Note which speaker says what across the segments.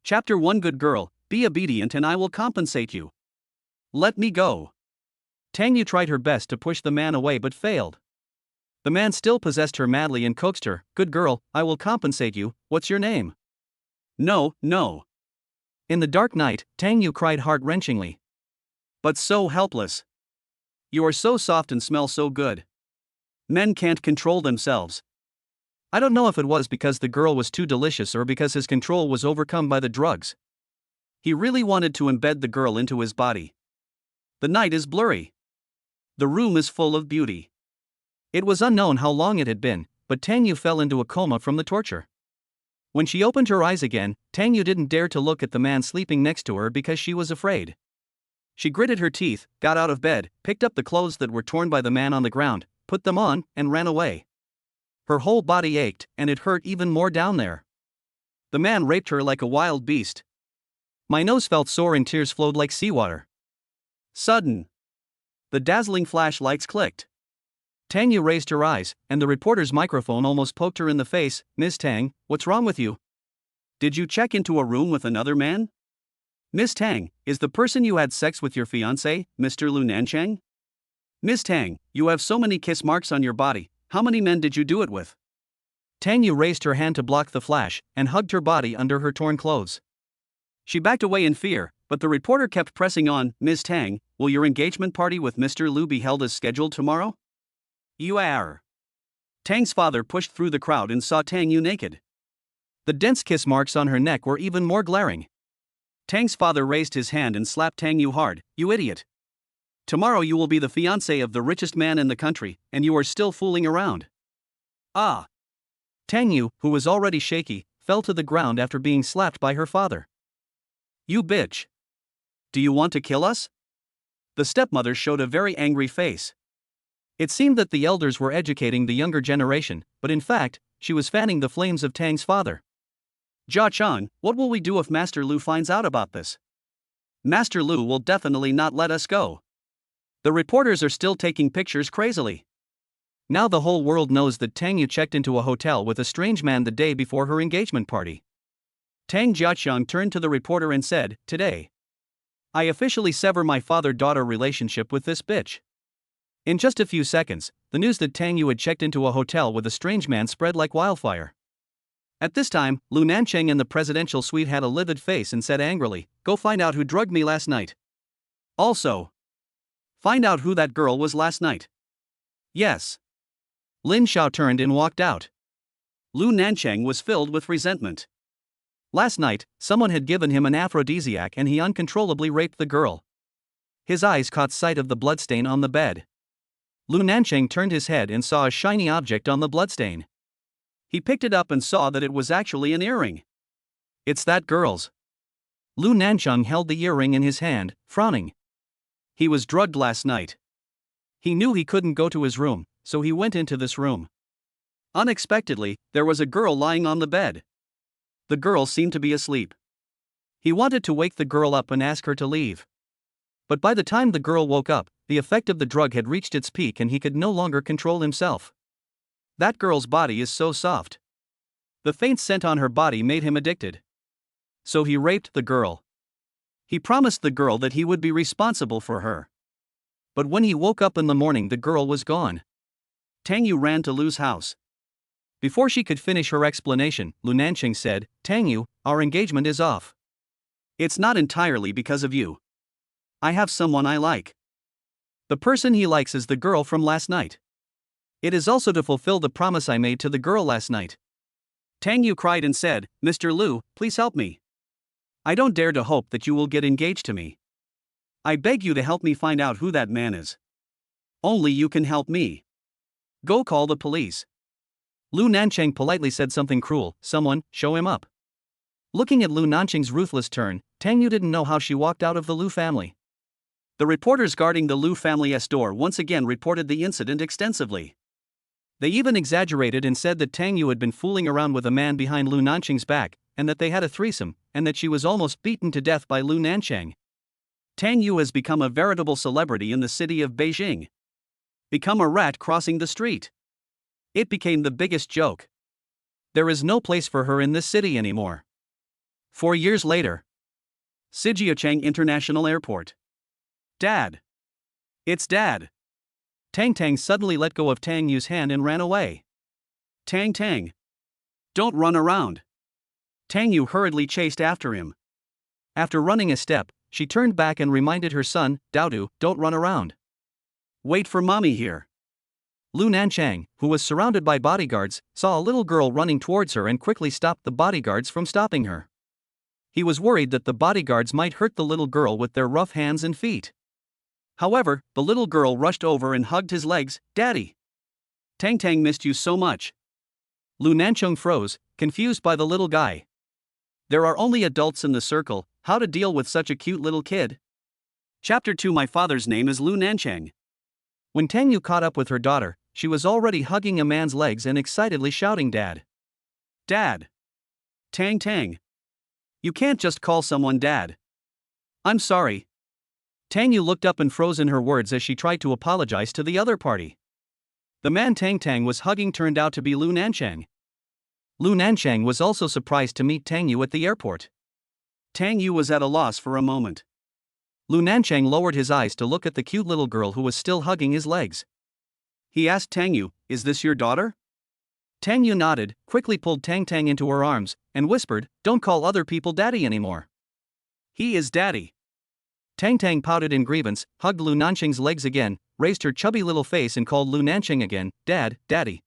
Speaker 1: Chapter 1 Good girl, be obedient and I will compensate you. Let me go. Tang Yu tried her best to push the man away but failed. The man still possessed her madly and coaxed her. Good girl, I will compensate you, what's your name? No, no. In the dark night, Tang Yu cried heart-wrenchingly. But so helpless. You are so soft and smell so good. Men can't control themselves. I don't know if it was because the girl was too delicious or because his control was overcome by the drugs. He really wanted to embed the girl into his body. The night is blurry. The room is full of beauty. It was unknown how long it had been, but Tang Yu fell into a coma from the torture. When she opened her eyes again, Tang Yu didn't dare to look at the man sleeping next to her because she was afraid. She gritted her teeth, got out of bed, picked up the clothes that were torn by the man on the ground, put them on, and ran away. Her whole body ached, and it hurt even more down there. The man raped her like a wild beast. My nose felt sore and tears flowed like seawater. Sudden. The dazzling flashlights clicked. Tang Yu raised her eyes, and the reporter's microphone almost poked her in the face. Miss Tang, what's wrong with you? Did you check into a room with another man? Miss Tang, is the person you had sex with your fiancé, Mr. Lu Nancheng? Miss Tang, you have so many kiss marks on your body. How many men did you do it with? Tang Yu raised her hand to block the flash, and hugged her body under her torn clothes. She backed away in fear, but the reporter kept pressing on. Miss Tang, will your engagement party with Mr. Lu be held as scheduled tomorrow? You are. Tang's father pushed through the crowd and saw Tang Yu naked. The dense kiss marks on her neck were even more glaring. Tang's father raised his hand and slapped Tang Yu hard. You idiot. Tomorrow you will be the fiancé of the richest man in the country, and you are still fooling around. Ah. Tang Yu, who was already shaky, fell to the ground after being slapped by her father. You bitch. Do you want to kill us? The stepmother showed a very angry face. It seemed that the elders were educating the younger generation, but in fact, she was fanning the flames of Tang's father. Jia Chang, what will we do if Master Lu finds out about this? Master Lu will definitely not let us go. The reporters are still taking pictures crazily. Now the whole world knows that Tang Yu checked into a hotel with a strange man the day before her engagement party. Tang Jiaqiang turned to the reporter and said, Today, I officially sever my father-daughter relationship with this bitch. In just a few seconds, the news that Tang Yu had checked into a hotel with a strange man spread like wildfire. At this time, Lu Nancheng in the presidential suite had a livid face and said angrily, Go find out who drugged me last night. Also, find out who that girl was last night. Yes. Lin Xiao turned and walked out. Lu Nancheng was filled with resentment. Last night, someone had given him an aphrodisiac and he uncontrollably raped the girl. His eyes caught sight of the bloodstain on the bed. Lu Nancheng turned his head and saw a shiny object on the bloodstain. He picked it up and saw that it was actually an earring. It's that girl's. Lu Nancheng held the earring in his hand, frowning. He was drugged last night. He knew he couldn't go to his room, so he went into this room. Unexpectedly, there was a girl lying on the bed. The girl seemed to be asleep. He wanted to wake the girl up and ask her to leave. But by the time the girl woke up, the effect of the drug had reached its peak and he could no longer control himself. That girl's body is so soft. The faint scent on her body made him addicted. So he raped the girl. He promised the girl that he would be responsible for her. But when he woke up in the morning, the girl was gone. Tang Yu ran to Lu's house. Before she could finish her explanation, Lu Nancheng said, Tang Yu, our engagement is off. It's not entirely because of you. I have someone I like. The person he likes is the girl from last night. It is also to fulfill the promise I made to the girl last night. Tang Yu cried and said, Mr. Lu, please help me. I don't dare to hope that you will get engaged to me. I beg you to help me find out who that man is. Only you can help me. Go call the police. Lu Nancheng politely said something cruel, someone, show him up. Looking at Lu Nancheng's ruthless turn, Tang Yu didn't know how she walked out of the Lu family. The reporters guarding the Lu family's door once again reported the incident extensively. They even exaggerated and said that Tang Yu had been fooling around with a man behind Lu Nancheng's back, and that they had a threesome, and that she was almost beaten to death by Lu Nancheng. Tang Yu has become a veritable celebrity in the city of Beijing. Become a rat crossing the street. It became the biggest joke. There is no place for her in this city anymore. 4 years later. Sijiacheng International Airport. Dad. It's Dad. Tang suddenly let go of Tang Yu's hand and ran away. Tang. Don't run around. Tang Yu hurriedly chased after him. After running a step, she turned back and reminded her son, Daodu, don't run around. Wait for mommy here. Lu Nancheng, who was surrounded by bodyguards, saw a little girl running towards her and quickly stopped the bodyguards from stopping her. He was worried that the bodyguards might hurt the little girl with their rough hands and feet. However, the little girl rushed over and hugged his legs. Daddy! Tang missed you so much. Lu Nancheng froze, confused by the little guy. There are only adults in the circle, how to deal with such a cute little kid? Chapter 2. My father's name is Lu Nancheng. When Tang Yu caught up with her daughter, she was already hugging a man's legs and excitedly shouting Dad. Dad! Tang! You can't just call someone Dad. I'm sorry. Tang Yu looked up and froze in her words as she tried to apologize to the other party. The man Tang was hugging turned out to be Lu Nancheng. Lu Nancheng was also surprised to meet Tang Yu at the airport. Tang Yu was at a loss for a moment. Lu Nancheng lowered his eyes to look at the cute little girl who was still hugging his legs. He asked Tang Yu, "Is this your daughter?" Tang Yu nodded, quickly pulled Tang into her arms, and whispered, "Don't call other people daddy anymore. He is daddy." Tang pouted in grievance, hugged Lu Nancheng's legs again, raised her chubby little face and called Lu Nancheng again, Daddy.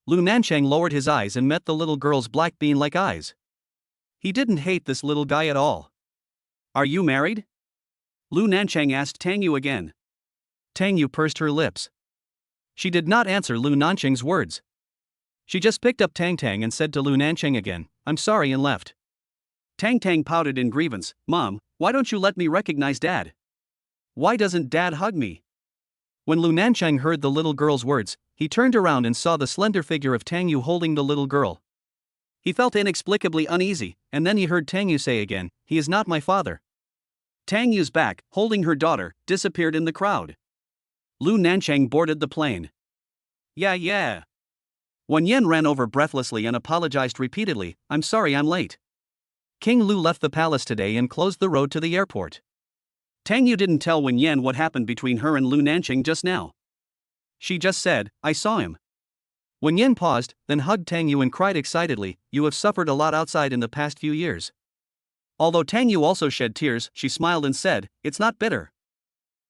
Speaker 1: Lu Nancheng lowered his eyes and met the little girl's black bean-like eyes. He didn't hate this little guy at all. "Are you married?" Lu Nancheng asked Tang Yu again. Tang Yu pursed her lips. She did not answer Lu Nancheng's words. She just picked up Tang and said to Lu Nancheng again, "I'm sorry," and left. Tang pouted in grievance, "Mom, why don't you let me recognize Dad? Why doesn't Dad hug me?" When Lu Nancheng heard the little girl's words, he turned around and saw the slender figure of Tang Yu holding the little girl. He felt inexplicably uneasy, and then he heard Tang Yu say again, "He is not my father." Tang Yu's back, holding her daughter, disappeared in the crowd. Lu Nancheng boarded the plane. Yeah. Wen Yan ran over breathlessly and apologized repeatedly, "I'm sorry I'm late. King Lu left the palace today and closed the road to the airport." Tang Yu didn't tell Wen Yan what happened between her and Lu Nancheng just now. She just said, "I saw him." Wen Yan paused, then hugged Tang Yu and cried excitedly, "You have suffered a lot outside in the past few years." Although Tang Yu also shed tears, she smiled and said, "It's not bitter.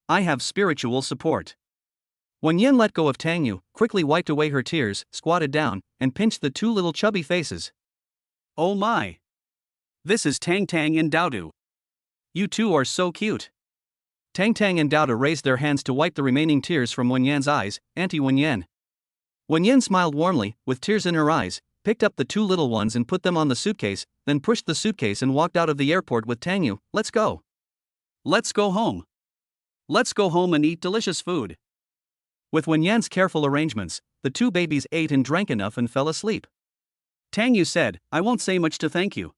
Speaker 1: I have spiritual support." Wen Yan let go of Tang Yu, quickly wiped away her tears, squatted down, and pinched the two little chubby faces. "Oh my! This is Tang and Daodu. You two are so cute." Tang and Daodu raised their hands to wipe the remaining tears from Wen Yan's eyes. "Auntie Wen Yan." Wen Yan smiled warmly, with tears in her eyes, picked up the two little ones and put them on the suitcase, then pushed the suitcase and walked out of the airport with Tang Yu. "Let's go. Let's go home. Let's go home and eat delicious food." With Wen Yan's careful arrangements, the two babies ate and drank enough and fell asleep. Tang Yu said, "I won't say much to thank you.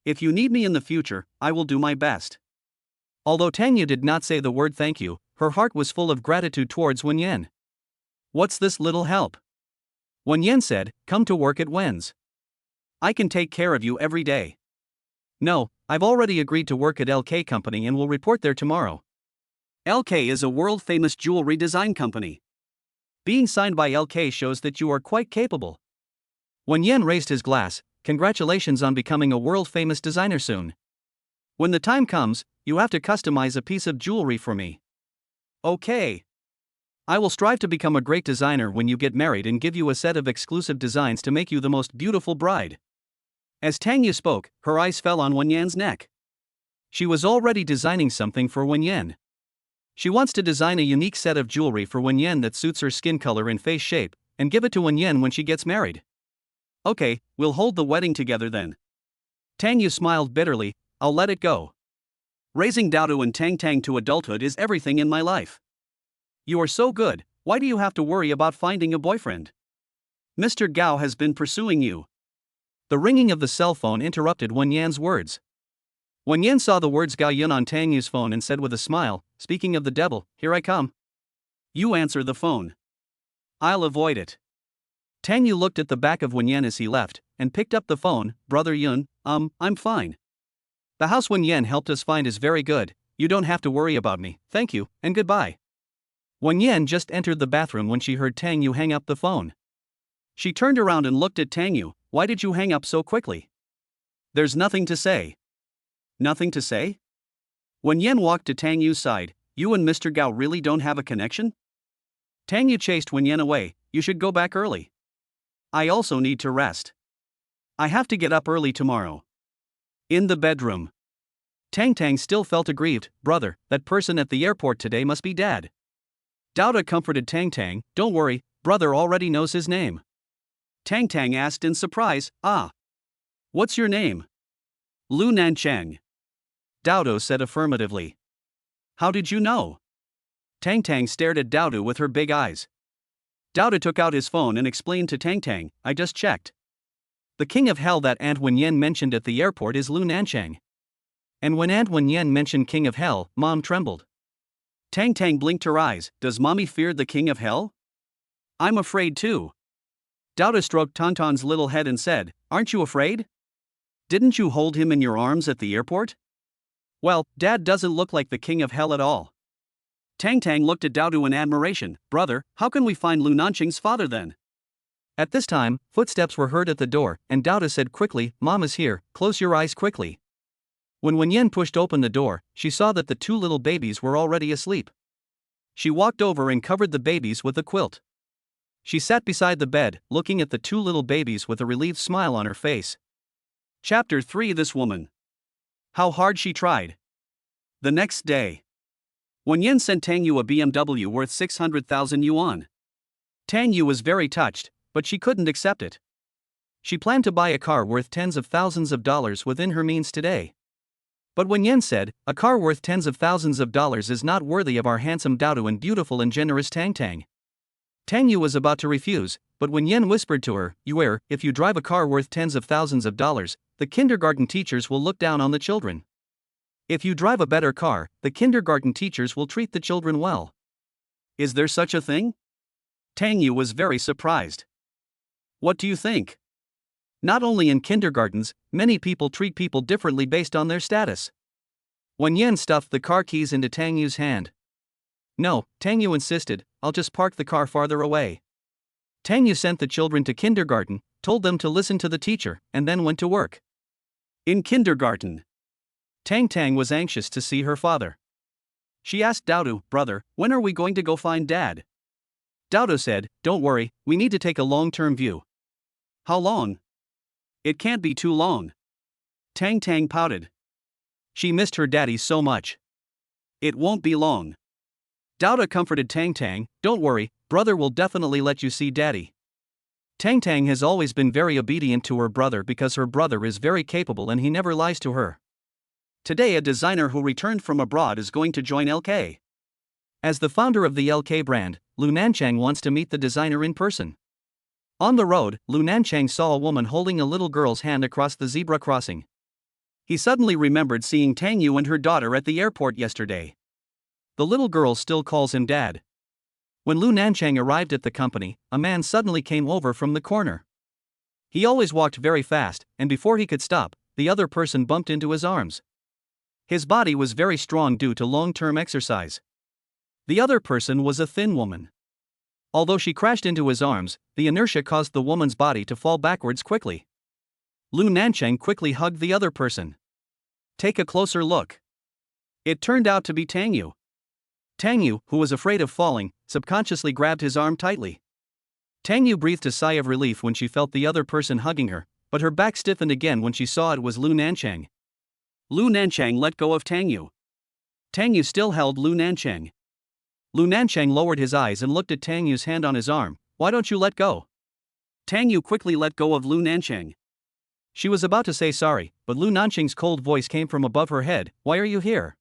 Speaker 1: If you need me in the future, I will do my best." Although Tang Yu did not say the word thank you, her heart was full of gratitude towards Wen Yan. "What's this little help?" Wen Yan said, "Come to work at Wen's. I can take care of you every day." "No, I've already agreed to work at LK Company and will report there tomorrow." LK is a world-famous jewelry design company. Being signed by LK shows that you are quite capable. Wen Yan raised his glass, "Congratulations on becoming a world-famous designer soon. When the time comes, you have to customize a piece of jewelry for me." "Okay. I will strive to become a great designer when you get married and give you a set of exclusive designs to make you the most beautiful bride." As Tang Yu spoke, her eyes fell on Wen Yan's neck. She was already designing something for Wen Yan. She wants to design a unique set of jewelry for Wen Yan that suits her skin color and face shape, and give it to Wen Yan when she gets married. "Okay, we'll hold the wedding together then." Tang Yu smiled bitterly, "I'll let it go. Raising Daodu and Tang to adulthood is everything in my life. You are so good, why do you have to worry about finding a boyfriend? Mr. Gao has been pursuing you." The ringing of the cell phone interrupted Wen Yan's words. Wen Yan saw the words Gao Yun on Tang Yu's phone and said with a smile, "Speaking of the devil, here I come." "You answer the phone. I'll avoid it." Tang Yu looked at the back of Wenyan as he left, and picked up the phone. Brother Yun, I'm fine. The house Wenyan helped us find is very good, you don't have to worry about me, thank you, and goodbye. Wenyan just entered the bathroom when she heard Tang Yu hang up the phone. She turned around and looked at Tang Yu. Why did you hang up so quickly? There's nothing to say. Nothing to say? Wenyan walked to Tang Yu's side. You and Mr. Gao really don't have a connection? Tang Yu chased Wenyan away. You should go back early. I also need to rest. I have to get up early tomorrow. In the bedroom. Tang still felt aggrieved. Brother, that person at the airport today must be Dad. Dauda comforted Tang. Don't worry, brother already knows his name. Tang asked in surprise, what's your name? Lu Nancheng. Daudo said affirmatively. How did you know? Tang stared at Daudu with her big eyes. Dauda took out his phone and explained to Tang, I just checked. The king of hell that Aunt Wenyan mentioned at the airport is Lu Nancheng. And when Aunt Wenyan mentioned king of hell, Mom trembled. Tang blinked her eyes. Does Mommy fear the king of hell? I'm afraid too. Dauda stroked Tonton's little head and said, aren't you afraid? Didn't you hold him in your arms at the airport? Well, Dad doesn't look like the king of hell at all. Tang looked at Daudu in admiration. Brother, how can we find Lu Nancheng's father then? At this time, footsteps were heard at the door, and Dauda said quickly, Mom is here, close your eyes quickly. When Wenyan pushed open the door, she saw that the two little babies were already asleep. She walked over and covered the babies with a quilt. She sat beside the bed, looking at the two little babies with a relieved smile on her face. Chapter 3 This Woman. How hard she tried. The next day. Wenyan sent Tang Yu a BMW worth 600,000 yuan. Tang Yu was very touched, but she couldn't accept it. She planned to buy a car worth tens of thousands of dollars within her means today. But Wenyan said, a car worth tens of thousands of dollars is not worthy of our handsome Daudu and beautiful and generous Tang. Tang Yu was about to refuse, but Wenyan whispered to her, if you drive a car worth tens of thousands of dollars, the kindergarten teachers will look down on the children. If you drive a better car, the kindergarten teachers will treat the children well. Is there such a thing? Tang Yu was very surprised. What do you think? Not only in kindergartens, many people treat people differently based on their status. Wenyan stuffed the car keys into Tang Yu's hand. No, Tang Yu insisted, I'll just park the car farther away. Tang Yu sent the children to kindergarten, told them to listen to the teacher, and then went to work. In kindergarten. Tang was anxious to see her father. She asked Daudu, brother, when are we going to go find Dad? Daudu said, don't worry, we need to take a long-term view. How long? It can't be too long. Tang pouted. She missed her daddy so much. It won't be long. Dauda comforted Tang, don't worry, brother will definitely let you see daddy. Tang has always been very obedient to her brother because her brother is very capable and he never lies to her. Today a designer who returned from abroad is going to join LK. As the founder of the LK brand, Lu Nancheng wants to meet the designer in person. On the road, Lu Nancheng saw a woman holding a little girl's hand across the zebra crossing. He suddenly remembered seeing Tang Yu and her daughter at the airport yesterday. The little girl still calls him Dad. When Lu Nancheng arrived at the company, a man suddenly came over from the corner. He always walked very fast, and before he could stop, the other person bumped into his arms. His body was very strong due to long-term exercise. The other person was a thin woman. Although she crashed into his arms, the inertia caused the woman's body to fall backwards quickly. Lu Nancheng quickly hugged the other person. Take a closer look. It turned out to be Tang Yu. Tang Yu, who was afraid of falling, subconsciously grabbed his arm tightly. Tang Yu breathed a sigh of relief when she felt the other person hugging her, but her back stiffened again when she saw it was Lu Nancheng. Lu Nancheng let go of Tang Yu. Tang Yu still held Lu Nancheng. Lu Nancheng lowered his eyes and looked at Tang Yu's hand on his arm. Why don't you let go? Tang Yu quickly let go of Lu Nancheng. She was about to say sorry, but Lu Nancheng's cold voice came from above her head. Why are you here?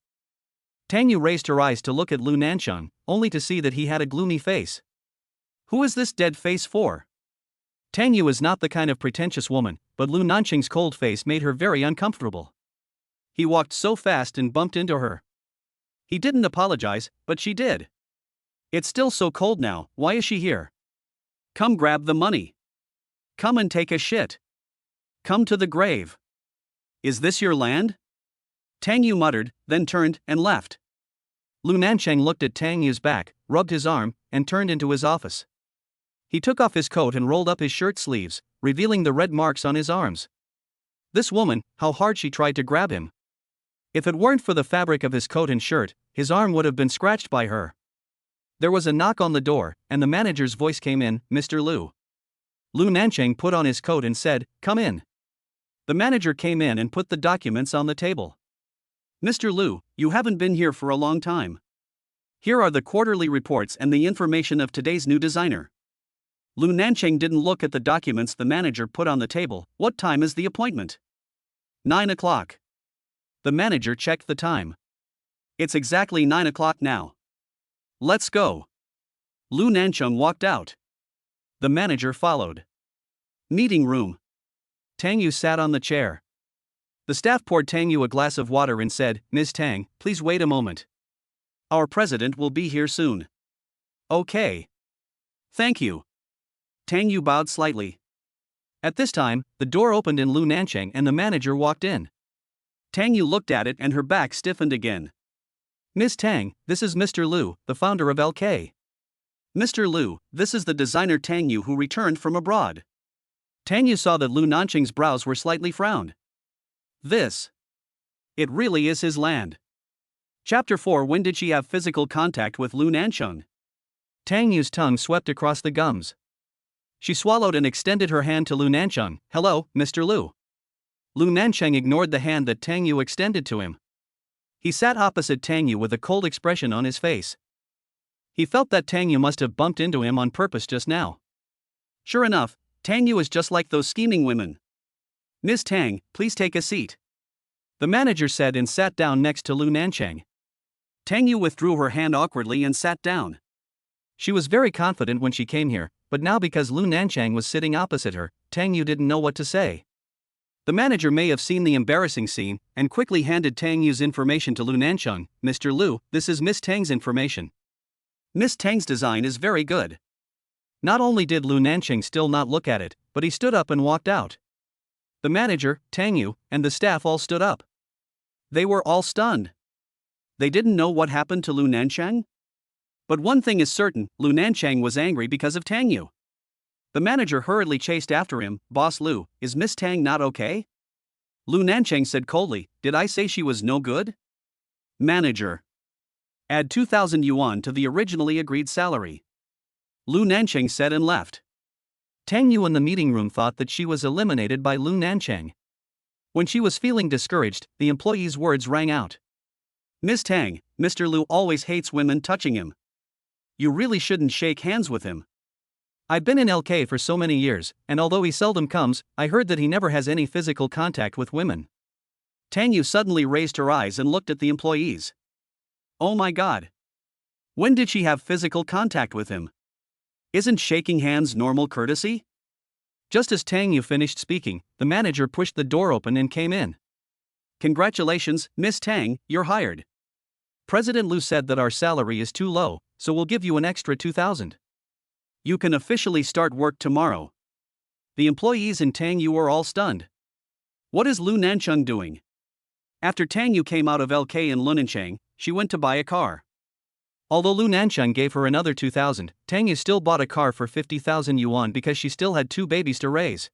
Speaker 1: Tang Yu raised her eyes to look at Lu Nancheng, only to see that he had a gloomy face. Who is this dead face for? Tang Yu is not the kind of pretentious woman, but Lu Nancheng's cold face made her very uncomfortable. He walked so fast and bumped into her. He didn't apologize, but she did. It's still so cold now, why is she here? Come grab the money. Come and take a shit. Come to the grave. Is this your land? Tang Yu muttered, then turned and left. Lu Nancheng looked at Tang Yu's back, rubbed his arm, and turned into his office. He took off his coat and rolled up his shirt sleeves, revealing the red marks on his arms. This woman, how hard she tried to grab him. If it weren't for the fabric of his coat and shirt, his arm would have been scratched by her. There was a knock on the door, and the manager's voice came in, Mr. Lu. Lu Nancheng put on his coat and said, "Come in." The manager came in and put the documents on the table. "Mr. Lu, you haven't been here for a long time. Here are the quarterly reports and the information of today's new designer." Lu Nancheng didn't look at the documents the manager put on the table. "What time is the appointment?" 9 o'clock. The manager checked the time. "It's exactly 9 o'clock now. Let's go." Lu Nancheng walked out. The manager followed. Meeting room. Tang Yu sat on the chair. The staff poured Tang Yu a glass of water and said, "Ms. Tang, please wait a moment. Our president will be here soon." "Okay. Thank you." Tang Yu bowed slightly. At this time, the door opened in Lu Nancheng and the manager walked in. Tang Yu looked at it and her back stiffened again. "Ms. Tang, this is Mr. Lu, the founder of LK. Mr. Lu, this is the designer Tang Yu who returned from abroad." Tang Yu saw that Lu Nancheng's brows were slightly frowned. It really is his land. Chapter 4. When did she have physical contact with Lu Nancheng? Tang Yu's tongue swept across the gums. She swallowed and extended her hand to Lu Nancheng. "Hello, Mr. Lu." Lu Nancheng ignored the hand that Tang Yu extended to him. He sat opposite Tang Yu with a cold expression on his face. He felt that Tang Yu must have bumped into him on purpose just now. Sure enough, Tang Yu is just like those scheming women. "Ms. Tang, please take a seat," the manager said and sat down next to Lu Nancheng. Tang Yu withdrew her hand awkwardly and sat down. She was very confident when she came here, but now because Lu Nancheng was sitting opposite her, Tang Yu didn't know what to say. The manager may have seen the embarrassing scene and quickly handed Tang Yu's information to Lu Nancheng. "Mr. Lu, this is Miss Tang's information. Miss Tang's design is very good." Not only did Lu Nancheng still not look at it, but he stood up and walked out. The manager, Tang Yu, and the staff all stood up. They were all stunned. They didn't know what happened to Lu Nancheng? But one thing is certain, Lu Nancheng was angry because of Tang Yu. The manager hurriedly chased after him. "Boss Lu, is Miss Tang not okay?" Lu Nancheng said coldly, "Did I say she was no good?" Manager. "Add 2,000 yuan to the originally agreed salary." Lu Nancheng said and left. Tang Yu in the meeting room thought that she was eliminated by Lu Nancheng. When she was feeling discouraged, the employee's words rang out. "Ms. Tang, Mr. Lu always hates women touching him. You really shouldn't shake hands with him. I've been in LK for so many years, and although he seldom comes, I heard that he never has any physical contact with women." Tang Yu suddenly raised her eyes and looked at the employees. Oh my god. When did she have physical contact with him? Isn't shaking hands normal courtesy? Just as Tang Yu finished speaking, the manager pushed the door open and came in. "Congratulations, Miss Tang, you're hired. President Lu said that our salary is too low, so we'll give you an extra 2,000. You can officially start work tomorrow." The employees in Tang Yu were all stunned. What is Lu Nancheng doing? After Tang Yu came out of LK in Lu Nancheng, she went to buy a car. Although Lu Nancheng gave her another 2,000, Tang Yu still bought a car for 50,000 yuan because she still had 2 babies to raise.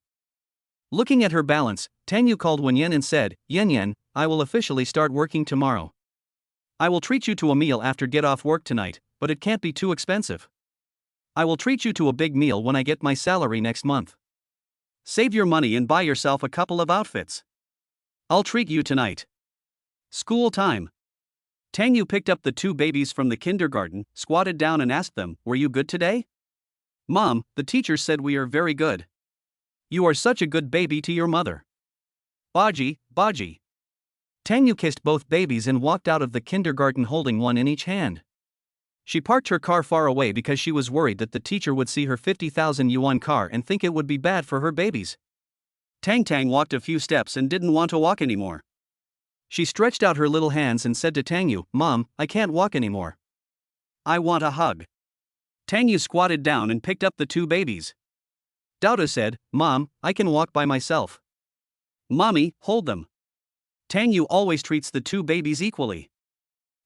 Speaker 1: Looking at her balance, Tang Yu called Wen Yan and said, "Yan Yan, I will officially start working tomorrow. I will treat you to a meal after get off work tonight, but it can't be too expensive. I will treat you to a big meal when I get my salary next month. Save your money and buy yourself a couple of outfits. I'll treat you tonight." School time. Tang Yu picked up the 2 babies from the kindergarten, squatted down and asked them, "Were you good today?" "Mom, the teacher said we are very good. You are such a good baby to your mother." "Baji, Baji." Tang Yu kissed both babies and walked out of the kindergarten holding one in each hand. She parked her car far away because she was worried that the teacher would see her 50,000 yuan car and think it would be bad for her babies. Tang walked a few steps and didn't want to walk anymore. She stretched out her little hands and said to Tang Yu, "Mom, I can't walk anymore. I want a hug." Tang Yu squatted down and picked up the 2 babies. Doubta said, Mom, I can walk by myself. Mommy, hold them. Tang Yu always treats the two babies equally.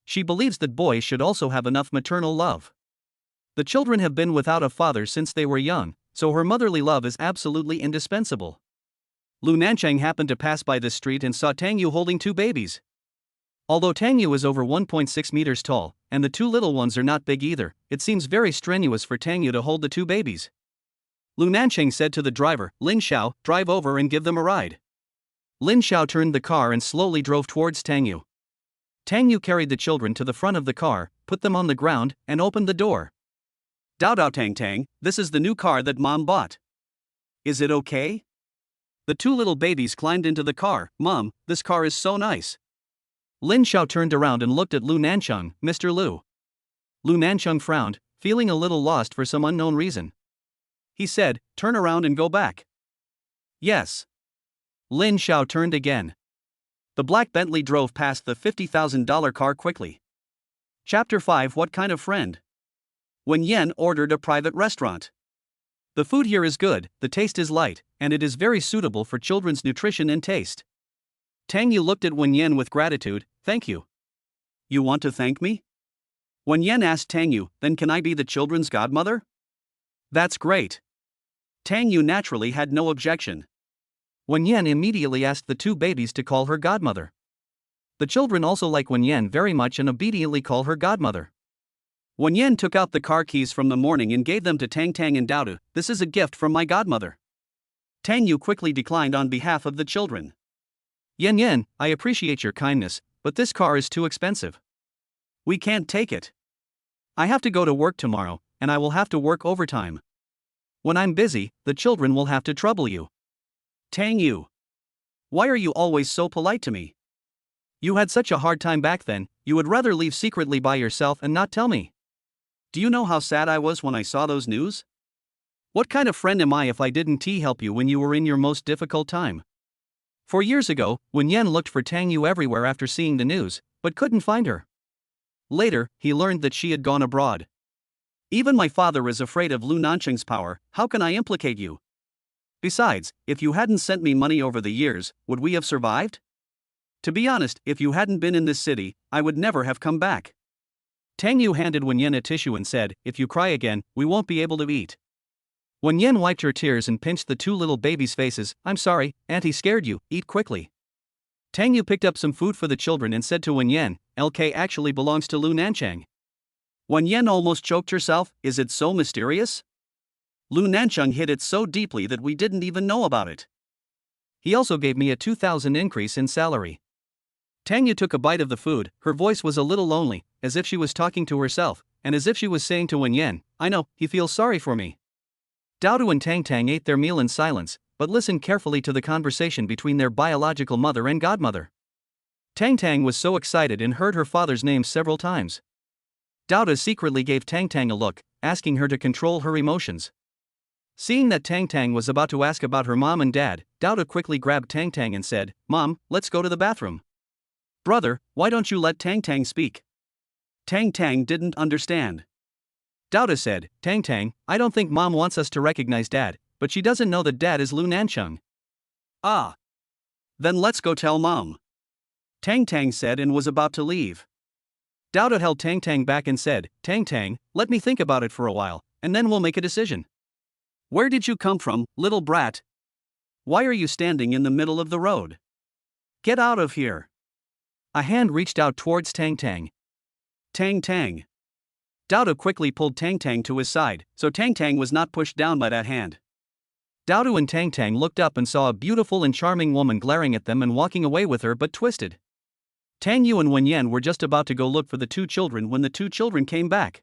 Speaker 1: She believes that boys should also have enough maternal love. The children have been without a father since they were young, so her motherly love is absolutely indispensable. Lu Nancheng happened to pass by this street and saw Tang Yu holding two babies. Although Tang Yu is over 1.6 meters tall, and the two little ones are not big either, it seems very strenuous for Tang Yu to hold the two babies. Lu Nancheng said to the driver, Lin Xiao, drive over and give them a ride. Lin Xiao turned the car and slowly drove towards Tang Yu. Tang Yu carried the children to the front of the car, put them on the ground, and opened the door. Dao Dao Tang Tang, this is the new car that Mom bought. Is it okay? The two little babies climbed into the car. Mom, this car is so nice. Lin Xiao turned around and looked at Lu Nancheng. Mr. Lu. Lu Nancheng frowned, feeling a little lost for some unknown reason. He said, turn around and go back. Yes. Lin Xiao turned again. The black Bentley drove past the $50,000 car quickly. Chapter 5. What kind of friend? Wen Yan ordered a private restaurant. The food here is good, the taste is light, and it is very suitable for children's nutrition and taste. Tang Yu looked at Wen Yan with gratitude. Thank you. You want to thank me? Wen Yan asked Tang Yu, then can I be the children's godmother? That's great. Tang Yu naturally had no objection. Wen Yan immediately asked the two babies to call her godmother. The children also like Wen Yan very much and obediently call her godmother. Wen Yan took out the car keys from the morning and gave them to Tang Tang and Dao. This is a gift from my godmother. Tang Yu quickly declined on behalf of the children. Yan, I appreciate your kindness, but this car is too expensive. We can't take it. I have to go to work tomorrow, and I will have to work overtime. When I'm busy, the children will have to trouble you. Tang Yu. Why are you always so polite to me? You had such a hard time back then, you would rather leave secretly by yourself and not tell me. Do you know how sad I was when I saw those news? What kind of friend am I if I didn't help you when you were in your most difficult time? 4 years ago, Wen Yan looked for Tang Yu everywhere after seeing the news, but couldn't find her. Later, he learned that she had gone abroad. Even my father is afraid of Lu Nancheng's power. How can I implicate you? Besides, if you hadn't sent me money over the years, would we have survived? To be honest, if you hadn't been in this city, I would never have come back. Tang Yu handed Wen Yan a tissue and said, if you cry again, we won't be able to eat. Wen Yan wiped her tears and pinched the two little babies' faces. I'm sorry, Auntie scared you, eat quickly. Tang Yu picked up some food for the children and said to Wen Yan, LK actually belongs to Lu Nancheng. Wen Yan almost choked herself. Is it so mysterious? Lu Nancheng hid it so deeply that we didn't even know about it. He also gave me a 2,000 increase in salary. Tang Yu took a bite of the food. Her voice was a little lonely, as if she was talking to herself, and as if she was saying to Wen Yan, I know, he feels sorry for me. Dao and Tang Tang ate their meal in silence, but listened carefully to the conversation between their biological mother and godmother. Tang Tang was so excited and heard her father's name several times. Dao secretly gave Tang Tang a look, asking her to control her emotions. Seeing that Tang Tang was about to ask about her mom and dad, Dao quickly grabbed Tang Tang and said, Mom, let's go to the bathroom. Brother, why don't you let Tang Tang speak? Tang Tang didn't understand. Dao said, Tang Tang, I don't think Mom wants us to recognize Dad, but she doesn't know that Dad is Lu Nancheng. Ah. Then let's go tell Mom. Tang Tang said and was about to leave. Dao held Tang Tang back and said, Tang Tang, let me think about it for a while, and then we'll make a decision. Where did you come from, little brat? Why are you standing in the middle of the road? Get out of here. A hand reached out towards Tang Tang. Tang Tang. Dao quickly pulled Tang Tang to his side, so Tang Tang was not pushed down by that hand. Dao and Tang Tang looked up and saw a beautiful and charming woman glaring at them and walking away with her but twisted. Tang Yu and Wen Yan were just about to go look for the two children when the two children came back.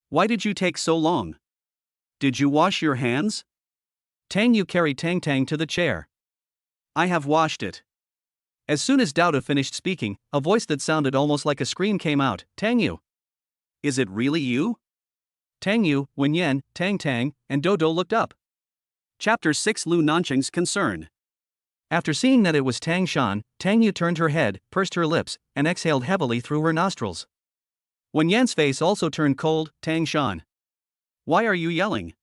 Speaker 1: Why did you take so long? Did you wash your hands? Tang Yu carried Tang Tang to the chair. I have washed it. As soon as Dao finished speaking, a voice that sounded almost like a scream came out, Tang Yu. Is it really you? Tang Yu, Wen Yan, Tang Tang, and Dodo looked up. Chapter 6. Lu Nancheng's concern. After seeing that it was Tang Shan, Tang Yu turned her head, pursed her lips, and exhaled heavily through her nostrils. Wen Yan's face also turned cold. Tang Shan. Why are you yelling?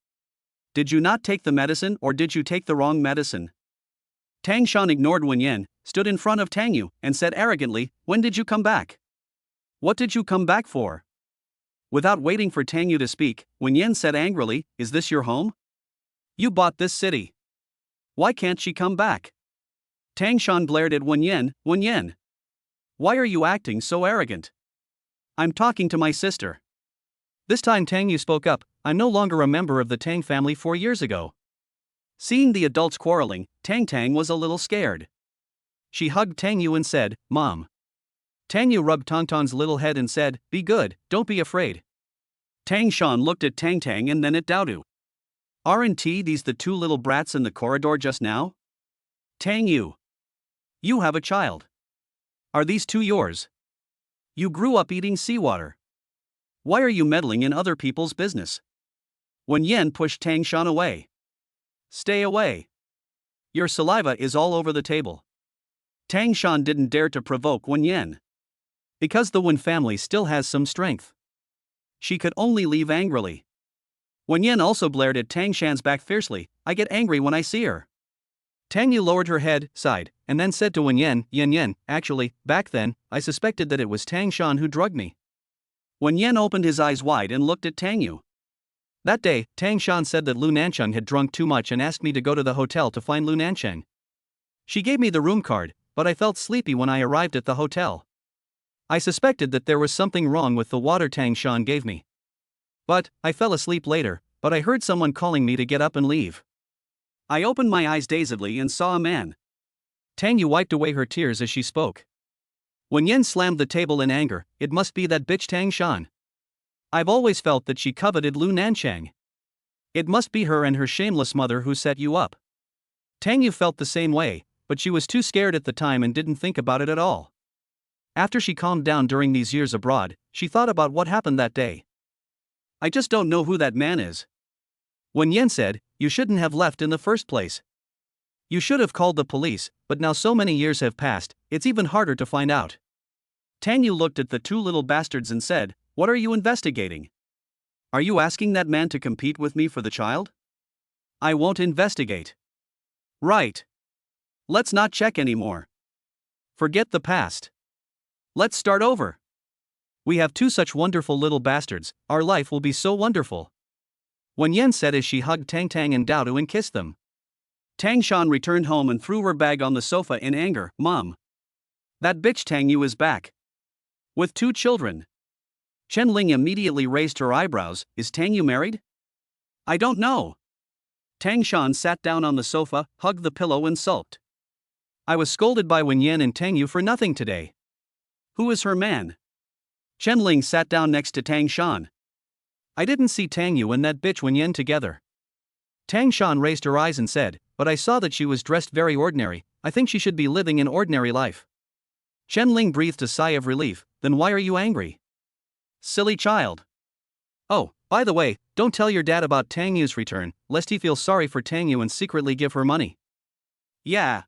Speaker 1: Did you not take the medicine or did you take the wrong medicine? Tang Shan ignored Wen Yan, stood in front of Tang Yu, and said arrogantly, when did you come back? What did you come back for? Without waiting for Tang Yu to speak, Wen Yan said angrily, is this your home? You bought this city. Why can't she come back? Tang Shan glared at Wen Yan, Wen Yan. Why are you acting so arrogant? I'm talking to my sister. This time Tang Yu spoke up, I'm no longer a member of the Tang family 4 years ago. Seeing the adults quarreling, Tang was a little scared. She hugged Tang Yu and said, Mom. Tang Yu rubbed Tang's little head and said, be good, don't be afraid. Tang Shan looked at Tang and then at Daodu. Aren't these the two little brats in the corridor just now? Tang Yu. You have a child. Are these two yours? You grew up eating seawater. Why are you meddling in other people's business? Wen Yan pushed Tang Shan away. Stay away. Your saliva is all over the table. Tang Shan didn't dare to provoke Wen Yan. Because the Wen family still has some strength. She could only leave angrily. Wen Yan also glared at Tang Shan's back fiercely, I get angry when I see her. Tang Yu lowered her head, sighed, and then said to Wen Yan, Yan, actually, back then, I suspected that it was Tang Shan who drugged me. Wen Yan opened his eyes wide and looked at Tang Yu. That day, Tang Shan said that Lu Nancheng had drunk too much and asked me to go to the hotel to find Lu Nancheng. She gave me the room card, but I felt sleepy when I arrived at the hotel. I suspected that there was something wrong with the water Tang Shan gave me. But I fell asleep later, but I heard someone calling me to get up and leave. I opened my eyes dazedly and saw a man. Tang Yu wiped away her tears as she spoke. Wen Yan slammed the table in anger, it must be that bitch Tang Shan. I've always felt that she coveted Lu Nancheng. It must be her and her shameless mother who set you up. Tang Yu felt the same way, but she was too scared at the time and didn't think about it at all. After she calmed down during these years abroad, she thought about what happened that day. I just don't know who that man is. Wen Yan said, you shouldn't have left in the first place. You should have called the police, but now so many years have passed, it's even harder to find out. Tang Yu looked at the two little bastards and said, what are you investigating? Are you asking that man to compete with me for the child? I won't investigate. Right. Let's not check anymore. Forget the past. Let's start over. We have two such wonderful little bastards, our life will be so wonderful. Wen Yan said as she hugged Tang and Daodu and kissed them. Tang Shan returned home and threw her bag on the sofa in anger, Mom. That bitch Tang Yu is back. With 2 children. Chen Ling immediately raised her eyebrows, is Tang Yu married? I don't know. Tang Shan sat down on the sofa, hugged the pillow and sulked. I was scolded by Wen Yan and Tang Yu for nothing today. Who is her man? Chen Ling sat down next to Tang Shan. I didn't see Tang Yu and that bitch Wen Yan together. Tang Shan raised her eyes and said, but I saw that she was dressed very ordinary, I think she should be living an ordinary life. Chen Ling breathed a sigh of relief, then why are you angry? Silly child. Oh, by the way, don't tell your dad about Tang Yu's return, lest he feel sorry for Tang Yu and secretly give her money. Yeah.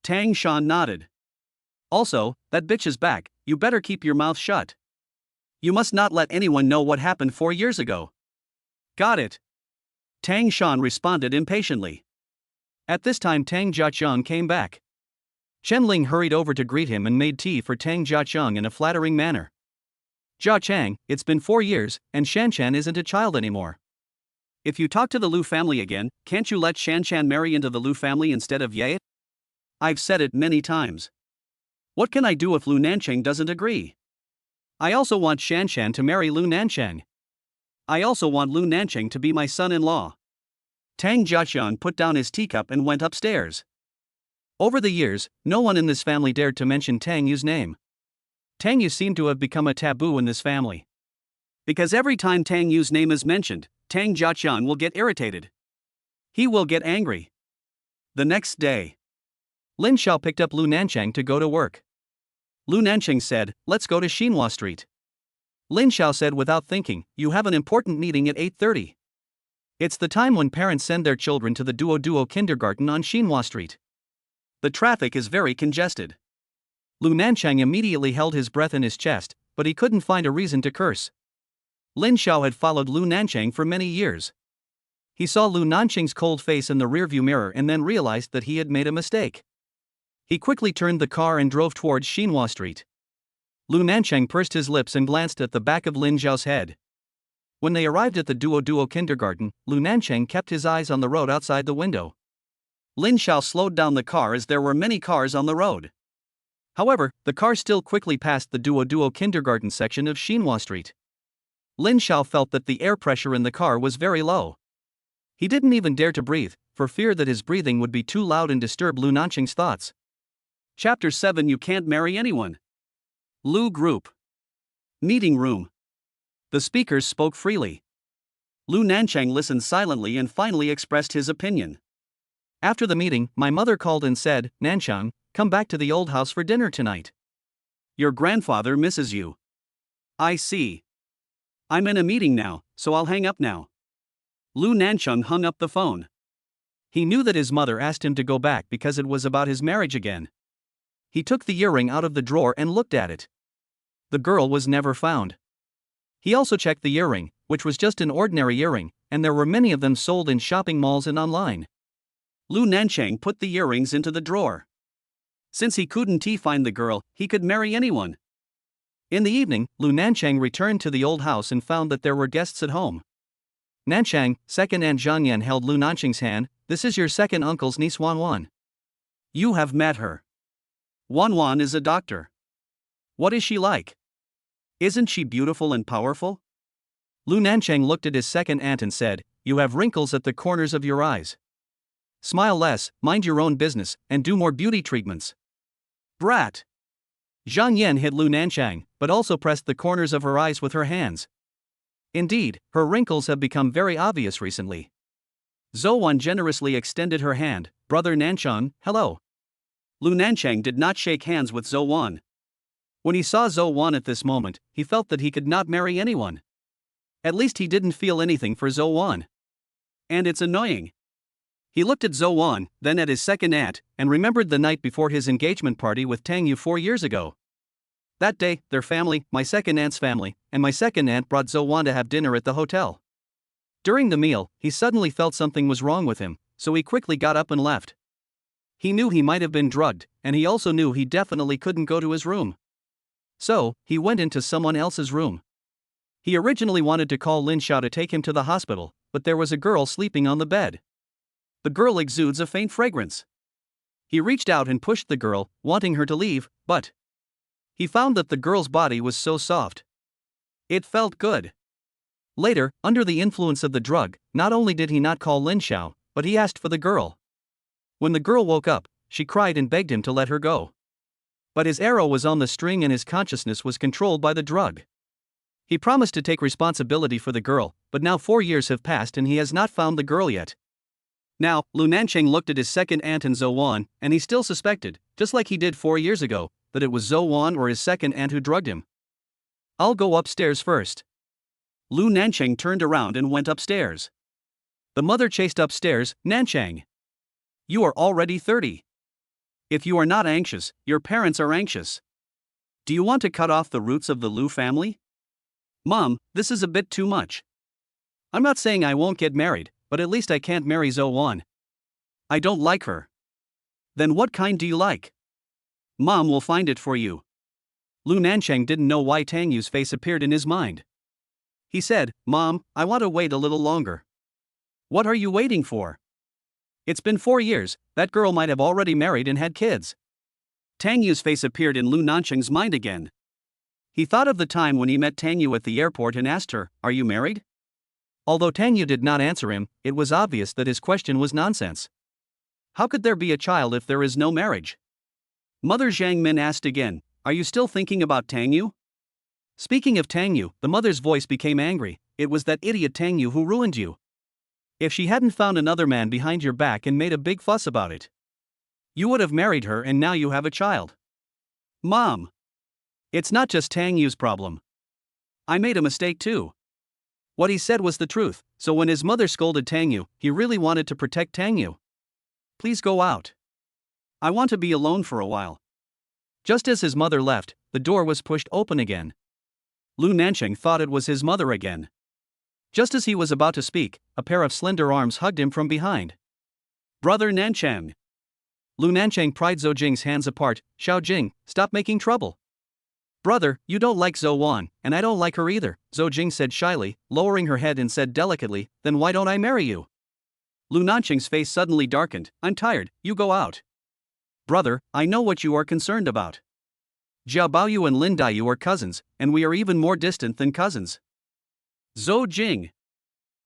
Speaker 1: Tang Shan nodded. Also, that bitch is back, you better keep your mouth shut. You must not let anyone know what happened 4 years ago. Got it. Tang Shan responded impatiently. At this time Tang Jiaqiang came back. Chen Ling hurried over to greet him and made tea for Tang Jiaqiang in a flattering manner. Jia Chang, it's been 4 years, and Shanshan isn't a child anymore. If you talk to the Lu family again, can't you let Shanshan marry into the Lu family instead of Ye? I've said it many times. What can I do if Lu Nancheng doesn't agree? I also want Shanshan to marry Lu Nancheng. I also want Lu Nancheng to be my son-in-law. Tang Jiaqiang put down his teacup and went upstairs. Over the years, no one in this family dared to mention Tang Yu's name. Tang Yu seemed to have become a taboo in this family. Because every time Tang Yu's name is mentioned, Tang Jiaqiang will get irritated. He will get angry. The next day, Lin Xiao picked up Lu Nancheng to go to work. Lu Nancheng said, let's go to Xinhua Street. Lin Xiao said without thinking, you have an important meeting at 8:30. It's the time when parents send their children to the Duo kindergarten on Xinhua Street. The traffic is very congested. Lu Nancheng immediately held his breath in his chest, but he couldn't find a reason to curse. Lin Xiao had followed Lu Nancheng for many years. He saw Lu Nancheng's cold face in the rearview mirror and then realized that he had made a mistake. He quickly turned the car and drove towards Xinhua Street. Lu Nancheng pursed his lips and glanced at the back of Lin Zhao's head. When they arrived at the Duo kindergarten, Lu Nancheng kept his eyes on the road outside the window. Lin Zhao slowed down the car as there were many cars on the road. However, the car still quickly passed the Duo kindergarten section of Xinhua Street. Lin Zhao felt that the air pressure in the car was very low. He didn't even dare to breathe, for fear that his breathing would be too loud and disturb Lu Nancheng's thoughts. Chapter 7 You Can't Marry Anyone. Lu Group. Meeting Room. The speakers spoke freely. Lu Nancheng listened silently and finally expressed his opinion. After the meeting, my mother called and said, "Nancheng, come back to the old house for dinner tonight. Your grandfather misses you." I see. I'm in a meeting now, so I'll hang up now. Lu Nancheng hung up the phone. He knew that his mother asked him to go back because it was about his marriage again. He took the earring out of the drawer and looked at it. The girl was never found. He also checked the earring, which was just an ordinary earring, and there were many of them sold in shopping malls and online. Lu Nancheng put the earrings into the drawer. Since he couldn't find the girl, he could marry anyone. In the evening, Lu Nancheng returned to the old house and found that there were guests at home. Nancheng, second Aunt Zhangyan held Lu Nancheng's hand. "This is your second uncle's niece Wanwan. You have met her. Wanwan is a doctor. What is she like? Isn't she beautiful and powerful?" Lu Nancheng looked at his second aunt and said, "You have wrinkles at the corners of your eyes. Smile less, mind your own business, and do more beauty treatments." Brat. Zhang Yan hit Lu Nancheng, but also pressed the corners of her eyes with her hands. Indeed, her wrinkles have become very obvious recently. Zou Wan generously extended her hand. "Brother Nancheng, hello." Lu Nancheng did not shake hands with Zou Wan. When he saw Zou Wan at this moment, he felt that he could not marry anyone. At least he didn't feel anything for Zou Wan. And it's annoying. He looked at Zou Wan, then at his second aunt, and remembered the night before his engagement party with Tang Yu 4 years ago. That day, their family, my second aunt's family, and my second aunt brought Zou Wan to have dinner at the hotel. During the meal, he suddenly felt something was wrong with him, so he quickly got up and left. He knew he might have been drugged, and he also knew he definitely couldn't go to his room. So, he went into someone else's room. He originally wanted to call Lin Zhao to take him to the hospital, but there was a girl sleeping on the bed. The girl exudes a faint fragrance. He reached out and pushed the girl, wanting her to leave, but he found that the girl's body was so soft. It felt good. Later, under the influence of the drug, not only did he not call Lin Zhao, but he asked for the girl. When the girl woke up, she cried and begged him to let her go. But his arrow was on the string and his consciousness was controlled by the drug. He promised to take responsibility for the girl, but now 4 years have passed and he has not found the girl yet. Now, Lu Nancheng looked at his second aunt and Zou Wan, and he still suspected, just like he did 4 years ago, that it was Zou Wan or his second aunt who drugged him. "I'll go upstairs first." Lu Nancheng turned around and went upstairs. The mother chased upstairs. "Nancheng, you are already 30. If you are not anxious, your parents are anxious. Do you want to cut off the roots of the Lu family?" "Mom, this is a bit too much. I'm not saying I won't get married, but at least I can't marry Zou Wan. I don't like her." "Then what kind do you like?" "Mom will find it for you." Lu Nancheng didn't know why Tang Yu's face appeared in his mind. He said, "Mom, I want to wait a little longer." "What are you waiting for? It's been 4 years, that girl might have already married and had kids." Tang Yu's face appeared in Lu Nancheng's mind again. He thought of the time when he met Tang Yu at the airport and asked her, "Are you married?" Although Tang Yu did not answer him, it was obvious that his question was nonsense. How could there be a child if there is no marriage? Mother Zhang Min asked again, "Are you still thinking about Tang Yu?" Speaking of Tang Yu, the mother's voice became angry. "It was that idiot Tang Yu who ruined you. If she hadn't found another man behind your back and made a big fuss about it, you would have married her and now you have a child." "Mom, it's not just Tang Yu's problem. I made a mistake too." What he said was the truth, so when his mother scolded Tang Yu, he really wanted to protect Tang Yu. "Please go out. I want to be alone for a while." Just as his mother left, the door was pushed open again. Lu Nancheng thought it was his mother again. Just as he was about to speak, a pair of slender arms hugged him from behind. Brother Nancheng. Lu Nancheng pried Zou Jing's hands apart. Zou Jing, stop making trouble. Brother, you don't like Zou Wan, and I don't like her either, Zou Jing said shyly, lowering her head and said delicately, then why don't I marry you? Lu Nancheng's face suddenly darkened. I'm tired, you go out. Brother, I know what you are concerned about. Jiao Baoyu and Lin Daiyu are cousins, and we are even more distant than cousins. Zou Jing.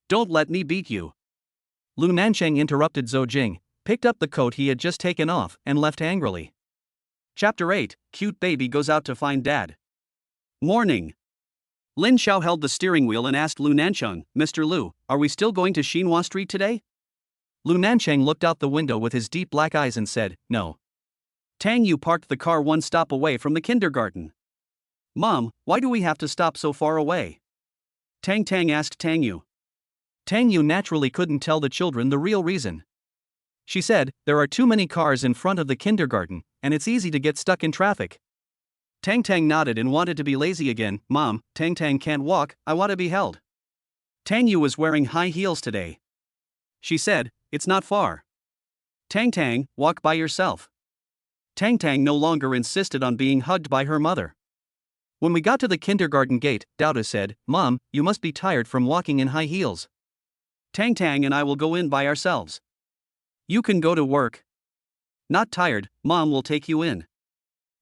Speaker 1: Don't let me beat you. Lu Nancheng interrupted Zou Jing, picked up the coat he had just taken off, and left angrily. Chapter 8, Cute Baby Goes Out to Find Dad. Morning. Lin Xiao held the steering wheel and asked Lu Nancheng, Mr. Lu, are we still going to Xinhua Street today? Lu Nancheng looked out the window with his deep black eyes and said, no. Tang Yu parked the car one stop away from the kindergarten. Mom, why do we have to stop so far away? Tang asked Tang Yu. Tang Yu naturally couldn't tell the children the real reason. She said, there are too many cars in front of the kindergarten, and it's easy to get stuck in traffic. Tang nodded and wanted to be lazy again. Mom, Tang can't walk, I want to be held. Tang Yu was wearing high heels today. She said, it's not far. Tang, walk by yourself. Tang no longer insisted on being hugged by her mother. When we got to the kindergarten gate, Dauda said, Mom, you must be tired from walking in high heels. Tang and I will go in by ourselves. You can go to work. Not tired, Mom will take you in.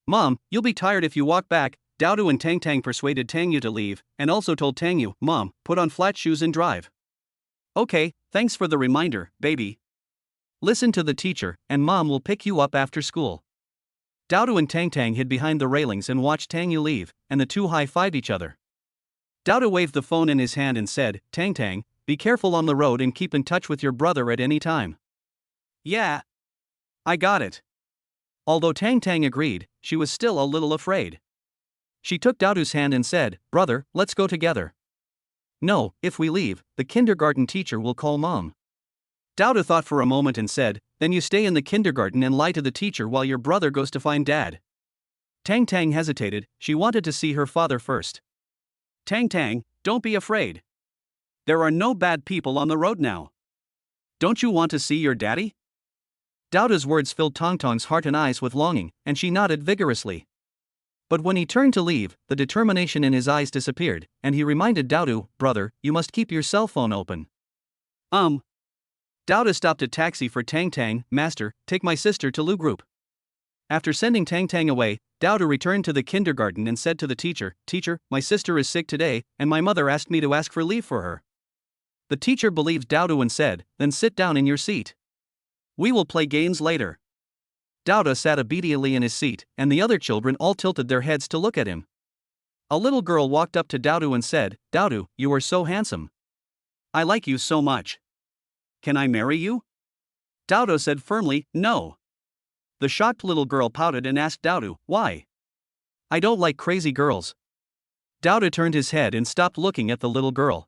Speaker 1: Mom, you'll be tired if you walk back. Daudu and Tang persuaded Tang Yu to leave, and also told Tang Yu, Mom, put on flat shoes and drive. Okay, thanks for the reminder, baby. Listen to the teacher, and Mom will pick you up after school. Daudu and Tang hid behind the railings and watched Tang Yu leave, and the two high-fived each other. Daudu waved the phone in his hand and said, Tang, be careful on the road and keep in touch with your brother at any time. Yeah. I got it. Although Tang agreed, she was still a little afraid. She took Daudu's hand and said, Brother, let's go together. No, if we leave, the kindergarten teacher will call Mom. Daudu thought for a moment and said, then you stay in the kindergarten and lie to the teacher while your brother goes to find Dad. Tang hesitated, she wanted to see her father first. Tang, don't be afraid. There are no bad people on the road now. Don't you want to see your daddy? Dauda's words filled Tang's heart and eyes with longing, and she nodded vigorously. But when he turned to leave, the determination in his eyes disappeared, and he reminded Daudu, Brother, you must keep your cell phone open. Dauda stopped a taxi for Tang, Master, take my sister to Lu Group. After sending Tang away, Dauda returned to the kindergarten and said to the teacher, Teacher, my sister is sick today, and my mother asked me to ask for leave for her. The teacher believed Dauda and said, then sit down in your seat. We will play games later. Dauda sat obediently in his seat, and the other children all tilted their heads to look at him. A little girl walked up to Daudu and said, Daudu, you are so handsome. I like you so much. Can I marry you? Daudu said firmly, no. The shocked little girl pouted and asked Daudu, why? I don't like crazy girls. Daudu turned his head and stopped looking at the little girl.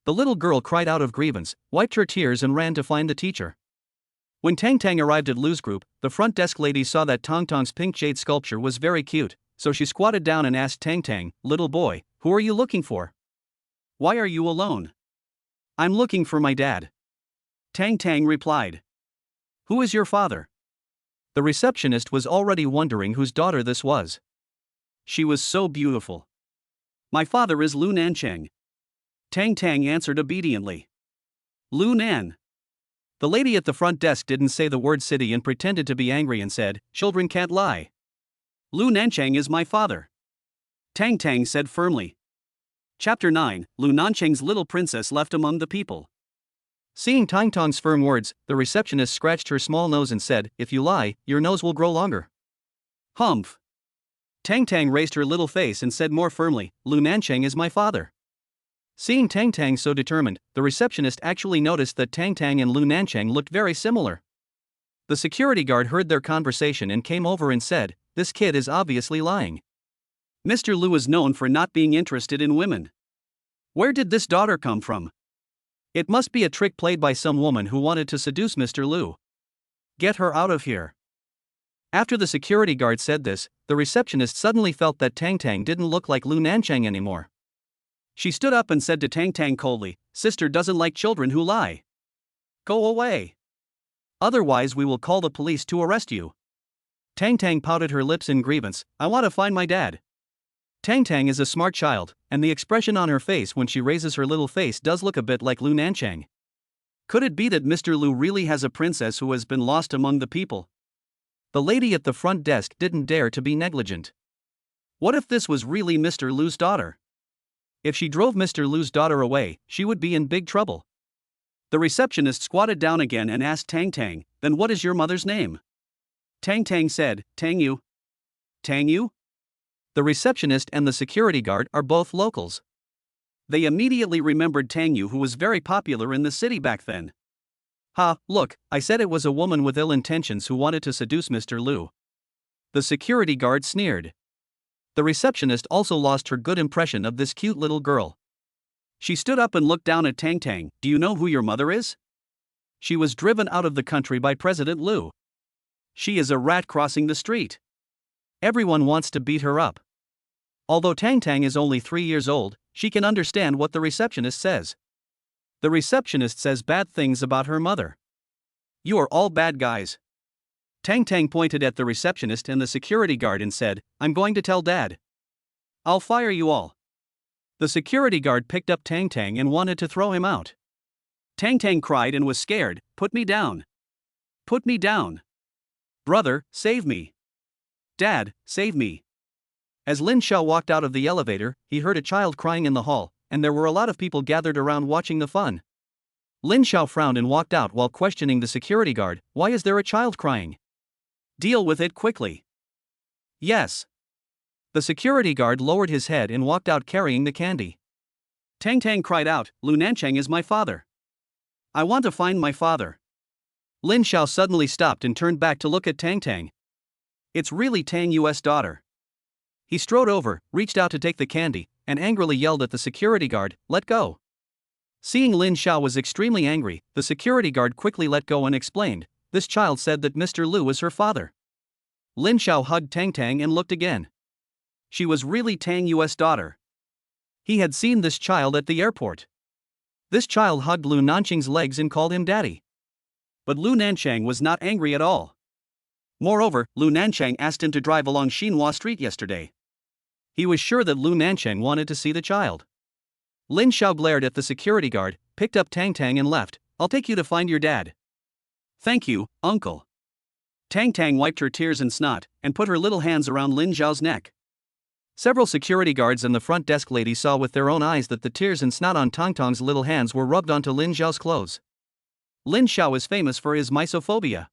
Speaker 1: The little girl cried out of grievance, wiped her tears and ran to find the teacher. When Tang arrived at Lu's group, the front desk lady saw that Tang's pink jade sculpture was very cute, so she squatted down and asked Tang, little boy, who are you looking for? Why are you alone? I'm looking for my dad. Tang replied. Who is your father? The receptionist was already wondering whose daughter this was. She was so beautiful. My father is Lu Nancheng. Tang answered obediently. Lu Nan. The lady at the front desk didn't say the word city and pretended to be angry and said, children can't lie. Lu Nancheng is my father. Tang said firmly. Chapter 9, Lu Nancheng's little princess left among the people. Seeing Tang's firm words, the receptionist scratched her small nose and said, if you lie, your nose will grow longer. Humph. Tang raised her little face and said more firmly, Lu Nancheng is my father. Seeing Tang so determined, the receptionist actually noticed that Tang and Lu Nancheng looked very similar. The security guard heard their conversation and came over and said, this kid is obviously lying. Mr. Lu is known for not being interested in women. Where did this daughter come from? It must be a trick played by some woman who wanted to seduce Mr. Lu. Get her out of here. After the security guard said this, the receptionist suddenly felt that Tang didn't look like Lu Nancheng anymore. She stood up and said to Tang coldly, "Sister doesn't like children who lie. Go away. Otherwise we will call the police to arrest you." Tang pouted her lips in grievance. "I want to find my dad." Tang is a smart child, and the expression on her face when she raises her little face does look a bit like Lu Nancheng. Could it be that Mr. Lu really has a princess who has been lost among the people? The lady at the front desk didn't dare to be negligent. What if this was really Mr. Lu's daughter? If she drove Mr. Lu's daughter away, she would be in big trouble. The receptionist squatted down again and asked Tang, "Then what is your mother's name?" Tang said, "Tang Yu." "Tang Yu?" The receptionist and the security guard are both locals. They immediately remembered Tang Yu, who was very popular in the city back then. "Ha, look, I said it was a woman with ill intentions who wanted to seduce Mr. Lu." The security guard sneered. The receptionist also lost her good impression of this cute little girl. She stood up and looked down at Tang. "Do you know who your mother is? She was driven out of the country by President Lu. She is a rat crossing the street. Everyone wants to beat her up." Although Tang is only 3 years old, she can understand what the receptionist says. The receptionist says bad things about her mother. "You are all bad guys." Tang pointed at the receptionist and the security guard and said, "I'm going to tell Dad. I'll fire you all." The security guard picked up Tang and wanted to throw him out. Tang cried and was scared, "Put me down. Put me down. Brother, save me. Dad, save me." As Lin Xiao walked out of the elevator, he heard a child crying in the hall, and there were a lot of people gathered around watching the fun. Lin Xiao frowned and walked out while questioning the security guard, "Why is there a child crying? Deal with it quickly." "Yes." The security guard lowered his head and walked out carrying the candy. Tang cried out, "Lu Nancheng is my father. I want to find my father." Lin Xiao suddenly stopped and turned back to look at Tang. It's really Tang Yu's daughter. He strode over, reached out to take the candy, and angrily yelled at the security guard, "Let go." Seeing Lin Xiao was extremely angry, the security guard quickly let go and explained, "This child said that Mr. Lu is her father." Lin Xiao hugged Tang and looked again. She was really Tang Yu's daughter. He had seen this child at the airport. This child hugged Lu Nancheng's legs and called him daddy. But Lu Nancheng was not angry at all. Moreover, Lu Nancheng asked him to drive along Xinhua Street yesterday. He was sure that Lu Nancheng wanted to see the child. Lin Xiao glared at the security guard, picked up Tang and left. "I'll take you to find your dad." "Thank you, uncle." Tang wiped her tears and snot, and put her little hands around Lin Xiao's neck. Several security guards and the front desk lady saw with their own eyes that the tears and snot on Tang's little hands were rubbed onto Lin Xiao's clothes. Lin Xiao is famous for his misophobia.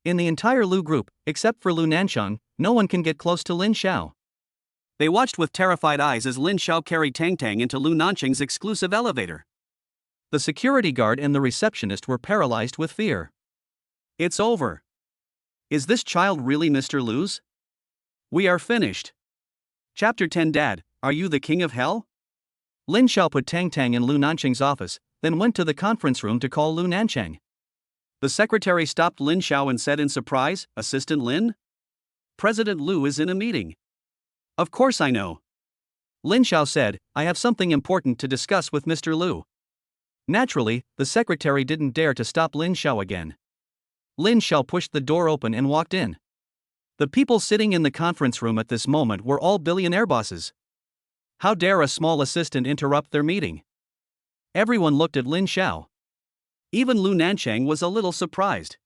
Speaker 1: In the entire Lu group, except for Lu Nancheng, no one can get close to Lin Xiao. They watched with terrified eyes as Lin Xiao carried Tang into Lu Nancheng's exclusive elevator. The security guard and the receptionist were paralyzed with fear. It's over. Is this child really Mr. Lu's? We are finished. Chapter 10. Dad, are you the king of hell? Lin Xiao put Tang in Lu Nancheng's office, then went to the conference room to call Lu Nancheng. The secretary stopped Lin Xiao and said in surprise, "Assistant Lin? President Lu is in a meeting." "Of course I know." Lin Xiao said, "I have something important to discuss with Mr. Lu." Naturally, the secretary didn't dare to stop Lin Xiao again. Lin Xiao pushed the door open and walked in. The people sitting in the conference room at this moment were all billionaire bosses. How dare a small assistant interrupt their meeting? Everyone looked at Lin Xiao. Even Lu Nancheng was a little surprised.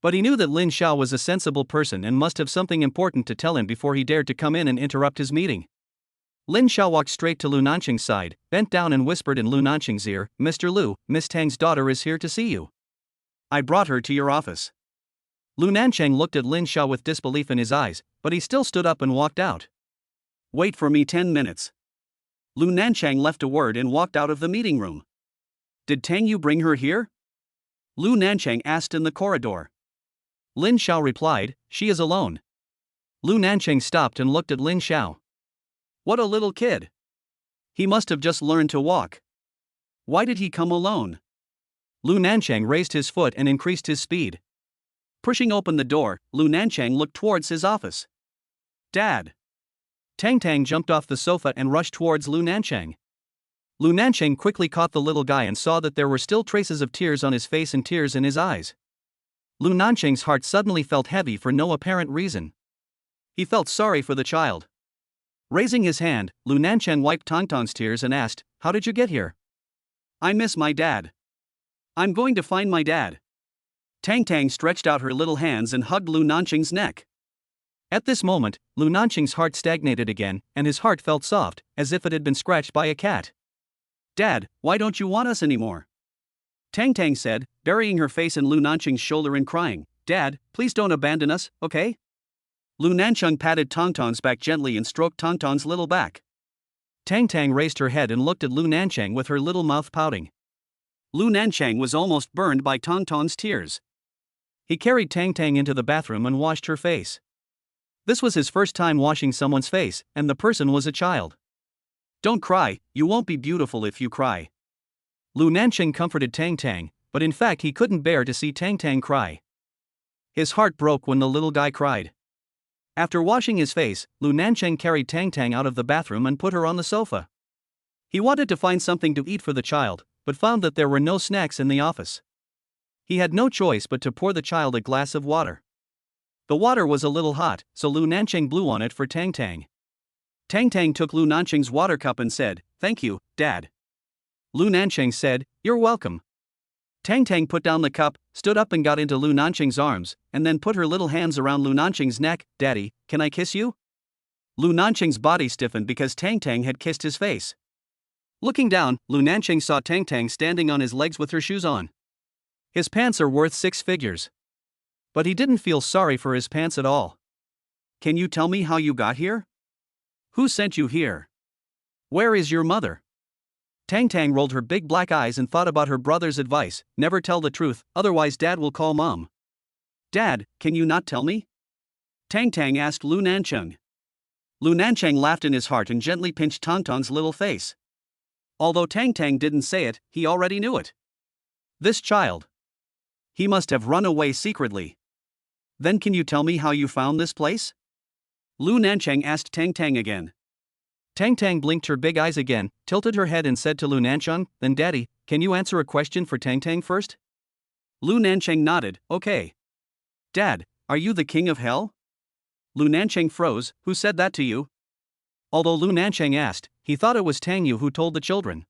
Speaker 1: But he knew that Lin Xiao was a sensible person and must have something important to tell him before he dared to come in and interrupt his meeting. Lin Xiao walked straight to Lu Nancheng's side, bent down and whispered in Lu Nancheng's ear, "Mr. Lu, Miss Tang's daughter is here to see you. I brought her to your office." Lu Nancheng looked at Lin Xiao with disbelief in his eyes, but he still stood up and walked out. "Wait for me 10 minutes. Lu Nancheng left a word and walked out of the meeting room. "Did Tang Yu bring her here?" Lu Nancheng asked in the corridor. Lin Xiao replied, "She is alone." Lu Nancheng stopped and looked at Lin Xiao. What a little kid. He must have just learned to walk. Why did he come alone? Lu Nancheng raised his foot and increased his speed. Pushing open the door, Lu Nancheng looked towards his office. "Dad!" Tang jumped off the sofa and rushed towards Lu Nancheng. Lu Nancheng quickly caught the little guy and saw that there were still traces of tears on his face and tears in his eyes. Lu Nancheng's heart suddenly felt heavy for no apparent reason. He felt sorry for the child. Raising his hand, Lu Nancheng wiped Tang's tears and asked, "How did you get here?" "I miss my dad. I'm going to find my dad." Tang stretched out her little hands and hugged Lu Nancheng's neck. At this moment, Lu Nancheng's heart stagnated again, and his heart felt soft, as if it had been scratched by a cat. "Dad, why don't you want us anymore?" Tang said, burying her face in Lu Nancheng's shoulder and crying, "Dad, please don't abandon us, okay?" Lu Nancheng patted Tang's back gently and stroked Tang's little back. Tang raised her head and looked at Lu Nancheng with her little mouth pouting. Lu Nancheng was almost burned by Tang's tears. He carried Tang into the bathroom and washed her face. This was his first time washing someone's face, and the person was a child. "Don't cry, you won't be beautiful if you cry." Lu Nancheng comforted Tang, but in fact he couldn't bear to see Tang cry. His heart broke when the little guy cried. After washing his face, Lu Nancheng carried Tang out of the bathroom and put her on the sofa. He wanted to find something to eat for the child, but found that there were no snacks in the office. He had no choice but to pour the child a glass of water. The water was a little hot, so Lu Nancheng blew on it for Tang. Tang took Lu Nancheng's water cup and said, "Thank you, Dad." Lu Nancheng said, "You're welcome." Tang put down the cup, stood up and got into Lu Nancheng's arms, and then put her little hands around Lu Nancheng's neck. "Daddy, can I kiss you?" Lu Nancheng's body stiffened because Tang had kissed his face. Looking down, Lu Nancheng saw Tang standing on his legs with her shoes on. His pants are worth 6 figures. But he didn't feel sorry for his pants at all. "Can you tell me how you got here? Who sent you here? Where is your mother?" Tang rolled her big black eyes and thought about her brother's advice: "Never tell the truth, otherwise Dad will call Mom." "Dad, can you not tell me?" Tang asked Lu Nancheng. Lu Nancheng laughed in his heart and gently pinched Tang's little face. Although Tang didn't say it, he already knew it. This child. He must have run away secretly. "Then can you tell me how you found this place?" Lu Nancheng asked Tang again. Tang blinked her big eyes again, tilted her head and said to Lu Nancheng, "Then Daddy, can you answer a question for Tang first?" Lu Nancheng nodded, "Okay." "Dad, are you the king of hell?" Lu Nancheng froze. "Who said that to you?" Although Lu Nancheng asked, he thought it was Tang Yu who told the children.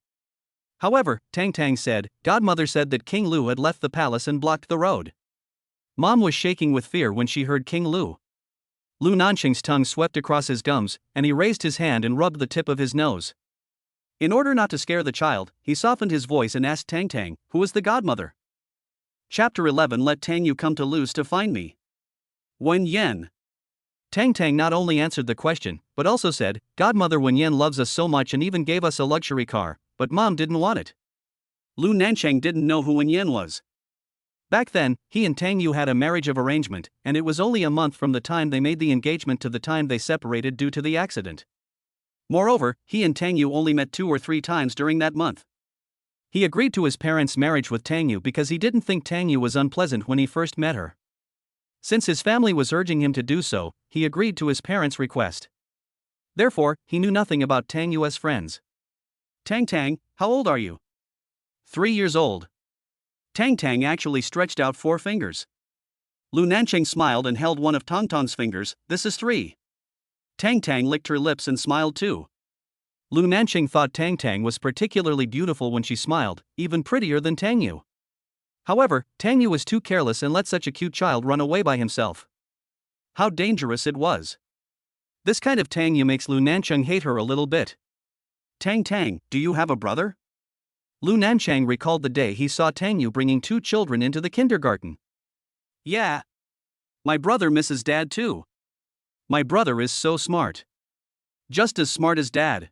Speaker 1: However, Tang said, "Godmother said that King Lu had left the palace and blocked the road." Mom was shaking with fear when she heard King Lu. Lu Nancheng's tongue swept across his gums, and he raised his hand and rubbed the tip of his nose. In order not to scare the child, he softened his voice and asked Tang, "Who was the godmother?" Chapter 11. Let Tang Yu come to Lu's to find me. Wen Yan. Tang not only answered the question, but also said, "Godmother Wen Yan loves us so much and even gave us a luxury car, but Mom didn't want it." Lu Nancheng didn't know who Wen Yan was. Back then, he and Tang Yu had a marriage of arrangement, and it was only a month from the time they made the engagement to the time they separated due to the accident. Moreover, he and Tang Yu only met 2 or 3 times during that month. He agreed to his parents' marriage with Tang Yu because he didn't think Tang Yu was unpleasant when he first met her. Since his family was urging him to do so, he agreed to his parents' request. Therefore, he knew nothing about Tang Yu as friends. "Tang, how old are you?" 3 years old. Tang actually stretched out 4 fingers. Lu Nancheng smiled and held one of Tang's fingers. "This is 3. Tang licked her lips and smiled too. Lu Nancheng thought Tang was particularly beautiful when she smiled, even prettier than Tang Yu. However, Tang Yu was too careless and let such a cute child run away by himself. How dangerous it was. This kind of Tang Yu makes Lu Nancheng hate her a little bit. "Tang, do you have a brother?" Lu Nancheng recalled the day he saw Tang Yu bringing 2 children into the kindergarten. "Yeah. My brother misses Dad too. My brother is so smart. Just as smart as Dad."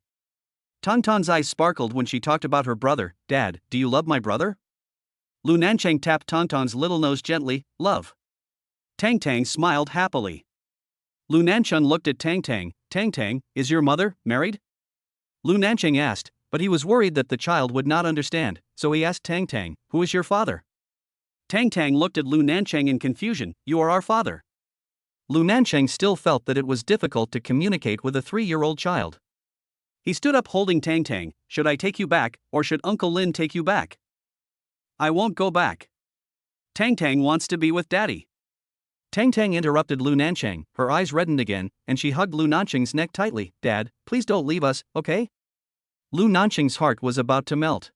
Speaker 1: Tang's eyes sparkled when she talked about her brother. "Dad, do you love my brother?" Lu Nancheng tapped Tang's little nose gently. "Love." Tang smiled happily. Lu Nancheng looked at Tang. "Tang, is your mother married?" Lu Nancheng asked, but he was worried that the child would not understand, so he asked Tang, "Who is your father?" Tang looked at Lu Nancheng in confusion. "You are our father." Lu Nancheng still felt that it was difficult to communicate with a 3-year-old child. He stood up holding Tang. Should I take you back, or should Uncle Lin take you back? I won't go back. Tang wants to be with Daddy. Tang interrupted Lu Nancheng, her eyes reddened again, and she hugged Lu Nancheng's neck tightly. Dad, please don't leave us, okay? Lu Nancheng's heart was about to melt.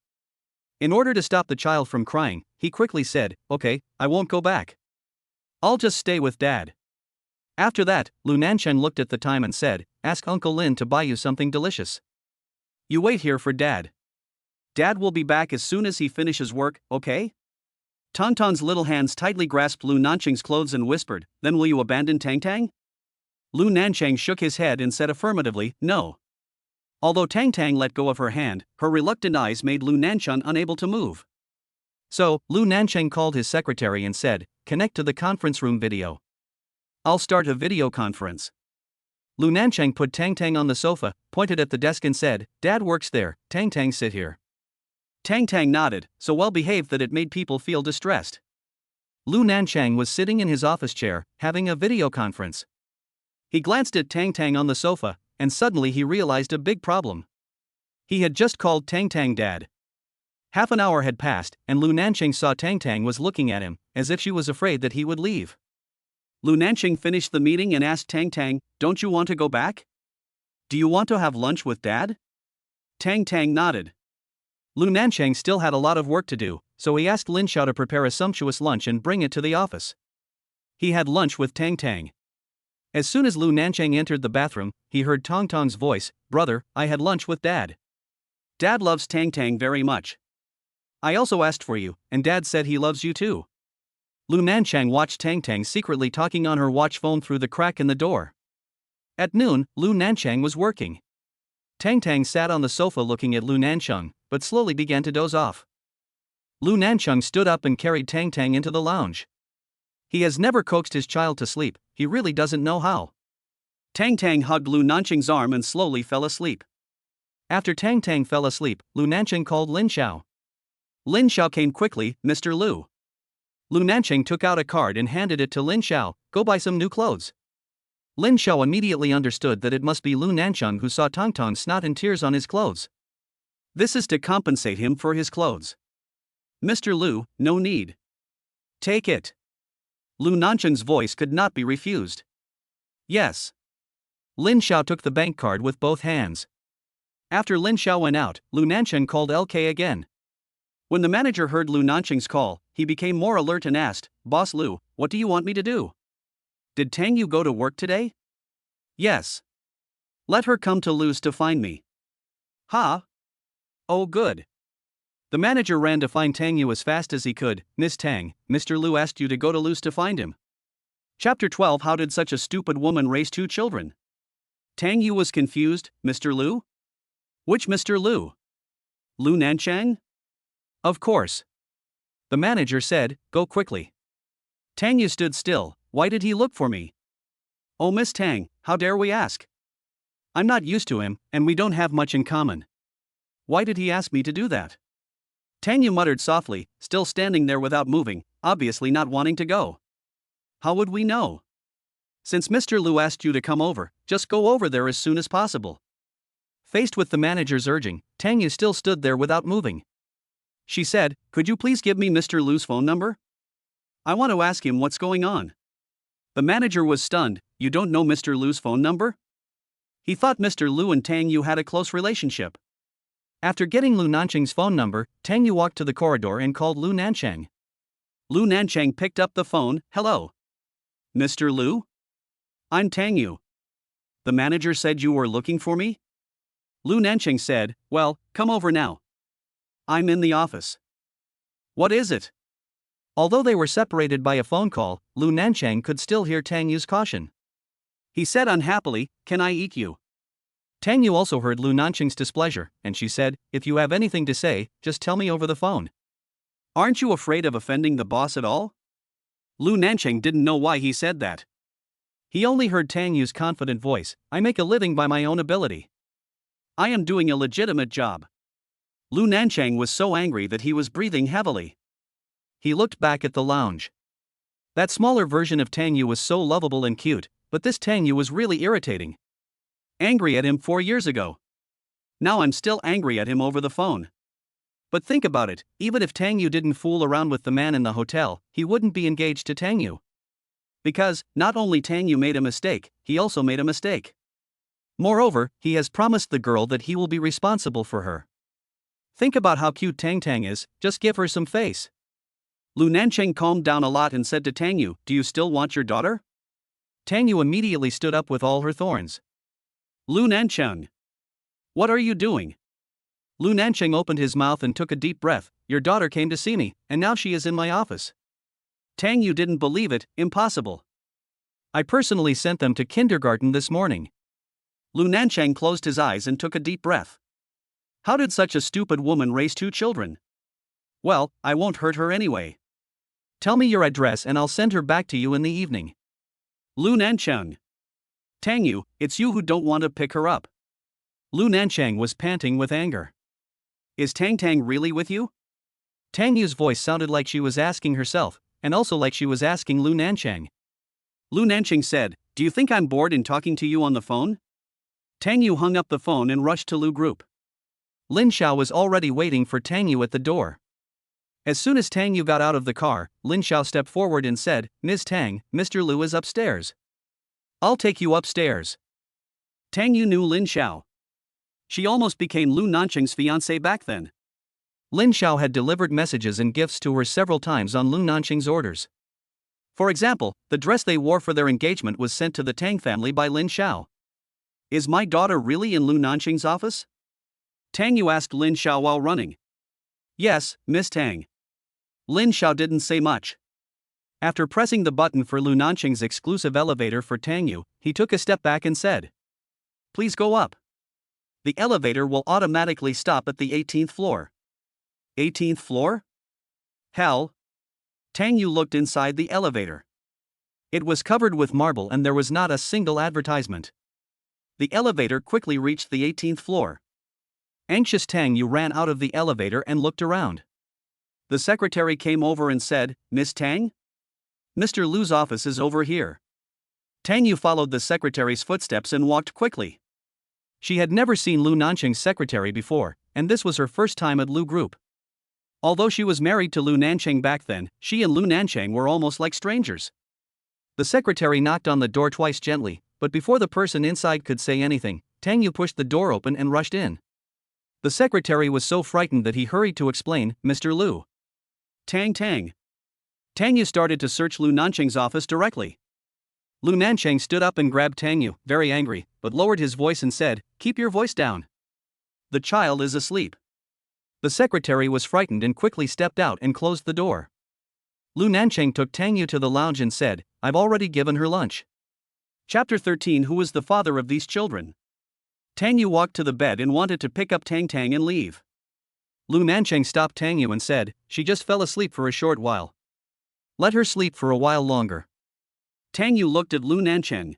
Speaker 1: In order to stop the child from crying, he quickly said, okay, I won't go back. I'll just stay with Dad. After that, Lu Nancheng looked at the time and said, ask Uncle Lin to buy you something delicious. You wait here for Dad. Dad will be back as soon as he finishes work, okay? Tang's little hands tightly grasped Lu Nancheng's clothes and whispered, then will you abandon Tang? Lu Nancheng shook his head and said affirmatively, no. Although Tang let go of her hand, her reluctant eyes made Lu Nancheng unable to move. So, Lu Nancheng called his secretary and said, connect to the conference room video. I'll start a video conference. Lu Nancheng put Tang on the sofa, pointed at the desk and said, Dad works there, Tang sit here. Tang nodded, so well behaved that it made people feel distressed. Lu Nancheng was sitting in his office chair, having a video conference. He glanced at Tang on the sofa, and suddenly he realized a big problem. He had just called Tang Dad. Half an hour had passed, and Lu Nancheng saw Tang was looking at him, as if she was afraid that he would leave. Lu Nancheng finished the meeting and asked Tang, don't you want to go back? Do you want to have lunch with Dad? Tang nodded. Lu Nancheng still had a lot of work to do, so he asked Lin Xiao to prepare a sumptuous lunch and bring it to the office. He had lunch with Tang. As soon as Lu Nancheng entered the bathroom, he heard Tang's voice, brother, I had lunch with Dad. Dad loves Tang very much. I also asked for you, and Dad said he loves you too. Lu Nancheng watched Tang secretly talking on her watch phone through the crack in the door. At noon, Lu Nancheng was working. Tang sat on the sofa looking at Lu Nancheng, but slowly began to doze off. Lu Nancheng stood up and carried Tang into the lounge. He has never coaxed his child to sleep, he really doesn't know how. Tang hugged Lu Nancheng's arm and slowly fell asleep. After Tang fell asleep, Lu Nancheng called Lin Xiao. Lin Xiao came quickly, Mr. Lu. Lu Nancheng took out a card and handed it to Lin Xiao, go buy some new clothes. Lin Xiao immediately understood that it must be Lu Nancheng who saw Tang's snot and tears on his clothes. This is to compensate him for his clothes. Mr. Lu, no need. Take it. Lu Nancheng's voice could not be refused. Yes. Lin Xiao took the bank card with both hands. After Lin Xiao went out, Lu Nancheng called LK again. When the manager heard Lu Nancheng's call, he became more alert and asked, Boss Lu, what do you want me to do? Did Tang Yu go to work today? Yes. Let her come to Lu's to find me. Ha? Oh good. The manager ran to find Tang Yu as fast as he could. Miss Tang, Mr. Lu asked you to go to Lu's to find him. Chapter 12 How did such a stupid woman raise 2 children? Tang Yu was confused. Mr. Lu? Which Mr. Lu? Lu Nancheng? Of course. The manager said, go quickly. Tang Yu stood still. Why did he look for me? Oh Miss Tang, how dare we ask? I'm not used to him, and we don't have much in common. Why did he ask me to do that? Tang Yu muttered softly, still standing there without moving, obviously not wanting to go. How would we know? Since Mr. Lu asked you to come over, just go over there as soon as possible. Faced with the manager's urging, Tang Yu still stood there without moving. She said, could you please give me Mr. Lu's phone number? I want to ask him what's going on. The manager was stunned. You don't know Mr. Lu's phone number? He thought Mr. Lu and Tang Yu had a close relationship. After getting Lu Nancheng's phone number, Tang Yu walked to the corridor and called Lu Nancheng. Lu Nancheng picked up the phone. Hello. Mr. Lu? I'm Tang Yu. The manager said you were looking for me? Lu Nancheng said, well, come over now. I'm in the office. What is it? Although they were separated by a phone call, Lu Nancheng could still hear Tang Yu's caution. He said unhappily, can I eat you? Tang Yu also heard Lu Nancheng's displeasure, and she said, if you have anything to say, just tell me over the phone. Aren't you afraid of offending the boss at all? Lu Nancheng didn't know why he said that. He only heard Tang Yu's confident voice, I make a living by my own ability. I am doing a legitimate job. Lu Nancheng was so angry that he was breathing heavily. He looked back at the lounge. That smaller version of Tang Yu was so lovable and cute, but this Tang Yu was really irritating. Angry at him 4 years ago. Now I'm still angry at him over the phone. But think about it, even if Tang Yu didn't fool around with the man in the hotel, he wouldn't be engaged to Tang Yu. Because, not only Tang Yu made a mistake, he also made a mistake. Moreover, he has promised the girl that he will be responsible for her. Think about how cute Tang is, just give her some face. Lu Nancheng calmed down a lot and said to Tang Yu, do you still want your daughter? Tang Yu immediately stood up with all her thorns. Lu Nancheng. What are you doing? Lu Nancheng opened his mouth and took a deep breath. Your daughter came to see me, and now she is in my office. Tang Yu didn't believe it, impossible. I personally sent them to kindergarten this morning. Lu Nancheng closed his eyes and took a deep breath. How did such a stupid woman raise 2 children? Well, I won't hurt her anyway. Tell me your address and I'll send her back to you in the evening. Lu Nancheng. Tang Yu, it's you who don't want to pick her up. Lu Nancheng was panting with anger. Is Tang really with you? Tang Yu's voice sounded like she was asking herself, and also like she was asking Lu Nancheng. Lu Nancheng said, do you think I'm bored in talking to you on the phone? Tang Yu hung up the phone and rushed to Lu Group. Lin Xiao was already waiting for Tang Yu at the door. As soon as Tang Yu got out of the car, Lin Xiao stepped forward and said, Ms. Tang, Mr. Lu is upstairs. I'll take you upstairs. Tang Yu knew Lin Xiao. She almost became Lu Nancheng's fiancée back then. Lin Xiao had delivered messages and gifts to her several times on Lu Nancheng's orders. For example, the dress they wore for their engagement was sent to the Tang family by Lin Xiao. Is my daughter really in Lu Nancheng's office? Tang Yu asked Lin Xiao while running. Yes, Miss Tang. Lin Xiao didn't say much. After pressing the button for Lu Nancheng's exclusive elevator for Tang Yu, he took a step back and said, please go up. The elevator will automatically stop at the 18th floor. 18th floor? Hell. Tang Yu looked inside the elevator. It was covered with marble and there was not a single advertisement. The elevator quickly reached the 18th floor. Anxious Tang Yu ran out of the elevator and looked around. The secretary came over and said, Miss Tang? Mr. Lu's office is over here. Tang Yu followed the secretary's footsteps and walked quickly. She had never seen Lu Nancheng's secretary before, and this was her first time at Lu Group. Although she was married to Lu Nancheng back then, she and Lu Nancheng were almost like strangers. The secretary knocked on the door twice gently, but before the person inside could say anything, Tang Yu pushed the door open and rushed in. The secretary was so frightened that he hurried to explain, Mr. Lu. Tang. Tang Yu started to search Lu Nancheng's office directly. Lu Nancheng stood up and grabbed Tang Yu, very angry, but lowered his voice and said, keep your voice down. The child is asleep. The secretary was frightened and quickly stepped out and closed the door. Lu Nancheng took Tang Yu to the lounge and said, I've already given her lunch. Chapter 13. Who is the father of these children? Tang Yu walked to the bed and wanted to pick up Tang and leave. Lu Nancheng stopped Tang Yu and said, she just fell asleep for a short while. Let her sleep for a while longer. Tang Yu looked at Lu Nancheng.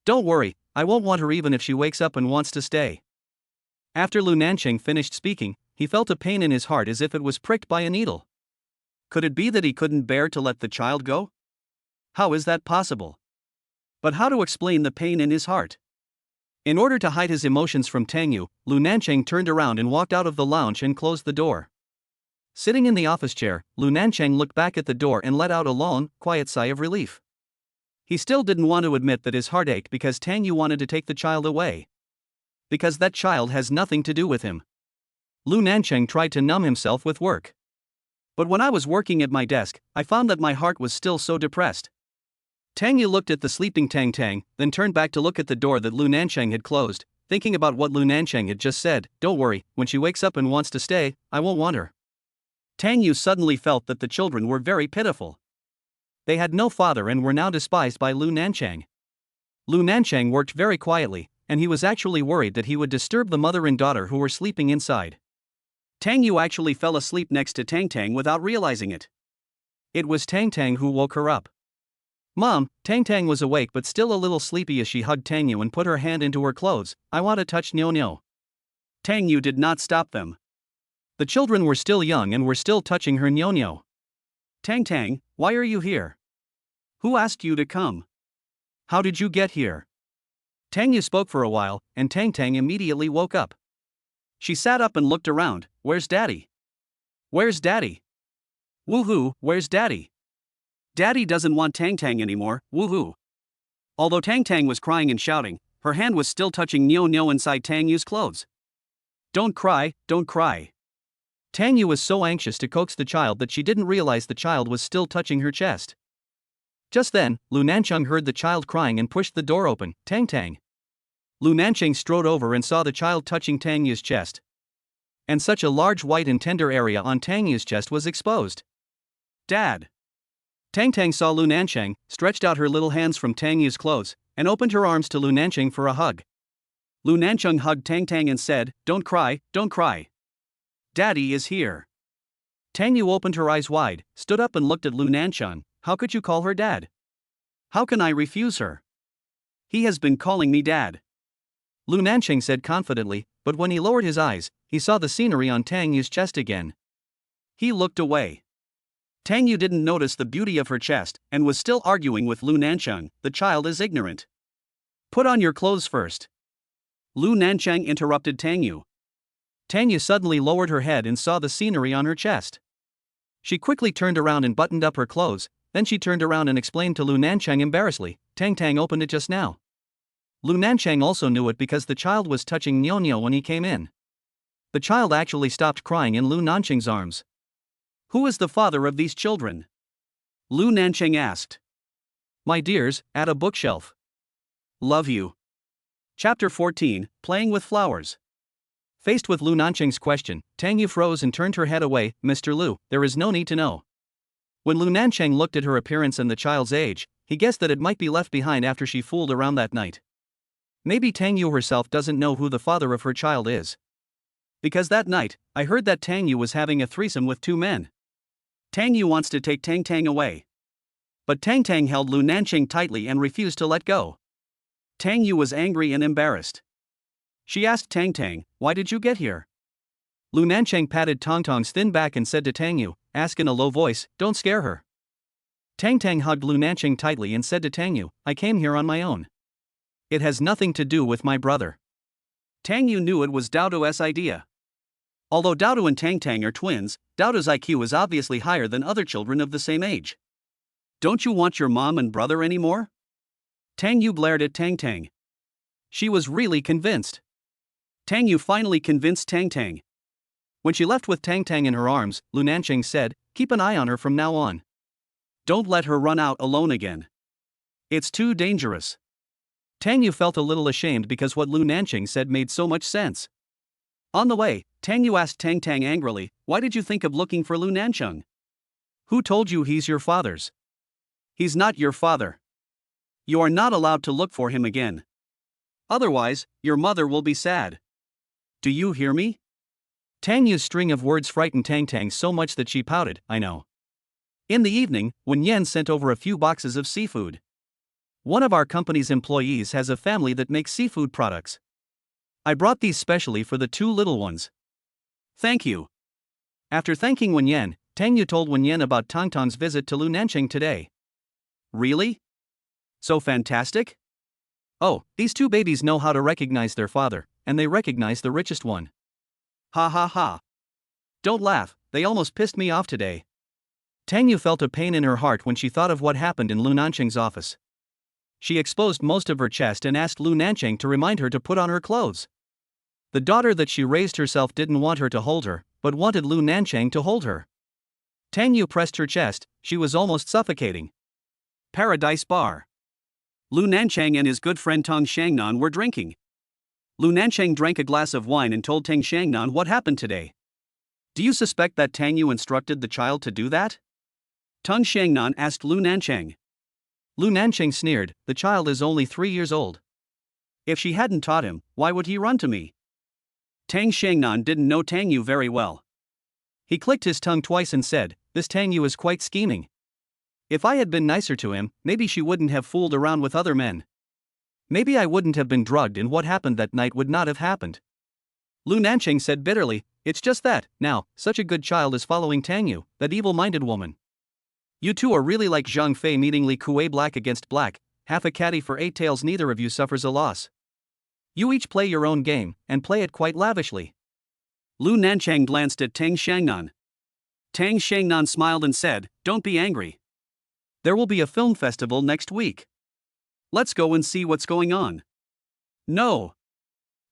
Speaker 1: Don't worry, I won't want her even if she wakes up and wants to stay. After Lu Nancheng finished speaking, he felt a pain in his heart as if it was pricked by a needle. Could it be that he couldn't bear to let the child go? How is that possible? But how to explain the pain in his heart? In order to hide his emotions from Tang Yu, Lu Nancheng turned around and walked out of the lounge and closed the door. Sitting in the office chair, Lu Nancheng looked back at the door and let out a long, quiet sigh of relief. He still didn't want to admit that his heart ached because Tang Yu wanted to take the child away. Because that child has nothing to do with him. Lu Nancheng tried to numb himself with work. But when I was working at my desk, I found that my heart was still so depressed. Tang Yu looked at the sleeping Tang, then turned back to look at the door that Lu Nancheng had closed, thinking about what Lu Nancheng had just said. Don't worry, when she wakes up and wants to stay, I won't want her. Tang Yu suddenly felt that the children were very pitiful. They had no father and were now despised by Lu Nancheng. Lu Nancheng worked very quietly, and he was actually worried that he would disturb the mother and daughter who were sleeping inside. Tang Yu actually fell asleep next to Tang without realizing it. It was Tang who woke her up. Mom, Tang was awake but still a little sleepy as she hugged Tang Yu and put her hand into her clothes. I want to touch Nyo. Tang Yu did not stop them. The children were still young and were still touching her Nyo. Tang, why are you here? Who asked you to come? How did you get here? Tang Yu spoke for a while, and Tang immediately woke up. She sat up and looked around. Where's Daddy? Where's Daddy? Woohoo, where's Daddy? Daddy doesn't want Tang anymore, woohoo. Although Tang was crying and shouting, her hand was still touching Nyo inside Tang's clothes. Don't cry, don't cry. Tang was so anxious to coax the child that she didn't realize the child was still touching her chest. Just then, Lu Nancheng heard the child crying and pushed the door open. Tang. Lu Nancheng strode over and saw the child touching Tang's chest. And such a large white and tender area on Tang's chest was exposed. Dad. Tang saw Lu Nancheng, stretched out her little hands from Tang's clothes, and opened her arms to Lu Nancheng for a hug. Lu Nancheng hugged Tang and said, Don't cry, don't cry. Daddy is here. Tang opened her eyes wide, stood up and looked at Lu Nancheng. How could you call her Dad? How can I refuse her? He has been calling me Dad. Lu Nancheng said confidently, but when he lowered his eyes, he saw the scenery on Tang's chest again. He looked away. Tang didn't notice the beauty of her chest, and was still arguing with Lu Nancheng. The child is ignorant. Put on your clothes first. Lu Nancheng interrupted Tang. Tang suddenly lowered her head and saw the scenery on her chest. She quickly turned around and buttoned up her clothes, then she turned around and explained to Lu Nancheng embarrassedly, Tang opened it just now. Lu Nancheng also knew it because the child was touching Nyo when he came in. The child actually stopped crying in Lu Nancheng's arms. Who is the father of these children? Lu Nancheng asked. My dears, at a bookshelf. Love you. Chapter 14, Playing with Flowers. Faced with Lu Nancheng's question, Tang froze and turned her head away. Mr. Lu, there is no need to know. When Lu Nancheng looked at her appearance and the child's age, he guessed that it might be left behind after she fooled around that night. Maybe Tang herself doesn't know who the father of her child is. Because that night, I heard that Tang was having a threesome with 2 men. Tang wants to take Tang away. But Tang held Lu Nancheng tightly and refused to let go. Tang was angry and embarrassed. She asked Tang, why did you get here? Lu Nancheng patted Tang's thin back and said to Tang, ask in a low voice, don't scare her. Tang hugged Lu Nancheng tightly and said to Tang, I came here on my own. It has nothing to do with my brother. Tang knew it was Dao's idea. Although Dao and Tang are twins, Dao's IQ is obviously higher than other children of the same age. Don't you want your mom and brother anymore? Tang blared at Tang. She was really convinced. Tang finally convinced Tang. When she left with Tang in her arms, Lu Nancheng said, keep an eye on her from now on. Don't let her run out alone again. It's too dangerous. Tang felt a little ashamed because what Lu Nancheng said made so much sense. On the way, Tang asked Tang angrily, why did you think of looking for Lu Nancheng? Who told you he's your father's? He's not your father. You are not allowed to look for him again. Otherwise, your mother will be sad. Do you hear me? Tang's string of words frightened Tang so much that she pouted, I know. In the evening, when Yen sent over a few boxes of seafood. One of our company's employees has a family that makes seafood products. I brought these specially for the 2 little ones. Thank you. After thanking Wen Yan, Tang told Wen Yan about Tang's visit to Lu Nancheng today. Really? So fantastic? Oh, these 2 babies know how to recognize their father, and they recognize the richest one. Ha ha ha. Don't laugh, they almost pissed me off today. Tang felt a pain in her heart when she thought of what happened in Lu Nancheng's office. She exposed most of her chest and asked Lu Nancheng to remind her to put on her clothes. The daughter that she raised herself didn't want her to hold her, but wanted Lu Nancheng to hold her. Tang pressed her chest, she was almost suffocating. Paradise Bar. Lu Nancheng and his good friend Tang Shangnan were drinking. Lu Nancheng drank a glass of wine and told Tang Shangnan what happened today. Do you suspect that Tang instructed the child to do that? Tang Shangnan asked Lu Nancheng. Lu Nancheng sneered, the child is only 3 years old. If she hadn't taught him, why would he run to me? Tang Shangnan didn't know Tang very well. He clicked his tongue twice and said, this Tang is quite scheming. If I had been nicer to him, maybe she wouldn't have fooled around with other men. Maybe I wouldn't have been drugged and what happened that night would not have happened. Lu Nancheng said bitterly, it's just that, now, such a good child is following Tang, that evil-minded woman. You 2 are really like Zhang Fei meeting Li Kuei black against black, half a caddy for 8 tails, neither of you suffers a loss. You each play your own game, and play it quite lavishly. Lu Nancheng glanced at Tang Xiangnan. Tang Xiangnan smiled and said, "Don't be angry. There will be a film festival next week. Let's go and see what's going on." "No."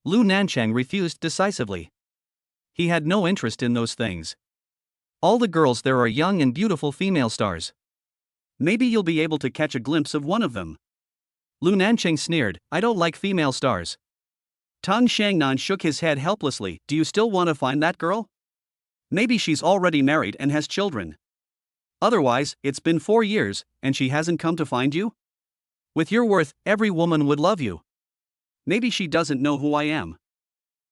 Speaker 1: Lu Nancheng refused decisively. He had no interest in those things. All the girls there are young and beautiful female stars. Maybe you'll be able to catch a glimpse of one of them. Lu Nancheng sneered, "I don't like female stars." Tang Xiangnan shook his head helplessly. "Do you still want to find that girl? Maybe she's already married and has children. Otherwise, it's been 4 years, and she hasn't come to find you? With your worth, every woman would love you. Maybe she doesn't know who I am."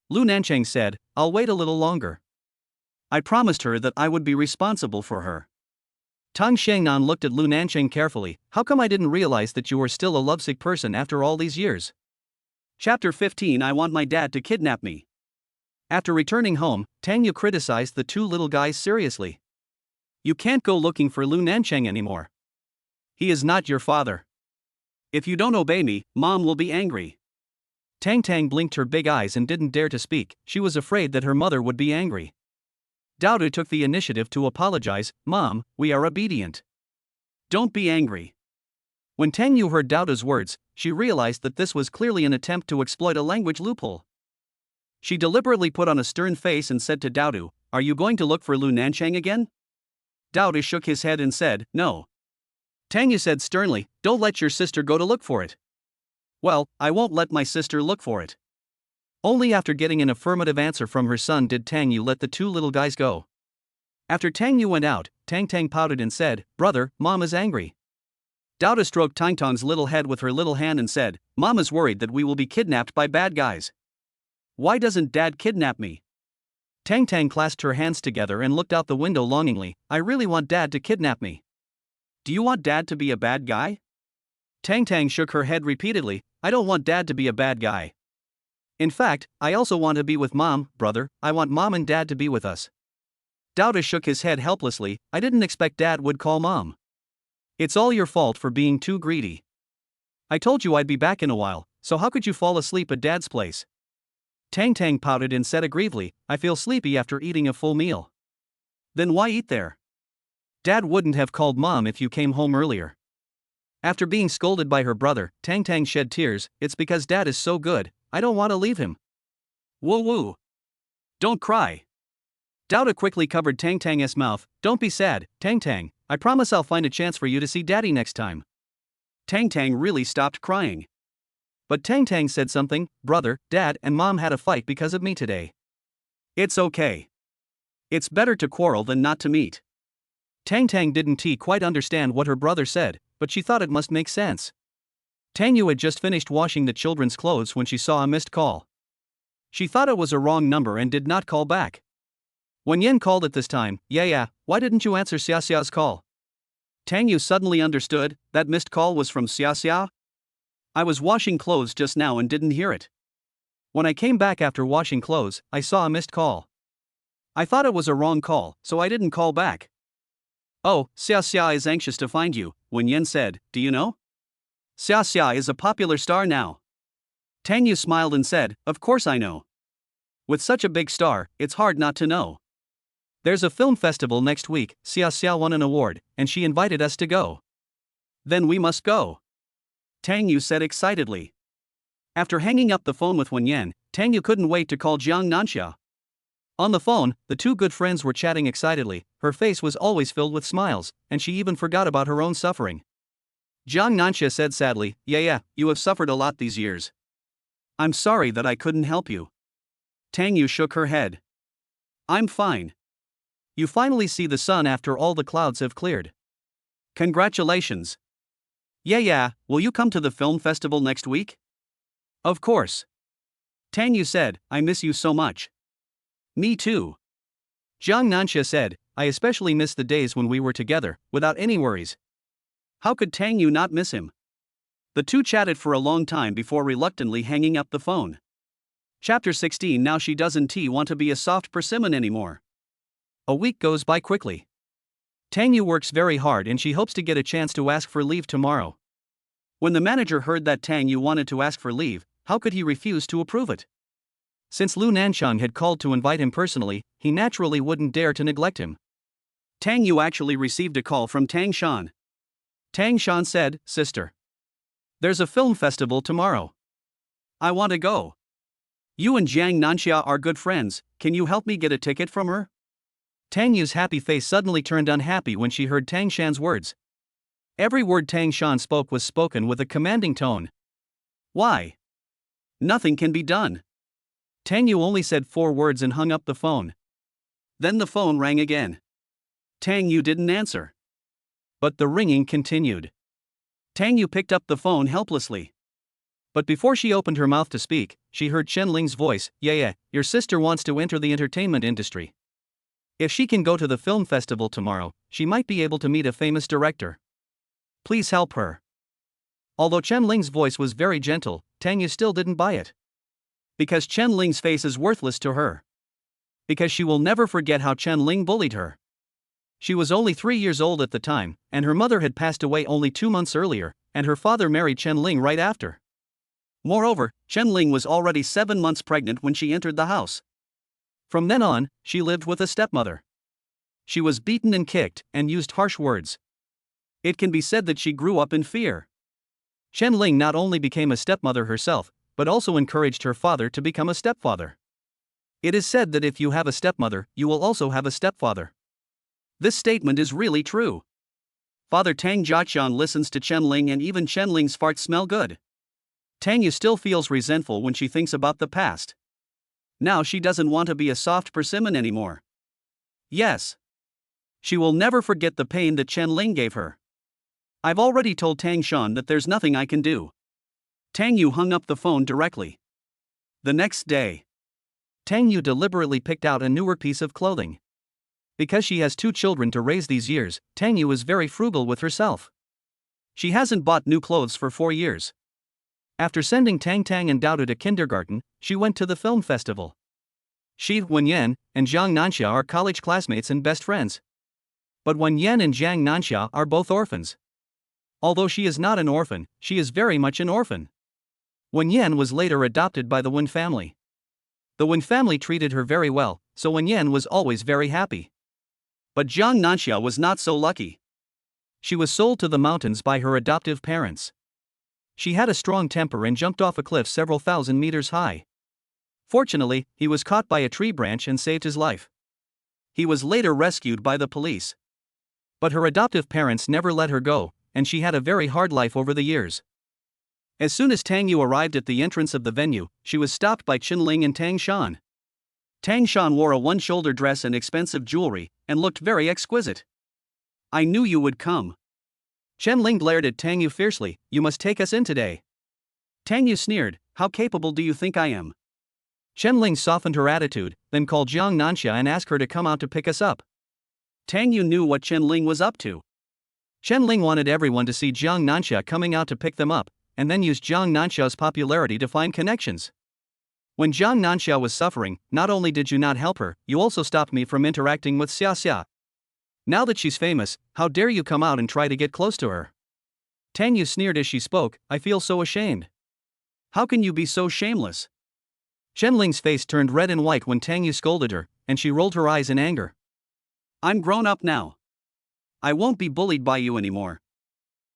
Speaker 1: Lu Nancheng said, "I'll wait a little longer. I promised her that I would be responsible for her." Tang Xiangnan looked at Lu Nancheng carefully. "How come I didn't realize that you were still a lovesick person after all these years?" Chapter 15. I want my dad to kidnap me. After returning home, Tang Yu criticized the two little guys seriously. "You can't go looking for Lu Nancheng anymore. He is not your father. If you don't obey me, Mom will be angry." Tang blinked her big eyes and didn't dare to speak. She was afraid that her mother would be angry. Dao took the initiative to apologize. "Mom, we are obedient. Don't be angry." When Tang Yu heard Dao's words, she realized that this was clearly an attempt to exploit a language loophole. She deliberately put on a stern face and said to Dao, "Are you going to look for Lu Nancheng again?" Dao shook his head and said, "No." Tang Yu said sternly, "Don't let your sister go to look for it." "Well, I won't let my sister look for it." Only after getting an affirmative answer from her son did Tang Yu let the two little guys go. After Tang Yu went out, Tang pouted and said, "Brother, Mom is angry." Dao stroked Tang's little head with her little hand and said, "Mom is worried that we will be kidnapped by bad guys. Why doesn't Dad kidnap me?" Tang clasped her hands together and looked out the window longingly. "I really want Dad to kidnap me." "Do you want Dad to be a bad guy?" Tang shook her head repeatedly. "I don't want Dad to be a bad guy. In fact, I also want to be with Mom, brother. I want Mom and Dad to be with us." Dao shook his head helplessly. "I didn't expect Dad would call Mom. It's all your fault for being too greedy. I told you I'd be back in a while, so how could you fall asleep at Dad's place?" Tang pouted and said aggrievedly, "I feel sleepy after eating a full meal." "Then why eat there? Dad wouldn't have called Mom if you came home earlier." After being scolded by her brother, Tang shed tears. "It's because Dad is so good, I don't want to leave him." "Woo. Don't cry." Dao quickly covered Tang's mouth. "Don't be sad, Tang. I promise I'll find a chance for you to see Daddy next time." Tang really stopped crying. But Tang said something. "Brother, Dad and Mom had a fight because of me today." "It's okay. It's better to quarrel than not to meet." Tang didn't quite understand what her brother said, but she thought it must make sense. Tang Yu had just finished washing the children's clothes when she saw a missed call. She thought it was a wrong number and did not call back. When Yen called at this time, "Yeah, why didn't you answer Xia's call?" Tang Yu suddenly understood. That missed call was from Xia. "I was washing clothes just now and didn't hear it. When I came back after washing clothes, I saw a missed call. I thought it was a wrong call, so I didn't call back." "Oh, Xia is anxious to find you," Wen Yen said. "Do you know? Xia is a popular star now." Tang Yu smiled and said, "Of course I know. With such a big star, it's hard not to know. There's a film festival next week. Xia won an award, and she invited us to go." "Then we must go," Tang Yu said excitedly. After hanging up the phone with Wen Yen, Tang Yu couldn't wait to call Jiang Nanxia. On the phone, the two good friends were chatting excitedly. Her face was always filled with smiles, and she even forgot about her own suffering. Jiang Nanxia said sadly, Yeah, you have suffered a lot these years. I'm sorry that I couldn't help you." Tang Yu shook her head. "I'm fine. You finally see the sun after all the clouds have cleared. Congratulations." Yeah, will you come to the film festival next week?" "Of course." Tang Yu said, "I miss you so much." "Me too." Jiang Nanxia said, "I especially miss the days when we were together, without any worries." How could Tang Yu not miss him? The two chatted for a long time before reluctantly hanging up the phone. Chapter 16. Now she doesn't want to be a soft persimmon anymore. A week goes by quickly. Tang Yu works very hard and she hopes to get a chance to ask for leave tomorrow. When the manager heard that Tang Yu wanted to ask for leave, how could he refuse to approve it? Since Lu Nancheng had called to invite him personally, he naturally wouldn't dare to neglect him. Tang Yu actually received a call from Tang Shan. Tang Shan said, "Sister, there's a film festival tomorrow. I want to go. You and Jiang Nanxia are good friends, can you help me get a ticket from her?" Tang Yu's happy face suddenly turned unhappy when she heard Tang Shan's words. Every word Tang Shan spoke was spoken with a commanding tone. Why? Nothing can be done. Tang Yu only said 4 words and hung up the phone. Then the phone rang again. Tang Yu didn't answer. But the ringing continued. Tang Yu picked up the phone helplessly. But before she opened her mouth to speak, she heard Chen Ling's voice. Yeah, your sister wants to enter the entertainment industry. If she can go to the film festival tomorrow, she might be able to meet a famous director. Please help her." Although Chen Ling's voice was very gentle, Tang Yu still didn't buy it. Because Chen Ling's face is worthless to her. Because she will never forget how Chen Ling bullied her. She was only 3 years old at the time, and her mother had passed away only 2 months earlier, and her father married Chen Ling right after. Moreover, Chen Ling was already 7 months pregnant when she entered the house. From then on, she lived with a stepmother. She was beaten and kicked, and used harsh words. It can be said that she grew up in fear. Chen Ling not only became a stepmother herself, but also encouraged her father to become a stepfather. It is said that if you have a stepmother, you will also have a stepfather. This statement is really true. Father Tang Jiaqian listens to Chen Ling, and even Chen Ling's farts smell good. Tang Yu still feels resentful when she thinks about the past. Now she doesn't want to be a soft persimmon anymore. Yes. She will never forget the pain that Chen Ling gave her. I've already told Tang Shan that there's nothing I can do. Tang Yu hung up the phone directly. The next day, Tang Yu deliberately picked out a newer piece of clothing. Because she has 2 children to raise these years, Tang Yu is very frugal with herself. She hasn't bought new clothes for 4 years. After sending Tang and Dao to kindergarten, she went to the film festival. She, Wenyan, and Jiang Nanxia are college classmates and best friends. But Wenyan and Jiang Nanxia are both orphans. Although she is not an orphan, she is very much an orphan. Wenyan was later adopted by the Wen family. The Wen family treated her very well, so Wenyan was always very happy. But Jiang Nanxia was not so lucky. She was sold to the mountains by her adoptive parents. She had a strong temper and jumped off a cliff several thousand meters high. Fortunately, he was caught by a tree branch and saved his life. He was later rescued by the police. But her adoptive parents never let her go, and she had a very hard life over the years. As soon as Tang Yu arrived at the entrance of the venue, she was stopped by Chen Ling and Tang Shan. Tang Shan wore a one-shoulder dress and expensive jewelry, and looked very exquisite. "I knew you would come." Chen Ling glared at Tang Yu fiercely. "You must take us in today." Tang Yu sneered, "How capable do you think I am?" Chen Ling softened her attitude, then called Jiang Nanxia and asked her to come out to pick us up. Tang Yu knew what Chen Ling was up to. Chen Ling wanted everyone to see Jiang Nanxia coming out to pick them up, and then used Jiang Nanxia's popularity to find connections. When Jiang Nanxia was suffering, not only did you not help her, you also stopped me from interacting with Xia Xia. Now that she's famous, how dare you come out and try to get close to her? Tang Yu sneered as she spoke, "I feel so ashamed." "How can you be so shameless?" Chen Ling's face turned red and white when Tang Yu scolded her, and she rolled her eyes in anger. "I'm grown up now. I won't be bullied by you anymore."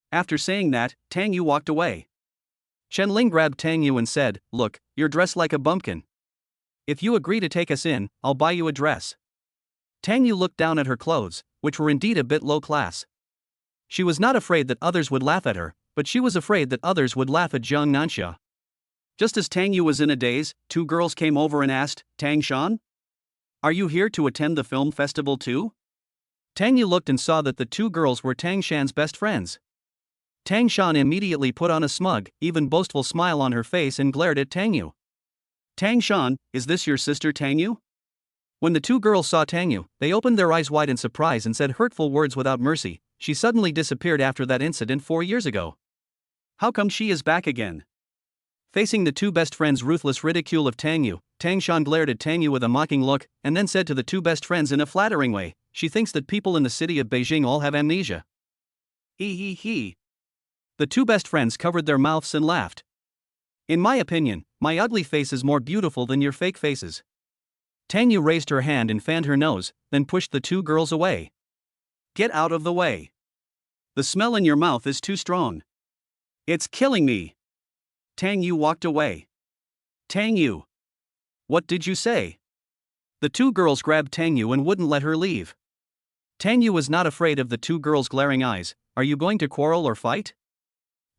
Speaker 1: After saying that, Tang Yu walked away. Chen Ling grabbed Tang Yu and said, "Look, you're dressed like a bumpkin. If you agree to take us in, I'll buy you a dress." Tang Yu looked down at her clothes, which were indeed a bit low class. She was not afraid that others would laugh at her, but she was afraid that others would laugh at Jiang Nanxia. Just as Tang Yu was in a daze, 2 girls came over and asked, "Tang Shan? Are you here to attend the film festival too?" Tang Yu looked and saw that the 2 girls were Tang Shan's best friends. Tang Shan immediately put on a smug, even boastful smile on her face and glared at Tang Yu. "Tang Shan, is this your sister Tang Yu?" When the 2 girls saw Tang Yu, they opened their eyes wide in surprise and said hurtful words without mercy. She suddenly disappeared after that incident 4 years ago. How come she is back again? Facing the 2 best friends' ruthless ridicule of Tang Yu, Tang Shan glared at Tang Yu with a mocking look, and then said to the 2 best friends in a flattering way, "She thinks that people in the city of Beijing all have amnesia." He. The 2 best friends covered their mouths and laughed. In my opinion, my ugly face is more beautiful than your fake faces. Tang Yu raised her hand and fanned her nose, then pushed the two girls away. Get out of the way. The smell in your mouth is too strong. It's killing me. Tang Yu walked away. Tang Yu. What did you say? The two girls grabbed Tang Yu and wouldn't let her leave. Tang Yu was not afraid of the two girls' glaring eyes. Are you going to quarrel or fight?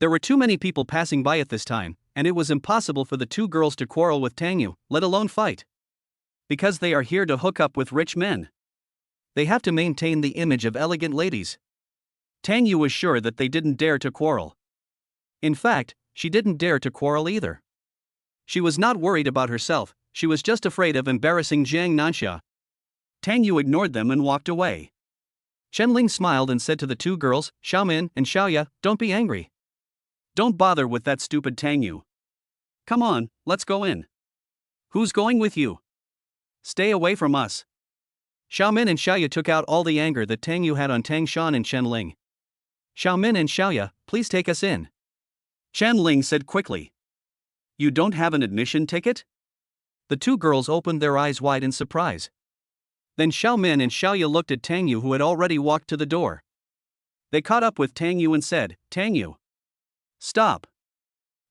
Speaker 1: There were too many people passing by at this time, and it was impossible for the two girls to quarrel with Tang Yu, let alone fight. Because they are here to hook up with rich men. They have to maintain the image of elegant ladies. Tang Yu was sure that they didn't dare to quarrel. In fact, she didn't dare to quarrel either. She was not worried about herself, she was just afraid of embarrassing Jiang Nanxia. Tang Yu ignored them and walked away. Chen-Ling smiled and said to the two girls, Xiaomin and Xiaoya, don't be angry. Don't bother with that stupid Tang Yu. Come on, let's go in. Who's going with you? Stay away from us. Xiaomin and Xiaoya took out all the anger that Tang Yu had on Tang Shan and Chen-Ling. Xiaomin and Xiaoya, please take us in. Chen-Ling said quickly. You don't have an admission ticket? The two girls opened their eyes wide in surprise. Then Xiaomin and Xiaoya looked at Tang Yu, who had already walked to the door. They caught up with Tang Yu and said, Tang Yu. Stop.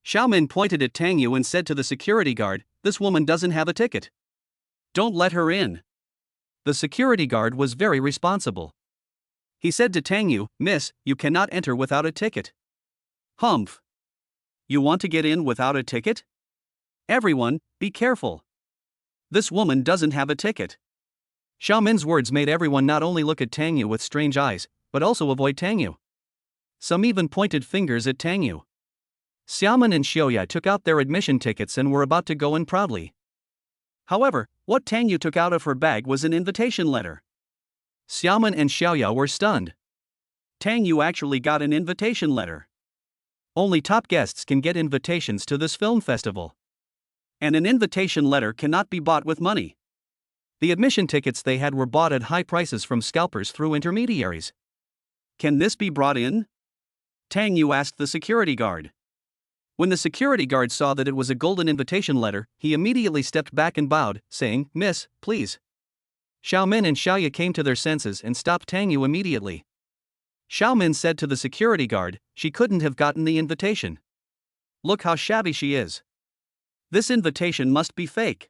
Speaker 1: Xiaomin pointed at Tang Yu and said to the security guard, this woman doesn't have a ticket. Don't let her in. The security guard was very responsible. He said to Tang Yu, Miss, you cannot enter without a ticket. Humph. You want to get in without a ticket? Everyone, be careful. This woman doesn't have a ticket. Xiaomin's words made everyone not only look at Tang Yu with strange eyes, but also avoid Tang Yu. Some even pointed fingers at Tang Yu. Xiaomin and Xiaoya took out their admission tickets and were about to go in proudly. However, what Tang Yu took out of her bag was an invitation letter. Xiaomin and Xiaoya were stunned. Tang Yu actually got an invitation letter. Only top guests can get invitations to this film festival. And an invitation letter cannot be bought with money. The admission tickets they had were bought at high prices from scalpers through intermediaries. Can this be brought in? Tang Yu asked the security guard. When the security guard saw that it was a golden invitation letter, he immediately stepped back and bowed, saying, Miss, please. Xiaomin and Xiaoya came to their senses and stopped Tang Yu immediately. Xiaomin said to the security guard, she couldn't have gotten the invitation. Look how shabby she is. This invitation must be fake.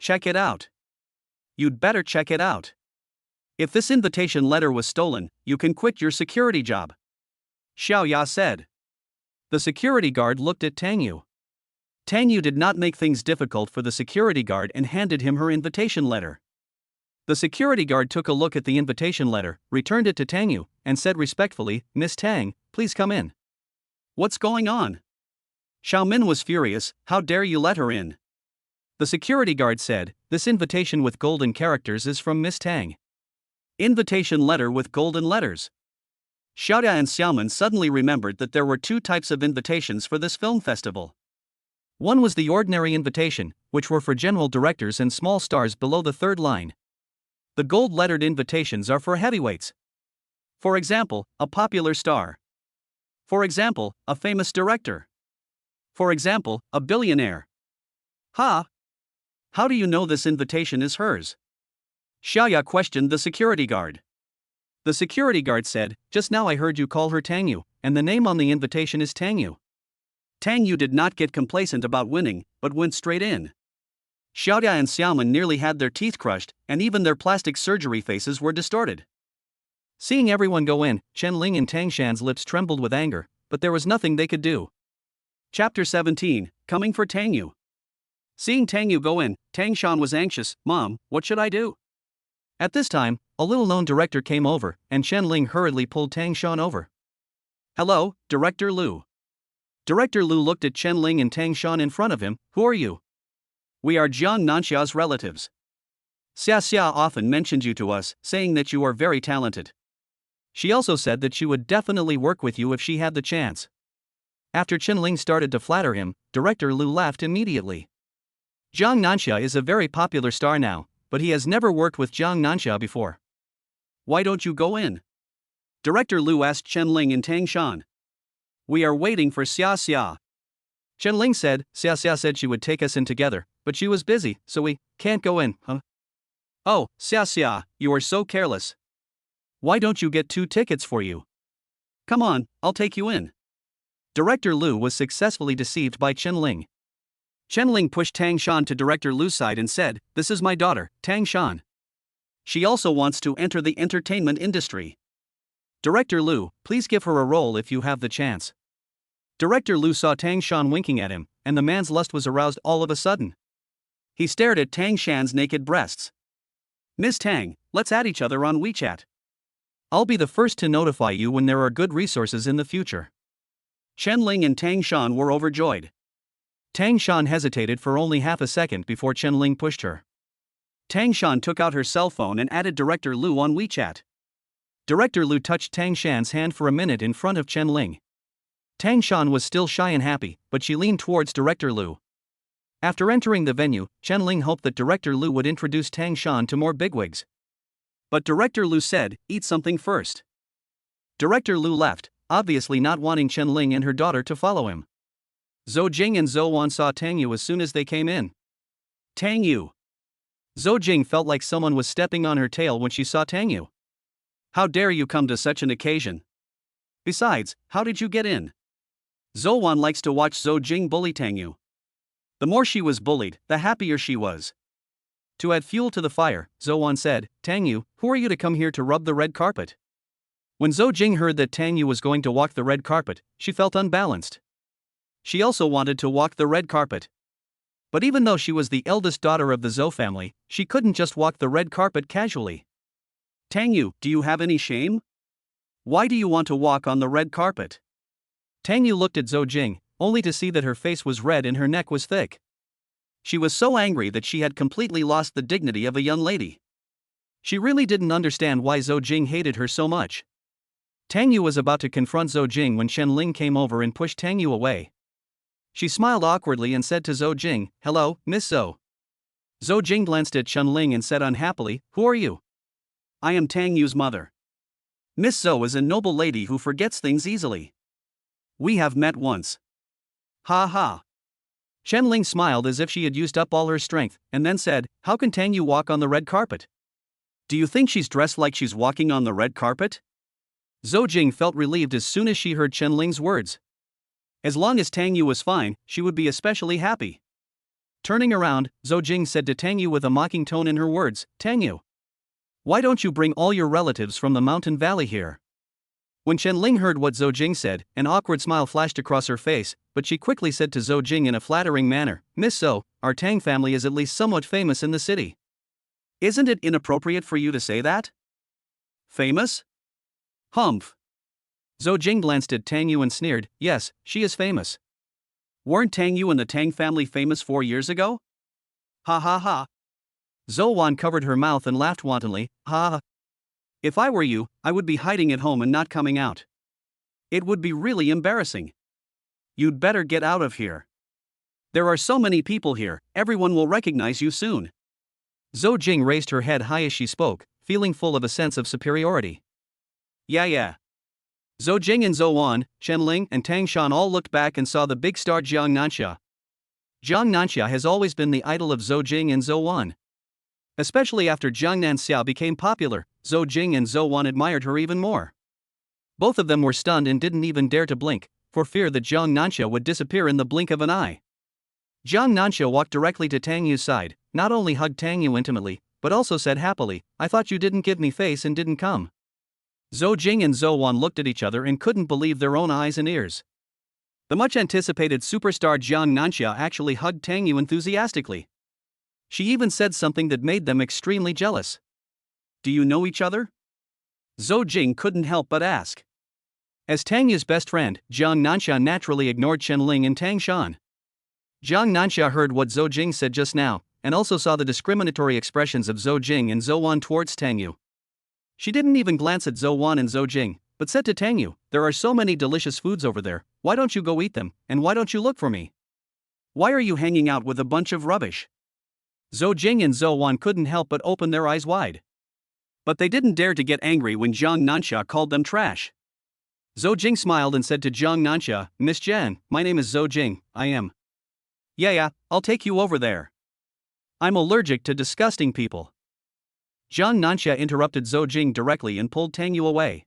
Speaker 1: Check it out. You'd better check it out. If this invitation letter was stolen, you can quit your security job. Xiaoya said. The security guard looked at Tang Yu. Tang Yu did not make things difficult for the security guard and handed him her invitation letter. The security guard took a look at the invitation letter, returned it to Tang Yu, and said respectfully, Miss Tang, please come in. What's going on? Xiaomin was furious, how dare you let her in? The security guard said, this invitation with golden characters is from Miss Tang. Invitation letter with golden letters. Xiaoya and Xiaomin suddenly remembered that there were two types of invitations for this film festival. One was the ordinary invitation, which were for general directors and small stars below the third line. The gold-lettered invitations are for heavyweights. For example, a popular star. For example, a famous director. For example, a billionaire. Ha! How do you know this invitation is hers? Xiaoya questioned the security guard. The security guard said, just now I heard you call her Tang Yu, and the name on the invitation is Tang Yu. Tang Yu did not get complacent about winning, but went straight in. Xiaoya and Xiaomin nearly had their teeth crushed, and even their plastic surgery faces were distorted. Seeing everyone go in, Chen-Ling and Tang Shan's lips trembled with anger, but there was nothing they could do. Chapter 17, Coming for Tang Yu. Seeing Tang Yu go in, Tang Shan was anxious, Mom, what should I do? At this time, a little-known director came over, and Chen-Ling hurriedly pulled Tang Shan over. Hello, Director Lu. Director Lu looked at Chen-Ling and Tang Shan in front of him, who are you? We are Jiang Nanxia's relatives. Xia Xia often mentioned you to us, saying that you are very talented. She also said that she would definitely work with you if she had the chance. After Chen-Ling started to flatter him, Director Lu laughed immediately. Jiang Nanxia is a very popular star now, but he has never worked with Jiang Nanxia before. Why don't you go in? Director Lu asked Chen-Ling and Tang Shan. We are waiting for Xia Xia. Chen-Ling said. Xia said she would take us in together, but she was busy, so we can't go in, huh? Oh, Xia, you are so careless. Why don't you get 2 tickets for you? Come on, I'll take you in. Director Lu was successfully deceived by Chen-Ling. Chen-Ling pushed Tang Shan to Director Lu's side and said, "This is my daughter, Tang Shan. She also wants to enter the entertainment industry. Director Lu, please give her a role if you have the chance." Director Lu saw Tang Shan winking at him, and the man's lust was aroused all of a sudden. He stared at Tang Shan's naked breasts. "Miss Tang, let's add each other on WeChat. I'll be the first to notify you when there are good resources in the future." Chen-Ling and Tang Shan were overjoyed. Tang Shan hesitated for only half a second before Chen-Ling pushed her. Tang Shan took out her cell phone and added Director Lu on WeChat. Director Lu touched Tang Shan's hand for a minute in front of Chen-Ling. Tang Shan was still shy and happy, but she leaned towards Director Lu. After entering the venue, Chen-Ling hoped that Director Lu would introduce Tang Shan to more bigwigs. But Director Lu said, "Eat something first." Director Lu left, obviously not wanting Chen-Ling and her daughter to follow him. Zou Jing and Zou Wan saw Tang Yu as soon as they came in. Tang Yu. Zou Jing felt like someone was stepping on her tail when she saw Tang Yu. How dare you come to such an occasion? Besides, how did you get in? Zou Wan likes to watch Zou Jing bully Tang Yu. The more she was bullied, the happier she was. To add fuel to the fire, Zou Wan said, "Tang Yu, who are you to come here to rub the red carpet?" When Zou Jing heard that Tang Yu was going to walk the red carpet, she felt unbalanced. She also wanted to walk the red carpet. But even though she was the eldest daughter of the Zou family, she couldn't just walk the red carpet casually. "Tang Yu, do you have any shame? Why do you want to walk on the red carpet?" Tang Yu looked at Zou Jing, only to see that her face was red and her neck was thick. She was so angry that she had completely lost the dignity of a young lady. She really didn't understand why Zou Jing hated her so much. Tang Yu was about to confront Zou Jing when Chen-Ling came over and pushed Tang Yu away. She smiled awkwardly and said to Zou Jing, "Hello, Miss Zou." Zou Jing glanced at Chen-Ling and said unhappily, "Who are you?" "I am Tang Yu's mother. Miss Zou is a noble lady who forgets things easily. We have met once." Ha ha. Chen-Ling smiled as if she had used up all her strength, and then said, "How can Tang Yu walk on the red carpet? Do you think she's dressed like she's walking on the red carpet?" Zou Jing felt relieved as soon as she heard Chen-Ling's words. As long as Tang Yu was fine, she would be especially happy. Turning around, Zou Jing said to Tang Yu with a mocking tone in her words, "Tang Yu, why don't you bring all your relatives from the mountain valley here?" When Chen-Ling heard what Zou Jing said, an awkward smile flashed across her face, but she quickly said to Zou Jing in a flattering manner, "Miss Zou, our Tang family is at least somewhat famous in the city. Isn't it inappropriate for you to say that?" "Famous? Humph." Zou Jing glanced at Tang Yu and sneered, "Yes, she is famous. Weren't Tang Yu and the Tang family famous 4 years ago?" Ha ha ha. Zou Wan covered her mouth and laughed wantonly, "Ha ha. If I were you, I would be hiding at home and not coming out. It would be really embarrassing. You'd better get out of here. There are so many people here, everyone will recognize you soon." Zou Jing raised her head high as she spoke, feeling full of a sense of superiority. Yeah. Zou Jing and Zou Wan, Chen-Ling and Tang Shan all looked back and saw the big star Jiang Nanxia. Jiang Nanxia has always been the idol of Zou Jing and Zou Wan. Especially after Jiang Nanxia became popular, Zou Jing and Zou Wan admired her even more. Both of them were stunned and didn't even dare to blink, for fear that Jiang Nanxia would disappear in the blink of an eye. Jiang Nanxia walked directly to Tang Yu's side, not only hugged Tang Yu intimately, but also said happily, "I thought you didn't give me face and didn't come." Zou Jing and Zou Wan looked at each other and couldn't believe their own eyes and ears. The much-anticipated superstar Jiang Nanxia actually hugged Tang Yu enthusiastically. She even said something that made them extremely jealous. "Do you know each other?" Zou Jing couldn't help but ask. As Tang Yu's best friend, Jiang Nanxia naturally ignored Chen-Ling and Tang Shan. Jiang Nanxia heard what Zou Jing said just now, and also saw the discriminatory expressions of Zou Jing and Zou Wan towards Tang Yu. She didn't even glance at Zou Wan and Zou Jing, but said to Tang Yu, "There are so many delicious foods over there, why don't you go eat them, and why don't you look for me? Why are you hanging out with a bunch of rubbish?" Zou Jing and Zou Wan couldn't help but open their eyes wide. But they didn't dare to get angry when Jiang Nanxia called them trash. Zou Jing smiled and said to Jiang Nanxia, Miss Jan, my name is Zou Jing, I am. Yeah, I'll take you over there. I'm allergic to disgusting people. Jiang Nanxia interrupted Zou Jing directly and pulled Tang Yu away.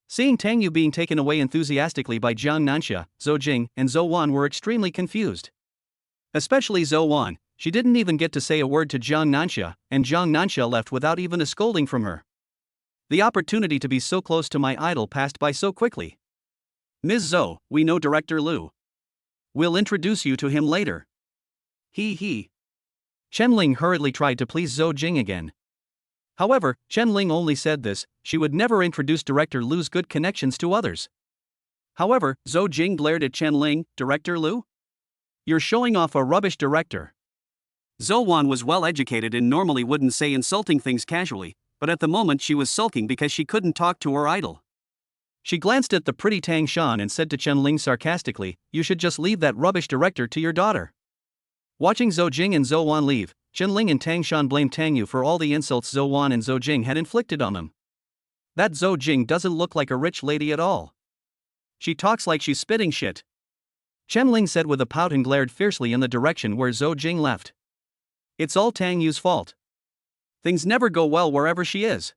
Speaker 1: Seeing Tang Yu being taken away enthusiastically by Jiang Nanxia, Zou Jing and Zou Wan were extremely confused. Especially Zou Wan, she didn't even get to say a word to Jiang Nanxia, and Jiang Nanxia left without even a scolding from her. The opportunity to be so close to my idol passed by so quickly. Ms. Zou, we know Director Lu. We'll introduce you to him later. He. Chen Ling hurriedly tried to please Zou Jing again. However, Chen Ling only said this, she would never introduce Director Lu's good connections to others. However, Zou Jing glared at Chen Ling, Director Lu? You're showing off a rubbish director. Zou Wan was well educated and normally wouldn't say insulting things casually, but at the moment she was sulking because she couldn't talk to her idol. She glanced at the pretty Tang Shan and said to Chen Ling sarcastically, you should just leave that rubbish director to your daughter. Watching Zou Jing and Zou Wan leave, Chen Ling and Tang Shan blamed Tang Yu for all the insults Zou Wan and Zou Jing had inflicted on them. That Zou Jing doesn't look like a rich lady at all. She talks like she's spitting shit. Chen Ling said with a pout and glared fiercely in the direction where Zou Jing left. It's all Tang Yu's fault. Things never go well wherever she is.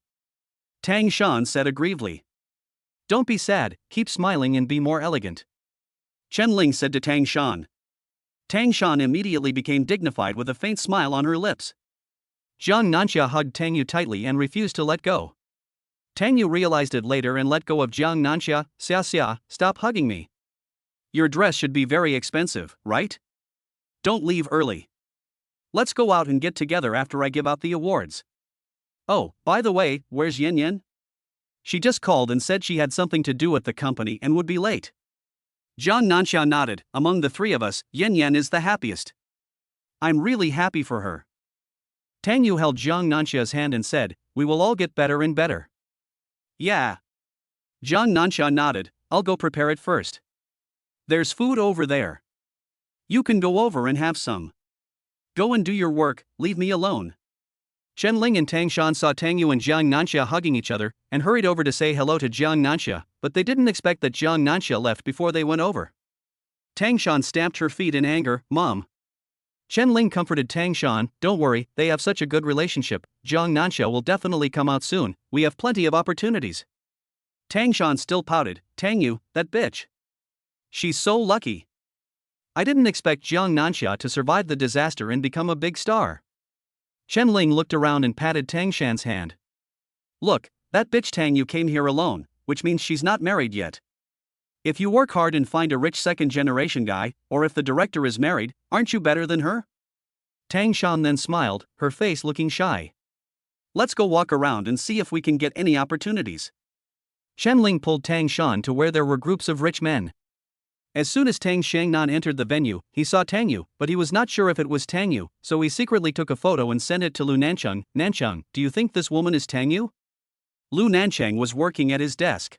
Speaker 1: Tang Shan said aggrievedly. Don't be sad, keep smiling and be more elegant. Chen Ling said to Tang Shan. Tang Shan immediately became dignified with a faint smile on her lips. Jiang Nanxia hugged Tang Yu tightly and refused to let go. Tang Yu realized it later and let go of Jiang Nanxia. Xia, stop hugging me. Your dress should be very expensive, right? Don't leave early. Let's go out and get together after I give out the awards. Oh, by the way, where's Yen Yen? She just called and said she had something to do at the company and would be late. Jiang Nanxia nodded, among the three of us, Yen Yen is the happiest. I'm really happy for her. Tang Yu held Jiang Nanxia's hand and said, we will all get better and better. Yeah. Jiang Nanxia nodded, I'll go prepare it first. There's food over there. You can go over and have some. Go and do your work, leave me alone. Chen Ling and Tang Shan saw Tang Yu and Jiang Nanxia hugging each other, and hurried over to say hello to Jiang Nanxia, but they didn't expect that Jiang Nanxia left before they went over. Tang Shan stamped her feet in anger, Mom. Chen Ling comforted Tang Shan, don't worry, they have such a good relationship, Jiang Nanxia will definitely come out soon, we have plenty of opportunities. Tang Shan still pouted, Tang Yu, that bitch. She's so lucky. I didn't expect Jiang Nanxia to survive the disaster and become a big star. Chen Ling looked around and patted Tang Shan's hand. Look, that bitch Tang Yu came here alone, which means she's not married yet. If you work hard and find a rich second-generation guy, or if the director is married, aren't you better than her? Tang Shan then smiled, her face looking shy. Let's go walk around and see if we can get any opportunities. Chen Ling pulled Tang Shan to where there were groups of rich men. As soon as Tang Shangnan entered the venue, he saw Tang Yu, but he was not sure if it was Tang Yu, so he secretly took a photo and sent it to Lu Nancheng. Nancheng, do you think this woman is Tang Yu? Lu Nancheng was working at his desk.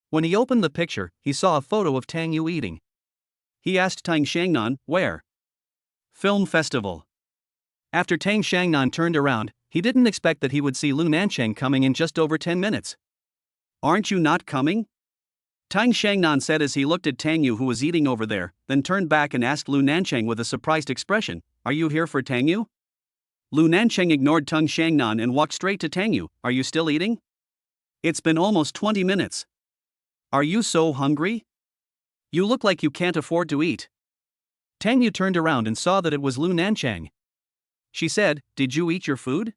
Speaker 1: When he opened the picture, he saw a photo of Tang Yu eating. He asked Tang Shangnan, where? Film festival. After Tang Shangnan turned around, he didn't expect that he would see Lu Nancheng coming in just over 10 minutes. Aren't you not coming? Tang Shangnan said as he looked at Tang Yu who was eating over there, then turned back and asked Lu Nancheng with a surprised expression, are you here for Tang Yu? Lu Nancheng ignored Tang Shangnan and walked straight to Tang Yu, are you still eating? It's been almost 20 minutes. Are you so hungry? You look like you can't afford to eat. Tang Yu turned around and saw that it was Lu Nancheng. She said, did you eat your food?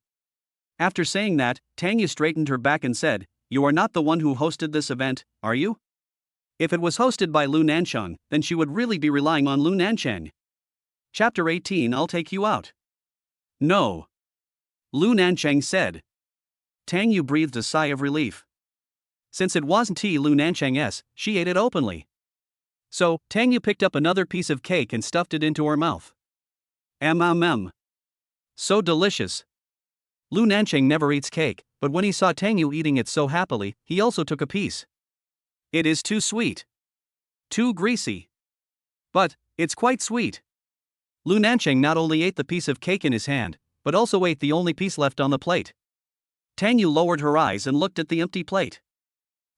Speaker 1: After saying that, Tang Yu straightened her back and said, you are not the one who hosted this event, are you? If it was hosted by Lu Nancheng, then she would really be relying on Lu Nancheng. Chapter 18 I'll take you out. No. Lu Nancheng said. Tang Yu breathed a sigh of relief. Since it wasn't Lu Nancheng's, she ate it openly. So, Tang Yu picked up another piece of cake and stuffed it into her mouth. So delicious. Lu Nancheng never eats cake, but when he saw Tang Yu eating it so happily, he also took a piece. It is too sweet. Too greasy. But, it's quite sweet. Lu Nancheng not only ate the piece of cake in his hand, but also ate the only piece left on the plate. Tang Yu lowered her eyes and looked at the empty plate.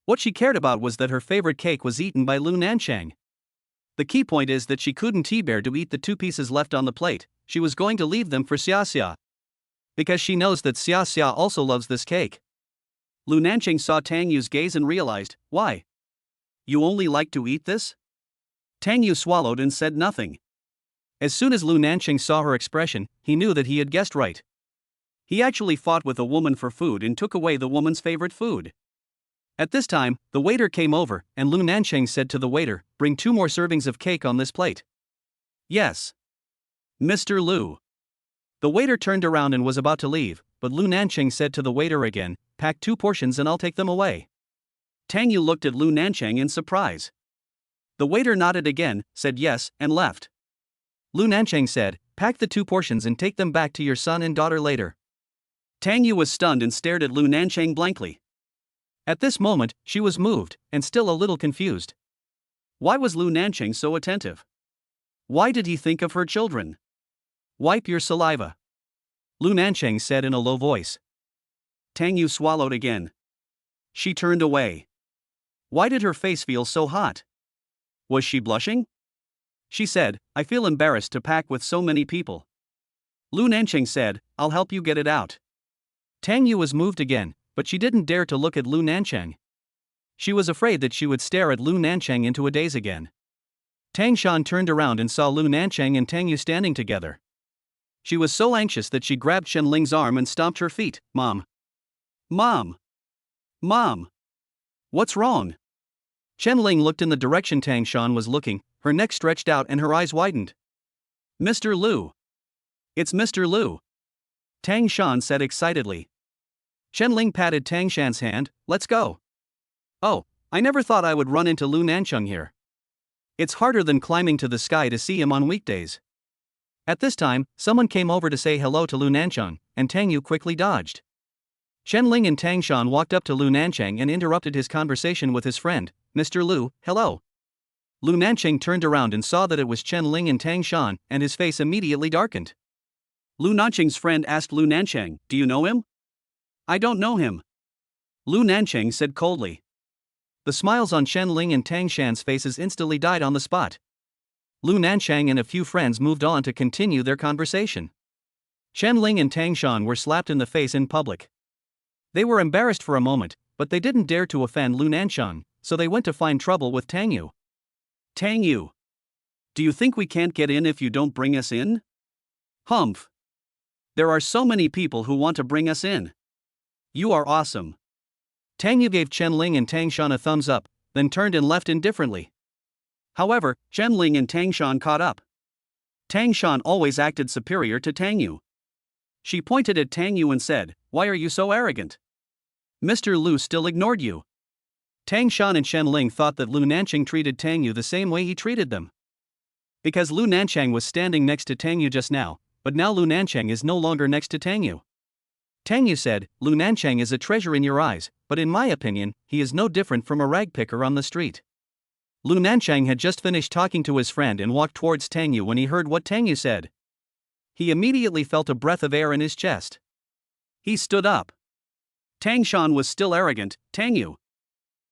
Speaker 1: What she cared about was that her favorite cake was eaten by Lu Nancheng. The key point is that she couldn't bear to eat the 2 pieces left on the plate. She was going to leave them for Xia Xia. Because she knows that Xia Xia also loves this cake. Lu Nancheng saw Tang Yu's gaze and realized, why? You only like to eat this? Tang Yu swallowed and said nothing. As soon as Lu Nancheng saw her expression, he knew that he had guessed right. He actually fought with a woman for food and took away the woman's favorite food. At this time, the waiter came over, and Lu Nancheng said to the waiter, "Bring 2 more servings of cake on this plate." "Yes, Mr. Lu." The waiter turned around and was about to leave, but Lu Nancheng said to the waiter again, "Pack 2 portions and I'll take them away." Tang Yu looked at Lu Nancheng in surprise. The waiter nodded again, said yes, and left. Lu Nancheng said, "Pack the 2 portions and take them back to your son and daughter later." Tang Yu was stunned and stared at Lu Nancheng blankly. At this moment, she was moved, and still a little confused. Why was Lu Nancheng so attentive? Why did he think of her children? "Wipe your saliva," Lu Nancheng said in a low voice. Tang Yu swallowed again. She turned away. Why did her face feel so hot? Was she blushing? She said, "I feel embarrassed to pack with so many people." Lu Nancheng said, "I'll help you get it out." Tang Yu was moved again, but she didn't dare to look at Lu Nancheng. She was afraid that she would stare at Lu Nancheng into a daze again. Tang Shan turned around and saw Lu Nancheng and Tang Yu standing together. She was so anxious that she grabbed Chen Ling's arm and stomped her feet. "Mom! Mom! Mom! What's wrong?" Chen Ling looked in the direction Tang Shan was looking, her neck stretched out and her eyes widened. "Mr. Lu! It's Mr. Lu!" Tang Shan said excitedly. Chen Ling patted Tang Shan's hand. "Let's go." "Oh, I never thought I would run into Lu Nancheng here. It's harder than climbing to the sky to see him on weekdays." At this time, someone came over to say hello to Lu Nancheng, and Tang Yu quickly dodged. Chen Ling and Tang Shan walked up to Lu Nancheng and interrupted his conversation with his friend. "Mr. Lu, hello." Lu Nancheng turned around and saw that it was Chen Ling and Tang Shan, and his face immediately darkened. Lu Nancheng's friend asked Lu Nancheng, "Do you know him?" "I don't know him," Lu Nancheng said coldly. The smiles on Chen Ling and Tang Shan's faces instantly died on the spot. Lu Nancheng and a few friends moved on to continue their conversation. Chen Ling and Tang Shan were slapped in the face in public. They were embarrassed for a moment, but they didn't dare to offend Lu Nancheng, so they went to find trouble with Tang Yu. "Tang Yu, do you think we can't get in if you don't bring us in?" "Humph. There are so many people who want to bring us in. You are awesome." Tang Yu gave Chen Ling and Tang Shan a thumbs up, then turned and left indifferently. However, Chen Ling and Tang Shan caught up. Tang Shan always acted superior to Tang Yu. She pointed at Tang Yu and said, "Why are you so arrogant? Mr. Lu still ignored you." Tang Shan and Chen Ling thought that Lu Nancheng treated Tang Yu the same way he treated them. Because Lu Nancheng was standing next to Tang Yu just now, but now Lu Nancheng is no longer next to Tang Yu. Tang Yu said, "Lu Nancheng is a treasure in your eyes, but in my opinion, he is no different from a rag picker on the street." Lu Nancheng had just finished talking to his friend and walked towards Tang Yu when he heard what Tang Yu said. He immediately felt a breath of air in his chest. He stood up. Tang Shan was still arrogant. "Tang Yu,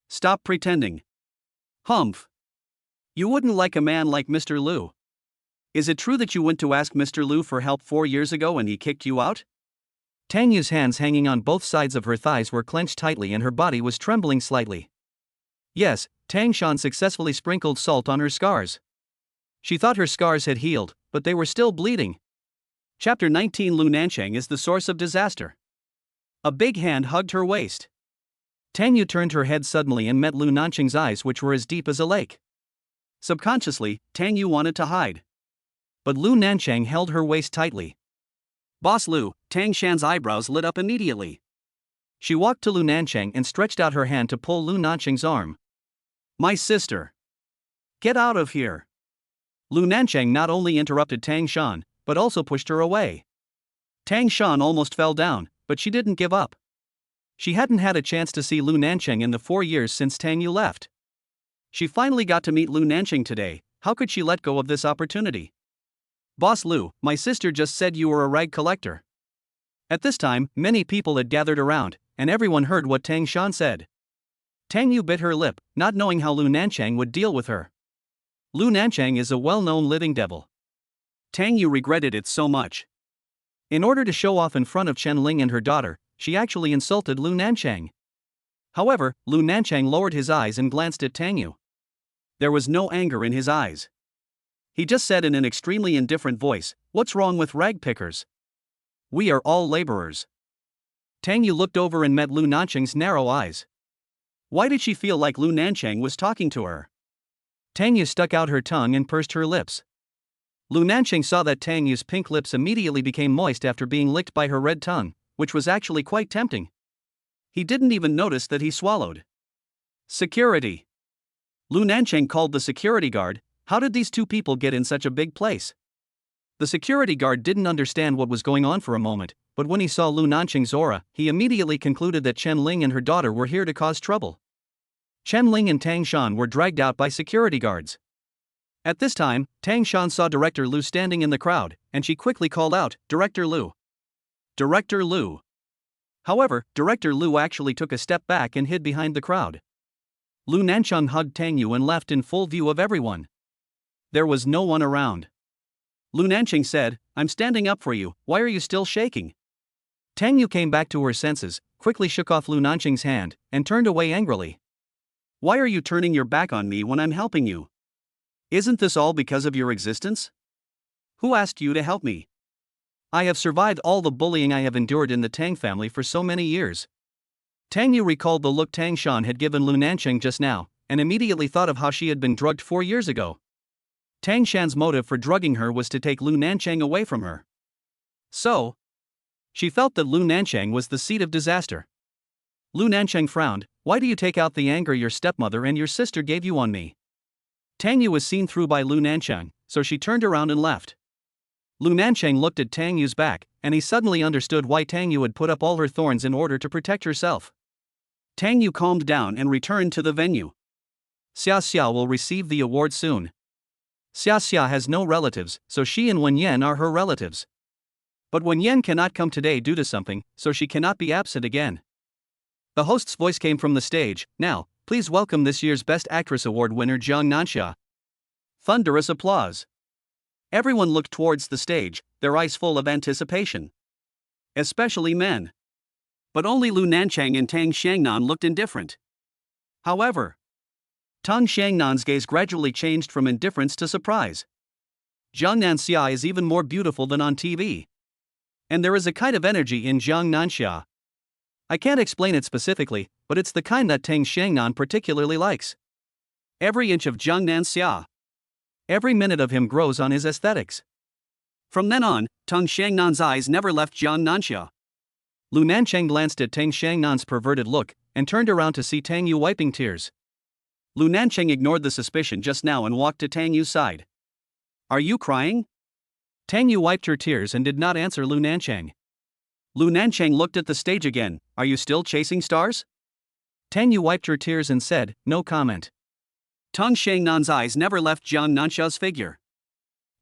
Speaker 1: stop pretending. Humph. You wouldn't like a man like Mr. Lu. Is it true that you went to ask Mr. Lu for help 4 years ago and he kicked you out?" Tang Yu's hands hanging on both sides of her thighs were clenched tightly and her body was trembling slightly. Yes, Tang Shan successfully sprinkled salt on her scars. She thought her scars had healed, but they were still bleeding. Chapter 19. Lu Nancheng is the source of disaster. A big hand hugged her waist. Tang Yu turned her head suddenly and met Lu Nancheng's eyes, which were as deep as a lake. Subconsciously, Tang Yu wanted to hide. But Lu Nancheng held her waist tightly. "Boss Lu," Tang Shan's eyebrows lit up immediately. She walked to Lu Nancheng and stretched out her hand to pull Lu Nancheng's arm. "My sister. Get out of here." Lu Nancheng not only interrupted Tang Shan, but also pushed her away. Tang Shan almost fell down, but she didn't give up. She hadn't had a chance to see Lu Nancheng in the 4 years since Tang Yu left. She finally got to meet Lu Nancheng today. How could she let go of this opportunity? "Boss Lu, my sister just said you were a rag collector." At this time, many people had gathered around, and everyone heard what Tang Shan said. Tang Yu bit her lip, not knowing how Lu Nancheng would deal with her. Lu Nancheng is a well-known living devil. Tang Yu regretted it so much. In order to show off in front of Chen Ling and her daughter, she actually insulted Lu Nancheng. However, Lu Nancheng lowered his eyes and glanced at Tang Yu. There was no anger in his eyes. He just said in an extremely indifferent voice, "What's wrong with rag pickers? We are all laborers." Tang Yu looked over and met Lu Nancheng's narrow eyes. Why did she feel like Lu Nancheng was talking to her? Tang Yu stuck out her tongue and pursed her lips. Lu Nancheng saw that Tang Yu's pink lips immediately became moist after being licked by her red tongue, which was actually quite tempting. He didn't even notice that he swallowed. Security. Lu Nancheng called the security guard. How did these two people get in such a big place? The security guard didn't understand what was going on for a moment, but when he saw Lu Nancheng's aura, he immediately concluded that Chen Ling and her daughter were here to cause trouble. Chen Ling and Tang Shan were dragged out by security guards. At this time, Tang Shan saw Director Lu standing in the crowd, and she quickly called out, "Director Lu! Director Lu!" However, Director Lu actually took a step back and hid behind the crowd. Lu Nancheng hugged Tang Yu and left in full view of everyone. There was no one around. Lu Nancheng said, "I'm standing up for you, why are you still shaking?" Tang Yu came back to her senses, quickly shook off Lu Nancheng's hand, and turned away angrily. "Why are you turning your back on me when I'm helping you? Isn't this all because of your existence? Who asked you to help me? I have survived all the bullying I have endured in the Tang family for so many years." Tang Yu recalled the look Tang Shan had given Lu Nancheng just now, and immediately thought of how she had been drugged 4 years ago. Tang Shan's motive for drugging her was to take Lu Nancheng away from her. So, she felt that Lu Nancheng was the seed of disaster. Lu Nancheng frowned. "Why do you take out the anger your stepmother and your sister gave you on me?" Tang Yu was seen through by Lu Nancheng, so she turned around and left. Lu Nancheng looked at Tang Yu's back, and he suddenly understood why Tang Yu had put up all her thorns in order to protect herself. Tang Yu calmed down and returned to the venue. Xia Xia will receive the award soon. Xia Xia has no relatives, so she and Wen Yan are her relatives. But Wen Yan cannot come today due to something, so she cannot be absent again. The host's voice came from the stage. "Now, please welcome this year's Best Actress Award winner Zhang Nanxia." Thunderous applause. Everyone looked towards the stage, their eyes full of anticipation. Especially men. But only Lu Nancheng and Tang Xiangnan looked indifferent. However, Tang Xiangnan's gaze gradually changed from indifference to surprise. Zhang Nanxia is even more beautiful than on TV. And there is a kind of energy in Zhang Nanxia. I can't explain it specifically, but it's the kind that Tang Xiangnan particularly likes. Every inch of Zhang Nanxia, every minute of him grows on his aesthetics. From then on, Tang Xiangnan's eyes never left Zhang Nanxia. Lu Nancheng glanced at Tang Xiangnan's perverted look, and turned around to see Tang Yu wiping tears. Lu Nancheng ignored the suspicion just now and walked to Tang Yu's side. "Are you crying?" Tang Yu wiped her tears and did not answer Lu Nancheng. Lu Nancheng looked at the stage again. "Are you still chasing stars?" Tang Yu wiped her tears and said, "No comment." Tang Xiangnan's eyes never left Zhang Nanxia's figure.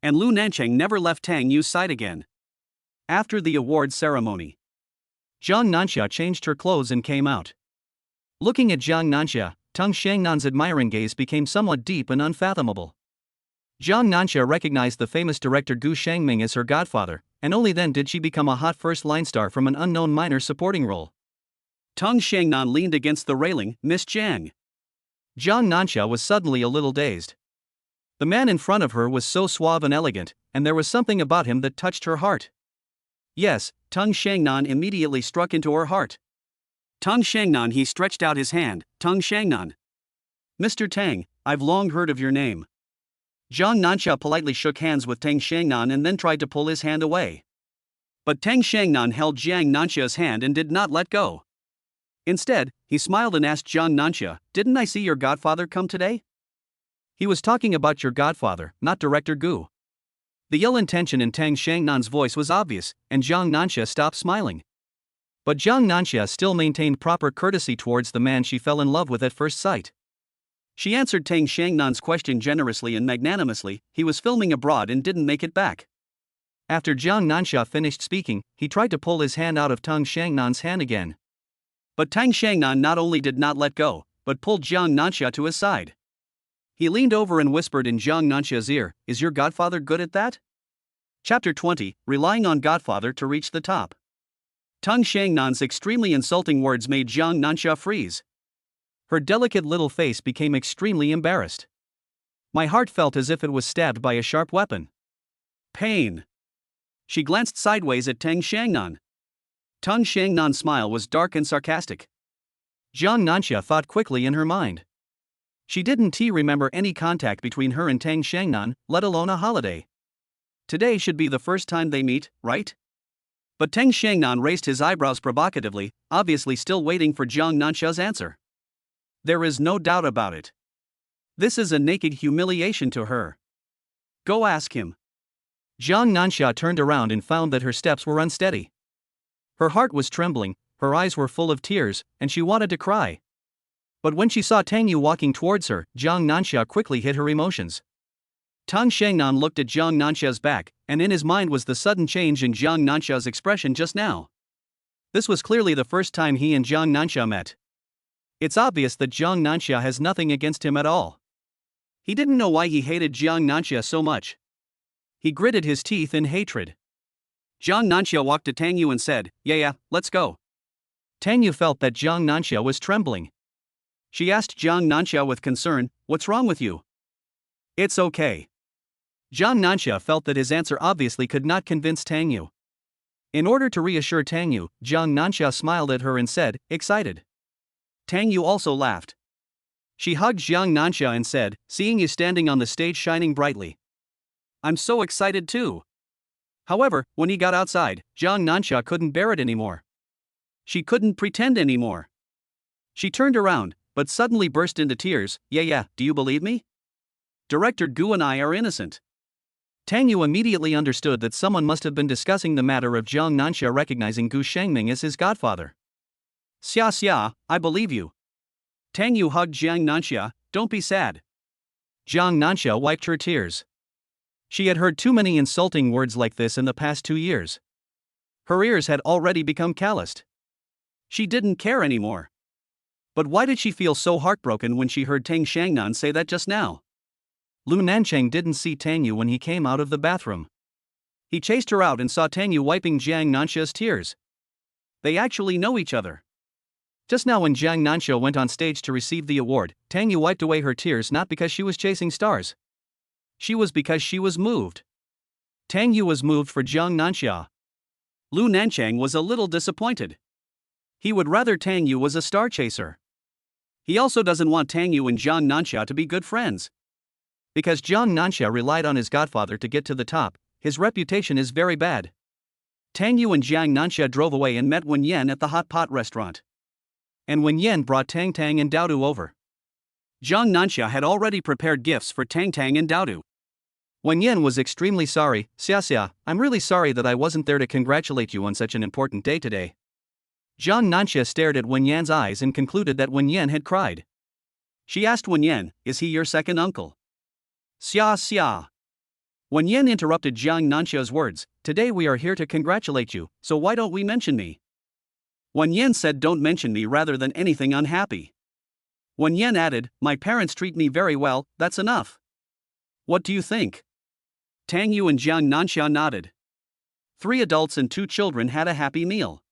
Speaker 1: And Lu Nancheng never left Tang Yu's side again. After the award ceremony, Zhang Nanxia changed her clothes and came out. Looking at Zhang Nanxia, Tang Xiangnan's admiring gaze became somewhat deep and unfathomable. Zhang Nanxia recognized the famous director Gu Shangming as her godfather, and only then did she become a hot first-line star from an unknown minor supporting role. Tang Xiangnan leaned against the railing. "Miss Zhang." Zhang Nanxia was suddenly a little dazed. The man in front of her was so suave and elegant, and there was something about him that touched her heart. Yes, Tang Xiangnan immediately struck into her heart. Tang Xiangnan, he stretched out his hand. "Tang Xiangnan. Mr. Tang, I've long heard of your name." Zhang Nanxia politely shook hands with Tang Xiangnan and then tried to pull his hand away. But Tang Xiangnan held Zhang Nanxia's hand and did not let go. Instead, he smiled and asked Zhang Nanxia, "Didn't I see your godfather come today?" He was talking about your godfather, not Director Gu. The ill intention in Tang Xiangnan's voice was obvious, and Zhang Nanxia stopped smiling. But Zhang Nanxia still maintained proper courtesy towards the man she fell in love with at first sight. She answered Tang Xiangnan's question generously and magnanimously. He was filming abroad and didn't make it back. After Zhang Nanxia finished speaking, he tried to pull his hand out of Tang Xiangnan's hand again. But Tang Xiangnan not only did not let go, but pulled Jiang Nanxia to his side. He leaned over and whispered in Jiang Nanxia's ear, "Is your godfather good at that?" Chapter 20, Relying on Godfather to Reach the Top. Tang Xiangnan's extremely insulting words made Jiang Nanxia freeze. Her delicate little face became extremely embarrassed. My heart felt as if it was stabbed by a sharp weapon. Pain. She glanced sideways at Tang Xiangnan. Tang Xiangnan's smile was dark and sarcastic. Jiang Nanxia thought quickly in her mind. She didn't remember any contact between her and Tang Xiangnan, let alone a holiday. Today should be the first time they meet, right? But Tang Xiangnan raised his eyebrows provocatively, obviously still waiting for Jiang Nanxia's answer. There is no doubt about it. This is a naked humiliation to her. Go ask him. Jiang Nanxia turned around and found that her steps were unsteady. Her heart was trembling, her eyes were full of tears, and she wanted to cry. But when she saw Tang Yu walking towards her, Jiang Nanxia quickly hid her emotions. Tang Xiangnan looked at Jiang Nanxia's back, and in his mind was the sudden change in Jiang Nanxia's expression just now. This was clearly the first time he and Jiang Nanxia met. It's obvious that Jiang Nanxia has nothing against him at all. He didn't know why he hated Jiang Nanxia so much. He gritted his teeth in hatred. Jiang Nanxia walked to Tang Yu and said, Yeah, let's go. Tang Yu felt that Jiang Nanxia was trembling. She asked Jiang Nanxia with concern, "What's wrong with you?" "It's okay." Jiang Nanxia felt that his answer obviously could not convince Tang Yu. In order to reassure Tang Yu, Jiang Nanxia smiled at her and said, "Excited." Tang Yu also laughed. She hugged Jiang Nanxia and said, "Seeing you standing on the stage shining brightly. I'm so excited too." However, when he got outside, Jiang Nanxia couldn't bear it anymore. She couldn't pretend anymore. She turned around, but suddenly burst into tears. Yeah, do you believe me? Director Gu and I are innocent." Tang Yu immediately understood that someone must have been discussing the matter of Jiang Nanxia recognizing Gu Shengming as his godfather. Xia, I believe you." Tang Yu hugged Jiang Nanxia, "Don't be sad." Jiang Nanxia wiped her tears. She had heard too many insulting words like this in the past 2 years. Her ears had already become calloused. She didn't care anymore. But why did she feel so heartbroken when she heard Tang Xiangnan say that just now? Lu Nancheng didn't see Tang Yu when he came out of the bathroom. He chased her out and saw Tang Yu wiping Jiang Nanxia's tears. They actually know each other. Just now when Jiang Nanxia went on stage to receive the award, Tang Yu wiped away her tears not because she was chasing stars. Because she was moved. Tang Yu was moved for Jiang Nanxia. Lu Nancheng was a little disappointed. He would rather Tang Yu was a star chaser. He also doesn't want Tang Yu and Jiang Nanxia to be good friends. Because Jiang Nanxia relied on his godfather to get to the top, his reputation is very bad. Tang Yu and Jiang Nanxia drove away and met Wen Yan at the hot pot restaurant. And Wen Yan brought Tang and Daodu over. Jiang Nanxia had already prepared gifts for Tang and Daodu. Wen Yan was extremely sorry. Xia, I'm really sorry that I wasn't there to congratulate you on such an important day today." Jiang Nanxia stared at Wen Yan's eyes and concluded that Wen Yan had cried. She asked Wen Yan, "Is he your second uncle?" Xia. Wen Yan interrupted Jiang Nanxia's words, "Today we are here to congratulate you, so why don't we mention me?" Wen Yan said, "Don't mention me rather than anything unhappy." Wen Yan added, "My parents treat me very well, that's enough." What do you think? Tang Yu and Jiang Nanxia nodded. 3 adults and 2 children had a happy meal.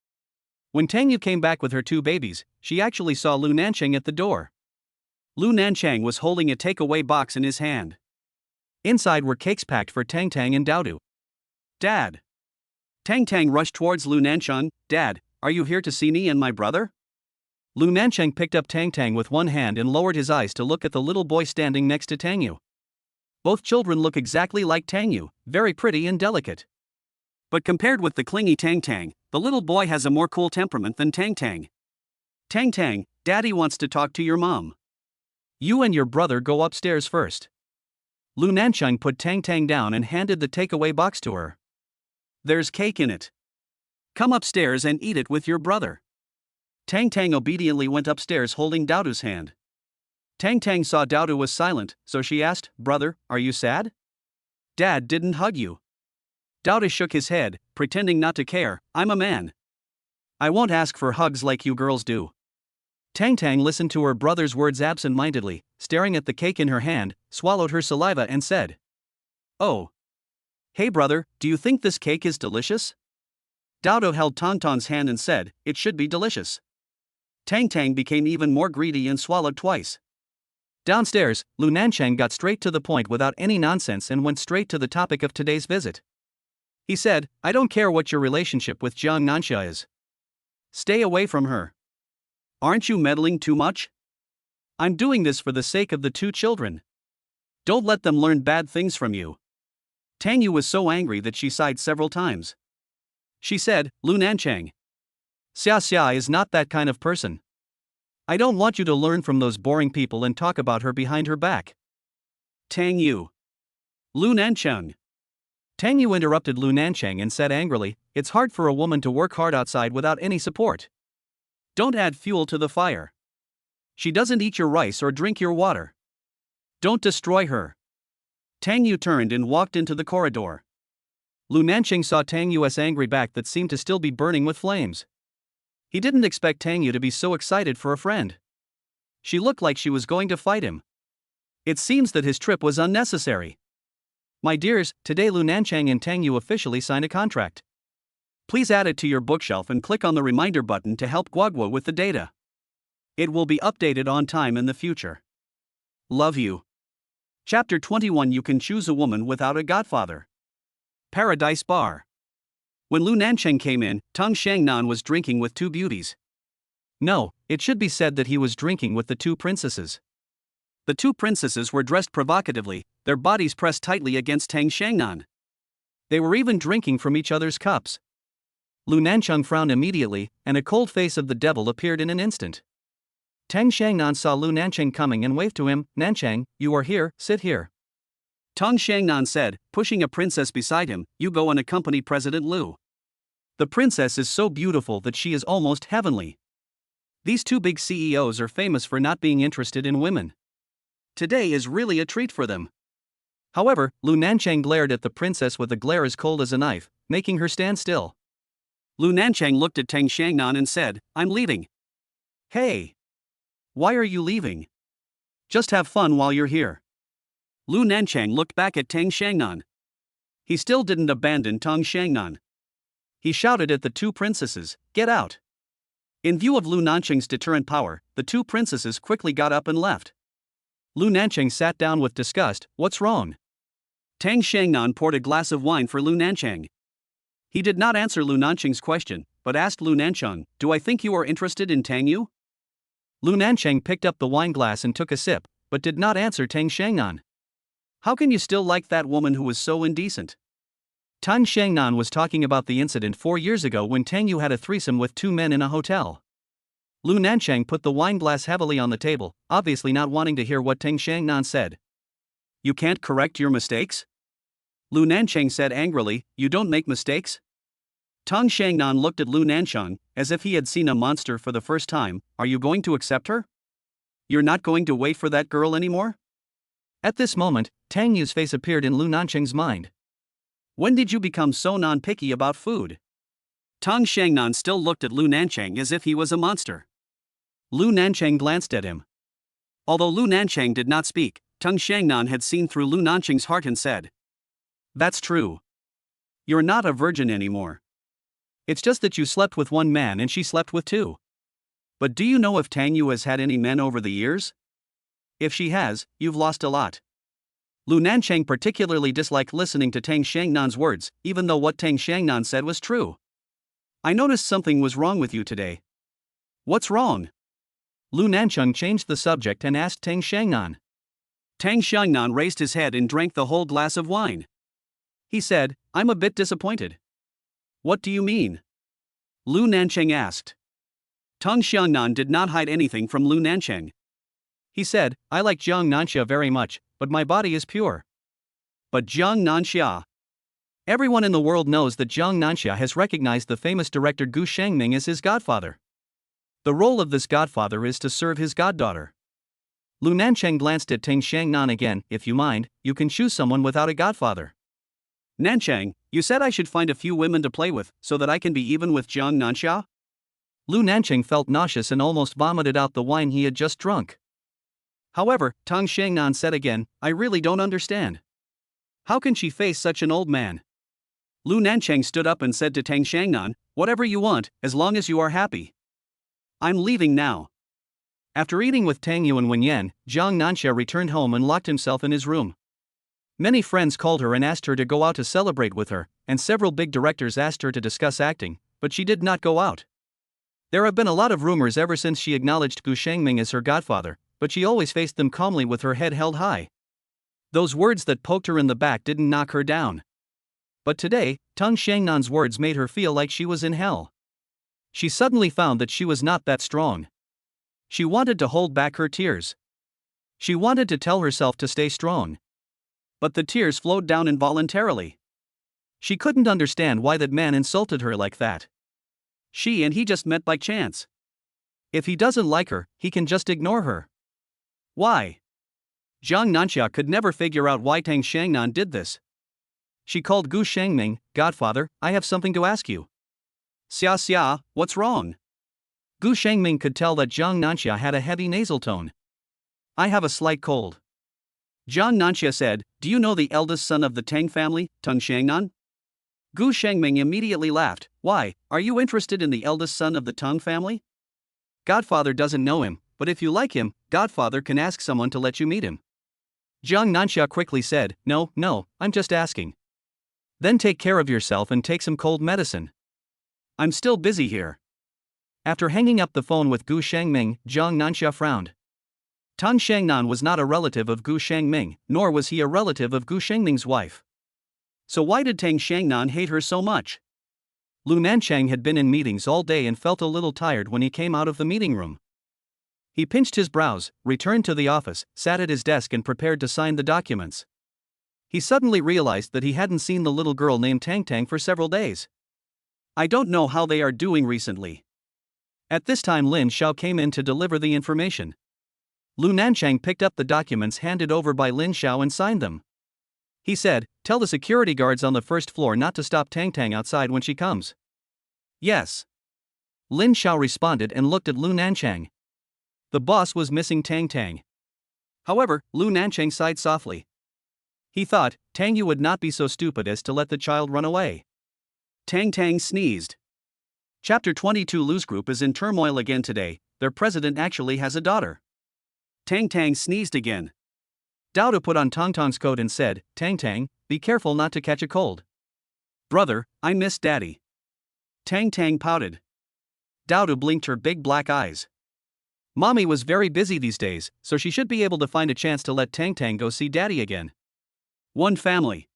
Speaker 1: When Tang Yu came back with her 2 babies, she actually saw Lu Nancheng at the door. Lu Nancheng was holding a takeaway box in his hand. Inside were cakes packed for Tang and Daodu. "Dad." Tang rushed towards Lu Nancheng. "Dad, are you here to see me and my brother?" Lu Nancheng picked up Tang with one hand and lowered his eyes to look at the little boy standing next to Tang Yu. Both children look exactly like Tang Yu, very pretty and delicate. But compared with the clingy Tang, the little boy has a more cool temperament than Tang. Tang, Daddy wants to talk to your mom. You and your brother go upstairs first. Lu Nancheng put Tang down and handed the takeaway box to her. There's cake in it. Come upstairs and eat it with your brother. Tang obediently went upstairs holding Daodu's hand. Tang saw Daodu was silent, so she asked, "Brother, are you sad? Dad didn't hug you." Daodu shook his head, pretending not to care. "I'm a man. I won't ask for hugs like you girls do." Tang listened to her brother's words absent-mindedly, staring at the cake in her hand, swallowed her saliva and said, "Oh. Hey brother, do you think this cake is delicious?" Dao held Tang's hand and said, "It should be delicious." Tang became even more greedy and swallowed twice. Downstairs, Lu Nancheng got straight to the point without any nonsense and went straight to the topic of today's visit. He said, "I don't care what your relationship with Jiang Nanxia is. Stay away from her. Aren't you meddling too much? I'm doing this for the sake of the two children. Don't let them learn bad things from you." Tang Yu was so angry that she sighed several times. She said, "Lu Nancheng, Xia is not that kind of person. I don't want you to learn from those boring people and talk about her behind her back." Tang Yu. Lu Nancheng. Tang Yu interrupted Lu Nancheng and said angrily, "It's hard for a woman to work hard outside without any support. Don't add fuel to the fire. She doesn't eat your rice or drink your water. Don't destroy her." Tang Yu turned and walked into the corridor. Lu Nancheng saw Tang Yu's angry back that seemed to still be burning with flames. He didn't expect Tang Yu to be so excited for a friend. She looked like she was going to fight him. It seems that his trip was unnecessary. My dears, today Lu Nancheng and Tang Yu officially signed a contract. Please add it to your bookshelf and click on the reminder button to help Guagua with the data. It will be updated on time in the future. Love you. Chapter 21. You can choose a woman without a godfather. Paradise Bar. When Lu Nancheng came in, Tang Shangnan was drinking with two beauties. No, it should be said that he was drinking with the two princesses. The two princesses were dressed provocatively, their bodies pressed tightly against Tang Shangnan. They were even drinking from each other's cups. Lu Nancheng frowned immediately, and a cold face of the devil appeared in an instant. Tang Shangnan saw Lu Nancheng coming and waved to him. "Nancheng, you are here, sit here." Tang Shangnan said, pushing a princess beside him, "You go and accompany President Lu. The princess is so beautiful that she is almost heavenly." These two big CEOs are famous for not being interested in women. Today is really a treat for them. However, Lu Nancheng glared at the princess with a glare as cold as a knife, making her stand still. Lu Nancheng looked at Tang Shangnan and said, "I'm leaving." "Hey! Why are you leaving? Just have fun while you're here." Lu Nancheng looked back at Tang Shangnan. He still didn't abandon Tang Shangnan. He shouted at the two princesses, "Get out!" In view of Lu Nancheng's deterrent power, the two princesses quickly got up and left. Lu Nancheng sat down with disgust. "What's wrong?" Tang Shangnan poured a glass of wine for Lu Nancheng. He did not answer Lu Nancheng's question, but asked Lu Nancheng, "Do I think you are interested in Tang Yu?" Lu Nancheng picked up the wine glass and took a sip, but did not answer Tang Shangnan. "How can you still like that woman who was so indecent?" Tang Shangnan was talking about the incident 4 years ago when Tang Yu had a threesome with two men in a hotel. Lu Nancheng put the wine glass heavily on the table, obviously not wanting to hear what Tang Shangnan said. "You can't correct your mistakes?" Lu Nancheng said angrily, "You don't make mistakes?" Tang Shangnan looked at Lu Nancheng, as if he had seen a monster for the first time. "Are you going to accept her? You're not going to wait for that girl anymore?" At this moment, Tang Yu's face appeared in Lu Nancheng's mind. "When did you become so non-picky about food?" Tang Shangnan still looked at Lu Nancheng as if he was a monster. Lu Nancheng glanced at him. Although Lu Nancheng did not speak, Tang Shangnan had seen through Lu Nancheng's heart and said, "That's true. You're not a virgin anymore. It's just that you slept with one man and she slept with two. But do you know if Tang Yu has had any men over the years? If she has, you've lost a lot." Lu Nancheng particularly disliked listening to Tang Shangnan's words, even though what Tang Shangnan said was true. "I noticed something was wrong with you today." "What's wrong?" Lu Nancheng changed the subject and asked Tang Shangnan. Tang Shangnan raised his head and drank the whole glass of wine. He said, "I'm a bit disappointed." "What do you mean?" Lu Nancheng asked. Tang Shangnan did not hide anything from Lu Nancheng. He said, "I like Jiang Nanxia very much, but my body is pure." But Jiang Nanxia. Everyone in the world knows that Jiang Nanxia has recognized the famous director Gu Shangming as his godfather. The role of this godfather is to serve his goddaughter. Lu Nancheng glanced at Tang Shangnan again. "If you mind, you can choose someone without a godfather." "Nancheng, you said I should find a few women to play with, so that I can be even with Jiang Nanxia?" Lu Nancheng felt nauseous and almost vomited out the wine he had just drunk. However, Tang Xiangnan said again, I really don't understand. How can she face such an old man? Lu Nancheng stood up and said to Tang Xiangnan, whatever you want, as long as you are happy. I'm leaving now. After eating with Tang Yu and Wen Yan, Jiang Nanxia returned home and locked himself in his room. Many friends called her and asked her to go out to celebrate with her, and several big directors asked her to discuss acting, but she did not go out. There have been a lot of rumors ever since she acknowledged Gu Shengming as her godfather, but she always faced them calmly with her head held high. Those words that poked her in the back didn't knock her down. But today, Tang Xiangnan's words made her feel like she was in hell. She suddenly found that she was not that strong. She wanted to hold back her tears. She wanted to tell herself to stay strong. But the tears flowed down involuntarily. She couldn't understand why that man insulted her like that. She and he just met by chance. If he doesn't like her, he can just ignore her. Why? Jiang Nanxia could never figure out why Tang Xiangnan did this. She called Gu Shengming, Godfather, I have something to ask you. Xia Xia, what's wrong? Gu Shengming could tell that Jiang Nanxia had a heavy nasal tone. I have a slight cold. Jiang Nanxia said, do you know the eldest son of the Tang family, Tang Xiangnan? Gu Shengming immediately laughed, why, are you interested in the eldest son of the Tang family? Godfather doesn't know him, but if you like him, Godfather can ask someone to let you meet him. Jiang Nanxia quickly said, no, I'm just asking. Then take care of yourself and take some cold medicine. I'm still busy here. After hanging up the phone with Gu Shengming, Jiang Nanxia frowned. Tang Xiangnan was not a relative of Gu Shengming, nor was he a relative of Gu Shengming's wife. So why did Tang Xiangnan hate her so much? Lu Nancheng had been in meetings all day and felt a little tired when he came out of the meeting room. He pinched his brows, returned to the office, sat at his desk and prepared to sign the documents. He suddenly realized that he hadn't seen the little girl named Tang for several days. I don't know how they are doing recently. At this time Lin Xiao came in to deliver the information. Lu Nancheng picked up the documents handed over by Lin Xiao and signed them. He said, tell the security guards on the first floor not to stop Tang outside when she comes. Yes. Lin Xiao responded and looked at Lu Nancheng. The boss was missing Tang. However, Lu Nancheng sighed softly. He thought, Tang Yu would not be so stupid as to let the child run away. Tang sneezed. Chapter 22 Lu's group is in turmoil again today, their president actually has a daughter. Tang sneezed again. Dao put on Tang's coat and said, Tang, be careful not to catch a cold. Brother, I miss daddy. Tang pouted. Dao blinked her big black eyes. Mommy was very busy these days, so she should be able to find a chance to let Tang go see daddy again. One family.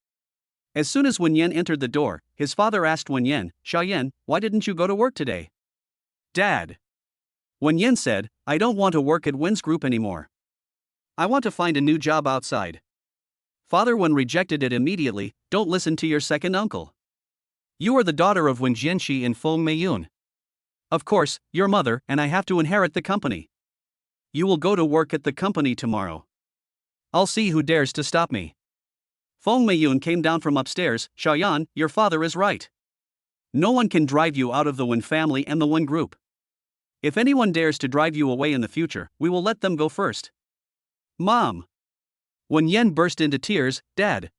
Speaker 1: As soon as Wen Yan entered the door, his father asked Wen Yan, Xiaoyan, why didn't you go to work today? Dad. Wen Yan said, I don't want to work at Wen's group anymore. I want to find a new job outside. Father Wen rejected it immediately, don't listen to your second uncle. You are the daughter of Wen Jianxi and Feng Meiyun. Of course, your mother and I have to inherit the company. You will go to work at the company tomorrow. I'll see who dares to stop me. Feng Meiyun came down from upstairs, Xiaoyan, your father is right. No one can drive you out of the Wen family and the Wen group. If anyone dares to drive you away in the future, we will let them go first. Mom. Wen Yan burst into tears, Dad.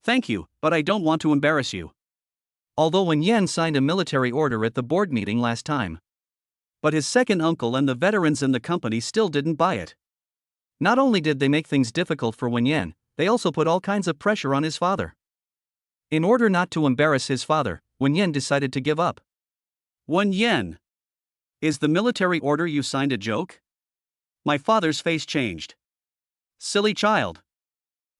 Speaker 1: Thank you, but I don't want to embarrass you. Although Wen Yan signed a military order at the board meeting last time. But his second uncle and the veterans in the company still didn't buy it. Not only did they make things difficult for Wen Yan, they also put all kinds of pressure on his father. In order not to embarrass his father, Wen Yan decided to give up. Wen Yan. Is the military order you signed a joke? My father's face changed. Silly child.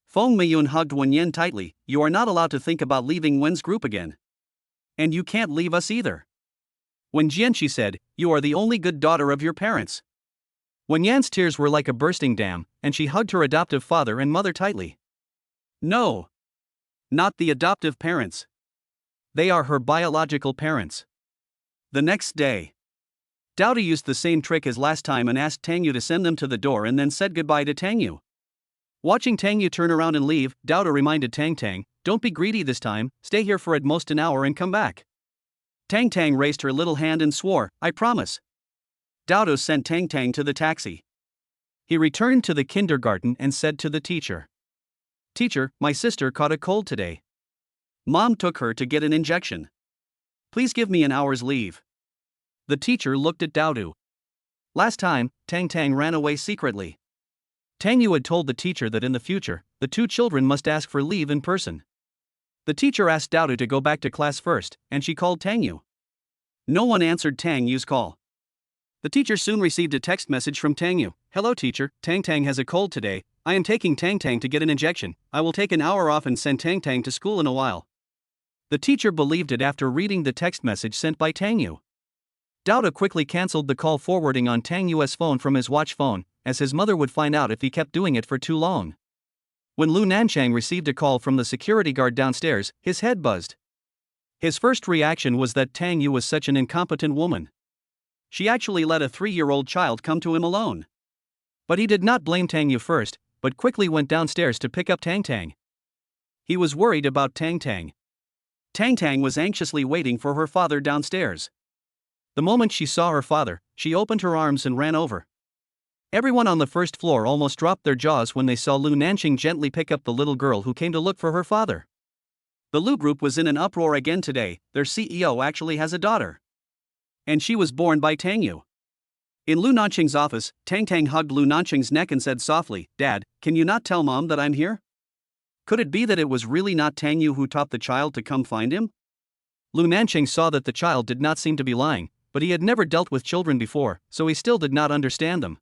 Speaker 1: Feng Meiyun hugged Wen Yan tightly, you are not allowed to think about leaving Wen's group again. And you can't leave us either. Wen Jianxi said, you are the only good daughter of your parents. Wen Yan's tears were like a bursting dam, and she hugged her adoptive father and mother tightly. No. Not the adoptive parents. They are her biological parents. The next day. Dao used the same trick as last time and asked Tang Yu to send them to the door and then said goodbye to Tang Yu. Watching Tang Yu turn around and leave, Dao reminded Tang, don't be greedy this time, stay here for at most an hour and come back. Tang raised her little hand and swore, I promise. Dao sent Tang to the taxi. He returned to the kindergarten and said to the teacher, Teacher, my sister caught a cold today. Mom took her to get an injection. Please give me an hour's leave. The teacher looked at Dao. Last time, Tang ran away secretly. Tang Yu had told the teacher that in the future, the two children must ask for leave in person. The teacher asked Dao to go back to class first, and she called Tang Yu. No one answered Tang Yu's call. The teacher soon received a text message from Tang Yu. Hello teacher, Tang has a cold today. I am taking Tang to get an injection. I will take an hour off and send Tang to school in a while. The teacher believed it after reading the text message sent by Tang Yu. Dao quickly cancelled the call, forwarding on Tang Yu's phone from his watch phone, as his mother would find out if he kept doing it for too long. When Lu Nancheng received a call from the security guard downstairs, his head buzzed. His first reaction was that Tang Yu was such an incompetent woman. She actually let a 3-year-old child come to him alone. But he did not blame Tang Yu first, but quickly went downstairs to pick up Tang. He was worried about Tang. Tang was anxiously waiting for her father downstairs. The moment she saw her father, she opened her arms and ran over. Everyone on the first floor almost dropped their jaws when they saw Lu Nancheng gently pick up the little girl who came to look for her father. The Lu group was in an uproar again today. Their CEO actually has a daughter. And she was born by Tang Yu. In Lu Nancheng's office, Tang hugged Lu Nancheng's neck and said softly, Dad, can you not tell Mom that I'm here? Could it be that it was really not Tang Yu who taught the child to come find him? Lu Nancheng saw that the child did not seem to be lying, but he had never dealt with children before, so he still did not understand them.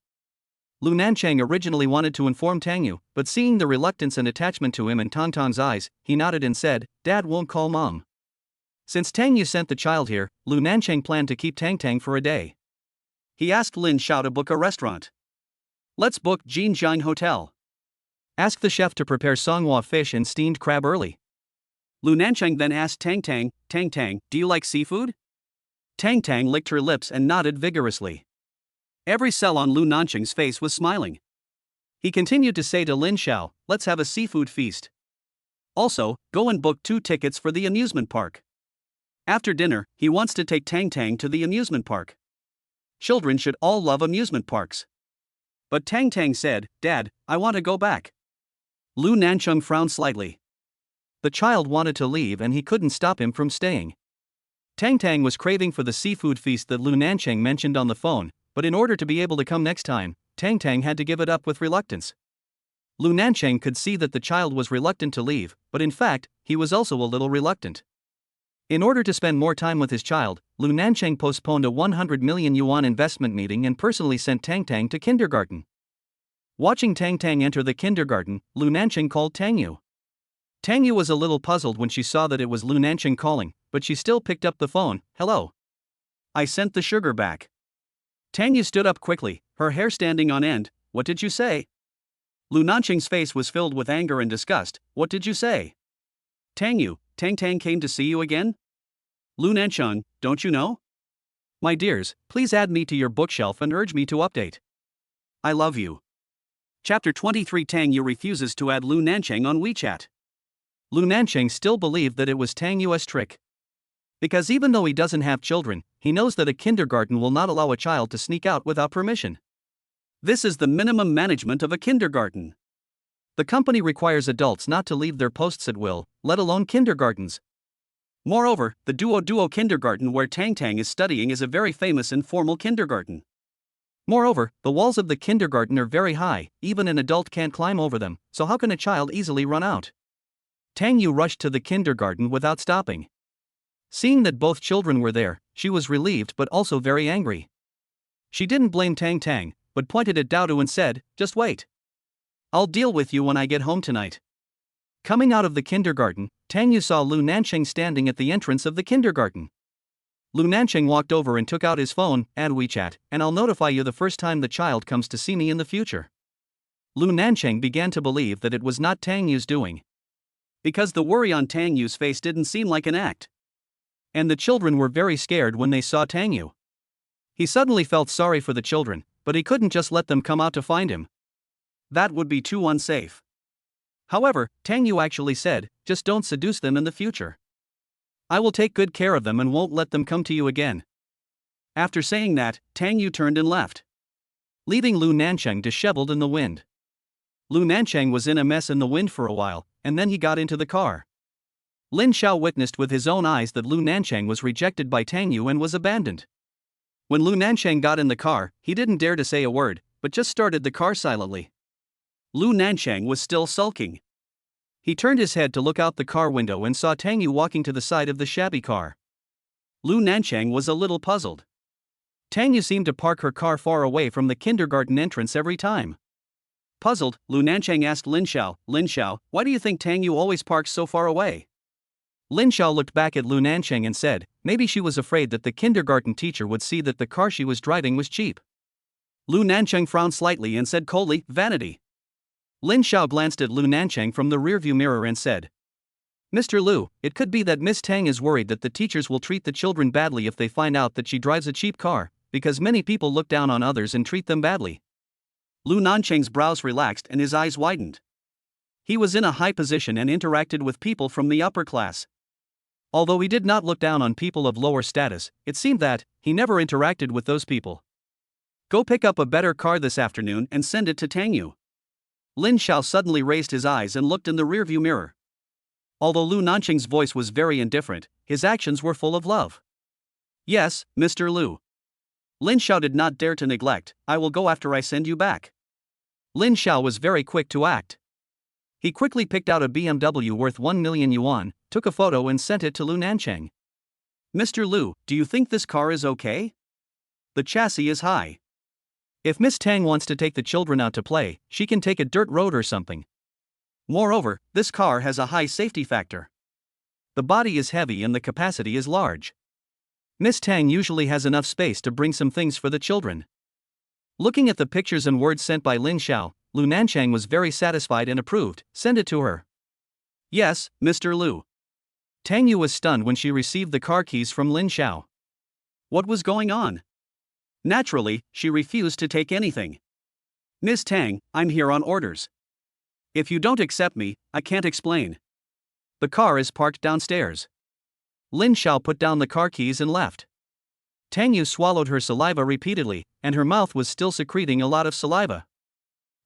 Speaker 1: Lu Nancheng originally wanted to inform Tang Yu, but seeing the reluctance and attachment to him in Tang's eyes, he nodded and said, Dad won't call Mom. Since Tang Yu sent the child here, Lu Nancheng planned to keep Tang for a day. He asked Lin Xiao to book a restaurant. Let's book Jinjiang Hotel. Ask the chef to prepare songhua fish and steamed crab early. Lu Nancheng then asked Tang, do you like seafood? Tang licked her lips and nodded vigorously. Every cell on Lu Nancheng's face was smiling. He continued to say to Lin Xiao, let's have a seafood feast. Also, go and book 2 tickets for the amusement park. After dinner, he wants to take Tang to the amusement park. Children should all love amusement parks. But Tang said, Dad, I want to go back. Lu Nancheng frowned slightly. The child wanted to leave and he couldn't stop him from staying. Tang was craving for the seafood feast that Lu Nancheng mentioned on the phone, but in order to be able to come next time, Tang had to give it up with reluctance. Lu Nancheng could see that the child was reluctant to leave, but in fact, he was also a little reluctant. In order to spend more time with his child, Lu Nancheng postponed a 100 million yuan investment meeting and personally sent Tang to kindergarten. Watching Tang enter the kindergarten, Lu Nancheng called Tang Yu. Tang Yu was a little puzzled when she saw that it was Lu Nancheng calling, but she still picked up the phone. Hello. I sent the sugar back. Tang Yu stood up quickly, her hair standing on end. What did you say? Lu Nancheng's face was filled with anger and disgust. What did you say? Tang Yu, Tang came to see you again? Lu Nancheng, don't you know? My dears, please add me to your bookshelf and urge me to update. I love you. Chapter 23. Tang Yu refuses to add Lu Nancheng on WeChat. Lu Nancheng still believed that it was Tang Yu's trick. Because even though he doesn't have children, he knows that a kindergarten will not allow a child to sneak out without permission. This is the minimum management of a kindergarten. The company requires adults not to leave their posts at will, let alone kindergartens. Moreover, the Duo kindergarten where Tang is studying is a very famous informal kindergarten. Moreover, the walls of the kindergarten are very high, even an adult can't climb over them, so how can a child easily run out? Tang Yu rushed to the kindergarten without stopping. Seeing that both children were there, she was relieved but also very angry. She didn't blame Tang, but pointed at Dao and said, just wait. I'll deal with you when I get home tonight. Coming out of the kindergarten, Tang Yu saw Lu Nancheng standing at the entrance of the kindergarten. Lu Nancheng walked over and took out his phone, add WeChat, and I'll notify you the first time the child comes to see me in the future. Lu Nancheng began to believe that it was not Tang Yu's doing. Because the worry on Tang Yu's face didn't seem like an act. And the children were very scared when they saw Tang Yu. He suddenly felt sorry for the children, but he couldn't just let them come out to find him. That would be too unsafe. However, Tang Yu actually said, just don't seduce them in the future. I will take good care of them and won't let them come to you again." After saying that, Tang Yu turned and left, leaving Lu Nancheng disheveled in the wind. Lu Nancheng was in a mess in the wind for a while, and then he got into the car. Lin Xiao witnessed with his own eyes that Lu Nancheng was rejected by Tang Yu and was abandoned. When Lu Nancheng got in the car, he didn't dare to say a word, but just started the car silently. Lu Nancheng was still sulking. He turned his head to look out the car window and saw Tang Yu walking to the side of the shabby car. Lu Nancheng was a little puzzled. Tang Yu seemed to park her car far away from the kindergarten entrance every time. Puzzled, Lu Nancheng asked Lin Xiao, "Why do you think Tang Yu always parks so far away?" Lin Xiao looked back at Lu Nancheng and said, "Maybe she was afraid that the kindergarten teacher would see that the car she was driving was cheap." Lu Nancheng frowned slightly and said coldly, "Vanity." Lin Xiao glanced at Lu Nancheng from the rearview mirror and said, "Mr. Lu, it could be that Miss Tang is worried that the teachers will treat the children badly if they find out that she drives a cheap car, because many people look down on others and treat them badly." Lu Nancheng's brows relaxed and his eyes widened. He was in a high position and interacted with people from the upper class. Although he did not look down on people of lower status, it seemed that he never interacted with those people. "Go pick up a better car this afternoon and send it to Tang Yu." Lin Xiao suddenly raised his eyes and looked in the rearview mirror. Although Lu Nancheng's voice was very indifferent, his actions were full of love. "Yes, Mr. Lu." Lin Xiao did not dare to neglect, "I will go after I send you back." Lin Xiao was very quick to act. He quickly picked out a BMW worth 1 million yuan, took a photo and sent it to Lu Nancheng. "Mr. Lu, do you think this car is okay? The chassis is high. If Miss Tang wants to take the children out to play, she can take a dirt road or something. Moreover, this car has a high safety factor. The body is heavy and the capacity is large. Miss Tang usually has enough space to bring some things for the children." Looking at the pictures and words sent by Lin Xiao, Lu Nancheng was very satisfied and approved. "Send it to her." "Yes, Mr. Lu." Tang Yu was stunned when she received the car keys from Lin Xiao. What was going on? Naturally, she refused to take anything. "Miss Tang, I'm here on orders. If you don't accept me, I can't explain. The car is parked downstairs." Lin Xiao put down the car keys and left. Tang Yu swallowed her saliva repeatedly, and her mouth was still secreting a lot of saliva.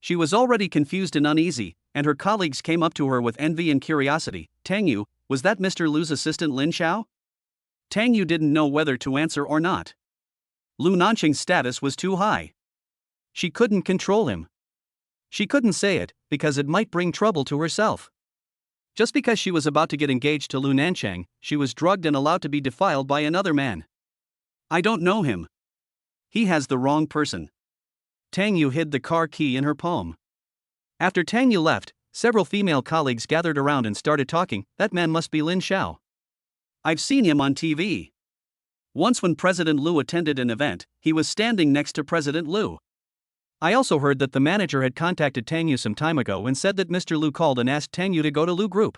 Speaker 1: She was already confused and uneasy, and her colleagues came up to her with envy and curiosity. "Tang Yu, was that Mr. Lu's assistant Lin Xiao?" Tang Yu didn't know whether to answer or not. Lu Nancheng's status was too high. She couldn't control him. She couldn't say it, because it might bring trouble to herself. Just because she was about to get engaged to Lu Nancheng, she was drugged and allowed to be defiled by another man. "I don't know him. He has the wrong person." Tang Yu hid the car key in her palm. After Tang Yu left, several female colleagues gathered around and started talking. "That man must be Lin Xiao. I've seen him on TV. Once when President Lu attended an event, he was standing next to President Lu. I also heard that the manager had contacted Tang Yu some time ago and said that Mr. Lu called and asked Tang Yu to go to Lu Group.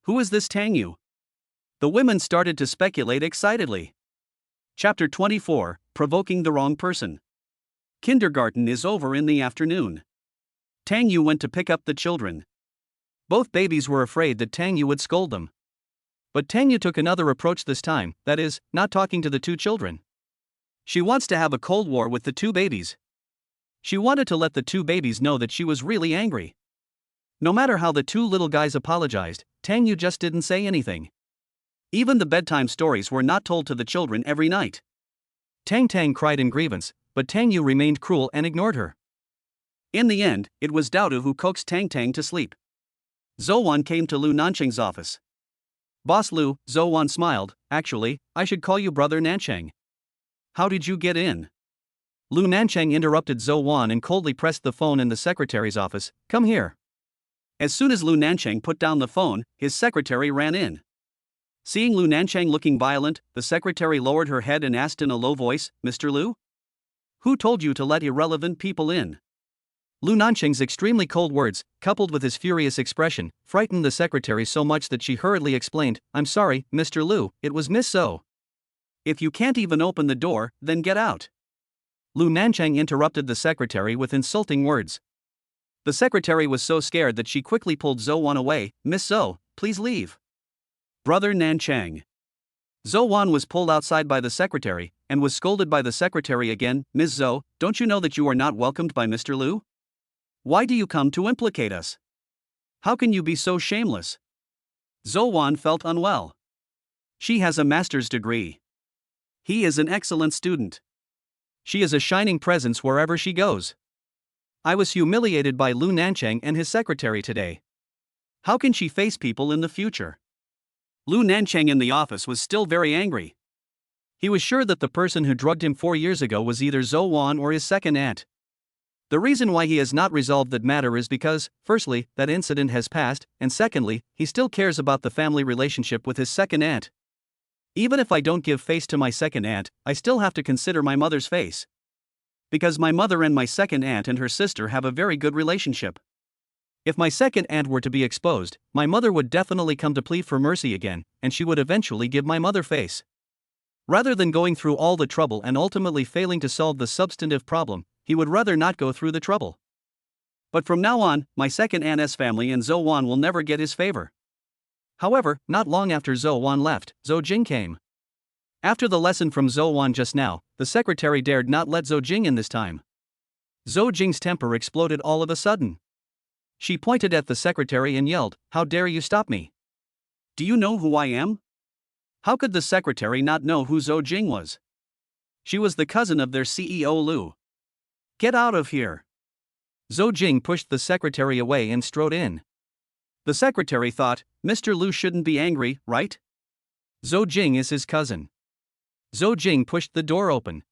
Speaker 1: Who is this Tang Yu?" The women started to speculate excitedly. Chapter 24, Provoking the Wrong Person. Kindergarten is over in the afternoon. Tang Yu went to pick up the children. Both babies were afraid that Tang Yu would scold them. But Tang Yu took another approach this time, that is, not talking to the two children. She wants to have a cold war with the two babies. She wanted to let the two babies know that she was really angry. No matter how the two little guys apologized, Tang Yu just didn't say anything. Even the bedtime stories were not told to the children every night. Tang cried in grievance, but Tang Yu remained cruel and ignored her. In the end, it was Dao who coaxed Tang to sleep. Zou came to Lu Nancheng's office. "Boss Lu," Zou smiled, "actually, I should call you Brother Nancheng. How did you get in?" Lu Nancheng interrupted Zou and coldly pressed the phone in the secretary's office. "Come here." As soon as Lu Nancheng put down the phone, his secretary ran in. Seeing Lu Nancheng looking violent, the secretary lowered her head and asked in a low voice, "Mr. Lu? Who told you to let irrelevant people in?" Lu Nancheng's extremely cold words, coupled with his furious expression, frightened the secretary so much that she hurriedly explained, "I'm sorry, Mr. Lu, it was Miss Zou. If you can't even open the door, then get out." Lu Nancheng interrupted the secretary with insulting words. The secretary was so scared that she quickly pulled Zou away. "Miss Zou, please leave." "Brother Nancheng. Zou Wan was pulled outside by the secretary, and was scolded by the secretary again. Ms. Zou, don't you know that you are not welcomed by Mr. Lu? Why do you come to implicate us? How can you be so shameless? Zou Wan felt unwell. She has a master's degree. He is an excellent student. She is a shining presence wherever she goes. I was humiliated by Lu Nancheng and his secretary today. How can she face people in the future? Lu Nancheng in the office was still very angry. He was sure that the person who drugged him 4 years ago was either Zou Wan or his second aunt. The reason why he has not resolved that matter is because, firstly, that incident has passed, and secondly, he still cares about the family relationship with his second aunt. Even if I don't give face to my second aunt, I still have to consider my mother's face. Because my mother and my second aunt and her sister have a very good relationship. If my second aunt were to be exposed, my mother would definitely come to plead for mercy again, and she would eventually give my mother face. Rather than going through all the trouble and ultimately failing to solve the substantive problem, he would rather not go through the trouble. But from now on, my second aunt's family and Zou Wan will never get his favor. However, not long after Zou Wan left, Zou Jing came. After the lesson from Zou Wan just now, the secretary dared not let Zou Jing in this time. Zou Jing's temper exploded all of a sudden. She pointed at the secretary and yelled, "How dare you stop me? Do you know who I am?" How could the secretary not know who Zou Jing was? She was the cousin of their CEO Lu. "Get out of here." Zou Jing pushed the secretary away and strode in. The secretary thought, Mr. Lu shouldn't be angry, right? Zou Jing is his cousin. Zou Jing pushed the door open.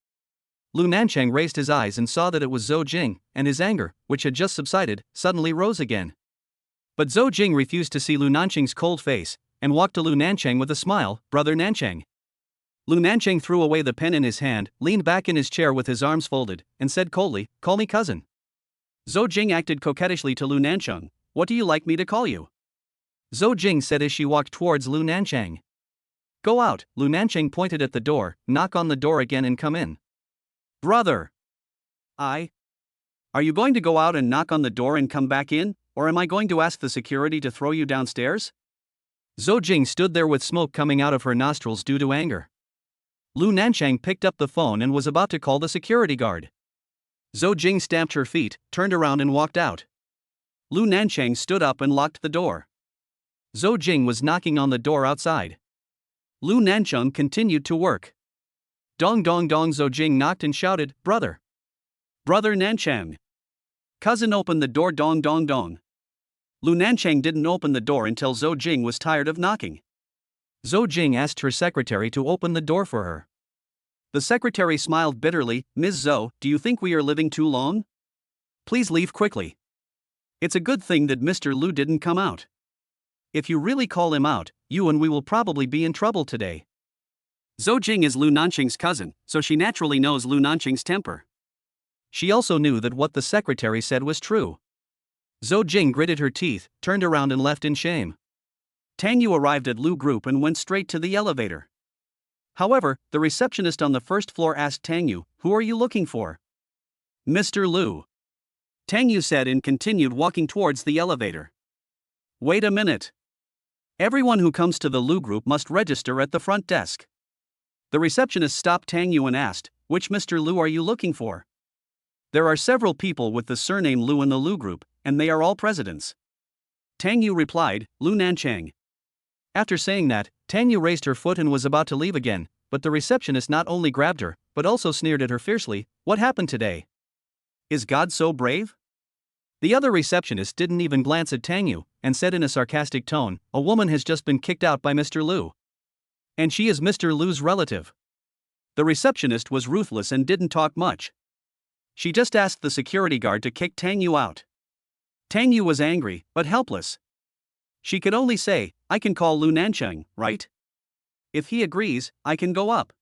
Speaker 1: Lu Nancheng raised his eyes and saw that it was Zou Jing, and his anger, which had just subsided, suddenly rose again. But Zou Jing refused to see Lu Nancheng's cold face, and walked to Lu Nancheng with a smile. "Brother Nancheng." Lu Nancheng threw away the pen in his hand, leaned back in his chair with his arms folded, and said coldly, "Call me cousin." Zou Jing acted coquettishly to Lu Nancheng. "What do you like me to call you?" Zou Jing said as she walked towards Lu Nancheng. "Go out." Lu Nancheng pointed at the door, "Knock on the door again and come in." "Brother." Are you going to go out and knock on the door and come back in, or am I going to ask the security to throw you downstairs?" Zou Jing stood there with smoke coming out of her nostrils due to anger. Lu Nancheng picked up the phone and was about to call the security guard. Zou Jing stamped her feet, turned around and walked out. Lu Nancheng stood up and locked the door. Zou Jing was knocking on the door outside. Lu Nancheng continued to work. Dong dong dong. Zou Jing knocked and shouted, "Brother! Brother Nancheng! Cousin, open the door." Dong dong dong. Lu Nancheng didn't open the door until Zou Jing was tired of knocking. Zou Jing asked her secretary to open the door for her. The secretary smiled bitterly. "Ms. Zou, do you think we are living too long? Please leave quickly. It's a good thing that Mr. Lu didn't come out. If you really call him out, you and we will probably be in trouble today." Zou Jing is Lu Nancheng's cousin, so she naturally knows Lu Nancheng's temper. She also knew that what the secretary said was true. Zou Jing gritted her teeth, turned around and left in shame. Tang Yu arrived at Lu Group and went straight to the elevator. However, the receptionist on the first floor asked Tang Yu, "Who are you looking for?" "Mr. Lu," Tang Yu said and continued walking towards the elevator. "Wait a minute. Everyone who comes to the Lu Group must register at the front desk." The receptionist stopped Tang Yu and asked, "Which Mr. Lu are you looking for?" "There are several people with the surname Lu in the Lu Group, and they are all presidents." Tang Yu replied, "Lu Nancheng." After saying that, Tang Yu raised her foot and was about to leave again, but the receptionist not only grabbed her, but also sneered at her fiercely. "What happened today? Is God so brave?" The other receptionist didn't even glance at Tang Yu, and said in a sarcastic tone, "A woman has just been kicked out by Mr. Lu. And she is Mr. Lu's relative." The receptionist was ruthless and didn't talk much. She just asked the security guard to kick Tang Yu out. Tang Yu was angry, but helpless. She could only say, "I can call Lu Nancheng, right? If he agrees, I can go up."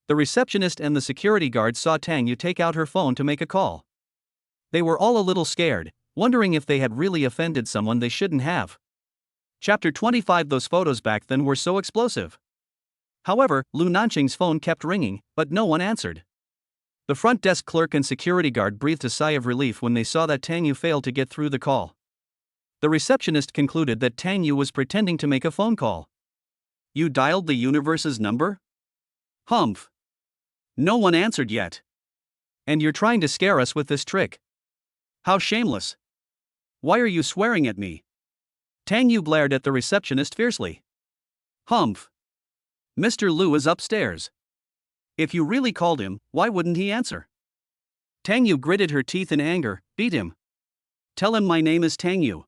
Speaker 1: The receptionist and the security guard saw Tang Yu take out her phone to make a call. They were all a little scared, wondering if they had really offended someone they shouldn't have. Chapter 25. Those photos back then were so explosive. However, Lu Nancheng's phone kept ringing, but no one answered. The front desk clerk and security guard breathed a sigh of relief when they saw that Tang Yu failed to get through the call. The receptionist concluded that Tang Yu was pretending to make a phone call. You dialed the universe's number? Humph. No one answered yet. And you're trying to scare us with this trick. How shameless. Why are you swearing at me? Tang Yu glared at the receptionist fiercely. Humph. Mr. Lu is upstairs. If you really called him, why wouldn't he answer? Tang Yu gritted her teeth in anger. Beat him. Tell him my name is Tang Yu.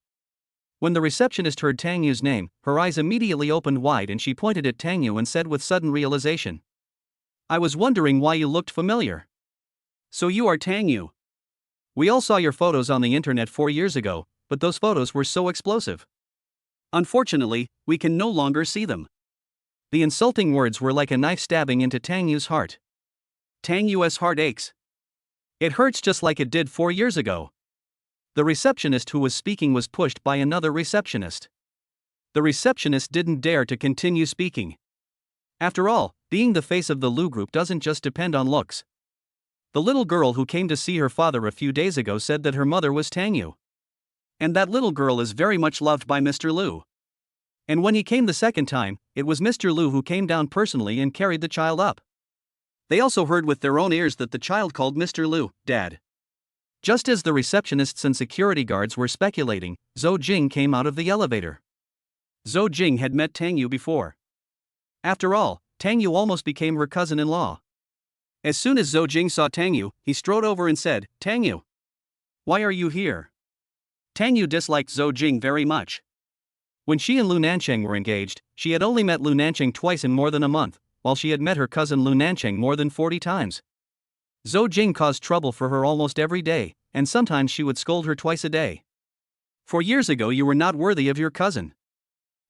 Speaker 1: When the receptionist heard Tang Yu's name, her eyes immediately opened wide and she pointed at Tang Yu and said with sudden realization. I was wondering why you looked familiar. So you are Tang Yu. We all saw your photos on the internet 4 years ago, but those photos were so explosive. Unfortunately, we can no longer see them. The insulting words were like a knife stabbing into Tang Yu's heart. Tang Yu's heart aches. It hurts just like it did 4 years ago. The receptionist who was speaking was pushed by another receptionist. The receptionist didn't dare to continue speaking. After all, being the face of the Lu group doesn't just depend on looks. The little girl who came to see her father a few days ago said that her mother was Tang Yu. And that little girl is very much loved by Mr. Lu. And when he came the second time, it was Mr. Lu who came down personally and carried the child up. They also heard with their own ears that the child called Mr. Lu, Dad. Just as the receptionists and security guards were speculating, Zou Jing came out of the elevator. Zou Jing had met Tang Yu before. After all, Tang Yu almost became her cousin-in-law. As soon as Zou Jing saw Tang Yu, he strode over and said, Tang Yu. Why are you here? Tang Yu disliked Zou Jing very much. When she and Lu Nancheng were engaged, she had only met Lu Nancheng twice in more than a month, while she had met her cousin Lu Nancheng more than 40 times. Zou Jing caused trouble for her almost every day, and sometimes she would scold her twice a day. 4 years ago you were not worthy of your cousin.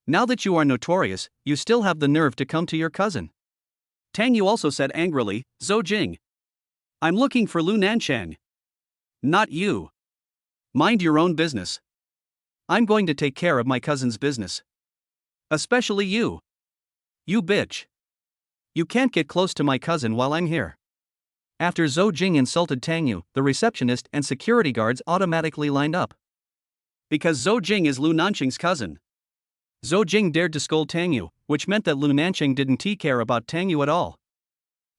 Speaker 1: Now that you are notorious, you still have the nerve to come to your cousin. Tang Yu also said angrily, Zou Jing. I'm looking for Lu Nancheng. Not you. Mind your own business. I'm going to take care of my cousin's business. Especially you. You bitch. You can't get close to my cousin while I'm here. After Zou Jing insulted Tang Yu, the receptionist and security guards automatically lined up. Because Zou Jing is Lu Nancheng's cousin. Zou Jing dared to scold Tang Yu, which meant that Lu Nancheng didn't care about Tang Yu at all.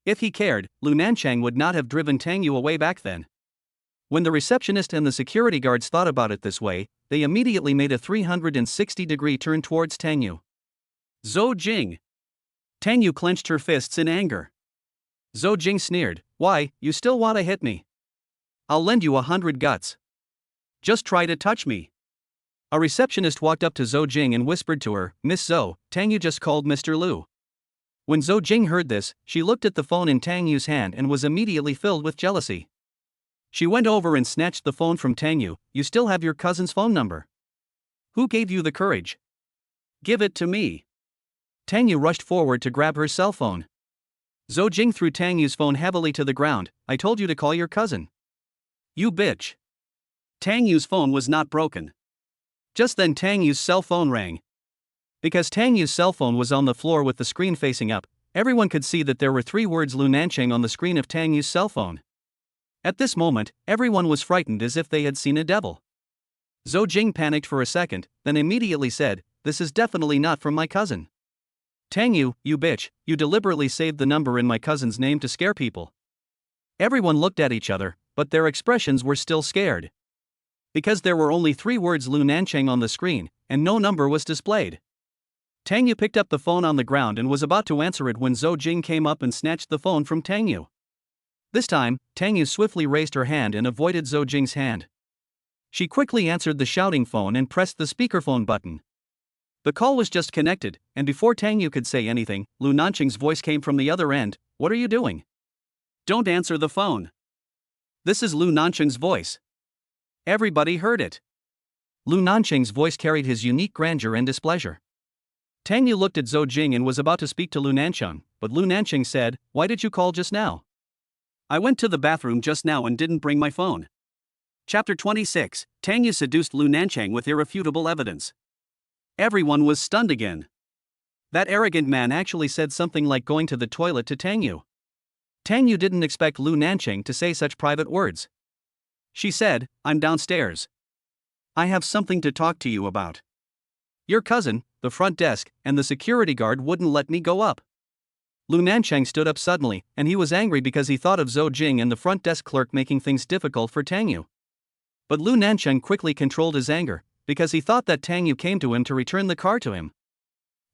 Speaker 1: If he cared, Lu Nancheng would not have driven Tang Yu away back then. When the receptionist and the security guards thought about it this way, they immediately made a 360-degree turn towards Tang Yu. Zou Jing. Tang Yu clenched her fists in anger. Zou Jing sneered, Why, you still want to hit me? I'll lend you 100 guts. Just try to touch me. A receptionist walked up to Zou Jing and whispered to her, Miss Zou, Tang Yu just called Mr. Lu. When Zou Jing heard this, she looked at the phone in Tang Yu's hand and was immediately filled with jealousy. She went over and snatched the phone from Tang Yu. You still have your cousin's phone number. Who gave you the courage? Give it to me. Tang Yu rushed forward to grab her cell phone. Zou Jing threw Tang Yu's phone heavily to the ground. I told you to call your cousin. You bitch. Tang Yu's phone was not broken. Just then Tang Yu's cell phone rang. Because Tang Yu's cell phone was on the floor with the screen facing up, everyone could see that there were 3 words Lu Nancheng on the screen of Tang Yu's cell phone. At this moment, everyone was frightened as if they had seen a devil. Zou Jing panicked for a second, then immediately said, This is definitely not from my cousin. Tang Yu, you bitch, you deliberately saved the number in my cousin's name to scare people. Everyone looked at each other, but their expressions were still scared. Because there were only 3 words Lu Nancheng on the screen, and no number was displayed. Tang Yu picked up the phone on the ground and was about to answer it when Zou Jing came up and snatched the phone from Tang Yu. This time, Tang Yu swiftly raised her hand and avoided Zou Jing's hand. She quickly answered the shouting phone and pressed the speakerphone button. The call was just connected, and before Tang Yu could say anything, Lu Nancheng's voice came from the other end. What are you doing? Don't answer the phone. This is Lu Nancheng's voice. Everybody heard it. Lu Nancheng's voice carried his unique grandeur and displeasure. Tang Yu looked at Zou Jing and was about to speak to Lu Nancheng, but Lu Nancheng said, Why did you call just now? I went to the bathroom just now and didn't bring my phone. Chapter 26, Tang Yu seduced Lu Nancheng with irrefutable evidence. Everyone was stunned again. That arrogant man actually said something like going to the toilet to Tang Yu. Tang Yu didn't expect Lu Nancheng to say such private words. She said, I'm downstairs. I have something to talk to you about. Your cousin, the front desk, and the security guard wouldn't let me go up. Lu Nancheng stood up suddenly, and he was angry because he thought of Zou Jing and the front desk clerk making things difficult for Tang Yu. But Lu Nancheng quickly controlled his anger, because he thought that Tang Yu came to him to return the car to him.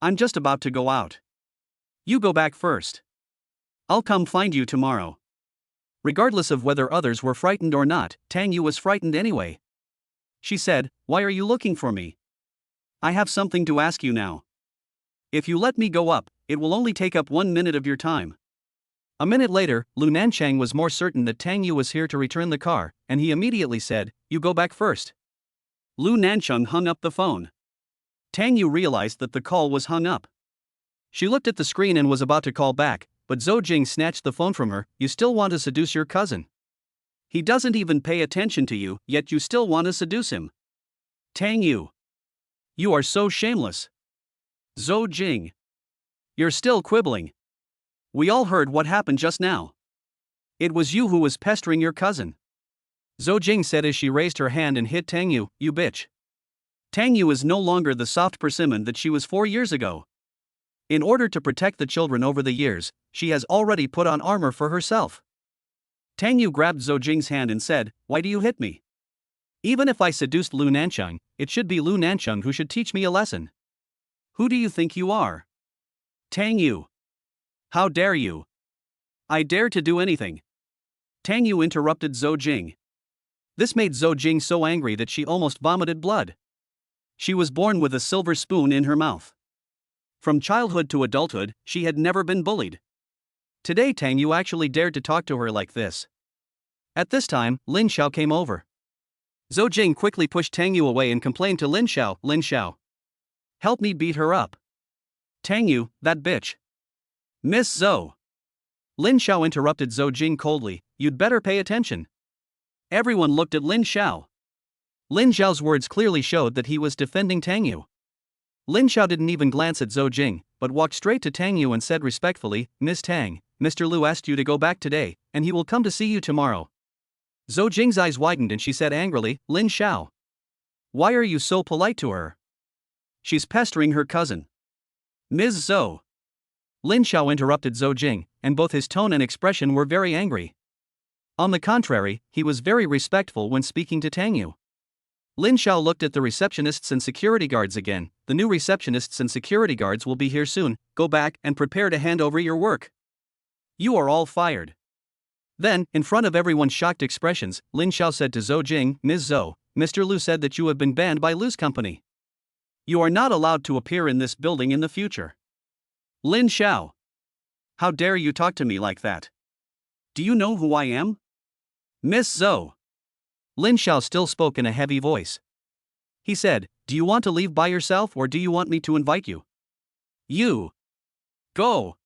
Speaker 1: I'm just about to go out. You go back first. I'll come find you tomorrow. Regardless of whether others were frightened or not, Tang Yu was frightened anyway. She said, "Why are you looking for me? I have something to ask you now. If you let me go up, it will only take up 1 minute of your time." A minute later, Lu Nancheng was more certain that Tang Yu was here to return the car, and he immediately said, "You go back first." Lu Nancheng hung up the phone. Tang Yu realized that the call was hung up. She looked at the screen and was about to call back, but Zou Jing snatched the phone from her. "You still want to seduce your cousin? He doesn't even pay attention to you, yet you still want to seduce him. Tang Yu, you are so shameless. Zou Jing, you're still quibbling. We all heard what happened just now. It was you who was pestering your cousin." Zou Jing said as she raised her hand and hit Tang Yu, "You bitch." Tang Yu is no longer the soft persimmon that she was 4 years ago. In order to protect the children over the years, she has already put on armor for herself. Tang Yu grabbed Zou Jing's hand and said, "Why do you hit me? Even if I seduced Lu Nancheng, it should be Lu Nancheng who should teach me a lesson. Who do you think you are? Tang Yu. How dare you? I dare to do anything." Tang Yu interrupted Zou Jing. This made Zou Jing so angry that she almost vomited blood. She was born with a silver spoon in her mouth. From childhood to adulthood, she had never been bullied. Today Tang Yu actually dared to talk to her like this. At this time, Lin Xiao came over. Zou Jing quickly pushed Tang Yu away and complained to Lin Xiao, "Lin Xiao, help me beat her up. Tang Yu, that bitch." "Miss Zou." Lin Xiao interrupted Zou Jing coldly, "You'd better pay attention." Everyone looked at Lin Xiao. Lin Xiao's words clearly showed that he was defending Tang Yu. Lin Xiao didn't even glance at Zou Jing, but walked straight to Tang Yu and said respectfully, "Miss Tang, Mr. Lu asked you to go back today, and he will come to see you tomorrow." Zou Jing's eyes widened and she said angrily, "Lin Xiao, why are you so polite to her? She's pestering her cousin." "Ms. Zou." Lin Xiao interrupted Zou Jing, and both his tone and expression were very angry. On the contrary, he was very respectful when speaking to Tang Yu. Lin Xiao looked at the receptionists and security guards again. "The new receptionists and security guards will be here soon. Go back and prepare to hand over your work. You are all fired." Then, in front of everyone's shocked expressions, Lin Xiao said to Zou Jing, "Ms. Zou, Mr. Lu said that you have been banned by Lu's company. You are not allowed to appear in this building in the future." "Lin Xiao, how dare you talk to me like that? Do you know who I am?" "Miss Zou." Lin Xiao still spoke in a heavy voice. He said, "Do you want to leave by yourself or do you want me to invite you?" "You. Go."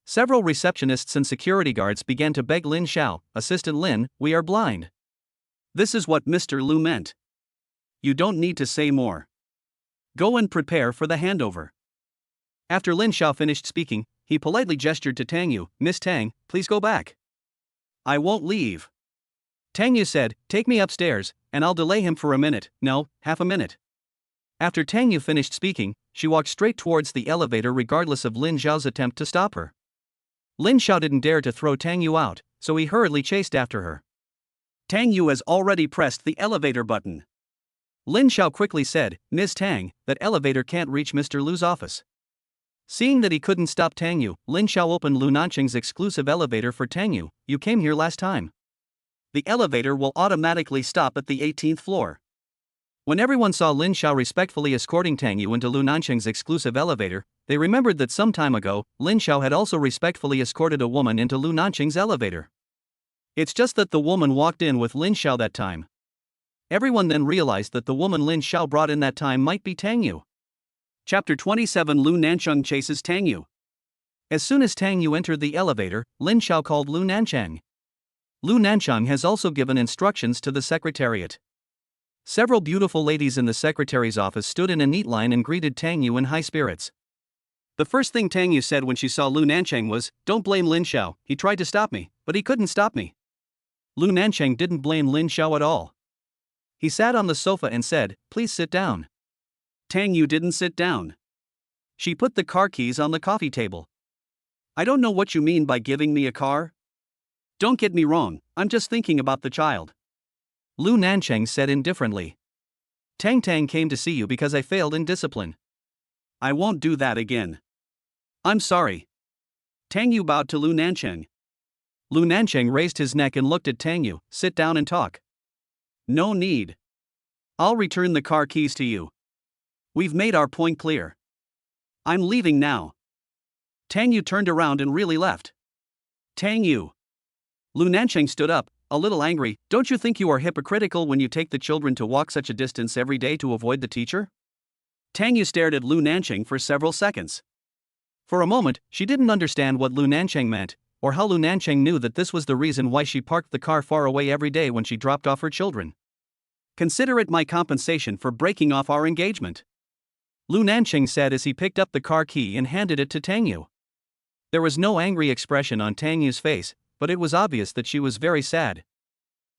Speaker 1: Several receptionists and security guards began to beg Lin Xiao, "Assistant Lin, we are blind. This is what Mr. Lu meant. You don't need to say more. Go and prepare for the handover." After Lin Xiao finished speaking, he politely gestured to Tang Yu, "Miss Tang, please go back." "I won't leave." Tang Yu said, "Take me upstairs, and I'll delay him for a minute, no, half a minute." After Tang Yu finished speaking, she walked straight towards the elevator regardless of Lin Xiao's attempt to stop her. Lin Xiao didn't dare to throw Tang Yu out, so he hurriedly chased after her. Tang Yu has already pressed the elevator button. Lin Xiao quickly said, "Ms. Tang, that elevator can't reach Mr. Lu's office." Seeing that he couldn't stop Tang Yu, Lin Xiao opened Lu Nancheng's exclusive elevator for Tang Yu. "You came here last time. The elevator will automatically stop at the 18th floor." When everyone saw Lin Xiao respectfully escorting Tang Yu into Lu Nancheng's exclusive elevator, they remembered that some time ago, Lin Xiao had also respectfully escorted a woman into Lu Nancheng's elevator. It's just that the woman walked in with Lin Xiao that time. Everyone then realized that the woman Lin Xiao brought in that time might be Tang Yu. Chapter 27 Lu Nancheng chases Tang Yu. As soon as Tang Yu entered the elevator, Lin Xiao called Lu Nancheng. Lu Nancheng has also given instructions to the secretariat. Several beautiful ladies in the secretary's office stood in a neat line and greeted Tang Yu in high spirits. The first thing Tang Yu said when she saw Lu Nancheng was, "Don't blame Lin Xiao, he tried to stop me, but he couldn't stop me." Lu Nancheng didn't blame Lin Xiao at all. He sat on the sofa and said, "Please sit down." Tang Yu didn't sit down. She put the car keys on the coffee table. I don't know what you mean by giving me a car. Don't get me wrong, I'm just thinking about the child. Lu Nancheng said indifferently. Tang came to see you because I failed in discipline. I won't do that again. I'm sorry. Tang Yu bowed to Lu Nancheng. Lu Nancheng raised his neck and looked at Tang Yu. Sit down and talk. No need. I'll return the car keys to you. We've made our point clear. I'm leaving now. Tang Yu turned around and really left. Tang Yu. Lu Nancheng stood up, a little angry. Don't you think you are hypocritical when you take the children to walk such a distance every day to avoid the teacher? Tang Yu stared at Lu Nancheng for several seconds. For a moment, she didn't understand what Lu Nancheng meant, or how Lu Nancheng knew that this was the reason why she parked the car far away every day when she dropped off her children. Consider it my compensation for breaking off our engagement. Lu Nancheng said as he picked up the car key and handed it to Tang Yu. There was no angry expression on Tang Yu's face, but it was obvious that she was very sad.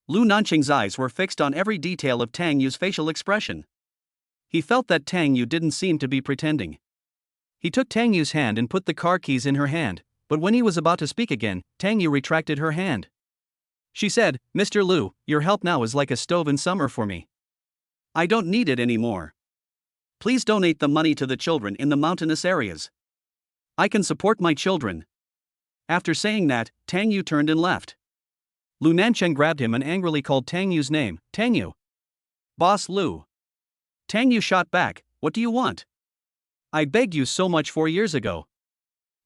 Speaker 1: Lu Nancheng's eyes were fixed on every detail of Tang Yu's facial expression. He felt that Tang Yu didn't seem to be pretending. He took Tang Yu's hand and put the car keys in her hand, but when he was about to speak again, Tang Yu retracted her hand. She said, Mr. Lu, your help now is like a stove in summer for me. I don't need it anymore. Please donate the money to the children in the mountainous areas. I can support my children. After saying that, Tang Yu turned and left. Lu Nancheng grabbed him and angrily called Tang Yu's name. Tang Yu. Boss Lu. Tang Yu shot back, what do you want? I begged you so much 4 years ago.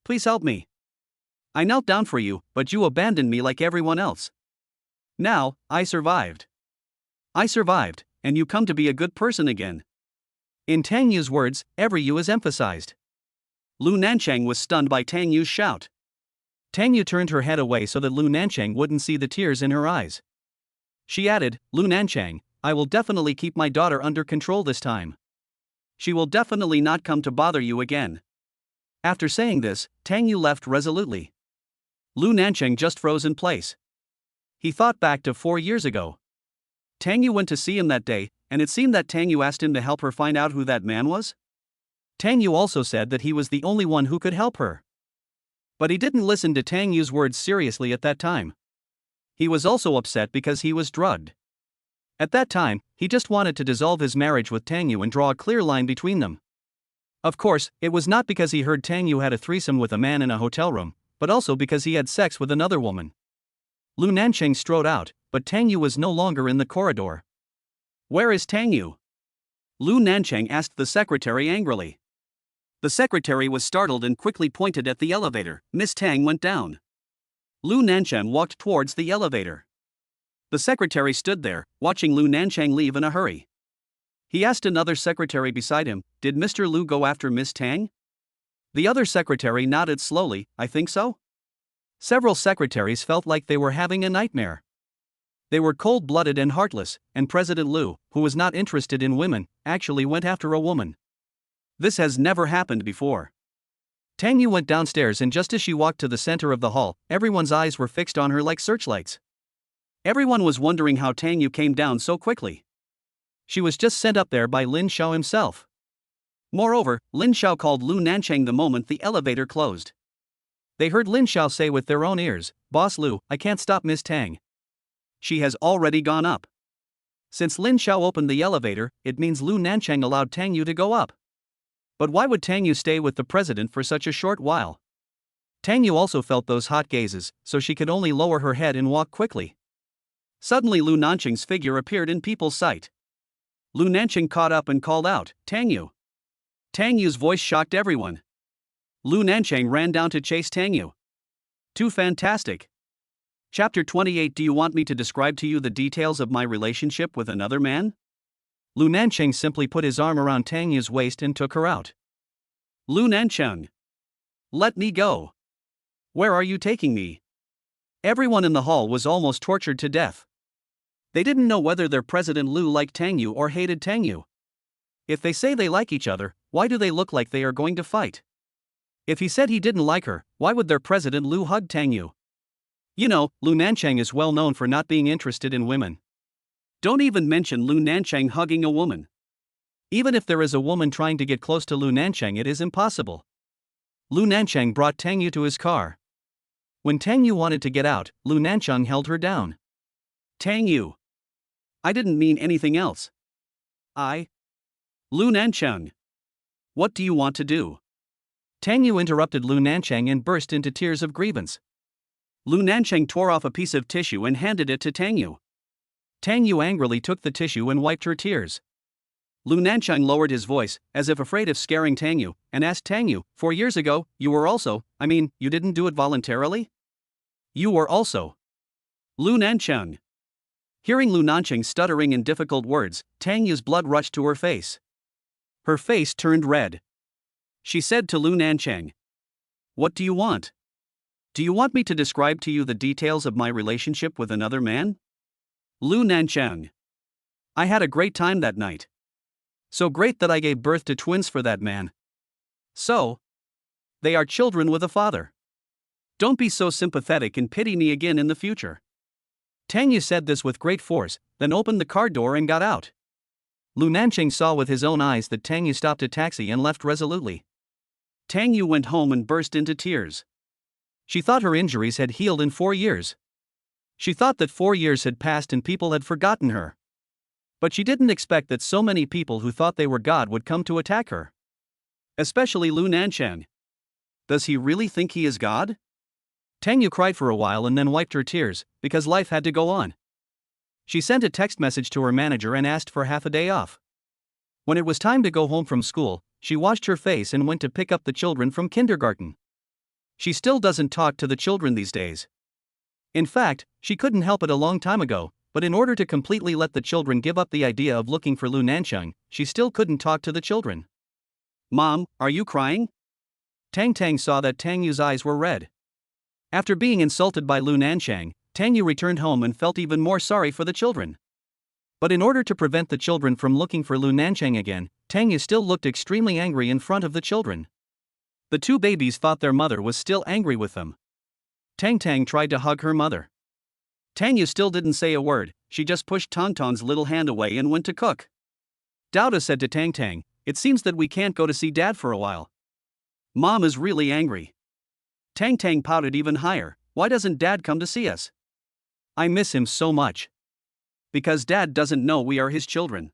Speaker 1: Please help me. I knelt down for you, but you abandoned me like everyone else. Now, I survived. I survived, and you come to be a good person again. In Tang Yu's words, every you is emphasized. Lu Nancheng was stunned by Tang Yu's shout. Tang Yu turned her head away so that Lu Nancheng wouldn't see the tears in her eyes. She added, Lu Nancheng, I will definitely keep my daughter under control this time. She will definitely not come to bother you again. After saying this, Tang Yu left resolutely. Lu Nancheng just froze in place. He thought back to 4 years ago. Tang Yu went to see him that day, and it seemed that Tang Yu asked him to help her find out who that man was. Tang Yu also said that he was the only one who could help her. But he didn't listen to Tang Yu's words seriously at that time. He was also upset because he was drugged. At that time, he just wanted to dissolve his marriage with Tang Yu and draw a clear line between them. Of course, it was not because he heard Tang Yu had a threesome with a man in a hotel room, but also because he had sex with another woman. Lu Nancheng strode out, but Tang Yu was no longer in the corridor. Where is Tang Yu? Lu Nancheng asked the secretary angrily. The secretary was startled and quickly pointed at the elevator. Miss Tang went down. Lu Nancheng walked towards the elevator. The secretary stood there, watching Lu Nancheng leave in a hurry. He asked another secretary beside him, Did Mr. Lu go after Miss Tang? The other secretary nodded slowly, I think so. Several secretaries felt like they were having a nightmare. They were cold-blooded and heartless, and President Lu, who was not interested in women, actually went after a woman. This has never happened before. Tang Yu went downstairs, and just as she walked to the center of the hall, everyone's eyes were fixed on her like searchlights. Everyone was wondering how Tang Yu came down so quickly. She was just sent up there by Lin Xiao himself. Moreover, Lin Xiao called Lu Nancheng the moment the elevator closed. They heard Lin Xiao say with their own ears, Boss Lu, I can't stop Miss Tang. She has already gone up. Since Lin Xiao opened the elevator, it means Lu Nancheng allowed Tang Yu to go up. But why would Tang Yu stay with the president for such a short while? Tang Yu also felt those hot gazes, so she could only lower her head and walk quickly. Suddenly Lu Nancheng's figure appeared in people's sight. Lu Nancheng caught up and called out, Tang Yu. Tang Yu's voice shocked everyone. Lu Nancheng ran down to chase Tang Yu. Too fantastic. Chapter 28. Do you want me to describe to you the details of my relationship with another man? Lu Nancheng simply put his arm around Tang Yu's waist and took her out. Lu Nancheng. Let me go. Where are you taking me? Everyone in the hall was almost tortured to death. They didn't know whether their President Lu liked Tang Yu or hated Tang Yu. If they say they like each other, why do they look like they are going to fight? If he said he didn't like her, why would their President Lu hug Tang Yu? You know, Lu Nancheng is well known for not being interested in women. Don't even mention Lu Nancheng hugging a woman. Even if there is a woman trying to get close to Lu Nancheng, it is impossible. Lu Nancheng brought Tang Yu to his car. When Tang Yu wanted to get out, Lu Nancheng held her down. Tang Yu. I didn't mean anything else. Lu Nancheng. What do you want to do? Tang Yu interrupted Lu Nancheng and burst into tears of grievance. Lu Nancheng tore off a piece of tissue and handed it to Tang Yu. Tang Yu angrily took the tissue and wiped her tears. Lu Nancheng lowered his voice, as if afraid of scaring Tang Yu, and asked Tang Yu, 4 years ago, you were also, you didn't do it voluntarily? You were also. Lu Nancheng. Hearing Lu Nancheng stuttering in difficult words, Tang Yu's blood rushed to her face. Her face turned red. She said to Lu Nancheng, what do you want? Do you want me to describe to you the details of my relationship with another man? Lu Nancheng. I had a great time that night. So great that I gave birth to twins for that man. So, they are children with a father. Don't be so sympathetic and pity me again in the future. Tang Yu said this with great force, then opened the car door and got out. Lu Nancheng saw with his own eyes that Tang Yu stopped a taxi and left resolutely. Tang Yu went home and burst into tears. She thought her injuries had healed in 4 years. She thought that 4 years had passed and people had forgotten her. But she didn't expect that so many people who thought they were God would come to attack her. Especially Lu Nancheng. Does he really think he is God? Tang Yu cried for a while and then wiped her tears, because life had to go on. She sent a text message to her manager and asked for half a day off. When it was time to go home from school, she washed her face and went to pick up the children from kindergarten. She still doesn't talk to the children these days. In fact, she couldn't help it a long time ago, but in order to completely let the children give up the idea of looking for Lu Nancheng, she still couldn't talk to the children. Mom, are you crying? Tang saw that Tang Yu's eyes were red. After being insulted by Lu Nancheng, Tang Yu returned home and felt even more sorry for the children. But in order to prevent the children from looking for Lu Nancheng again, Tang Yu still looked extremely angry in front of the children. The two babies thought their mother was still angry with them. Tang tried to hug her mother. Tang Yu still didn't say a word, she just pushed Tang's little hand away and went to cook. Dauda said to Tang, it seems that we can't go to see Dad for a while. Mom is really angry. Tang pouted even higher, why doesn't Dad come to see us? I miss him so much. Because Dad doesn't know we are his children.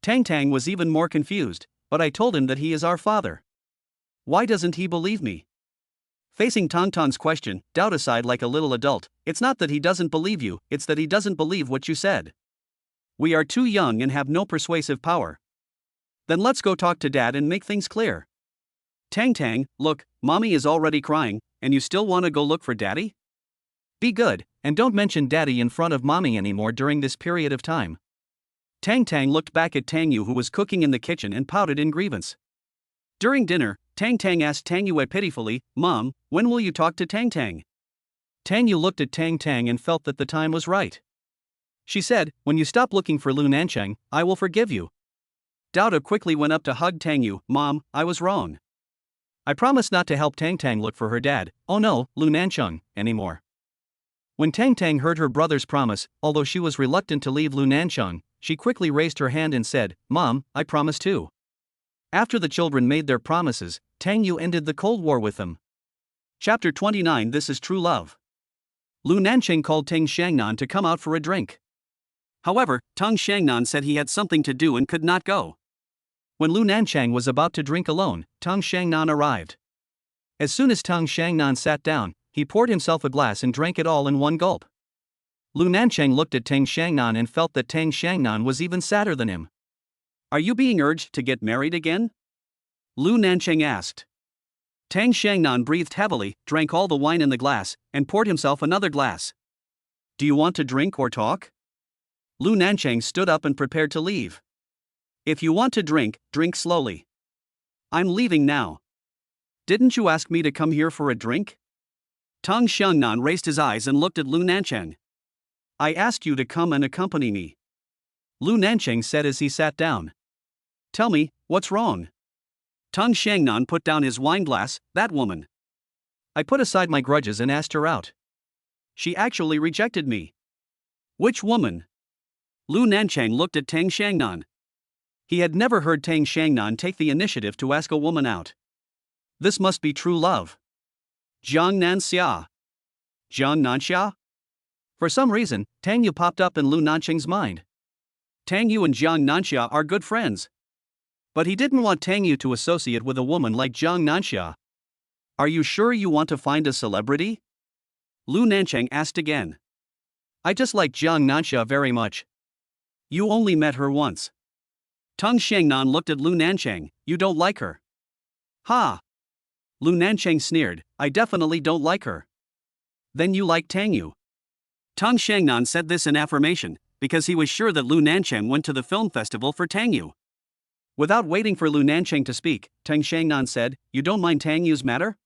Speaker 1: Tang was even more confused, but I told him that he is our father. Why doesn't he believe me? Facing Tang's question, Dauda sighed like a little adult, it's not that he doesn't believe you, it's that he doesn't believe what you said. We are too young and have no persuasive power. Then let's go talk to Dad and make things clear. Tang, look, Mommy is already crying, and you still want to go look for Daddy? Be good, and don't mention Daddy in front of Mommy anymore during this period of time. Tang looked back at Tang Yu, who was cooking in the kitchen, and pouted in grievance. During dinner, Tang asked Tang Yu pitifully, Mom, when will you talk to Tang? Tang Yu looked at Tang and felt that the time was right. She said, when you stop looking for Lu Nancheng, I will forgive you. Dauda quickly went up to hug Tang Yu, Mom, I was wrong. I promised not to help Tang look for her dad, oh no, Lu Nancheng, anymore. When Tang heard her brother's promise, although she was reluctant to leave Lu Nancheng, she quickly raised her hand and said, Mom, I promise too. After the children made their promises, Tang Yu ended the Cold War with them. Chapter 29 This is True Love. Lu Nancheng called Tang Xiangnan to come out for a drink. However, Tang Xiangnan said he had something to do and could not go. When Lu Nancheng was about to drink alone, Tang Xiangnan arrived. As soon as Tang Xiangnan sat down, he poured himself a glass and drank it all in one gulp. Lu Nancheng looked at Tang Xiangnan and felt that Tang Xiangnan was even sadder than him. Are you being urged to get married again? Lu Nancheng asked. Tang Xiangnan breathed heavily, drank all the wine in the glass, and poured himself another glass. Do you want to drink or talk? Lu Nancheng stood up and prepared to leave. If you want to drink, drink slowly. I'm leaving now. Didn't you ask me to come here for a drink? Tang Xiangnan raised his eyes and looked at Lu Nancheng. I asked you to come and accompany me. Lu Nancheng said as he sat down. Tell me, what's wrong? Tang Xiangnan put down his wine glass, that woman. I put aside my grudges and asked her out. She actually rejected me. Which woman? Lu Nancheng looked at Tang Xiangnan. He had never heard Tang Xiangnan take the initiative to ask a woman out. This must be true love. Jiang Nanxia. Jiang Nanxia? For some reason, Tang Yu popped up in Lu Nancheng's mind. Tang Yu and Jiang Nanxia are good friends. But he didn't want Tang Yu to associate with a woman like Jiang Nanxia. Are you sure you want to find a celebrity? Lu Nancheng asked again. I just like Jiang Nanxia very much. You only met her once. Tang Xiangnan looked at Lu Nancheng. You don't like her. Ha! Lu Nancheng sneered. I definitely don't like her. Then you like Tang Yu. Tang Xiangnan said this in affirmation, because he was sure that Lu Nancheng went to the film festival for Tang Yu. Without waiting for Lu Nancheng to speak, Tang Xiangnan said, You don't mind Tang Yu's matter?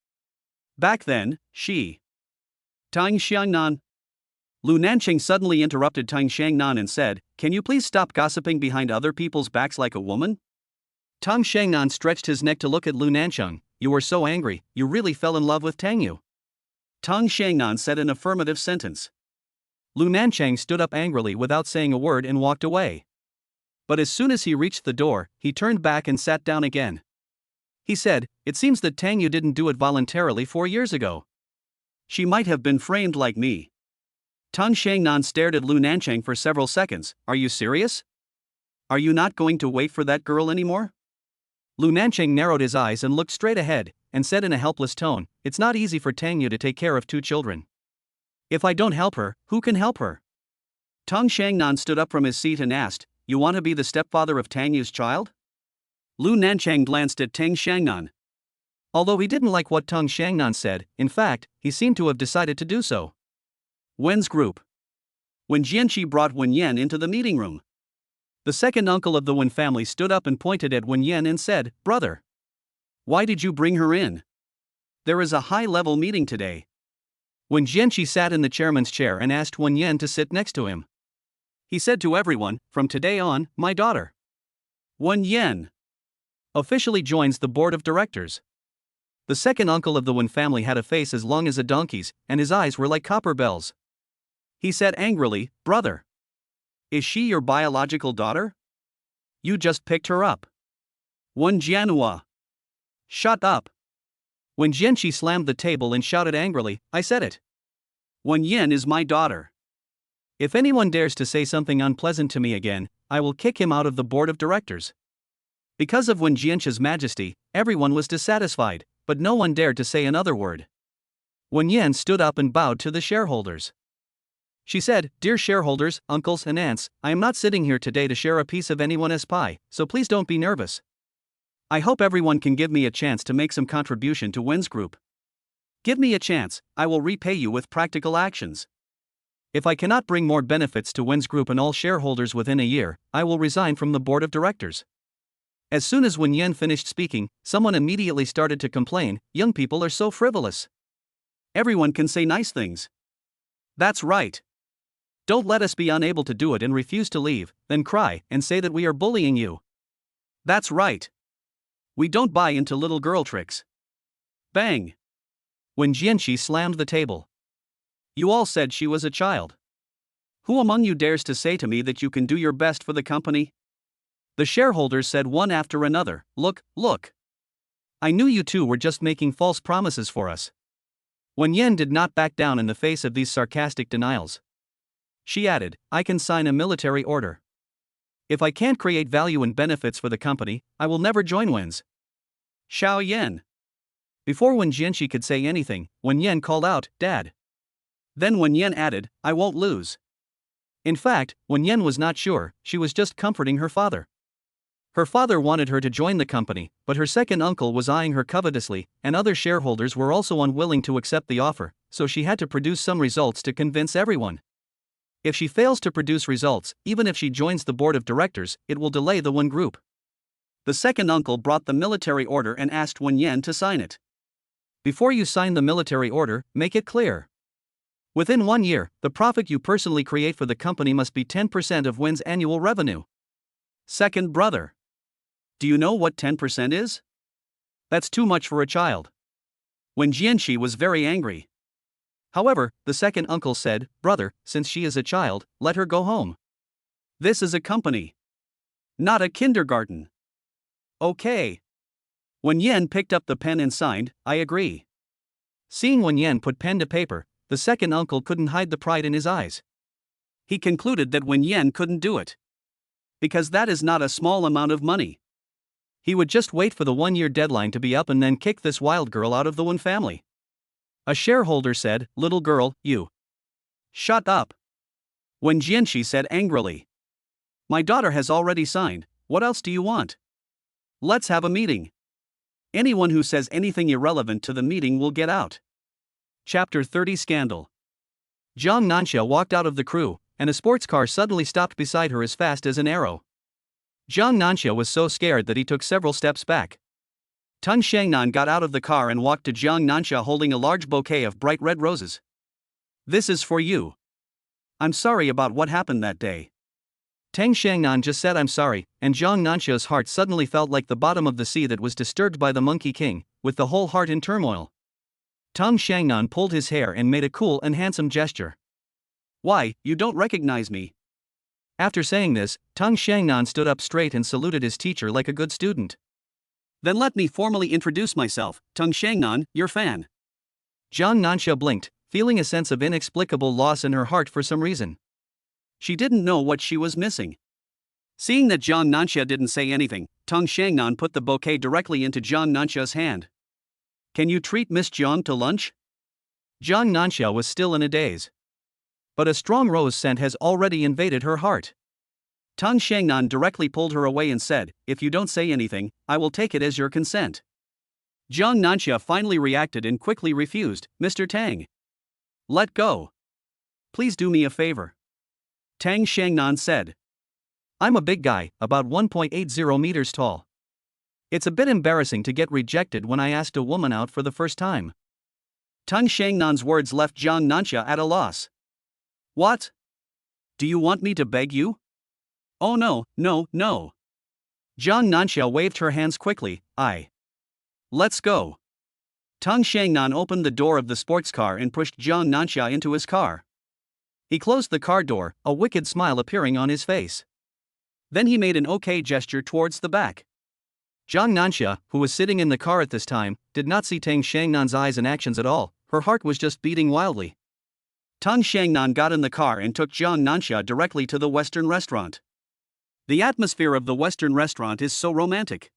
Speaker 1: Back then, she. Tang Xiangnan. Lu Nancheng suddenly interrupted Tang Xiangnan and said, Can you please stop gossiping behind other people's backs like a woman? Tang Xiangnan stretched his neck to look at Lu Nancheng. You were so angry, you really fell in love with Tang Yu. Tang Xiangnan said an affirmative sentence. Lu Nancheng stood up angrily without saying a word and walked away. But as soon as he reached the door, he turned back and sat down again. He said, It seems that Tang Yu didn't do it voluntarily 4 years ago. She might have been framed like me. Tang Xiangnan stared at Lu Nancheng for several seconds. Are you serious? Are you not going to wait for that girl anymore? Lu Nancheng narrowed his eyes and looked straight ahead, and said in a helpless tone, It's not easy for Tang Yu to take care of 2 children. If I don't help her, who can help her? Tang Xiangnan stood up from his seat and asked, You want to be the stepfather of Tang Yu's child? Lu Nancheng glanced at Tang Xiangnan. Although he didn't like what Tang Xiangnan said, in fact, he seemed to have decided to do so. Wen's group. When Jianqi brought Wen Yan into the meeting room, the second uncle of the Wen family stood up and pointed at Wen Yan and said, Brother, why did you bring her in? There is a high-level meeting today. When Jianqi sat in the chairman's chair and asked Wen Yan to sit next to him, he said to everyone, From today on, my daughter, Wen Yan, officially joins the board of directors. The second uncle of the Wen family had a face as long as a donkey's, and his eyes were like copper bells. He said angrily, Brother, is she your biological daughter? You just picked her up. Wen Jianhua. Shut up. When Jianqi slammed the table and shouted angrily, I said it. Wen Yan is my daughter. If anyone dares to say something unpleasant to me again, I will kick him out of the board of directors. Because of Wen Jianqi's majesty, everyone was dissatisfied, but no one dared to say another word. Wen Yan stood up and bowed to the shareholders. She said, Dear shareholders, uncles and aunts, I am not sitting here today to share a piece of anyone's pie, so please don't be nervous. I hope everyone can give me a chance to make some contribution to Wen's group. Give me a chance, I will repay you with practical actions. If I cannot bring more benefits to Wen's group and all shareholders within a year, I will resign from the board of directors. As soon as Wen Yan finished speaking, someone immediately started to complain, Young people are so frivolous. Everyone can say nice things. That's right. Don't let us be unable to do it and refuse to leave, then cry and say that we are bullying you. That's right. We don't buy into little girl tricks. Bang. When Jianqi slammed the table. You all said she was a child. Who among you dares to say to me that you can do your best for the company? The shareholders said one after another, Look. I knew you two were just making false promises for us. Wen Yan did not back down in the face of these sarcastic denials. She added, I can sign a military order. If I can't create value and benefits for the company, I will never join Wen's. Xiao Yan. Before Wen Jianqi could say anything, Wen Yan called out, Dad. Then Wen Yan added, I won't lose. In fact, Wen Yan was not sure, she was just comforting her father. Her father wanted her to join the company, but her second uncle was eyeing her covetously, and other shareholders were also unwilling to accept the offer, so she had to produce some results to convince everyone. If she fails to produce results, even if she joins the board of directors, it will delay the Wen group. The second uncle brought the military order and asked Wen Yan to sign it. Before you sign the military order, make it clear. Within 1 year, the profit you personally create for the company must be 10% of Wen's annual revenue. Second brother. Do you know what 10% is? That's too much for a child. Wen Jianqi was very angry. However, the second uncle said, Brother, since she is a child, let her go home. This is a company. Not a kindergarten. Okay. Wen Yan picked up the pen and signed, I agree. Seeing Wen Yan put pen to paper, the second uncle couldn't hide the pride in his eyes. He concluded that Wen Yan couldn't do it. Because that is not a small amount of money. He would just wait for the 1-year deadline to be up and then kick this wild girl out of the Wen family. A shareholder said, "Little girl, you." "Shut up." Wen Jianxi said angrily. "My daughter has already signed, what else do you want? Let's have a meeting. Anyone who says anything irrelevant to the meeting will get out." Chapter 30 Scandal. Zhang Nanxia walked out of the crew, and a sports car suddenly stopped beside her as fast as an arrow. Zhang Nanxia was so scared that he took several steps back. Tang Shangnan got out of the car and walked to Zhang Nanxia holding a large bouquet of bright red roses. "This is for you. I'm sorry about what happened that day." Tang Shangnan just said I'm sorry, and Zhang Nanxia's heart suddenly felt like the bottom of the sea that was disturbed by the Monkey King, with the whole heart in turmoil. Tang Shangnan pulled his hair and made a cool and handsome gesture. "Why, you don't recognize me?" After saying this, Tang Shangnan stood up straight and saluted his teacher like a good student. "Then let me formally introduce myself, Tang Shangnan, your fan." Zhang Nanxia blinked, feeling a sense of inexplicable loss in her heart for some reason. She didn't know what she was missing. Seeing that Zhang Nanxia didn't say anything, Tang Shangnan put the bouquet directly into Zhang Nanxia's hand. "Can you treat Miss Zhang to lunch?" Zhang Nanxia was still in a daze. But a strong rose scent has already invaded her heart. Tang Shangnan directly pulled her away and said, "If you don't say anything, I will take it as your consent." Zhang Nanxia finally reacted and quickly refused. "Mr. Tang. Let go. Please do me a favor." Tang Shangnan said. "I'm a big guy, about 1.80 meters tall. It's a bit embarrassing to get rejected when I asked a woman out for the first time." Tang Shangnan's words left Zhang Nanxia at a loss. "What? Do you want me to beg you?" "Oh no, no, no." Zhang Nanxia waved her hands quickly. Let's go." Tang Shangnan opened the door of the sports car and pushed Zhang Nanxia into his car. He closed the car door, a wicked smile appearing on his face. Then he made an okay gesture towards the back. Zhang Nanxia, who was sitting in the car at this time, did not see Tang Shangnan's eyes and actions at all. Her heart was just beating wildly. Tang Shangnan got in the car and took Zhang Nanxia directly to the Western restaurant. The atmosphere of the Western restaurant is so romantic.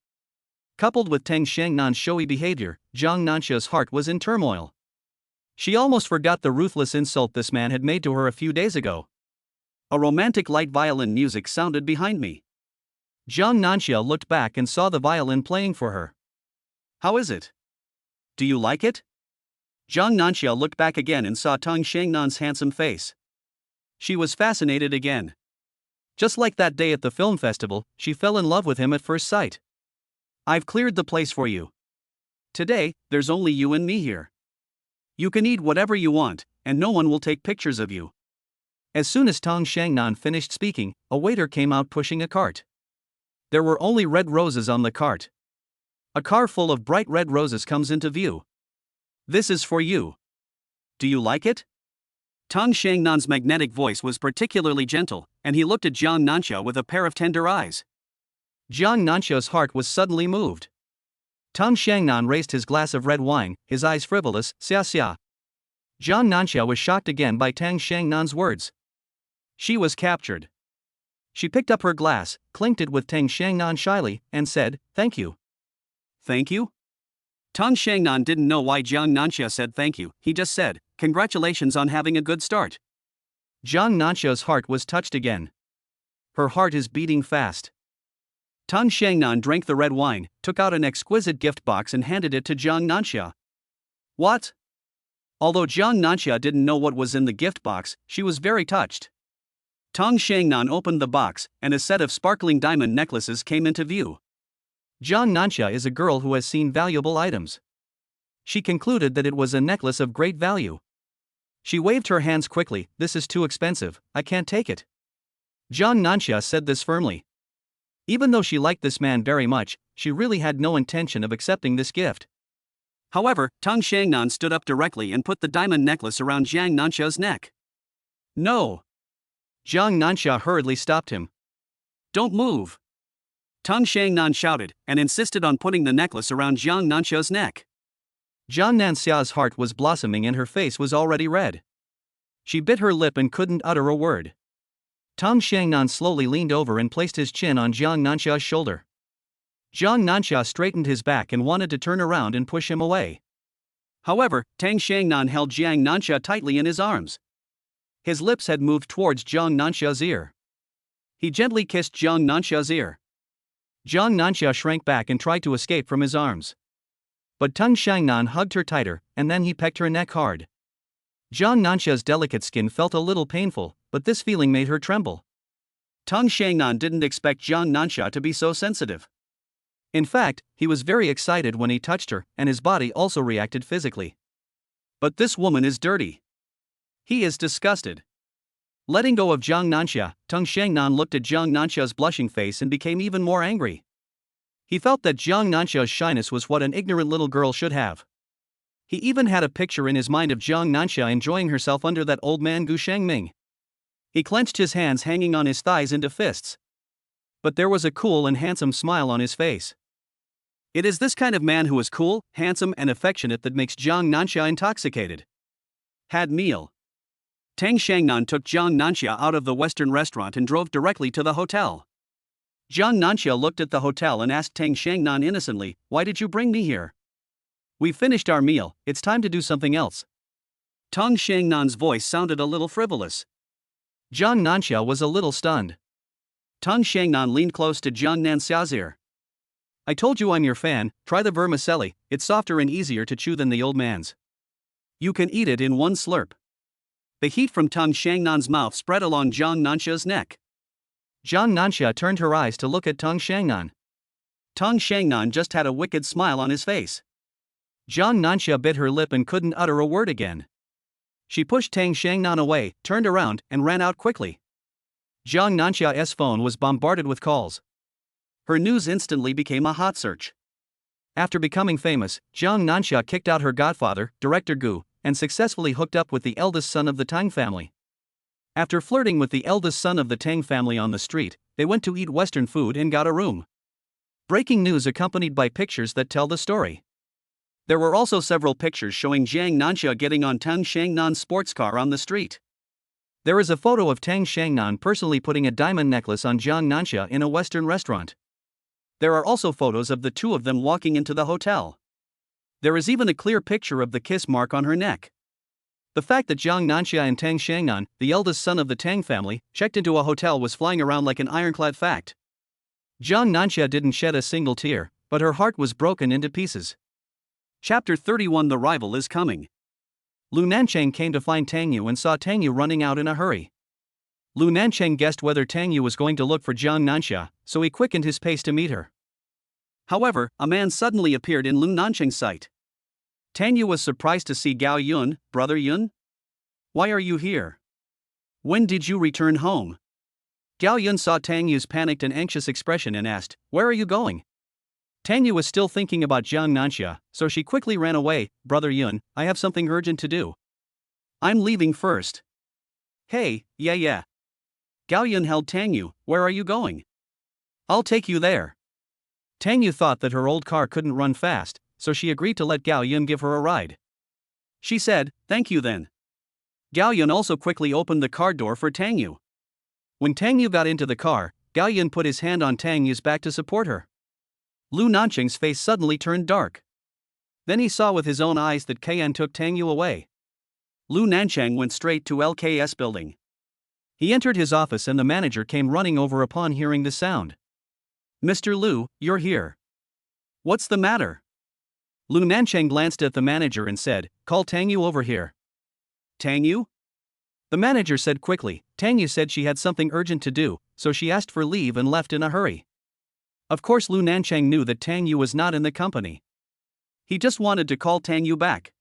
Speaker 1: Coupled with Tang Shangnan's showy behavior, Zhang Nanxia's heart was in turmoil. She almost forgot the ruthless insult this man had made to her a few days ago. A romantic light violin music sounded behind me. Zhang Nanxia looked back and saw the violin playing for her. "How is it? Do you like it?" Zhang Nanxia looked back again and saw Tang Shangnan's handsome face. She was fascinated again. Just like that day at the film festival, she fell in love with him at first sight. "I've cleared the place for you. Today, there's only you and me here. You can eat whatever you want, and no one will take pictures of you." As soon as Tang Shangnan finished speaking, a waiter came out pushing a cart. There were only red roses on the cart. A car full of bright red roses comes into view. "This is for you. Do you like it?" Tang Shangnan's magnetic voice was particularly gentle, and he looked at Zhang Nanxia with a pair of tender eyes. Zhang Nanxia's heart was suddenly moved. Tang Shangnan raised his glass of red wine, his eyes frivolous. "Xia." Zhang Nanxia was shocked again by Tang Shangnan's words. She was captured. She picked up her glass, clinked it with Tang Shangnan shyly, and said, "Thank you." "Thank you?" Tang Shangnan didn't know why Zhang Nanxia said thank you. He just said, "Congratulations on having a good start." Zhang Nanxia's heart was touched again. Her heart is beating fast. Tang Shangnan drank the red wine, took out an exquisite gift box and handed it to Zhang Nanxia. "What?" Although Zhang Nanxia didn't know what was in the gift box, she was very touched. Tang Shangnan opened the box, and a set of sparkling diamond necklaces came into view. Zhang Nanxia is a girl who has seen valuable items. She concluded that it was a necklace of great value. She waved her hands quickly. "This is too expensive, I can't take it." Zhang Nanxia said this firmly. Even though she liked this man very much, she really had no intention of accepting this gift. However, Tang Shangnan stood up directly and put the diamond necklace around Zhang Nanxia's neck. "No." Zhang Nanxia hurriedly stopped him. "Don't move. Tang Shangnan shouted and insisted on putting the necklace around Jiang Nanxia's neck. Jiang Nanxia's heart was blossoming and her face was already red. She bit her lip and couldn't utter a word. Tang Shangnan slowly leaned over and placed his chin on Jiang Nanxia's shoulder. Jiang Nanxia straightened his back and wanted to turn around and push him away. However, Tang Shangnan held Jiang Nanxia tightly in his arms. His lips had moved towards Jiang Nanxia's ear. He gently kissed Jiang Nanxia's ear. Jiang Nanxia shrank back and tried to escape from his arms. But Tang Shangnan hugged her tighter, and then he pecked her neck hard. Jiang Nanxia's delicate skin felt a little painful, but this feeling made her tremble. Tang Shangnan didn't expect Jiang Nanxia to be so sensitive. In fact, he was very excited when he touched her, and his body also reacted physically. But this woman is dirty. He is disgusted. Letting go of Jiang Nanxia, Tang Shangnan looked at Jiang Nanxia's blushing face and became even more angry. He felt that Jiang Nanxia's shyness was what an ignorant little girl should have. He even had a picture in his mind of Jiang Nanxia enjoying herself under that old man Gu Shengming. He clenched his hands hanging on his thighs into fists. But there was a cool and handsome smile on his face. It is this kind of man who is cool, handsome and affectionate that makes Jiang Nanxia intoxicated. Had meal. Tang Shangnan took Jiang Nanxia out of the Western restaurant and drove directly to the hotel. Jiang Nanxia looked at the hotel and asked Tang Shangnan innocently, "Why did you bring me here? We finished our meal, it's time to do something else." Tang Shangnan's voice sounded a little frivolous. Jiang Nanxia was a little stunned. Tang Shangnan leaned close to Jiang Nanxia's ear. "I told you I'm your fan, try the vermicelli, it's softer and easier to chew than the old man's. You can eat it in one slurp." The heat from Tang Shangnan's mouth spread along Jiang Nanxia's neck. Jiang Nanxia turned her eyes to look at Tang Shangnan. Tang Shangnan just had a wicked smile on his face. Jiang Nanxia bit her lip and couldn't utter a word again. She pushed Tang Shangnan away, turned around, and ran out quickly. Jiang Nanxia's phone was bombarded with calls. Her news instantly became a hot search. After becoming famous, Jiang Nanxia kicked out her godfather, Director Gu, and successfully hooked up with the eldest son of the Tang family. After flirting with the eldest son of the Tang family on the street, they went to eat Western food and got a room. Breaking news accompanied by pictures that tell the story. There were also several pictures showing Jiang Nanxia getting on Tang Shangnan's sports car on the street. There is a photo of Tang Shangnan personally putting a diamond necklace on Jiang Nanxia in a Western restaurant. There are also photos of the two of them walking into the hotel. There is even a clear picture of the kiss mark on her neck. The fact that Jiang Nanxia and Tang Shangnan, the eldest son of the Tang family, checked into a hotel was flying around like an ironclad fact. Jiang Nanxia didn't shed a single tear, but her heart was broken into pieces. Chapter 31 The Rival is Coming. Lu Nancheng came to find Tang Yu and saw Tang Yu running out in a hurry. Lu Nancheng guessed whether Tang Yu was going to look for Jiang Nanxia, so he quickened his pace to meet her. However, a man suddenly appeared in Lu Nancheng's sight. Tang Yu was surprised to see Gao Yun. "Brother Yun? Why are you here? When did you return home?" Gao Yun saw Tang Yu's panicked and anxious expression and asked, "Where are you going?" Tang Yu was still thinking about Jiang Nanxia, so she quickly ran away. "Brother Yun, I have something urgent to do. I'm leaving first." "Hey, yeah. Gao Yun held Tang Yu. "Where are you going?" "I'll take you there." Tang Yu thought that her old car couldn't run fast, so she agreed to let Gao Yun give her a ride. She said, "Thank you then." Gao Yun also quickly opened the car door for Tang Yu. When Tang Yu got into the car, Gao Yun put his hand on Tang Yu's back to support her. Lu Nancheng's face suddenly turned dark. Then he saw with his own eyes that Kian took Tang Yu away. Lu Nancheng went straight to LKS building. He entered his office and the manager came running over upon hearing the sound. "Mr. Lu, you're here. What's the matter?" Lu Nancheng glanced at the manager and said, "Call Tang Yu over here." "Tang Yu?" The manager said quickly. Tang Yu said she had something urgent to do, so she asked for leave and left in a hurry. Of course Lu Nancheng knew that Tang Yu was not in the company. He just wanted to call Tang Yu back.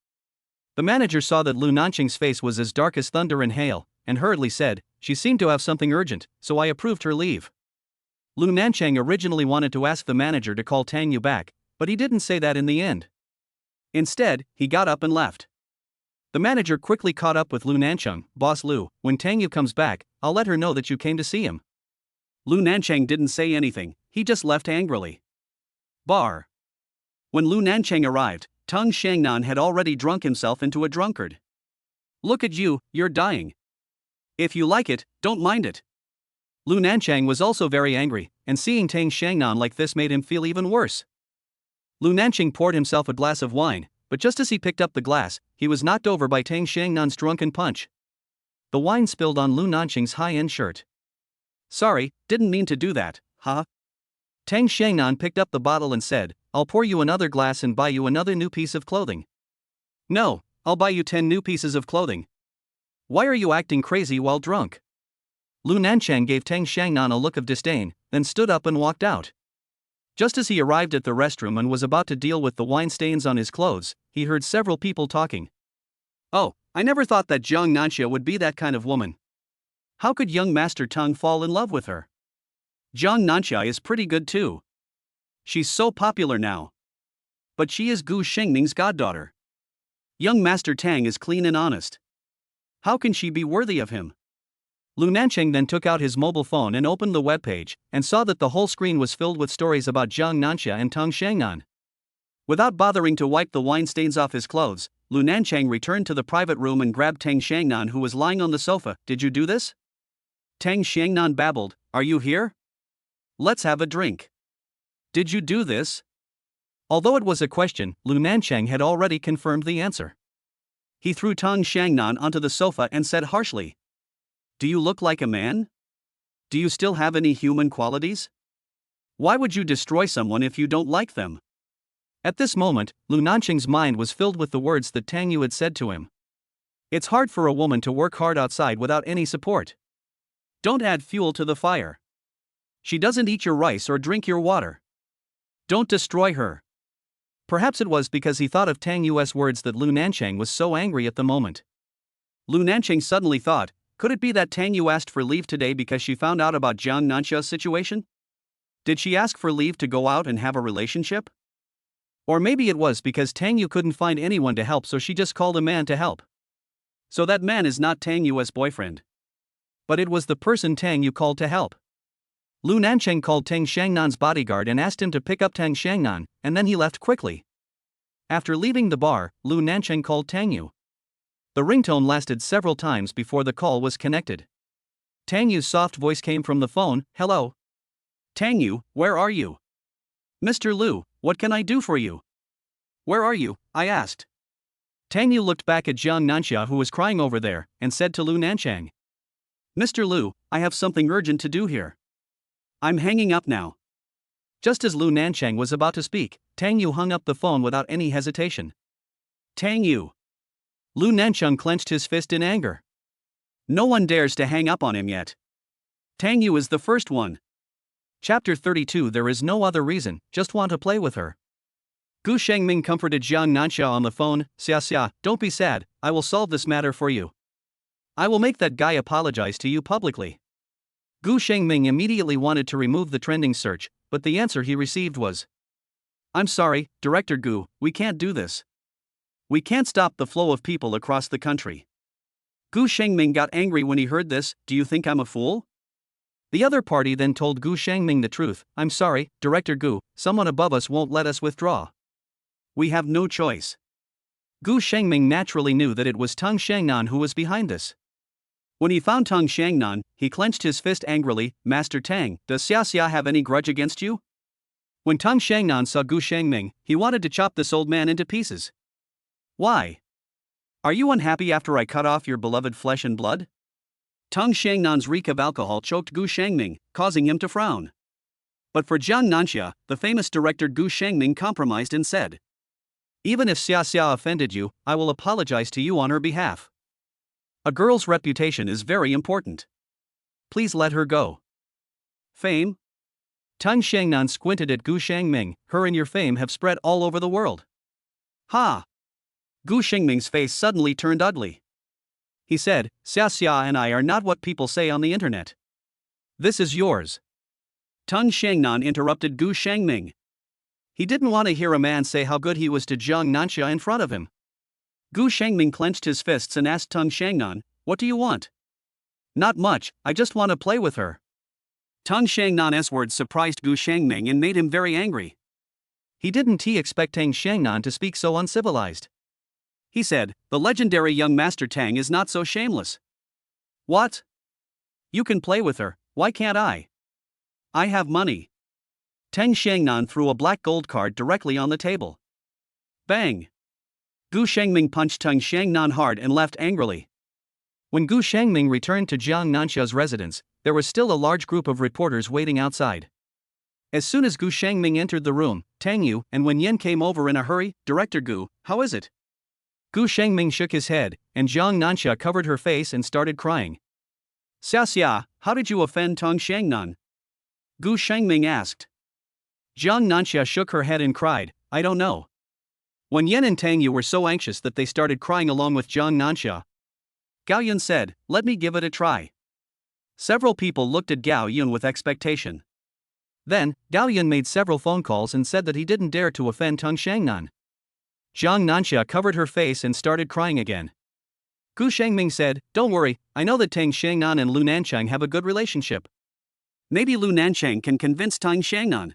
Speaker 1: The manager saw that Lu Nancheng's face was as dark as thunder and hail, and hurriedly said, "She seemed to have something urgent, so I approved her leave." Lu Nancheng originally wanted to ask the manager to call Tang Yu back, but he didn't say that in the end. Instead, he got up and left. The manager quickly caught up with Lu Nancheng. "Boss Lu, when Tang Yu comes back, I'll let her know that you came to see him." Lu Nancheng didn't say anything. he just left angrily. Bar. When Lu Nancheng arrived, Tang Xiangnan had already drunk himself into a drunkard. Look at you, you're dying. If you like it, don't mind it. Lu Nancheng was also very angry, and seeing Tang Xiangnan like this made him feel even worse. Lu Nancheng poured himself a glass of wine, but just as he picked up the glass, he was knocked over by Tang Xiangnan's drunken punch. The wine spilled on Lu Nancheng's high-end shirt. Sorry, didn't mean to do that, huh? Tang Xiangnan picked up the bottle and said, I'll pour you another glass and buy you another new piece of clothing. No, I'll buy you 10 new pieces of clothing. Why are you acting crazy while drunk? Lu Nancheng gave Tang Xiangnan a look of disdain, then stood up and walked out. Just as he arrived at the restroom and was about to deal with the wine stains on his clothes, he heard several people talking. Oh, I never thought that Jiang Nanxia would be that kind of woman. How could young Master Tang fall in love with her? Jiang Nanxia is pretty good too. She's so popular now. But she is Gu Shengming's goddaughter. Young Master Tang is clean and honest. How can she be worthy of him? Lu Nancheng then took out his mobile phone and opened the webpage, and saw that the whole screen was filled with stories about Jiang Nanxia and Tang Xiangnan. Without bothering to wipe the wine stains off his clothes, Lu Nancheng returned to the private room and grabbed Tang Xiangnan, who was lying on the sofa. Did you do this? Tang Xiangnan babbled, Are you here? Let's have a drink. Did you do this? Although it was a question, Lu Nancheng had already confirmed the answer. He threw Tang Xiangnan onto the sofa and said harshly, Do you look like a man? Do you still have any human qualities? Why would you destroy someone if you don't like them? At this moment, Lu Nancheng's mind was filled with the words that Tang Yu had said to him. It's hard for a woman to work hard outside without any support. Don't add fuel to the fire. She doesn't eat your rice or drink your water. Don't destroy her. Perhaps it was because he thought of Tang Yu's words that Lu Nancheng was so angry at the moment. Lu Nancheng suddenly thought, could it be that Tang Yu asked for leave today because she found out about Jiang Nanxia's situation? Did she ask for leave to go out and have a relationship? Or maybe it was because Tang Yu couldn't find anyone to help, so she just called a man to help. So that man is not Tang Yu's boyfriend. But it was the person Tang Yu called to help. Lu Nancheng called Tang Xiangnan's bodyguard and asked him to pick up Tang Xiangnan, and then he left quickly. After leaving the bar, Lu Nancheng called Tang Yu. The ringtone lasted several times before the call was connected. Tang Yu's soft voice came from the phone, Hello. Tang Yu, where are you? Mr. Lu, what can I do for you? Where are you? I asked. Tang Yu looked back at Jiang Nanxia, who was crying over there, and said to Lu Nancheng, Mr. Lu, I have something urgent to do here. I'm hanging up now. Just as Lu Nancheng was about to speak, Tang Yu hung up the phone without any hesitation. Tang Yu. Lu Nancheng clenched his fist in anger. No one dares to hang up on him yet. Tang Yu is the first one. Chapter 32. There is no other reason, just want to play with her. Gu Shengming comforted Jiang Nanxia on the phone, Xia, don't be sad, I will solve this matter for you. I will make that guy apologize to you publicly. Gu Shengming immediately wanted to remove the trending search, but the answer he received was, I'm sorry, Director Gu, we can't do this. We can't stop the flow of people across the country. Gu Shengming got angry when he heard this. Do you think I'm a fool? The other party then told Gu Shengming the truth. I'm sorry, Director Gu, someone above us won't let us withdraw. We have no choice. Gu Shengming naturally knew that it was Tang Xiangnan who was behind this. When he found Tang Xiangnan, he clenched his fist angrily. Master Tang, does Xia have any grudge against you? When Tang Xiangnan saw Gu Shengming, he wanted to chop this old man into pieces. Why? Are you unhappy after I cut off your beloved flesh and blood? Tang Xiangnan's reek of alcohol choked Gu Shengming, causing him to frown. But for Jiang Nanxia, the famous director Gu Shengming compromised and said, Even if Xia offended you, I will apologize to you on her behalf. A girl's reputation is very important. Please let her go. Fame? Tang Xiangnan squinted at Gu Shengming. Her and your fame have spread all over the world. Ha! Gu Shengming's face suddenly turned ugly. He said, Xia and I are not what people say on the internet. This is yours. Tang Xiangnan interrupted Gu Shengming. He didn't want to hear a man say how good he was to Jiang Nanxia in front of him. Gu Shengming clenched his fists and asked Tang Xiangnan, What do you want? Not much, I just want to play with her. Tang Xiangnan's words surprised Gu Shangming and made him very angry. He didn't expect Tang Xiangnan to speak so uncivilized. He said, "The legendary young master Tang is not so shameless." "What? You can play with her, why can't I? I have money." Tang Xiangnan threw a black gold card directly on the table. Bang! Gu Shangming punched Tang Xiangnan hard and left angrily. When Gu Shangming returned to Jiang Nanxia's residence, there was still a large group of reporters waiting outside. As soon as Gu Shangming entered the room, Tang Yu and Wen Yen came over in a hurry. "Director Gu, how is it?" Gu Shangming shook his head, and Jiang Nanxia covered her face and started crying. "Xia, how did you offend Tang Xiangnan?" Gu Shangming asked. Jiang Nanxia shook her head and cried, "I don't know." Wen Yen and Tang Yu were so anxious that they started crying along with Jiang Nanxia. Gao Yun said, "Let me give it a try." Several people looked at Gao Yun with expectation. Then, Gao Yun made several phone calls and said that he didn't dare to offend Tang Xiangnan. Jiang Nanxia covered her face and started crying again. Gu Shangming said, "Don't worry, I know that Tang Xiangnan and Lu Nancheng have a good relationship. Maybe Lu Nancheng can convince Tang Xiangnan.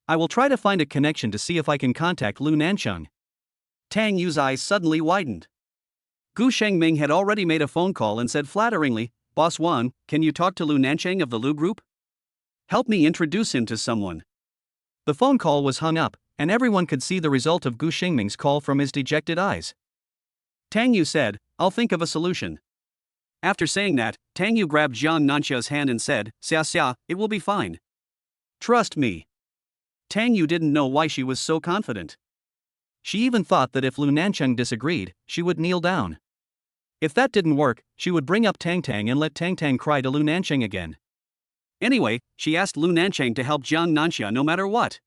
Speaker 1: I will try to find a connection to see if I can contact Lu Nancheng." Tang Yu's eyes suddenly widened. Gu Shangming had already made a phone call and said flatteringly, "Boss Wan, can you talk to Lu Nancheng of the Lu Group? Help me introduce him to someone." The phone call was hung up, and everyone could see the result of Gu Shangming's call from his dejected eyes. Tang Yu said, "I'll think of a solution." After saying that, Tang Yu grabbed Jiang Nanxia's hand and said, "Xia, it will be fine. Trust me." Tang Yu didn't know why she was so confident. She even thought that if Lu Nancheng disagreed, she would kneel down. If that didn't work, she would bring up Tang and let Tang cry to Lu Nancheng again. Anyway, she asked Lu Nancheng to help Jiang Nanxia no matter what.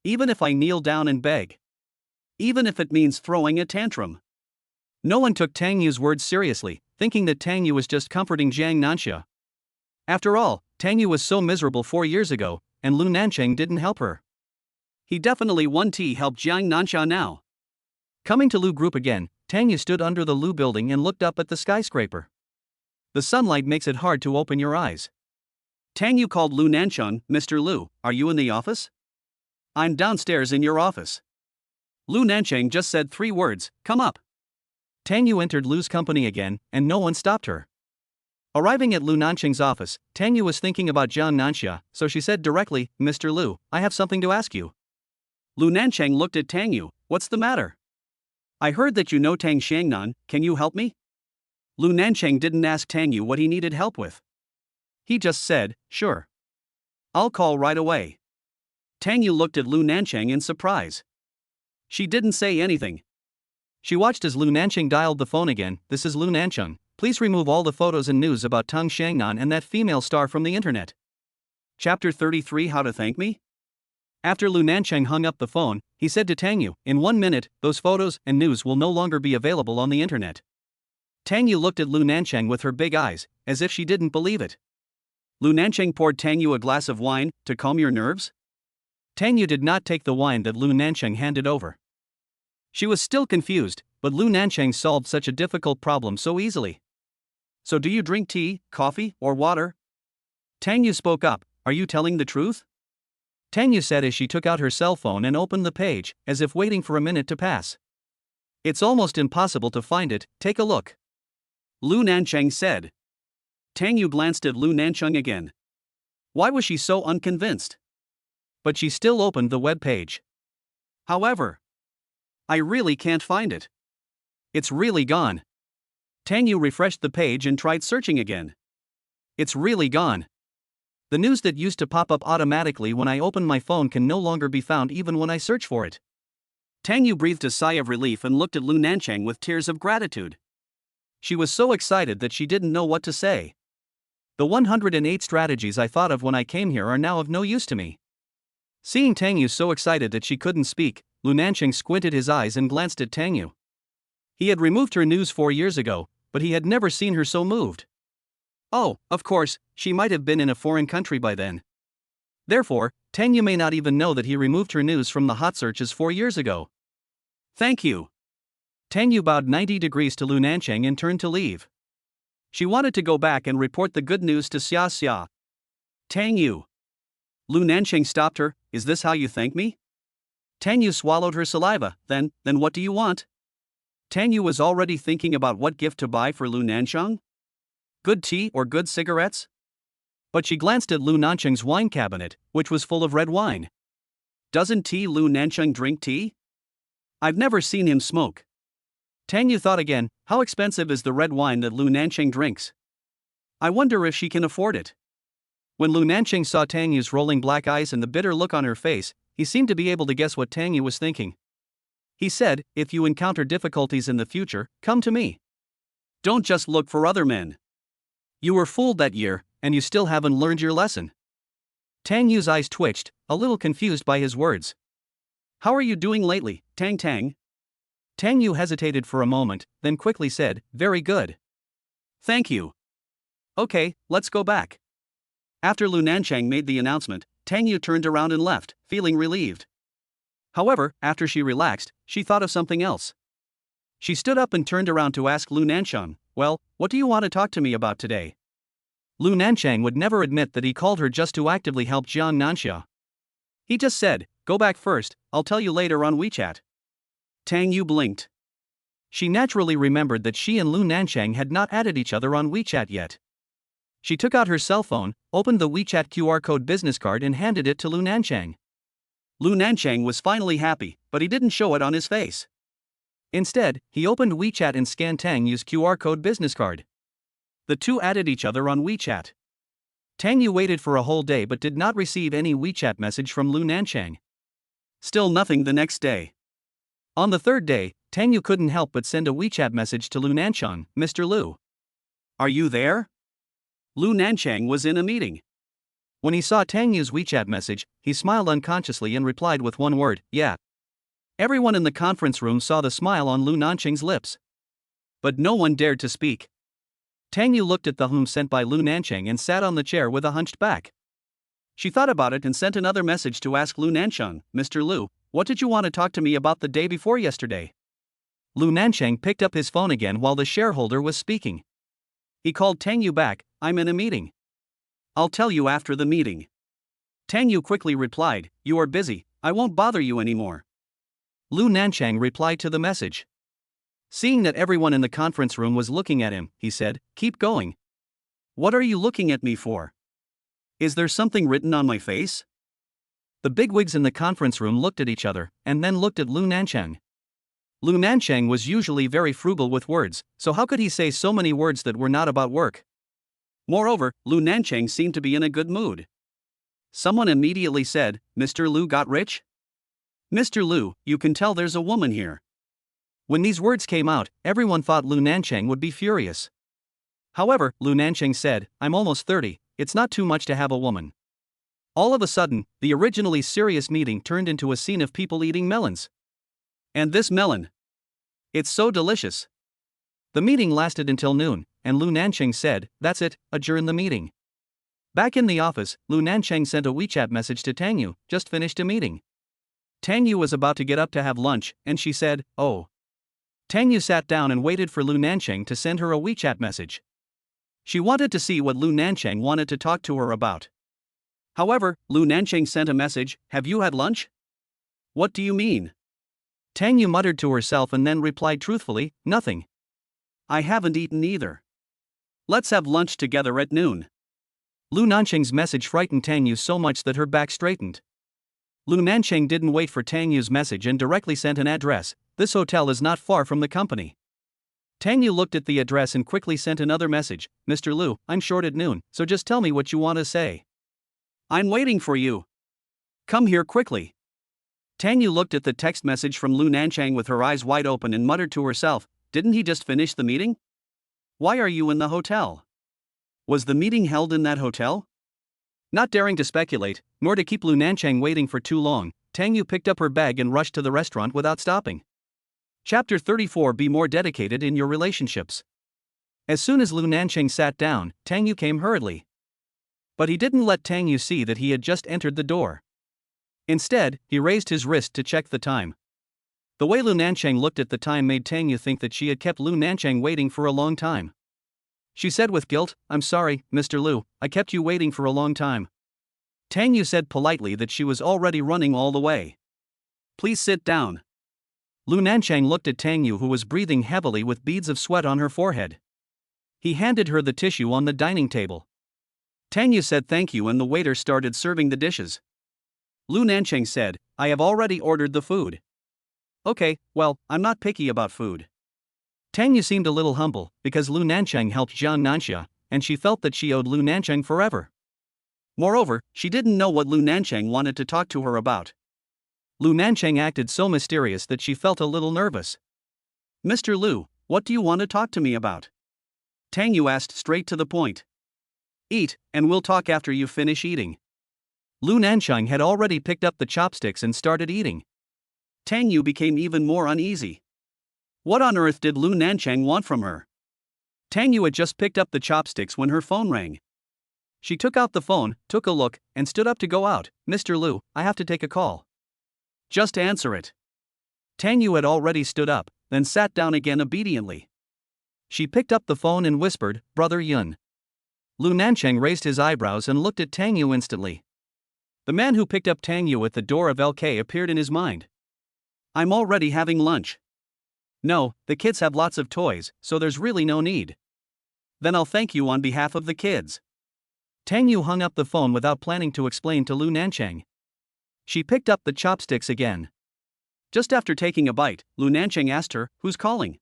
Speaker 1: "Even if I kneel down and beg. Even if it means throwing a tantrum." No one took Tang Yu's words seriously, thinking that Tang Yu was just comforting Jiang Nanxia. After all, Tang Yu was so miserable 4 years ago, and Lu Nancheng didn't help her. He definitely won't help Jiang Nanxia now. Coming to Lu Group again, Tang Yu stood under the Lu building and looked up at the skyscraper. The sunlight makes it hard to open your eyes. Tang Yu called Lu Nancheng. "Mr. Lu, are you in the office?" "I'm downstairs in your office." Lu Nancheng just said 3 words, "Come up." Tang Yu entered Lu's company again, and no one stopped her. Arriving at Lu Nancheng's office, Tang Yu was thinking about Jiang Nanxia, so she said directly, "Mr. Lu, I have something to ask you." Lu Nancheng looked at Tang Yu. "What's the matter?" "I heard that you know Tang Xiangnan, can you help me?" Lu Nancheng didn't ask Tang Yu what he needed help with. He just said, "Sure. I'll call right away." Tang Yu looked at Lu Nancheng in surprise. She didn't say anything. She watched as Lu Nancheng dialed the phone again. "This is Lu Nancheng. Please remove all the photos and news about Tang Xiangnan and that female star from the internet." Chapter 33, How to Thank Me? After Lu Nancheng hung up the phone, he said to Tang Yu, "In 1 minute, those photos and news will no longer be available on the internet." Tang Yu looked at Lu Nancheng with her big eyes, as if she didn't believe it. Lu Nancheng poured Tang Yu a glass of wine to calm your nerves. Tang Yu did not take the wine that Lu Nancheng handed over. She was still confused, but Lu Nancheng solved such a difficult problem so easily. "So do you drink tea, coffee, or water?" Tang Yu spoke up, "Are you telling the truth?" Tang Yu said as she took out her cell phone and opened the page, as if waiting for a minute to pass. "It's almost impossible to find it, take a look." Lu Nancheng said. Tang Yu glanced at Lu Nancheng again. Why was she so unconvinced? But she still opened the web page. "However, I really can't find it. It's really gone." Tang Yu refreshed the page and tried searching again. "It's really gone. The news that used to pop up automatically when I open my phone can no longer be found even when I search for it." Tang Yu breathed a sigh of relief and looked at Lu Nancheng with tears of gratitude. She was so excited that she didn't know what to say. "The 108 strategies I thought of when I came here are now of no use to me." Seeing Tang Yu so excited that she couldn't speak, Lu Nancheng squinted his eyes and glanced at Tang Yu. He had removed her news 4 years ago, but he had never seen her so moved. Oh, of course, she might have been in a foreign country by then. Therefore, Tang Yu may not even know that he removed her news from the hot searches 4 years ago. "Thank you." Tang Yu bowed 90 degrees to Lu Nancheng and turned to leave. She wanted to go back and report the good news to Xia. Tang Yu. Lu Nancheng stopped her. Is this how you thank me? Tang Yu swallowed her saliva. Then what do you want? Tang Yu was already thinking about what gift to buy for Lu Nancheng. Good tea or good cigarettes? But she glanced at Lu Nancheng's wine cabinet, which was full of red wine. Doesn't Lu Nancheng drink tea? I've never seen him smoke. Tang Yu thought again, how expensive is the red wine that Lu Nancheng drinks? I wonder if she can afford it. When Lu Nancheng saw Tang Yu's rolling black eyes and the bitter look on her face, he seemed to be able to guess what Tang Yu was thinking. He said, if you encounter difficulties in the future, come to me. Don't just look for other men. You were fooled that year, and you still haven't learned your lesson. Tang Yu's eyes twitched, a little confused by his words. How are you doing lately, Tang Tang? Tang Yu hesitated for a moment, then quickly said, very good. Thank you. Okay, let's go back. After Lu Nancheng made the announcement, Tang Yu turned around and left, feeling relieved. However, after she relaxed, she thought of something else. She stood up and turned around to ask Lu Nancheng, well, what do you want to talk to me about today? Lu Nancheng would never admit that he called her just to actively help Jiang Nanxia. He just said, go back first, I'll tell you later on WeChat. Tang Yu blinked. She naturally remembered that she and Lu Nancheng had not added each other on WeChat yet. She took out her cell phone, opened the WeChat QR code business card and handed it to Lu Nancheng. Lu Nancheng was finally happy, but he didn't show it on his face. Instead, he opened WeChat and scanned Tang Yu's QR code business card. The two added each other on WeChat. Tang Yu waited for a whole day but did not receive any WeChat message from Lu Nancheng. Still nothing the next day. On the third day, Tang Yu couldn't help but send a WeChat message to Lu Nancheng, Mr. Lu. Are you there? Lu Nancheng was in a meeting. When he saw Tang Yu's WeChat message, he smiled unconsciously and replied with one word, yeah. Everyone in the conference room saw the smile on Lu Nancheng's lips. But no one dared to speak. Tang Yu looked at the sent by Lu Nancheng and sat on the chair with a hunched back. She thought about it and sent another message to ask Lu Nancheng, Mr. Lu, what did you want to talk to me about the day before yesterday? Lu Nancheng picked up his phone again while the shareholder was speaking. He called Tang Yu back, I'm in a meeting. I'll tell you after the meeting. Tang Yu quickly replied, you are busy, I won't bother you anymore. Lu Nancheng replied to the message. Seeing that everyone in the conference room was looking at him, he said, keep going. What are you looking at me for? Is there something written on my face? The bigwigs in the conference room looked at each other, and then looked at Lu Nancheng. Lu Nancheng was usually very frugal with words, so how could he say so many words that were not about work? Moreover, Lu Nancheng seemed to be in a good mood. Someone immediately said, Mr. Lu got rich? Mr. Lu, you can tell there's a woman here. When these words came out, everyone thought Lu Nancheng would be furious. However, Lu Nancheng said, I'm almost 30, it's not too much to have a woman. All of a sudden, the originally serious meeting turned into a scene of people eating melons. And this melon. It's so delicious. The meeting lasted until noon, and Lu Nancheng said, that's it, adjourn the meeting. Back in the office, Lu Nancheng sent a WeChat message to Tang Yu, just finished a meeting. Tang Yu was about to get up to have lunch, and she said, oh. Tang Yu sat down and waited for Lu Nancheng to send her a WeChat message. She wanted to see what Lu Nancheng wanted to talk to her about. However, Lu Nancheng sent a message, have you had lunch? What do you mean? Tang Yu muttered to herself and then replied truthfully, nothing. I haven't eaten either. Let's have lunch together at noon. Lu Nancheng's message frightened Tang Yu so much that her back straightened. Lu Nancheng didn't wait for Tang Yu's message and directly sent an address, this hotel is not far from the company. Tang Yu looked at the address and quickly sent another message, Mr. Lu, I'm short at noon, so just tell me what you want to say. I'm waiting for you. Come here quickly. Tang Yu looked at the text message from Lu Nancheng with her eyes wide open and muttered to herself, didn't he just finish the meeting? Why are you in the hotel? Was the meeting held in that hotel? Not daring to speculate, nor to keep Lu Nancheng waiting for too long, Tang Yu picked up her bag and rushed to the restaurant without stopping. Chapter 34 Be more dedicated in your relationships. As soon as Lu Nancheng sat down, Tang Yu came hurriedly. But he didn't let Tang Yu see that he had just entered the door. Instead, he raised his wrist to check the time. The way Lu Nancheng looked at the time made Tang Yu think that she had kept Lu Nancheng waiting for a long time. She said with guilt, I'm sorry, Mr. Lu, I kept you waiting for a long time. Tang Yu said politely that she was already running all the way. Please sit down. Lu Nancheng looked at Tang Yu, who was breathing heavily with beads of sweat on her forehead. He handed her the tissue on the dining table. Tang Yu said thank you and the waiter started serving the dishes. Lu Nancheng said, I have already ordered the food. Okay, well, I'm not picky about food. Tang Yu seemed a little humble, because Lu Nancheng helped Jiang Nanxia, and she felt that she owed Lu Nancheng forever. Moreover, she didn't know what Lu Nancheng wanted to talk to her about. Lu Nancheng acted so mysterious that she felt a little nervous. Mr. Lu, what do you want to talk to me about? Tang Yu asked straight to the point. Eat, and we'll talk after you finish eating. Lu Nancheng had already picked up the chopsticks and started eating. Tang Yu became even more uneasy. What on earth did Lu Nancheng want from her? Tang Yu had just picked up the chopsticks when her phone rang. She took out the phone, took a look, and stood up to go out. Mr. Lu, I have to take a call. Just answer it. Tang Yu had already stood up, then sat down again obediently. She picked up the phone and whispered, Brother Yun. Lu Nancheng raised his eyebrows and looked at Tang Yu instantly. The man who picked up Tang Yu at the door of LK appeared in his mind. I'm already having lunch. No, the kids have lots of toys, so there's really no need. Then I'll thank you on behalf of the kids. Tang Yu hung up the phone without planning to explain to Lu Nancheng. She picked up the chopsticks again. Just after taking a bite, Lu Nancheng asked her, who's calling?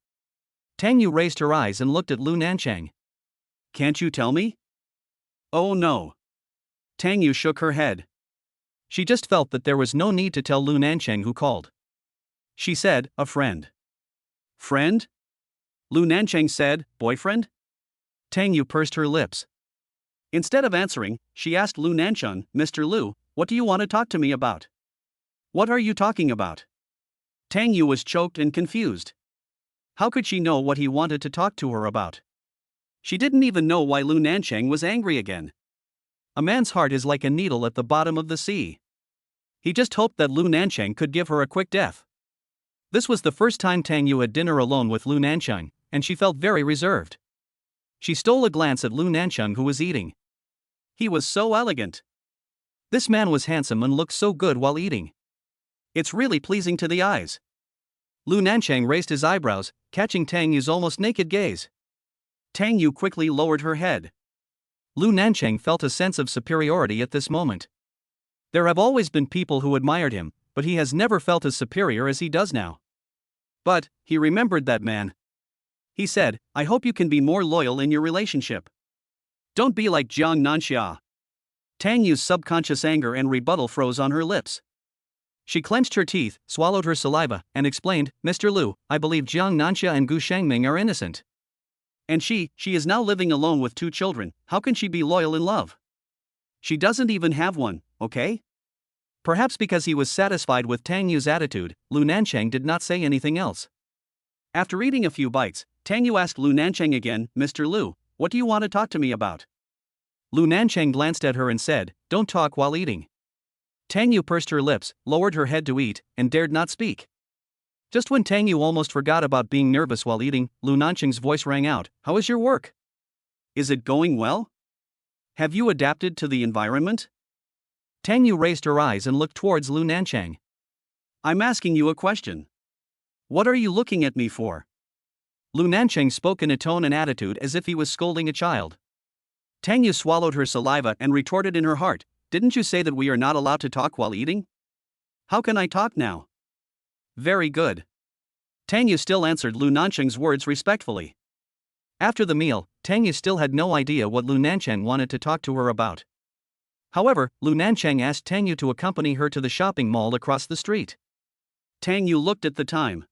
Speaker 1: Tang Yu raised her eyes and looked at Lu Nancheng. Can't you tell me? Oh no. Tang Yu shook her head. She just felt that there was no need to tell Lu Nancheng who called. She said, a friend. Friend? Lu Nancheng said, boyfriend? Tang Yu pursed her lips. Instead of answering, she asked Lu Nancheng, Mr. Lu, what do you want to talk to me about? What are you talking about? Tang Yu was choked and confused. How could she know what he wanted to talk to her about? She didn't even know why Lu Nancheng was angry again. A man's heart is like a needle at the bottom of the sea. He just hoped that Lu Nancheng could give her a quick death. This was the first time Tang Yu had dinner alone with Lu Nancheng, and she felt very reserved. She stole a glance at Lu Nancheng, who was eating. He was so elegant. This man was handsome and looked so good while eating. It's really pleasing to the eyes. Lu Nancheng raised his eyebrows, catching Tang Yu's almost naked gaze. Tang Yu quickly lowered her head. Lu Nancheng felt a sense of superiority at this moment. There have always been people who admired him, but he has never felt as superior as he does now. But, he remembered that man. He said, I hope you can be more loyal in your relationship. Don't be like Jiang Nanxia. Tang Yu's subconscious anger and rebuttal froze on her lips. She clenched her teeth, swallowed her saliva, and explained, Mr. Lu, I believe Jiang Nanxia and Gu Shengming are innocent. And she is now living alone with 2 children, how can she be loyal in love? She doesn't even have one, okay? Perhaps because he was satisfied with Tang Yu's attitude, Lu Nancheng did not say anything else. After eating a few bites, Tang Yu asked Lu Nancheng again, Mr. Lu, what do you want to talk to me about? Lu Nancheng glanced at her and said, don't talk while eating. Tang Yu pursed her lips, lowered her head to eat, and dared not speak. Just when Tang Yu almost forgot about being nervous while eating, Lu Nancheng's voice rang out, how is your work? Is it going well? Have you adapted to the environment? Tang Yu raised her eyes and looked towards Lu Nancheng. I'm asking you a question. What are you looking at me for? Lu Nancheng spoke in a tone and attitude as if he was scolding a child. Tang Yu swallowed her saliva and retorted in her heart, didn't you say that we are not allowed to talk while eating? How can I talk now? Very good. Tang Yu still answered Lu Nancheng's words respectfully. After the meal, Tang Yu still had no idea what Lu Nancheng wanted to talk to her about. However, Lu Nancheng asked Tang Yu to accompany her to the shopping mall across the street. Tang Yu looked at the time.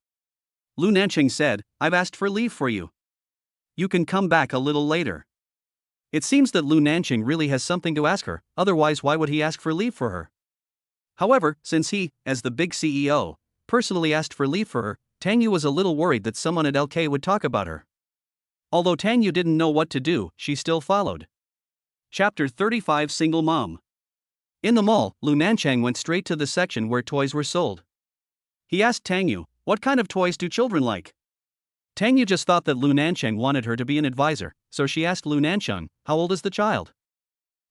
Speaker 1: Lu Nancheng said, I've asked for leave for you. You can come back a little later. It seems that Lu Nancheng really has something to ask her, otherwise why would he ask for leave for her? However, since he, as the big CEO, personally asked for leave for her, Tang Yu was a little worried that someone at LK would talk about her. Although Tang Yu didn't know what to do, she still followed. Chapter 35 Single Mom. In the mall, Lu Nancheng went straight to the section where toys were sold. He asked Tang Yu, what kind of toys do children like? Tang Yu just thought that Lu Nancheng wanted her to be an advisor, so she asked Lu Nancheng, how old is the child?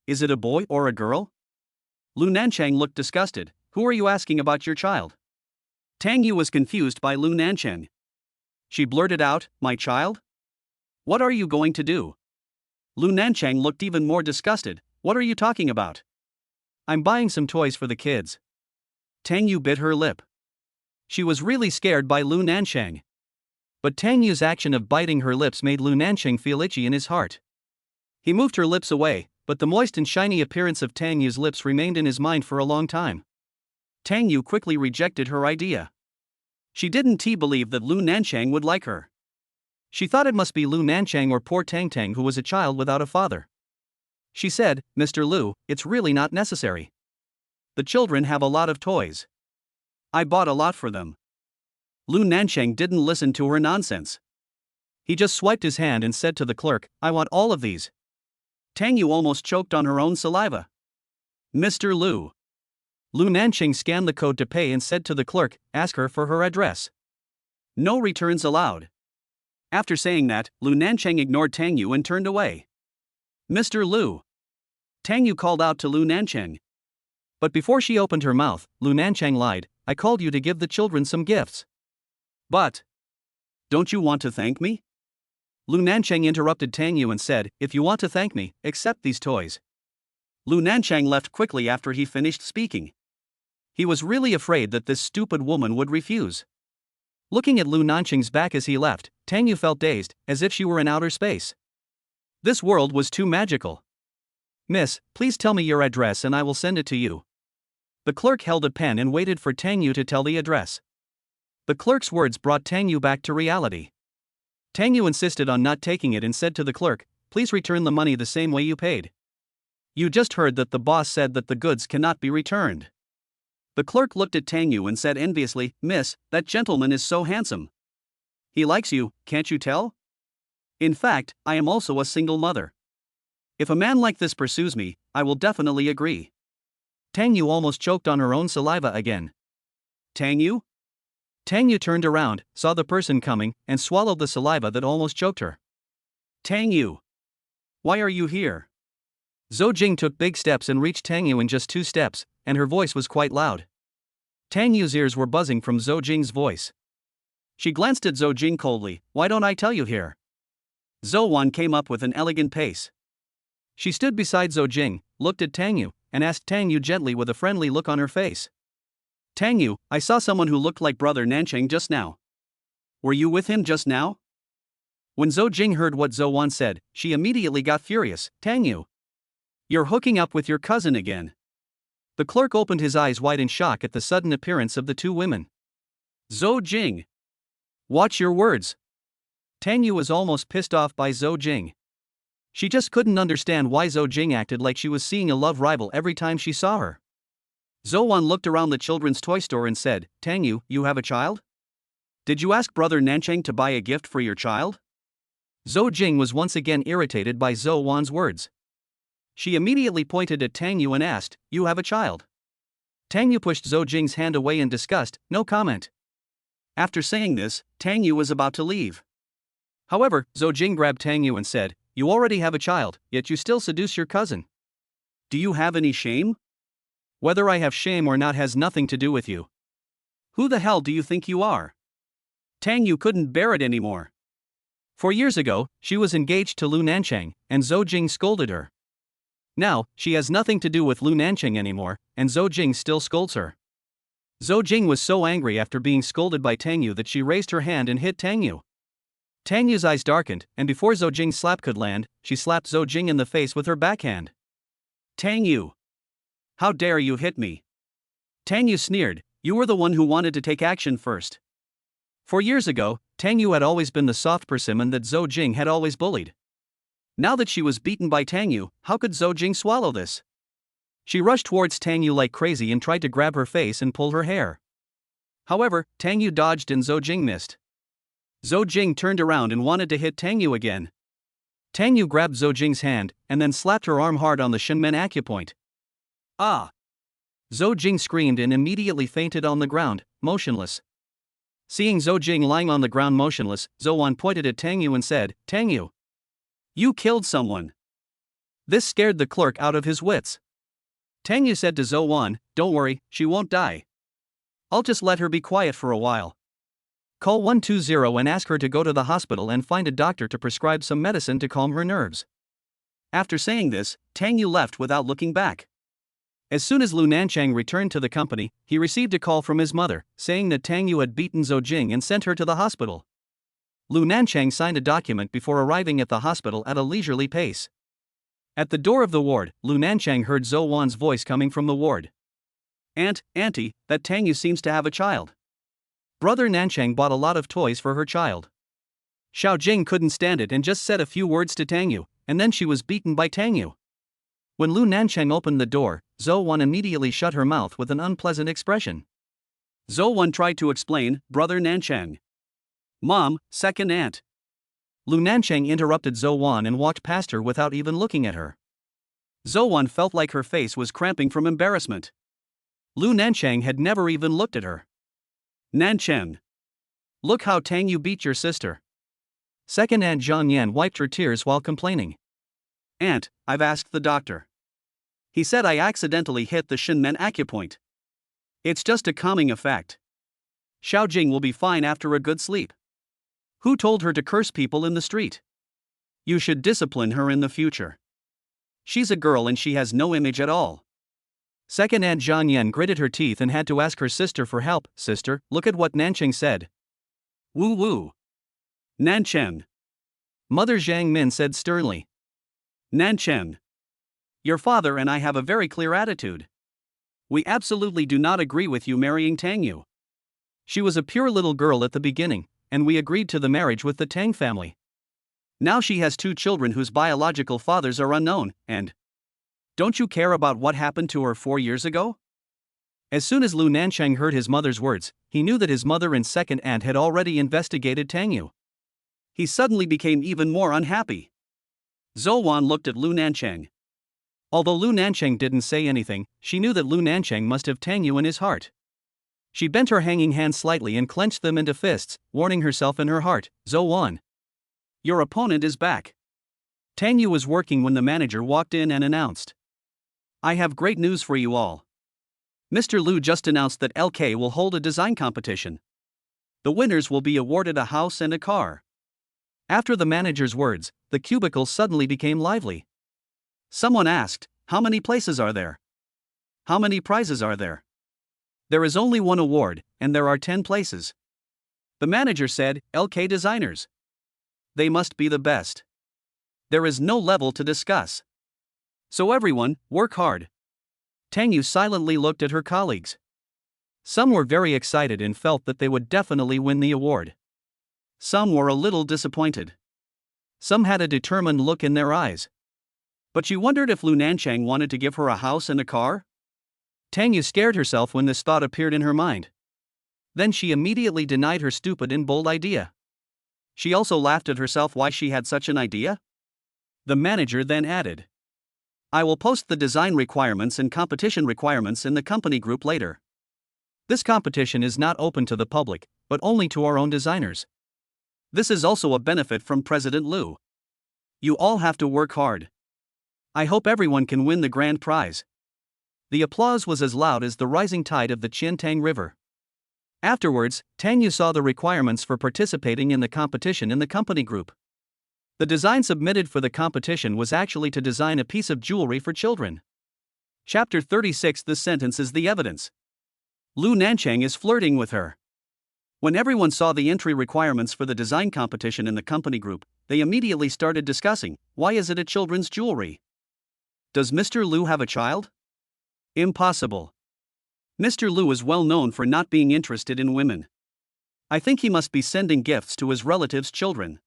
Speaker 1: Is it a boy or a girl? Lu Nancheng looked disgusted. Who are you asking about your child? Tang Yu was confused by Lu Nancheng. She blurted out, my child? What are you going to do? Lu Nancheng looked even more disgusted. What are you talking about? I'm buying some toys for the kids. Tang Yu bit her lip. She was really scared by Lu Nancheng. But Tang Yu's action of biting her lips made Lu Nancheng feel itchy in his heart. He moved her lips away, but the moist and shiny appearance of Tang Yu's lips remained in his mind for a long time. Tang Yu quickly rejected her idea. She didn't believe that Lu Nancheng would like her. She thought it must be Lu Nancheng or poor Tang Tang who was a child without a father. She said, Mr. Lu, it's really not necessary. The children have a lot of toys. I bought a lot for them. Lu Nancheng didn't listen to her nonsense. He just swiped his hand and said to the clerk, I want all of these. Tang Yu almost choked on her own saliva. Mr. Lu. Lu Nancheng scanned the code to pay and said to the clerk, ask her for her address. No returns allowed. After saying that, Lu Nancheng ignored Tang Yu and turned away. Mr. Lu. Tang Yu called out to Lu Nancheng. But before she opened her mouth, Lu Nancheng lied, I called you to give the children some gifts. But don't you want to thank me? Lu Nancheng interrupted Tang Yu and said, if you want to thank me, accept these toys. Lu Nancheng left quickly after he finished speaking. He was really afraid that this stupid woman would refuse. Looking at Lu Nancheng's back as he left, Tang Yu felt dazed, as if she were in outer space. This world was too magical. Miss, please tell me your address and I will send it to you. The clerk held a pen and waited for Tang Yu to tell the address. The clerk's words brought Tang Yu back to reality. Tang Yu insisted on not taking it and said to the clerk, please return the money the same way you paid. You just heard that the boss said that the goods cannot be returned. The clerk looked at Tang Yu and said enviously, Miss, that gentleman is so handsome. He likes you, can't you tell? In fact, I am also a single mother. If a man like this pursues me, I will definitely agree. Tang Yu almost choked on her own saliva again. Tang Yu? Tang Yu turned around, saw the person coming, and swallowed the saliva that almost choked her. Tang Yu. Why are you here? Zou Jing took big steps and reached Tang Yu in just 2 steps, and her voice was quite loud. Tang Yu's ears were buzzing from Zou Jing's voice. She glanced at Zou Jing coldly, why don't I tell you here? Zou Wan came up with an elegant pace. She stood beside Zou Jing, looked at Tang Yu, and asked Tang Yu gently with a friendly look on her face. Tang Yu, I saw someone who looked like Brother Nancheng just now. Were you with him just now? When Zou Jing heard what Zou Wan said, she immediately got furious. Tang Yu. You're hooking up with your cousin again. The clerk opened his eyes wide in shock at the sudden appearance of the 2 women. Zou Jing. Watch your words. Tang Yu was almost pissed off by Zou Jing. She just couldn't understand why Zou Jing acted like she was seeing a love rival every time she saw her. Zou Wan looked around the children's toy store and said, Tang Yu, you have a child? Did you ask Brother Nancheng to buy a gift for your child? Zou Jing was once again irritated by Zou Wan's words. She immediately pointed at Tang Yu and asked, you have a child? Tang Yu pushed Zou Jing's hand away in disgust, no comment. After saying this, Tang Yu was about to leave. However, Zou Jing grabbed Tang Yu and said, you already have a child, yet you still seduce your cousin. Do you have any shame? Whether I have shame or not has nothing to do with you. Who the hell do you think you are? Tang Yu couldn't bear it anymore. 4 years ago, she was engaged to Lu Nancheng, and Zou Jing scolded her. Now, she has nothing to do with Lu Nancheng anymore, and Zou Jing still scolds her. Zou Jing was so angry after being scolded by Tang Yu that she raised her hand and hit Tang Yu. Tang Yu's eyes darkened, and before Zou Jing's slap could land, she slapped Zou Jing in the face with her backhand. Tang Yu. How dare you hit me? Tang Yu sneered, you were the one who wanted to take action first. 4 years ago, Tang Yu had always been the soft persimmon that Zou Jing had always bullied. Now that she was beaten by Tang Yu, how could Zou Jing swallow this? She rushed towards Tang Yu like crazy and tried to grab her face and pull her hair. However, Tang Yu dodged and Zou Jing missed. Zou Jing turned around and wanted to hit Tang Yu again. Tang Yu grabbed Zou Jing's hand and then slapped her arm hard on the Shinmen acupoint. Ah! Zou Jing screamed and immediately fainted on the ground, motionless. Seeing Zou Jing lying on the ground motionless, Zou Wan pointed at Tang Yu and said, Tang Yu. You killed someone. This scared the clerk out of his wits. Tang Yu said to Zou Wan, "Don't worry, she won't die. I'll just let her be quiet for a while. Call 120 and ask her to go to the hospital and find a doctor to prescribe some medicine to calm her nerves." After saying this, Tang Yu left without looking back. As soon as Lu Nancheng returned to the company, he received a call from his mother, saying that Tang Yu had beaten Zou Jing and sent her to the hospital. Lu Nancheng signed a document before arriving at the hospital at a leisurely pace. At the door of the ward, Lu Nancheng heard Zou Wan's voice coming from the ward. Auntie, that Tang Yu seems to have a child. Brother Nancheng bought a lot of toys for her child. Zou Jing couldn't stand it and just said a few words to Tang Yu, and then she was beaten by Tang Yu. When Lu Nancheng opened the door, Zou Wan immediately shut her mouth with an unpleasant expression. Zou Wan tried to explain, "Brother Nancheng. Mom, second aunt." Lu Nancheng interrupted Zou Wan and walked past her without even looking at her. Zou Wan felt like her face was cramping from embarrassment. Lu Nancheng had never even looked at her. "Nancheng. Look how Tang Yu beat your sister." Second Aunt Zhang Yan wiped her tears while complaining. "Aunt, I've asked the doctor. He said I accidentally hit the Shinmen acupoint. It's just a calming effect. Zou Jing will be fine after a good sleep. Who told her to curse people in the street? You should discipline her in the future. She's a girl and she has no image at all." Second Aunt Zhang Yan gritted her teeth and had to ask her sister for help. "Sister, look at what Nancheng said." "Woo woo. Nancheng." Mother Zhang Min said sternly. "Nancheng. Your father and I have a very clear attitude. We absolutely do not agree with you marrying Tang Yu. She was a pure little girl at the beginning, and we agreed to the marriage with the Tang family. Now she has 2 children whose biological fathers are unknown, and don't you care about what happened to her 4 years ago?" As soon as Lu Nancheng heard his mother's words, he knew that his mother and second aunt had already investigated Tang Yu. He suddenly became even more unhappy. Zou Wan looked at Lu Nancheng. Although Lu Nancheng didn't say anything, she knew that Lu Nancheng must have Tang Yu in his heart. She bent her hanging hands slightly and clenched them into fists, warning herself in her heart, "Zou Wan. Your opponent is back." Tang Yu was working when the manager walked in and announced, "I have great news for you all. Mr. Lu just announced that LK will hold a design competition. The winners will be awarded a house and a car." After the manager's words, the cubicle suddenly became lively. Someone asked, "How many places are there? How many prizes are there?" "There is only one award, and there are 10 places." The manager said, "LK designers. They must be the best. There is no level to discuss. So everyone, work hard." Tang Yu silently looked at her colleagues. Some were very excited and felt that they would definitely win the award. Some were a little disappointed. Some had a determined look in their eyes. But she wondered if Lu Nancheng wanted to give her a house and a car? Tang Yu scared herself when this thought appeared in her mind. Then she immediately denied her stupid and bold idea. She also laughed at herself why she had such an idea. The manager then added, "I will post the design requirements and competition requirements in the company group later. This competition is not open to the public, but only to our own designers. This is also a benefit from President Lu. You all have to work hard. I hope everyone can win the grand prize." The applause was as loud as the rising tide of the Tang River. Afterwards, Tang Yu saw the requirements for participating in the competition in the company group. The design submitted for the competition was actually to design a piece of jewelry for children. Chapter 36. This sentence is the evidence. Lu Nancheng is flirting with her. When everyone saw the entry requirements for the design competition in the company group, they immediately started discussing, why is it a children's jewelry? Does Mr. Lu have a child? Impossible. Mr. Lu is well known for not being interested in women. I think he must be sending gifts to his relatives' children.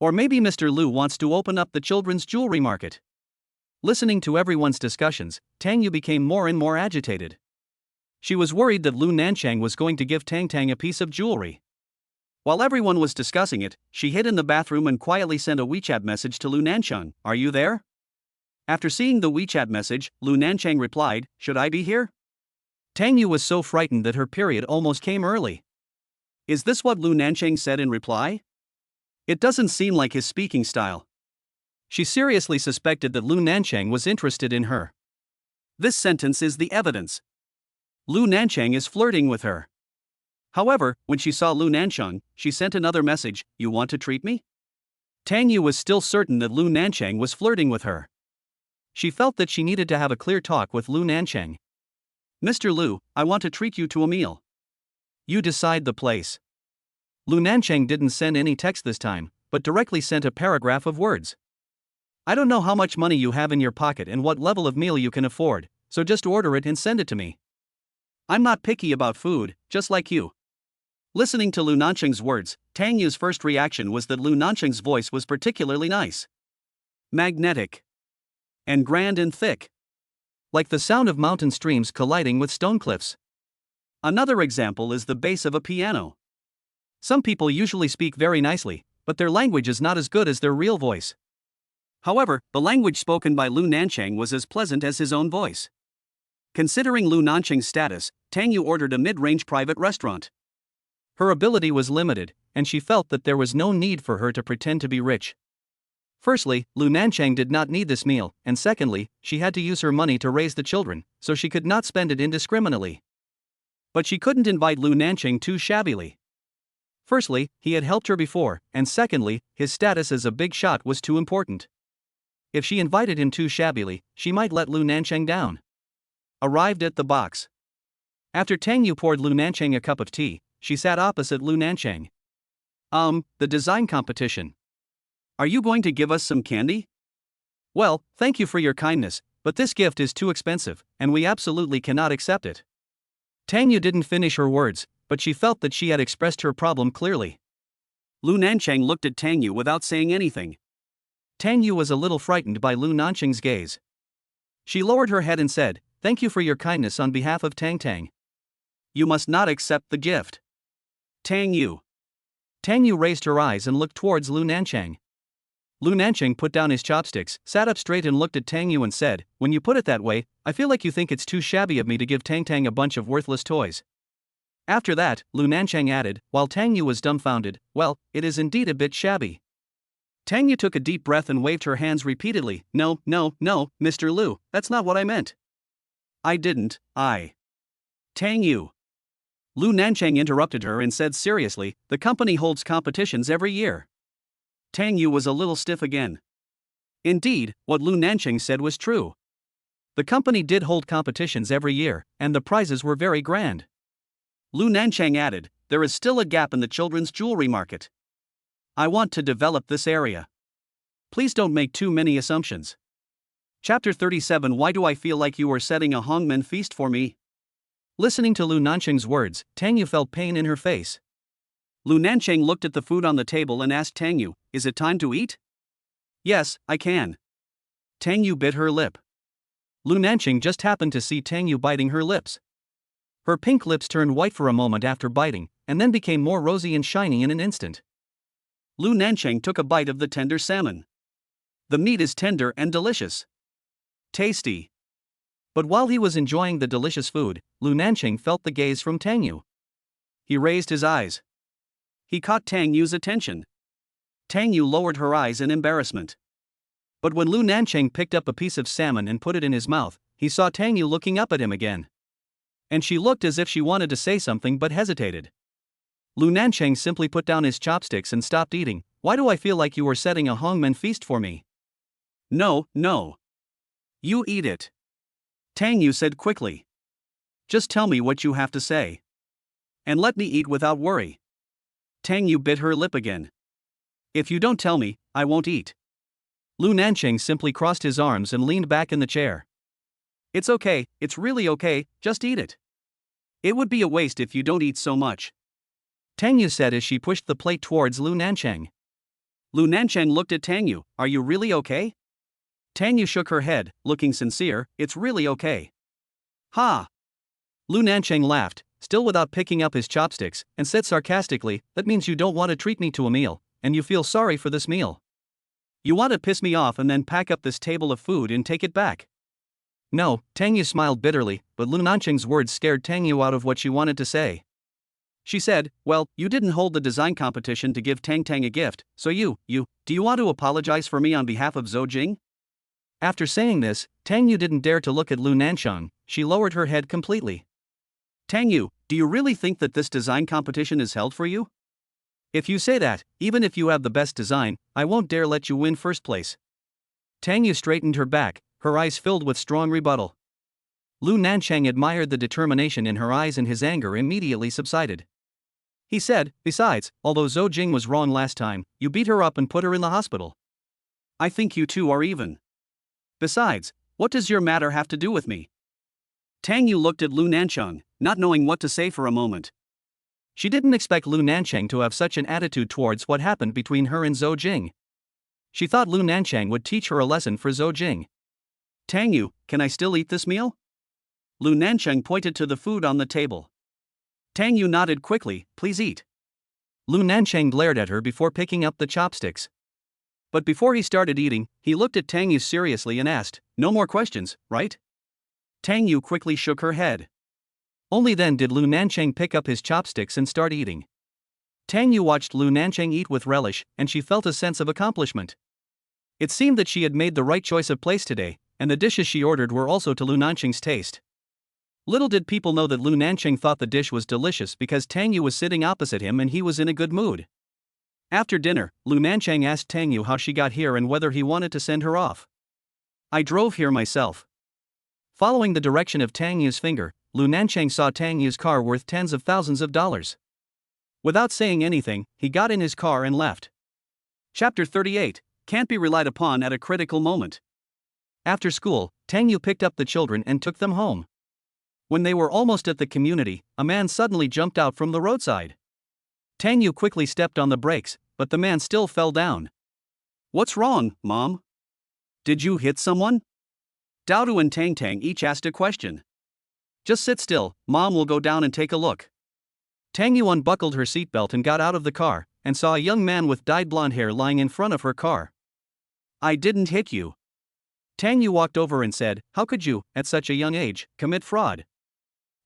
Speaker 1: Or maybe Mr. Lu wants to open up the children's jewelry market. Listening to everyone's discussions, Tang Yu became more and more agitated. She was worried that Lu Nancheng was going to give Tang a piece of jewelry. While everyone was discussing it, she hid in the bathroom and quietly sent a WeChat message to Lu Nancheng, "Are you there?" After seeing the WeChat message, Lu Nancheng replied, "Should I be here?" Tang Yu was so frightened that her period almost came early. Is this what Lu Nancheng said in reply? It doesn't seem like his speaking style. She seriously suspected that Lu Nancheng was interested in her. This sentence is the evidence. Lu Nancheng is flirting with her. However, when she saw Lu Nancheng, she sent another message, "You want to treat me?" Tang Yu was still certain that Lu Nancheng was flirting with her. She felt that she needed to have a clear talk with Lu Nancheng. "Mr. Lu, I want to treat you to a meal. You decide the place." Lu Nancheng didn't send any text this time, but directly sent a paragraph of words. "I don't know how much money you have in your pocket and what level of meal you can afford, so just order it and send it to me. I'm not picky about food, just like you." Listening to Lu Nancheng's words, Tang Yu's first reaction was that Lu Nancheng's voice was particularly nice. Magnetic. And grand and thick. Like the sound of mountain streams colliding with stone cliffs. Another example is the bass of a piano. Some people usually speak very nicely, but their language is not as good as their real voice. However, the language spoken by Lu Nancheng was as pleasant as his own voice. Considering Lu Nancheng's status, Tang Yu ordered a mid-range private restaurant. Her ability was limited, and she felt that there was no need for her to pretend to be rich. Firstly, Lu Nancheng did not need this meal, and secondly, she had to use her money to raise the children, so she could not spend it indiscriminately. But she couldn't invite Lu Nancheng too shabbily. Firstly, he had helped her before, and secondly, his status as a big shot was too important. If she invited him too shabbily, she might let Lu Nancheng down. Arrived at the box. After Tang Yu poured Lu Nancheng a cup of tea, she sat opposite Lu Nancheng. The design competition. Are you going to give us some candy? Well, thank you for your kindness, but this gift is too expensive, and we absolutely cannot accept it. Tang Yu didn't finish her words, but she felt that she had expressed her problem clearly. Lu Nancheng looked at Tang Yu without saying anything. Tang Yu was a little frightened by Lu Nancheng's gaze. She lowered her head and said, "Thank you for your kindness on behalf of Tang. You must not accept the gift." Tang Yu. Tang Yu raised her eyes and looked towards Lu Nancheng. Lu Nancheng put down his chopsticks, sat up straight and looked at Tang Yu and said, "When you put it that way, I feel like you think it's too shabby of me to give Tang a bunch of worthless toys." After that, Lu Nancheng added, while Tang Yu was dumbfounded, "Well, it is indeed a bit shabby." Tang Yu took a deep breath and waved her hands repeatedly. No, Mr. Lu, that's not what I meant." "I didn't, Tang Yu." Lu Nancheng interrupted her and said seriously, "The company holds competitions every year." Tang Yu was a little stiff again. Indeed, what Lu Nancheng said was true. The company did hold competitions every year, and the prizes were very grand. Lu Nancheng added, "There is still a gap in the children's jewelry market. I want to develop this area. Please don't make too many assumptions." Chapter 37. Why do I feel like you are setting a hongmen feast for me? Listening to Lu Nancheng's words, Tang Yu felt pain in her face. Lu Nancheng looked at the food on the table and asked Tang Yu, "Is it time to eat?" "Yes, I can." Tang Yu bit her lip. Lu Nancheng just happened to see Tang Yu biting her lips. Her pink lips turned white for a moment after biting, and then became more rosy and shiny in an instant. Lu Nancheng took a bite of the tender salmon. The meat is tender and delicious. Tasty. But while he was enjoying the delicious food, Lu Nancheng felt the gaze from Tang Yu. He raised his eyes. He caught Tang Yu's attention. Tang Yu lowered her eyes in embarrassment. But when Lu Nancheng picked up a piece of salmon and put it in his mouth, he saw Tang Yu looking up at him again. And she looked as if she wanted to say something but hesitated. Lu Nancheng simply put down his chopsticks and stopped eating. "Why do I feel like you are setting a hongmen feast for me?" No. You eat it," Tang Yu said quickly. "Just tell me what you have to say. And let me eat without worry." Tang Yu bit her lip again. "If you don't tell me, I won't eat." Lu Nancheng simply crossed his arms and leaned back in the chair. "It's okay, it's really okay, just eat it. It would be a waste if you don't eat so much," Tang Yu said as she pushed the plate towards Lu Nancheng. Lu Nancheng looked at Tang Yu. "Are you really okay?" Tang Yu shook her head, looking sincere. "It's really okay." "Ha!" Lu Nancheng laughed, still without picking up his chopsticks, and said sarcastically, "That means you don't want to treat me to a meal, and you feel sorry for this meal. You want to piss me off and then pack up this table of food and take it back." No, Tang Yu smiled bitterly, but Lu Nancheng's words scared Tang Yu out of what she wanted to say. She said, "Well, you didn't hold the design competition to give Tang a gift, so do you want to apologize for me on behalf of Zou Jing?" After saying this, Tang Yu didn't dare to look at Lu Nancheng, she lowered her head completely. Tang Yu, do you really think that this design competition is held for you? If you say that, even if you have the best design, I won't dare let you win first place. Tang Yu straightened her back, her eyes filled with strong rebuttal. Lu Nancheng admired the determination in her eyes and his anger immediately subsided. He said, besides, although Zou Jing was wrong last time, you beat her up and put her in the hospital. I think you two are even. Besides, what does your matter have to do with me? Tang Yu looked at Lu Nancheng, not knowing what to say for a moment. She didn't expect Lu Nancheng to have such an attitude towards what happened between her and Zou Jing. She thought Lu Nancheng would teach her a lesson for Zou Jing. Tang Yu, can I still eat this meal? Lu Nancheng pointed to the food on the table. Tang Yu nodded quickly, please eat. Lu Nancheng glared at her before picking up the chopsticks. But before he started eating, he looked at Tang Yu seriously and asked, no more questions, right? Tang Yu quickly shook her head. Only then did Lu Nancheng pick up his chopsticks and start eating. Tang Yu watched Lu Nancheng eat with relish, and she felt a sense of accomplishment. It seemed that she had made the right choice of place today, and the dishes she ordered were also to Lu Nancheng's taste. Little did people know that Lu Nancheng thought the dish was delicious because Tang Yu was sitting opposite him and he was in a good mood. After dinner, Lu Nancheng asked Tang Yu how she got here and whether he wanted to send her off. I drove here myself. Following the direction of Tang Yu's finger, Lu Nancheng saw Tang Yu's car worth tens of thousands of dollars. Without saying anything, he got in his car and left. Chapter 38, Can't be relied upon at a critical moment. After school, Tang Yu picked up the children and took them home. When they were almost at the community, a man suddenly jumped out from the roadside. Tang Yu quickly stepped on the brakes, but the man still fell down. What's wrong, Mom? Did you hit someone? Daodu and Tang each asked a question. Just sit still, Mom will go down and take a look. Tang Yu unbuckled her seatbelt and got out of the car, and saw a young man with dyed blonde hair lying in front of her car. I didn't hit you. Tang Yu walked over and said, how could you, at such a young age, commit fraud?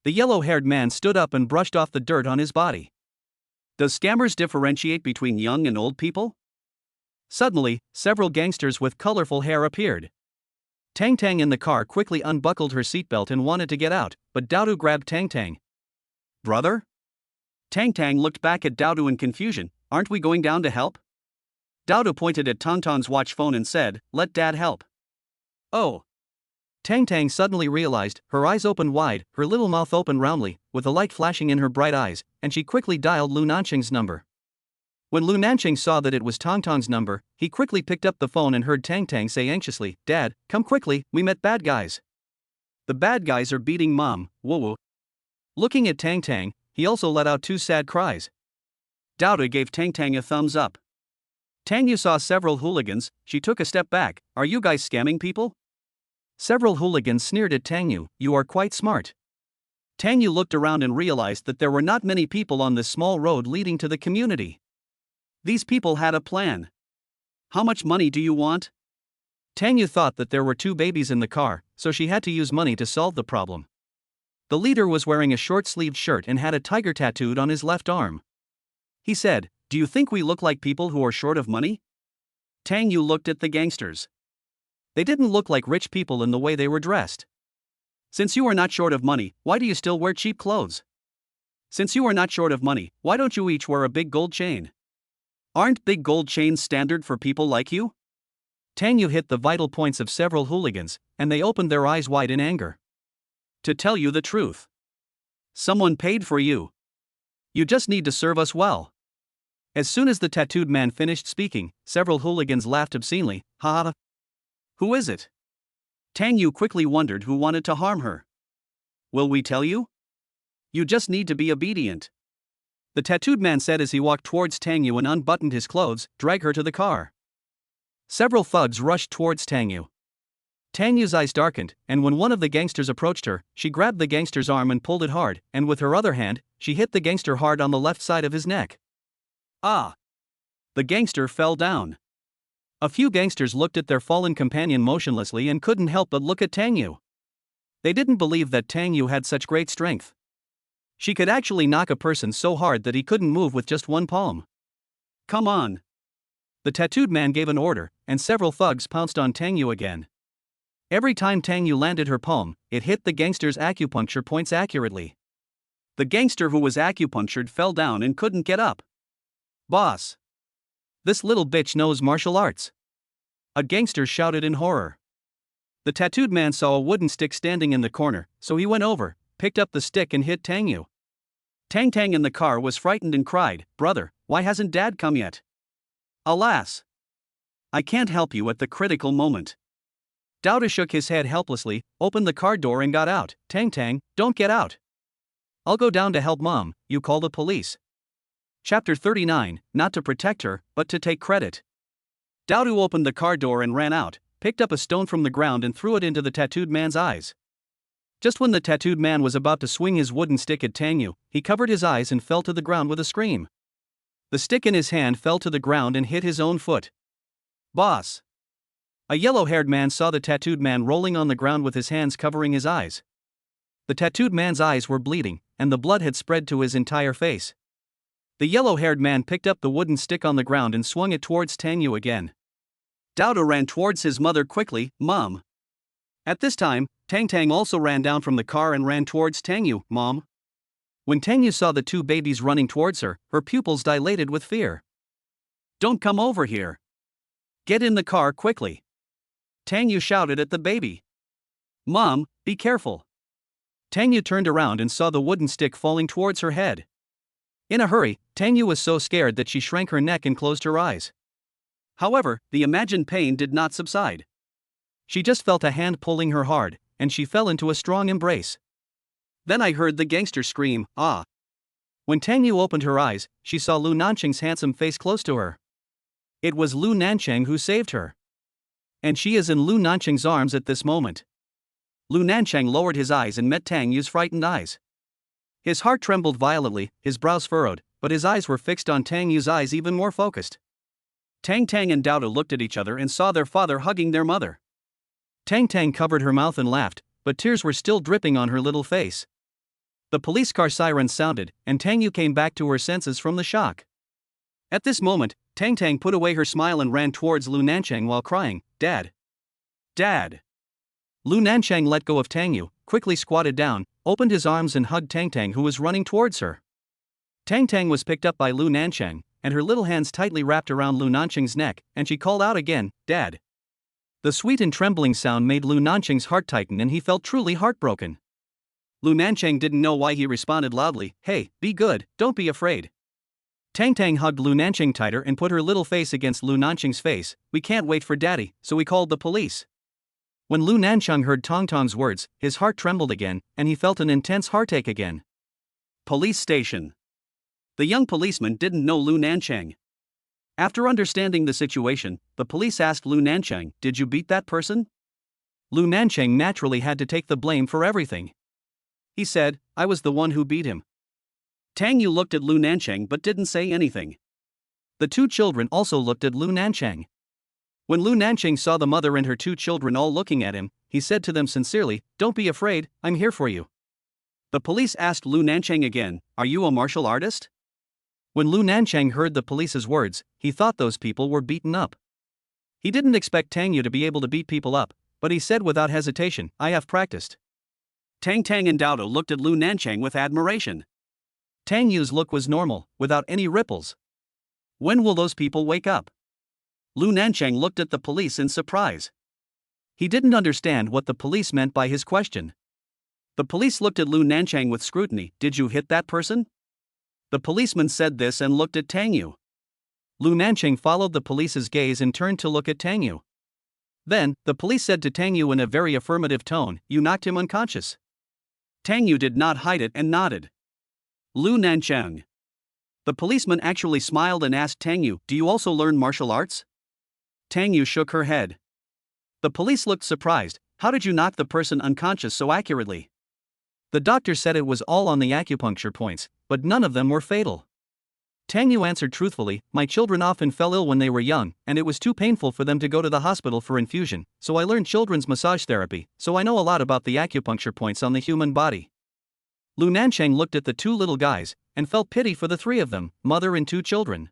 Speaker 1: The yellow-haired man stood up and brushed off the dirt on his body. Does scammers differentiate between young and old people? Suddenly, several gangsters with colorful hair appeared. Tang in the car quickly unbuckled her seatbelt and wanted to get out, but Daodu grabbed Tang. Brother? Tang looked back at Daodu in confusion, aren't we going down to help? Daodu pointed at Tang's watch phone and said, let Dad help. Oh. Tang suddenly realized, her eyes opened wide, her little mouth opened roundly, with a light flashing in her bright eyes, and she quickly dialed Lu Nancheng's number. When Lu Nancheng saw that it was Tang's number, he quickly picked up the phone and heard Tang say anxiously, Dad, come quickly, we met bad guys. The bad guys are beating Mom, woo. Looking at Tang, he also let out two sad cries. Daodu gave Tang a thumbs up. Tang Yu saw several hooligans, she took a step back, are you guys scamming people? Several hooligans sneered at Tang Yu, you are quite smart. Tang Yu looked around and realized that there were not many people on this small road leading to the community. These people had a plan. How much money do you want? Tang Yu thought that there were two babies in the car, so she had to use money to solve the problem. The leader was wearing a short-sleeved shirt and had a tiger tattooed on his left arm. He said, do you think we look like people who are short of money? Tang Yu looked at the gangsters. They didn't look like rich people in the way they were dressed. Since you are not short of money, why do you still wear cheap clothes? Since you are not short of money, why don't you each wear a big gold chain? Aren't big gold chains standard for people like you? Tang Yu hit the vital points of several hooligans, and they opened their eyes wide in anger. To tell you the truth, someone paid for you. You just need to serve us well. As soon as the tattooed man finished speaking, several hooligans laughed obscenely, ha ha. Who is it? Tang Yu quickly wondered who wanted to harm her. Will we tell you? You just need to be obedient. The tattooed man said as he walked towards Tang Yu and unbuttoned his clothes, drag her to the car. Several thugs rushed towards Tang Yu. Tang Yu's eyes darkened, and when one of the gangsters approached her, she grabbed the gangster's arm and pulled it hard, and with her other hand, she hit the gangster hard on the left side of his neck. Ah! The gangster fell down. A few gangsters looked at their fallen companion motionlessly and couldn't help but look at Tang Yu. They didn't believe that Tang Yu had such great strength. She could actually knock a person so hard that he couldn't move with just one palm. Come on! The tattooed man gave an order, and several thugs pounced on Tang Yu again. Every time Tang Yu landed her palm, it hit the gangster's acupuncture points accurately. The gangster who was acupunctured fell down and couldn't get up. Boss! This little bitch knows martial arts. A gangster shouted in horror. The tattooed man saw a wooden stick standing in the corner, so he went over, picked up the stick and hit Tang Yu. Tang in the car was frightened and cried, "Brother, why hasn't Dad come yet?" "Alas! I can't help you at the critical moment." Douda shook his head helplessly, opened the car door and got out. Tang, don't get out. I'll go down to help Mom, you call the police. Chapter 39, not to protect her, but to take credit. Douda opened the car door and ran out, picked up a stone from the ground and threw it into the tattooed man's eyes. Just when the tattooed man was about to swing his wooden stick at Tang Yu, he covered his eyes and fell to the ground with a scream. The stick in his hand fell to the ground and hit his own foot. Boss! A yellow-haired man saw the tattooed man rolling on the ground with his hands covering his eyes. The tattooed man's eyes were bleeding, and the blood had spread to his entire face. The yellow-haired man picked up the wooden stick on the ground and swung it towards Tang Yu again. Douda ran towards his mother quickly, "Mom." At this time, Tang also ran down from the car and ran towards Tang Yu, "Mom." When Tang Yu saw the two babies running towards her, her pupils dilated with fear. "Don't come over here. Get in the car quickly." Tang Yu shouted at the baby. "Mom, be careful." Tang Yu turned around and saw the wooden stick falling towards her head. In a hurry, Tang Yu was so scared that she shrank her neck and closed her eyes. However, the imagined pain did not subside. She just felt a hand pulling her hard, and she fell into a strong embrace. Then I heard the gangster scream, "Ah!" When Tang Yu opened her eyes, she saw Lu Nancheng's handsome face close to her. It was Lu Nancheng who saved her. And she is in Lu Nancheng's arms at this moment. Lu Nancheng lowered his eyes and met Tang Yu's frightened eyes. His heart trembled violently, his brows furrowed, but his eyes were fixed on Tang Yu's eyes even more focused. Tang and Douda looked at each other and saw their father hugging their mother. Tang covered her mouth and laughed, but tears were still dripping on her little face. The police car siren sounded, and Tang Yu came back to her senses from the shock. At this moment, Tang put away her smile and ran towards Lu Nancheng while crying, "Dad! Dad!" Lu Nancheng let go of Tang Yu, quickly squatted down, opened his arms and hugged Tang who was running towards her. Tang was picked up by Lu Nancheng, and her little hands tightly wrapped around Lu Nancheng's neck, and she called out again, "Dad!" The sweet and trembling sound made Lu Nancheng's heart tighten and he felt truly heartbroken. Lu Nancheng didn't know why he responded loudly, "Hey, be good, don't be afraid." Tang hugged Lu Nancheng tighter and put her little face against Lu Nancheng's face. "We can't wait for Daddy, so we called the police." When Lu Nancheng heard Tong's words, his heart trembled again, and he felt an intense heartache again. Police station. The young policeman didn't know Lu Nancheng. After understanding the situation, the police asked Lu Nancheng, "Did you beat that person?" Lu Nancheng naturally had to take the blame for everything. He said, "I was the one who beat him." Tang Yu looked at Lu Nancheng but didn't say anything. The two children also looked at Lu Nancheng. When Lu Nancheng saw the mother and her two children all looking at him, he said to them sincerely, "Don't be afraid, I'm here for you." The police asked Lu Nancheng again, "Are you a martial artist?" When Lu Nancheng heard the police's words, he thought those people were beaten up. He didn't expect Tang Yu to be able to beat people up, but he said without hesitation, "I have practiced." Tang and Douda looked at Lu Nancheng with admiration. Tang Yu's look was normal, without any ripples. When will those people wake up? Lu Nancheng looked at the police in surprise. He didn't understand what the police meant by his question. The police looked at Lu Nancheng with scrutiny. "Did you hit that person?" The policeman said this and looked at Tang Yu. Lu Nancheng followed the police's gaze and turned to look at Tang Yu. Then, the police said to Tang Yu in a very affirmative tone, "You knocked him unconscious." Tang Yu did not hide it and nodded. Lu Nancheng. The policeman actually smiled and asked Tang Yu, "Do you also learn martial arts?" Tang Yu shook her head. The police looked surprised. "How did you knock the person unconscious so accurately?" The doctor said it was all on the acupuncture points, but none of them were fatal. Tang Yu answered truthfully, "My children often fell ill when they were young, and it was too painful for them to go to the hospital for infusion, so I learned children's massage therapy, so I know a lot about the acupuncture points on the human body." Lu Nancheng looked at the two little guys, and felt pity for the three of them, mother and two children.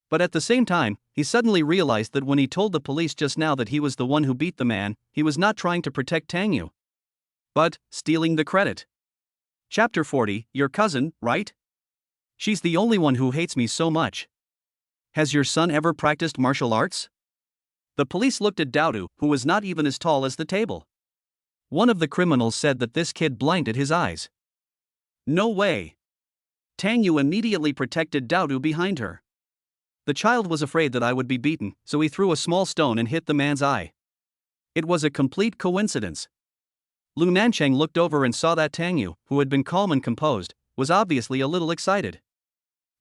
Speaker 1: But at the same time, he suddenly realized that when he told the police just now that he was the one who beat the man, he was not trying to protect Tang Yu, but stealing the credit. Chapter 40, Your cousin, right? She's the only one who hates me so much. Has your son ever practiced martial arts? The police looked at Dowdu, who was not even as tall as the table. One of the criminals said that this kid blinded his eyes. No way. Tang Yu immediately protected Dowdu behind her. The child was afraid that I would be beaten, so he threw a small stone and hit the man's eye. It was a complete coincidence. Lu Nancheng looked over and saw that Tang Yu, who had been calm and composed, was obviously a little excited.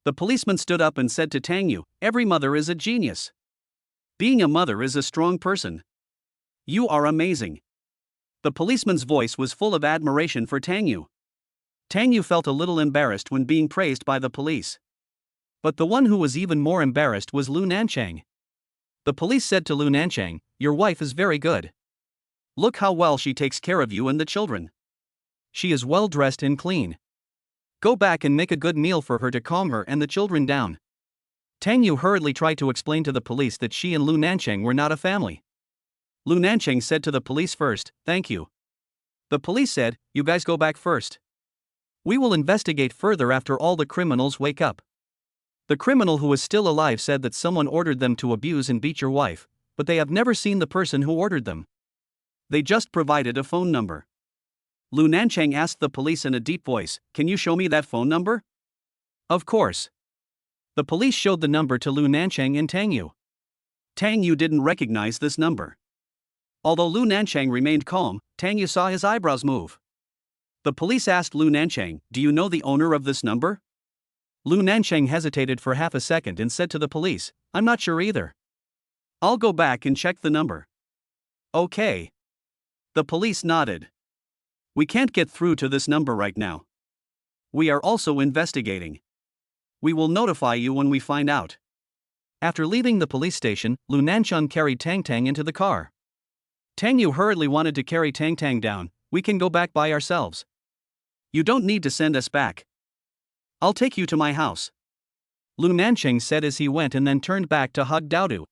Speaker 1: The policeman stood up and said to Tang Yu, "Every mother is a genius. Being a mother is a strong person. You are amazing." The policeman's voice was full of admiration for Tang Yu. Tang Yu felt a little embarrassed when being praised by the police. But the one who was even more embarrassed was Lu Nancheng. The police said to Lu Nancheng, "Your wife is very good. Look how well she takes care of you and the children. She is well dressed and clean. Go back and make a good meal for her to calm her and the children down." Tang Yu hurriedly tried to explain to the police that she and Lu Nancheng were not a family. Lu Nancheng said to the police first, "Thank you." The police said, "You guys go back first. We will investigate further after all the criminals wake up." The criminal who was still alive said that someone ordered them to abuse and beat your wife, but they have never seen the person who ordered them. They just provided a phone number. Lu Nancheng asked the police in a deep voice, "Can you show me that phone number?" Of course. The police showed the number to Lu Nancheng and Tang Yu. Tang Yu didn't recognize this number. Although Lu Nancheng remained calm, Tang Yu saw his eyebrows move. The police asked Lu Nancheng, "Do you know the owner of this number?" Lu Nancheng hesitated for half a second and said to the police, "I'm not sure either. I'll go back and check the number." Okay. The police nodded. "We can't get through to this number right now. We are also investigating. We will notify you when we find out." After leaving the police station, Lu Nancheng carried Tang into the car. Tang Yu hurriedly wanted to carry Tang down. "We can go back by ourselves. You don't need to send us back. I'll take you to my house," Lu Nancheng said as he went and then turned back to hug Dowdu.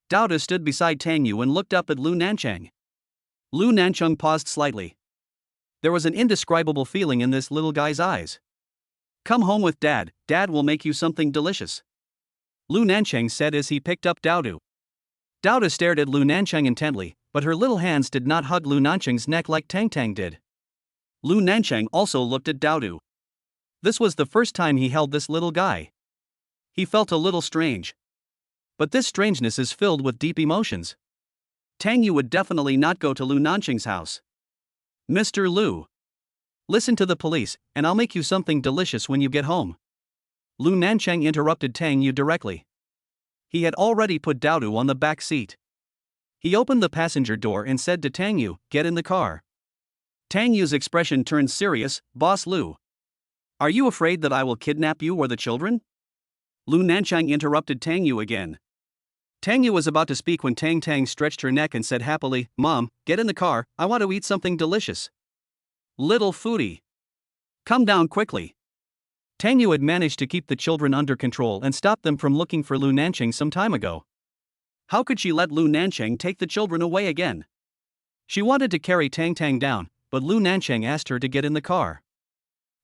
Speaker 1: Dowdu stood beside Tang Yu and looked up at Lu Nancheng. Lu Nancheng paused slightly. There was an indescribable feeling in this little guy's eyes. "Come home with Dad, Dad will make you something delicious," Lu Nancheng said as he picked up Dowdu. Dowdu stared at Lu Nancheng intently, but her little hands did not hug Lu Nancheng's neck like Tang did. Lu Nancheng also looked at Dowdu. This was the first time he held this little guy. He felt a little strange. But this strangeness is filled with deep emotions. Tang Yu would definitely not go to Lu Nancheng's house. "Mr. Lu, listen to the police, and I'll make you something delicious when you get home." Lu Nancheng interrupted Tang Yu directly. He had already put Dowdu on the back seat. He opened the passenger door and said to Tang Yu, "Get in the car." Tang Yu's expression turned serious. "Boss Lu, are you afraid that I will kidnap you or the children?" Lu Nancheng interrupted Tang Yu again. Tang Yu was about to speak when Tang stretched her neck and said happily, "Mom, get in the car, I want to eat something delicious." "Little foodie. Come down quickly." Tang Yu had managed to keep the children under control and stop them from looking for Lu Nancheng some time ago. How could she let Lu Nancheng take the children away again? She wanted to carry Tang down, but Lu Nancheng asked her to get in the car.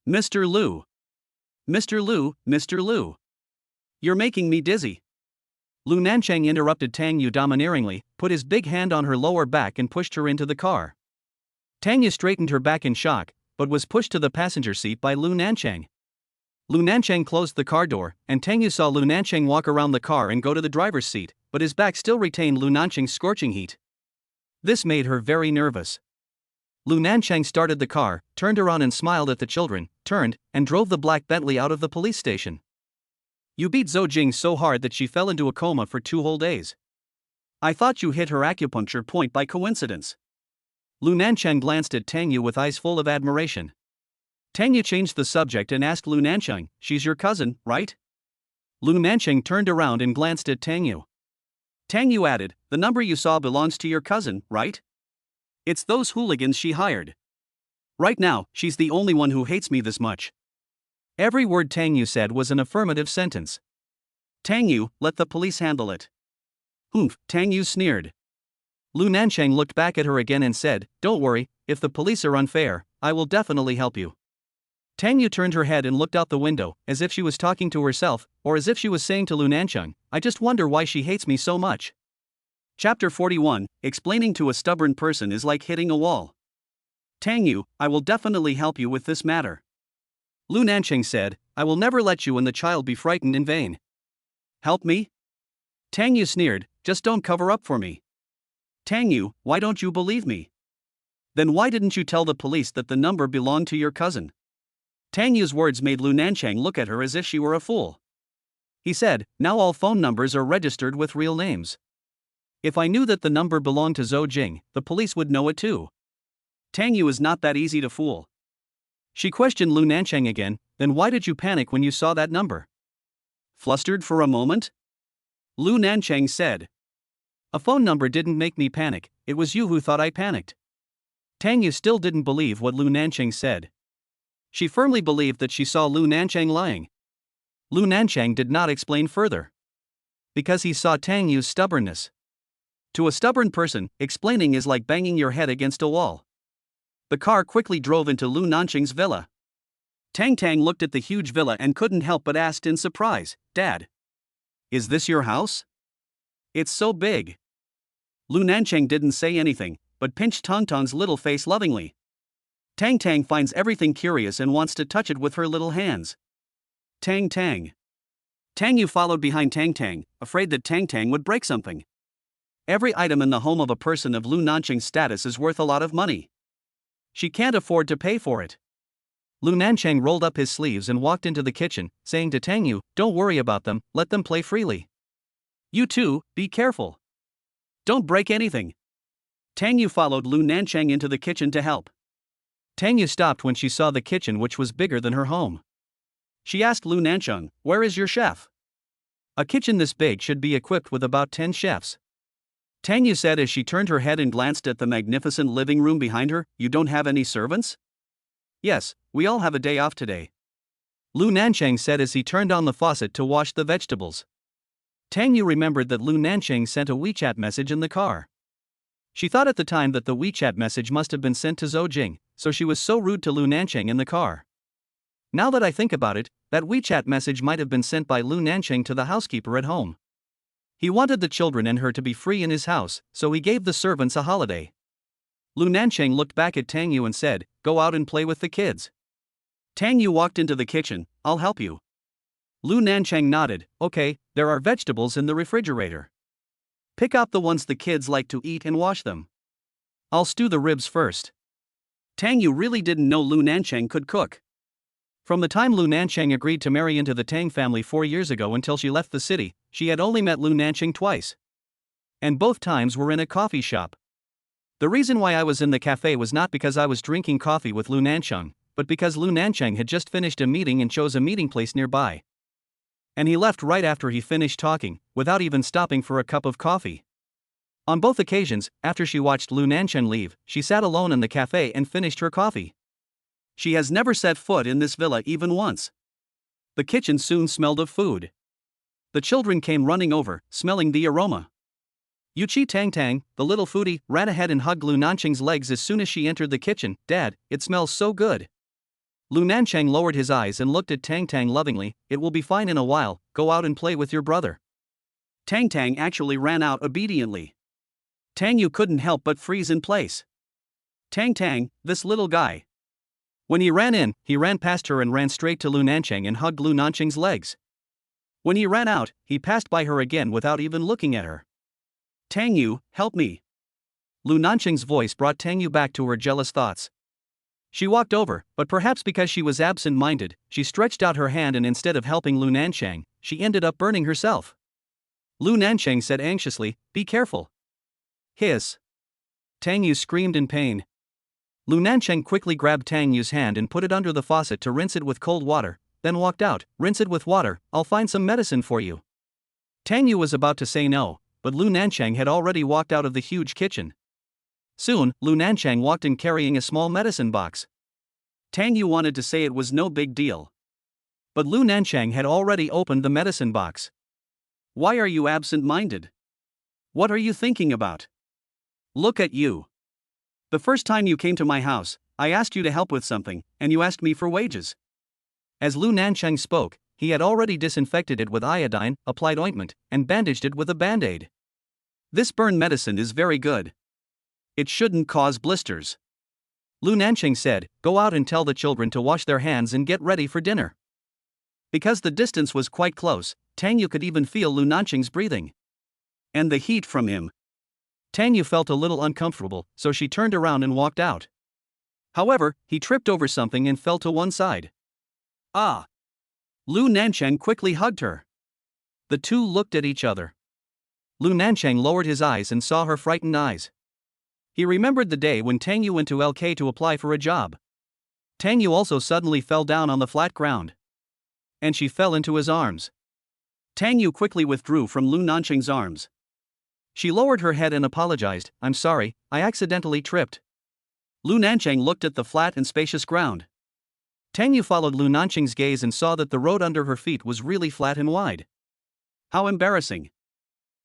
Speaker 1: "Mr. Lu. Mr. Lu, Mr. Lu. You're making me dizzy." Lu Nancheng interrupted Tang Yu domineeringly, put his big hand on her lower back and pushed her into the car. Tang Yu straightened her back in shock, but was pushed to the passenger seat by Lu Nancheng. Lu Nancheng closed the car door, and Tang Yu saw Lu Nancheng walk around the car and go to the driver's seat, but his back still retained Lu Nancheng's scorching heat. This made her very nervous. Lu Nancheng started the car, turned around and smiled at the children, turned, and drove the black Bentley out of the police station. "You beat Zou Jing so hard that she fell into a coma for 2 whole days. I thought you hit her acupuncture point by coincidence." Lu Nancheng glanced at Tang Yu with eyes full of admiration. Tang Yu changed the subject and asked Lu Nancheng, "She's your cousin, right?" Lu Nancheng turned around and glanced at Tang Yu. Tang Yu added, "The number you saw belongs to your cousin, right? It's those hooligans she hired. Right now, she's the only one who hates me this much." Every word Tang Yu said was an affirmative sentence. Tang Yu, let the police handle it. Humph, Tang Yu sneered. Lu Nancheng looked back at her again and said, don't worry, if the police are unfair, I will definitely help you. Tang Yu turned her head and looked out the window, as if she was talking to herself, or as if she was saying to Lu Nancheng, I just wonder why she hates me so much. Chapter 41, Explaining to a Stubborn Person is like hitting a wall. Tang Yu, I will definitely help you with this matter. Lu Nancheng said, I will never let you and the child be frightened in vain. Help me? Tang Yu sneered, just don't cover up for me. Tang Yu, why don't you believe me? Then why didn't you tell the police that the number belonged to your cousin? Tang Yu's words made Lu Nancheng look at her as if she were a fool. He said, now all phone numbers are registered with real names. If I knew that the number belonged to Zou Jing, the police would know it too. Tang Yu is not that easy to fool. She questioned Lu Nancheng again, then why did you panic when you saw that number? Flustered for a moment? Lu Nancheng said. A phone number didn't make me panic, it was you who thought I panicked. Tang Yu still didn't believe what Lu Nancheng said. She firmly believed that she saw Lu Nancheng lying. Lu Nancheng did not explain further. Because he saw Tang Yu's stubbornness. To a stubborn person, explaining is like banging your head against a wall. The car quickly drove into Lu Nancheng's villa. Tang looked at the huge villa and couldn't help but asked in surprise, Dad, is this your house? It's so big. Lu Nancheng didn't say anything, but pinched Tang's little face lovingly. Tang finds everything curious and wants to touch it with her little hands. Tang. Tang Yu followed behind Tang, afraid that Tang would break something. Every item in the home of a person of Lu Nancheng's status is worth a lot of money. She can't afford to pay for it. Lu Nancheng rolled up his sleeves and walked into the kitchen, saying to Tang Yu, don't worry about them, let them play freely. You too, be careful. Don't break anything. Tang Yu followed Lu Nancheng into the kitchen to help. Tang Yu stopped when she saw the kitchen, which was bigger than her home. She asked Lu Nancheng, where is your chef? A kitchen this big should be equipped with about 10 chefs. Tang Yu said as she turned her head and glanced at the magnificent living room behind her, you don't have any servants? Yes, we all have a day off today. Lu Nancheng said as he turned on the faucet to wash the vegetables. Tang Yu remembered that Lu Nancheng sent a WeChat message in the car. She thought at the time that the WeChat message must have been sent to Zou Jing, so she was so rude to Lu Nancheng in the car. Now that I think about it, that WeChat message might have been sent by Lu Nancheng to the housekeeper at home. He wanted the children and her to be free in his house, so he gave the servants a holiday. Lu Nancheng looked back at Tang Yu and said, go out and play with the kids. Tang Yu walked into the kitchen, I'll help you. Lu Nancheng nodded, okay, there are vegetables in the refrigerator. Pick out the ones the kids like to eat and wash them. I'll stew the ribs first. Tang Yu really didn't know Lu Nancheng could cook. From the time Lu Nancheng agreed to marry into the Tang family 4 years ago until she left the city, she had only met Lu Nancheng twice. And both times were in a coffee shop. The reason why I was in the cafe was not because I was drinking coffee with Lu Nancheng, but because Lu Nancheng had just finished a meeting and chose a meeting place nearby. And he left right after he finished talking, without even stopping for a cup of coffee. On both occasions, after she watched Lu Nancheng leave, she sat alone in the cafe and finished her coffee. She has never set foot in this villa even once. The kitchen soon smelled of food. The children came running over, smelling the aroma. Yuchi Tang, the little foodie, ran ahead and hugged Lu Nancheng's legs as soon as she entered the kitchen. Dad, it smells so good. Lu Nancheng lowered his eyes and looked at Tang lovingly, it will be fine in a while, go out and play with your brother. Tang actually ran out obediently. Tang Yu couldn't help but freeze in place. Tang, this little guy. When he ran in, he ran past her and ran straight to Lu Nancheng and hugged Lu Nancheng's legs. When he ran out, he passed by her again without even looking at her. Tang Yu, help me. Lu Nancheng's voice brought Tang Yu back to her jealous thoughts. She walked over, but perhaps because she was absent-minded, she stretched out her hand and instead of helping Lu Nancheng, she ended up burning herself. Lu Nancheng said anxiously, be careful. Hiss. Tang Yu screamed in pain. Lu Nancheng quickly grabbed Tang Yu's hand and put it under the faucet to rinse it with cold water, then walked out, rinse it with water, I'll find some medicine for you. Tang Yu was about to say no, but Lu Nancheng had already walked out of the huge kitchen. Soon, Lu Nancheng walked in carrying a small medicine box. Tang Yu wanted to say it was no big deal. But Lu Nancheng had already opened the medicine box. Why are you absent-minded? What are you thinking about? Look at you. The first time you came to my house, I asked you to help with something, and you asked me for wages. As Lu Nancheng spoke, he had already disinfected it with iodine, applied ointment, and bandaged it with a band-aid. This burn medicine is very good. It shouldn't cause blisters. Lu Nancheng said, go out and tell the children to wash their hands and get ready for dinner. Because the distance was quite close, Tang Yu could even feel Lu Nancheng's breathing. And the heat from him. Tang Yu felt a little uncomfortable, so she turned around and walked out. However, he tripped over something and fell to one side. Ah! Lu Nancheng quickly hugged her. The two looked at each other. Lu Nancheng lowered his eyes and saw her frightened eyes. He remembered the day when Tang Yu went to LK to apply for a job. Tang Yu also suddenly fell down on the flat ground. And she fell into his arms. Tang Yu quickly withdrew from Lu Nancheng's arms. She lowered her head and apologized, I'm sorry, I accidentally tripped. Lu Nancheng looked at the flat and spacious ground. Tang Yu followed Lu Nancheng's gaze and saw that the road under her feet was really flat and wide. How embarrassing.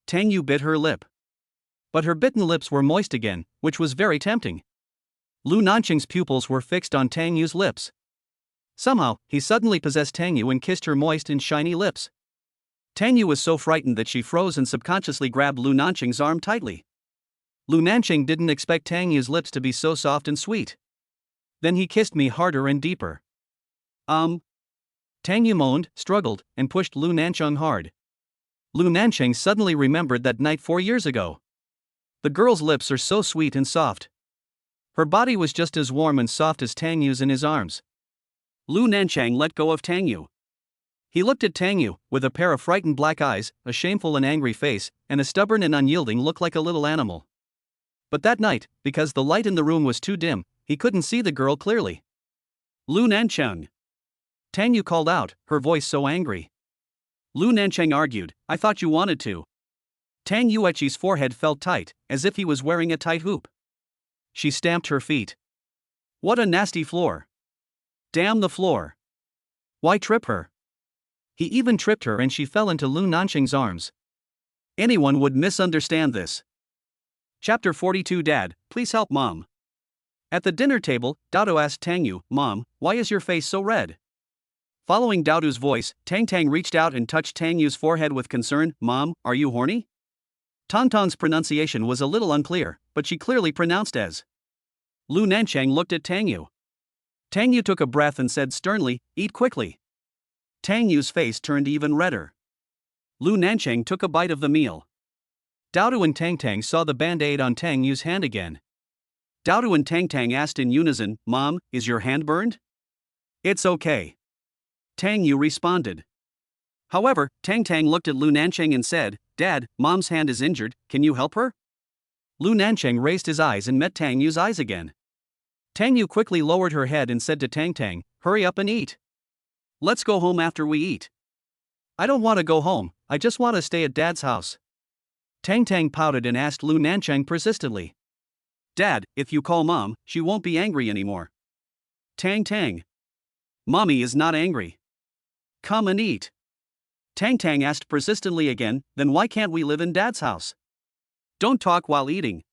Speaker 1: Tang Yu bit her lip. But her bitten lips were moist again, which was very tempting. Lu Nancheng's pupils were fixed on Tang Yu's lips. Somehow, he suddenly possessed Tang Yu and kissed her moist and shiny lips. Tang Yu was so frightened that she froze and subconsciously grabbed Lu Nancheng's arm tightly. Lu Nancheng didn't expect Tang Yu's lips to be so soft and sweet. Then he kissed me harder and deeper. Tang Yu moaned, struggled, and pushed Lu Nancheng hard. Lu Nancheng suddenly remembered that night 4 years ago. The girl's lips are so sweet and soft. Her body was just as warm and soft as Tang Yu's in his arms. Lu Nancheng let go of Tang Yu. He looked at Tang Yu, with a pair of frightened black eyes, a shameful and angry face, and a stubborn and unyielding look like a little animal. But that night, because the light in the room was too dim, he couldn't see the girl clearly. Lu Nancheng! Tang Yu called out, her voice so angry. Lu Nancheng argued, I thought you wanted to. Tang Yuechi's forehead felt tight, as if he was wearing a tight hoop. She stamped her feet. What a nasty floor. Damn the floor. Why trip her? He even tripped her and she fell into Lu Nancheng's arms. Anyone would misunderstand this. Chapter 42 Dad, please help Mom. At the dinner table, Daodu asked Tang Yu, Mom, why is your face so red? Following Daodu's voice, Tang reached out and touched Tang Yu's forehead with concern, Mom, are you horny? Tang's pronunciation was a little unclear, but she clearly pronounced as. Lu Nancheng looked at Tang Yu. Tang Yu took a breath and said sternly, eat quickly. Tang Yu's face turned even redder. Lu Nancheng took a bite of the meal. Daodu and Tang saw the band-aid on Tang Yu's hand again. Daodu and Tang asked in unison, Mom, is your hand burned? It's okay. Tang Yu responded. However, Tang looked at Lu Nancheng and said, Dad, Mom's hand is injured, can you help her? Lu Nancheng raised his eyes and met Tang Yu's eyes again. Tang Yu quickly lowered her head and said to Tang, hurry up and eat. Let's go home after we eat. I don't want to go home, I just want to stay at Dad's house. Tang pouted and asked Lu Nancheng persistently. Dad, if you call Mom, she won't be angry anymore. Tang. Mommy is not angry. Come and eat. Tang asked persistently again, then why can't we live in Dad's house? Don't talk while eating.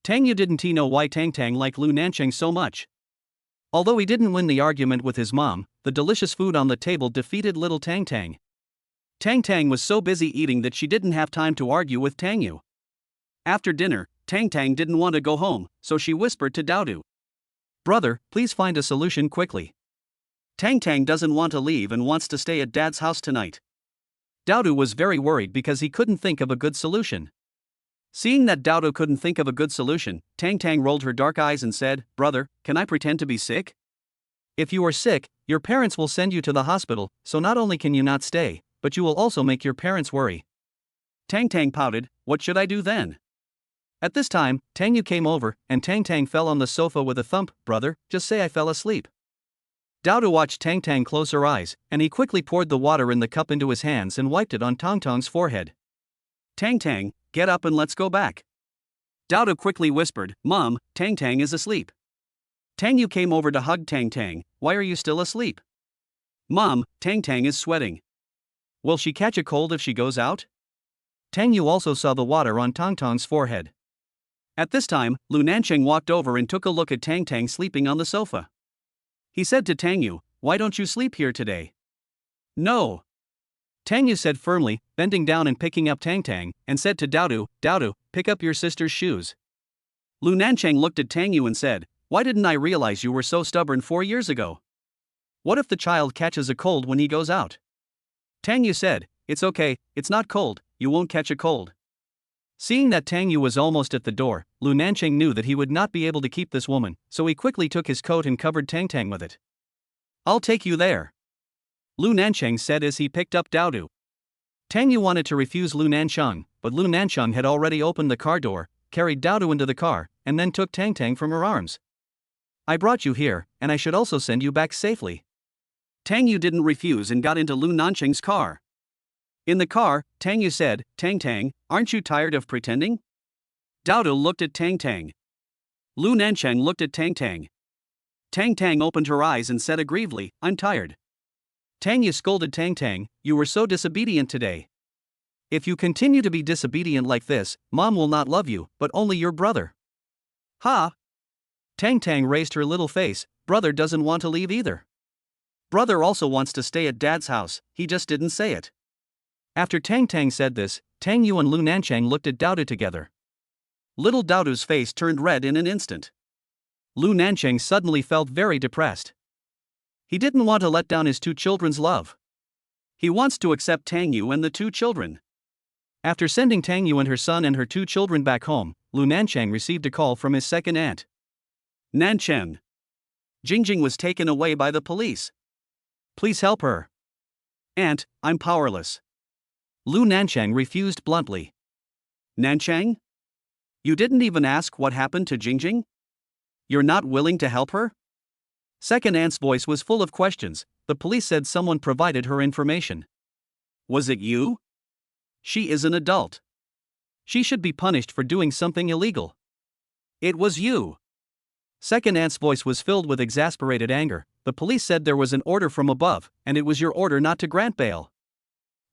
Speaker 1: Tang Yu didn't know why Tang liked Lu Nancheng so much. Although he didn't win the argument with his mom, the delicious food on the table defeated little Tang. Tang was so busy eating that she didn't have time to argue with Tang Yu. After dinner, Tang didn't want to go home, so she whispered to Daodu. Brother, please find a solution quickly. Tang doesn't want to leave and wants to stay at Dad's house tonight. Daodu was very worried because he couldn't think of a good solution. Seeing that Daodu couldn't think of a good solution, Tang rolled her dark eyes and said, Brother, can I pretend to be sick? If you are sick, your parents will send you to the hospital, so not only can you not stay, but you will also make your parents worry. Tang pouted, what should I do then? At this time, Tang Yu came over, and Tang fell on the sofa with a thump, Brother, just say I fell asleep. Daodu watched Tang close her eyes, and he quickly poured the water in the cup into his hands and wiped it on Tang's forehead. Tang, get up and let's go back. Daodu quickly whispered, Mom, Tang is asleep. Tang Yu came over to hug Tang, why are you still asleep? Mom, Tang is sweating. Will she catch a cold if she goes out? Tang Yu also saw the water on Tang's forehead. At this time, Lu Nancheng walked over and took a look at Tang sleeping on the sofa. He said to Tang Yu, "Why don't you sleep here today?" "No." Tang Yu said firmly, bending down and picking up Tang, and said to Dao, "Pick up your sister's shoes." Lu Nancheng looked at Tang Yu and said, "Why didn't I realize you were so stubborn 4 years ago? What if the child catches a cold when he goes out?" Tang Yu said, "It's okay, it's not cold, you won't catch a cold." Seeing that Tang Yu was almost at the door, Lu Nancheng knew that he would not be able to keep this woman, so he quickly took his coat and covered Tang with it. "I'll take you there," Lu Nancheng said as he picked up Dao. Tang Yu wanted to refuse Lu Nancheng, but Lu Nancheng had already opened the car door, carried Dao into the car, and then took Tang from her arms. "I brought you here, and I should also send you back safely." Tang Yu didn't refuse and got into Lu Nancheng's car. In the car, Tang Yu said, Tang, aren't you tired of pretending?" Dao looked at Tang. Lu Nancheng looked at Tang. Tang opened her eyes and said aggrievedly, "I'm tired." Tang Yu scolded Tang, "You were so disobedient today. If you continue to be disobedient like this, Mom will not love you, but only your brother." "Ha!" Tang raised her little face, "Brother doesn't want to leave either. Brother also wants to stay at Dad's house, he just didn't say it." After Tang said this, Tang Yu and Lu Nancheng looked at Dao together. Little Dao's face turned red in an instant. Lu Nancheng suddenly felt very depressed. He didn't want to let down his 2 children's love. He wants to accept Tang Yu and the 2 children. After sending Tang Yu and her son and her 2 children back home, Lu Nancheng received a call from his second aunt. "Nancheng. Jing was taken away by the police. Please help her." "Aunt, I'm powerless." Lu Nancheng refused bluntly. "Nancheng? You didn't even ask what happened to Jing? You're not willing to help her?" Second aunt's voice was full of questions. The police said someone provided her information. "Was it you? She is an adult. She should be punished for doing something illegal." "It was you." Second aunt's voice was filled with exasperated anger. "The police said there was an order from above, and it was your order not to grant bail.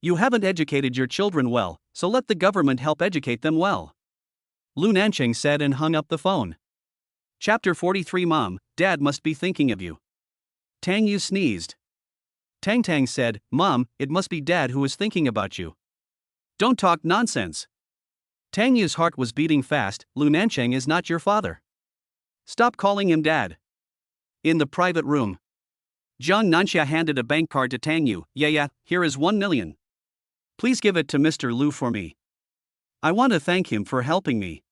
Speaker 1: You haven't educated your children well, so let the government help educate them well." Lu Nancheng said and hung up the phone. Chapter 43. Mom, Dad must be thinking of you. Tang Yu sneezed. Tang said, "Mom, it must be Dad who is thinking about you." "Don't talk nonsense." Tang Yu's heart was beating fast. "Lu Nancheng is not your father. Stop calling him Dad." In the private room, Jiang Nanxia handed a bank card to Tang Yu. Yeah, here is 1 million. Please give it to Mr. Lu for me. I want to thank him for helping me."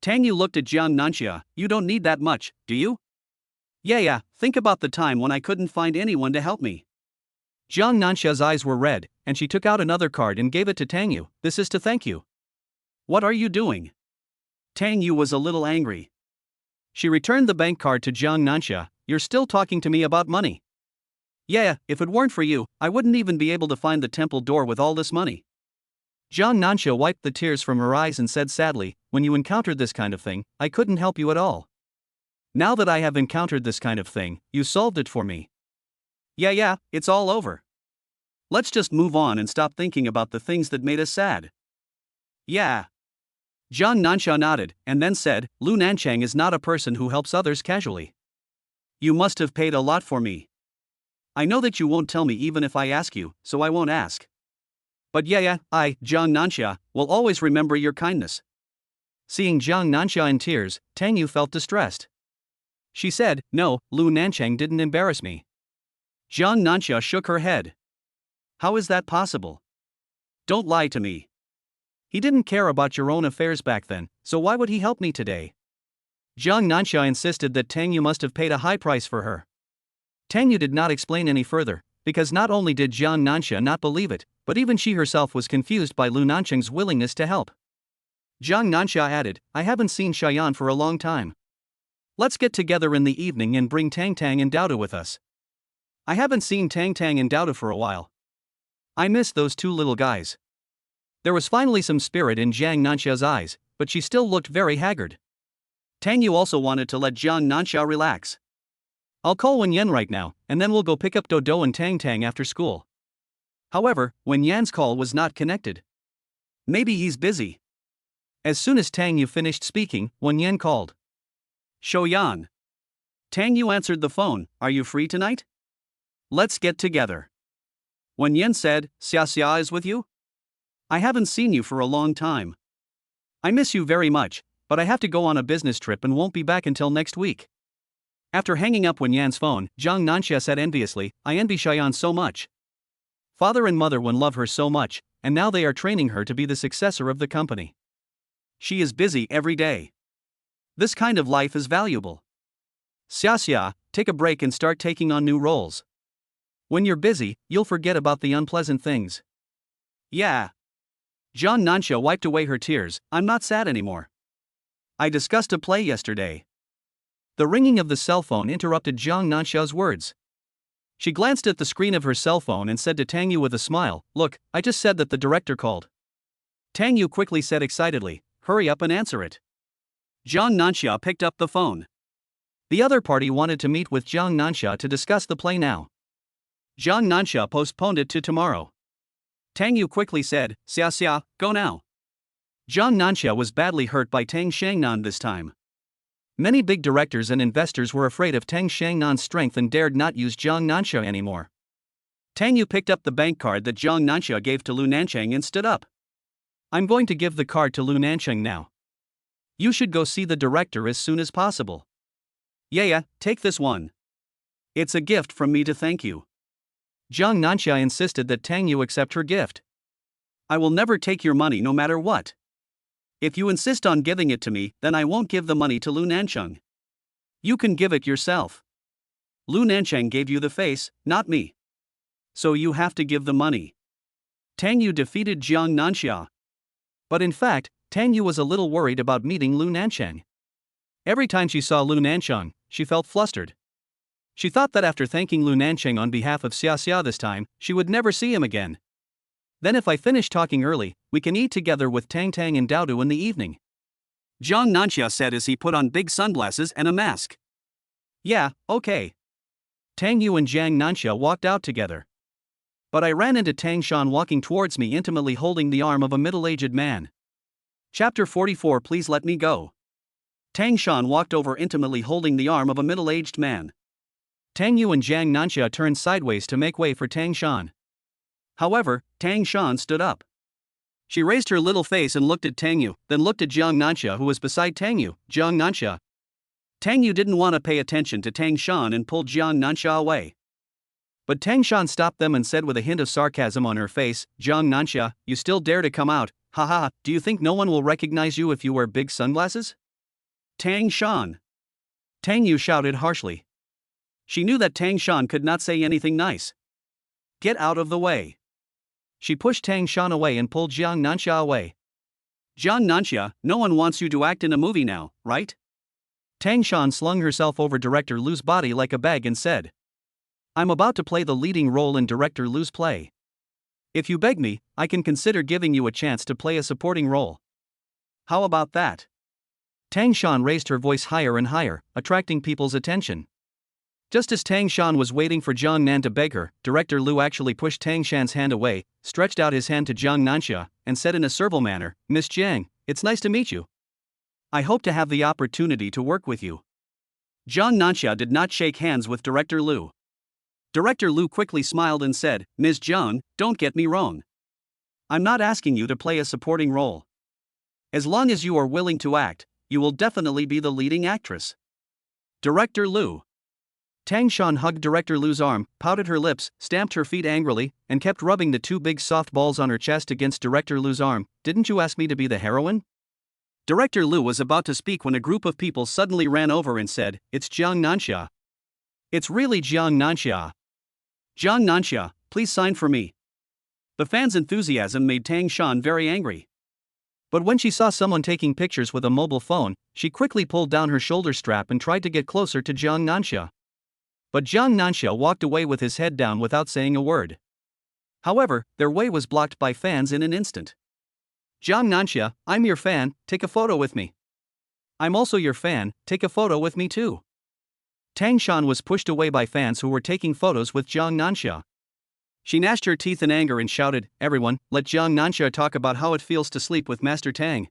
Speaker 1: Tang Yu looked at Jiang Nanxia. "You don't need that much, do you?" Yeah, think about the time when I couldn't find anyone to help me." Jiang Nanxia's eyes were red, and she took out another card and gave it to Tang Yu. "This is to thank you." "What are you doing?" Tang Yu was a little angry. She returned the bank card to Jiang Nanxia. "You're still talking to me about money." "Yeah, if it weren't for you, I wouldn't even be able to find the temple door with all this money." Jiang Nanxia wiped the tears from her eyes and said sadly, "When you encountered this kind of thing, I couldn't help you at all. Now that I have encountered this kind of thing, you solved it for me. Yeah, it's all over. Let's just move on and stop thinking about the things that made us sad." "Yeah." Jiang Nanxia nodded, and then said, "Lu Nancheng is not a person who helps others casually. You must have paid a lot for me. I know that you won't tell me even if I ask you, so I won't ask. But yeah, I, Jiang Nanxia, will always remember your kindness." Seeing Jiang Nanxia in tears, Tang Yu felt distressed. She said, "No, Lu Nancheng didn't embarrass me." Jiang Nanxia shook her head. "How is that possible? Don't lie to me. He didn't care about your own affairs back then, so why would he help me today?" Jiang Nanxia insisted that Tang Yu must have paid a high price for her. Tang Yu did not explain any further, because not only did Jiang Nanxia not believe it, but even she herself was confused by Lu Nancheng's willingness to help. Jiang Nanxia added, "I haven't seen Shayan for a long time. Let's get together in the evening and bring Tang and Dao with us. I haven't seen Tang and Dao for a while. I miss those 2 little guys." There was finally some spirit in Jiang Nanxia's eyes, but she still looked very haggard. Tang Yu also wanted to let Jiang Nanxia relax. "I'll call Wen Yan right now, and then we'll go pick up Dodo and Tang after school." However, Wen Yan's call was not connected. Maybe he's busy. As soon as Tang Yu finished speaking, Wen Yan called. Shouyan. Tang Yu answered the phone. Are you free tonight? Let's get together. Wen Yan said, Xia is with you? I haven't seen you for a long time. I miss you very much, but I have to go on a business trip and won't be back until next week. After hanging up Wen Yan's phone, Zhang Nanxia said enviously, I envy Shouyan so much. Father and mother Wen love her so much, and now they are training her to be the successor of the company. She is busy every day. This kind of life is valuable. Xia, take a break and start taking on new roles. When you're busy, you'll forget about the unpleasant things. Yeah. Zhang Nanxia wiped away her tears. I'm not sad anymore. I discussed a play yesterday. The ringing of the cell phone interrupted Zhang Nanxia's words. She glanced at the screen of her cell phone and said to Tang Yu with a smile, Look, I just said that the director called. Tang Yu quickly said excitedly, Hurry up and answer it. Zhang Nanxia picked up the phone. The other party wanted to meet with Zhang Nanxia to discuss the play now. Zhang Nanxia postponed it to tomorrow. Tang Yu quickly said, Xia, go now. Zhang Nanxia was badly hurt by Tang Shangnan this time. Many big directors and investors were afraid of Tang Shangnan's strength and dared not use Zhang Nanxia anymore. Tang Yu picked up the bank card that Zhang Nanxia gave to Lu Nancheng and stood up. I'm going to give the card to Lu Nancheng now. You should go see the director as soon as possible. Yeah, take this one. It's a gift from me to thank you. Zhang Nanxia insisted that Tang Yu accept her gift. I will never take your money no matter what. If you insist on giving it to me, then I won't give the money to Lu Nancheng. You can give it yourself. Lu Nancheng gave you the face, not me. So you have to give the money. Tang Yu defeated Zhang Nanxia. But in fact, Tang Yu was a little worried about meeting Lu Nancheng. Every time she saw Lu Nancheng, she felt flustered. She thought that after thanking Lu Nancheng on behalf of Xia this time, she would never see him again. Then if I finish talking early, we can eat together with Tang and Daodu in the evening. Zhang Nanxia said as he put on big sunglasses and a mask. Yeah, okay. Tang Yu and Zhang Nanxia walked out together. But I ran into Tang Shan walking towards me intimately holding the arm of a middle-aged man. Chapter 44 Please let me go. Tang Shan walked over intimately holding the arm of a middle-aged man. Tang Yu and Zhang Nanxia turned sideways to make way for Tang Shan. However, Tang Shan stood up. She raised her little face and looked at Tang Yu, then looked at Zhang Nanxia who was beside Tang Yu. Zhang Nanxia. Tang Yu didn't want to pay attention to Tang Shan and pulled Zhang Nanxia away. But Tang Shan stopped them and said with a hint of sarcasm on her face, Zhang Nanxia, you still dare to come out, haha, do you think no one will recognize you if you wear big sunglasses? Tang Shan. Tang Yu shouted harshly. She knew that Tang Shan could not say anything nice. Get out of the way. She pushed Tang Shan away and pulled Zhang Nanxia away. Zhang Nanxia, no one wants you to act in a movie now, right? Tang Shan slung herself over Director Lu's body like a bag and said, I'm about to play the leading role in Director Lu's play. If you beg me, I can consider giving you a chance to play a supporting role. How about that? Tang Shan raised her voice higher and higher, attracting people's attention. Just as Tang Shan was waiting for Zhang Nan to beg her, Director Lu actually pushed Tang Shan's hand away, stretched out his hand to Zhang Nanxia, and said in a servile manner, Miss Jiang, it's nice to meet you. I hope to have the opportunity to work with you. Zhang Nanxia did not shake hands with Director Lu. Director Lu quickly smiled and said, Ms. Zhang, don't get me wrong. I'm not asking you to play a supporting role. As long as you are willing to act, you will definitely be the leading actress. Director Lu. Tang Shan hugged Director Lu's arm, pouted her lips, stamped her feet angrily, and kept rubbing the two big soft balls on her chest against Director Lu's arm. Didn't you ask me to be the heroine? Director Lu was about to speak when a group of people suddenly ran over and said, It's Zhang Nanxia. It's really Zhang Nanxia. Zhang Nanxia, please sign for me. The fans' enthusiasm made Tang Shan very angry. But when she saw someone taking pictures with a mobile phone, she quickly pulled down her shoulder strap and tried to get closer to Zhang Nanxia. But Zhang Nanxia walked away with his head down without saying a word. However, their way was blocked by fans in an instant. Zhang Nanxia, I'm your fan, take a photo with me. I'm also your fan, take a photo with me too. Tang Shan was pushed away by fans who were taking photos with Zhang Nanxia. She gnashed her teeth in anger and shouted, "Everyone, let Jiang Nanxia talk about how it feels to sleep with Master Tang."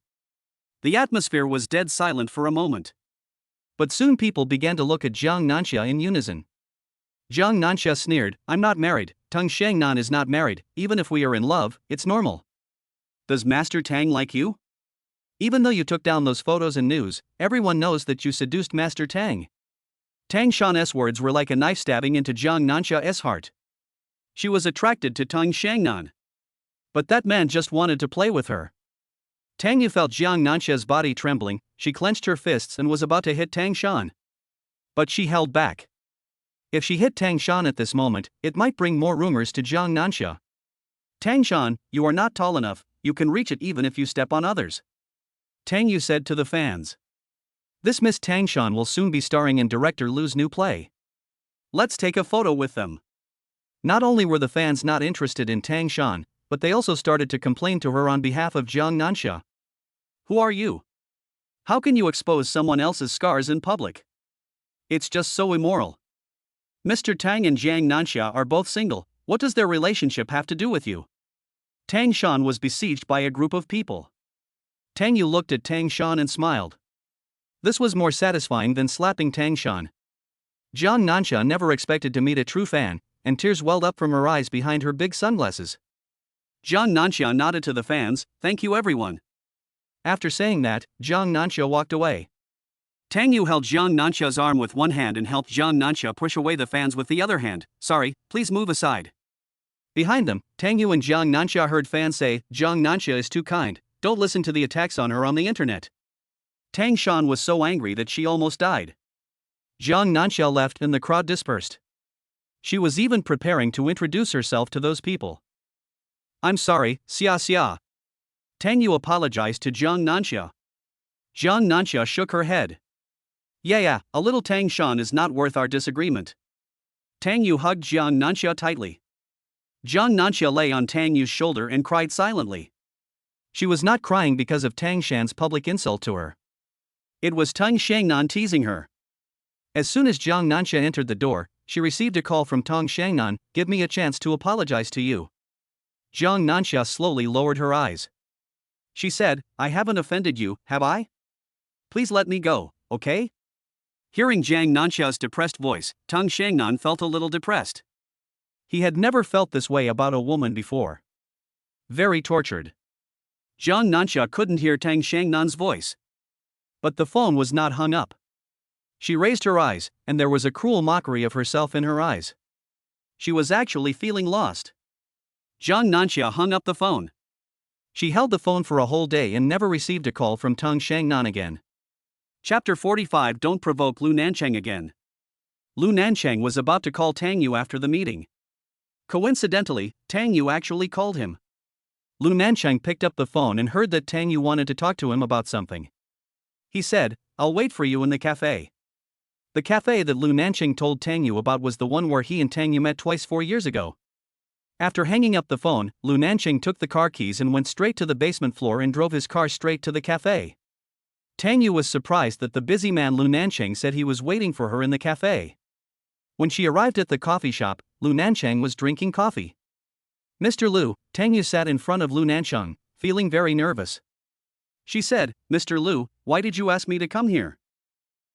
Speaker 1: The atmosphere was dead silent for a moment. But soon people began to look at Jiang Nanxia in unison. Jiang Nanxia sneered, "I'm not married, Tang Shangnan is not married, even if we are in love, it's normal." "Does Master Tang like you?" "Even though you took down those photos and news, everyone knows that you seduced Master Tang." Tang Shan's words were like a knife stabbing into Jiang Nanxia's heart. She was attracted to Tang Shangnan. But that man just wanted to play with her. Tang Yu felt Jiang Nanxia's body trembling, she clenched her fists and was about to hit Tang Shan. But she held back. If she hit Tang Shan at this moment, it might bring more rumors to Jiang Nanxia. "Tang Shan, you are not tall enough, you can reach it even if you step on others," Tang Yu said to the fans. "This Miss Tang Shan will soon be starring in director Lu's new play. Let's take a photo with them." Not only were the fans not interested in Tang Shan, but they also started to complain to her on behalf of Jiang Nanxia. "Who are you? How can you expose someone else's scars in public? It's just so immoral. Mr. Tang and Jiang Nanxia are both single, what does their relationship have to do with you?" Tang Shan was besieged by a group of people. Tang Yu looked at Tang Shan and smiled. This was more satisfying than slapping Tang Shan. Jiang Nanxia never expected to meet a true fan, and tears welled up from her eyes behind her big sunglasses. Jiang Nanxia nodded to the fans, "Thank you everyone." After saying that, Jiang Nanxia walked away. Tang Yu held Jiang Nanxia's arm with one hand and helped Jiang Nanxia push away the fans with the other hand. "Sorry, please move aside." Behind them, Tang Yu and Jiang Nanxia heard fans say, "Jiang Nanxia is too kind, don't listen to the attacks on her on the internet." Tang Shan was so angry that she almost died. Jiang Nanxia left and the crowd dispersed. She was even preparing to introduce herself to those people. "I'm sorry, Xia." Tang Yu apologized to Jiang Nanxia. Jiang Nanxia shook her head. Yeah, a little Tang Shan is not worth our disagreement." Tang Yu hugged Jiang Nanxia tightly. Jiang Nanxia lay on Tang Yu's shoulder and cried silently. She was not crying because of Tang Shan's public insult to her. It was Tang Shangnan teasing her. As soon as Jiang Nanxia entered the door, she received a call from Tang Shangnan, "Give me a chance to apologize to you." Jiang Nanxia slowly lowered her eyes. She said, "I haven't offended you, have I? Please let me go, okay?" Hearing Jiang Nanxia's depressed voice, Tang Shangnan felt a little depressed. He had never felt this way about a woman before. Very tortured. Jiang Nanxia couldn't hear Tang Shangnan's voice. But the phone was not hung up. She raised her eyes, and there was a cruel mockery of herself in her eyes. She was actually feeling lost. Jiang Nanxia hung up the phone. She held the phone for a whole day and never received a call from Tang Shangnan again. Chapter 45. Don't provoke Lu Nancheng again. Lu Nancheng was about to call Tang Yu after the meeting. Coincidentally, Tang Yu actually called him. Lu Nancheng picked up the phone and heard that Tang Yu wanted to talk to him about something. He said, "I'll wait for you in the cafe." The cafe that Lu Nancheng told Tang Yu about was the one where he and Tang Yu met twice 4 years ago. After hanging up the phone, Lu Nancheng took the car keys and went straight to the basement floor and drove his car straight to the cafe. Tang Yu was surprised that the busy man Lu Nancheng said he was waiting for her in the cafe. When she arrived at the coffee shop, Lu Nancheng was drinking coffee. "Mr. Lu," Tang Yu sat in front of Lu Nancheng, feeling very nervous. She said, "Mr. Lu, why did you ask me to come here?"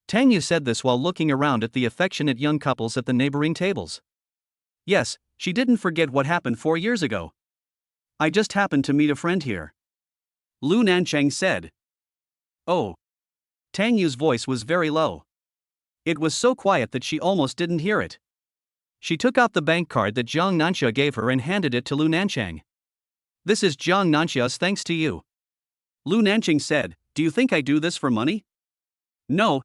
Speaker 1: Tang Yu said this while looking around at the affectionate young couples at the neighboring tables. Yes, she didn't forget what happened 4 years ago. "I just happened to meet a friend here," Lu Nancheng said. "Oh." Tang Yu's voice was very low. It was so quiet that she almost didn't hear it. She took out the bank card that Jiang Nanxia gave her and handed it to Lu Nancheng. "This is Jiang Nanxia's thanks to you." Lu Nancheng said, "Do you think I do this for money?" No.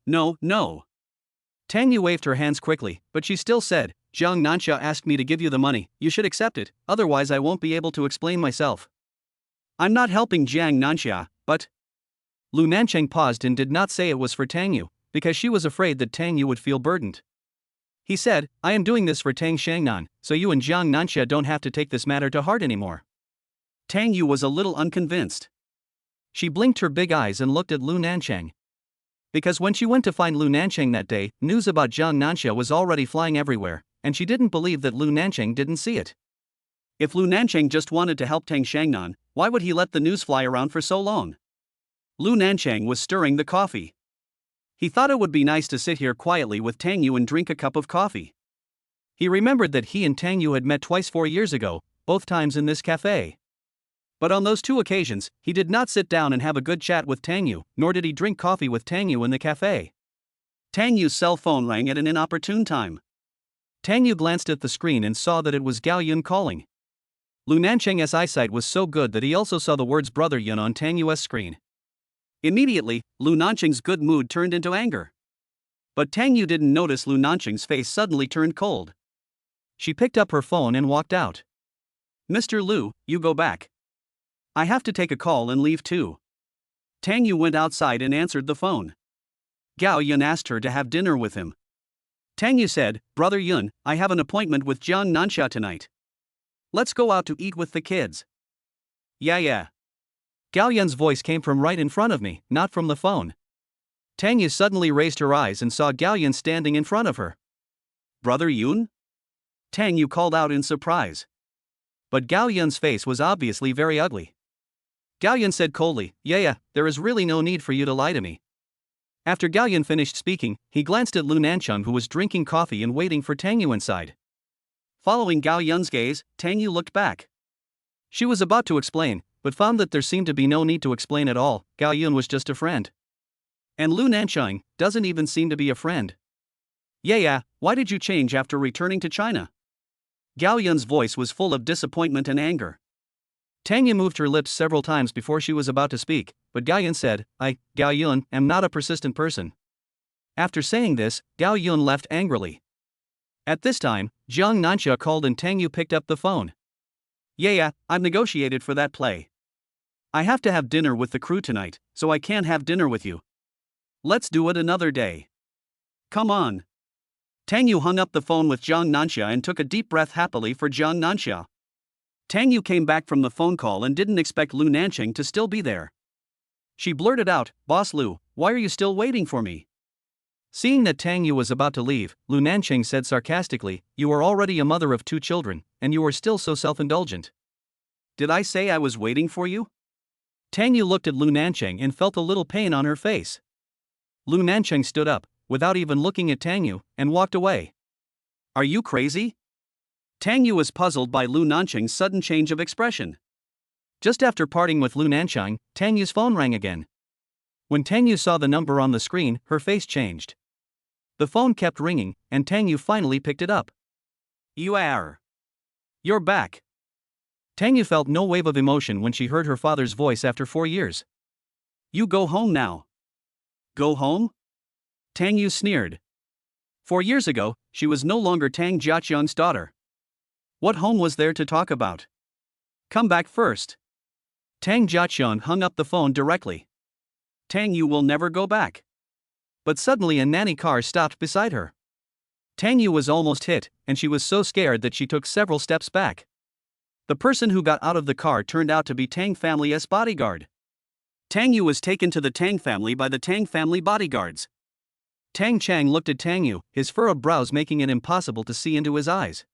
Speaker 1: Tang Yu waved her hands quickly, but she still said, "Jiang Nanxia asked me to give you the money, you should accept it, otherwise I won't be able to explain myself." "I'm not helping Jiang Nanxia, but..." Lu Nancheng paused and did not say it was for Tang Yu, because she was afraid that Tang Yu would feel burdened. He said, "I am doing this for Tang Shangnan, so you and Jiang Nanxia don't have to take this matter to heart anymore." Tang Yu was a little unconvinced. She blinked her big eyes and looked at Lu Nancheng. Because when she went to find Lu Nancheng that day, news about Jiang Nanxia was already flying everywhere, and she didn't believe that Lu Nancheng didn't see it. If Lu Nancheng just wanted to help Tang Shangnan, why would he let the news fly around for so long? Lu Nancheng was stirring the coffee. He thought it would be nice to sit here quietly with Tang Yu and drink a cup of coffee. He remembered that he and Tang Yu had met twice 4 years ago, both times in this cafe. But on those 2 occasions, he did not sit down and have a good chat with Tang Yu, nor did he drink coffee with Tang Yu in the cafe. Tang Yu's cell phone rang at an inopportune time. Tang Yu glanced at the screen and saw that it was Gao Yun calling. Lu Nancheng's eyesight was so good that he also saw the words Brother Yun on Tang Yu's screen. Immediately, Lu Nancheng's good mood turned into anger. But Tang Yu didn't notice Lu Nancheng's face suddenly turned cold. She picked up her phone and walked out. Mr. Lu, you go back. I have to take a call and leave too. Tang Yu went outside and answered the phone. Gao Yun asked her to have dinner with him. Tang Yu said, Brother Yun, I have an appointment with Jiang Nanxia tonight. Let's go out to eat with the kids. Yeah. Gao Yun's voice came from right in front of me, not from the phone. Tang Yu suddenly raised her eyes and saw Gao Yun standing in front of her. Brother Yun? Tang Yu called out in surprise. But Gao Yun's face was obviously very ugly. Gao Yun said coldly, Yeah, there is really no need for you to lie to me. After Gao Yun finished speaking, he glanced at Lu Nancheng, who was drinking coffee and waiting for Tang Yu inside. Following Gao Yun's gaze, Tang Yu looked back. She was about to explain, but found that there seemed to be no need to explain at all. Gao Yun was just a friend. And Lu Nancheng doesn't even seem to be a friend. Yeah, why did you change after returning to China? Gao Yun's voice was full of disappointment and anger. Tang Yu moved her lips several times before she was about to speak, but Gao Yun said, Gao Yun, am not a persistent person. After saying this, Gao Yun left angrily. At this time, Jiang Nanxia called and Tang Yu picked up the phone. Yeah, I've negotiated for that play. I have to have dinner with the crew tonight, so I can't have dinner with you. Let's do it another day. Come on. Tang Yu hung up the phone with Jiang Nanxia and took a deep breath happily for Jiang Nanxia. Tang Yu came back from the phone call and didn't expect Lu Nancheng to still be there. She blurted out, Boss Lu, why are you still waiting for me? Seeing that Tang Yu was about to leave, Lu Nancheng said sarcastically, You are already a mother of 2 children, and you are still so self-indulgent. Did I say I was waiting for you? Tang Yu looked at Lu Nancheng and felt a little pain on her face. Lu Nancheng stood up, without even looking at Tang Yu, and walked away. Are you crazy? Tang Yu was puzzled by Lu Nancheng's sudden change of expression. Just after parting with Lu Nancheng, Tang Yu's phone rang again. When Tang Yu saw the number on the screen, her face changed. The phone kept ringing, and Tang Yu finally picked it up. You're back. Tang Yu felt no wave of emotion when she heard her father's voice after 4 years. You go home now. Go home? Tang Yu sneered. 4 years ago, she was no longer Tang Jiaqiang's daughter. What home was there to talk about? Come back first. Tang Jiaqiang hung up the phone directly. Tang Yu will never go back. But suddenly a nanny car stopped beside her. Tang Yu was almost hit, and she was so scared that she took several steps back. The person who got out of the car turned out to be Tang family's bodyguard. Tang Yu was taken to the Tang family by the Tang family bodyguards. Tang Chang looked at Tang Yu, his furrowed brows making it impossible to see into his eyes.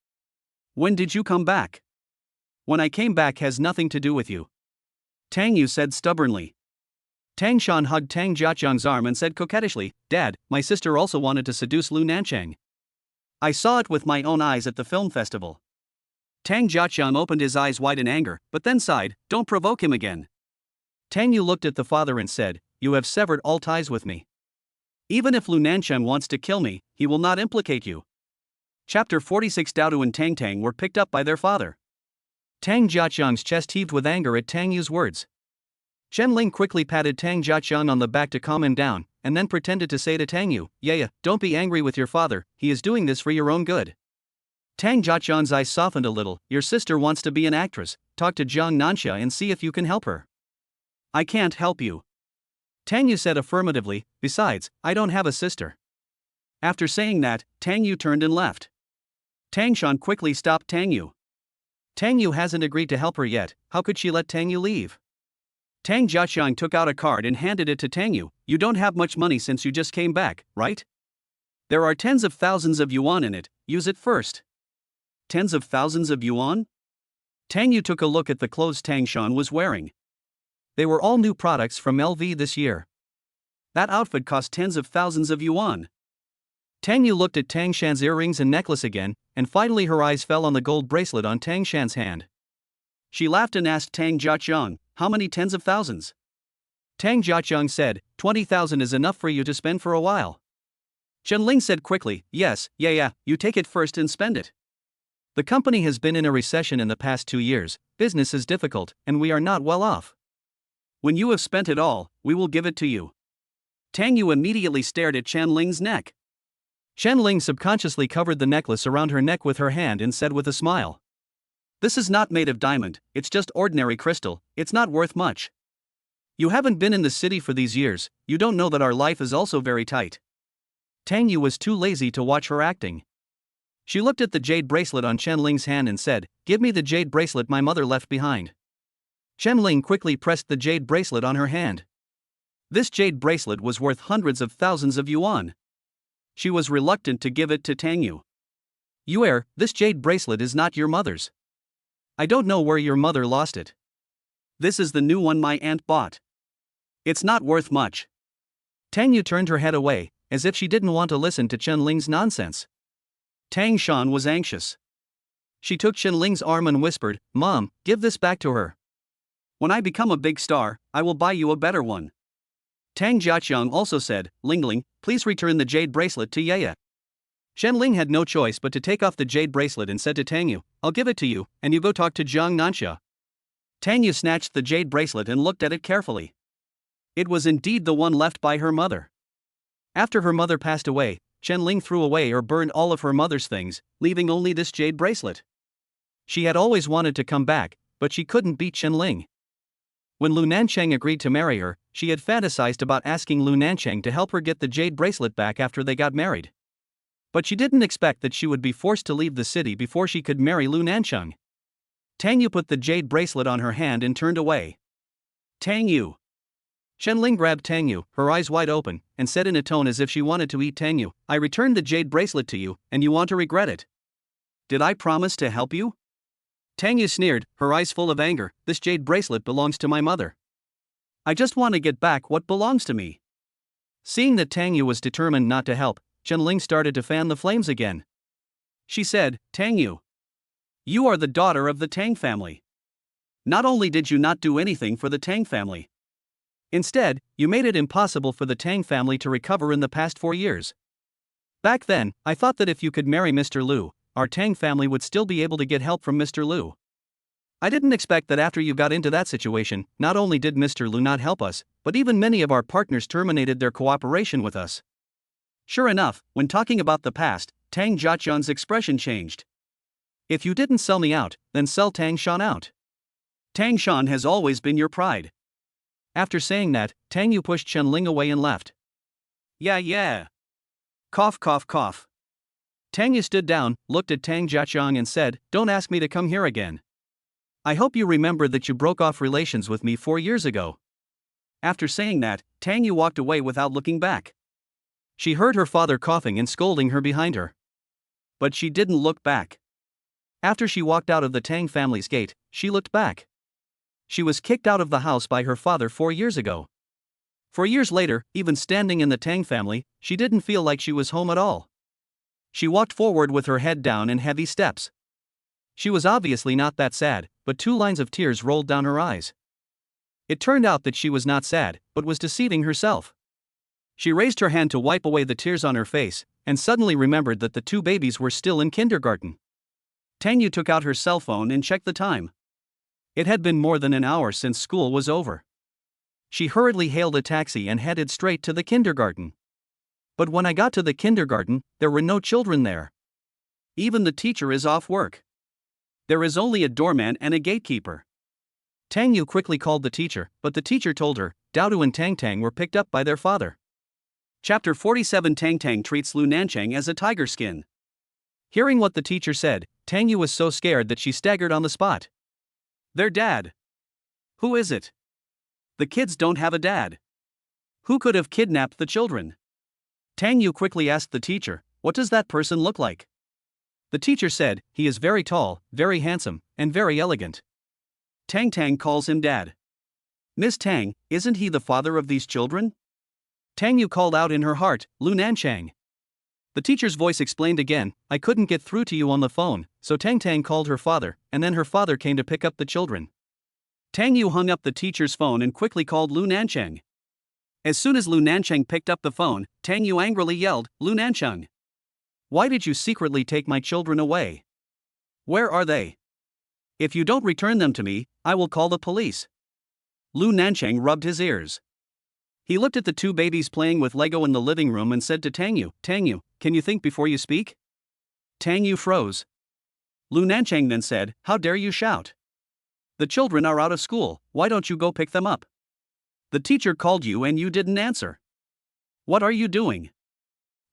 Speaker 1: When did you come back? When I came back has nothing to do with you. Tang Yu said stubbornly. Tang Shan hugged Tang Jiaqiang's arm and said coquettishly, Dad, my sister also wanted to seduce Lu Nancheng. I saw it with my own eyes at the film festival. Tang Jiaqiang opened his eyes wide in anger, but then sighed, Don't provoke him again. Tang Yu looked at the father and said, You have severed all ties with me. Even if Lu Nancheng wants to kill me, he will not implicate you. Chapter 46 Daodu and Tang Tang were picked up by their father. Tang Jiaqiang's chest heaved with anger at Tang Yu's words. Chen Ling quickly patted Tang Jiaqiang on the back to calm him down, and then pretended to say to Tang Yu, Yeah, don't be angry with your father, he is doing this for your own good. Tang Jiaqiang's eyes softened a little, Your sister wants to be an actress, talk to Jiang Nanxia and see if you can help her. I can't help you. Tang Yu said affirmatively, Besides, I don't have a sister. After saying that, Tang Yu turned and left. Tang Shan quickly stopped Tang Yu. Tang Yu hasn't agreed to help her yet, how could she let Tang Yu leave? Tang Jiaqiang took out a card and handed it to Tang Yu. You don't have much money since you just came back, right? There are tens of thousands of yuan in it, use it first. Tens of thousands of yuan? Tang Yu took a look at the clothes Tang Shan was wearing. They were all new products from LV this year. That outfit cost tens of thousands of yuan. Tang Yu looked at Tang Shan's earrings and necklace again, and finally her eyes fell on the gold bracelet on Tang Shan's hand. She laughed and asked Tang Jiaqiang, how many tens of thousands? Tang Jiaqiang said, 20,000 is enough for you to spend for a while. Chen said quickly, yes, yeah, you take it first and spend it. The company has been in a recession in the past 2 years, business is difficult, and we are not well off. When you have spent it all, we will give it to you. Tang Yu immediately stared at Chen Ling's neck. Chen Ling subconsciously covered the necklace around her neck with her hand and said with a smile, this is not made of diamond, it's just ordinary crystal, it's not worth much. You haven't been in the city for these years, you don't know that our life is also very tight. Tang Yu was too lazy to watch her acting. She looked at the jade bracelet on Chen Ling's hand and said, give me the jade bracelet my mother left behind. Chen Ling quickly pressed the jade bracelet on her hand. This jade bracelet was worth hundreds of thousands of yuan. She was reluctant to give it to Tang Yu. Yuer, this jade bracelet is not your mother's. I don't know where your mother lost it. This is the new one my aunt bought. It's not worth much. Tang Yu turned her head away, as if she didn't want to listen to Chen Ling's nonsense. Tang Shan was anxious. She took Chen Ling's arm and whispered, Mom, give this back to her. When I become a big star, I will buy you a better one. Tang Jiaqiang also said, Lingling, please return the jade bracelet to Yaya. Chen Ling had no choice but to take off the jade bracelet and said to Tang Yu, I'll give it to you, and you go talk to Jiang Nanxia. Tang Yu snatched the jade bracelet and looked at it carefully. It was indeed the one left by her mother. After her mother passed away, Chen Ling threw away or burned all of her mother's things, leaving only this jade bracelet. She had always wanted to come back, but she couldn't beat Chen Ling. When Lu Nancheng agreed to marry her, she had fantasized about asking Lu Nancheng to help her get the jade bracelet back after they got married. But she didn't expect that she would be forced to leave the city before she could marry Lu Nancheng. Tang Yu put the jade bracelet on her hand and turned away. Tang Yu. Chen Ling grabbed Tang Yu, her eyes wide open, and said in a tone as if she wanted to eat Tang Yu, I returned the jade bracelet to you, and you want to regret it. Did I promise to help you? Tang Yu sneered, her eyes full of anger, this jade bracelet belongs to my mother. I just want to get back what belongs to me. Seeing that Tang Yu was determined not to help, Chen Ling started to fan the flames again. She said, Tang Yu. You are the daughter of the Tang family. Not only did you not do anything for the Tang family. Instead, you made it impossible for the Tang family to recover in the past 4 years. Back then, I thought that if you could marry Mr. Lu, our Tang family would still be able to get help from Mr. Lu. I didn't expect that after you got into that situation, not only did Mr. Lu not help us, but even many of our partners terminated their cooperation with us. Sure enough, when talking about the past, Tang Jiaqiang's expression changed. If you didn't sell me out, then sell Tang Shan out. Tang Shan has always been your pride. After saying that, Tang Yu pushed Chen Ling away and left. Yeah. Cough. Tang Yu stood down, looked at Tang Jiaqiang and said, don't ask me to come here again. I hope you remember that you broke off relations with me 4 years ago. After saying that, Tang Yu walked away without looking back. She heard her father coughing and scolding her behind her. But she didn't look back. After she walked out of the Tang family's gate, she looked back. She was kicked out of the house by her father 4 years ago. 4 years later, even standing in the Tang family, she didn't feel like she was home at all. She walked forward with her head down and heavy steps. She was obviously not that sad, but 2 lines of tears rolled down her eyes. It turned out that she was not sad, but was deceiving herself. She raised her hand to wipe away the tears on her face, and suddenly remembered that the 2 babies were still in kindergarten. Tang Yu took out her cell phone and checked the time. It had been more than an hour since school was over. She hurriedly hailed a taxi and headed straight to the kindergarten. But when I got to the kindergarten, there were no children there. Even the teacher is off work. There is only a doorman and a gatekeeper. Tang Yu quickly called the teacher, but the teacher told her, Daodu and Tang were picked up by their father. Chapter 47 Tang treats Lu Nancheng as a tiger skin. Hearing what the teacher said, Tang Yu was so scared that she staggered on the spot. Their dad. Who is it? The kids don't have a dad. Who could have kidnapped the children? Tang Yu quickly asked the teacher, what does that person look like? The teacher said, he is very tall, very handsome, and very elegant. Tang calls him dad. Miss Tang, isn't he the father of these children? Tang Yu called out in her heart, Lu Nancheng. The teacher's voice explained again, I couldn't get through to you on the phone, so Tang called her father, and then her father came to pick up the children. Tang Yu hung up the teacher's phone and quickly called Lu Nancheng. As soon as Lu Nancheng picked up the phone, Tang Yu angrily yelled, Lu Nancheng. Why did you secretly take my children away? Where are they? If you don't return them to me, I will call the police. Lu Nancheng rubbed his ears. He looked at the two babies playing with Lego in the living room and said to Tang Yu, can you think before you speak? Tang Yu froze. Lu Nancheng then said, how dare you shout? The children are out of school, why don't you go pick them up? The teacher called you and you didn't answer. What are you doing?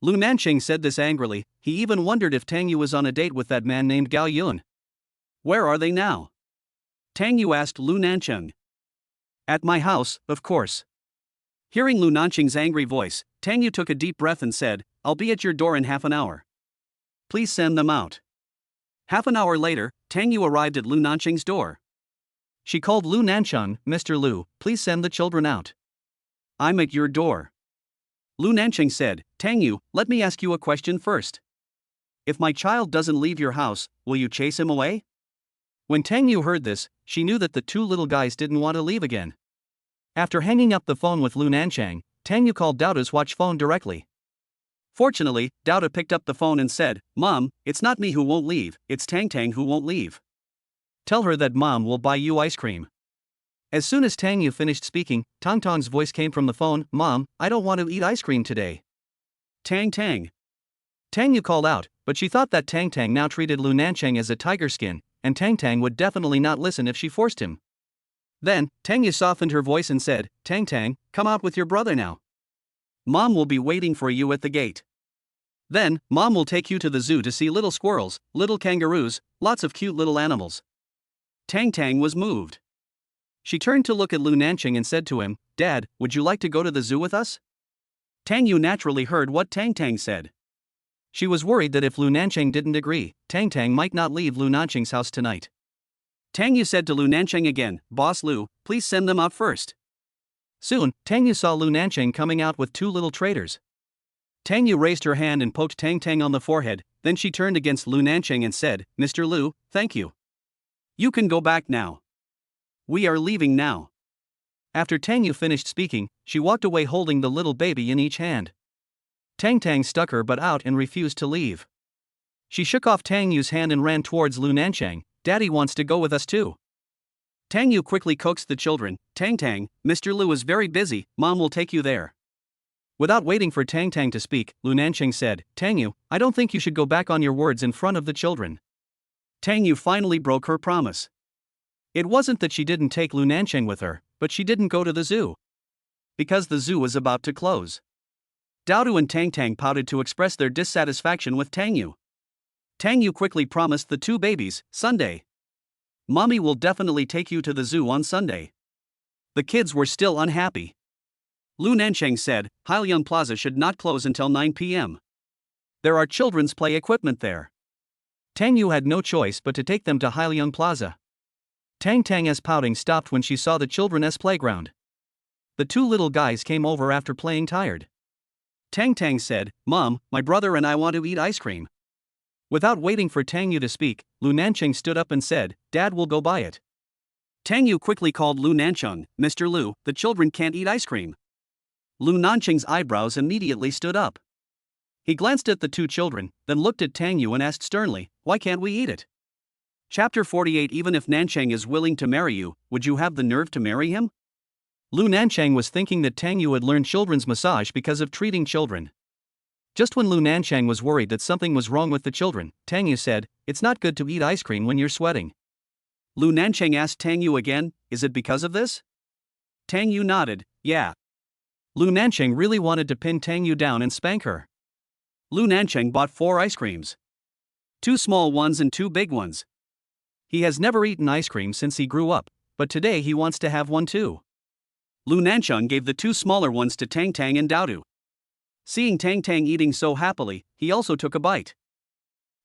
Speaker 1: Lu Nancheng said this angrily, he even wondered if Tang Yu was on a date with that man named Gao Yun. Where are they now? Tang Yu asked Lu Nancheng. At my house, of course. Hearing Lu Nancheng's angry voice, Tang Yu took a deep breath and said, I'll be at your door in half an hour. Please send them out. Half an hour later, Tang Yu arrived at Lu Nancheng's door. She called Lu Nancheng, Mr. Lu, please send the children out. I'm at your door. Lu Nancheng said, Tang Yu, let me ask you a question first. If my child doesn't leave your house, will you chase him away? When Tang Yu heard this, she knew that the two little guys didn't want to leave again. After hanging up the phone with Lu Nancheng, Tang Yu called Daoda's watch phone directly. Fortunately, Daoda picked up the phone and said, Mom, it's not me who won't leave, it's Tang who won't leave. Tell her that Mom will buy you ice cream. As soon as Tang Yu finished speaking, Tang's voice came from the phone, Mom, I don't want to eat ice cream today. Tang. Tang Yu called out, but she thought that Tang now treated Lu Nancheng as a tiger skin, and Tang would definitely not listen if she forced him. Then, Tang Yu softened her voice and said, Tang, come out with your brother now. Mom will be waiting for you at the gate. Then, Mom will take you to the zoo to see little squirrels, little kangaroos, lots of cute little animals. Tang was moved. She turned to look at Lu Nancheng and said to him, Dad, would you like to go to the zoo with us? Tang Yu naturally heard what Tang said. She was worried that if Lu Nancheng didn't agree, Tang might not leave Lu Nancheng's house tonight. Tang Yu said to Lu Nancheng again, Boss Lu, please send them out first. Soon, Tang Yu saw Lu Nancheng coming out with two little traitors. Tang Yu raised her hand and poked Tang on the forehead, then she turned against Lu Nancheng and said, Mr. Lu, thank you. You can go back now. We are leaving now. After Tang Yu finished speaking, she walked away holding the little baby in each hand. Tang stuck her butt out and refused to leave. She shook off Tang Yu's hand and ran towards Lu Nancheng, Daddy wants to go with us too. Tang Yu quickly coaxed the children, Tang, Mr. Lu is very busy, Mom will take you there. Without waiting for Tang to speak, Lu Nancheng said, Tang Yu, I don't think you should go back on your words in front of the children. Tang Yu finally broke her promise. It wasn't that she didn't take Lu Nancheng with her, but she didn't go to the zoo. Because the zoo was about to close. Daoda and Tang pouted to express their dissatisfaction with Tang Yu. Tang Yu quickly promised the two babies, Sunday. Mommy will definitely take you to the zoo on Sunday. The kids were still unhappy. Lu Nancheng said, Hailiang Plaza should not close until 9 p.m. There are children's play equipment there. Tang Yu had no choice but to take them to Hailiang Plaza. Tang's pouting stopped when she saw the children's playground. The two little guys came over after playing tired. Tang said, Mom, my brother and I want to eat ice cream. Without waiting for Tang Yu to speak, Lu Nancheng stood up and said, Dad will go buy it. Tang Yu quickly called Lu Nancheng, Mr. Lu, the children can't eat ice cream. Lu Nancheng's eyebrows immediately stood up. He glanced at the two children, then looked at Tang Yu and asked sternly, why can't we eat it? Chapter 48 Even if Nancheng is willing to marry you, would you have the nerve to marry him? Lu Nancheng was thinking that Tang Yu had learned children's massage because of treating children. Just when Lu Nancheng was worried that something was wrong with the children, Tang Yu said, it's not good to eat ice cream when you're sweating. Lu Nancheng asked Tang Yu again, is it because of this? Tang Yu nodded, yeah. Lu Nancheng really wanted to pin Tang Yu down and spank her. Lu Nancheng bought 4 ice creams. 2 small ones and 2 big ones. He has never eaten ice cream since he grew up, but today he wants to have one too. Lu Nancheng gave the 2 smaller ones to Tang and Daoda. Seeing Tang eating so happily, he also took a bite.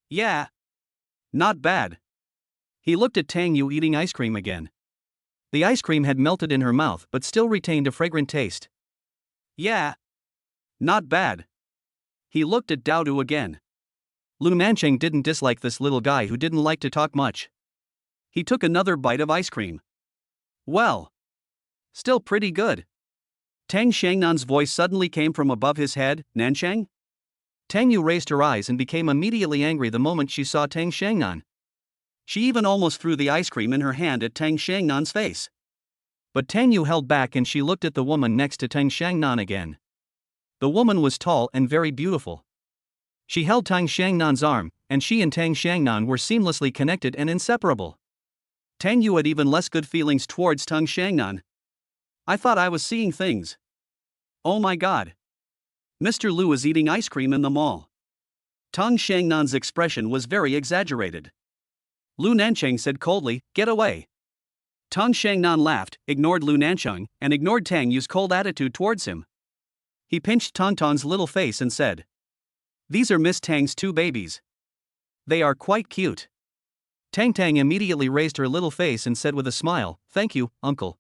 Speaker 1: Yeah, Not bad. He looked at Tang Yu eating ice cream again. The ice cream had melted in her mouth but still retained a fragrant taste. Yeah. Not bad. He looked at Dao again. Lu Nancheng didn't dislike this little guy who didn't like to talk much. He took another bite of ice cream. Well. Still pretty good. Tang Xiangnan's voice suddenly came from above his head. Nancheng? Tang Yu raised her eyes and became immediately angry the moment she saw Tang Xiangnan. She even almost threw the ice cream in her hand at Tang Xiangnan's face. But Tang Yu held back and she looked at the woman next to Tang Xiangnan again. The woman was tall and very beautiful. She held Tang Xiangnan's arm, and she and Tang Xiangnan were seamlessly connected and inseparable. Tang Yu had even less good feelings towards Tang Xiangnan. I thought I was seeing things. Oh my god. Mr. Lu is eating ice cream in the mall. Tang Xiangnan's expression was very exaggerated. Lu Nancheng said coldly, "Get away." Tang Xiangnan laughed, ignored Lu Nancheng, and ignored Tang Yu's cold attitude towards him. He pinched Tang Tang's little face and said, "These are Miss Tang's two babies. They are quite cute." Tang Tang immediately raised her little face and said with a smile, "Thank you, uncle."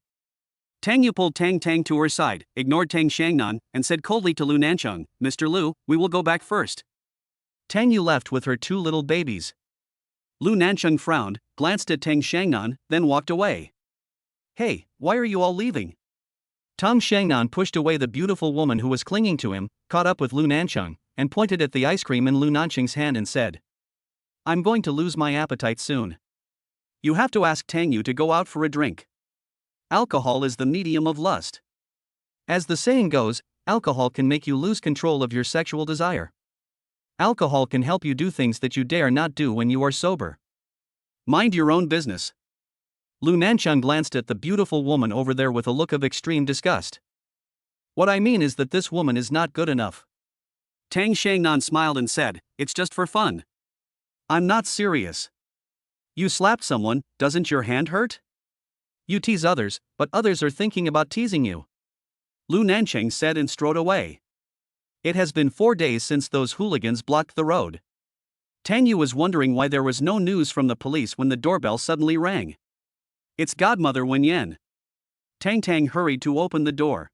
Speaker 1: Tang Yu pulled Tang Tang to her side, ignored Tang Xiangnan, and said coldly to Lu Nancheng, "Mr. Lu, we will go back first." Tang Yu left with her two little babies. Lu Nancheng frowned, glanced at Tang Xiangnan, then walked away. "Hey, why are you all leaving?" Tang Xiangnan pushed away the beautiful woman who was clinging to him, caught up with Lu Nancheng, and pointed at the ice cream in Lu Nancheng's hand and said, "I'm going to lose my appetite soon. You have to ask Tang Yu to go out for a drink. Alcohol is the medium of lust. As the saying goes, alcohol can make you lose control of your sexual desire. Alcohol can help you do things that you dare not do when you are sober. Mind your own business." Lu Nancheng glanced at the beautiful woman over there with a look of extreme disgust. "What I mean is that this woman is not good enough." Tang Xiangnan smiled and said, "It's just for fun. I'm not serious." "You slapped someone, doesn't your hand hurt? You tease others, but others are thinking about teasing you." Lu Nancheng said and strode away. It has been 4 days since those hooligans blocked the road. Tang Yu was wondering why there was no news from the police when the doorbell suddenly rang. It's godmother Wenyan. Tang Tang hurried to open the door.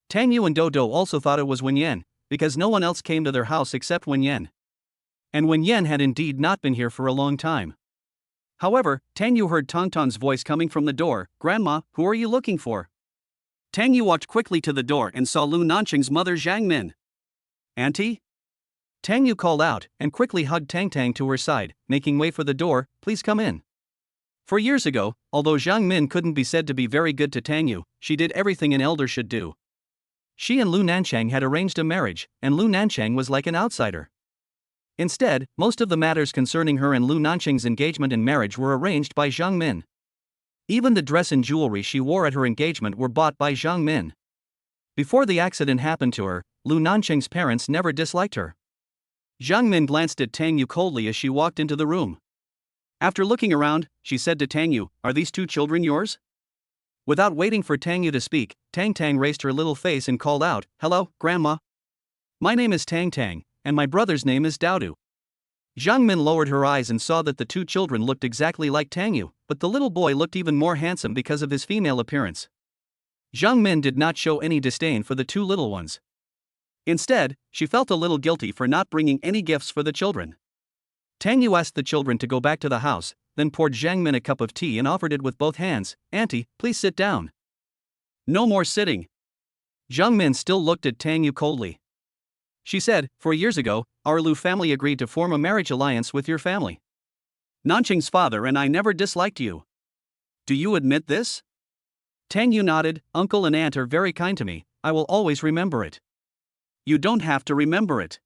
Speaker 1: Tang Yu and Dodo also thought it was Wenyan, because no one else came to their house except Wenyan. And Wenyan had indeed not been here for a long time. However, Tang Yu heard Tang Tang's voice coming from the door. "Grandma, who are you looking for?" Tang Yu walked quickly to the door and saw Lu Nancheng's mother Zhang Min. "Auntie?" Tang Yu called out, and quickly hugged Tang Tang to her side, making way for the door. "Please come in." For years ago, although Zhang Min couldn't be said to be very good to Tang Yu, she did everything an elder should do. She and Lu Nancheng had arranged a marriage, and Lu Nancheng was like an outsider. Instead, most of the matters concerning her and Lu Nancheng's engagement and marriage were arranged by Zhang Min. Even the dress and jewelry she wore at her engagement were bought by Zhang Min. Before the accident happened to her, Lu Nancheng's parents never disliked her. Zhang Min glanced at Tang Yu coldly as she walked into the room. After looking around, she said to Tang Yu, "Are these two children yours?" Without waiting for Tang Yu to speak, Tang Tang raised her little face and called out, "Hello, Grandma. My name is Tang Tang, and my brother's name is Dao." Zhang Min lowered her eyes and saw that the two children looked exactly like Tang Yu, but the little boy looked even more handsome because of his female appearance. Zhang Min did not show any disdain for the two little ones. Instead, she felt a little guilty for not bringing any gifts for the children. Tang Yu asked the children to go back to the house, then poured Zhang Min a cup of tea and offered it with both hands. "Auntie, please sit down." "No more sitting." Zhang Min still looked at Tang Yu coldly. She said, 4 years ago, our Lu family agreed to form a marriage alliance with your family. Nancheng's father and I never disliked you. Do you admit this?" Tang Yu nodded. "Uncle and aunt are very kind to me, I will always remember it." "You don't have to remember it.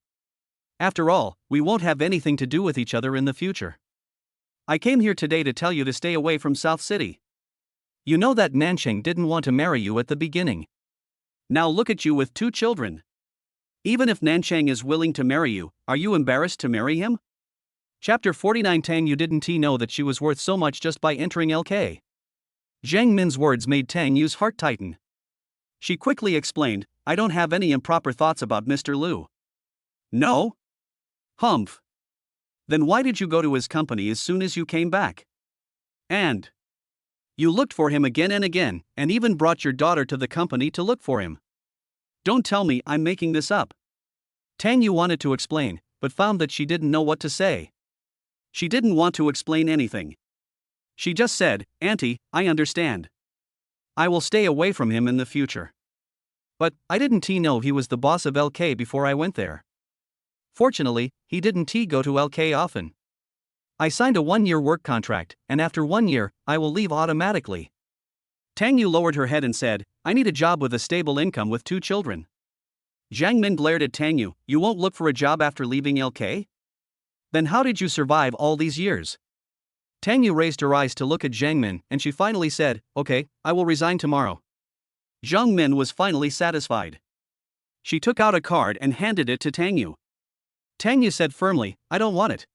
Speaker 1: After all, we won't have anything to do with each other in the future. I came here today to tell you to stay away from South City. You know that Nancheng didn't want to marry you at the beginning. Now look at you with 2 children. Even if Nancheng is willing to marry you, are you embarrassed to marry him?" Chapter 49. Tang Yu didn't know that she was worth so much just by entering LK. Zhang Min's words made Tang Yu's heart tighten. She quickly explained, "I don't have any improper thoughts about Mr. Lu." "No? Humph. Then why did you go to his company as soon as you came back? And you looked for him again and again, and even brought your daughter to the company to look for him. Don't tell me I'm making this up. Tang Yu wanted to explain, but found that she didn't know what to say. She didn't want to explain anything. She just said, Auntie, I understand. I will stay away from him in the future. But I didn't know he was the boss of LK before I went there. Fortunately, he didn't go to LK often. I signed a 1-year work contract, and after 1 year, I will leave automatically. Tang Yu lowered her head and said, I need a job with a stable income with 2 children. Jiang Min glared at Tang Yu, you won't look for a job after leaving LK? Then how did you survive all these years? Tang Yu raised her eyes to look at Jiang Min, and she finally said, okay, I will resign tomorrow. Jiang Min was finally satisfied. She took out a card and handed it to Tang Yu. Tang Yu said firmly, I don't want it.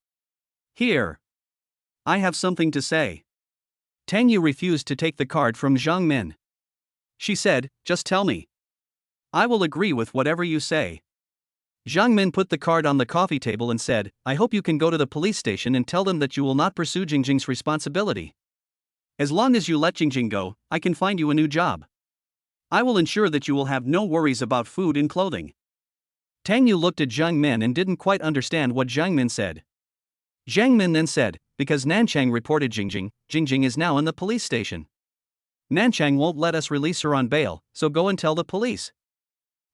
Speaker 1: Here. I have something to say. Tang Yu refused to take the card from Jiang Min. She said, just tell me. I will agree with whatever you say. Jiang Min put the card on the coffee table and said, I hope you can go to the police station and tell them that you will not pursue Jingjing's responsibility. As long as you let Jingjing go, I can find you a new job. I will ensure that you will have no worries about food and clothing. Tang Yu looked at Jiang Min and didn't quite understand what Jiang Min said. Jiang Min then said, because Nancheng reported Jingjing, Jingjing is now in the police station. Nancheng won't let us release her on bail, so go and tell the police.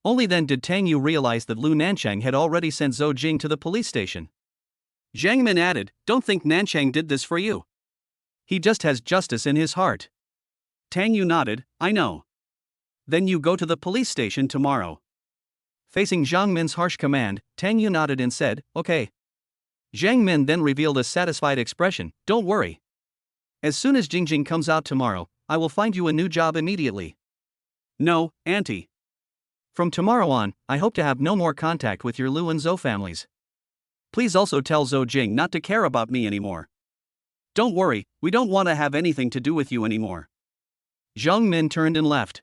Speaker 1: Only then did Tang Yu realize that Lu Nancheng had already sent Zou Jing to the police station. Jiang Min added, don't think Nancheng did this for you. He just has justice in his heart. Tang Yu nodded, I know. Then you go to the police station tomorrow. Facing Jiang Min's harsh command, Tang Yu nodded and said, okay. Jiang Min then revealed a satisfied expression, don't worry. As soon as Jingjing comes out tomorrow, I will find you a new job immediately. No, Auntie. From tomorrow on, I hope to have no more contact with your Lu and Zou families. Please also tell Zou Jing not to care about me anymore. Don't worry, we don't want to have anything to do with you anymore. Jiang Min turned and left.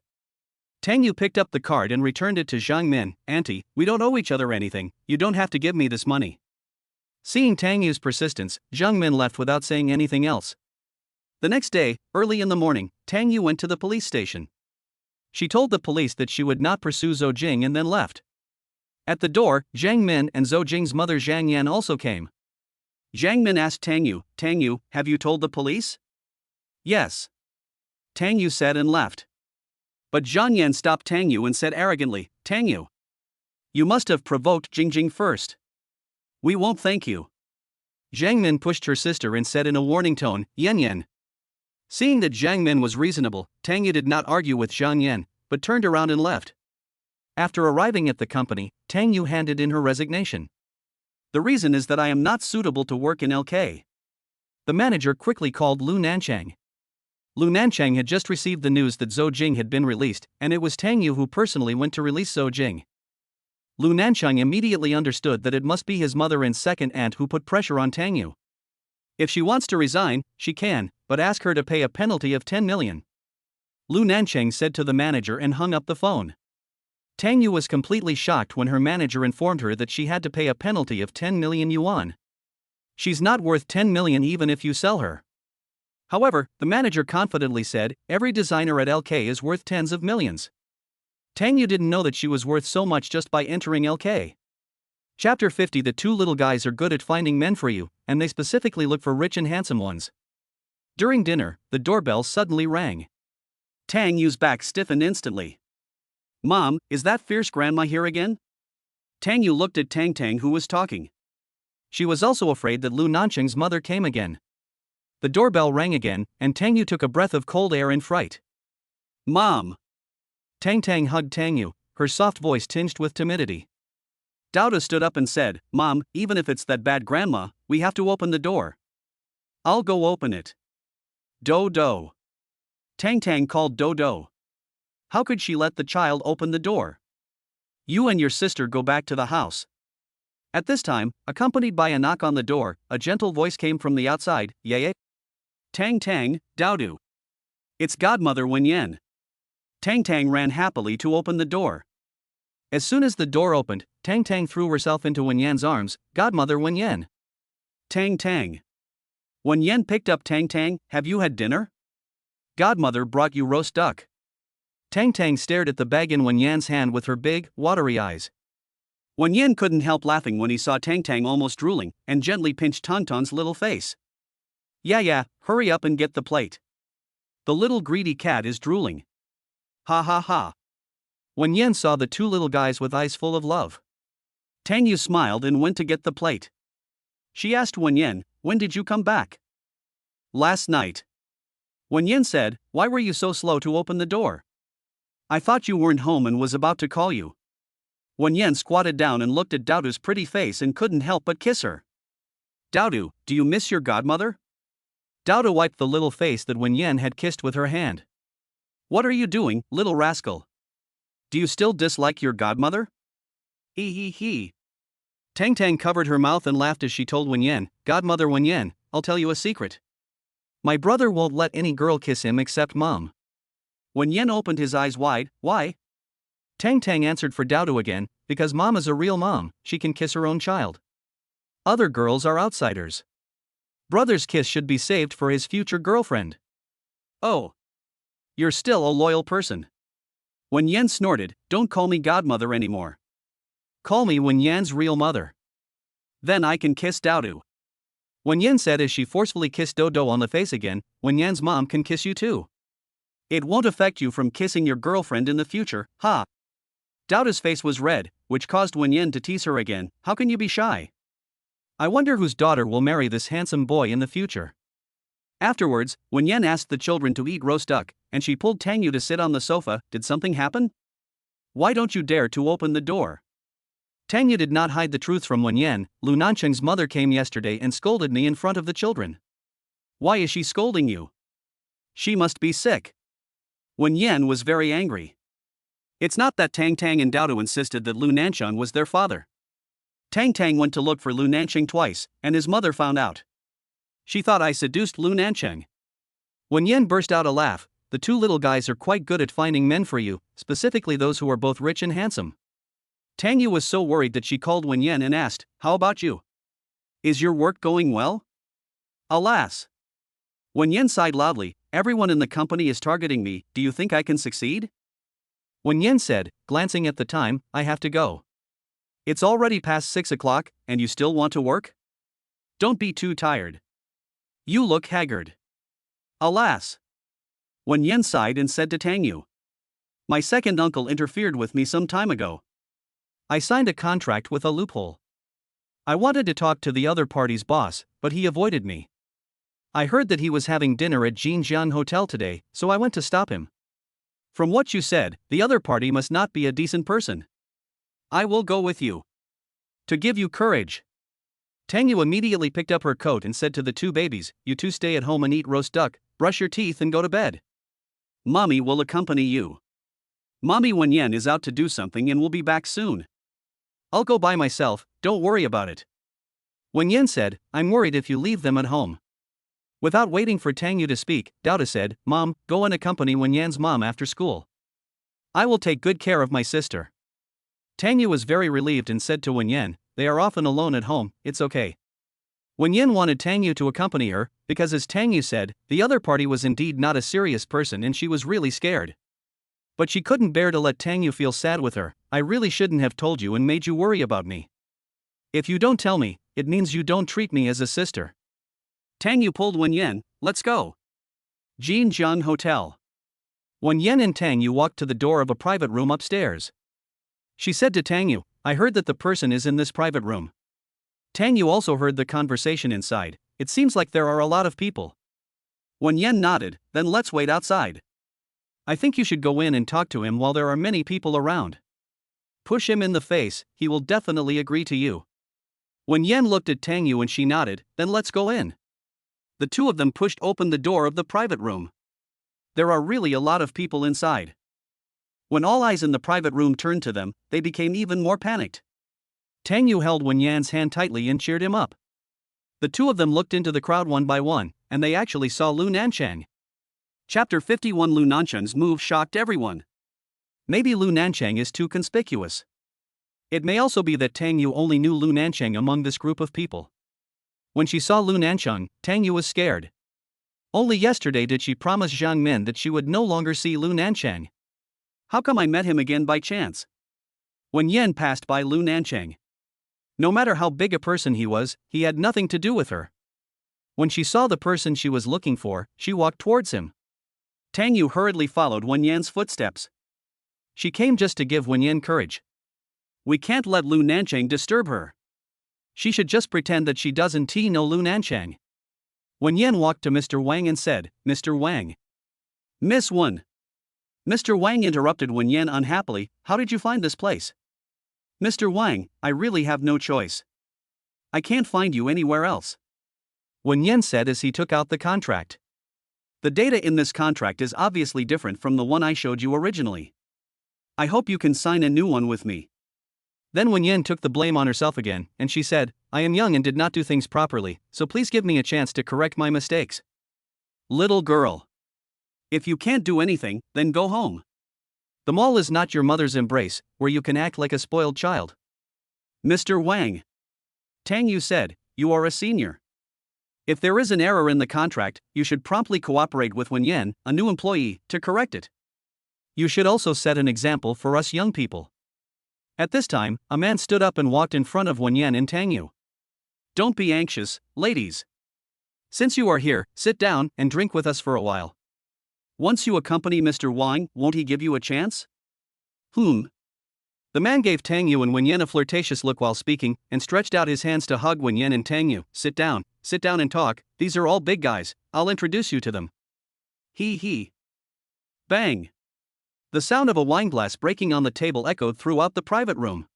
Speaker 1: Tang Yu picked up the card and returned it to Jiang Min, Auntie, we don't owe each other anything, you don't have to give me this money. Seeing Tang Yu's persistence, Jiang Min left without saying anything else. The next day, early in the morning, Tang Yu went to the police station. She told the police that she would not pursue Zou Jing and then left. At the door, Jiang Min and Zou Jing's mother Jiang Yan also came. Jiang Min asked Tang Yu, have you told the police? Yes. Tang Yu said and left. But Jiang Yan stopped Tang Yu and said arrogantly, Tang Yu, you must have provoked Jingjing first. We won't thank you. Jiang Min pushed her sister and said in a warning tone, Yan. Seeing that Jiang Min was reasonable, Tang Yu did not argue with Jiang Yan, but turned around and left. After arriving at the company, Tang Yu handed in her resignation. The reason is that I am not suitable to work in LK. The manager quickly called Lu Nancheng. Lu Nancheng had just received the news that Zou Jing had been released, and it was Tang Yu who personally went to release Zou Jing. Lu Nancheng immediately understood that it must be his mother and second aunt who put pressure on Tang Yu. If she wants to resign, she can, but ask her to pay a penalty of 10 million. Lu Nancheng said to the manager and hung up the phone. Tang Yu was completely shocked when her manager informed her that she had to pay a penalty of 10 million yuan. She's not worth 10 million even if you sell her. However, the manager confidently said, every designer at LK is worth tens of millions. Tang Yu didn't know that she was worth so much just by entering LK. Chapter 50. The 2 little guys are good at finding men for you, and they specifically look for rich and handsome ones. During dinner, the doorbell suddenly rang. Tang Yu's back stiffened instantly. Mom, is that fierce grandma here again? Tang Yu looked at Tang, who was talking. She was also afraid that Lu Nancheng's mother came again. The doorbell rang again, and Tang Yu took a breath of cold air in fright. Mom! Tang hugged Tang Yu, her soft voice tinged with timidity. Douda stood up and said, Mom, even if it's that bad grandma, we have to open the door. I'll go open it. Do. Tang called Do. How could she let the child open the door? You and your sister go back to the house. At this time, accompanied by a knock on the door, a gentle voice came from the outside, Yeye. Tang, Doudu. It's godmother Wenyan. Tang ran happily to open the door. As soon as the door opened, Tang threw herself into Wenyan's arms, Godmother Wenyan. Tang Tang. Wen Yan picked up Tang Tang. Have you had dinner? Godmother brought you roast duck. Tang Tang stared at the bag in Wen Yan's hand with her big, watery eyes. Wen Yan couldn't help laughing when he saw Tang Tang almost drooling, and gently pinched Tang Tang's little face. Yeah, hurry up and get the plate. The little greedy cat is drooling. Ha ha ha. Wen Yan saw the two little guys with eyes full of love. Tang Yu smiled and went to get the plate. She asked Wen Yan, when did you come back? Last night. Wen Yan said, why were you so slow to open the door? I thought you weren't home and was about to call you. Wen Yan squatted down and looked at Daodu's pretty face and couldn't help but kiss her. Daodu, do you miss your godmother? Daodu wiped the little face that Wen Yan had kissed with her hand. What are you doing, little rascal? Do you still dislike your godmother? He. Tang Tang covered her mouth and laughed as she told Wen Yan, Godmother Wen Yan, I'll tell you a secret. My brother won't let any girl kiss him except Mom. Wen Yan opened his eyes wide. Why? Tang Tang answered for Daodu again, because Mom is a real mom, she can kiss her own child. Other girls are outsiders. Brother's kiss should be saved for his future girlfriend. Oh. You're still a loyal person. Wen Yan snorted, don't call me godmother anymore. Call me Wen Yan's real mother. Then I can kiss Daodu. Wen Yan said as she forcefully kissed Dodo on the face again, Wen Yan's mom can kiss you too. It won't affect you from kissing your girlfriend in the future, ha. Daodu's face was red, which caused Wen Yan to tease her again, how can you be shy? I wonder whose daughter will marry this handsome boy in the future. Afterwards, Wen Yan asked the children to eat roast duck, and she pulled Tang Yu to sit on the sofa. Did something happen? Why don't you dare to open the door? Tang Yu did not hide the truth from Wen Yan. Lu Nancheng's mother came yesterday and scolded me in front of the children. Why is she scolding you? She must be sick. Wen Yan was very angry. It's not that Tang Tang and Daodu insisted that Lu Nancheng was their father. Tang Tang went to look for Lu Nancheng twice, and his mother found out. She thought I seduced Lu Nancheng. Wen Yan burst out a laugh. The two little guys are quite good at finding men for you, specifically those who are both rich and handsome. Tang Yu was so worried that she called Wen Yan and asked, how about you? Is your work going well? Alas. Wen Yan sighed loudly, everyone in the company is targeting me, do you think I can succeed? Wen Yan said, glancing at the time, I have to go. It's already past 6 o'clock, and you still want to work? Don't be too tired. You look haggard. Alas. Wen Yan sighed and said to Tang Yu. My second uncle interfered with me some time ago. I signed a contract with a loophole. I wanted to talk to the other party's boss, but he avoided me. I heard that he was having dinner at Jinjiang Hotel today, so I went to stop him. From what you said, the other party must not be a decent person. I will go with you. To give you courage. Tang Yu immediately picked up her coat and said to the two babies, you two stay at home and eat roast duck, brush your teeth and go to bed. Mommy will accompany you. Mommy Wen Yan is out to do something and will be back soon. I'll go by myself, don't worry about it. Wen Yan said, I'm worried if you leave them at home. Without waiting for Tang Yu to speak, Daodu said, Mom, go and accompany Wen Yan's mom after school. I will take good care of my sister. Tang Yu was very relieved and said to Wen Yan, they are often alone at home, it's okay. Wen Yan wanted Tang Yu to accompany her, because as Tang Yu said, the other party was indeed not a serious person and she was really scared. But she couldn't bear to let Tang Yu feel sad with her. I really shouldn't have told you and made you worry about me. If you don't tell me, it means you don't treat me as a sister. Tang Yu pulled Wen Yan, let's go. Jinjiang Hotel. Wen Yan and Tang Yu walked to the door of a private room upstairs. She said to Tang Yu, I heard that the person is in this private room. Tang Yu also heard the conversation inside. It seems like there are a lot of people. Wen Yan nodded, then let's wait outside. I think you should go in and talk to him while there are many people around. Push him in the face, he will definitely agree to you. Wen Yan looked at Tang Yu and she nodded, then let's go in. The two of them pushed open the door of the private room. There are really a lot of people inside. When all eyes in the private room turned to them, they became even more panicked. Tang Yu held Wen Yan's hand tightly and cheered him up. The two of them looked into the crowd one by one, and they actually saw Lu Nancheng. Chapter 51. Lu Nancheng's move shocked everyone. Maybe Lu Nancheng is too conspicuous. It may also be that Tang Yu only knew Lu Nancheng among this group of people. When she saw Lu Nancheng, Tang Yu was scared. Only yesterday did she promise Jiang Min that she would no longer see Lu Nancheng. How come I met him again by chance? Wen Yan passed by Lu Nancheng. No matter how big a person he was, he had nothing to do with her. When she saw the person she was looking for, she walked towards him. Tang Yu hurriedly followed Wen Yan's footsteps. She came just to give Wen Yan courage. We can't let Lu Nancheng disturb her. She should just pretend that she doesn't know Lu Nancheng. Wen Yan walked to Mr. Wang and said, Mr. Wang. Miss Wen. Mr. Wang interrupted Wen Yan unhappily, how did you find this place? Mr. Wang, I really have no choice. I can't find you anywhere else. Wen Yan said as he took out the contract. The data in this contract is obviously different from the one I showed you originally. I hope you can sign a new one with me. Then Wen Yan took the blame on herself again, and she said, I am young and did not do things properly, so please give me a chance to correct my mistakes. Little girl. If you can't do anything, then go home. The mall is not your mother's embrace, where you can act like a spoiled child. Mr. Wang. Tang Yu said, you are a senior. If there is an error in the contract, you should promptly cooperate with Wen Yan, a new employee, to correct it. You should also set an example for us young people. At this time, a man stood up and walked in front of Wen Yan and Tang Yu. Don't be anxious, ladies. Since you are here, sit down and drink with us for a while. Once you accompany Mr. Wang, won't he give you a chance? The man gave Tang Yu and Wen Yan a flirtatious look while speaking, and stretched out his hands to hug Wen Yan and Tang Yu. Sit down and talk, these are all big guys, I'll introduce you to them. He. Bang! The sound of a wineglass breaking on the table echoed throughout the private room.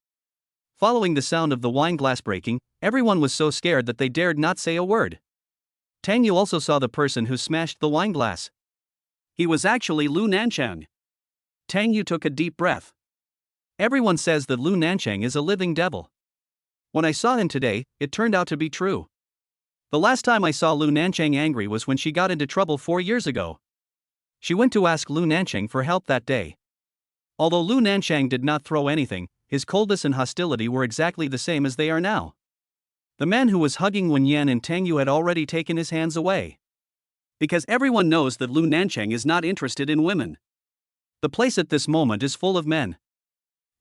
Speaker 1: Following the sound of the wineglass breaking, everyone was so scared that they dared not say a word. Tang Yu also saw the person who smashed the wineglass. He was actually Lu Nancheng. Tang Yu took a deep breath. Everyone says that Lu Nancheng is a living devil. When I saw him today, it turned out to be true. The last time I saw Lu Nancheng angry was when she got into trouble 4 years ago. She went to ask Lu Nancheng for help that day. Although Lu Nancheng did not throw anything, his coldness and hostility were exactly the same as they are now. The man who was hugging Wen Yan and Tang Yu had already taken his hands away. Because everyone knows that Lu Nancheng is not interested in women. The place at this moment is full of men.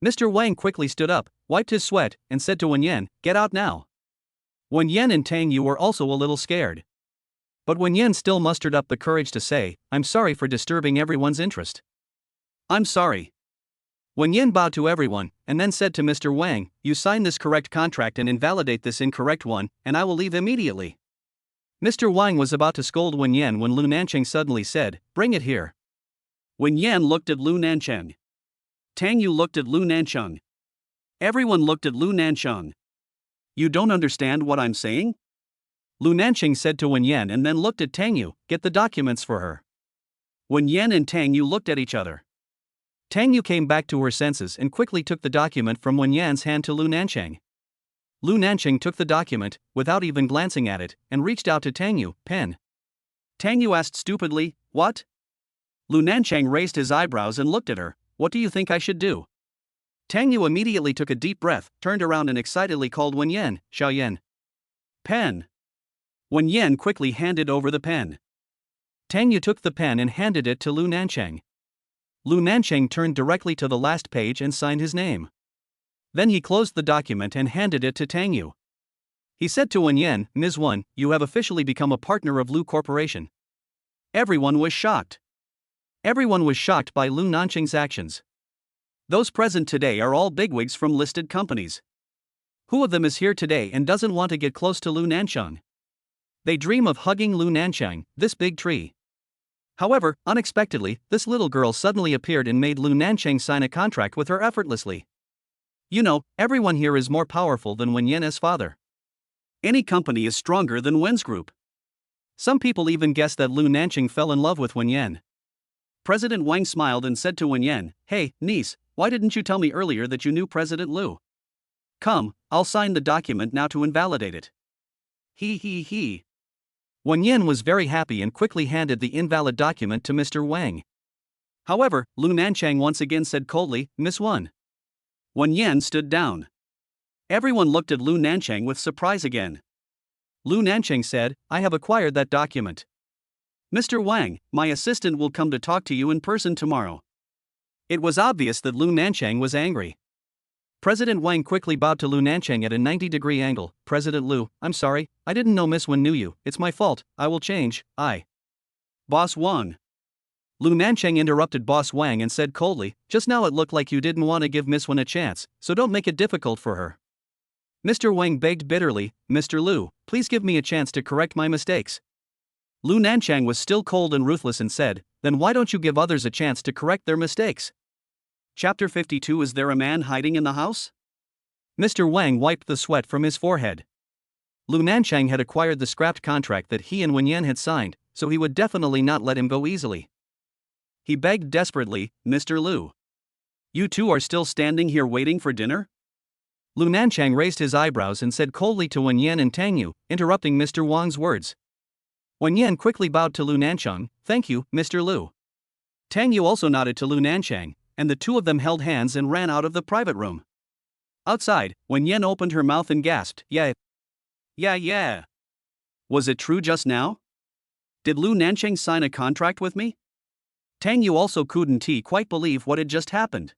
Speaker 1: Mr. Wang quickly stood up, wiped his sweat, and said to Wen Yan, get out now. Wen Yan and Tang Yu were also a little scared. But Wen Yan still mustered up the courage to say, I'm sorry for disturbing everyone's interest. I'm sorry. Wen Yan bowed to everyone, and then said to Mr. Wang, you sign this correct contract and invalidate this incorrect one, and I will leave immediately. Mr. Wang was about to scold Wen Yan when Lu Nancheng suddenly said, bring it here. Wen Yan looked at Lu Nancheng. Tang Yu looked at Lu Nancheng. Everyone looked at Lu Nancheng. You don't understand what I'm saying? Lu Nancheng said to Wen Yan and then looked at Tang Yu, get the documents for her. Wen Yan and Tang Yu looked at each other. Tang Yu came back to her senses and quickly took the document from Wen Yan's hand to Lu Nancheng. Lu Nancheng took the document, without even glancing at it, and reached out to Tang Yu, pen. Tang Yu asked stupidly, what? Lu Nancheng raised his eyebrows and looked at her, what do you think I should do? Tang Yu immediately took a deep breath, turned around and excitedly called Wen Yan, Xiao Yan. Pen. Wen Yan quickly handed over the pen. Tang Yu took the pen and handed it to Lu Nancheng. Lu Nancheng turned directly to the last page and signed his name. Then he closed the document and handed it to Tang Yu. He said to Wen Yan, Ms. Wen, you have officially become a partner of Lu Corporation. Everyone was shocked. Everyone was shocked by Lu Nancheng's actions. Those present today are all bigwigs from listed companies. Who of them is here today and doesn't want to get close to Lu Nancheng? They dream of hugging Lu Nancheng, this big tree. However, unexpectedly, this little girl suddenly appeared and made Lu Nancheng sign a contract with her effortlessly. You know, everyone here is more powerful than Wen Yan as father. Any company is stronger than Wen's group. Some people even guess that Lu Nancheng fell in love with Wen Yan. President Wang smiled and said to Wen Yan, hey, niece, why didn't you tell me earlier that you knew President Lu? Come, I'll sign the document now to invalidate it. He. Wen Yan was very happy and quickly handed the invalid document to Mr. Wang. However, Lu Nancheng once again said coldly, Miss Wen. Wen Yan stood down. Everyone looked at Lu Nancheng with surprise again. Lu Nancheng said, I have acquired that document. Mr. Wang, my assistant will come to talk to you in person tomorrow. It was obvious that Lu Nancheng was angry. President Wang quickly bowed to Lu Nancheng at a 90-degree angle. President Lu, I'm sorry, I didn't know Miss Wen knew you, it's my fault, I will change, Boss Wang. Lu Nancheng interrupted Boss Wang and said coldly, just now it looked like you didn't want to give Miss Wen a chance, so don't make it difficult for her. Mr. Wang begged bitterly, Mr. Lu, please give me a chance to correct my mistakes. Lu Nancheng was still cold and ruthless and said, then why don't you give others a chance to correct their mistakes? Chapter 52. Is there a man hiding in the house? Mr. Wang wiped the sweat from his forehead. Lu Nancheng had acquired the scrapped contract that he and Wenyan had signed, so he would definitely not let him go easily. He begged desperately, Mr. Lu. You two are still standing here waiting for dinner? Lu Nancheng raised his eyebrows and said coldly to Wenyan and Tang Yu, interrupting Mr. Wang's words. Wenyan quickly bowed to Lu Nancheng, thank you, Mr. Lu. Tang Yu also nodded to Lu Nancheng, and the two of them held hands and ran out of the private room. Outside, Wenyan opened her mouth and gasped, Yeah. Was it true just now? Did Lu Nancheng sign a contract with me? Tang Yu also couldn't quite believe what had just happened.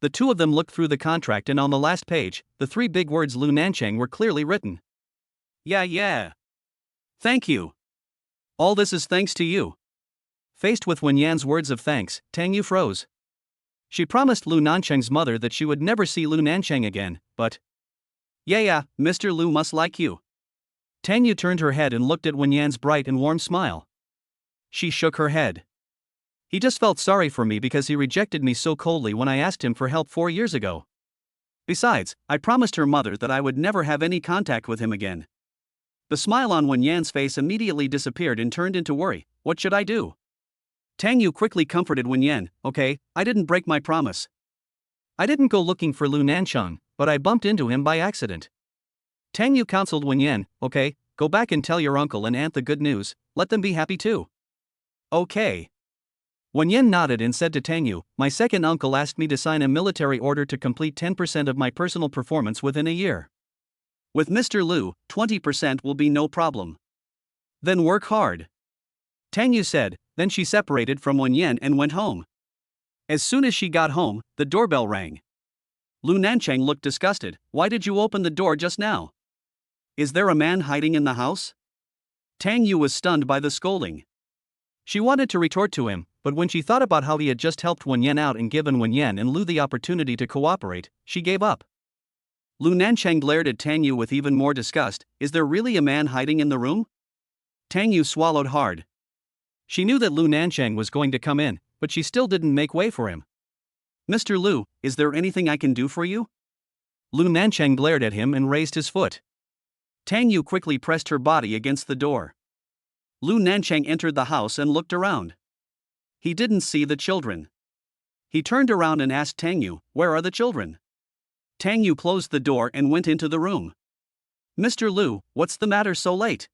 Speaker 1: The two of them looked through the contract and on the last page, the three big words Lu Nancheng were clearly written. Yeah. Thank you. All this is thanks to you. Faced with Wenyan's words of thanks, Tang Yu froze. She promised Lu Nancheng's mother that she would never see Lu Nancheng again, but... Yeah, Mr. Lu must like you. Tang Yu turned her head and looked at Wenyan's bright and warm smile. She shook her head. He just felt sorry for me because he rejected me so coldly when I asked him for help 4 years ago. Besides, I promised her mother that I would never have any contact with him again. The smile on Wenyan's face immediately disappeared and turned into worry. What should I do? Tang Yu quickly comforted Wenyan, okay, I didn't break my promise. I didn't go looking for Lu Nancheng, but I bumped into him by accident. Tang Yu counseled Wenyan, okay, go back and tell your uncle and aunt the good news, let them be happy too. Okay. Wenyan nodded and said to Tang Yu, my second uncle asked me to sign a military order to complete 10% of my personal performance within a year. With Mr. Lu, 20% will be no problem. Then work hard. Tang Yu said, then she separated from Wenyan and went home. As soon as she got home, the doorbell rang. Lu Nancheng looked disgusted. Why did you open the door just now? Is there a man hiding in the house? Tang Yu was stunned by the scolding. She wanted to retort to him, but when she thought about how he had just helped Wenyan out and given Wenyan and Lu the opportunity to cooperate, she gave up. Lu Nancheng glared at Tang Yu with even more disgust. Is there really a man hiding in the room? Tang Yu swallowed hard. She knew that Lu Nancheng was going to come in, but she still didn't make way for him. Mr. Lu, is there anything I can do for you? Lu Nancheng glared at him and raised his foot. Tang Yu quickly pressed her body against the door. Lu Nancheng entered the house and looked around. He didn't see the children. He turned around and asked Tang Yu, where are the children? Tang Yu closed the door and went into the room. Mr. Lu, what's the matter so late?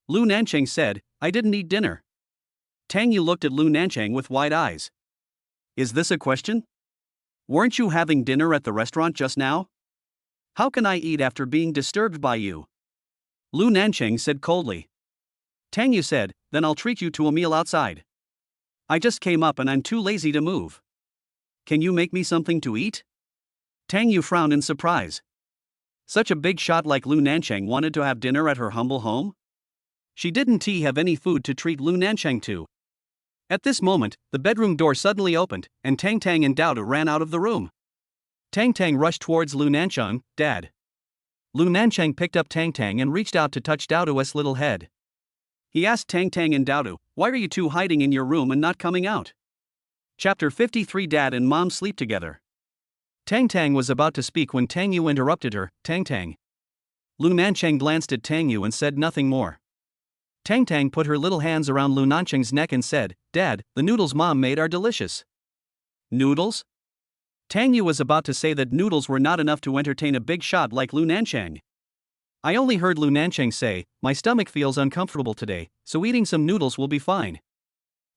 Speaker 1: Lu Nancheng said, I didn't eat dinner. Tang Yu looked at Lu Nancheng with wide eyes. Is this a question? Weren't you having dinner at the restaurant just now? How can I eat after being disturbed by you? Lu Nancheng said coldly. Tang Yu said, then I'll treat you to a meal outside. I just came up and I'm too lazy to move. Can you make me something to eat? Tang Yu frowned in surprise. Such a big shot like Lu Nancheng wanted to have dinner at her humble home? She didn't have any food to treat Lu Nancheng to. At this moment, the bedroom door suddenly opened, and Tang and Dao ran out of the room. Tang rushed towards Lu Nancheng, Dad. Lu Nancheng picked up Tang and reached out to touch Dao's little head. He asked Tang and Dao, why are you two hiding in your room and not coming out? Chapter 53. Dad and Mom sleep together. Tang was about to speak when Tang Yu interrupted her. Tang. Lu Nancheng glanced at Tang Yu and said nothing more. Tang put her little hands around Lu Nancheng's neck and said, Dad, the noodles Mom made are delicious. Noodles? Tang Yu was about to say that noodles were not enough to entertain a big shot like Lu Nancheng. I only heard Lu Nancheng say, my stomach feels uncomfortable today, so eating some noodles will be fine.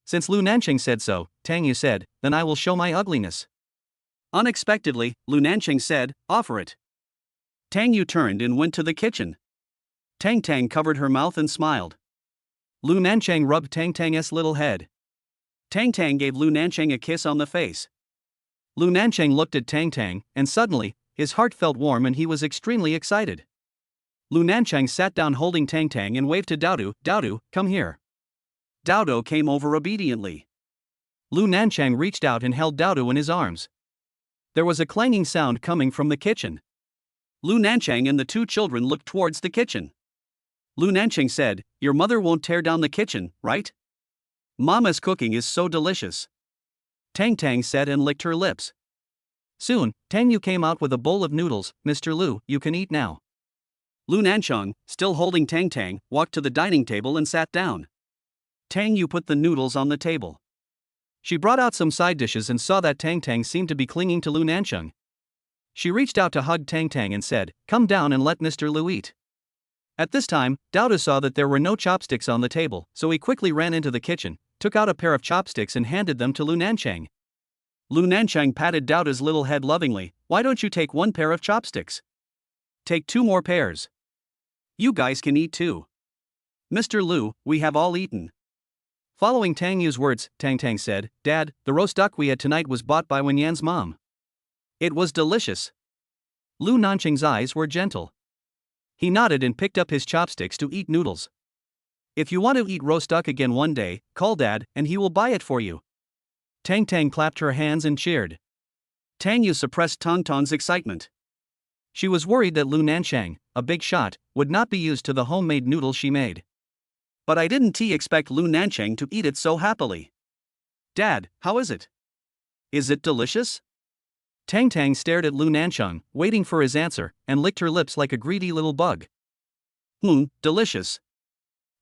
Speaker 1: Since Lu Nancheng said so, Tang Yu said, then I will show my ugliness. Unexpectedly, Lu Nancheng said, offer it. Tang Yu turned and went to the kitchen. Tang covered her mouth and smiled. Lu Nancheng rubbed Tang's little head. Tang gave Lu Nancheng a kiss on the face. Lu Nancheng looked at Tang, and suddenly, his heart felt warm and he was extremely excited. Lu Nancheng sat down holding Tang and waved to Dao. Dao, come here. Dao came over obediently. Lu Nancheng reached out and held Dao in his arms. There was a clanging sound coming from the kitchen. Lu Nancheng and the two children looked towards the kitchen. Lu Nancheng said, "Your mother won't tear down the kitchen, right? Mama's cooking is so delicious." Tang said and licked her lips. Soon, Tang Yu came out with a bowl of noodles. "Mr. Lu, you can eat now." Lu Nancheng, still holding Tang, walked to the dining table and sat down. Tang Yu put the noodles on the table. She brought out some side dishes and saw that Tang seemed to be clinging to Lu Nancheng. She reached out to hug Tang and said, "Come down and let Mr. Lu eat." At this time, Dao saw that there were no chopsticks on the table, so he quickly ran into the kitchen, took out a pair of chopsticks and handed them to Lu Nancheng. Lu Nancheng patted Dao's little head lovingly. "Why don't you take one pair of chopsticks? Take 2 more pairs. You guys can eat too. Mr. Lu, we have all eaten." Following Tang Yu's words, Tang said, "Dad, the roast duck we had tonight was bought by Wenyan's mom. It was delicious." Lu Nancheng's eyes were gentle. He nodded and picked up his chopsticks to eat noodles. "If you want to eat roast duck again one day, call Dad and he will buy it for you." Tang clapped her hands and cheered. Tang Yu suppressed Tang's excitement. She was worried that Lu Nancheng, a big shot, would not be used to the homemade noodles she made. "But I didn't expect Lu Nancheng to eat it so happily. Dad, how is it? Is it delicious?" Tang stared at Lu Nancheng, waiting for his answer, and licked her lips like a greedy little bug. Delicious,"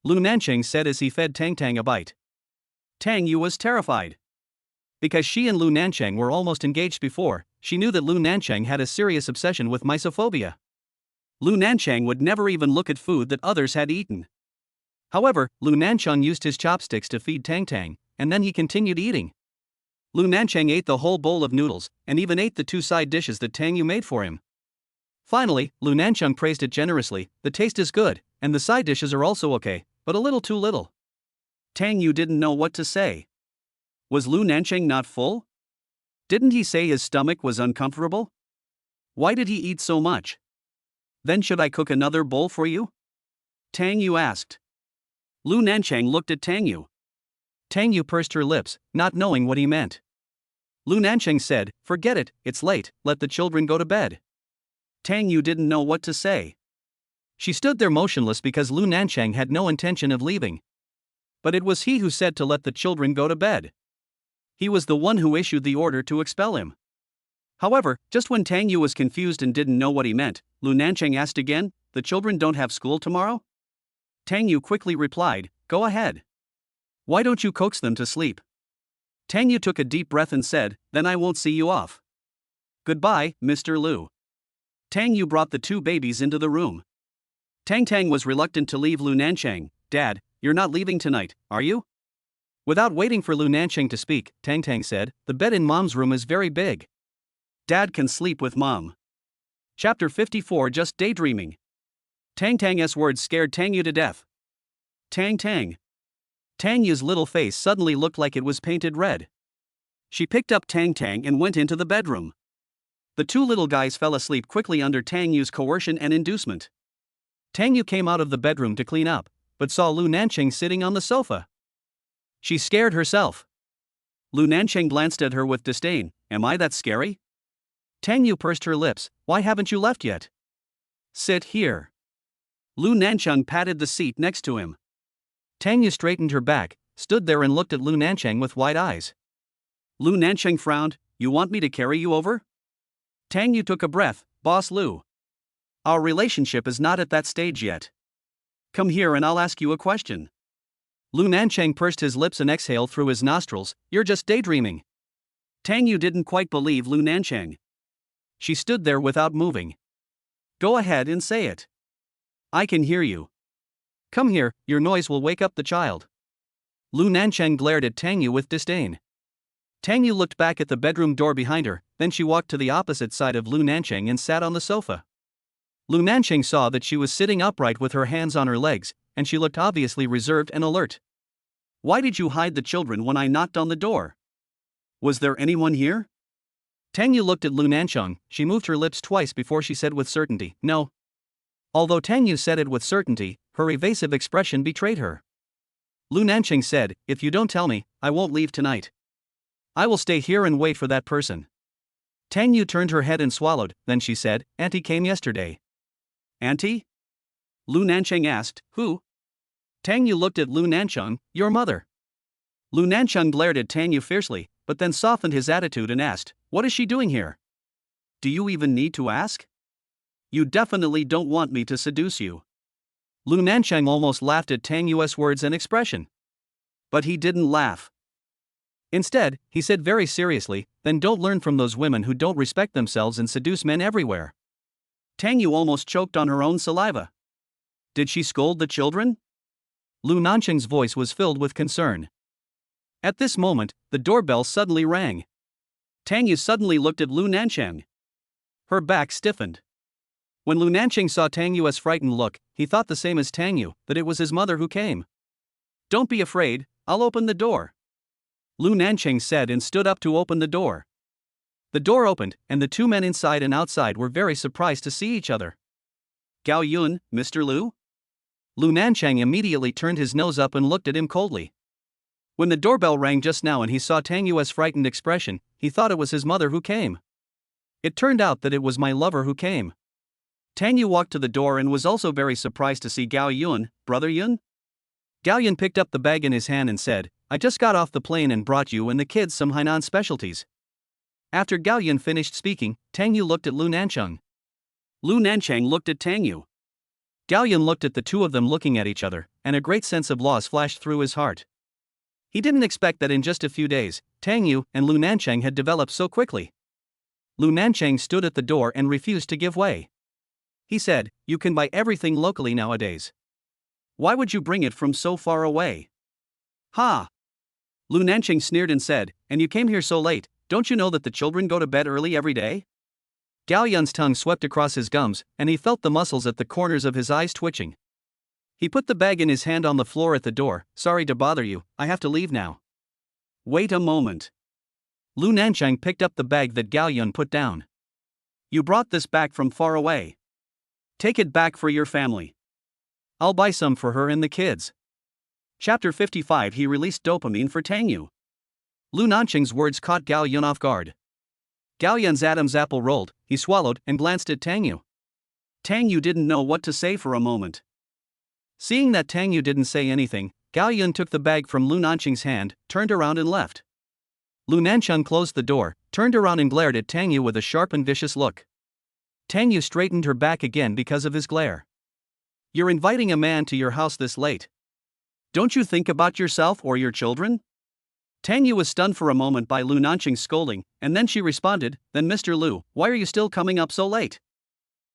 Speaker 1: Lu Nancheng said as he fed Tang a bite. Tang Yu was terrified. Because she and Lu Nancheng were almost engaged before, she knew that Lu Nancheng had a serious obsession with misophobia. Lu Nancheng would never even look at food that others had eaten. However, Lu Nancheng used his chopsticks to feed Tang, and then he continued eating. Lu Nancheng ate the whole bowl of noodles, and even ate the 2 side dishes that Tang Yu made for him. Finally, Lu Nancheng praised it generously. "The taste is good, and the side dishes are also okay, but a little too little." Tang Yu didn't know what to say. Was Lu Nancheng not full? Didn't he say his stomach was uncomfortable? Why did he eat so much? "Then should I cook another bowl for you?" Tang Yu asked. Lu Nancheng looked at Tang Yu. Tang Yu pursed her lips, not knowing what he meant. Lu Nancheng said, "Forget it, it's late, let the children go to bed." Tang Yu didn't know what to say. She stood there motionless because Lu Nancheng had no intention of leaving. But it was he who said to let the children go to bed. He was the one who issued the order to expel him. However, just when Tang Yu was confused and didn't know what he meant, Lu Nancheng asked again, "The children don't have school tomorrow?" Tang Yu quickly replied, "Go ahead. Why don't you coax them to sleep?" Tang Yu took a deep breath and said, "Then I won't see you off. Goodbye, Mr. Lu." Tang Yu brought the 2 babies into the room. Tang was reluctant to leave Lu Nancheng. "Dad, you're not leaving tonight, are you?" Without waiting for Lu Nancheng to speak, Tang said, "The bed in Mom's room is very big. Dad can sleep with Mom." Chapter 54 Just Daydreaming. Tang's words scared Tang Yu to death. Tang. Tang Yu's little face suddenly looked like it was painted red. She picked up Tang and went into the bedroom. The 2 little guys fell asleep quickly under Tang Yu's coercion and inducement. Tang Yu came out of the bedroom to clean up, but saw Lu Nancheng sitting on the sofa. She scared herself. Lu Nancheng glanced at her with disdain. "Am I that scary?" Tang Yu pursed her lips. "Why haven't you left yet? Sit here." Lu Nancheng patted the seat next to him. Tang Yu straightened her back, stood there and looked at Lu Nancheng with wide eyes. Lu Nancheng frowned. "You want me to carry you over?" Tang Yu took a breath. "Boss Lu. Our relationship is not at that stage yet. Come here and I'll ask you a question." Lu Nancheng pursed his lips and exhaled through his nostrils. "You're just daydreaming." Tang Yu didn't quite believe Lu Nancheng. She stood there without moving. "Go ahead and say it. I can hear you. Come here, your noise will wake up the child." Lu Nancheng glared at Tang Yu with disdain. Tang Yu looked back at the bedroom door behind her, then she walked to the opposite side of Lu Nancheng and sat on the sofa. Lu Nancheng saw that she was sitting upright with her hands on her legs, and she looked obviously reserved and alert. Why did you hide the children when I knocked on the door? Was there anyone here? Tang Yu looked at Lu Nancheng. She moved her lips twice before she said with certainty, no. Although Tang Yu said it with certainty, her evasive expression betrayed her. Lu Nancheng said, if you don't tell me, I won't leave tonight. I will stay here and wait for that person. Tang Yu turned her head and swallowed, then she said, Auntie came yesterday. Auntie? Lu Nancheng asked, who? Tang Yu looked at Lu Nancheng, your mother. Lu Nancheng glared at Tang Yu fiercely, but then softened his attitude and asked, what is she doing here? Do you even need to ask? You definitely don't want me to seduce you. Lu Nancheng almost laughed at Tang Yu's words and expression. But he didn't laugh. Instead, he said very seriously, then don't learn from those women who don't respect themselves and seduce men everywhere. Tang Yu almost choked on her own saliva. Did she scold the children? Lu Nancheng's voice was filled with concern. At this moment, the doorbell suddenly rang. Tang Yu suddenly looked at Lu Nancheng. Her back stiffened. When Lu Nancheng saw Tang Yu's frightened look, he thought the same as Tang Yu, that it was his mother who came. Don't be afraid, I'll open the door. Lu Nancheng said and stood up to open the door. The door opened, and the two men inside and outside were very surprised to see each other. Gao Yun, Mr. Lu? Lu Nancheng immediately turned his nose up and looked at him coldly. When the doorbell rang just now and he saw Tang Yu's frightened expression, he thought it was his mother who came. It turned out that it was my lover who came. Tang Yu walked to the door and was also very surprised to see Gao Yun, Brother Yun. Gao Yun picked up the bag in his hand and said, I just got off the plane and brought you and the kids some Hainan specialties. After Gao Yun finished speaking, Tang Yu looked at Lu Nancheng. Lu Nancheng looked at Tang Yu. Gao Yun looked at the two of them looking at each other, and a great sense of loss flashed through his heart. He didn't expect that in just a few days, Tang Yu and Lu Nancheng had developed so quickly. Lu Nancheng stood at the door and refused to give way. He said, you can buy everything locally nowadays. Why would you bring it from so far away? Ha! Lu Nancheng sneered and said, and you came here so late, don't you know that the children go to bed early every day? Gao Yun's tongue swept across his gums, and he felt the muscles at the corners of his eyes twitching. He put the bag in his hand on the floor at the door. Sorry to bother you, I have to leave now. Wait a moment. Lu Nancheng picked up the bag that Gao Yun put down. You brought this back from far away. Take it back for your family. I'll buy some for her and the kids. Chapter 55. He released dopamine for Tang Yu. Lu Nancheng's words caught Gao Yun off guard. Gao Yun's Adam's apple rolled, he swallowed and glanced at Tang Yu. Tang Yu didn't know what to say for a moment. Seeing that Tang Yu didn't say anything, Gao Yun took the bag from Lu Nancheng's hand, turned around and left. Lu Nancheng closed the door, turned around and glared at Tang Yu with a sharp and vicious look. Tang Yu straightened her back again because of his glare. You're inviting a man to your house this late. Don't you think about yourself or your children? Tang Yu was stunned for a moment by Lu Nancheng's scolding, and then she responded, then Mr. Lu, why are you still coming up so late?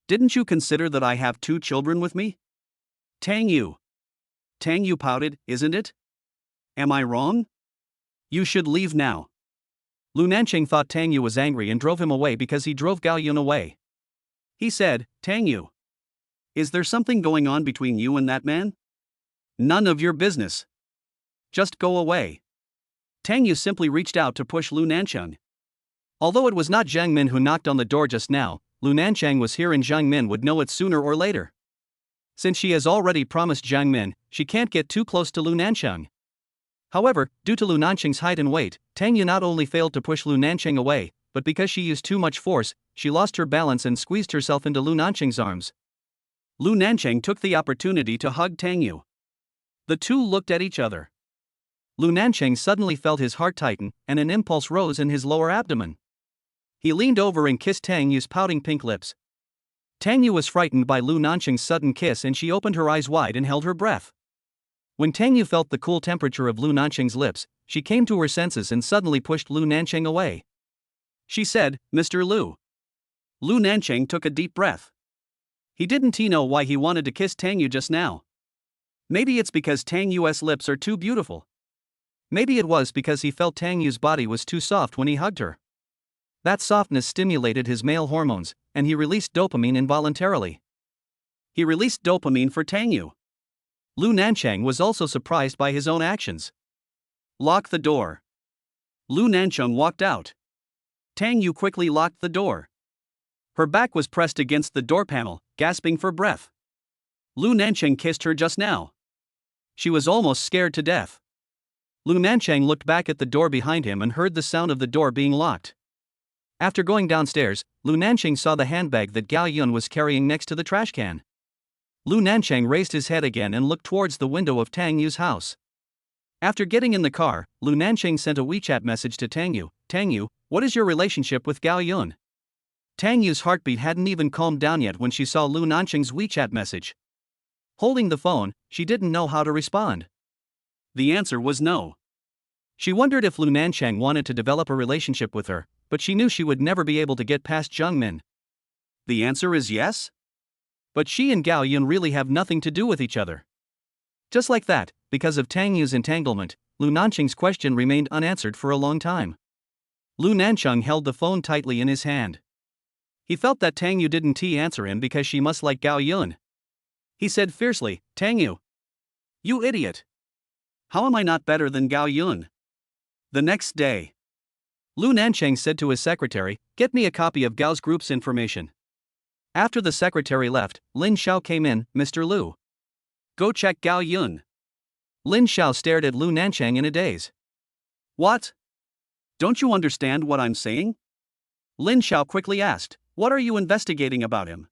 Speaker 1: Didn't you consider that I have 2 children with me? Tang Yu. Tang Yu pouted, isn't it? Am I wrong? You should leave now. Lu Nancheng thought Tang Yu was angry and drove him away because he drove Gao Yun away. He said, Tang Yu. Is there something going on between you and that man? None of your business. Just go away. Tang Yu simply reached out to push Lu Nancheng. Although it was not Jiang Min who knocked on the door just now, Lu Nancheng was here and Jiang Min would know it sooner or later. Since she has already promised Jiang Min, she can't get too close to Lu Nancheng. However, due to Lu Nancheng's height and weight, Tang Yu not only failed to push Lu Nancheng away, but because she used too much force, she lost her balance and squeezed herself into Lu Nancheng's arms. Lu Nancheng took the opportunity to hug Tang Yu. The two looked at each other. Lu Nancheng suddenly felt his heart tighten, and an impulse rose in his lower abdomen. He leaned over and kissed Tang Yu's pouting pink lips. Tang Yu was frightened by Lu Nancheng's sudden kiss and she opened her eyes wide and held her breath. When Tang Yu felt the cool temperature of Lu Nancheng's lips, she came to her senses and suddenly pushed Lu Nancheng away. She said, Mr. Lu. Lu Nancheng took a deep breath. He didn't know why he wanted to kiss Tang Yu just now. Maybe it's because Tang Yu's lips are too beautiful. Maybe it was because he felt Tang Yu's body was too soft when he hugged her. That softness stimulated his male hormones, and he released dopamine involuntarily. He released dopamine for Tang Yu. Lu Nancheng was also surprised by his own actions. Lock the door. Lu Nancheng walked out. Tang Yu quickly locked the door. Her back was pressed against the door panel, gasping for breath. Lu Nancheng kissed her just now. She was almost scared to death. Lu Nancheng looked back at the door behind him and heard the sound of the door being locked. After going downstairs, Lu Nancheng saw the handbag that Gao Yun was carrying next to the trash can. Lu Nancheng raised his head again and looked towards the window of Tang Yu's house. After getting in the car, Lu Nancheng sent a WeChat message to Tang Yu. Tang Yu, what is your relationship with Gao Yun? Tang Yu's heartbeat hadn't even calmed down yet when she saw Lu Nancheng's WeChat message. Holding the phone, she didn't know how to respond. The answer was no. She wondered if Lu Nancheng wanted to develop a relationship with her, but she knew she would never be able to get past Zhang Min. The answer is yes? But she and Gao Yun really have nothing to do with each other. Just like that, because of Tang Yu's entanglement, Lu Nancheng's question remained unanswered for a long time. Lu Nancheng held the phone tightly in his hand. He felt that Tang Yu didn't answer him because she must like Gao Yun. He said fiercely, Tang Yu. You idiot. How am I not better than Gao Yun? The next day, Lu Nancheng said to his secretary, get me a copy of Gao's group's information. After the secretary left, Lin Xiao came in. Mr. Lu. Go check Gao Yun. Lin Xiao stared at Lu Nancheng in a daze. What? Don't you understand what I'm saying? Lin Xiao quickly asked, what are you investigating about him?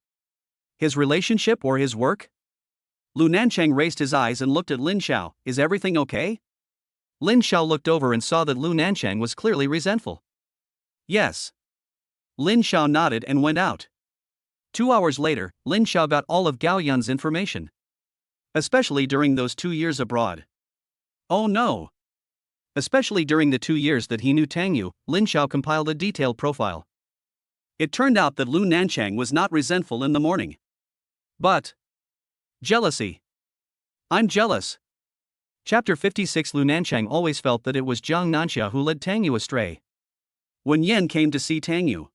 Speaker 1: His relationship or his work? Lu Nancheng raised his eyes and looked at Lin Xiao. Is everything okay? Lin Xiao looked over and saw that Lu Nancheng was clearly resentful. Yes. Lin Xiao nodded and went out. 2 hours later, Lin Xiao got all of Gao Yun's information. Especially during those 2 years abroad. Oh no! Especially during the 2 years that he knew Tang Yu, Lin Xiao compiled a detailed profile. It turned out that Lu Nancheng was not resentful in the morning. But jealousy. I'm jealous. Chapter 56. Lu Nancheng always felt that it was Zhang Nanxia who led Tang Yu astray. When Yen came to see Tang Yu.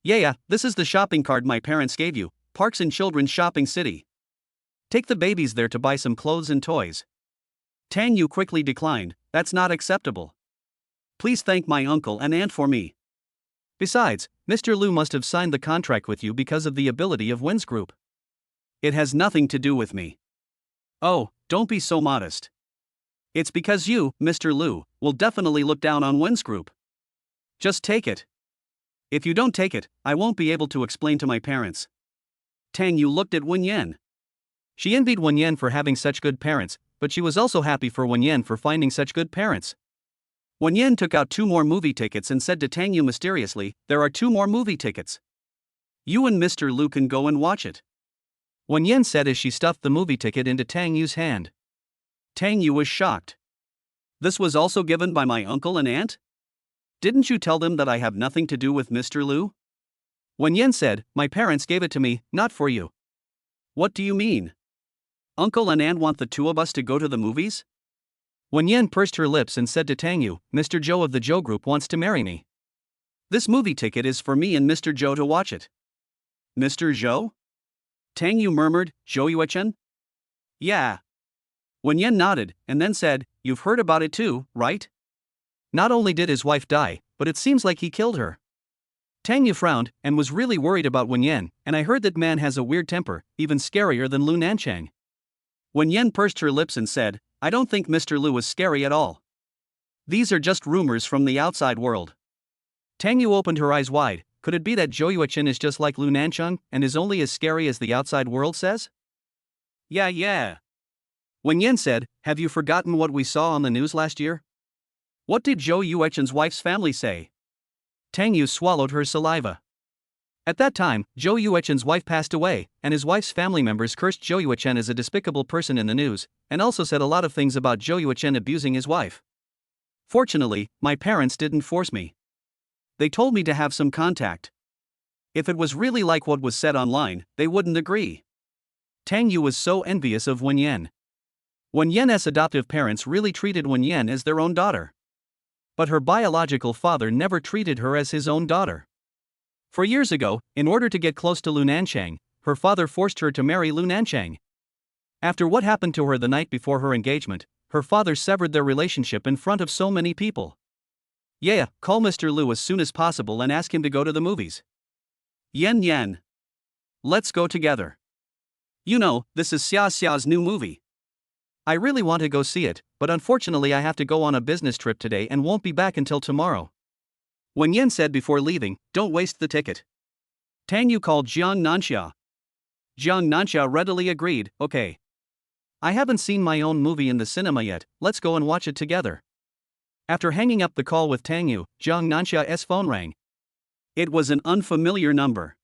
Speaker 1: Yeah, this is the shopping card my parents gave you, Parks and Children's Shopping City. Take the babies there to buy some clothes and toys. Tang Yu quickly declined, that's not acceptable. Please thank my uncle and aunt for me. Besides, Mr. Lu must have signed the contract with you because of the ability of Wen's group. It has nothing to do with me. Oh, don't be so modest. It's because you, Mr. Lu, will definitely look down on Wen's group. Just take it. If you don't take it, I won't be able to explain to my parents. Tang Yu looked at Wen Yan. She envied Wen Yan for having such good parents, but she was also happy for Wen Yan for finding such good parents. Wen Yan took out 2 more movie tickets and said to Tang Yu mysteriously, there are 2 more movie tickets. You and Mr. Lu can go and watch it. Wen Yan said as she stuffed the movie ticket into Tang Yu's hand. Tang Yu was shocked. This was also given by my uncle and aunt? Didn't you tell them that I have nothing to do with Mr. Lu? Wen Yan said, my parents gave it to me, not for you. What do you mean? Uncle and aunt want the 2 of us to go to the movies? Wen Yan pursed her lips and said to Tang Yu, Mr. Zhou of the Zhou group wants to marry me. This movie ticket is for me and Mr. Zhou to watch it. Mr. Zhou? Tang Yu murmured, Zhou Yuechen? Yeah. Wen Yan nodded, and then said, you've heard about it too, right? Not only did his wife die, but it seems like he killed her. Tang Yu frowned, and was really worried about Wen Yan, and I heard that man has a weird temper, even scarier than Lu Nancheng. Wen Yan pursed her lips and said, I don't think Mr. Lu is scary at all. These are just rumors from the outside world. Tang Yu opened her eyes wide. Could it be that Zhou Yuechen is just like Lu Nancheng, and is only as scary as the outside world says? Yeah. Wen Yan said, have you forgotten what we saw on the news last year? What did Zhou Yuechen's wife's family say? Tang Yu swallowed her saliva. At that time, Zhou Yuechen's wife passed away, and his wife's family members cursed Zhou Yuechen as a despicable person in the news, and also said a lot of things about Zhou Yuechen abusing his wife. Fortunately, my parents didn't force me. They told me to have some contact. If it was really like what was said online, they wouldn't agree. Tang Yu was so envious of Wen Yan. Wen Yan's adoptive parents really treated Wen Yan as their own daughter. But her biological father never treated her as his own daughter. For years ago, in order to get close to Lu Nancheng, her father forced her to marry Lu Nancheng. After what happened to her the night before her engagement, her father severed their relationship in front of so many people. Yeah, call Mr. Lu as soon as possible and ask him to go to the movies. Yen. Let's go together. You know, this is Xia Xia's new movie. I really want to go see it, but unfortunately I have to go on a business trip today and won't be back until tomorrow. When Yen said before leaving, don't waste the ticket. Tang Yu called Jiang Nanxia. Jiang Nanxia readily agreed, okay. I haven't seen my own movie in the cinema yet, let's go and watch it together. After hanging up the call with Tang Yu, Jiang Nanxia's phone rang. It was an unfamiliar number.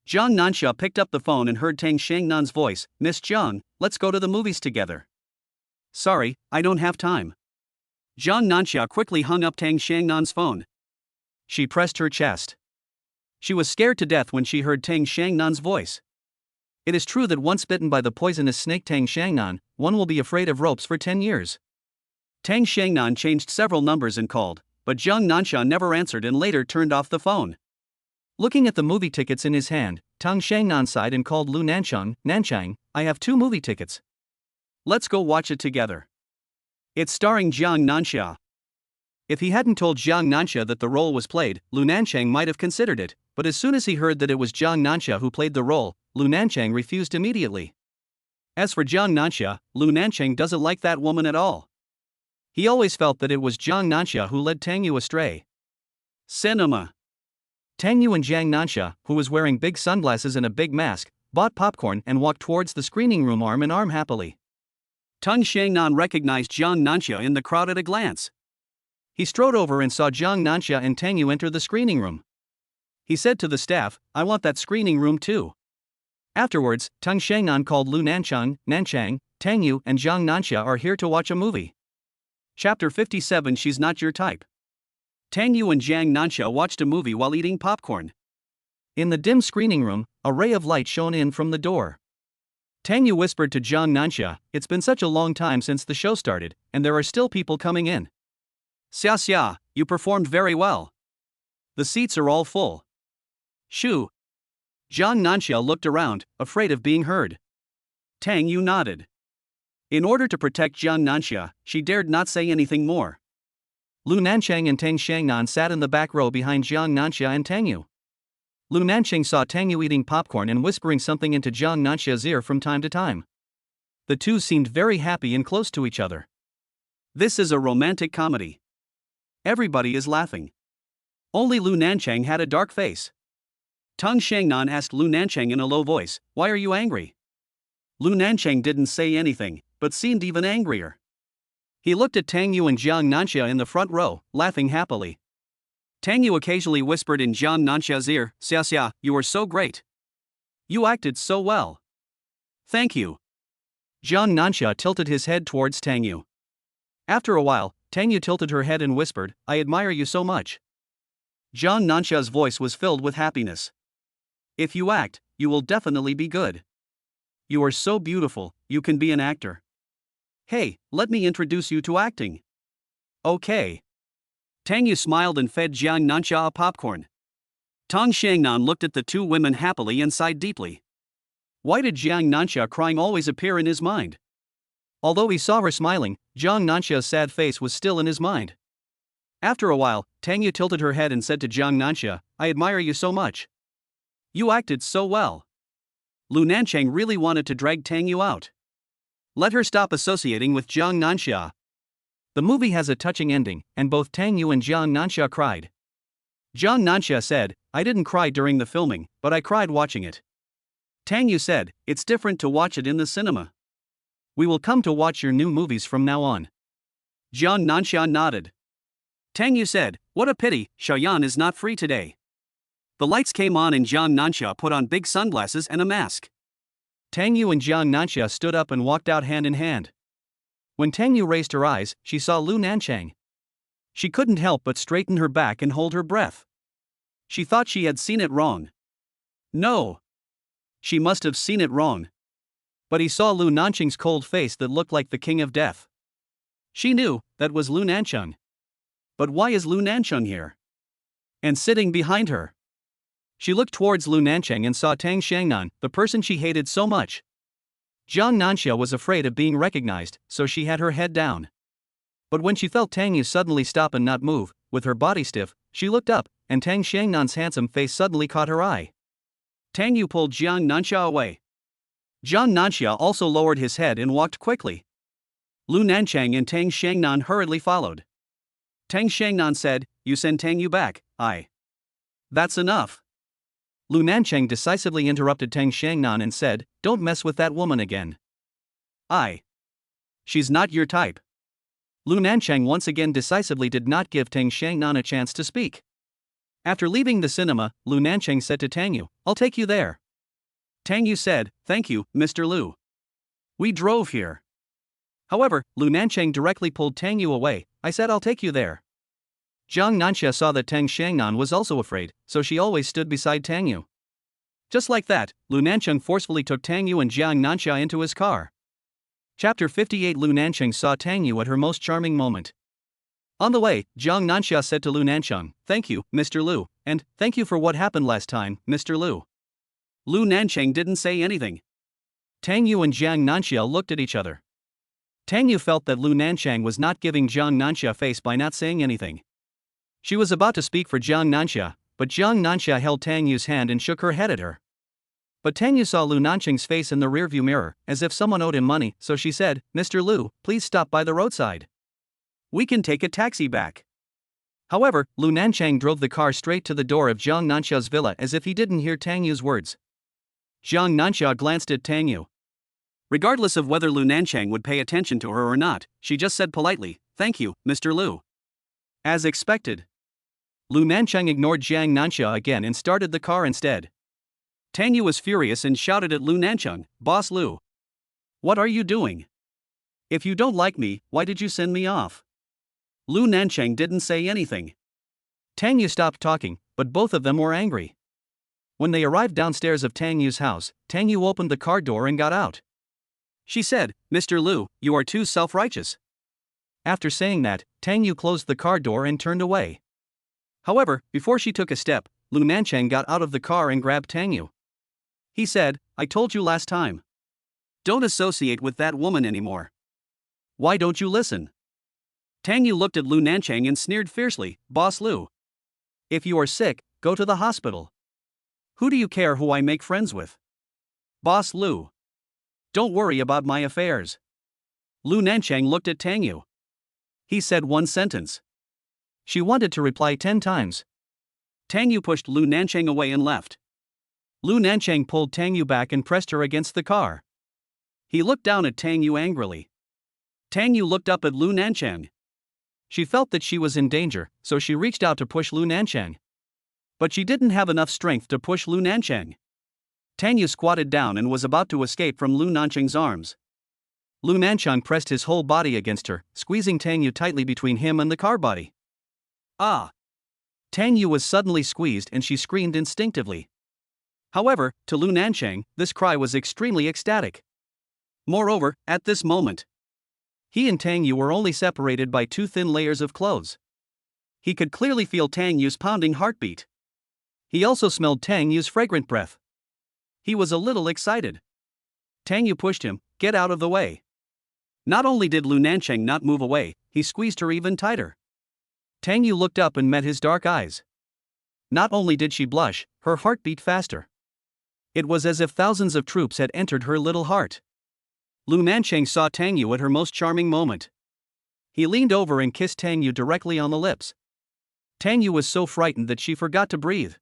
Speaker 1: Jiang Nanxia picked up the phone and heard Tang Shangnan's voice, Miss Jiang, let's go to the movies together. Sorry, I don't have time. Jiang Nanxia quickly hung up Tang Shangnan's phone. She pressed her chest. She was scared to death when she heard Tang Shangnan's voice. It is true that once bitten by the poisonous snake Tang Shangnan, one will be afraid of ropes for 10 years. Tang Shangnan changed several numbers and called, but Jiang Nanxia never answered and later turned off the phone. Looking at the movie tickets in his hand, Tang Shangnan sighed and called Lu Nancheng, I have 2 movie tickets. Let's go watch it together. It's starring Jiang Nanxia. If he hadn't told Jiang Nanxia that the role was played, Lu Nancheng might have considered it, but as soon as he heard that it was Jiang Nanxia who played the role, Lu Nancheng refused immediately. As for Jiang Nanxia, Lu Nancheng doesn't like that woman at all. He always felt that it was Jiang Nanxia who led Tang Yu astray. Cinema. Tang Yu and Jiang Nanxia, who was wearing big sunglasses and a big mask, bought popcorn and walked towards the screening room arm in arm happily. Tang Shangnan recognized Jiang Nanxia in the crowd at a glance. He strode over and saw Jiang Nanxia and Tang Yu enter the screening room. He said to the staff, I want that screening room too. Afterwards, Tang Shangnan called Lu Nancheng, Tang Yu and Jiang Nanxia are here to watch a movie. Chapter 57 She's Not Your Type. Tang Yu and Jiang Nanxia watched a movie while eating popcorn. In the dim screening room, a ray of light shone in from the door. Tang Yu whispered to Jiang Nanxia, it's been such a long time since the show started, and there are still people coming in. Xia, you performed very well. The seats are all full. Shoo. Jiang Nanxia looked around, afraid of being heard. Tang Yu nodded. In order to protect Jiang Nanxia, she dared not say anything more. Lu Nancheng and Tang Shangnan sat in the back row behind Jiang Nanxia and Tang Yu. Lu Nancheng saw Tang Yu eating popcorn and whispering something into Jiang Nanxia's ear from time to time. The two seemed very happy and close to each other. This is a romantic comedy. Everybody is laughing. Only Lu Nancheng had a dark face. Tang Shangnan asked Lu Nancheng in a low voice, why are you angry? Lu Nancheng didn't say anything, but seemed even angrier. He looked at Tang Yu and Jiang Nanxia in the front row, laughing happily. Tang Yu occasionally whispered in Jiang Nanxia's ear, Xia, you are so great. You acted so well. Thank you. Jiang Nanxia tilted his head towards Tang Yu. After a while, Tang Yu tilted her head and whispered, I admire you so much. Jiang Nanxia's voice was filled with happiness. If you act, you will definitely be good. You are so beautiful, you can be an actor. Hey, let me introduce you to acting. Okay. Tang Yu smiled and fed Jiang Nanxia a popcorn. Tang Shangnan looked at the two women happily and sighed deeply. Why did Jiang Nanxia crying always appear in his mind? Although he saw her smiling, Jiang Nanxia's sad face was still in his mind. After a while, Tang Yu tilted her head and said to Jiang Nanxia, I admire you so much. You acted so well. Lu Nancheng really wanted to drag Tang Yu out. Let her stop associating with Jiang Nanxia. The movie has a touching ending, and both Tang Yu and Jiang Nanxia cried. Jiang Nanxia said, I didn't cry during the filming, but I cried watching it. Tang Yu said, it's different to watch it in the cinema. We will come to watch your new movies from now on. Jiang Nanxia nodded. Tang Yu said, what a pity, Xiaoyan is not free today. The lights came on and Jiang Nanxia put on big sunglasses and a mask. Tang Yu and Jiang Nanxia stood up and walked out hand in hand. When Tang Yu raised her eyes, she saw Lu Nancheng. She couldn't help but straighten her back and hold her breath. She thought she had seen it wrong. No. She must have seen it wrong. But he saw Lu Nancheng's cold face that looked like the king of death. She knew that was Lu Nancheng. But why is Lu Nancheng here? And sitting behind her? She looked towards Lu Nancheng and saw Tang Xiangnan, the person she hated so much. Jiang Nanxia was afraid of being recognized, so she had her head down. But when she felt Tang Yu suddenly stop and not move, with her body stiff, she looked up, and Tang Xiangnan's handsome face suddenly caught her eye. Tang Yu pulled Jiang Nanxia away. Jiang Nanxia also lowered his head and walked quickly. Lu Nancheng and Tang Xiangnan hurriedly followed. Tang Xiangnan said, "You send Tang Yu back, I." "That's enough." Lu Nancheng decisively interrupted Tang Xiangnan and said, "Don't mess with that woman again." She's not your type." Lu Nancheng once again decisively did not give Tang Xiangnan a chance to speak. After leaving the cinema, Lu Nancheng said to Tang Yu, "I'll take you there." Tang Yu said, "Thank you, Mr. Lu. We drove here." However, Lu Nancheng directly pulled Tang Yu away. "I said I'll take you there." Jiang Nanxia saw that Tang Xiangnan was also afraid, so she always stood beside Tang Yu. Just like that, Lu Nancheng forcefully took Tang Yu and Jiang Nanxia into his car. Chapter 58. Lu Nancheng saw Tang Yu at her most charming moment. On the way, Jiang Nanxia said to Lu Nancheng, "Thank you, Mr. Lu, and thank you for what happened last time, Mr. Lu." Lu Nancheng didn't say anything. Tang Yu and Jiang Nanxia looked at each other. Tang Yu felt that Lu Nancheng was not giving Jiang Nanxia face by not saying anything. She was about to speak for Jiang Nanxia, but Jiang Nanxia held Tang Yu's hand and shook her head at her. But Tang Yu saw Lu Nancheng's face in the rearview mirror, as if someone owed him money, so she said, "Mr. Lu, please stop by the roadside. We can take a taxi back." However, Lu Nancheng drove the car straight to the door of Jiang Nanxia's villa as if he didn't hear Tang Yu's words. Jiang Nanxia glanced at Tang Yu. Regardless of whether Lu Nancheng would pay attention to her or not, she just said politely, "Thank you, Mr. Lu." As expected. Lu Nancheng ignored Jiang Nanxia again and started the car instead. Tang Yu was furious and shouted at Lu Nancheng, "Boss Lu. What are you doing? If you don't like me, why did you send me off?" Lu Nancheng didn't say anything. Tang Yu stopped talking, but both of them were angry. When they arrived downstairs of Tang Yu's house, Tang Yu opened the car door and got out. She said, "Mr. Lu, you are too self-righteous." After saying that, Tang Yu closed the car door and turned away. However, before she took a step, Lu Nancheng got out of the car and grabbed Tang Yu. He said, "I told you last time. Don't associate with that woman anymore. Why don't you listen?" Tang Yu looked at Lu Nancheng and sneered fiercely, "Boss Lu. If you are sick, go to the hospital. Who do you care who I make friends with? Boss Lu. Don't worry about my affairs." Lu Nancheng looked at Tang Yu. He said one sentence. She wanted to reply 10 times. Tang Yu pushed Lu Nancheng away and left. Lu Nancheng pulled Tang Yu back and pressed her against the car. He looked down at Tang Yu angrily. Tang Yu looked up at Lu Nancheng. She felt that she was in danger, so she reached out to push Lu Nancheng. But she didn't have enough strength to push Lu Nancheng. Tang Yu squatted down and was about to escape from Lu Nancheng's arms. Lu Nancheng pressed his whole body against her, squeezing Tang Yu tightly between him and the car body. "Ah!" Tang Yu was suddenly squeezed and she screamed instinctively. However, to Lu Nancheng, this cry was extremely ecstatic. Moreover, at this moment, he and Tang Yu were only separated by 2 thin layers of clothes. He could clearly feel Tang Yu's pounding heartbeat. He also smelled Tang Yu's fragrant breath. He was a little excited. Tang Yu pushed him, "Get out of the way." Not only did Lu Nancheng not move away, he squeezed her even tighter. Tang Yu looked up and met his dark eyes. Not only did she blush, her heart beat faster. It was as if thousands of troops had entered her little heart. Lu Nancheng saw Tang Yu at her most charming moment. He leaned over and kissed Tang Yu directly on the lips. Tang Yu was so frightened that she forgot to breathe.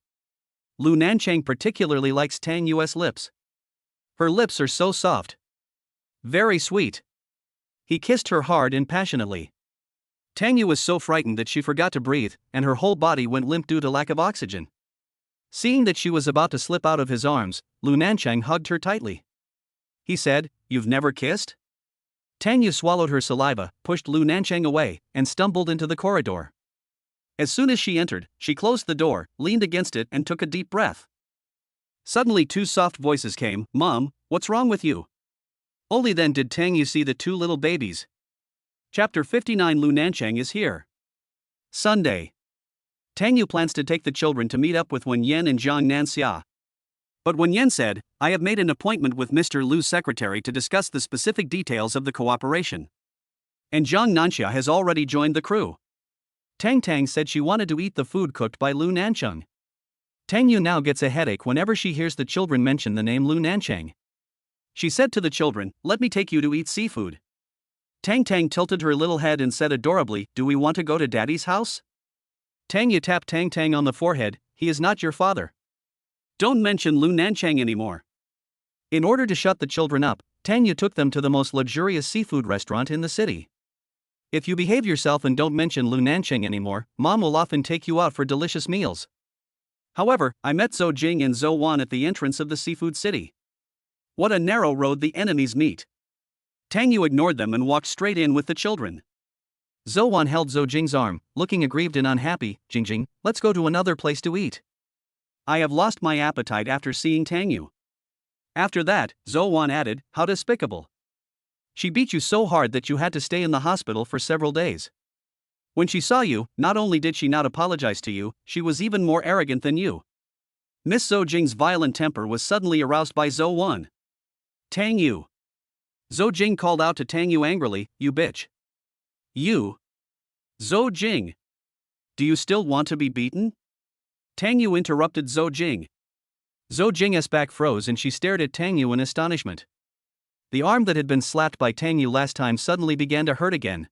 Speaker 1: Lu Nancheng particularly likes Tang Yu's lips. Her lips are so soft. Very sweet. He kissed her hard and passionately. Tang Yu was so frightened that she forgot to breathe, and her whole body went limp due to lack of oxygen. Seeing that she was about to slip out of his arms, Lu Nancheng hugged her tightly. He said, "You've never kissed?" Tang Yu swallowed her saliva, pushed Lu Nancheng away, and stumbled into the corridor. As soon as she entered, she closed the door, leaned against it, and took a deep breath. Suddenly 2 soft voices came, "Mom, what's wrong with you?" Only then did Tang Yu see the 2 little babies. Chapter 59. Lu Nancheng is here. Sunday. Tang Yu plans to take the children to meet up with Wen Yan and Zhang Nanxia. But Wen Yan said, I have made an appointment with Mr. Lu's secretary to discuss the specific details of the cooperation. And Zhang Nanxia has already joined the crew. Tang said she wanted to eat the food cooked by Lu Nancheng. Tang Yu now gets a headache whenever she hears the children mention the name Lu Nancheng. She said to the children, let me take you to eat seafood. Tang tilted her little head and said adorably, do we want to go to Daddy's house? Tang Yu tapped Tang on the forehead, he is not your father. Don't mention Lu Nancheng anymore. In order to shut the children up, Tang Yu took them to the most luxurious seafood restaurant in the city. If you behave yourself and don't mention Lu Nancheng anymore, Mom will often take you out for delicious meals. However, I met Zou Jing and Zou Wan at the entrance of the seafood city. What a narrow road the enemies meet. Tang Yu ignored them and walked straight in with the children. Zou Wan held Zou Jing's arm, looking aggrieved and unhappy. Jing, let's go to another place to eat. I have lost my appetite after seeing Tang Yu. After that, Zou Wan added, how despicable. She beat you so hard that you had to stay in the hospital for several days. When she saw you, not only did she not apologize to you, she was even more arrogant than you. Miss Zou Jing's violent temper was suddenly aroused by Zou Wan. Tang Yu. Zou Jing called out to Tang Yu angrily, you bitch. You. Zou Jing. Do you still want to be beaten? Tang Yu interrupted Zou Jing. Zou Jing's back froze and she stared at Tang Yu in astonishment. The arm that had been slapped by Tang Yu last time suddenly began to hurt again.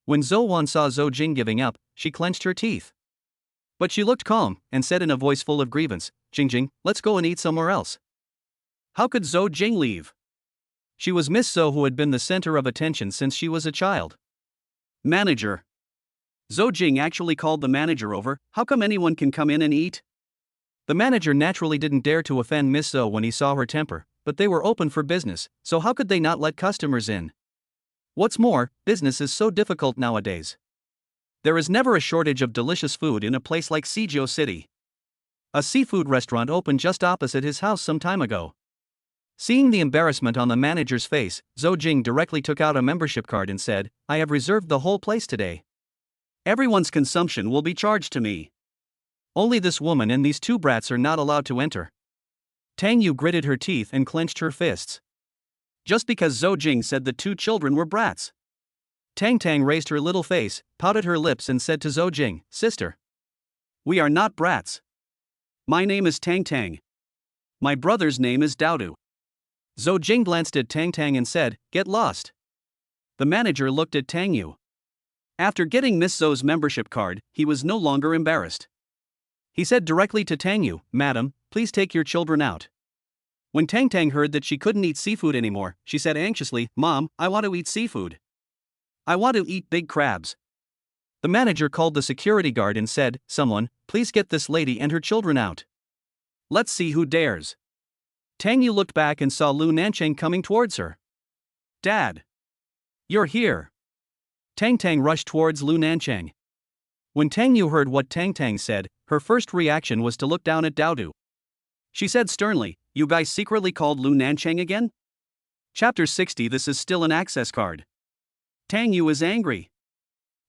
Speaker 1: When Zou Wan saw Zou Jing giving up, she clenched her teeth. But she looked calm, and said in a voice full of grievance, Jing, let's go and eat somewhere else. How could Zou Jing leave? She was Miss Zou who had been the center of attention since she was a child. Manager. Zou Jing actually called the manager over, how come anyone can come in and eat? The manager naturally didn't dare to offend Miss Zou when he saw her temper, but they were open for business, so how could they not let customers in? What's more, business is so difficult nowadays. There is never a shortage of delicious food in a place like Suzhou City. A seafood restaurant opened just opposite his house some time ago. Seeing the embarrassment on the manager's face, Zou Jing directly took out a membership card and said, I have reserved the whole place today. Everyone's consumption will be charged to me. Only this woman and these two brats are not allowed to enter. Tang Yu gritted her teeth and clenched her fists. Just because Zou Jing said the two children were brats. Tang raised her little face, pouted her lips and said to Zou Jing, sister. We are not brats. My name is Tang. My brother's name is Daodu. Zou Jing glanced at Tang and said, get lost. The manager looked at Tang Yu. After getting Miss Zou's membership card, he was no longer embarrassed. He said directly to Tang Yu, Madam, please take your children out. When Tang heard that she couldn't eat seafood anymore, she said anxiously, Mom, I want to eat seafood. I want to eat big crabs. The manager called the security guard and said, someone, please get this lady and her children out. Let's see who dares. Tang Yu looked back and saw Lu Nancheng coming towards her. Dad. You're here. Tang rushed towards Lu Nancheng. When Tang Yu heard what Tang said, her first reaction was to look down at Daodu. She said sternly, you guys secretly called Lu Nancheng again? Chapter 60. This is still an access card. Tang Yu is angry.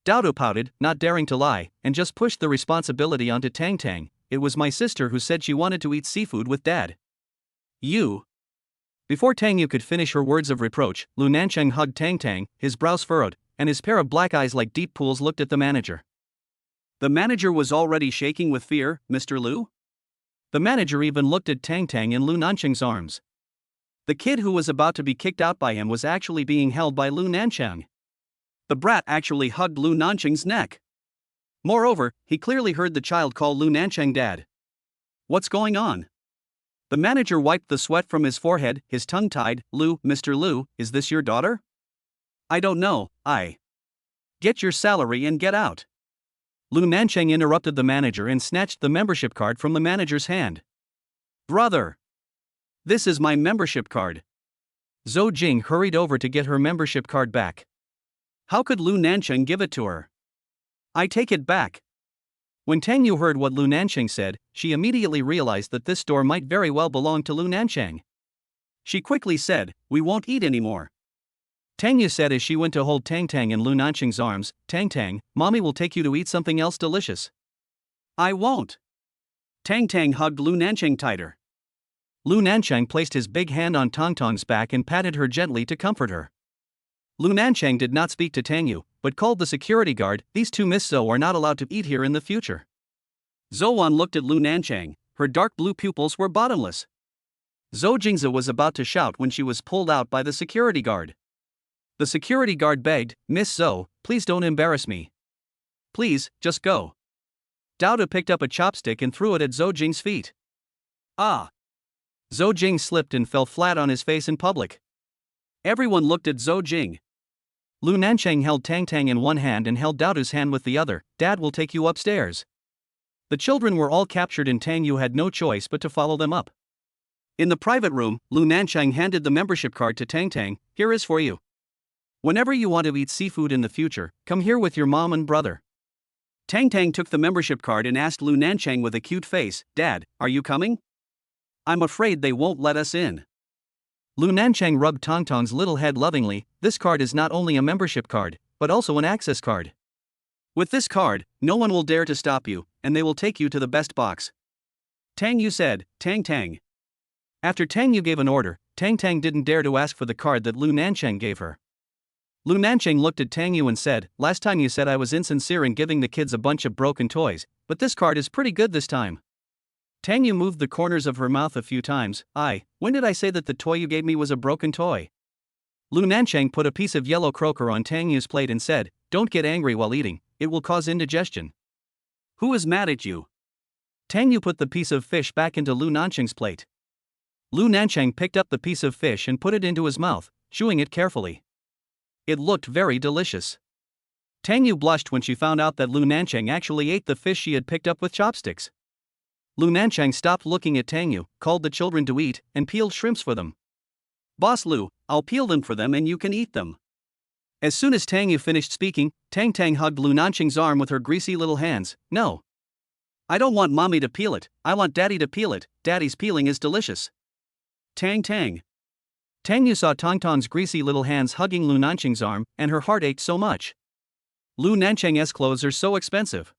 Speaker 1: Daodu pouted, not daring to lie, and just pushed the responsibility onto Tang. It was my sister who said she wanted to eat seafood with Dad. You. Before Tang Yu could finish her words of reproach, Lu Nancheng hugged Tang, his brows furrowed, and his pair of black eyes like deep pools looked at the manager. The manager was already shaking with fear, Mr. Lu? The manager even looked at Tang in Lu Nancheng's arms. The kid who was about to be kicked out by him was actually being held by Lu Nancheng. The brat actually hugged Lu Nancheng's neck. Moreover, he clearly heard the child call Lu Nancheng Dad. What's going on? The manager wiped the sweat from his forehead, his tongue tied. Mr. Lu, is this your daughter? I don't know, Get your salary and get out. Lu Nancheng interrupted the manager and snatched the membership card from the manager's hand. Brother! This is my membership card. Zou Jing hurried over to get her membership card back. How could Lu Nancheng give it to her? I take it back. When Tang Yu heard what Lu Nancheng said, she immediately realized that this store might very well belong to Lu Nancheng. She quickly said, we won't eat anymore. Tang Yu said as she went to hold Tang in Lu Nancheng's arms, Tang, Mommy will take you to eat something else delicious. I won't. Tang hugged Lu Nancheng tighter. Lu Nancheng placed his big hand on Tang's back and patted her gently to comfort her. Lu Nancheng did not speak to Tang, but called the security guard. These two Miss Zou are not allowed to eat here in the future. Zou looked at Lu Nancheng. Her dark blue pupils were bottomless. Zou Jing was about to shout when she was pulled out by the security guard. The security guard begged, "Miss Zou, please don't embarrass me. Please, just go." Dao picked up a chopstick and threw it at Zou Jing's feet. Ah! Zou Jing slipped and fell flat on his face in public. Everyone looked at Zou Jing. Lu Nancheng held Tang in one hand and held Dao's hand with the other. "Dad will take you upstairs." The children were all captured and Tang had no choice but to follow them up. In the private room, Lu Nancheng handed the membership card to Tang. "Here is for you. Whenever you want to eat seafood in the future, come here with your mom and brother." Tang took the membership card and asked Lu Nancheng with a cute face, "Dad, are you coming? I'm afraid they won't let us in." Lu Nancheng rubbed Tang's little head lovingly. "This card is not only a membership card, but also an access card. With this card, no one will dare to stop you, and they will take you to the best box." Tang said, Tang. After Tang gave an order, Tang didn't dare to ask for the card that Lu Nancheng gave her. Lu Nancheng looked at Tang and said, "Last time you said I was insincere in giving the kids a bunch of broken toys, but this card is pretty good this time." Tang moved the corners of her mouth a few times. When did I say that the toy you gave me was a broken toy?" Lu Nancheng put a piece of yellow croaker on Tang's plate and said, "Don't get angry while eating, it will cause indigestion." "Who is mad at you?" Tang put the piece of fish back into Lu Nancheng's plate. Lu Nancheng picked up the piece of fish and put it into his mouth, chewing it carefully. It looked very delicious. Tang blushed when she found out that Lu Nancheng actually ate the fish she had picked up with chopsticks. Lu Nancheng stopped looking at Tang, called the children to eat, and peeled shrimps for them. "Boss Lu, I'll peel them for them and you can eat them." As soon as Tang finished speaking, Tang hugged Lu Nancheng's arm with her greasy little hands. "No. I don't want mommy to peel it, I want daddy to peel it. Daddy's peeling is delicious." Tang saw Tang's greasy little hands hugging Lu Nancheng's arm, and her heart ached so much. Lu Nancheng's clothes are so expensive.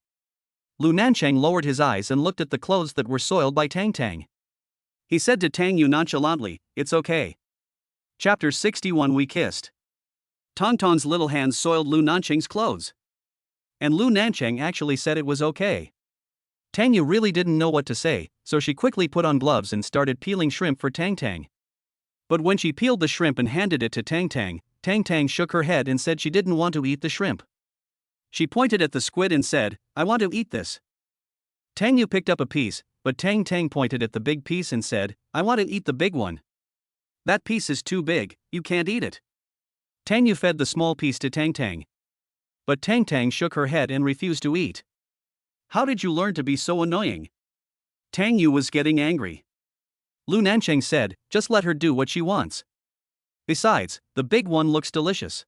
Speaker 1: Lu Nancheng lowered his eyes and looked at the clothes that were soiled by Tang. He said to Tang nonchalantly, "It's okay." Chapter 61. We kissed. Tang's little hands soiled Lu Nancheng's clothes. And Lu Nancheng actually said it was okay. Tang really didn't know what to say, so she quickly put on gloves and started peeling shrimp for Tang. But when she peeled the shrimp and handed it to Tang shook her head and said she didn't want to eat the shrimp. She pointed at the squid and said, "I want to eat this." Tang picked up a piece, but Tang pointed at the big piece and said, "I want to eat the big one. That piece is too big, you can't eat it." Tang fed the small piece to Tang. But Tang shook her head and refused to eat. "How did you learn to be so annoying?" Tang was getting angry. Lu Nancheng said, "Just let her do what she wants. Besides, the big one looks delicious."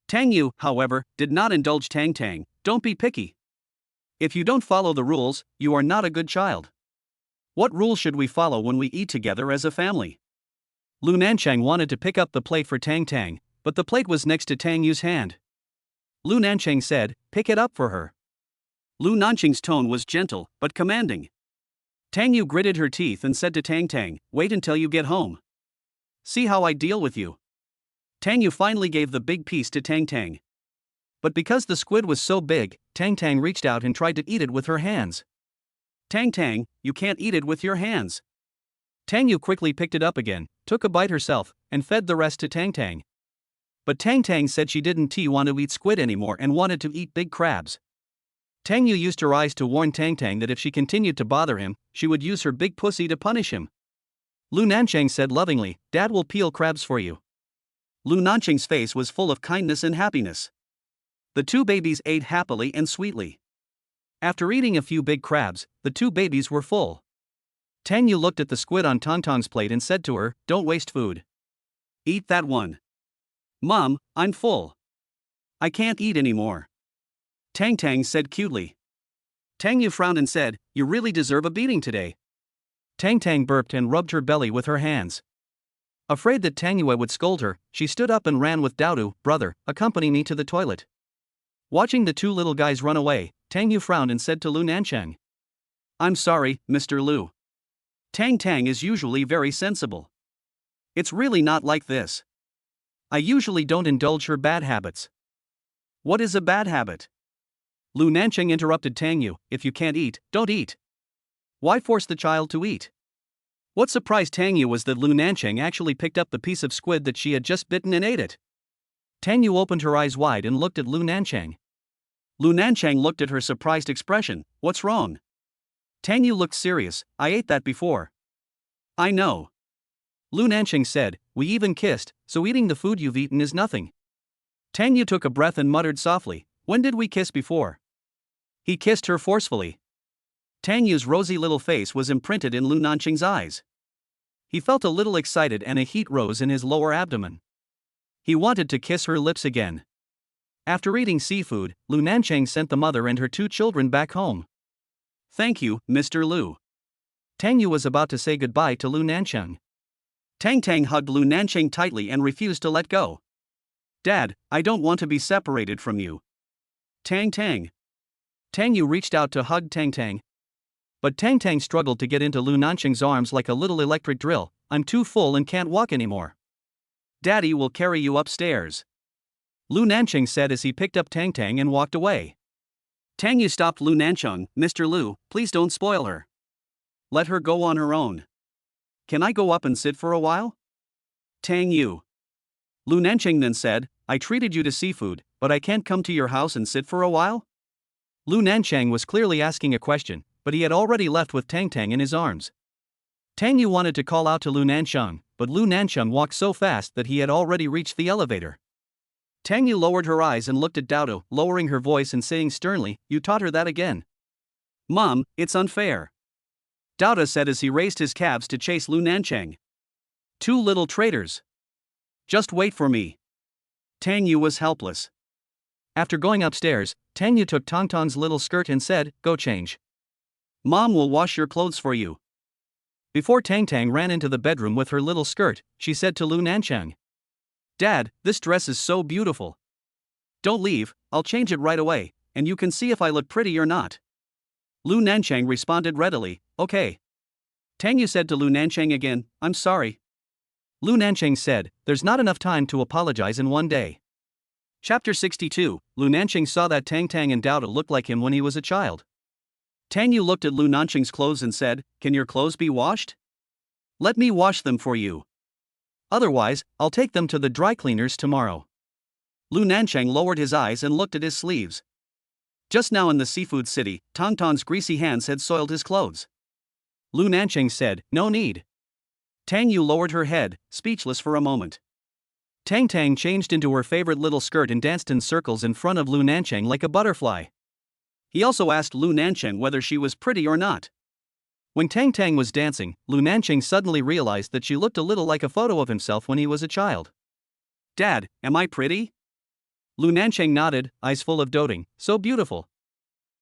Speaker 1: Tang, however, did not indulge Tang. "Don't be picky. If you don't follow the rules, you are not a good child. What rules should we follow when we eat together as a family?" Lu Nancheng wanted to pick up the plate for Tang, but the plate was next to Tang's hand. Lu Nancheng said, "Pick it up for her." Lu Nancheng's tone was gentle, but commanding. Tang gritted her teeth and said to Tang, "Wait until you get home. See how I deal with you." Tang finally gave the big piece to Tang. But because the squid was so big, Tang reached out and tried to eat it with her hands. Tang, you can't eat it with your hands." Tang quickly picked it up again, took a bite herself, and fed the rest to Tang. But Tang said she didn't want to eat squid anymore and wanted to eat big crabs. Tang used her eyes to warn Tang that if she continued to bother him, she would use her big pussy to punish him. Lu Nancheng said lovingly, "Dad will peel crabs for you." Lu Nancheng's face was full of kindness and happiness. The two babies ate happily and sweetly. After eating a few big crabs, the two babies were full. Tang looked at the squid on Tang's plate and said to her, "Don't waste food. Eat that one." "Mom, I'm full. I can't eat anymore." Tang said cutely. Tang frowned and said, "You really deserve a beating today." Tang burped and rubbed her belly with her hands. Afraid that Tang would scold her, she stood up and ran with Dao, "Brother, accompany me to the toilet." Watching the two little guys run away, Tang frowned and said to Lu Nancheng, I'm sorry, Mr. Lu. Tang is usually very sensible. It's really not like this. I usually don't indulge her bad habits. What is a bad habit? Lu Nancheng interrupted Tang. If you can't eat, don't eat. Why force the child to eat? What surprised Tang was that Lu Nancheng actually picked up the piece of squid that she had just bitten and ate it. Tang opened her eyes wide and looked at Lu Nancheng. Lu Nancheng looked at her surprised expression. What's wrong? Tang looked serious. I ate that before. I know. Lu Nancheng said, we even kissed, so eating the food you've eaten is nothing. Tang took a breath and muttered softly, when did we kiss before? He kissed her forcefully. Tang Yu's rosy little face was imprinted in Lu Nancheng's eyes. He felt a little excited and a heat rose in his lower abdomen. He wanted to kiss her lips again. After eating seafood, Lu Nancheng sent the mother and her 2 children back home. Thank you, Mr. Lu. Tang Yu was about to say goodbye to Lu Nancheng. Tang hugged Lu Nancheng tightly and refused to let go. Dad, I don't want to be separated from you. Tang. Tang Yu reached out to hug Tang. But Tang struggled to get into Lu Nancheng's arms like a little electric drill. I'm too full and can't walk anymore. Daddy will carry you upstairs. Lu Nancheng said as he picked up Tang and walked away. Tang Yu stopped Lu Nancheng. Mr. Lu, please don't spoil her. Let her go on her own. Can I go up and sit for a while? Tang Yu. Lu Nancheng then said, I treated you to seafood, but I can't come to your house and sit for a while? Lu Nancheng was clearly asking a question, but he had already left with Tang in his arms. Tang Yu wanted to call out to Lu Nancheng, but Lu Nancheng walked so fast that he had already reached the elevator. Tang Yu lowered her eyes and looked at Dao, lowering her voice and saying sternly, you taught her that again. Mom, it's unfair. Dao said as he raised his calves to chase Lu Nancheng. 2 little traitors. Just wait for me. Tang Yu was helpless. After going upstairs, Tang Yu took Tang's little skirt and said, go change. Mom will wash your clothes for you. Before Tang ran into the bedroom with her little skirt, she said to Lu Nancheng. Dad, this dress is so beautiful. Don't leave, I'll change it right away, and you can see if I look pretty or not. Lu Nancheng responded readily, okay. Tang Yu said to Lu Nancheng again, I'm sorry. Lu Nancheng said, there's not enough time to apologize in one day. Chapter 62, Lu Nancheng saw that Tang and Dao looked like him when he was a child. Tang Yu looked at Lu Nancheng's clothes and said, can your clothes be washed? Let me wash them for you. Otherwise, I'll take them to the dry cleaners tomorrow. Lu Nancheng lowered his eyes and looked at his sleeves. Just now in the seafood city, Tang's greasy hands had soiled his clothes. Lu Nancheng said, no need. Tang Yu lowered her head, speechless for a moment. Tang changed into her favorite little skirt and danced in circles in front of Lu Nancheng like a butterfly. He also asked Lu Nancheng whether she was pretty or not. When Tang was dancing, Lu Nancheng suddenly realized that she looked a little like a photo of himself when he was a child. Dad, am I pretty? Lu Nancheng nodded, eyes full of doting, so beautiful.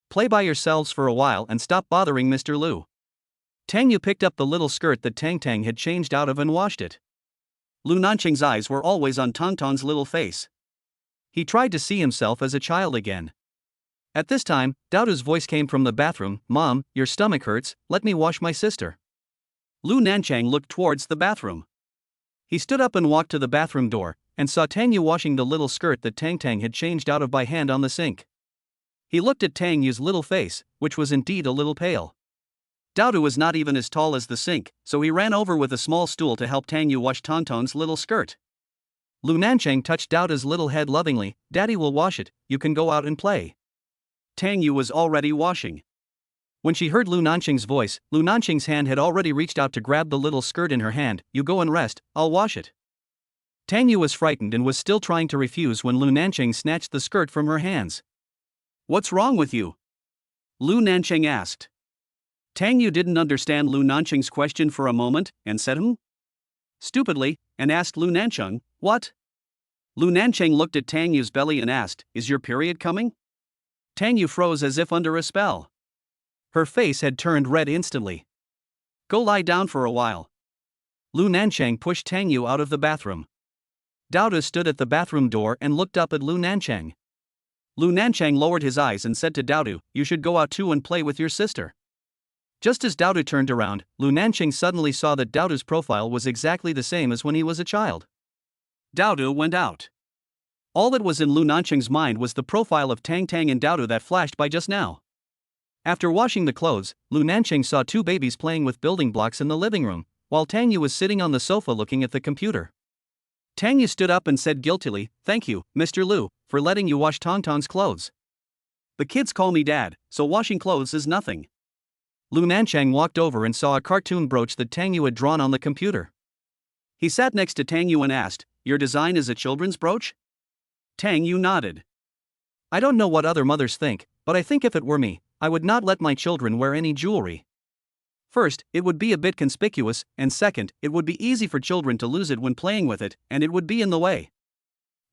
Speaker 1: Play by yourselves for a while and stop bothering Mr. Lu. Tang Yu picked up the little skirt that Tang had changed out of and washed it. Lu Nancheng's eyes were always on Tang's little face. He tried to see himself as a child again. At this time, Dao's voice came from the bathroom, Mom, your stomach hurts, let me wash my sister. Lu Nancheng looked towards the bathroom. He stood up and walked to the bathroom door, and saw Tang Yu washing the little skirt that Tang had changed out of by hand on the sink. He looked at Tang Yu's little face, which was indeed a little pale. Dao was not even as tall as the sink, so he ran over with a small stool to help Tang Yu wash Tang's little skirt. Lu Nancheng touched Dao's little head lovingly, Daddy will wash it, you can go out and play. Tang Yu was already washing. When she heard Lu Nancheng's voice, Lu Nancheng's hand had already reached out to grab the little skirt in her hand, you go and rest, I'll wash it. Tang Yu was frightened and was still trying to refuse when Lu Nancheng snatched the skirt from her hands. What's wrong with you? Lu Nancheng asked. Tang Yu didn't understand Lu Nancheng's question for a moment, and said stupidly, and asked Lu Nancheng, what? Lu Nancheng looked at Tang Yu's belly and asked, is your period coming? Tang Yu froze as if under a spell. Her face had turned red instantly. Go lie down for a while. Lu Nancheng pushed Tang Yu out of the bathroom. Dao stood at the bathroom door and looked up at Lu Nancheng. Lu Nancheng lowered his eyes and said to Dao, you should go out too and play with your sister. Just as Dao turned around, Lu Nancheng suddenly saw that Dao's profile was exactly the same as when he was a child. Dao went out. All that was in Lu Nancheng's mind was the profile of Tang and Dao that flashed by just now. After washing the clothes, Lu Nancheng saw two babies playing with building blocks in the living room, while Tang Yu was sitting on the sofa looking at the computer. Tang Yu stood up and said guiltily, "Thank you, Mr. Lu, for letting you wash Tong's clothes. The kids call me Dad, so washing clothes is nothing." Lu Nancheng walked over and saw a cartoon brooch that Tang Yu had drawn on the computer. He sat next to Tang Yu and asked, "Your design is a children's brooch?" Tang Yu nodded. "I don't know what other mothers think, but I think if it were me, I would not let my children wear any jewelry. First, it would be a bit conspicuous, and second, it would be easy for children to lose it when playing with it, and it would be in the way.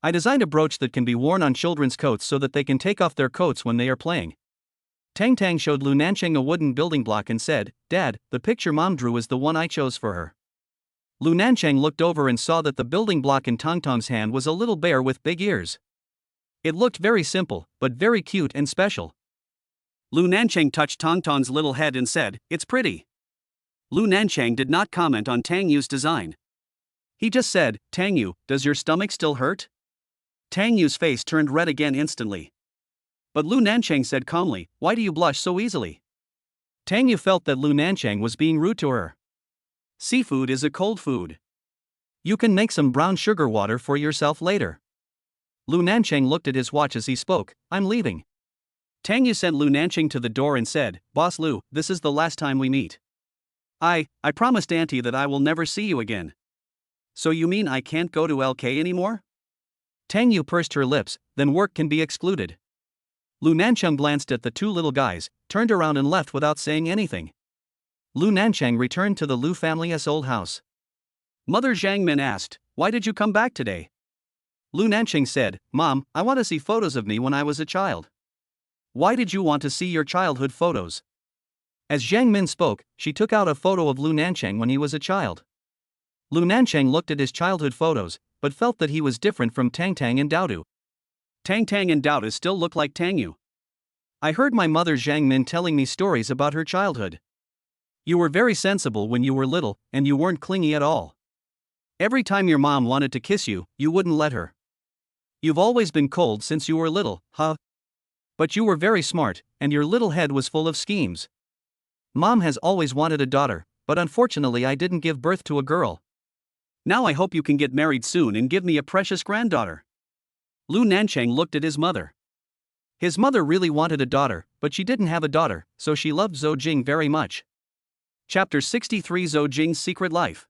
Speaker 1: I designed a brooch that can be worn on children's coats so that they can take off their coats when they are playing." Tang showed Lu Nancheng a wooden building block and said, "Dad, the picture Mom drew is the one I chose for her." Lu Nancheng looked over and saw that the building block in Tong's hand was a little bear with big ears. It looked very simple, but very cute and special. Lu Nancheng touched Tong's little head and said, "It's pretty." Lu Nancheng did not comment on Tang Yu's design. He just said, "Tang Yu, does your stomach still hurt?" Tang Yu's face turned red again instantly. But Lu Nancheng said calmly, "Why do you blush so easily?" Tang Yu felt that Lu Nancheng was being rude to her. Seafood is a cold food. You can make some brown sugar water for yourself later. Lu Nancheng looked at his watch as he spoke, "I'm leaving." Tang Yu sent Lu Nancheng to the door and said, "Boss Lu, this is the last time we meet. I promised Auntie that I will never see you again. So you mean I can't go to LK anymore?" Tang Yu pursed her lips, "Then work can be excluded." Lu Nancheng glanced at the two little guys, turned around and left without saying anything. Lu Nancheng returned to the Lu family's old house. Mother Zhang Min asked, "Why did you come back today?" Lu Nancheng said, "Mom, I want to see photos of me when I was a child." "Why did you want to see your childhood photos?" As Zhang Min spoke, she took out a photo of Lu Nancheng when he was a child. Lu Nancheng looked at his childhood photos, but felt that he was different from Tang and Dao. Tang and Dao still look like Tang Yu. I heard my mother Zhang Min telling me stories about her childhood. You were very sensible when you were little, and you weren't clingy at all. Every time your mom wanted to kiss you, you wouldn't let her. You've always been cold since you were little, huh? But you were very smart, and your little head was full of schemes. Mom has always wanted a daughter, but unfortunately I didn't give birth to a girl. Now I hope you can get married soon and give me a precious granddaughter." Lu Nancheng looked at his mother. His mother really wanted a daughter, but she didn't have a daughter, so she loved Zou Jing very much. Chapter 63: Zou Jing's Secret Life.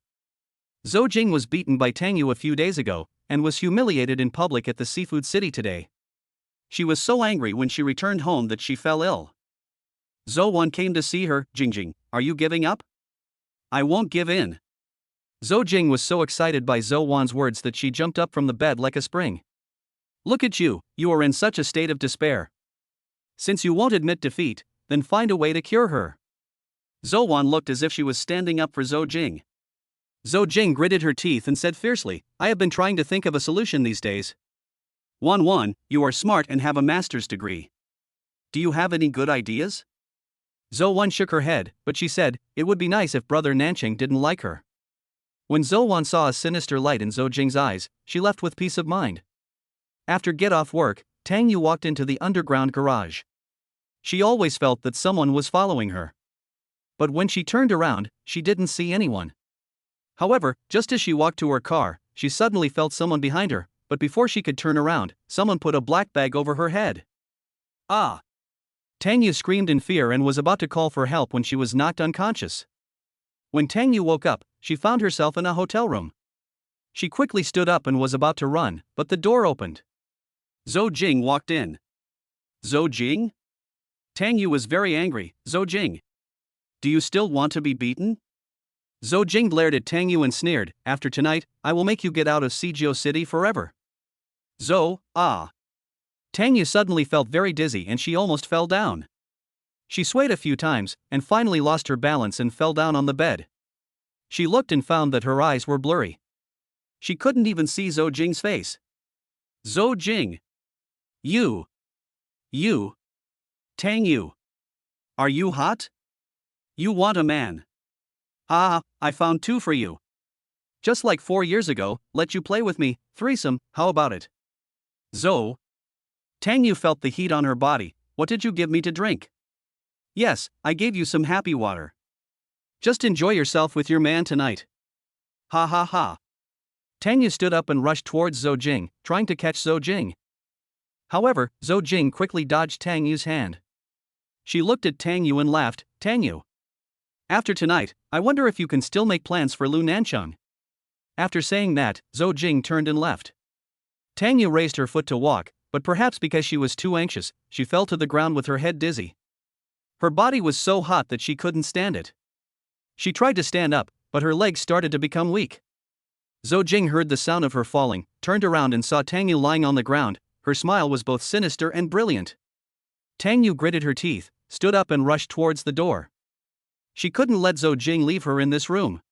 Speaker 1: Zou Jing was beaten by Tang Yu a few days ago, and was humiliated in public at the seafood city today. She was so angry when she returned home that she fell ill. Zou Wan came to see her. "Jing, are you giving up?" "I won't give in." Zou Jing was so excited by Zou Wan's words that she jumped up from the bed like a spring. "Look at you, you are in such a state of despair. Since you won't admit defeat, then find a way to cure her." Zou Wan looked as if she was standing up for Zou Jing. Zou Jing gritted her teeth and said fiercely, "I have been trying to think of a solution these days." Wan, you are smart and have a master's degree. Do you have any good ideas?" Zou Wan shook her head, but she said, "It would be nice if Brother Nancheng didn't like her." When Zou Wan saw a sinister light in Zou Jing's eyes, she left with peace of mind. After get-off work, Tang Yu walked into the underground garage. She always felt that someone was following her. But when she turned around, she didn't see anyone. However, just as she walked to her car, she suddenly felt someone behind her, but before she could turn around, someone put a black bag over her head. "Ah!" Tang Yu screamed in fear and was about to call for help when she was knocked unconscious. When Tang Yu woke up, she found herself in a hotel room. She quickly stood up and was about to run, but the door opened. Zou Jing walked in. "Zou Jing?" Tang Yu was very angry. "Zou Jing, do you still want to be beaten?" Zou Jing glared at Tang Yu and sneered, "After tonight, I will make you get out of Sijio City forever." Zou, ah. Tang Yu suddenly felt very dizzy and she almost fell down. She swayed a few times, and finally lost her balance and fell down on the bed. She looked and found that her eyes were blurry. She couldn't even see Zou Jing's face. "Zou Jing! You! Tang Yu! Are you hot?" You want a man. Ah, I found two for you. Just like 4 years ago, let you play with me, threesome, how about it? Zou. Tang Yu felt the heat on her body. What did you give me to drink? Yes, I gave you some happy water. Just enjoy yourself with your man tonight. Ha ha ha. Tang Yu stood up and rushed towards Zou Jing, trying to catch Zou Jing. However, Zou Jing quickly dodged Tang Yu's hand. She looked at Tang Yu and laughed. Tang Yu. After tonight, I wonder if you can still make plans for Lu Nancheng. After saying that, Zou Jing turned and left. Tang Yu raised her foot to walk, but perhaps because she was too anxious, she fell to the ground with her head dizzy. Her body was so hot that she couldn't stand it. She tried to stand up, but her legs started to become weak. Zou Jing heard the sound of her falling, turned around and saw Tang Yu lying on the ground. Her smile was both sinister and brilliant. Tang Yu gritted her teeth, stood up and rushed towards the door. She couldn't let Zou Jing leave her in this room.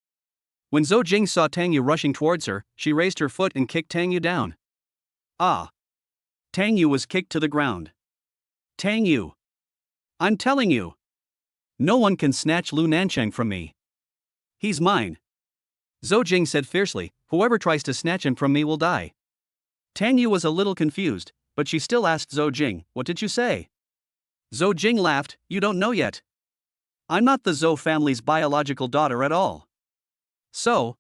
Speaker 1: When Zou Jing saw Tang Yu rushing towards her, she raised her foot and kicked Tang Yu down. Ah! Tang Yu was kicked to the ground. Tang Yu! I'm telling you! No one can snatch Lu Nancheng from me. He's mine. Zou Jing said fiercely, whoever tries to snatch him from me will die. Tang Yu was a little confused, but she still asked Zou Jing, what did you say? Zou Jing laughed, you don't know yet. I'm not the Zou family's biological daughter at all. So?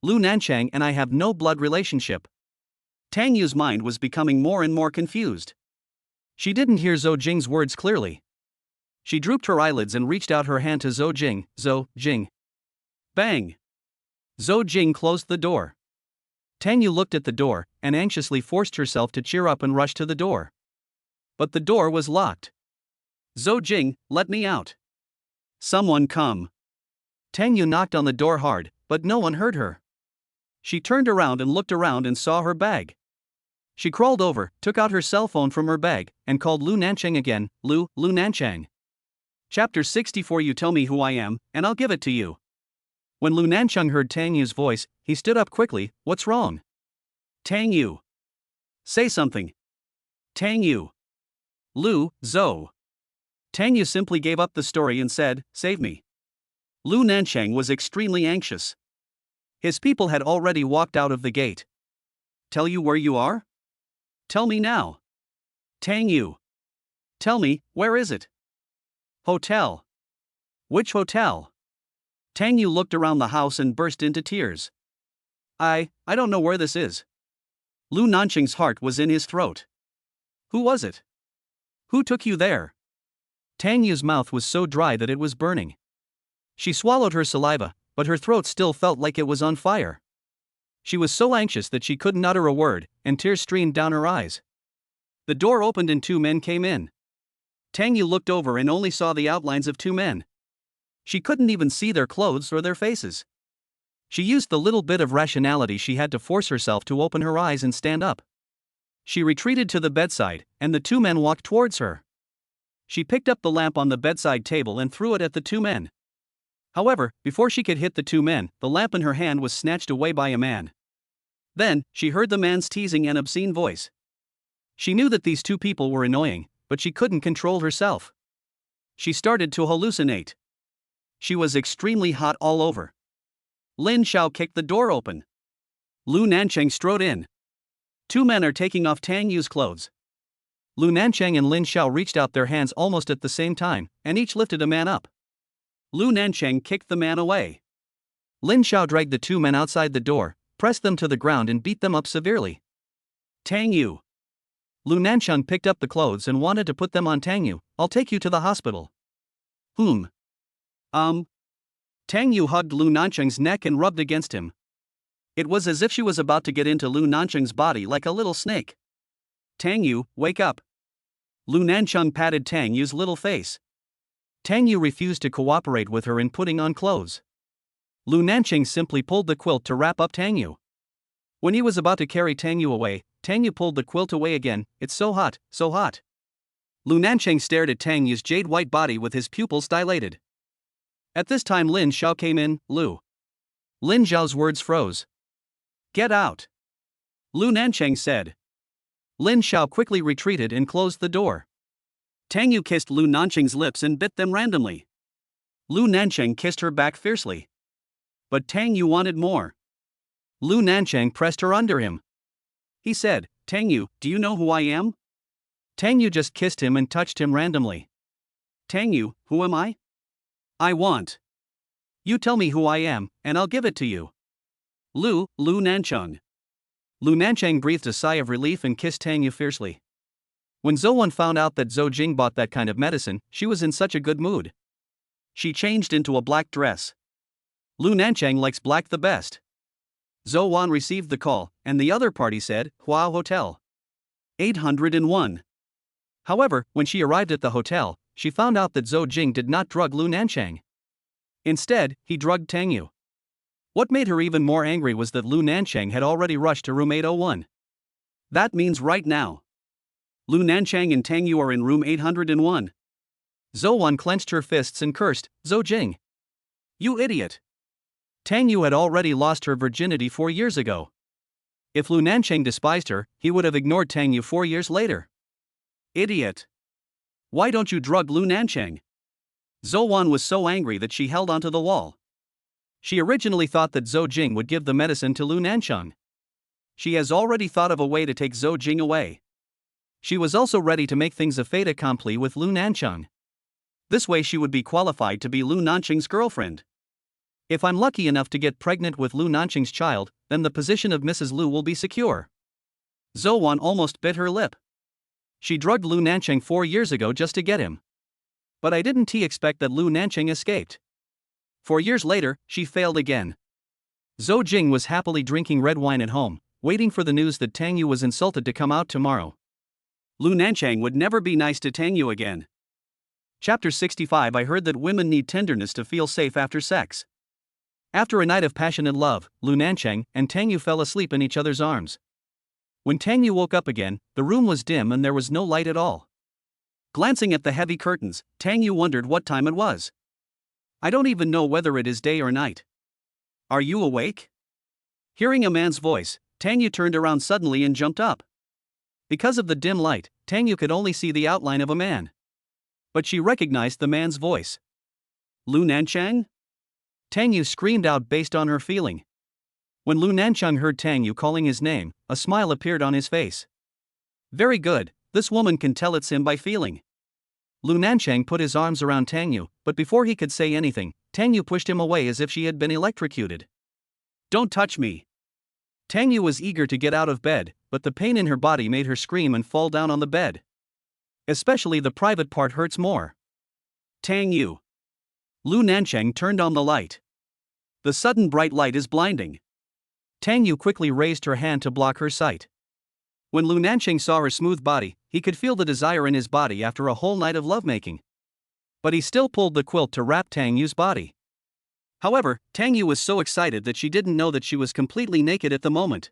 Speaker 1: Lu Nancheng and I have no blood relationship. Tang Yu's mind was becoming more and more confused. She didn't hear Zou Jing's words clearly. She drooped her eyelids and reached out her hand to Zou Jing. Zou Jing. Bang! Zou Jing closed the door. Tang Yu looked at the door, and anxiously forced herself to cheer up and rush to the door. But the door was locked. Zou Jing, let me out. Someone come. Tang Yu knocked on the door hard, but no one heard her. She turned around and looked around and saw her bag. She crawled over, took out her cell phone from her bag, and called Lu Nancheng again. Lu Nancheng. Chapter 64. You tell me who I am, and I'll give it to you. When Lu Nancheng heard Tang Yu's voice, he stood up quickly. What's wrong? Tang Yu. Say something. Tang Yu. Lu, Zou. Tang Yu simply gave up the story and said, save me. Lu Nancheng was extremely anxious. His people had already walked out of the gate. Tell you where you are? Tell me now. Tang Yu. Tell me, where is it? Hotel. Which hotel? Tang Yu looked around the house and burst into tears. I don't know where this is. Lu Nancheng's heart was in his throat. Who was it? Who took you there? Tang Yu's mouth was so dry that it was burning. She swallowed her saliva, but her throat still felt like it was on fire. She was so anxious that she couldn't utter a word, and tears streamed down her eyes. The door opened and 2 men came in. Tang Yu looked over and only saw the outlines of 2 men. She couldn't even see their clothes or their faces. She used the little bit of rationality she had to force herself to open her eyes and stand up. She retreated to the bedside, and the 2 men walked towards her. She picked up the lamp on the bedside table and threw it at the 2 men. However, before she could hit the 2 men, the lamp in her hand was snatched away by a man. Then, she heard the man's teasing and obscene voice. She knew that these 2 people were annoying, but she couldn't control herself. She started to hallucinate. She was extremely hot all over. Lin Xiao kicked the door open. Lu Nancheng strode in. 2 men are taking off Tang Yu's clothes. Lu Nancheng and Lin Xiao reached out their hands almost at the same time, and each lifted a man up. Lu Nancheng kicked the man away. Lin Xiao dragged the 2 men outside the door, pressed them to the ground and beat them up severely. Tang Yu. Lu Nancheng picked up the clothes and wanted to put them on Tang Yu. I'll take you to the hospital. Tang Yu hugged Lu Nancheng's neck and rubbed against him. It was as if she was about to get into Lu Nancheng's body like a little snake. Tang Yu, wake up. Lu Nancheng patted Tang Yu's little face. Tang Yu refused to cooperate with her in putting on clothes. Lu Nancheng simply pulled the quilt to wrap up Tang Yu. When he was about to carry Tang Yu away, Tang Yu pulled the quilt away again. It's so hot, so hot. Lu Nancheng stared at Tang Yu's jade-white body with his pupils dilated. At this time Lin Xiao came in. Lin Xiao's words froze. Get out. Lu Nancheng said. Lin Xiao quickly retreated and closed the door. Tang Yu kissed Lu Nancheng's lips and bit them randomly. Lu Nancheng kissed her back fiercely. But Tang Yu wanted more. Lu Nancheng pressed her under him. He said, Tang Yu, do you know who I am? Tang Yu just kissed him and touched him randomly. Tang Yu, who am I? I want. You tell me who I am, and I'll give it to you. Lu Nancheng. Lu Nancheng breathed a sigh of relief and kissed Tang Yu fiercely. When Zou found out that Zou Jing bought that kind of medicine, she was in such a good mood. She changed into a black dress. Lu Nancheng likes black the best. Zou received the call, and the other party said, Hua Hotel. 801. However, when she arrived at the hotel, she found out that Zou Jing did not drug Lu Nancheng. Instead, he drugged Tang Yu. What made her even more angry was that Lu Nancheng had already rushed to room 801. That means right now. Lu Nancheng and Tang Yu are in room 801. Zou clenched her fists and cursed, Zou Jing. You idiot. Tang Yu had already lost her virginity 4 years ago. If Lu Nancheng despised her, he would have ignored Tang Yu 4 years later. Idiot. Why don't you drug Lu Nancheng? Zou was so angry that she held onto the wall. She originally thought that Zou Jing would give the medicine to Lu Nancheng. She has already thought of a way to take Zou Jing away. She was also ready to make things a fait accompli with Lu Nancheng. This way she would be qualified to be Lu Nancheng's girlfriend. If I'm lucky enough to get pregnant with Lu Nancheng's child, then the position of Mrs. Lu will be secure. Zou almost bit her lip. She drugged Lu Nancheng 4 years ago just to get him. But I didn't expect that Lu Nancheng escaped. 4 years later, she failed again. Zou Jing was happily drinking red wine at home, waiting for the news that Tang Yu was insulted to come out tomorrow. Lu Nancheng would never be nice to Tang Yu again. Chapter 65. I heard that women need tenderness to feel safe after sex. After a night of passionate love, Lu Nancheng and Tang Yu fell asleep in each other's arms. When Tang Yu woke up again, the room was dim and there was no light at all. Glancing at the heavy curtains, Tang Yu wondered what time it was. I don't even know whether it is day or night. Are you awake? Hearing a man's voice, Tang Yu turned around suddenly and jumped up. Because of the dim light, Tang Yu could only see the outline of a man. But she recognized the man's voice. Lu Nancheng? Tang Yu screamed out based on her feeling. When Lu Nancheng heard Tang Yu calling his name, a smile appeared on his face. Very good, this woman can tell it's him by feeling. Lu Nancheng put his arms around Tang Yu, but before he could say anything, Tang Yu pushed him away as if she had been electrocuted. Don't touch me. Tang Yu was eager to get out of bed, but the pain in her body made her scream and fall down on the bed. Especially the private part hurts more. Tang Yu. Lu Nancheng turned on the light. The sudden bright light is blinding. Tang Yu quickly raised her hand to block her sight. When Lu Nancheng saw her smooth body, he could feel the desire in his body after a whole night of lovemaking. But he still pulled the quilt to wrap Tang Yu's body. However, Tang Yu was so excited that she didn't know that she was completely naked at the moment.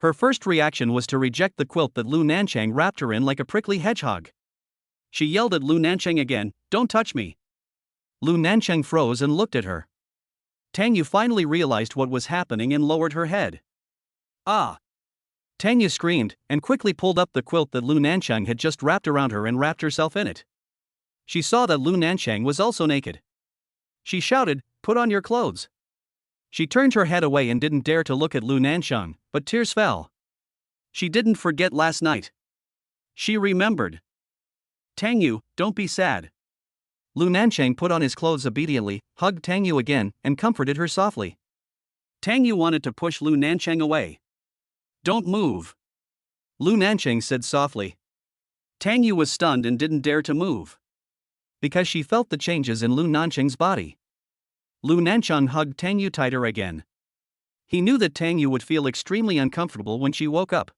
Speaker 1: Her first reaction was to reject the quilt that Lu Nancheng wrapped her in like a prickly hedgehog. She yelled at Lu Nancheng again, "Don't touch me." Lu Nancheng froze and looked at her. Tang Yu finally realized what was happening and lowered her head. Ah! Tang Yu screamed, and quickly pulled up the quilt that Lu Nancheng had just wrapped around her and wrapped herself in it. She saw that Lu Nancheng was also naked. She shouted, "Put on your clothes." She turned her head away and didn't dare to look at Lu Nancheng, but tears fell. She didn't forget last night. She remembered. Tang Yu, don't be sad. Lu Nancheng put on his clothes obediently, hugged Tang Yu again, and comforted her softly. Tang Yu wanted to push Lu Nancheng away. Don't move. Lu Nancheng said softly. Tang Yu was stunned and didn't dare to move. Because she felt the changes in Lu Nancheng's body. Lu Nancheng hugged Tang Yu tighter again. He knew that Tang Yu would feel extremely uncomfortable when she woke up.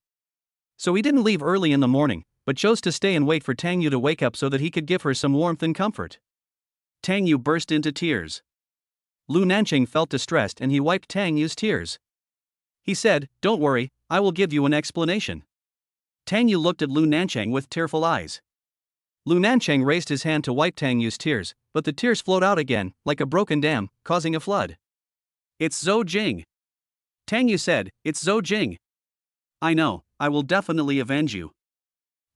Speaker 1: So he didn't leave early in the morning, but chose to stay and wait for Tang Yu to wake up so that he could give her some warmth and comfort. Tang Yu burst into tears. Lu Nancheng felt distressed and he wiped Tang Yu's tears. He said, "Don't worry, I will give you an explanation." Tang Yu looked at Lu Nancheng with tearful eyes. Lu Nancheng raised his hand to wipe Tang Yu's tears, but the tears flowed out again, like a broken dam, causing a flood. It's Zou Jing. Tang Yu said, "It's Zou Jing. I know, I will definitely avenge you."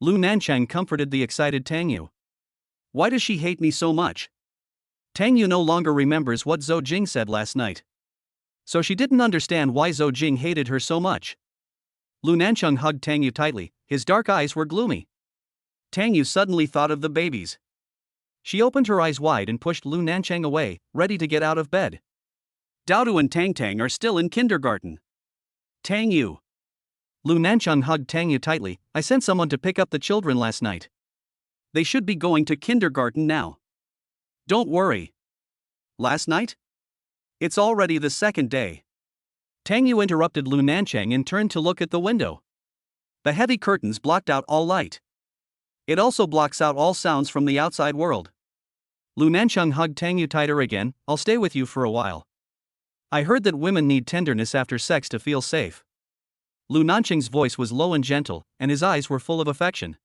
Speaker 1: Lu Nancheng comforted the excited Tang Yu. Why does she hate me so much? Tang Yu no longer remembers what Zou Jing said last night. So she didn't understand why Zou Jing hated her so much. Lu Nancheng hugged Tang Yu tightly, his dark eyes were gloomy. Tang Yu suddenly thought of the babies. She opened her eyes wide and pushed Lu Nancheng away, ready to get out of bed. Daodu and Tang are still in kindergarten. Tang Yu. Lu Nancheng hugged Tang Yu tightly. I sent someone to pick up the children last night. They should be going to kindergarten now. Don't worry. Last night? It's already the second day. Tang Yu interrupted Lu Nancheng and turned to look at the window. The heavy curtains blocked out all light. It also blocks out all sounds from the outside world. Lu Nancheng hugged Tang Yu tighter again. I'll stay with you for a while. I heard that women need tenderness after sex to feel safe. Lu Nancheng's voice was low and gentle, and his eyes were full of affection.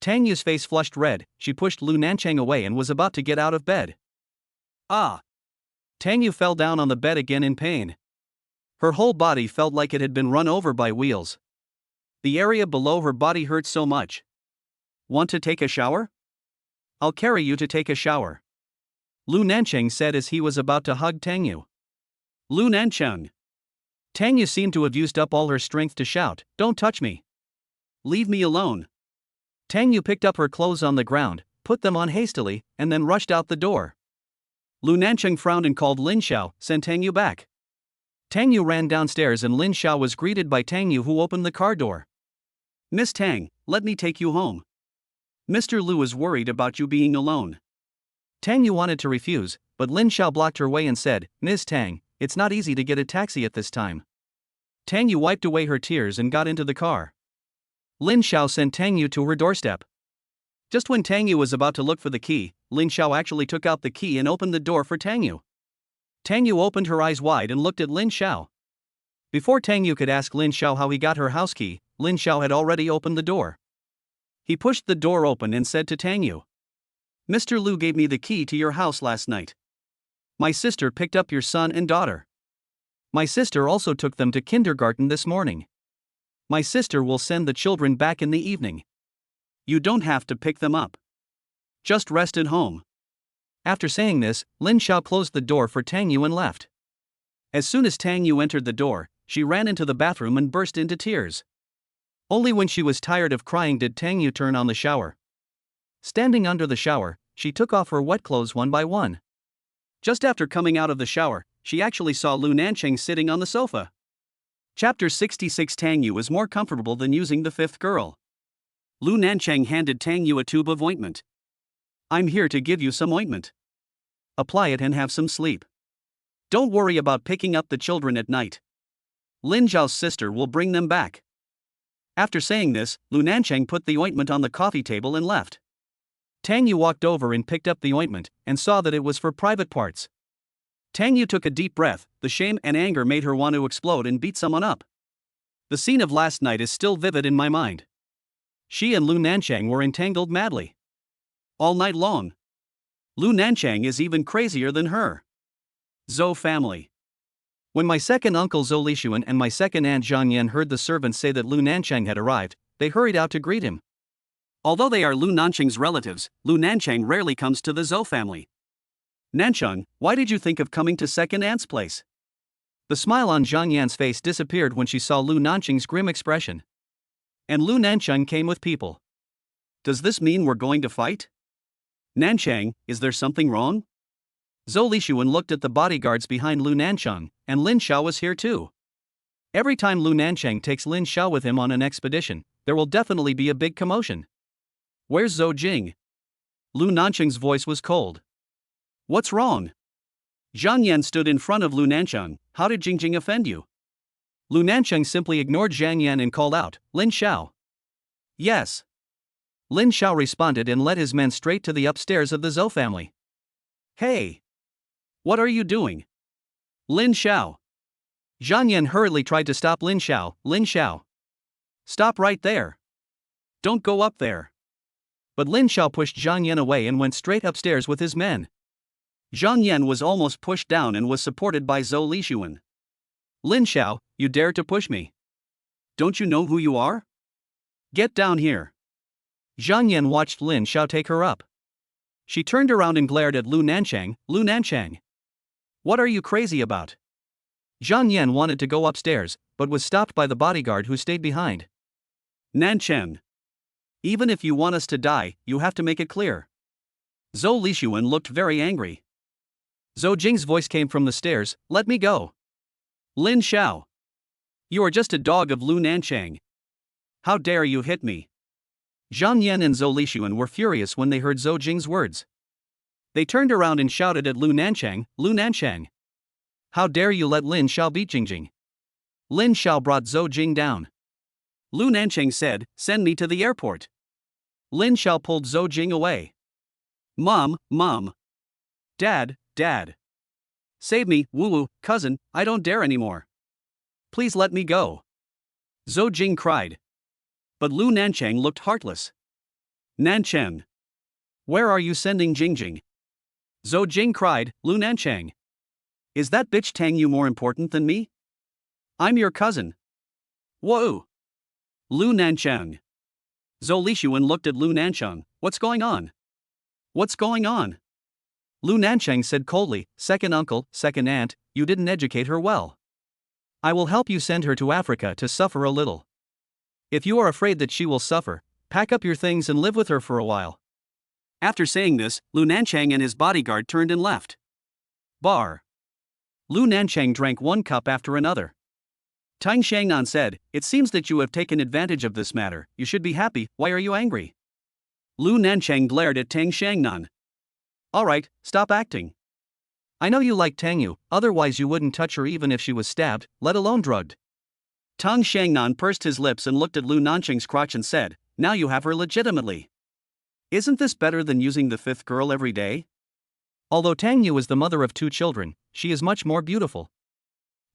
Speaker 1: Tang Yu's face flushed red. She pushed Lu Nancheng away and was about to get out of bed. Ah! Tang Yu fell down on the bed again in pain. Her whole body felt like it had been run over by wheels. The area below her body hurt so much. Want to take a shower? I'll carry you to take a shower. Lu Nancheng said as he was about to hug Tang Yu. Lu Nancheng. Tang Yu seemed to have used up all her strength to shout, "Don't touch me. Leave me alone." Tang Yu picked up her clothes on the ground, put them on hastily, and then rushed out the door. Lu Nancheng frowned and called Lin Xiao, "Send Tang Yu back." Tang Yu ran downstairs and Lin Xiao was greeted by Tang Yu, who opened the car door. "Miss Tang, let me take you home. Mr. Lu is worried about you being alone." Tang Yu wanted to refuse, but Lin Xiao blocked her way and said, "Ms. Tang, it's not easy to get a taxi at this time." Tang Yu wiped away her tears and got into the car. Lin Xiao sent Tang Yu to her doorstep. Just when Tang Yu was about to look for the key, Lin Xiao actually took out the key and opened the door for Tang Yu. Tang Yu opened her eyes wide and looked at Lin Xiao. Before Tang Yu could ask Lin Xiao how he got her house key, Lin Xiao had already opened the door. He pushed the door open and said to Tang Yu, "Mr. Lu gave me the key to your house last night. My sister picked up your son and daughter. My sister also took them to kindergarten this morning. My sister will send the children back in the evening. You don't have to pick them up. Just rest at home." After saying this, Lin Xiao closed the door for Tang Yu and left. As soon as Tang Yu entered the door, she ran into the bathroom and burst into tears. Only when she was tired of crying did Tang Yu turn on the shower. Standing under the shower, she took off her wet clothes one by one. Just after coming out of the shower, she actually saw Lu Nancheng sitting on the sofa. Chapter 66. Tang Yu is more comfortable than using the fifth girl. Lu Nancheng handed Tang Yu a tube of ointment. "I'm here to give you some ointment. Apply it and have some sleep. Don't worry about picking up the children at night. Lin Zhao's sister will bring them back." After saying this, Lu Nancheng put the ointment on the coffee table and left. Tang Yu walked over and picked up the ointment, and saw that it was for private parts. Tang Yu took a deep breath. The shame and anger made her want to explode and beat someone up. The scene of last night is still vivid in my mind. She and Lu Nancheng were entangled madly. All night long. Lu Nancheng is even crazier than her. Zou family. When my second uncle Zou Lishuan and my second aunt Zhang Yan heard the servants say that Lu Nancheng had arrived, they hurried out to greet him. Although they are Lu Nancheng's relatives, Lu Nancheng rarely comes to the Zou family. "Nancheng, why did you think of coming to second aunt's place?" The smile on Zhang Yan's face disappeared when she saw Lu Nancheng's grim expression. "And Lu Nancheng came with people. Does this mean we're going to fight? Nancheng, is there something wrong?" Zou Lishuan looked at the bodyguards behind Lu Nancheng, and Lin Xiao was here too. Every time Lu Nancheng takes Lin Xiao with him on an expedition, there will definitely be a big commotion. "Where's Zou Jing?" Lu Nancheng's voice was cold. "What's wrong?" Zhang Yan stood in front of Lu Nancheng. "How did Jing offend you?" Lu Nancheng simply ignored Zhang Yan and called out, "Lin Xiao." "Yes." Lin Xiao responded and led his men straight to the upstairs of the Zou family. "Hey! What are you doing?" "Lin Xiao." Zhang Yan hurriedly tried to stop Lin Xiao. "Lin Xiao. Stop right there. Don't go up there." But Lin Xiao pushed Zhang Yan away and went straight upstairs with his men. Zhang Yan was almost pushed down and was supported by Zou Lishuan. "Lin Xiao, you dared to push me. Don't you know who you are? Get down here." Zhang Yan watched Lin Xiao take her up. She turned around and glared at Lu Nancheng. Lu Nancheng. What are you crazy about? Zhang Yan wanted to go upstairs, but was stopped by the bodyguard who stayed behind. Nancheng. Even if you want us to die, you have to make it clear. Zhou Lishuan looked very angry. Zou Jing's voice came from the stairs, let me go. Lin Xiao. You are just a dog of Lu Nancheng. How dare you hit me? Zhang Yan and Zhou Lishuan were furious when they heard Zou Jing's words. They turned around and shouted at Lu Nancheng, Lu Nancheng. How dare you let Lin Xiao beat Jingjing? Lin Xiao brought Zou Jing down. Lu Nancheng said, send me to the airport. Lin Xiao pulled Zou Jing away. Mom, Mom. Dad, Dad. Save me, Wu, cousin, I don't dare anymore. Please let me go. Zou Jing cried. But Lu Nancheng looked heartless. Nancheng. Where are you sending Jingjing? Zou Jing cried, Lu Nancheng. Is that bitch Tang you more important than me? I'm your cousin. Whoa. Lu Nancheng. Zou Lishuan looked at Lu Nancheng, what's going on? What's going on? Lu Nancheng said coldly, second uncle, second aunt, you didn't educate her well. I will help you send her to Africa to suffer a little. If you are afraid that she will suffer, pack up your things and live with her for a while. After saying this, Lu Nancheng and his bodyguard turned and left. Bar. Lu Nancheng drank one cup after another. Tang Shangnan said, it seems that you have taken advantage of this matter, you should be happy, why are you angry? Lu Nancheng glared at Tang Shangnan. Alright, stop acting. I know you like Tang Yu, otherwise you wouldn't touch her even if she was stabbed, let alone drugged. Tang Shangnan pursed his lips and looked at Lu Nancheng's crotch and said, now you have her legitimately. Isn't this better than using the fifth girl every day? Although Tang Yu is the mother of 2 children, she is much more beautiful.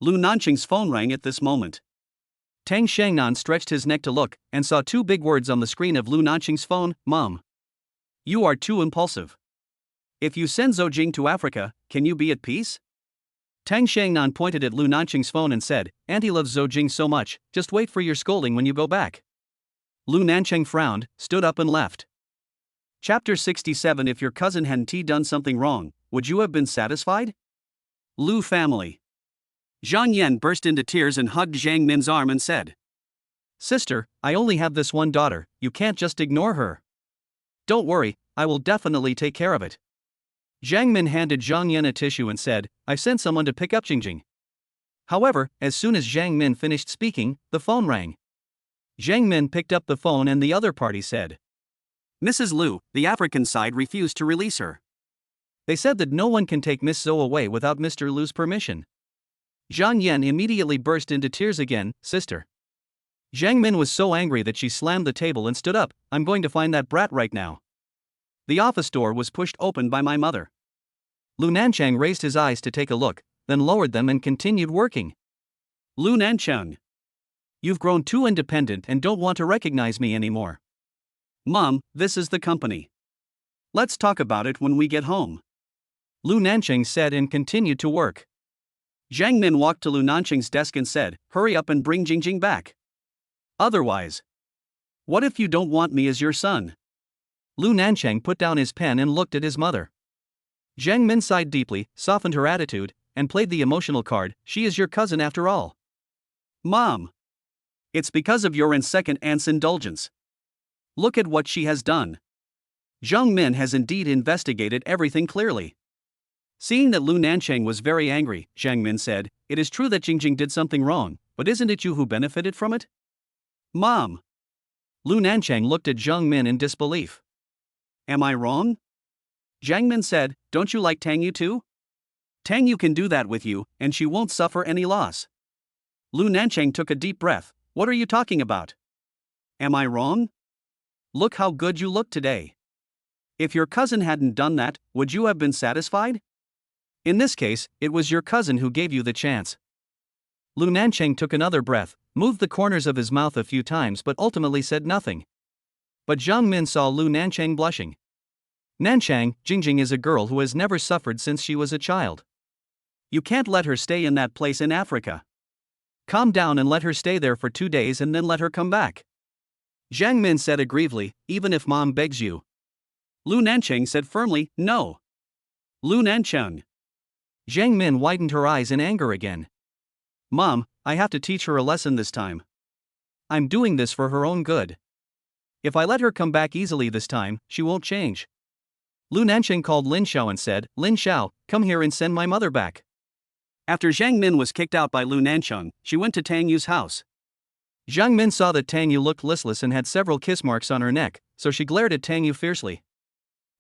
Speaker 1: Lu Nancheng's phone rang at this moment. Tang Shangnan stretched his neck to look, and saw 2 big words on the screen of Lu Nancheng's phone, Mom. You are too impulsive. If you send Zou Jing to Africa, can you be at peace? Tang Shangnan pointed at Lu Nancheng's phone and said, Auntie loves Zou Jing so much, just wait for your scolding when you go back. Lu Nancheng frowned, stood up and left. Chapter 67 If your cousin hadn't done something wrong, would you have been satisfied? Lu family. Zhang Yan burst into tears and hugged Zhang Min's arm and said, Sister, I only have this one daughter, you can't just ignore her. Don't worry, I will definitely take care of it. Zhang Min handed Zhang Yan a tissue and said, I sent someone to pick up Jingjing. However, as soon as Zhang Min finished speaking, the phone rang. Zhang Min picked up the phone and the other party said, Mrs. Lu, the African side refused to release her. They said that no one can take Miss Zhou away without Mr. Lu's permission. Zhang Yan immediately burst into tears again, Sister. Zhang Min was so angry that she slammed the table and stood up, I'm going to find that brat right now. The office door was pushed open by my mother. Lu Nancheng raised his eyes to take a look, then lowered them and continued working. Lu Nancheng. You've grown too independent and don't want to recognize me anymore. Mom, this is the company. Let's talk about it when we get home. Lu Nancheng said and continued to work. Zhang Min walked to Lu Nancheng's desk and said, hurry up and bring Jingjing back. Otherwise. What if you don't want me as your son? Lu Nancheng put down his pen and looked at his mother. Zhang Min sighed deeply, softened her attitude, and played the emotional card, she is your cousin after all. Mom. It's because of your and second aunt's indulgence. Look at what she has done. Zhang Min has indeed investigated everything clearly. Seeing that Lu Nancheng was very angry, Zhang Min said, it is true that Jingjing did something wrong, but isn't it you who benefited from it? Mom. Lu Nancheng looked at Zhang Min in disbelief. Am I wrong? Zhang Min said, don't you like Tang Yu too? Tang Yu can do that with you, and she won't suffer any loss. Lu Nancheng took a deep breath, what are you talking about? Am I wrong? Look how good you look today. If your cousin hadn't done that, would you have been satisfied? In this case, it was your cousin who gave you the chance. Lu Nancheng took another breath, moved the corners of his mouth a few times but ultimately said nothing. But Zhang Min saw Lu Nancheng blushing. Nancheng, Jingjing is a girl who has never suffered since she was a child. You can't let her stay in that place in Africa. Calm down and let her stay there for 2 days and then let her come back. Zhang Min said aggressively, even if mom begs you. Lu Nancheng said firmly, no. Lu Nancheng. Jiang Min widened her eyes in anger again. Mom, I have to teach her a lesson this time. I'm doing this for her own good. If I let her come back easily this time, she won't change. Lu Nancheng called Lin Xiao and said, Lin Xiao, come here and send my mother back. After Jiang Min was kicked out by Lu Nancheng, she went to Tang Yu's house. Jiang Min saw that Tang Yu looked listless and had several kiss marks on her neck, so she glared at Tang Yu fiercely.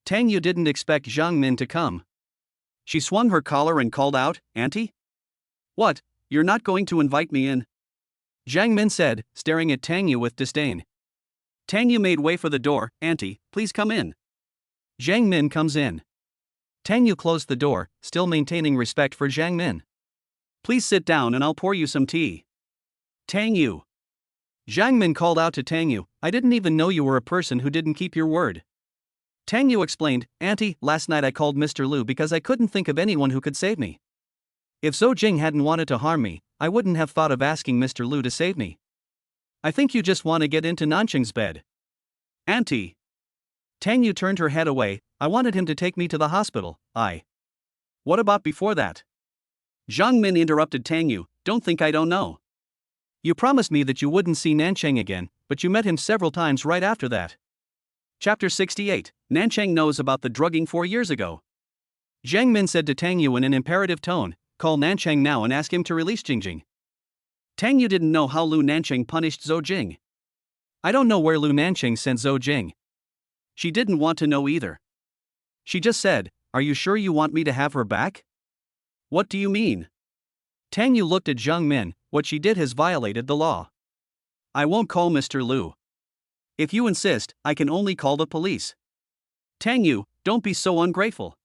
Speaker 1: Tang Yu didn't expect Jiang Min to come. She swung her collar and called out, Auntie? What, you're not going to invite me in? Jiang Min said, staring at Tang Yu with disdain. Tang Yu made way for the door. Auntie, please come in. Jiang Min comes in. Tang Yu closed the door, still maintaining respect for Jiang Min. Please sit down and I'll pour you some tea. Tang Yu. Jiang Min called out to Tang Yu, I didn't even know you were a person who didn't keep your word. Tang Yu explained, Auntie, last night I called Mr. Lu because I couldn't think of anyone who could save me. If Zou Jing hadn't wanted to harm me, I wouldn't have thought of asking Mr. Lu to save me. I think you just want to get into Nancheng's bed. Auntie. Tang Yu turned her head away, I wanted him to take me to the hospital, What about before that? Jiang Min interrupted Tang Yu, don't think I don't know. You promised me that you wouldn't see Nancheng again, but you met him several times right after that. Chapter 68, Nancheng knows about the drugging 4 years ago. Jiang Min said to Tang Yu in an imperative tone, call Nancheng now and ask him to release Jing. Tang Yu didn't know how Lu Nancheng punished Zou Jing. I don't know where Lu Nancheng sent Zou Jing. She didn't want to know either. She just said, are you sure you want me to have her back? What do you mean? Tang Yu looked at Jiang Min, what she did has violated the law. I won't call Mr. Lu. If you insist, I can only call the police. Tang Yu, don't be so ungrateful.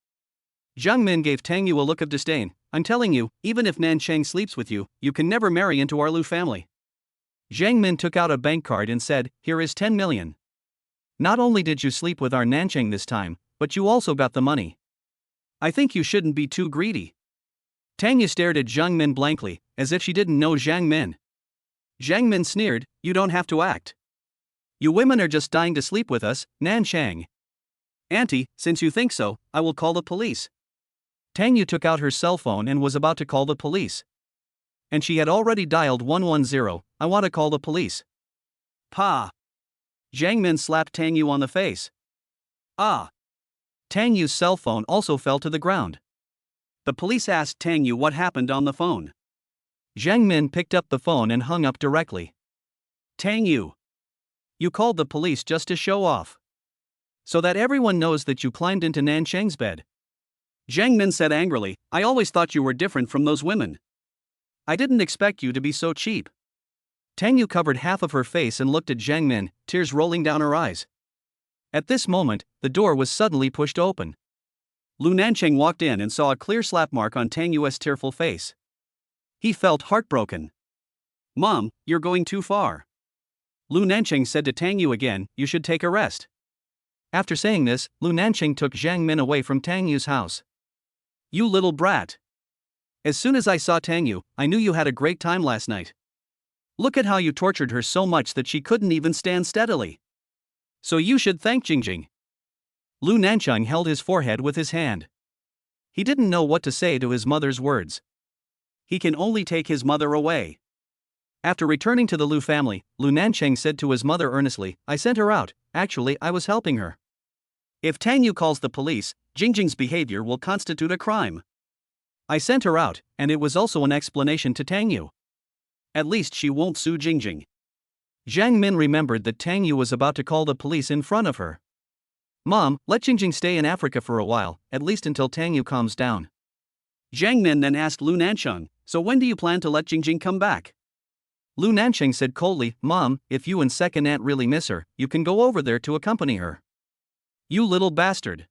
Speaker 1: Jiang Min gave Tang Yu a look of disdain, I'm telling you, even if Nancheng sleeps with you, you can never marry into our Lu family. Jiang Min took out a bank card and said, here is 10 million. Not only did you sleep with our Nancheng this time, but you also got the money. I think you shouldn't be too greedy. Tang Yu stared at Jiang Min blankly, as if she didn't know Jiang Min. Jiang Min sneered, you don't have to act. You women are just dying to sleep with us, Nancheng. Auntie, since you think so, I will call the police. Tang Yu took out her cell phone and was about to call the police. And she had already dialed 110, I want to call the police. Pa. Jiang Min slapped Tang Yu on the face. Ah. Tang Yu's cell phone also fell to the ground. The police asked Tang Yu what happened on the phone. Jiang Min picked up the phone and hung up directly. Tang Yu. You called the police just to show off. So that everyone knows that you climbed into Nancheng's bed. Jiang Min said angrily, I always thought you were different from those women. I didn't expect you to be so cheap. Tang Yu covered half of her face and looked at Jiang Min, tears rolling down her eyes. At this moment, the door was suddenly pushed open. Lu Nancheng walked in and saw a clear slap mark on Tang Yu's tearful face. He felt heartbroken. Mom, you're going too far. Lu Nancheng said to Tang Yu again, you should take a rest. After saying this, Lu Nancheng took Jiang Min away from Tang Yu's house. You little brat. As soon as I saw Tang Yu, I knew you had a great time last night. Look at how you tortured her so much that she couldn't even stand steadily. So you should thank Jing. Lu Nancheng held his forehead with his hand. He didn't know what to say to his mother's words. He can only take his mother away. After returning to the Lu family, Lu Nancheng said to his mother earnestly, I sent her out, actually I was helping her. If Tang Yu calls the police, Jing's behavior will constitute a crime. I sent her out, and it was also an explanation to Tang Yu. At least she won't sue Jing. Jiang Min remembered that Tang Yu was about to call the police in front of her. Mom, let Jing stay in Africa for a while, at least until Tang Yu calms down. Jiang Min then asked Lu Nancheng, so when do you plan to let Jing come back? Lu Nancheng said coldly, Mom, if you and second aunt really miss her, you can go over there to accompany her. You little bastard.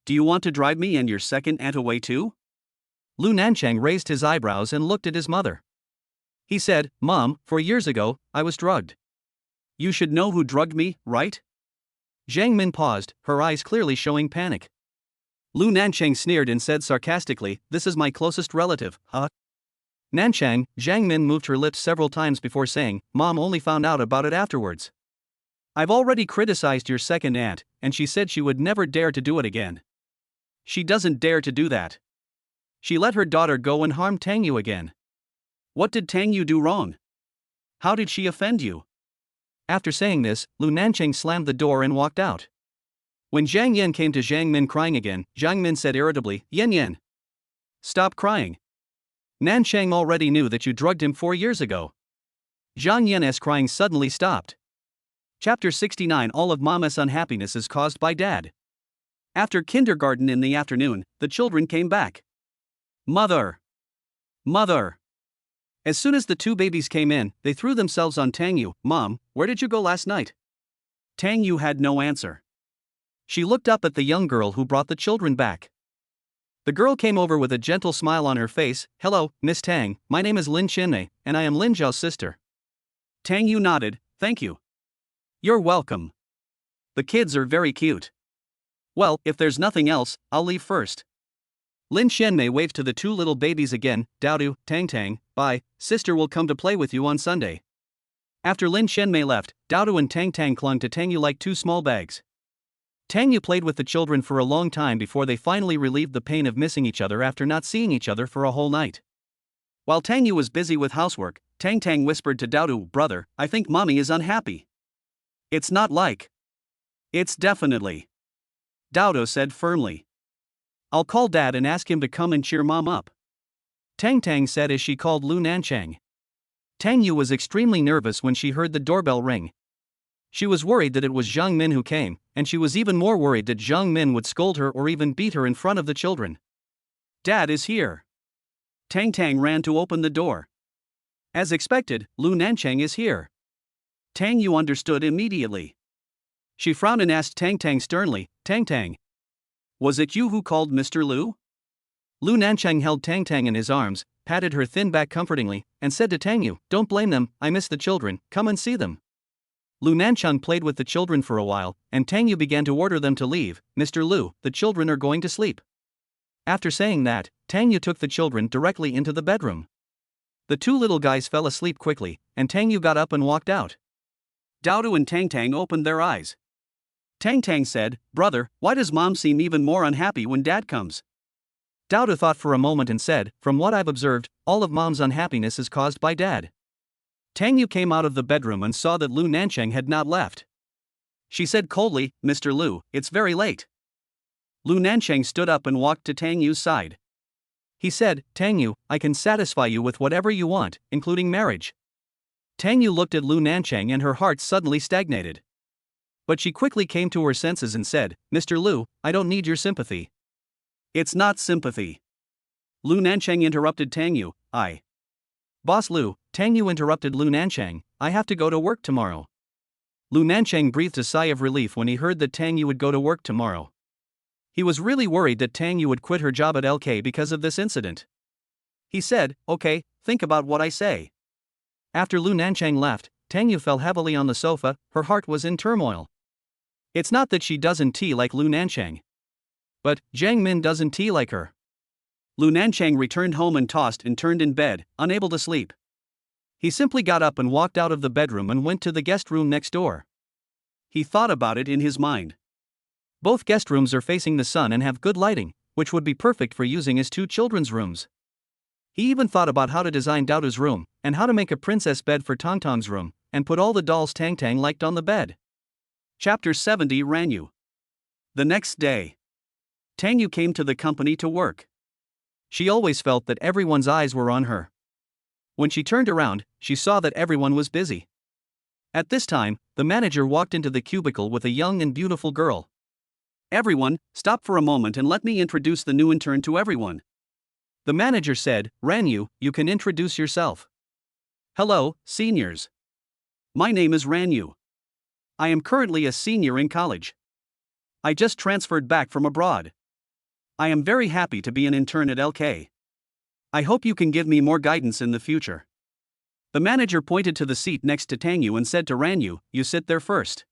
Speaker 1: Do you want to drive me and your second aunt away too? Lu Nancheng raised his eyebrows and looked at his mother. He said, Mom, 4 years ago, I was drugged. You should know who drugged me, right? Jiang Min paused, her eyes clearly showing panic. Lu Nancheng sneered and said sarcastically, this is my closest relative, huh? Nancheng, Jiang Min moved her lips several times before saying, Mom only found out about it afterwards. I've already criticized your second aunt, and she said she would never dare to do it again. She doesn't dare to do that. She let her daughter go and harm Tang Yu again. What did Tang Yu do wrong? How did she offend you? After saying this, Lu Nancheng slammed the door and walked out. When Zhang Yan came to Zhang Min crying again, Zhang Min said irritably, Yan Yan, stop crying. Nancheng already knew that you drugged him 4 years ago. Zhang Yan's crying suddenly stopped. Chapter 69. All of Mama's unhappiness is caused by Dad. After kindergarten in the afternoon, the children came back. Mother! Mother! As soon as the two babies came in, they threw themselves on Tang Yu. Mom, where did you go last night? Tang Yu had no answer. She looked up at the young girl who brought the children back. The girl came over with a gentle smile on her face. Hello, Miss Tang, my name is Lin Chenmei, and I am Lin Zhao's sister. Tang Yu nodded, thank you. You're welcome. The kids are very cute. Well, if there's nothing else, I'll leave first. Lin Chenmei waved to the two little babies again. Daodu, Tang, bye, sister will come to play with you on Sunday. After Lin Chenmei left, Daodu and Tang clung to Tang Yu like two small bags. Tang Yu played with the children for a long time before they finally relieved the pain of missing each other after not seeing each other for a whole night. While Tang Yu was busy with housework, Tang whispered to Daodu, brother, I think mommy is unhappy. It's not like. It's definitely. Daodu said firmly. I'll call Dad and ask him to come and cheer Mom up. Tang said as she called Lu Nancheng. Tang Yu was extremely nervous when she heard the doorbell ring. She was worried that it was Zhang Min who came, and she was even more worried that Zhang Min would scold her or even beat her in front of the children. Dad is here. Tang ran to open the door. As expected, Lu Nancheng is here. Tang Yu understood immediately. She frowned and asked Tang sternly, Tang, was it you who called Mr. Lu? Lu Nancheng held Tang in his arms, patted her thin back comfortingly, and said to Tang Yu, don't blame them, I miss the children, come and see them. Lu Nancheng played with the children for a while, and Tang Yu began to order them to leave. Mr. Lu, the children are going to sleep. After saying that, Tang Yu took the children directly into the bedroom. The two little guys fell asleep quickly, and Tang Yu got up and walked out. Daodu and Tang opened their eyes. Tang said, brother, why does Mom seem even more unhappy when Dad comes? Daodu thought for a moment and said, from what I've observed, all of Mom's unhappiness is caused by Dad. Tang Yu came out of the bedroom and saw that Lu Nancheng had not left. She said coldly, Mr. Lu, it's very late. Lu Nancheng stood up and walked to Tang Yu's side. He said, Tang Yu, I can satisfy you with whatever you want, including marriage. Tang Yu looked at Lu Nancheng and her heart suddenly stagnated. But she quickly came to her senses and said, Mr. Lu, I don't need your sympathy. It's not sympathy. Lu Nancheng interrupted Tang Yu, Boss Lu, Tang Yu interrupted Lu Nancheng, I have to go to work tomorrow. Lu Nancheng breathed a sigh of relief when he heard that Tang Yu would go to work tomorrow. He was really worried that Tang Yu would quit her job at LK because of this incident. He said, okay, think about what I say. After Lu Nancheng left, Tang Yu fell heavily on the sofa, her heart was in turmoil. It's not that she doesn't tea like Lu Nancheng. But, Zhang Min doesn't tea like her. Lu Nancheng returned home and tossed and turned in bed, unable to sleep. He simply got up and walked out of the bedroom and went to the guest room next door. He thought about it in his mind. Both guest rooms are facing the sun and have good lighting, which would be perfect for using as two children's rooms. He even thought about how to design Daodu's room, and how to make a princess bed for Tang's room, and put all the dolls Tang liked on the bed. Chapter 70. Ranyu. The next day, Tang Yu came to the company to work. She always felt that everyone's eyes were on her. When she turned around, she saw that everyone was busy. At this time, the manager walked into the cubicle with a young and beautiful girl. Everyone, stop for a moment and let me introduce the new intern to everyone. The manager said, Ranyu, you can introduce yourself. Hello, seniors. My name is Ranyu. I am currently a senior in college. I just transferred back from abroad. I am very happy to be an intern at LK. I hope you can give me more guidance in the future. The manager pointed to the seat next to Tang Yu and said to Ranyu, you sit there first.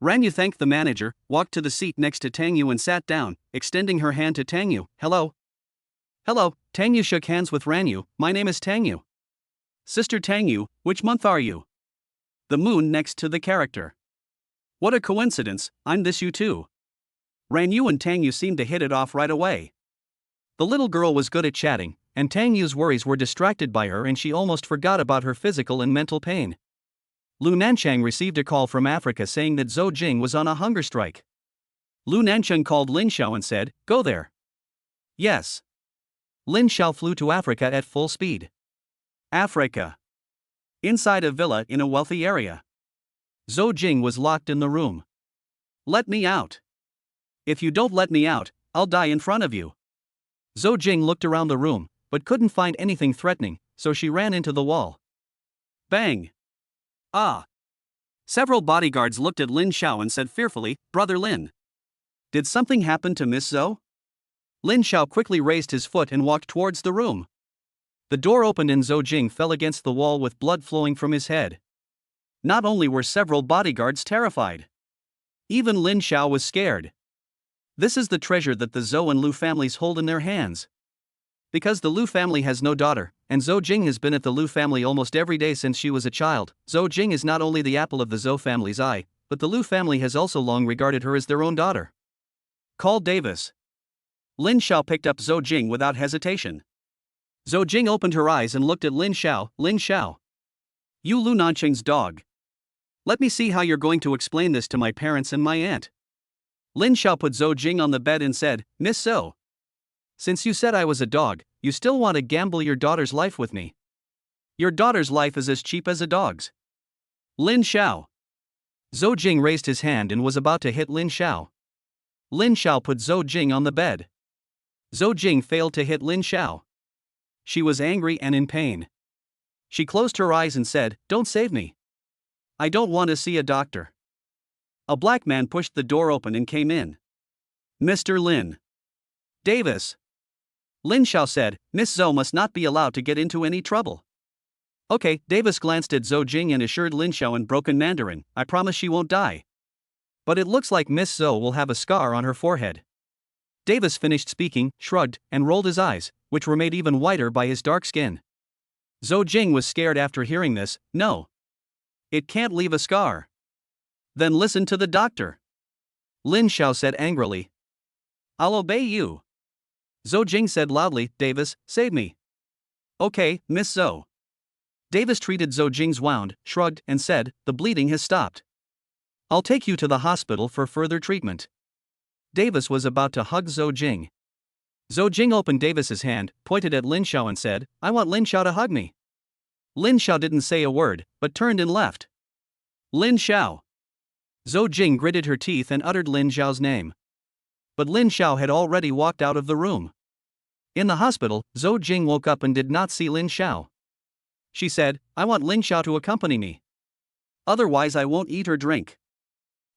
Speaker 1: Ranyu thanked the manager, walked to the seat next to Tang Yu and sat down, extending her hand to Tang Yu. Hello. Hello, Tang Yu shook hands with Ranyu, my name is Tang Yu. Sister Tang Yu, which month are you? The moon next to the character. What a coincidence, I'm this you too. Ran Yu and Tang Yu seemed to hit it off right away. The little girl was good at chatting, and Tang Yu's worries were distracted by her and she almost forgot about her physical and mental pain. Lu Nancheng received a call from Africa saying that Zou Jing was on a hunger strike. Lu Nancheng called Lin Xiao and said, "Go there." Yes. Lin Xiao flew to Africa at full speed. Africa. Inside a villa in a wealthy area. Zou Jing was locked in the room. "Let me out. If you don't let me out, I'll die in front of you." Zou Jing looked around the room, but couldn't find anything threatening, so she ran into the wall. Bang! Ah! Several bodyguards looked at Lin Xiao and said fearfully, "Brother Lin. Did something happen to Miss Zou?" Lin Xiao quickly raised his foot and walked towards the room. The door opened and Zou Jing fell against the wall with blood flowing from his head. Not only were several bodyguards terrified, even Lin Xiao was scared. This is the treasure that the Zou and Lu families hold in their hands. Because the Lu family has no daughter, and Zou Jing has been at the Lu family almost every day since she was a child, Zou Jing is not only the apple of the Zou family's eye, but the Lu family has also long regarded her as their own daughter. Call Davis. Lin Xiao picked up Zou Jing without hesitation. Zou Jing opened her eyes and looked at Lin Xiao. "Lin Xiao. You Lu Nancheng's dog. Let me see how you're going to explain this to my parents and my aunt." Lin Xiao put Zou Jing on the bed and said, "Miss Zou. Since you said I was a dog, you still want to gamble your daughter's life with me. Your daughter's life is as cheap as a dog's." Lin Xiao. Zou Jing raised his hand and was about to hit Lin Xiao. Lin Xiao put Zou Jing on the bed. Zou Jing failed to hit Lin Xiao. She was angry and in pain. She closed her eyes and said, "Don't save me. I don't want to see a doctor." A black man pushed the door open and came in. "Mr. Lin. Davis." Lin Xiao said, "Miss Zou must not be allowed to get into any trouble." "Okay." Davis glanced at Zou Jing and assured Lin Xiao in broken Mandarin, "I promise she won't die. But it looks like Miss Zou will have a scar on her forehead." Davis finished speaking, shrugged, and rolled his eyes, which were made even whiter by his dark skin. Zou Jing was scared after hearing this. "No. It can't leave a scar." "Then listen to the doctor." Lin Xiao said angrily. "I'll obey you." Zou Jing said loudly, "Davis, save me." "Okay, Miss Zou." Davis treated Zou Jing's wound, shrugged, and said, "The bleeding has stopped. I'll take you to the hospital for further treatment." Davis was about to hug Zou Jing. Zou Jing opened Davis's hand, pointed at Lin Xiao and said, "I want Lin Xiao to hug me." Lin Xiao didn't say a word, but turned and left. "Lin Xiao." Zou Jing gritted her teeth and uttered Lin Xiao's name. But Lin Xiao had already walked out of the room. In the hospital, Zou Jing woke up and did not see Lin Xiao. She said, "I want Lin Xiao to accompany me. Otherwise I won't eat or drink.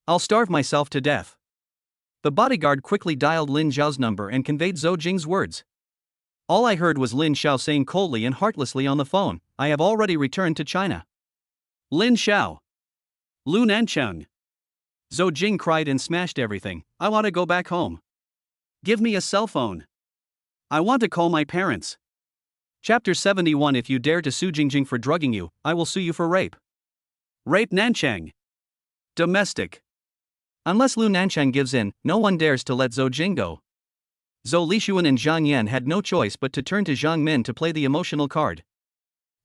Speaker 1: I'll starve myself to death." The bodyguard quickly dialed Lin Xiao's number and conveyed Zou Jing's words. All I heard was Lin Xiao saying coldly and heartlessly on the phone, "I have already returned to China." Lin Xiao. Lu Nancheng. Zou Jing cried and smashed everything. "I want to go back home. Give me a cell phone. I want to call my parents." Chapter 71. If you dare to sue Jing for drugging you, I will sue you for rape. Rape Nancheng. Domestic. Unless Lu Nancheng gives in, no one dares to let Zou Jing go. Zhou Lishuan and Zhang Yan had no choice but to turn to Zhang Min to play the emotional card.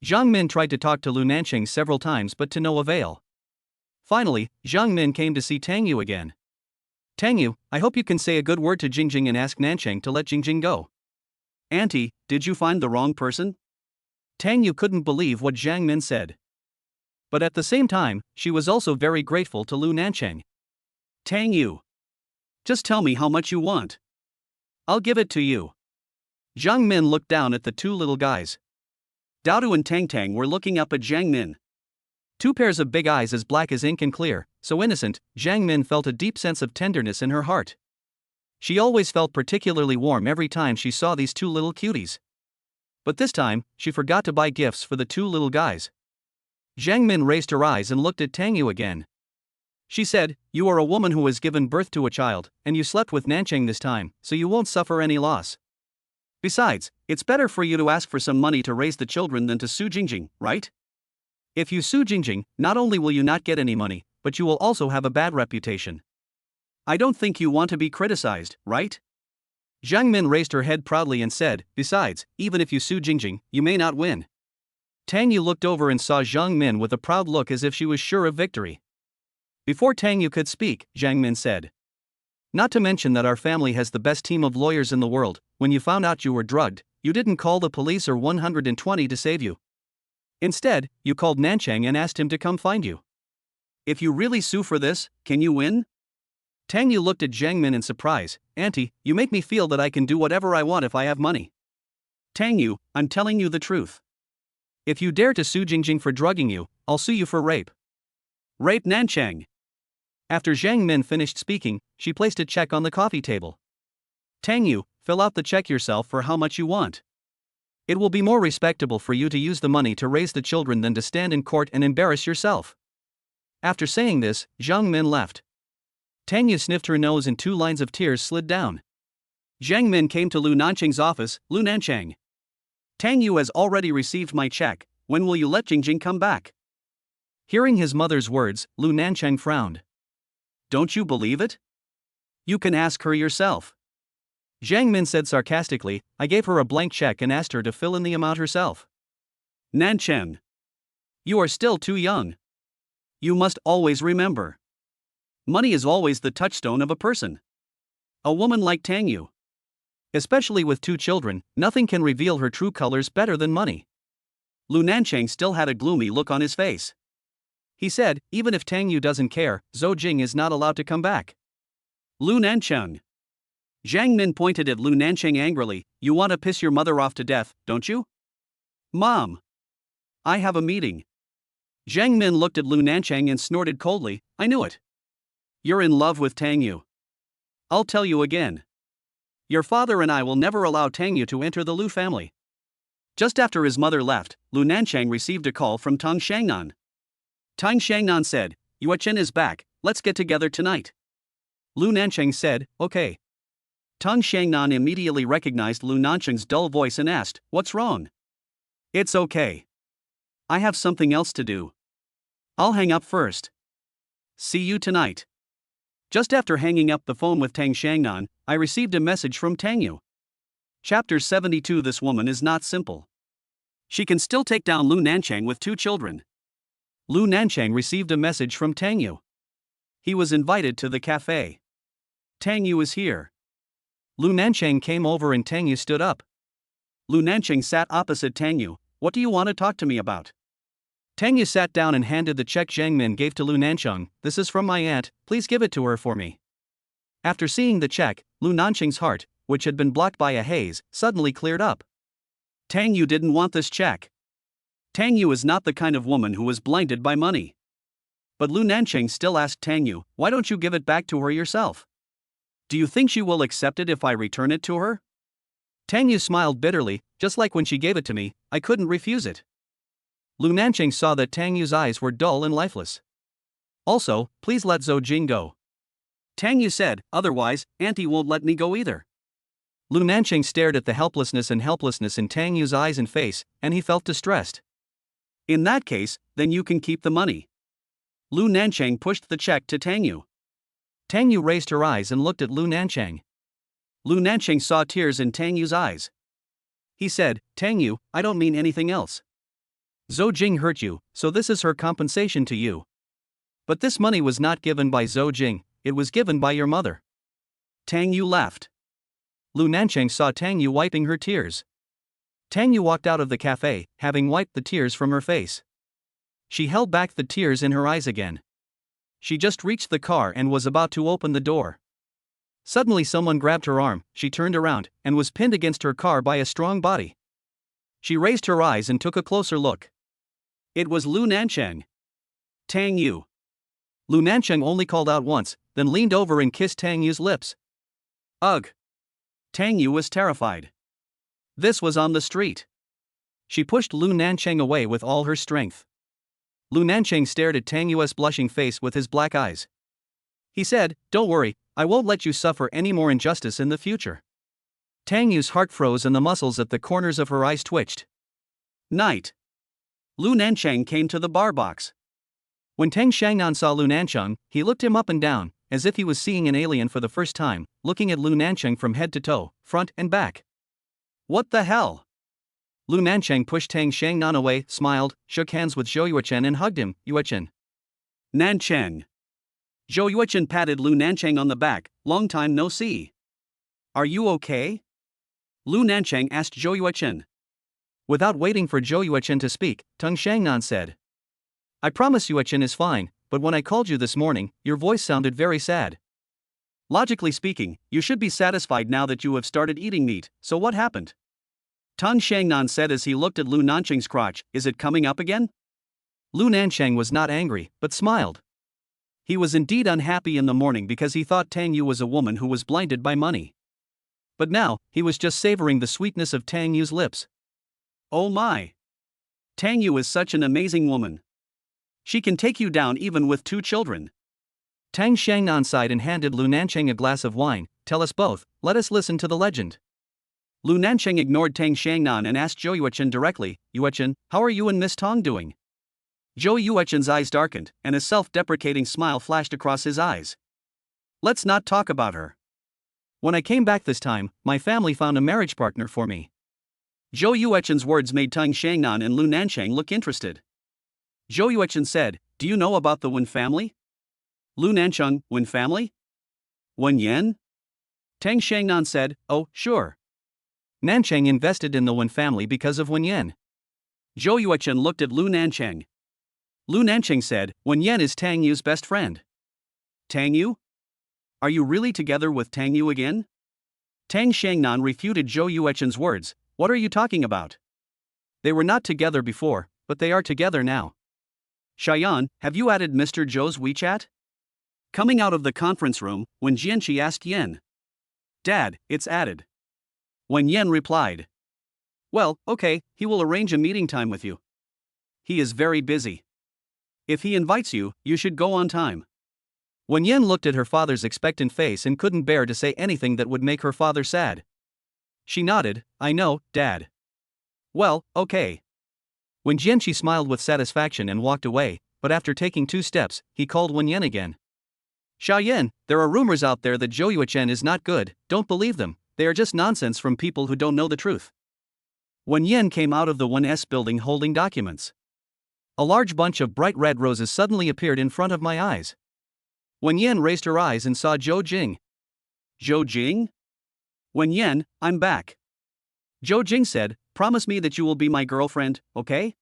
Speaker 1: Zhang Min tried to talk to Lu Nancheng several times but to no avail. Finally, Zhang Min came to see Tang Yu again. "Tang Yu, I hope you can say a good word to Jing and ask Nancheng to let Jing go." "Auntie, did you find the wrong person?" Tang Yu couldn't believe what Zhang Min said. But at the same time, she was also very grateful to Lu Nancheng. "Tang Yu. Just tell me how much you want. I'll give it to you." Zhang Min looked down at the two little guys. Daodu and Tang were looking up at Zhang Min. Two pairs of big eyes as black as ink and clear, so innocent, Zhang Min felt a deep sense of tenderness in her heart. She always felt particularly warm every time she saw these two little cuties. But this time, she forgot to buy gifts for the two little guys. Zhang Min raised her eyes and looked at Tang Yu again. She said, "You are a woman who has given birth to a child, and you slept with Nancheng this time, so you won't suffer any loss. Besides, it's better for you to ask for some money to raise the children than to sue Jing, right? If you sue Jing, not only will you not get any money, but you will also have a bad reputation. I don't think you want to be criticized, right? Jiang Min raised her head proudly and said, besides, even if you sue Jing, you may not win. Tang Yu looked over and saw Jiang Min with a proud look as if she was sure of victory. Before Tang Yu could speak, Jiang Min said, not to mention that our family has the best team of lawyers in the world. When you found out you were drugged, you didn't call the police or 120 to save you. Instead, you called Nancheng and asked him to come find you. If you really sue for this, can you win? Tang Yu looked at Jiang Min in surprise. Auntie, you make me feel that I can do whatever I want if I have money. Tang Yu, I'm telling you the truth. If you dare to sue Jing for drugging you, I'll sue you for rape. Rape Nancheng. After Jiang Min finished speaking, she placed a check on the coffee table. Tang Yu, fill out the check yourself for how much you want. It will be more respectable for you to use the money to raise the children than to stand in court and embarrass yourself. After saying this, Jiang Min left. Tang Yu sniffed her nose and 2 lines of tears slid down. Jiang Min came to Lu Nancheng's office. Lu Nancheng. Tang Yu has already received my check. When will you let Jing come back? Hearing his mother's words, Lu Nancheng frowned. Don't you believe it? You can ask her yourself. Jiang Min said sarcastically, I gave her a blank check and asked her to fill in the amount herself. Nancheng. You are still too young. You must always remember. Money is always the touchstone of a person. A woman like Tang Yu. Especially with 2 children, nothing can reveal her true colors better than money. Lu Nancheng still had a gloomy look on his face. He said, even if Tang Yu doesn't care, Zou Jing is not allowed to come back. Lu Nancheng. Jiang Min pointed at Lu Nancheng angrily, you want to piss your mother off to death, don't you? Mom. I have a meeting. Jiang Min looked at Lu Nancheng and snorted coldly, I knew it. You're in love with Tang Yu. I'll tell you again. Your father and I will never allow Tang Yu to enter the Lu family. Just after his mother left, Lu Nancheng received a call from Tang Shangnan. Tang Shangnan said, Yuechen is back, let's get together tonight. Lu Nancheng said, okay. Tang Shangnan immediately recognized Lu Nancheng's dull voice and asked, what's wrong? It's okay. I have something else to do. I'll hang up first. See you tonight. Just after hanging up the phone with Tang Shangnan, I received a message from Tang Yu. Chapter 72. This woman is not simple. She can still take down Lu Nancheng with 2 children. Lu Nancheng received a message from Tang Yu. He was invited to the cafe. Tang Yu is here. Lu Nancheng came over and Tang Yu stood up. Lu Nancheng sat opposite Tang Yu. What do you want to talk to me about? Tang Yu sat down and handed the check Jiang Min gave to Lu Nancheng. This is from my aunt, please give it to her for me. After seeing the check, Lu Nancheng's heart, which had been blocked by a haze, suddenly cleared up. Tang Yu didn't want this check. Tang Yu is not the kind of woman who was blinded by money. But Lu Nancheng still asked Tang Yu, why don't you give it back to her yourself? Do you think she will accept it if I return it to her? Tang Yu smiled bitterly, just like when she gave it to me, I couldn't refuse it. Lu Nancheng saw that Tang Yu's eyes were dull and lifeless. Also, please let Zou Jing go. Tang Yu said, otherwise, Auntie won't let me go either. Lu Nancheng stared at the helplessness in Tang Yu's eyes and face, and he felt distressed. In that case, then you can keep the money. Lu Nancheng pushed the check to Tang Yu. Tang Yu raised her eyes and looked at Lu Nancheng. Lu Nancheng saw tears in Tang Yu's eyes. He said, Tang Yu, I don't mean anything else. Zou Jing hurt you, so this is her compensation to you. But this money was not given by Zou Jing, it was given by your mother. Tang Yu laughed. Lu Nancheng saw Tang Yu wiping her tears. Tang Yu walked out of the cafe, having wiped the tears from her face. She held back the tears in her eyes again. She just reached the car and was about to open the door. Suddenly someone grabbed her arm, she turned around, and was pinned against her car by a strong body. She raised her eyes and took a closer look. It was Lu Nancheng. Tang Yu. Lu Nancheng only called out once, then leaned over and kissed Tang Yu's lips. Ugh. Tang Yu was terrified. This was on the street. She pushed Lu Nancheng away with all her strength. Lu Nancheng stared at Tang Yu's blushing face with his black eyes. He said, don't worry, I won't let you suffer any more injustice in the future. Tang Yu's heart froze and the muscles at the corners of her eyes twitched. Night. Lu Nancheng came to the bar box. When Tang Xiangnan saw Lu Nancheng, he looked him up and down, as if he was seeing an alien for the first time, looking at Lu Nancheng from head to toe, front and back. What the hell? Lu Nancheng pushed Tang Xiangnan away, smiled, shook hands with Zhou Yuechen and hugged him. Yuechen. Nancheng. Zhou Yuechen patted Lu Nancheng on the back. Long time no see. Are you okay? Lu Nancheng asked Zhou Yuechen. Without waiting for Zhou Yuechen to speak, Tang Xiangnan said. I promise Yuechen is fine, but when I called you this morning, your voice sounded very sad. Logically speaking, you should be satisfied now that you have started eating meat, so what happened? Tang Xiangnan said as he looked at Lu Nancheng's crotch. Is it coming up again? Lu Nancheng was not angry, but smiled. He was indeed unhappy in the morning because he thought Tang Yu was a woman who was blinded by money. But now, he was just savoring the sweetness of Tang Yu's lips. Oh my! Tang Yu is such an amazing woman. She can take you down even with 2 children. Tang Xiangnan sighed and handed Lu Nancheng a glass of wine. Tell us both, let us listen to the legend. Lu Nancheng ignored Tang Xiangnan and asked Zhou Yuechen directly, Yuechen, how are you and Miss Tang doing? Zhou Yuechen's eyes darkened, and a self-deprecating smile flashed across his eyes. Let's not talk about her. When I came back this time, my family found a marriage partner for me. Zhou Yuechen's words made Tang Xiangnan and Lu Nancheng look interested. Zhou Yuechen said, do you know about the Wen family? Lu Nancheng, Wen family? Wen Yan? Tang Xiangnan said, oh, sure. Nancheng invested in the Wen family because of Wen Yan. Zhou Yuechen looked at Lu Nancheng. Lu Nancheng said, Wen Yan is Tang Yu's best friend. Tang Yu? Are you really together with Tang Yu again? Tang Xiangnan refuted Zhou Yuechen's words. What are you talking about? They were not together before, but they are together now. Xiaoyan, have you added Mr. Zhou's WeChat? Coming out of the conference room, Wen Jianqi asked Yen. Dad, it's added. Wen Yan replied. Well, okay, he will arrange a meeting time with you. He is very busy. If he invites you, you should go on time. Wen Yan looked at her father's expectant face and couldn't bear to say anything that would make her father sad. She nodded, I know, Dad. Well, okay. Wen Jianqi smiled with satisfaction and walked away, but after taking 2 steps, he called Wen Yan again. Xiaoyan, there are rumors out there that Zhou Yuechen is not good, don't believe them, they are just nonsense from people who don't know the truth. Wen Yan came out of the 1S building holding documents. A large bunch of bright red roses suddenly appeared in front of my eyes. Wen Yan raised her eyes and saw Zou Jing. Zou Jing? Wen Yan, I'm back. Zou Jing said, promise me that you will be my girlfriend, okay?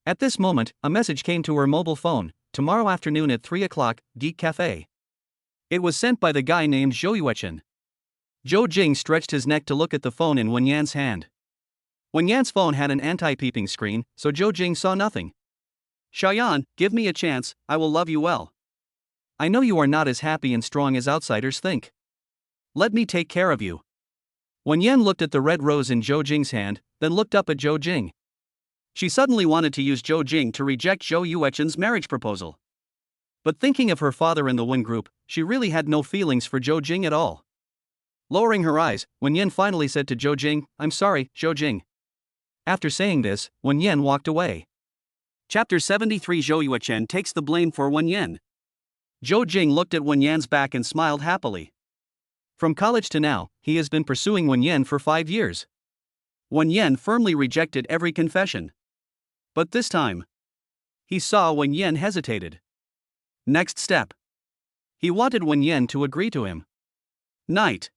Speaker 1: At this moment, a message came to her mobile phone, tomorrow afternoon at 3 o'clock, Geek Cafe. It was sent by the guy named Zhou Yuechen. Zou Jing stretched his neck to look at the phone in Wen Yan's hand. Wen Yan's phone had an anti-peeping screen, so Zou Jing saw nothing. Xiaoyan, give me a chance, I will love you well. I know you are not as happy and strong as outsiders think. Let me take care of you. Wen Yan looked at the red rose in Zou Jing's hand, then looked up at Zou Jing. She suddenly wanted to use Zou Jing to reject Zhou Yuechen's marriage proposal. But thinking of her father and the Wen group, she really had no feelings for Zou Jing at all. Lowering her eyes, Wen Yan finally said to Zou Jing, I'm sorry, Zou Jing. After saying this, Wen Yan walked away. Chapter 73 Zhou Yuechen takes the blame for Wen Yan. Zou Jing looked at Wen Yan's back and smiled happily. From college to now, he has been pursuing Wen Yan for 5 years. Wen Yan firmly rejected every confession. But this time, he saw Wen Yan hesitated. Next step. He wanted Wen Yan to agree to him. Night.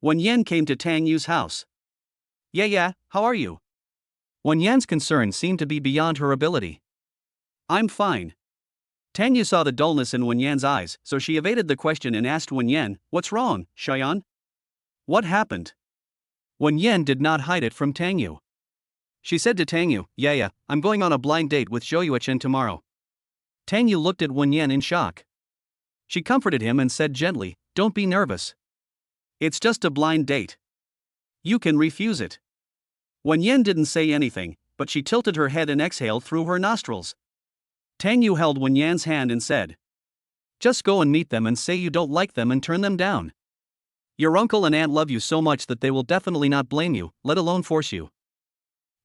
Speaker 1: Wen Yan came to Tang Yu's house. Yeah, how are you? Wen Yan's concern seemed to be beyond her ability. I'm fine. Tang Yu saw the dullness in Wen Yan's eyes, so she evaded the question and asked Wen Yan, what's wrong, Xiaoyan? What happened? Wen Yan did not hide it from Tang Yu. She said to Tang Yu, yeah, I'm going on a blind date with Zhou Yuechen tomorrow. Tang Yu looked at Wen Yan in shock. She comforted him and said gently, don't be nervous. It's just a blind date. You can refuse it. Wen Yan didn't say anything, but she tilted her head and exhaled through her nostrils. Tang Yu held Wen Yan's hand and said, just go and meet them and say you don't like them and turn them down. Your uncle and aunt love you so much that they will definitely not blame you, let alone force you.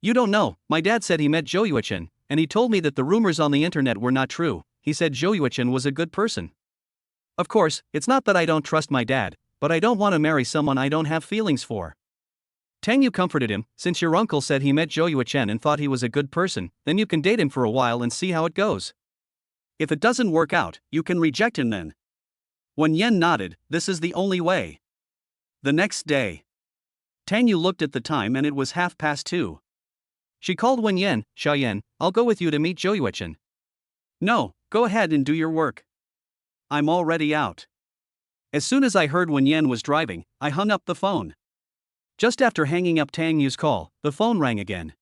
Speaker 1: You don't know, my dad said he met Zhou Yuechen, and he told me that the rumors on the internet were not true. he said Zhou Yuechen was a good person. Of course, it's not that I don't trust my dad, but I don't want to marry someone I don't have feelings for. Tang Yu comforted him, since your uncle said he met Zhou Yuechen and thought he was a good person, then you can date him for a while and see how it goes. If it doesn't work out, you can reject him then. Wen Yan nodded, this is the only way. The next day. Tang Yu looked at the time and it was 2:30. She called Wen Yan, Xiaoyan, I'll go with you to meet Zhou Yuechen. No, go ahead and do your work. I'm already out. As soon as I heard Wen Yan was driving, I hung up the phone. Just after hanging up Tang Yu's call, the phone rang again.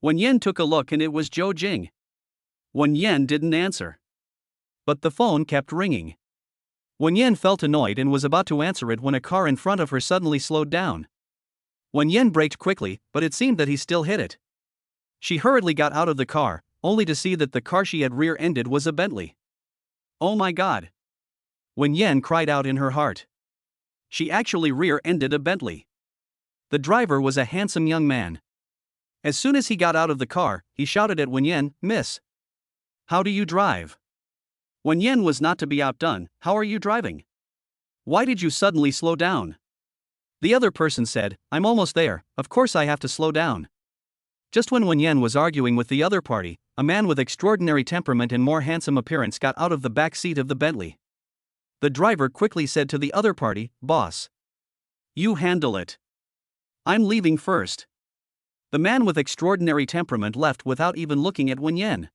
Speaker 1: Wen Yan took a look and it was Zou Jing. Wen Yan didn't answer. But the phone kept ringing. Wen Yan felt annoyed and was about to answer it when a car in front of her suddenly slowed down. Wen Yan braked quickly, but it seemed that he still hit it. She hurriedly got out of the car, only to see that the car she had rear-ended was a Bentley. Oh my god! Wen Yan cried out in her heart. She actually rear-ended a Bentley. The driver was a handsome young man. As soon as he got out of the car, he shouted at Wen Yan, Miss. How do you drive? Wen Yan was not to be outdone, how are you driving? Why did you suddenly slow down? The other person said, I'm almost there, of course I have to slow down. Just when Wen Yan was arguing with the other party, a man with extraordinary temperament and more handsome appearance got out of the back seat of the Bentley. The driver quickly said to the other party, Boss. You handle it. I'm leaving first. The man with extraordinary temperament left without even looking at Wen Yan.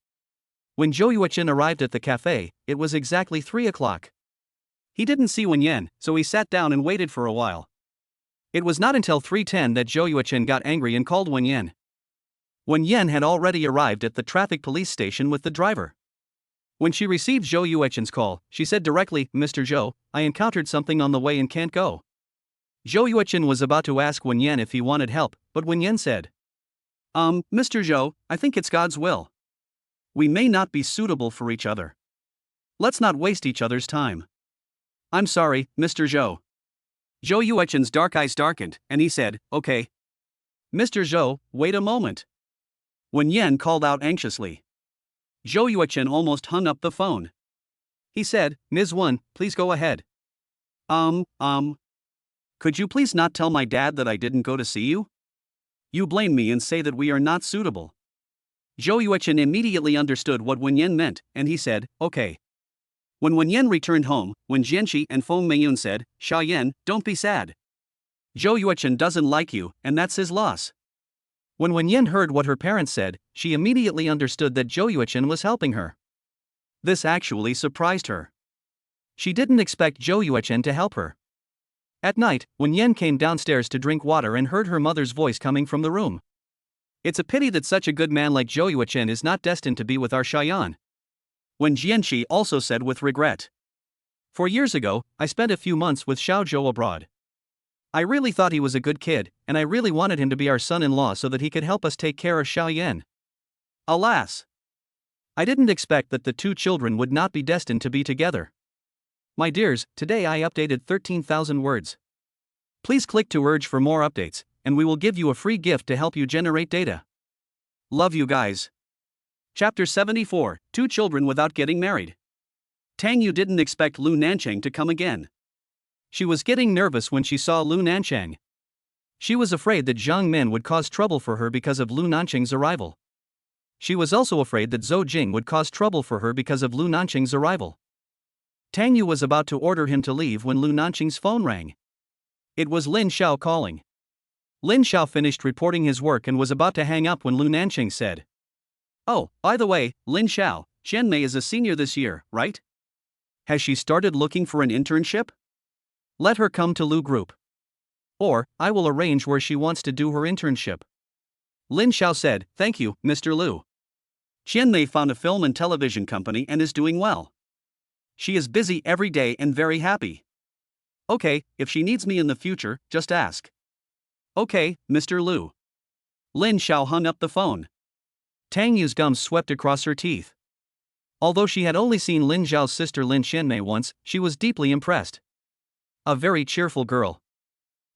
Speaker 1: When Zhou Yuechen arrived at the cafe, it was exactly 3 o'clock. He didn't see Wen Yan, so he sat down and waited for a while. It was not until 3:10 that Zhou Yuechen got angry and called Wen Yan. Wen Yan had already arrived at the traffic police station with the driver. When she received Zhou Yuechen's call, she said directly, Mr. Zhou, I encountered something on the way and can't go. Zhou Yuechen was about to ask Wen Yan if he wanted help, but Wen Yan said, Mr. Zhou, I think it's God's will. We may not be suitable for each other. Let's not waste each other's time. I'm sorry, Mr. Zhou. Zhou Yuechen's dark eyes darkened, and he said, okay. Mr. Zhou, wait a moment. Wen Yan called out anxiously. Zhou Yuechen almost hung up the phone. He said, Ms. Wen, please go ahead. Could you please not tell my dad that I didn't go to see you? You blame me and say that we are not suitable. Zhou Yuechen immediately understood what Wen Yan meant, and he said, okay. When Wen Yan returned home, Wen Jianqi and Feng Meiyun said, Xiaoyan, don't be sad. Zhou Yuechen doesn't like you, and that's his loss. When Wen Yan heard what her parents said, she immediately understood that Zhou Yuechen was helping her. This actually surprised her. She didn't expect Zhou Yuechen to help her. At night, Wen Yan came downstairs to drink water and heard her mother's voice coming from the room. It's a pity that such a good man like Zhou Yuechen is not destined to be with our Xiaoyan. Wen Jianqi also said with regret. 4 years ago, I spent a few months with Xiao Zhou abroad. I really thought he was a good kid, and I really wanted him to be our son-in-law so that he could help us take care of Xiaoyan. Alas! I didn't expect that the two children would not be destined to be together. My dears, today I updated 13,000 words. Please click to urge for more updates, and we will give you a free gift to help you generate data. Love you guys. Chapter 74, Two Children Without Getting Married. Tang Yu didn't expect Lu Nancheng to come again. She was getting nervous when she saw Lu Nancheng. She was afraid that Zhang Min would cause trouble for her because of Lu Nancheng's arrival. She was also afraid that Zou Jing would cause trouble for her because of Lu Nancheng's arrival. Tang Yu was about to order him to leave when Lu Nancheng's phone rang. It was Lin Xiao calling. Lin Xiao finished reporting his work and was about to hang up when Lu Nancheng said, Oh, by the way, Lin Xiao, Qian Mei is a senior this year, right? Has she started looking for an internship? Let her come to Lu Group. Or, I will arrange where she wants to do her internship. Lin Xiao said, Thank you, Mr. Lu. Qian Mei found a film and television company and is doing well. She is busy every day and very happy. Okay, if she needs me in the future, just ask. Okay, Mr. Lu. Lin Xiao hung up the phone. Tang Yu's gums swept across her teeth. Although she had only seen Lin Xiao's sister Lin Qianmei once, she was deeply impressed. A very cheerful girl.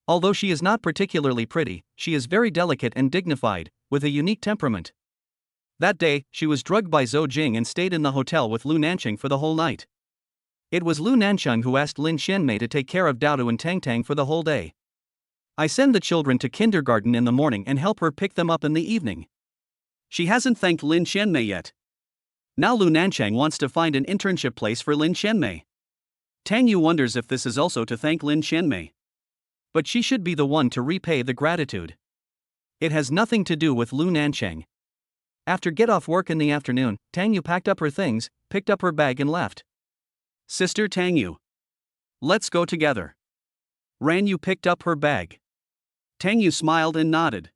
Speaker 1: Although she is not particularly pretty, she is very delicate and dignified, with a unique temperament. That day, she was drugged by Zou Jing and stayed in the hotel with Lu Nancheng for the whole night. It was Lu Nancheng who asked Lin Xianmei to take care of Dao and Tang for the whole day. I send the children to kindergarten in the morning and help her pick them up in the evening. She hasn't thanked Lin Xianmei yet. Now Lu Nancheng wants to find an internship place for Lin Xianmei. Tang Yu wonders if this is also to thank Lin Xianmei. But she should be the one to repay the gratitude. It has nothing to do with Lu Nancheng. After get off work in the afternoon, Tang Yu packed up her things, picked up her bag and left. Sister Tang Yu. Let's go together. Ran Yu picked up her bag. Tang Yu smiled and nodded.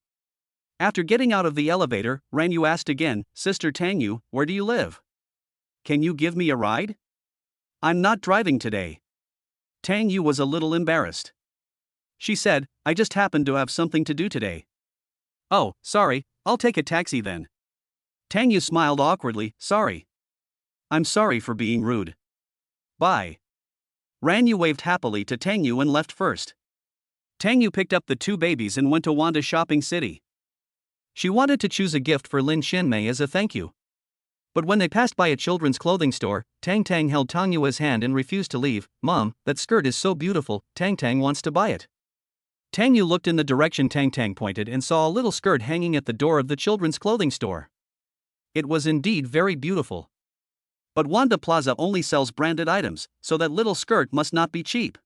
Speaker 1: After getting out of the elevator, Ran Yu asked again, Sister Tang Yu, where do you live? Can you give me a ride? I'm not driving today. Tang Yu was a little embarrassed. She said, I just happened to have something to do today. Oh, sorry, I'll take a taxi then. Tang Yu smiled awkwardly, sorry. I'm sorry for being rude. Bye. Ran Yu waved happily to Tang Yu and left first. Tang Yu picked up the two babies and went to Wanda Shopping City. She wanted to choose a gift for Lin Xianmei as a thank you. But when they passed by a children's clothing store, Tang held Tang Yu's hand and refused to leave. Mom, that skirt is so beautiful, Tang wants to buy it. Tang Yu looked in the direction Tang pointed and saw a little skirt hanging at the door of the children's clothing store. It was indeed very beautiful. But Wanda Plaza only sells branded items, so that little skirt must not be cheap.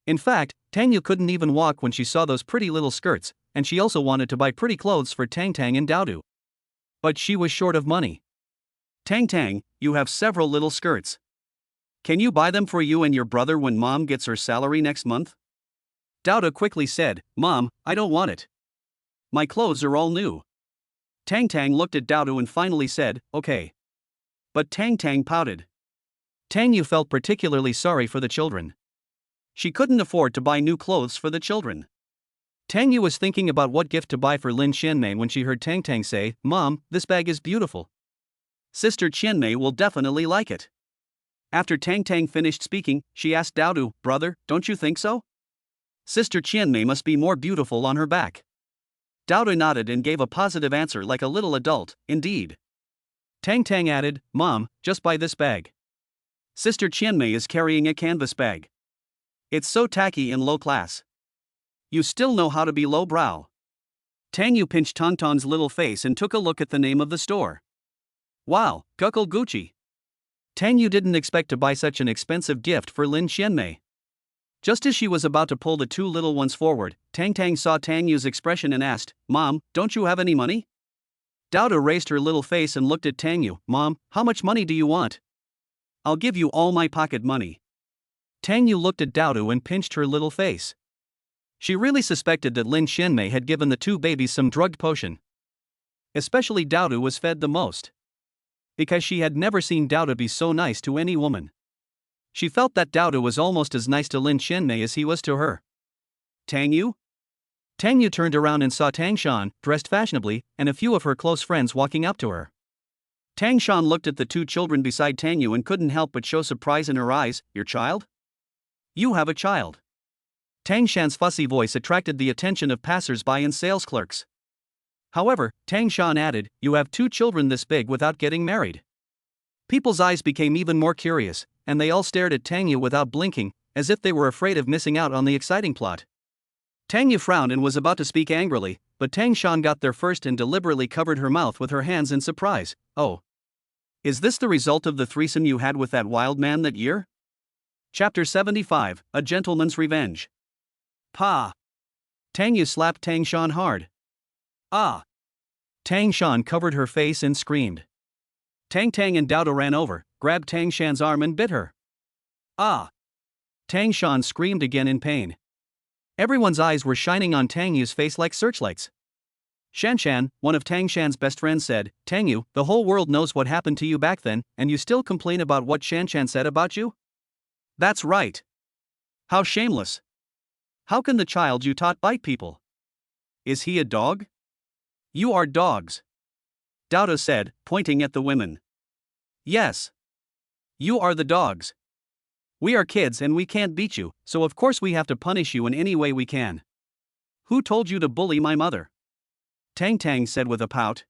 Speaker 1: In fact, Tang Yu couldn't even walk when she saw those pretty little skirts, and she also wanted to buy pretty clothes for Tang and Dao. But she was short of money. Tang, you have several little skirts. Can you buy them for you and your brother when Mom gets her salary next month? Dao quickly said, Mom, I don't want it. My clothes are all new. Tang looked at Dao and finally said, okay. But Tang pouted. Tang Yu felt particularly sorry for the children. She couldn't afford to buy new clothes for the children. Tang Yu was thinking about what gift to buy for Lin Xianmei when she heard Tang say, Mom, this bag is beautiful. Sister Qianmei will definitely like it. After Tang finished speaking, she asked Dao, brother, don't you think so? Sister Qianmei must be more beautiful on her back. Dao nodded and gave a positive answer like a little adult, indeed. Tang added, Mom, just buy this bag. Sister Qianmei is carrying a canvas bag. It's so tacky and low class. You still know how to be lowbrow. Tang Yu pinched Tang's little face and took a look at the name of the store. Wow, Guckle Gucci. Tang Yu didn't expect to buy such an expensive gift for Lin Xianmei. Just as she was about to pull the two little ones forward, Tang saw Tang Yu's expression and asked, Mom, don't you have any money? Dao raised her little face and looked at Tang Yu. Mom, how much money do you want? I'll give you all my pocket money. Tang Yu looked at Dao and pinched her little face. She really suspected that Lin Xianmei had given the two babies some drugged potion. Especially Dao was fed the most. Because she had never seen Dao be so nice to any woman. She felt that Dao was almost as nice to Lin Xianmei as he was to her. Tang Yu? Tang Yu turned around and saw Tang Shan, dressed fashionably, and a few of her close friends walking up to her. Tang Shan looked at the two children beside Tang Yu and couldn't help but show surprise in her eyes. Your child? You have a child. Tang Shan's fussy voice attracted the attention of passers-by and sales clerks. However, Tang Shan added, you have two children this big without getting married. People's eyes became even more curious, and they all stared at Tang Yu without blinking, as if they were afraid of missing out on the exciting plot. Tang Yu frowned and was about to speak angrily, but Tang Shan got there first and deliberately covered her mouth with her hands in surprise. Oh. Is this the result of the threesome you had with that wild man that year? Chapter 75, A Gentleman's Revenge. Pa! Tang Yu slapped Tang Shan hard. Ah! Tang Shan covered her face and screamed. Tang and Dao ran over, grabbed Tang Shan's arm and bit her. Ah! Tang Shan screamed again in pain. Everyone's eyes were shining on Tang Yu's face like searchlights. Shan, one of Tang Shan's best friends, said, Tang Yu, the whole world knows what happened to you back then, and you still complain about what Shan said about you? That's right. How shameless. How can the child you taught bite people? Is he a dog? You are dogs. Dao said, pointing at the women. Yes. You are the dogs. We are kids and we can't beat you, so of course we have to punish you in any way we can. Who told you to bully my mother? Tang said with a pout.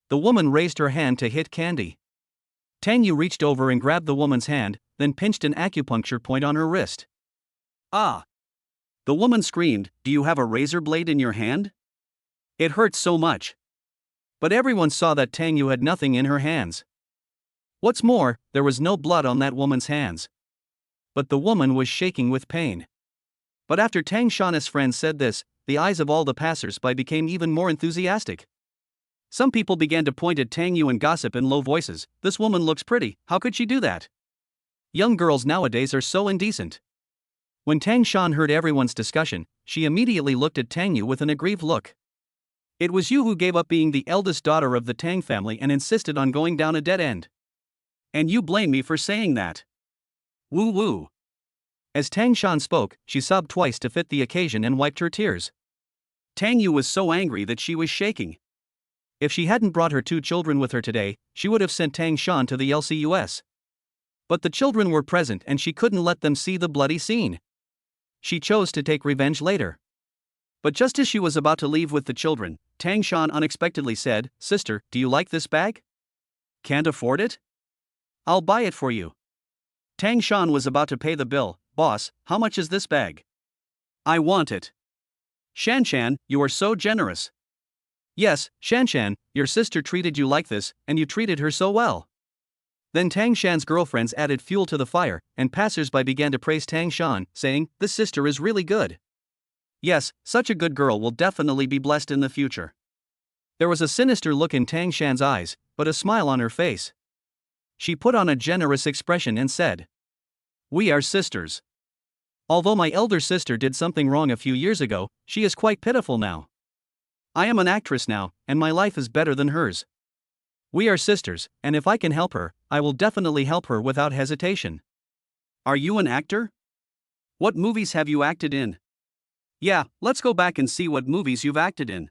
Speaker 1: The woman raised her hand to hit Candy. Tang Yu reached over and grabbed the woman's hand, then pinched an acupuncture point on her wrist. Ah! The woman screamed, "Do you have a razor blade in your hand?" It hurt so much. But everyone saw that Tang Yu had nothing in her hands. What's more, there was no blood on that woman's hands. But the woman was shaking with pain. But after Tang Shan's friend said this, the eyes of all the passers-by became even more enthusiastic. Some people began to point at Tang Yu and gossip in low voices. "This woman looks pretty, how could she do that? Young girls nowadays are so indecent." When Tang Shan heard everyone's discussion, she immediately looked at Tang Yu with an aggrieved look. "It was you who gave up being the eldest daughter of the Tang family and insisted on going down a dead end. And you blame me for saying that. Woo woo." As Tang Shan spoke, she sobbed twice to fit the occasion and wiped her tears. Tang Yu was so angry that she was shaking. If she hadn't brought her 2 children with her today, she would have sent Tang Shan to the LCUS. But the children were present and she couldn't let them see the bloody scene. She chose to take revenge later. But just as she was about to leave with the children, Tang Shan unexpectedly said, "Sister, do you like this bag? Can't afford it? I'll buy it for you." Tang Shan was about to pay the bill. "Boss, how much is this bag? I want it." "Shanshan, you are so generous." "Yes, Shanshan, your sister treated you like this, and you treated her so well." Then Tang Shan's girlfriends added fuel to the fire, and passers-by began to praise Tang Shan, saying, "This sister is really good. Yes, such a good girl will definitely be blessed in the future." There was a sinister look in Tang Shan's eyes, but a smile on her face. She put on a generous expression and said, "We are sisters. Although my elder sister did something wrong a few years ago, she is quite pitiful now. I am an actress now, and my life is better than hers. We are sisters, and if I can help her, I will definitely help her without hesitation." "Are you an actor? What movies have you acted in?" "Yeah, let's go back and see what movies you've acted in."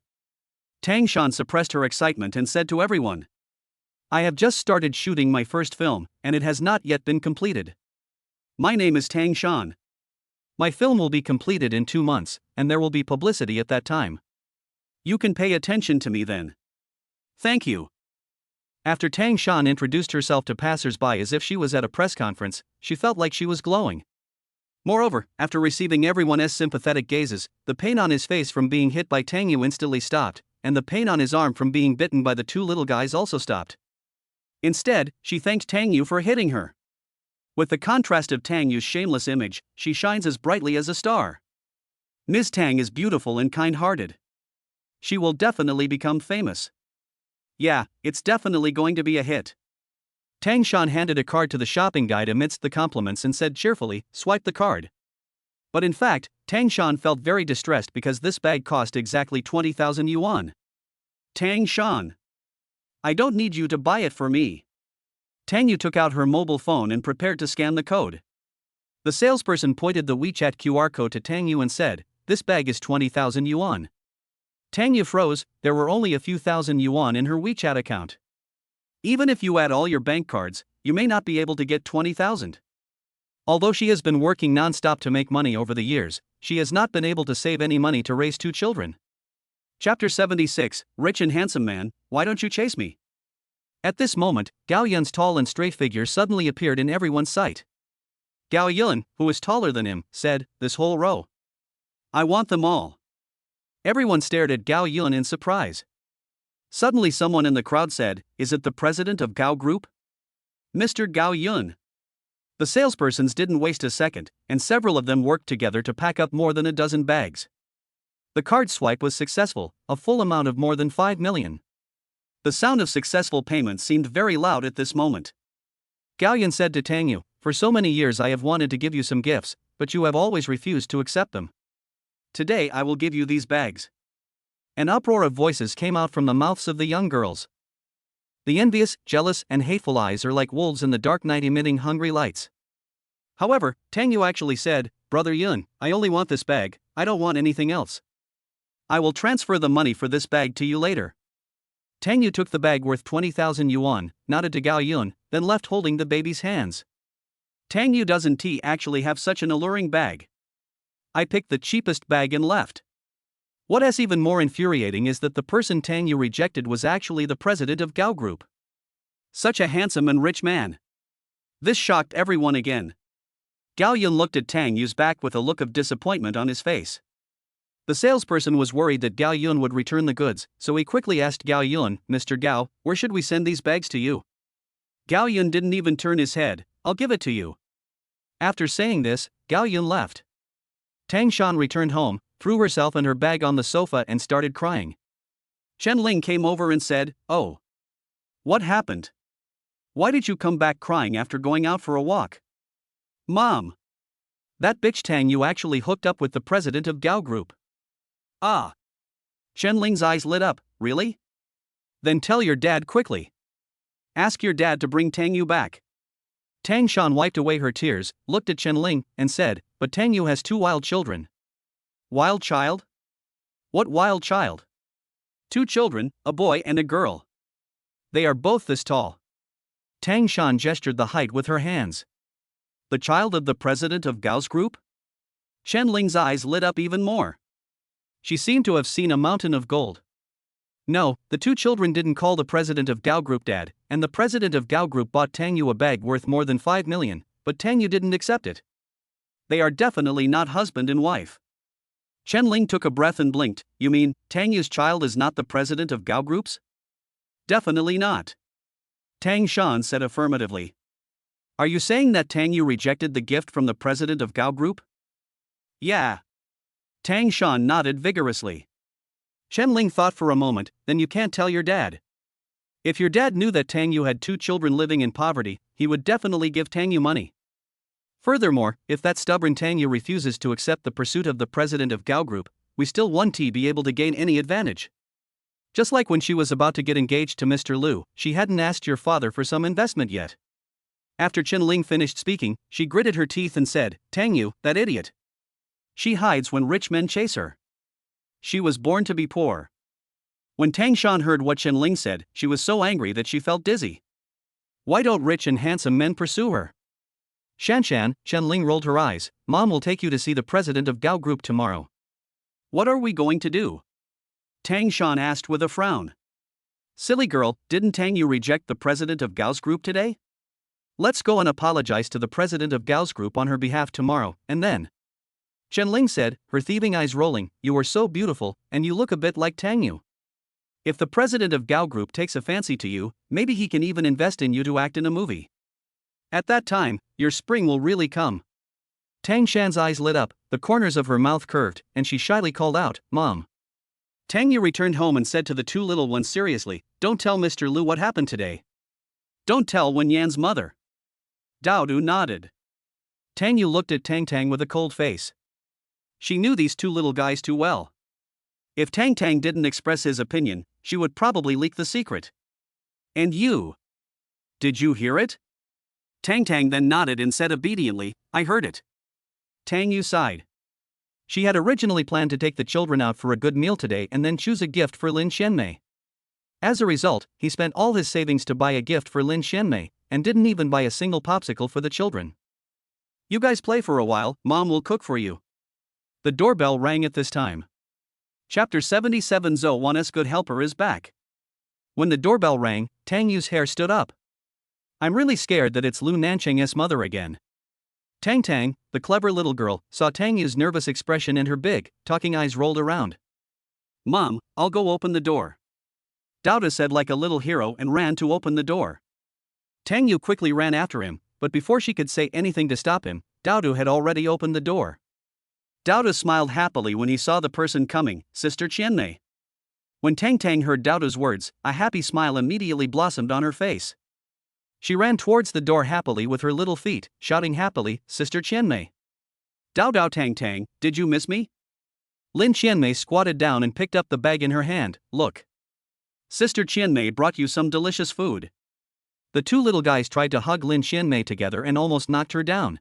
Speaker 1: Tang Shan suppressed her excitement and said to everyone, "I have just started shooting my first film, and it has not yet been completed. My name is Tang Shan. My film will be completed in 2 months, and there will be publicity at that time. You can pay attention to me then. Thank you." After Tang Shan introduced herself to passers-by as if she was at a press conference, she felt like she was glowing. Moreover, after receiving everyone's sympathetic gazes, the pain on his face from being hit by Tang Yu instantly stopped, and the pain on his arm from being bitten by the 2 little guys also stopped. Instead, she thanked Tang Yu for hitting her. With the contrast of Tang Yu's shameless image, she shines as brightly as a star. Ms. Tang is beautiful and kind-hearted. She will definitely become famous. Yeah, it's definitely going to be a hit. Tang Shan handed a card to the shopping guide amidst the compliments and said cheerfully, "Swipe the card." But in fact, Tang Shan felt very distressed because this bag cost exactly 20,000 yuan. "Tang Shan, I don't need you to buy it for me." Tang Yu took out her mobile phone and prepared to scan the code. The salesperson pointed the WeChat QR code to Tang Yu and said, "This bag is 20,000 yuan. Tang Yu froze. There were only a few thousand yuan in her WeChat account. Even if you add all your bank cards, you may not be able to get 20,000. Although she has been working non-stop to make money over the years, she has not been able to save any money to raise 2 children. Chapter 76, Rich and Handsome Man, Why Don't You Chase Me? At this moment, Gao Yun's tall and straight figure suddenly appeared in everyone's sight. Gao Yun, who was taller than him, said, "This whole row. I want them all." Everyone stared at Gao Yun in surprise. Suddenly someone in the crowd said, "Is it the president of Gao Group? Mr. Gao Yun?" The salespersons didn't waste a second, and several of them worked together to pack up more than a dozen bags. The card swipe was successful, a full amount of more than 5 million. The sound of successful payment seemed very loud at this moment. Gao Yun said to Tang Yu, "For so many years I have wanted to give you some gifts, but you have always refused to accept them. Today I will give you these bags." An uproar of voices came out from the mouths of the young girls. The envious, jealous, and hateful eyes are like wolves in the dark night emitting hungry lights. However, Tang Yu actually said, "Brother Yun, I only want this bag, I don't want anything else. I will transfer the money for this bag to you later." Tang Yu took the bag worth 20,000 yuan, nodded to Gao Yun, then left holding the baby's hands. Tang Yu doesn't he actually have such an alluring bag? I picked the cheapest bag and left. What is even more infuriating is that the person Tang Yu rejected was actually the president of Gao Group. Such a handsome and rich man. This shocked everyone again. Gao Yun looked at Tang Yu's back with a look of disappointment on his face. The salesperson was worried that Gao Yun would return the goods, so he quickly asked Gao Yun, "Mr. Gao, where should we send these bags to you?" Gao Yun didn't even turn his head. "I'll give it to you." After saying this, Gao Yun left. Tang Shan returned home, threw herself and her bag on the sofa and started crying. Chen Ling came over and said, "Oh. What happened? Why did you come back crying after going out for a walk?" "Mom. That bitch Tang Yu actually hooked up with the president of Gao Group." "Ah." Chen Ling's eyes lit up. "Really? Then tell your dad quickly. Ask your dad to bring Tang Yu back." Tang Shan wiped away her tears, looked at Chen Ling, and said, "But Tang Yu has 2 wild children." "Wild child? What wild child?" "2 children, a boy and a girl. They are both this tall." Tang Shan gestured the height with her hands. "The child of the president of Gao's group?" Chen Ling's eyes lit up even more. She seemed to have seen a mountain of gold. "No, the 2 children didn't call the president of Gao Group dad, and the president of Gao Group bought Tang Yu a bag worth more than 5 million, but Tang Yu didn't accept it. They are definitely not husband and wife." Chen Ling took a breath and blinked. "You mean, Tang Yu's child is not the president of Gao Group's?" "Definitely not." Tang Shan said affirmatively. "Are you saying that Tang Yu rejected the gift from the president of Gao Group?" "Yeah." Tang Shan nodded vigorously. Chen Ling thought for a moment. "Then you can't tell your dad. If your dad knew that Tang Yu had 2 children living in poverty, he would definitely give Tang Yu money. Furthermore, if that stubborn Tang Yu refuses to accept the pursuit of the president of Gao Group, we still won't be able to gain any advantage. Just like when she was about to get engaged to Mr. Lu, she hadn't asked your father for some investment yet." After Chen Ling finished speaking, she gritted her teeth and said, "Tang Yu, that idiot. She hides when rich men chase her. She was born to be poor." When Tang Shan heard what Chen Ling said, she was so angry that she felt dizzy. Why don't rich and handsome men pursue her? "Shan, Chen Ling rolled her eyes. "Mom will take you to see the president of Gao Group tomorrow." "What are we going to do?" Tang Shan asked with a frown. "Silly girl, didn't Tang Yu reject the president of Gao's group today? Let's go and apologize to the president of Gao's group on her behalf tomorrow, and then." Chen Ling said, her thieving eyes rolling, "You are so beautiful, and you look a bit like Tang Yu. If the president of Gao Group takes a fancy to you, maybe he can even invest in you to act in a movie. At that time, your spring will really come." Tang Shan's eyes lit up, the corners of her mouth curved, and she shyly called out, "Mom." Tang Yu returned home and said to the 2 little ones seriously, "Don't tell Mr. Lu what happened today. Don't tell Wen Yan's mother." Dao Du nodded. Tang Yu looked at Tang with a cold face. She knew these 2 little guys too well. If Tang didn't express his opinion, she would probably leak the secret. "And you? Did you hear it?" Tang then nodded and said obediently, "I heard it." Tang Yu sighed. She had originally planned to take the children out for a good meal today and then choose a gift for Lin Xianmei. As a result, he spent all his savings to buy a gift for Lin Xianmei, and didn't even buy a single popsicle for the children. "You guys play for a while, Mom will cook for you." The doorbell rang at this time. Chapter 77 Zou Jing's Good Helper is back. When the doorbell rang, Tang Yu's hair stood up. "I'm really scared that it's Lu Nancheng's mother again." Tang, the clever little girl, saw Tang Yu's nervous expression and her big, talking eyes rolled around. "Mom, I'll go open the door." Dao said like a little hero and ran to open the door. Tang Yu quickly ran after him, but before she could say anything to stop him, Dao had already opened the door. Dao smiled happily when he saw the person coming, Sister Qianmei. When Tang heard Dao's words, a happy smile immediately blossomed on her face. She ran towards the door happily with her little feet, shouting happily, "Sister Qianmei." Dao Tang, did you miss me?" Lin Qianmei squatted down and picked up the bag in her hand. "Look. Sister Qianmei brought you some delicious food." The 2 little guys tried to hug Lin Qianmei together and almost knocked her down.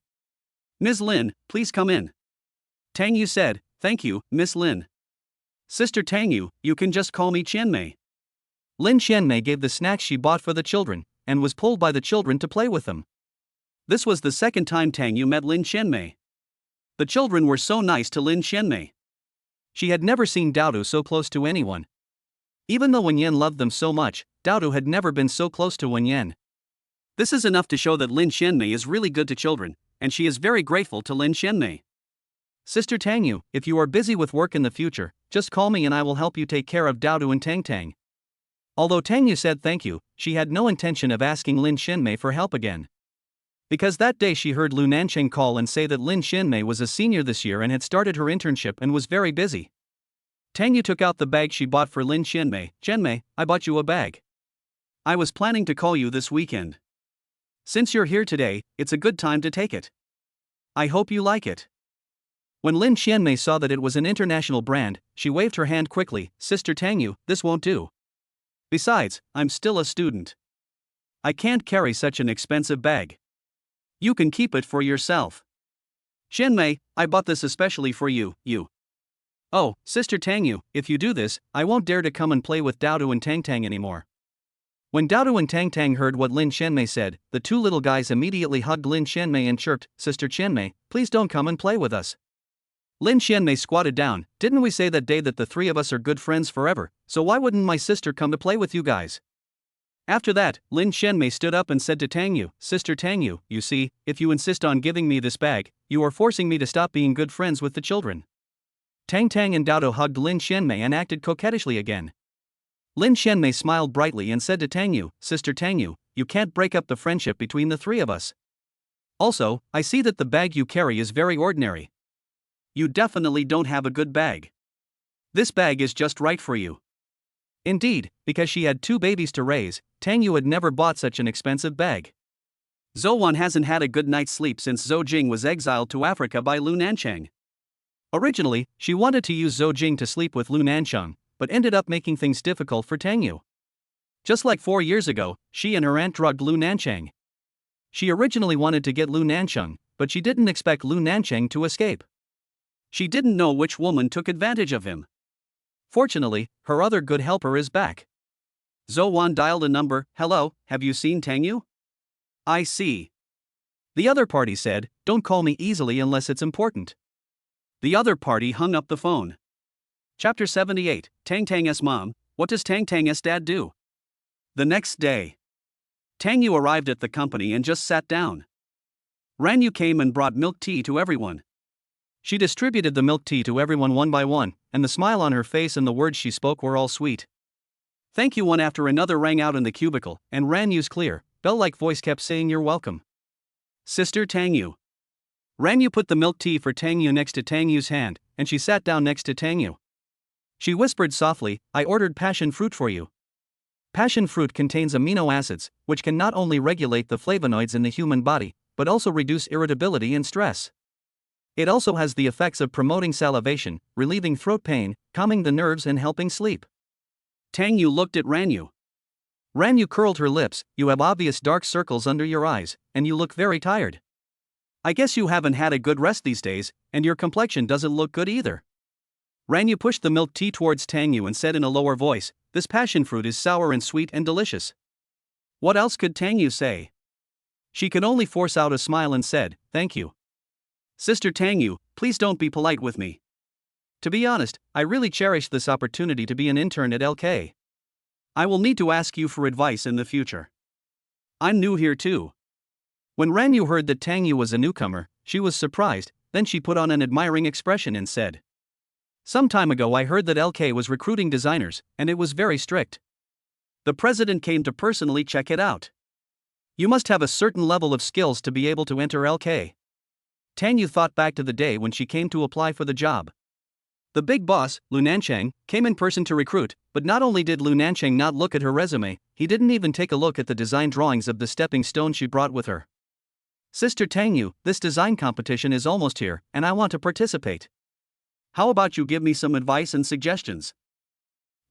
Speaker 1: "Ms. Lin, please come in." Tang Yu said, "Thank you, Miss Lin." "Sister Tang Yu, you can just call me Qianmei." Lin Qianmei gave the snacks she bought for the children, and was pulled by the children to play with them. This was the second time Tang Yu met Lin Qianmei. The children were so nice to Lin Qianmei. She had never seen Dowdu so close to anyone. Even though Wen Yan loved them so much, Dowdu had never been so close to Wen Yan. This is enough to show that Lin Xianmei is really good to children, and she is very grateful to Lin Xianmei. Sister Tangyu, if you are busy with work in the future, just call me and I will help you take care of Dowdu and Tang. Although Tangyu said thank you, she had no intention of asking Lin Xianmei for help again. Because that day she heard Lu Nancheng call and say that Lin Xianmei was a senior this year and had started her internship and was very busy. Tangyu took out the bag she bought for Lin Xianmei. Xianmei, I bought you a bag. I was planning to call you this weekend. Since you're here today, it's a good time to take it. I hope you like it. When Lin Xianmei saw that it was an international brand, she waved her hand quickly. Sister Tangyu, this won't do. Besides, I'm still a student. I can't carry such an expensive bag. You can keep it for yourself. Xianmei, I bought this especially for you. Oh, Sister Tangyu, if you do this, I won't dare to come and play with Dowdu and Tang anymore. When Dowdu and Tang heard what Lin Xianmei said, the two little guys immediately hugged Lin Xianmei and chirped, Sister Xianmei, please don't come and play with us. Lin Xianmei squatted down. Didn't we say that day that the three of us are good friends forever, so why wouldn't my sister come to play with you guys? After that, Lin Xianmei stood up and said to Tangyu, Sister Tangyu, you see, if you insist on giving me this bag, you are forcing me to stop being good friends with the children. Tang and Dowdu hugged Lin Xianmei and acted coquettishly again. Lin Xianmei smiled brightly and said to Tangyu, Sister Tangyu, you can't break up the friendship between the three of us. Also, I see that the bag you carry is very ordinary. You definitely don't have a good bag. This bag is just right for you. Indeed, because she had two babies to raise, Tangyu had never bought such an expensive bag. Zou hasn't had a good night's sleep since Zou Jing was exiled to Africa by Lu Nancheng. Originally, she wanted to use Zou Jing to sleep with Lu Nancheng, but ended up making things difficult for Tangyu. Just like 4 years ago, she and her aunt drugged Lu Nancheng. She originally wanted to get Lu Nancheng, but she didn't expect Lu Nancheng to escape. She didn't know which woman took advantage of him. Fortunately, her other good helper is back. Zou dialed a number. Hello, have you seen Tangyu? I see. The other party said, don't call me easily unless it's important. The other party hung up the phone. Chapter 78, Tang's mom, what does Tang's dad do? The next day, Tangyu arrived at the company and just sat down. Ranyu came and brought milk tea to everyone. She distributed the milk tea to everyone one by one, and the smile on her face and the words she spoke were all sweet. Thank you. One after another rang out in the cubicle, and Ranyu's clear, bell-like voice kept saying you're welcome. Sister Tangyu. Ranyu put the milk tea for Tangyu next to Tangyu's hand, and she sat down next to Tangyu. She whispered softly, I ordered passion fruit for you. Passion fruit contains amino acids, which can not only regulate the flavonoids in the human body, but also reduce irritability and stress. It also has the effects of promoting salivation, relieving throat pain, calming the nerves and helping sleep. Tangyu looked at Ranyu. Ranyu curled her lips, you have obvious dark circles under your eyes, and you look very tired. I guess you haven't had a good rest these days, and your complexion doesn't look good either. Ranyu pushed the milk tea towards Tangyu and said in a lower voice, this passion fruit is sour and sweet and delicious. What else could Tangyu say? She could only force out a smile and said, thank you. Sister Tangyu, please don't be polite with me. To be honest, I really cherish this opportunity to be an intern at LK. I will need to ask you for advice in the future. I'm new here too. When Ranyu heard that Tangyu was a newcomer, she was surprised, then she put on an admiring expression and said, some time ago I heard that LK was recruiting designers, and it was very strict. The president came to personally check it out. You must have a certain level of skills to be able to enter LK. Tangyu thought back to the day when she came to apply for the job. The big boss, Lu Nancheng, came in person to recruit, but not only did Lu Nancheng not look at her resume, he didn't even take a look at the design drawings of the stepping stone she brought with her. Sister Tangyu, this design competition is almost here, and I want to participate. How about you give me some advice and suggestions?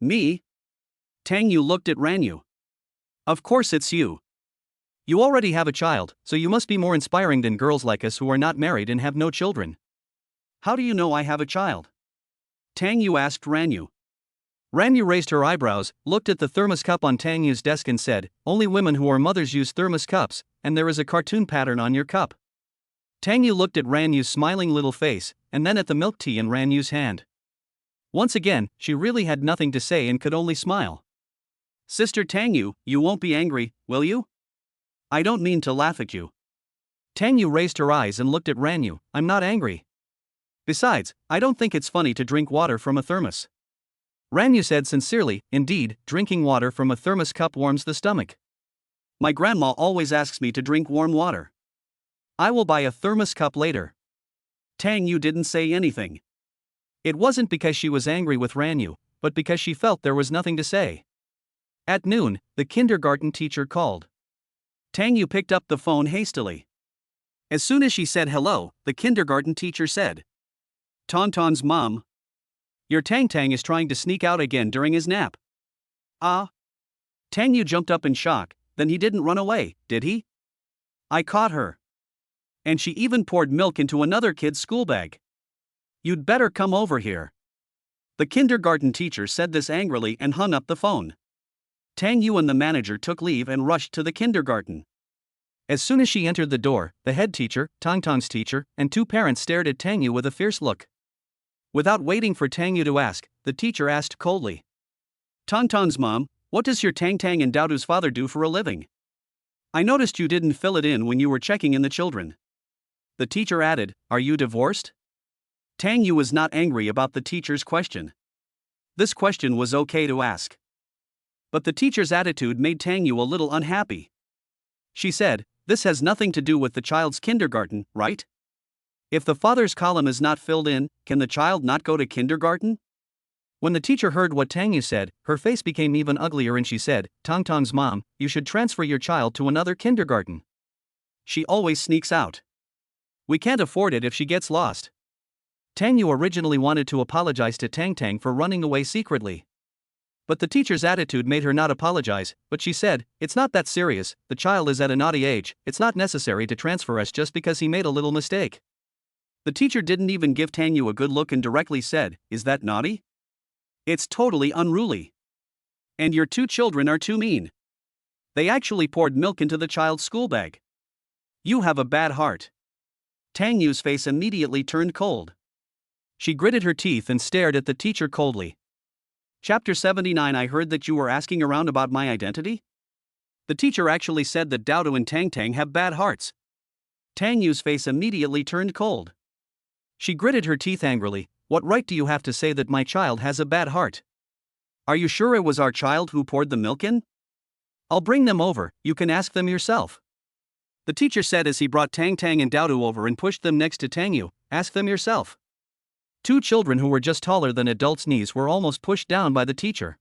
Speaker 1: Me? Tangyu looked at Ranyu. Of course it's you. You already have a child, so you must be more inspiring than girls like us who are not married and have no children. How do you know I have a child? Tangyu asked Ranyu. Ranyu raised her eyebrows, looked at the thermos cup on Tangyu's desk and said, only women who are mothers use thermos cups, and there is a cartoon pattern on your cup. Tangyu looked at Ranyu's smiling little face, and then at the milk tea in Ranyu's hand. Once again, she really had nothing to say and could only smile. Sister Tang Yu won't be angry, will you? I don't mean to laugh at you. Tang Yu raised her eyes and looked at Ran Yu. I'm not angry. Besides, I don't think it's funny to drink water from a thermos. Ran Yu said sincerely, indeed, drinking water from a thermos cup warms the stomach. My grandma always asks me to drink warm water. I will buy a thermos cup later. Tang Yu didn't say anything. It wasn't because she was angry with Ran Yu, but because she felt there was nothing to say. At noon, the kindergarten teacher called. Tang Yu picked up the phone hastily. As soon as she said hello, the kindergarten teacher said, Tauntaun's mom. Your Tang Tang is trying to sneak out again during his nap. Ah. Tang Yu jumped up in shock. Then he didn't run away, did he? I caught her. And she even poured milk into another kid's school bag. You'd better come over here. The kindergarten teacher said this angrily and hung up the phone. Tang Yu and the manager took leave and rushed to the kindergarten. As soon as she entered the door, the head teacher, Tang's teacher, and two parents stared at Tang Yu with a fierce look. Without waiting for Tang Yu to ask, the teacher asked coldly. Tang's mom, what does your Tang and Daodu's father do for a living? I noticed you didn't fill it in when you were checking in the children. The teacher added, are you divorced? Tang Yu was not angry about the teacher's question. This question was okay to ask. But the teacher's attitude made Tang Yu a little unhappy. She said, this has nothing to do with the child's kindergarten, right? If the father's column is not filled in, can the child not go to kindergarten? When the teacher heard what Tang Yu said, her face became even uglier and she said, Tang's mom, you should transfer your child to another kindergarten. She always sneaks out. We can't afford it if she gets lost. Tang Yu originally wanted to apologize to Tang for running away secretly. But the teacher's attitude made her not apologize, but she said, it's not that serious, the child is at a naughty age, it's not necessary to transfer us just because he made a little mistake. The teacher didn't even give Tang Yu a good look and directly said, is that naughty? It's totally unruly. And your two children are too mean. They actually poured milk into the child's school bag. You have a bad heart. Tang Yu's face immediately turned cold. She gritted her teeth and stared at the teacher coldly. Chapter 79. I heard that you were asking around about my identity? The teacher actually said that Daodu and Tang have bad hearts. Tang Yu's face immediately turned cold. She gritted her teeth angrily. What right do you have to say that my child has a bad heart? Are you sure it was our child who poured the milk in? I'll bring them over, you can ask them yourself. The teacher said as he brought Tang and Daodu over and pushed them next to Tang Yu, ask them yourself. Two children who were just taller than adults' knees were almost pushed down by the teacher.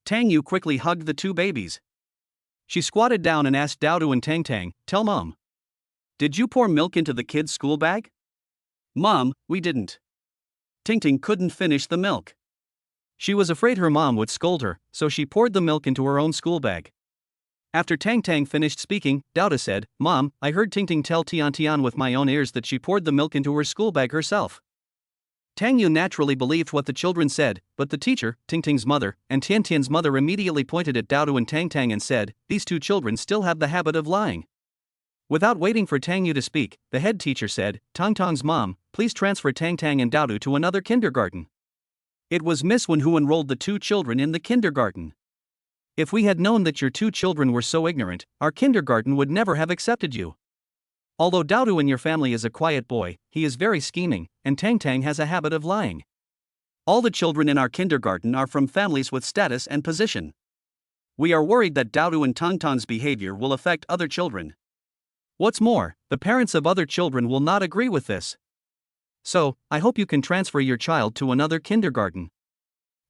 Speaker 1: Tang Yu quickly hugged the two babies. She squatted down and asked Daodu and Tang, tell Mom. Did you pour milk into the kid's school bag? Mom, we didn't. Ting couldn't finish the milk. She was afraid her mom would scold her, so she poured the milk into her own school bag. After Tang finished speaking, Daodu said, Mom, I heard Ting tell Tian with my own ears that she poured the milk into her school bag herself. Tang Yu naturally believed what the children said, but the teacher, Ting's mother, and Tian's mother immediately pointed at Daodu and Tang and said, these two children still have the habit of lying. Without waiting for Tang Yu to speak, the head teacher said, Tang's mom, please transfer Tang and Daodu to another kindergarten. It was Miss Wen who enrolled the two children in the kindergarten. If we had known that your two children were so ignorant, our kindergarten would never have accepted you. Although Daodu in your family is a quiet boy, he is very scheming, and Tang has a habit of lying. All the children in our kindergarten are from families with status and position. We are worried that Daodu and Tang's behavior will affect other children. What's more, the parents of other children will not agree with this. So, I hope you can transfer your child to another kindergarten.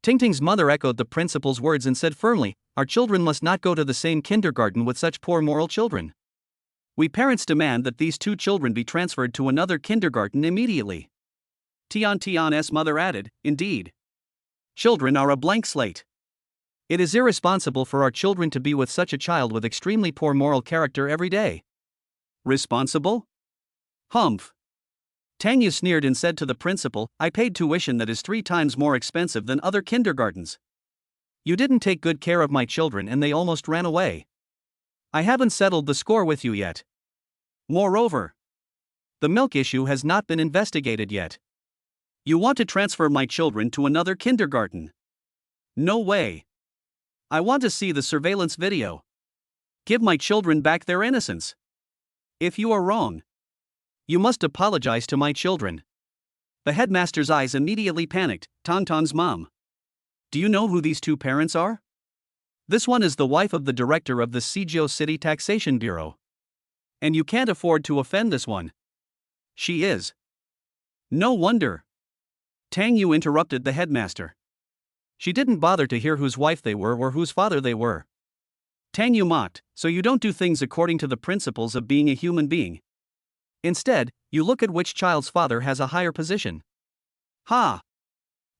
Speaker 1: Ting's mother echoed the principal's words and said firmly, our children must not go to the same kindergarten with such poor moral children. We parents demand that these two children be transferred to another kindergarten immediately. Tian's mother added, indeed. Children are a blank slate. It is irresponsible for our children to be with such a child with extremely poor moral character every day. Responsible? Humph. Tang Yu sneered and said to the principal, I paid tuition that is 3 times more expensive than other kindergartens. You didn't take good care of my children and they almost ran away. I haven't settled the score with you yet. Moreover, the milk issue has not been investigated yet. You want to transfer my children to another kindergarten? No way. I want to see the surveillance video. Give my children back their innocence. If you are wrong, you must apologize to my children. The headmaster's eyes immediately panicked. Tang's mom. Do you know who these two parents are? This one is the wife of the director of the Suzhou City Taxation Bureau. And you can't afford to offend this one. She is. No wonder. Tang Yu interrupted the headmaster. She didn't bother to hear whose wife they were or whose father they were. Tang Yu mocked, so you don't do things according to the principles of being a human being. Instead, you look at which child's father has a higher position. Ha!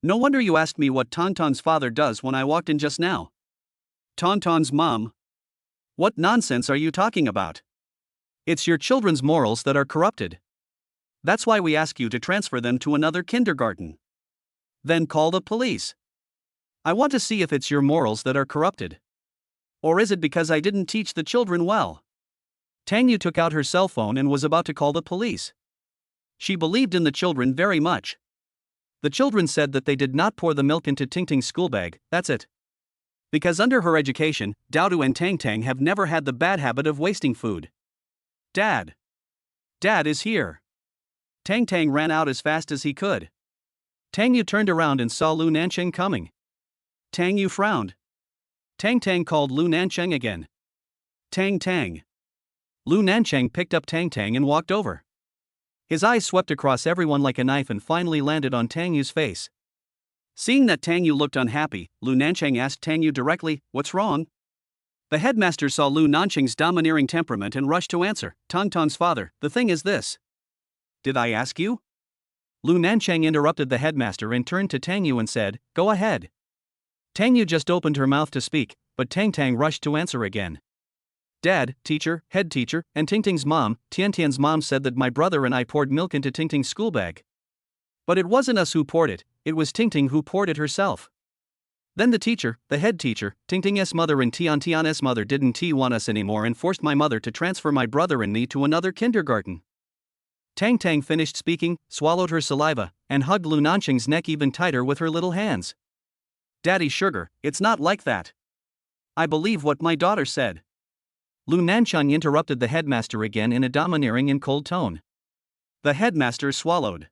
Speaker 1: No wonder you asked me what Tang's father does when I walked in just now. Tang's mom? What nonsense are you talking about? It's your children's morals that are corrupted. That's why we ask you to transfer them to another kindergarten. Then call the police. I want to see if it's your morals that are corrupted. Or is it because I didn't teach the children well? Tang Yu took out her cell phone and was about to call the police. She believed in the children very much. The children said that they did not pour the milk into Tingting's school bag, that's it. Because under her education, Daodu and Tang have never had the bad habit of wasting food. Dad. Dad is here. Tang ran out as fast as he could. Tang Yu turned around and saw Lu Nancheng coming. Tang Yu frowned. Tang called Lu Nancheng again. Tang. Lu Nancheng picked up Tang and walked over. His eyes swept across everyone like a knife and finally landed on Tang Yu's face. Seeing that Tang Yu looked unhappy, Lu Nancheng asked Tang Yu directly, "What's wrong?" The headmaster saw Lu Nancheng's domineering temperament and rushed to answer, "Tang's father, the thing is this." "Did I ask you?" Lu Nancheng interrupted the headmaster and turned to Tang Yu and said, "Go ahead." Tang Yu just opened her mouth to speak, but Tang rushed to answer again. "Dad, teacher, head teacher, and Tingting's mom, Tian's mom said that my brother and I poured milk into Tingting's school bag. But it wasn't us who poured it was Tingting who poured it herself. Then the teacher, the head teacher, Tingting's mother and Tian's mother didn't want us anymore and forced my mother to transfer my brother and me to another kindergarten." Tang finished speaking, swallowed her saliva, and hugged Lu Nancheng's neck even tighter with her little hands. "Daddy sugar, it's not like that. I believe what my daughter said." Lu Nancheng interrupted the headmaster again in a domineering and cold tone. The headmaster swallowed.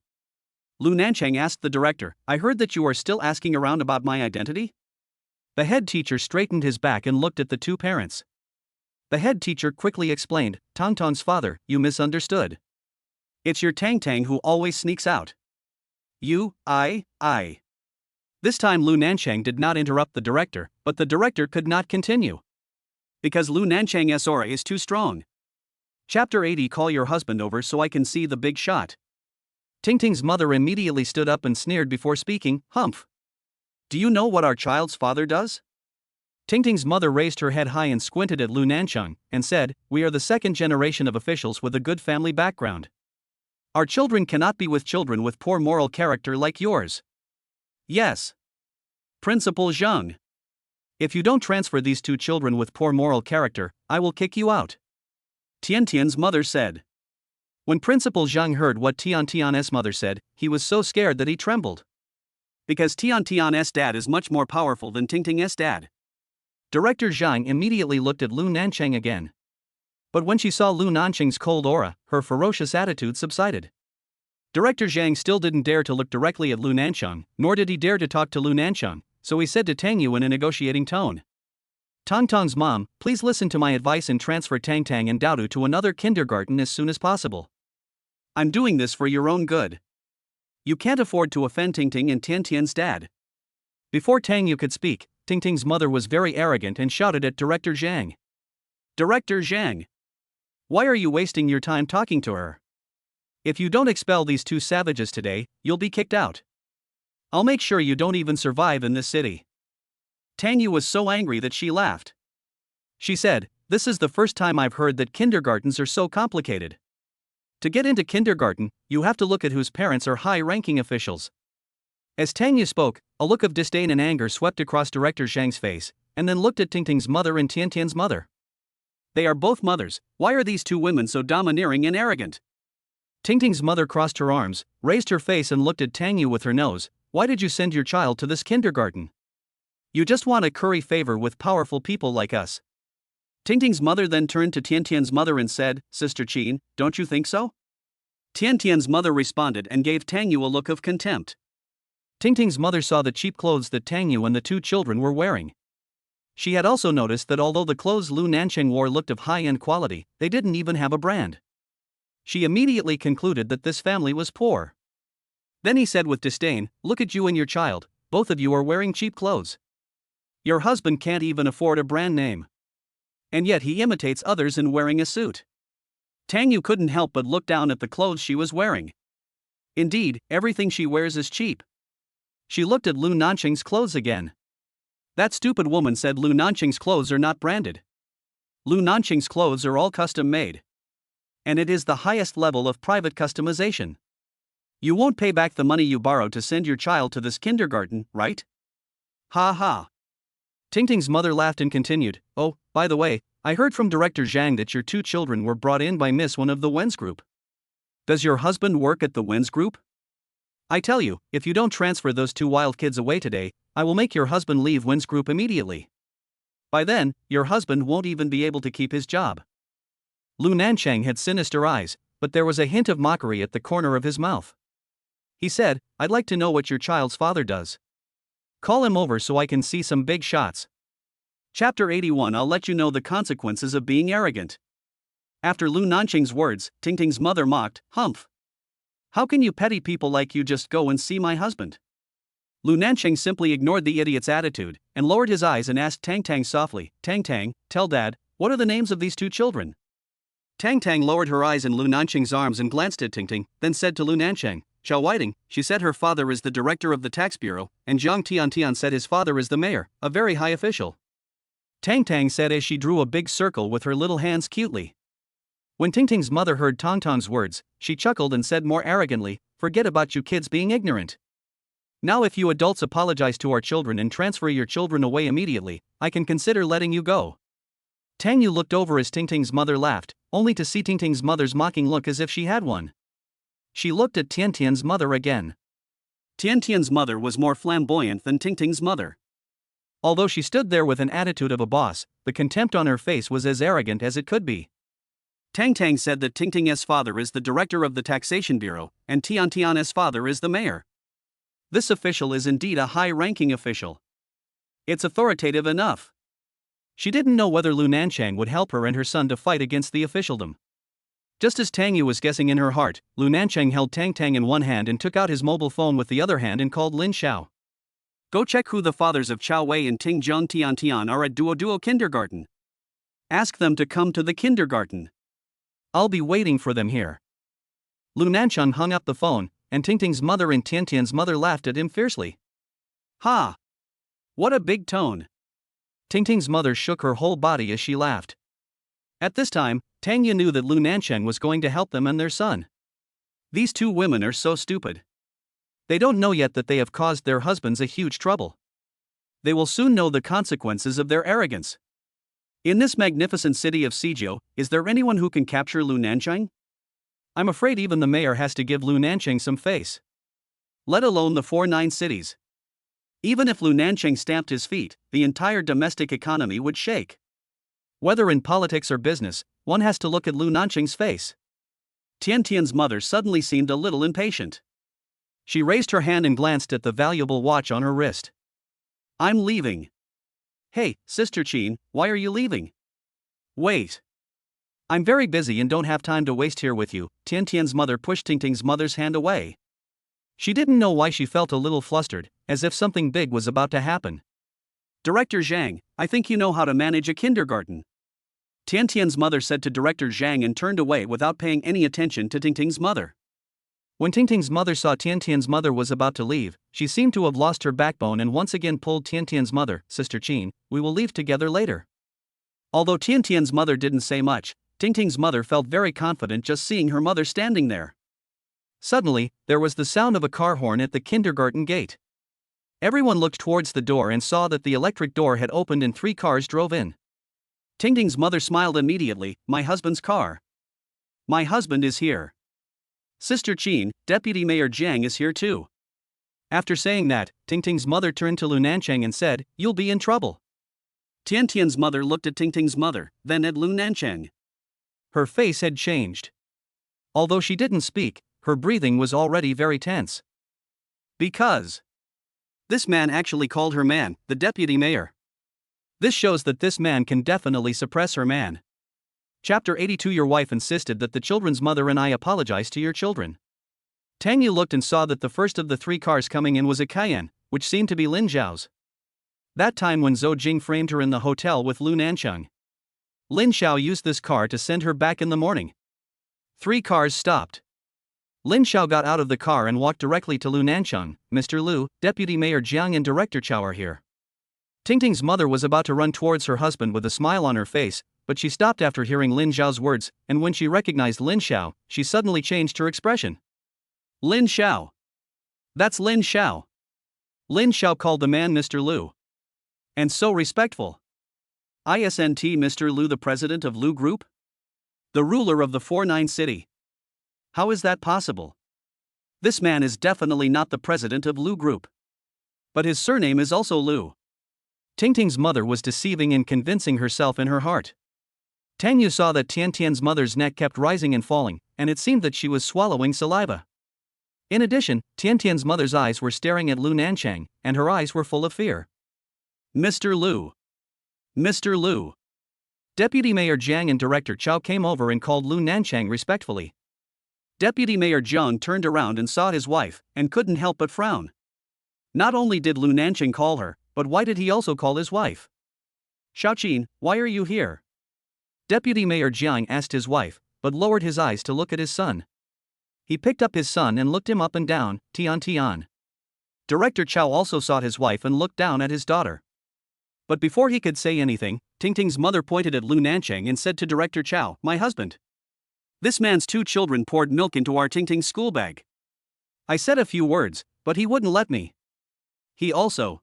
Speaker 1: Lu Nancheng asked the director, "I heard that you are still asking around about my identity?" The head teacher straightened his back and looked at the two parents. The head teacher quickly explained, "Tang's father, you misunderstood. It's your Tang who always sneaks out. I. This time Lu Nancheng did not interrupt the director, but the director could not continue. Because Lu Nancheng's aura is too strong. Chapter 80. Call your husband over so I can see the big shot. Tingting's mother immediately stood up and sneered before speaking, "Humph. Do you know what our child's father does?" Tingting's mother raised her head high and squinted at Lu Nancheng, and said, "We are the second generation of officials with a good family background. Our children cannot be with children with poor moral character like yours." "Yes. Principal Zhang. If you don't transfer these two children with poor moral character, I will kick you out," Tian's mother said. When Principal Zhang heard what Tian's mother said, he was so scared that he trembled. Because Tian's dad is much more powerful than Tingting's dad. Director Zhang immediately looked at Lu Nancheng again. But when she saw Lu Nancheng's cold aura, her ferocious attitude subsided. Director Zhang still didn't dare to look directly at Lu Nancheng, nor did he dare to talk to Lu Nancheng, so he said to Tang Yu in a negotiating tone, "Tang's mom, please listen to my advice and transfer Tang and Daodu to another kindergarten as soon as possible. I'm doing this for your own good. You can't afford to offend Tingting and Tian's dad." Before Tang Yu could speak, Tingting's mother was very arrogant and shouted at Director Zhang. "Director Zhang! Why are you wasting your time talking to her? If you don't expel these two savages today, you'll be kicked out. I'll make sure you don't even survive in this city." Tang Yu was so angry that she laughed. She said, "This is the first time I've heard that kindergartens are so complicated. To get into kindergarten, you have to look at whose parents are high-ranking officials." As Tang Yu spoke, a look of disdain and anger swept across Director Zhang's face, and then looked at Tingting's mother and Tian's mother. They are both mothers, why are these two women so domineering and arrogant? Tingting's mother crossed her arms, raised her face and looked at Tang Yu with her nose. Why did you send your child to this kindergarten? You just want to curry favor with powerful people like us. Tingting's mother then turned to Tiantian's mother and said, Sister Qin, don't you think so? Tiantian's mother responded and gave Tang Yu a look of contempt. Tingting's mother saw the cheap clothes that Tang Yu and the two children were wearing. She had also noticed that although the clothes Lu Nancheng wore looked of high-end quality, they didn't even have a brand. She immediately concluded that this family was poor. Then he said with disdain, Look at you and your child, both of you are wearing cheap clothes. Your husband can't even afford a brand name. And yet he imitates others in wearing a suit. Tang Yu couldn't help but look down at the clothes she was wearing. Indeed, everything she wears is cheap. She looked at Lu Nancheng's clothes again. That stupid woman said Lu Nancheng's clothes are not branded. Lu Nancheng's clothes are all custom made. And it is the highest level of private customization. You won't pay back the money you borrowed to send your child to this kindergarten, right? Ha ha. Tingting's mother laughed and continued, Oh, by the way, I heard from Director Zhang that your two children were brought in by Miss One of the Wen's group. Does your husband work at the Wen's group? I tell you, if you don't transfer those two wild kids away today, I will make your husband leave Wen's group immediately. By then, your husband won't even be able to keep his job. Lu Nancheng had sinister eyes, but there was a hint of mockery at the corner of his mouth. He said, I'd like to know what your child's father does. Call him over so I can see some big shots. Chapter 81 I'll let you know the consequences of being arrogant. After Lu Nancheng's words, Tingting's mother mocked, Humph. How can you petty people like you just go and see my husband? Lu Nancheng simply ignored the idiot's attitude, and lowered his eyes and asked Tang softly, Tang, tell Dad, what are the names of these two children? Tang lowered her eyes in Lu Nancheng's arms and glanced at Tingting, then said to Lu Nancheng, Xiao Whiting, she said her father is the director of the tax bureau, and Zhang Tiantian said his father is the mayor, a very high official. Tang said as she drew a big circle with her little hands cutely. When Tingting's mother heard Tang's words, she chuckled and said more arrogantly, Forget about you kids being ignorant. Now if you adults apologize to our children and transfer your children away immediately, I can consider letting you go. Tang Yu looked over as Tingting's mother laughed, only to see Tingting's mother's mocking look as if she had one. She looked at Tiantian's mother again. Tiantian's mother was more flamboyant than Tingting's mother. Although she stood there with an attitude of a boss, the contempt on her face was as arrogant as it could be. Tang said that Tingting's father is the director of the taxation bureau, and Tiantian's father is the mayor. This official is indeed a high-ranking official. It's authoritative enough. She didn't know whether Lu Nancheng would help her and her son to fight against the officialdom. Just as Tang Yu was guessing in her heart, Lu Nancheng held Tang in one hand and took out his mobile phone with the other hand and called Lin Xiao. Go check who the fathers of Chao Wei and Ting Zheng Tiantian are at Duo Kindergarten. Ask them to come to the kindergarten. I'll be waiting for them here. Lu Nancheng hung up the phone, and Tingting's mother and Tiantian's mother laughed at him fiercely. Ha! What a big tone! Tingting's mother shook her whole body as she laughed. At this time, Tang Yu knew that Lu Nancheng was going to help them and their son. These two women are so stupid. They don't know yet that they have caused their husbands a huge trouble. They will soon know the consequences of their arrogance. In this magnificent city of Suzhou, is there anyone who can capture Lu Nancheng? I'm afraid even the mayor has to give Lu Nancheng some face. Let alone the 4 cities. Even if Lu Nancheng stamped his feet, the entire domestic economy would shake. Whether in politics or business, one has to look at Lu Nancheng's face. Tiantian's mother suddenly seemed a little impatient. She raised her hand and glanced at the valuable watch on her wrist. I'm leaving. Hey, Sister Qin, why are you leaving? Wait. I'm very busy and don't have time to waste here with you. Tiantian's mother pushed Tingting's mother's hand away. She didn't know why she felt a little flustered, as if something big was about to happen. Director Zhang, I think you know how to manage a kindergarten. Tiantian's mother said to Director Zhang and turned away without paying any attention to Tingting's mother. When Tingting's mother saw Tiantian's mother was about to leave, she seemed to have lost her backbone and once again pulled Tiantian's mother, Sister Qin, we will leave together later. Although Tiantian's mother didn't say much, Tingting's mother felt very confident just seeing her mother standing there. Suddenly, there was the sound of a car horn at the kindergarten gate. Everyone looked towards the door and saw that the electric door had opened and 3 cars drove in. Tingting's mother smiled immediately, my husband's car. My husband is here. Sister Qin, Deputy Mayor Jiang is here too. After saying that, Tingting's mother turned to Lu Nancheng and said, "You'll be in trouble." Tiantian's mother looked at Tingting's mother, then at Lu Nancheng. Her face had changed. Although she didn't speak, her breathing was already very tense. Because this man actually called her man, the deputy mayor. This shows that this man can definitely suppress her man. Chapter 82. Your wife insisted that the children's mother and I apologize to your children. Tang Yu looked and saw that the first of the 3 cars coming in was a Cayenne, which seemed to be Lin Xiao's. That time when Zou Jing framed her in the hotel with Lu Nancheng. Lin Xiao used this car to send her back in the morning. 3 cars stopped. Lin Xiao got out of the car and walked directly to Lu Nancheng. "Mr. Lu, Deputy Mayor Jiang and Director Chao are here." Tingting's mother was about to run towards her husband with a smile on her face, but she stopped after hearing Lin Xiao's words, and when she recognized Lin Xiao, she suddenly changed her expression. "Lin Xiao. That's Lin Xiao." Lin Xiao called the man Mr. Lu. "And so respectful. Isn't Mr. Lu the president of Lu Group? The ruler of the 49 city? How is that possible? This man is definitely not the president of Lu Group. But his surname is also Lu." Tingting's mother was deceiving and convincing herself in her heart. Tang Yu saw that Tiantian's mother's neck kept rising and falling, and it seemed that she was swallowing saliva. In addition, Tiantian's mother's eyes were staring at Lu Nancheng, and her eyes were full of fear. "Mr. Lu. Mr. Lu." Deputy Mayor Jiang and Director Chao came over and called Lu Nancheng respectfully. Deputy Mayor Jiang turned around and saw his wife, and couldn't help but frown. Not only did Lu Nancheng call her, but why did he also call his wife? "Xiaoqin, why are you here?" Deputy Mayor Jiang asked his wife, but lowered his eyes to look at his son. He picked up his son and looked him up and down. Tian. Director Chao also sought his wife and looked down at his daughter. But before he could say anything, Tingting's mother pointed at Lu Nancheng and said to Director Chao, "My husband. This man's 2 children poured milk into our Tingting's school bag. I said a few words, but he wouldn't let me. He also..."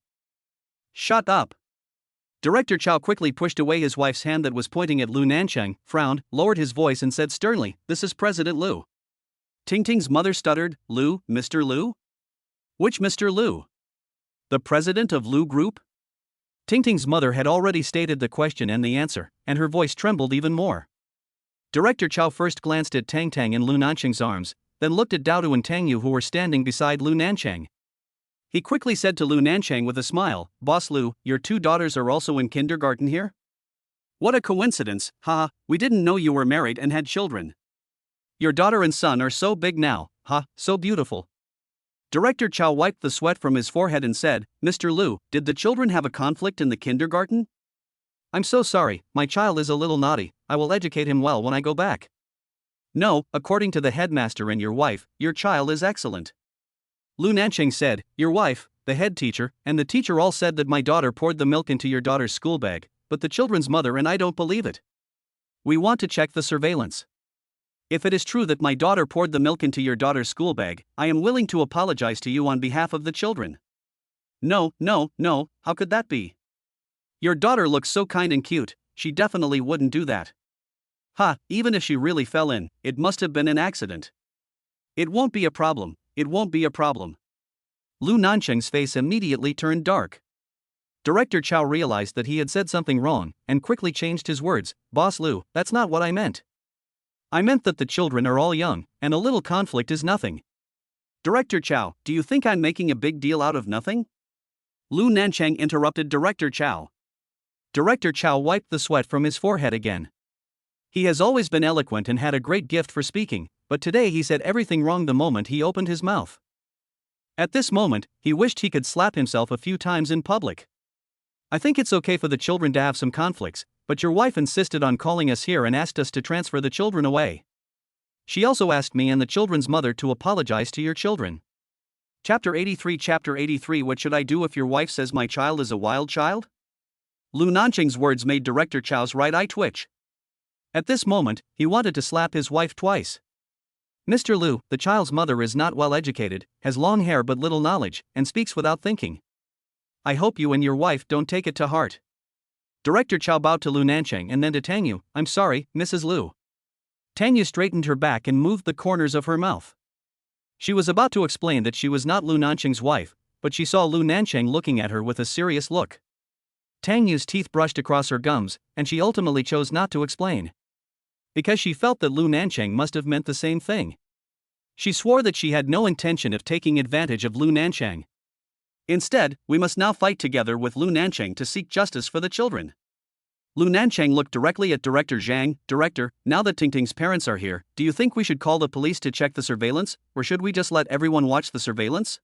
Speaker 1: "Shut up." Director Chao quickly pushed away his wife's hand that was pointing at Lu Nancheng, frowned, lowered his voice and said sternly, "This is President Lu." Tingting's mother stuttered, "Lu, Mr. Lu? Which Mr. Lu? The president of Lu Group?" Tingting's mother had already stated the question and the answer, and her voice trembled even more. Director Chao first glanced at Tang and Lu Nancheng's arms, then looked at Daodu and Tang Yu who were standing beside Lu Nancheng. He quickly said to Lu Nancheng with a smile, "Boss Lu, your 2 daughters are also in kindergarten here? What a coincidence, haha, we didn't know you were married and had children. Your daughter and son are so big now, so beautiful." Director Chao wiped the sweat from his forehead and said, "Mr. Lu, did the children have a conflict in the kindergarten?" "I'm so sorry, my child is a little naughty, I will educate him well when I go back." "No, according to the headmaster and your wife, your child is excellent." Lu Nancheng said, "Your wife, the head teacher, and the teacher all said that my daughter poured the milk into your daughter's school bag, but the children's mother and I don't believe it. We want to check the surveillance. If it is true that my daughter poured the milk into your daughter's school bag, I am willing to apologize to you on behalf of the children." No, how could that be? Your daughter looks so kind and cute, she definitely wouldn't do that. Even if she really fell in, it must have been an accident. It won't be a problem. Lu Nancheng's face immediately turned dark. Director Chao realized that he had said something wrong, and quickly changed his words, "Boss Lu, that's not what I meant. I meant that the children are all young, and a little conflict is nothing." "Director Chao, do you think I'm making a big deal out of nothing?" Lu Nancheng interrupted Director Chao. Director Chao wiped the sweat from his forehead again. He has always been eloquent and had a great gift for speaking, but today he said everything wrong the moment he opened his mouth. At this moment, he wished he could slap himself a few times in public. "I think it's okay for the children to have some conflicts, but your wife insisted on calling us here and asked us to transfer the children away. She also asked me and the children's mother to apologize to your children." Chapter 83. What should I do if your wife says my child is a wild child? Lu Nancheng's words made Director Chao's right eye twitch. At this moment, he wanted to slap his wife twice. "Mr. Lu, the child's mother is not well educated, has long hair but little knowledge, and speaks without thinking. I hope you and your wife don't take it to heart." Director Chao bowed to Lu Nancheng and then to Tang Yu. "I'm sorry, Mrs. Lu." Tang Yu straightened her back and moved the corners of her mouth. She was about to explain that she was not Lu Nancheng's wife, but she saw Lu Nancheng looking at her with a serious look. Tang Yu's teeth brushed across her gums, and she ultimately chose not to explain. Because she felt that Lu Nancheng must have meant the same thing. She swore that she had no intention of taking advantage of Lu Nancheng. Instead, we must now fight together with Lu Nancheng to seek justice for the children. Lu Nancheng looked directly at Director Zhang. Director, now that Tingting's parents are here, do you think we should call the police to check the surveillance, or should we just let everyone watch the surveillance?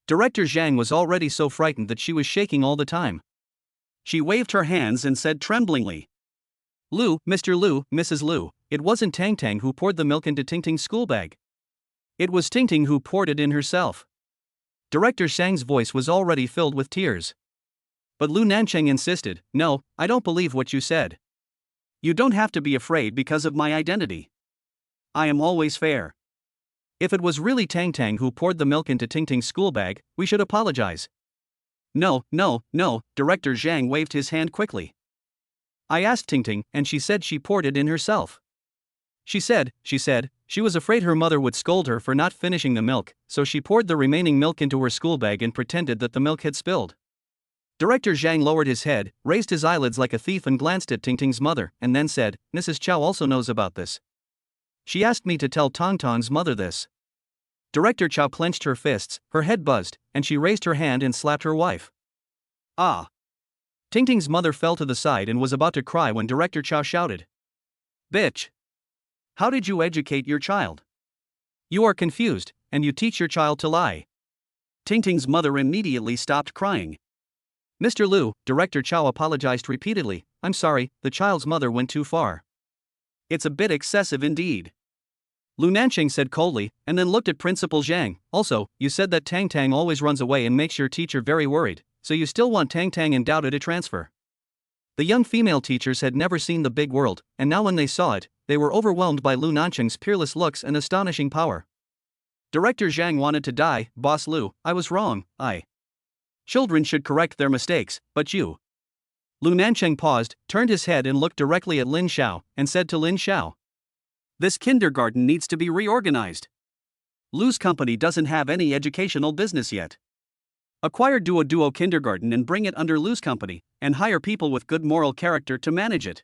Speaker 1: Director Zhang was already so frightened that she was shaking all the time. She waved her hands and said tremblingly, Lu, Mr. Lu, Mrs. Lu, it wasn't Tang who poured the milk into Tingting's school bag. It was Tingting who poured it in herself. Director Zhang's voice was already filled with tears. But Lu Nancheng insisted, no, I don't believe what you said. You don't have to be afraid because of my identity. I am always fair. If it was really Tang who poured the milk into Tingting's school bag, we should apologize. No, Director Zhang waved his hand quickly. I asked Tingting, and she said she poured it in herself. She said she was afraid her mother would scold her for not finishing the milk, so she poured the remaining milk into her school bag and pretended that the milk had spilled. Director Zhang lowered his head, raised his eyelids like a thief and glanced at Tingting's mother, and then said, Mrs. Chow also knows about this. She asked me to tell Tang's mother this. Director Chow clenched her fists, her head buzzed, and she raised her hand and slapped her wife. Ah! Tingting's mother fell to the side and was about to cry when Director Chow shouted, Bitch! How did you educate your child? You are confused, and you teach your child to lie. Tingting's mother immediately stopped crying. Mr. Lu, Director Chow apologized repeatedly, I'm sorry, the child's mother went too far. It's a bit excessive indeed. Lu Nancheng said coldly, and then looked at Principal Zhang. Also, you said that Tang always runs away and makes your teacher very worried, so you still want Tang and doubted a transfer. The young female teachers had never seen the big world, and now when they saw it, they were overwhelmed by Lu Nancheng's peerless looks and astonishing power. Director Zhang wanted to die. Boss Lu, I was wrong, Children should correct their mistakes, but you. Lu Nancheng paused, turned his head and looked directly at Lin Xiao, and said to Lin Xiao, This kindergarten needs to be reorganized. Lu's company doesn't have any educational business yet. Acquire Duo Kindergarten and bring it under Lu's company, and hire people with good moral character to manage it.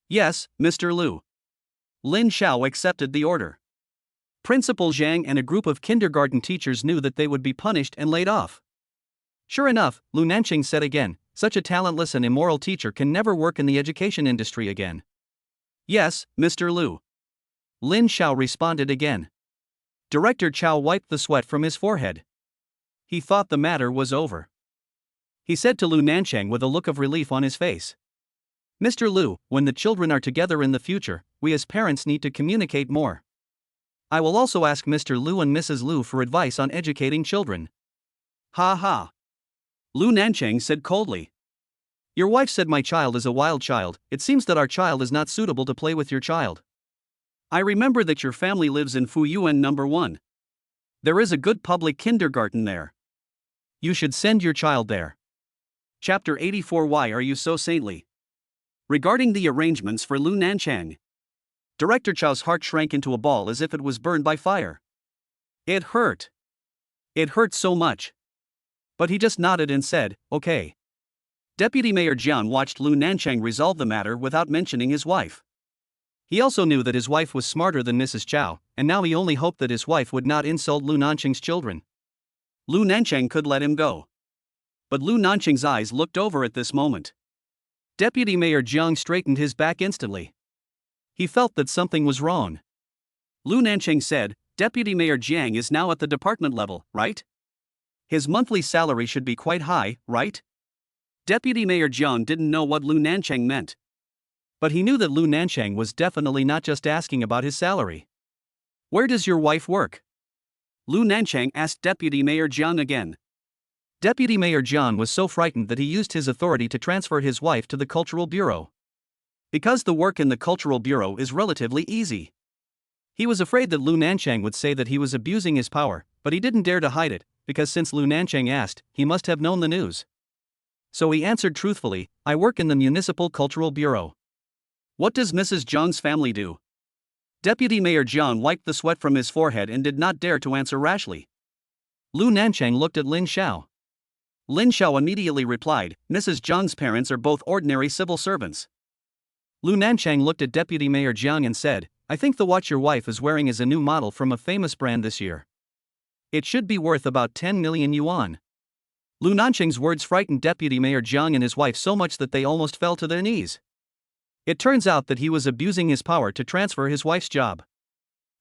Speaker 1: Yes, Mr. Lu. Lin Xiao accepted the order. Principal Zhang and a group of kindergarten teachers knew that they would be punished and laid off. Sure enough, Lu Nancheng said again, such a talentless and immoral teacher can never work in the education industry again. Yes, Mr. Lu. Lin Xiao responded again. Director Chow wiped the sweat from his forehead. He thought the matter was over. He said to Lu Nancheng with a look of relief on his face, Mr. Lu, when the children are together in the future, we as parents need to communicate more. I will also ask Mr. Lu and Mrs. Lu for advice on educating children. Ha ha. Lu Nancheng said coldly. Your wife said my child is a wild child. It seems that our child is not suitable to play with your child. I remember that your family lives in Fuyuan number 1. There is a good public kindergarten there. You should send your child there. Chapter 84. Why are you so saintly? Regarding the arrangements for Lu Nancheng, Director Chow's heart shrank into a ball as if it was burned by fire. It hurt. It hurt so much. But he just nodded and said, okay. Deputy Mayor Jian watched Lu Nancheng resolve the matter without mentioning his wife. He also knew that his wife was smarter than Mrs. Chow, and now he only hoped that his wife would not insult Lu Nancheng's children. Lu Nancheng could let him go. But Lu Nancheng's eyes looked over at this moment. Deputy Mayor Jiang straightened his back instantly. He felt that something was wrong. Lu Nancheng said, Deputy Mayor Jiang is now at the department level, right? His monthly salary should be quite high, right? Deputy Mayor Jiang didn't know what Lu Nancheng meant. But he knew that Lu Nancheng was definitely not just asking about his salary. Where does your wife work? Lu Nancheng asked Deputy Mayor Jiang again. Deputy Mayor Jiang was so frightened that he used his authority to transfer his wife to the Cultural Bureau. Because the work in the Cultural Bureau is relatively easy. He was afraid that Lu Nancheng would say that he was abusing his power, but he didn't dare to hide it, because since Lu Nancheng asked, he must have known the news. So he answered truthfully, I work in the Municipal Cultural Bureau. What does Mrs. Zhang's family do? Deputy Mayor Jiang wiped the sweat from his forehead and did not dare to answer rashly. Lu Nancheng looked at Lin Xiao. Lin Xiao immediately replied, Mrs. Jiang's parents are both ordinary civil servants. Lu Nancheng looked at Deputy Mayor Jiang and said, I think the watch your wife is wearing is a new model from a famous brand this year. It should be worth about 10 million yuan. Lu Nancheng's words frightened Deputy Mayor Jiang and his wife so much that they almost fell to their knees. It turns out that he was abusing his power to transfer his wife's job.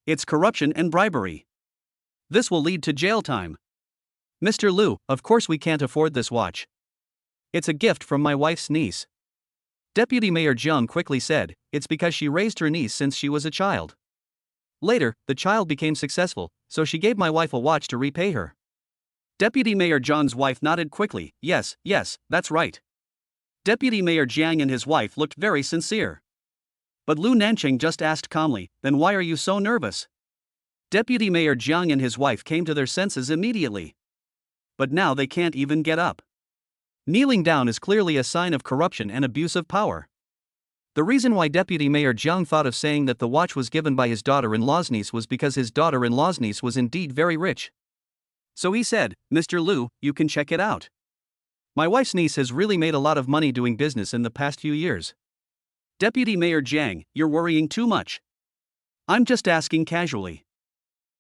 Speaker 1: It's corruption and bribery. This will lead to jail time. Mr. Lu, of course we can't afford this watch. It's a gift from my wife's niece. Deputy Mayor Jiang quickly said, it's because she raised her niece since she was a child. Later, the child became successful, so she gave my wife a watch to repay her. Deputy Mayor Jiang's wife nodded quickly, yes, that's right. Deputy Mayor Jiang and his wife looked very sincere. But Lu Nancheng just asked calmly, then why are you so nervous? Deputy Mayor Jiang and his wife came to their senses immediately. But now they can't even get up. Kneeling down is clearly a sign of corruption and abuse of power. The reason why Deputy Mayor Jiang thought of saying that the watch was given by his daughter-in-law's niece was because his daughter-in-law's niece was indeed very rich. So he said, Mr. Lu, you can check it out. My wife's niece has really made a lot of money doing business in the past few years. Deputy Mayor Jiang, you're worrying too much. I'm just asking casually.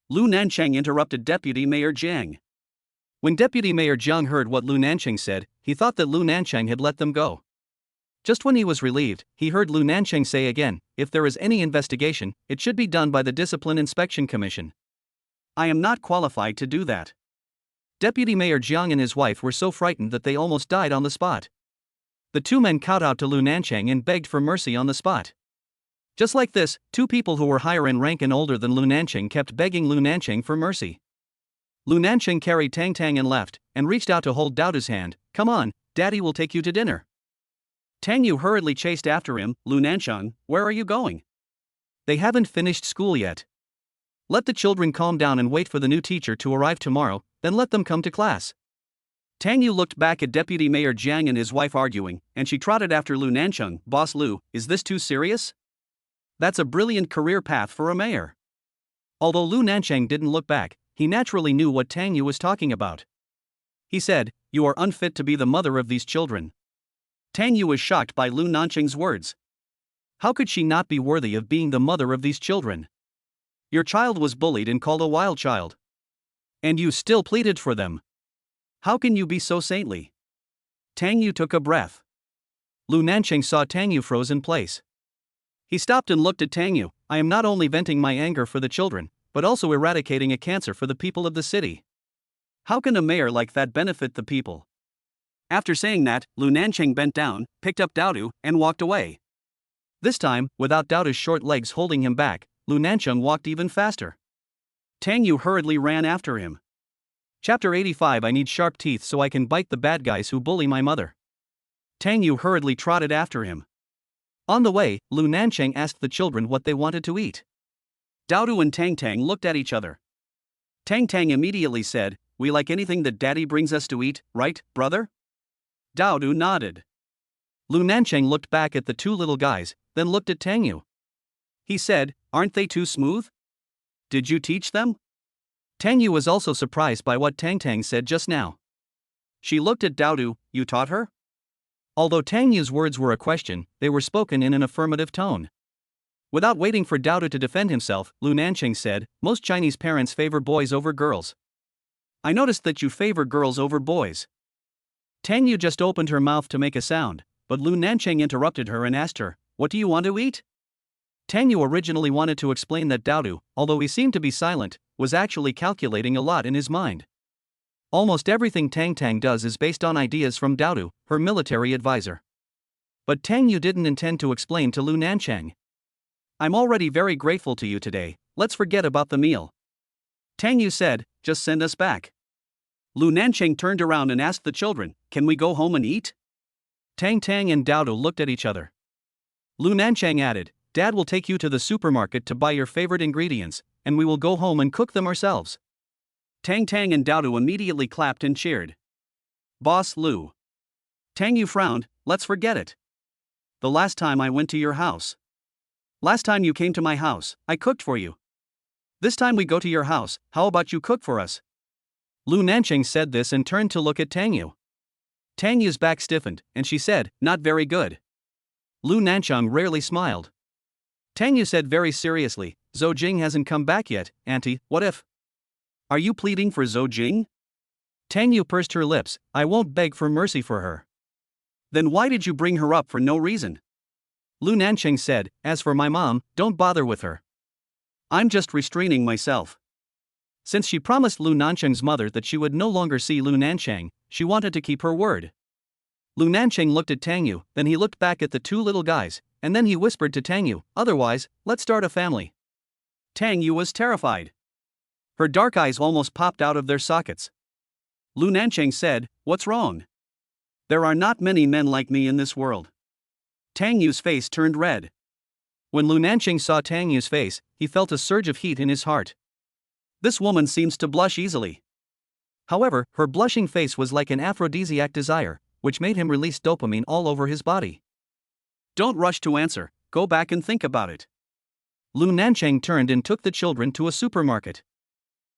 Speaker 1: Lu Nancheng interrupted Deputy Mayor Jiang. When Deputy Mayor Jiang heard what Lu Nancheng said, he thought that Lu Nancheng had let them go. Just when he was relieved, he heard Lu Nancheng say again, if there is any investigation, it should be done by the Discipline Inspection Commission. I am not qualified to do that. Deputy Mayor Jiang and his wife were so frightened that they almost died on the spot. The two men kowtowed to Lu Nancheng and begged for mercy on the spot. Just like this, two people who were higher in rank and older than Lu Nancheng kept begging Lu Nancheng for mercy. Lu Nancheng carried Tang and left, and reached out to hold Daodu's hand. Come on, Daddy will take you to dinner. Tang Yu hurriedly chased after him. Lu Nancheng, where are you going? They haven't finished school yet. Let the children calm down and wait for the new teacher to arrive tomorrow, then let them come to class. Tang Yu looked back at Deputy Mayor Jiang and his wife arguing, and she trotted after Lu Nancheng. Boss Lu, is this too serious? That's a brilliant career path for a mayor. Although Lu Nancheng didn't look back, he naturally knew what Tang Yu was talking about. He said, you are unfit to be the mother of these children. Tang Yu was shocked by Lu Nancheng's words. How could she not be worthy of being the mother of these children? Your child was bullied and called a wild child. And you still pleaded for them. How can you be so saintly? Tang Yu took a breath. Lu Nancheng saw Tang Yu froze in place. He stopped and looked at Tang Yu. I am not only venting my anger for the children, but also eradicating a cancer for the people of the city. How can a mayor like that benefit the people? After saying that, Lu Nancheng bent down, picked up Daodu, and walked away. This time, without Daodu's short legs holding him back, Lu Nancheng walked even faster. Tang Yu hurriedly ran after him. Chapter 85 I need sharp teeth so I can bite the bad guys who bully my mother. Tang Yu hurriedly trotted after him. On the way, Lu Nancheng asked the children what they wanted to eat. Daodu and Tang looked at each other. Tang immediately said, we like anything that Daddy brings us to eat, right, brother? Daodu nodded. Lu Nancheng looked back at the two little guys, then looked at Tang Yu. He said, aren't they too smooth? Did you teach them? Tang Yu was also surprised by what Tang said just now. She looked at Daodu, you taught her? Although Tang Yu's words were a question, they were spoken in an affirmative tone. Without waiting for Daodu to defend himself, Lu Nancheng said, most Chinese parents favor boys over girls. I noticed that you favor girls over boys. Tang Yu just opened her mouth to make a sound, but Lu Nancheng interrupted her and asked her, what do you want to eat? Tang Yu originally wanted to explain that Daodu, although he seemed to be silent, was actually calculating a lot in his mind. Almost everything Tang does is based on ideas from Daodu, her military advisor. But Tang Yu didn't intend to explain to Lu Nancheng. I'm already very grateful to you today, let's forget about the meal. Tang Yu said, just send us back. Lu Nancheng turned around and asked the children, can we go home and eat? Tang and Daodu looked at each other. Lu Nancheng added, Dad will take you to the supermarket to buy your favorite ingredients, and we will go home and cook them ourselves. Tang and Daodu immediately clapped and cheered. Boss Lu. Tang Yu frowned, let's forget it. The last time I went to your house. Last time you came to my house, I cooked for you. This time we go to your house, how about you cook for us? Lu Nancheng said this and turned to look at Tang Yu. Tang Yu's back stiffened, and she said, not very good. Lu Nancheng rarely smiled. Tang Yu said very seriously, Zou Jing hasn't come back yet, auntie, what if? Are you pleading for Zou Jing? Tang Yu pursed her lips, I won't beg for mercy for her. Then why did you bring her up for no reason? Lu Nancheng said, as for my mom, don't bother with her. I'm just restraining myself. Since she promised Lu Nancheng's mother that she would no longer see Lu Nancheng, she wanted to keep her word. Lu Nancheng looked at Tang Yu, then he looked back at the two little guys, and then he whispered to Tang Yu, otherwise, let's start a family. Tang Yu was terrified. Her dark eyes almost popped out of their sockets. Lu Nancheng said, what's wrong? There are not many men like me in this world. Tang Yu's face turned red. When Lu Nancheng saw Tang Yu's face, he felt a surge of heat in his heart. This woman seems to blush easily. However, her blushing face was like an aphrodisiac desire, which made him release dopamine all over his body. Don't rush to answer, go back and think about it. Lu Nancheng turned and took the children to a supermarket.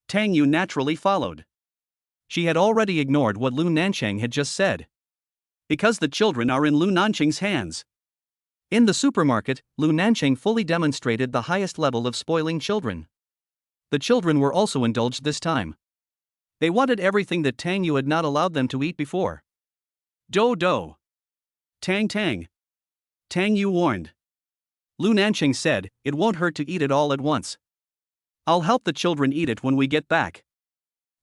Speaker 1: Tang Yu naturally followed. She had already ignored what Lu Nancheng had just said. Because the children are in Lu Nancheng's hands. In the supermarket, Lu Nancheng fully demonstrated the highest level of spoiling children. The children were also indulged this time. They wanted everything that Tang Yu had not allowed them to eat before. Do. Tang. Tang Yu warned. Lu Nancheng said, it won't hurt to eat it all at once. I'll help the children eat it when we get back.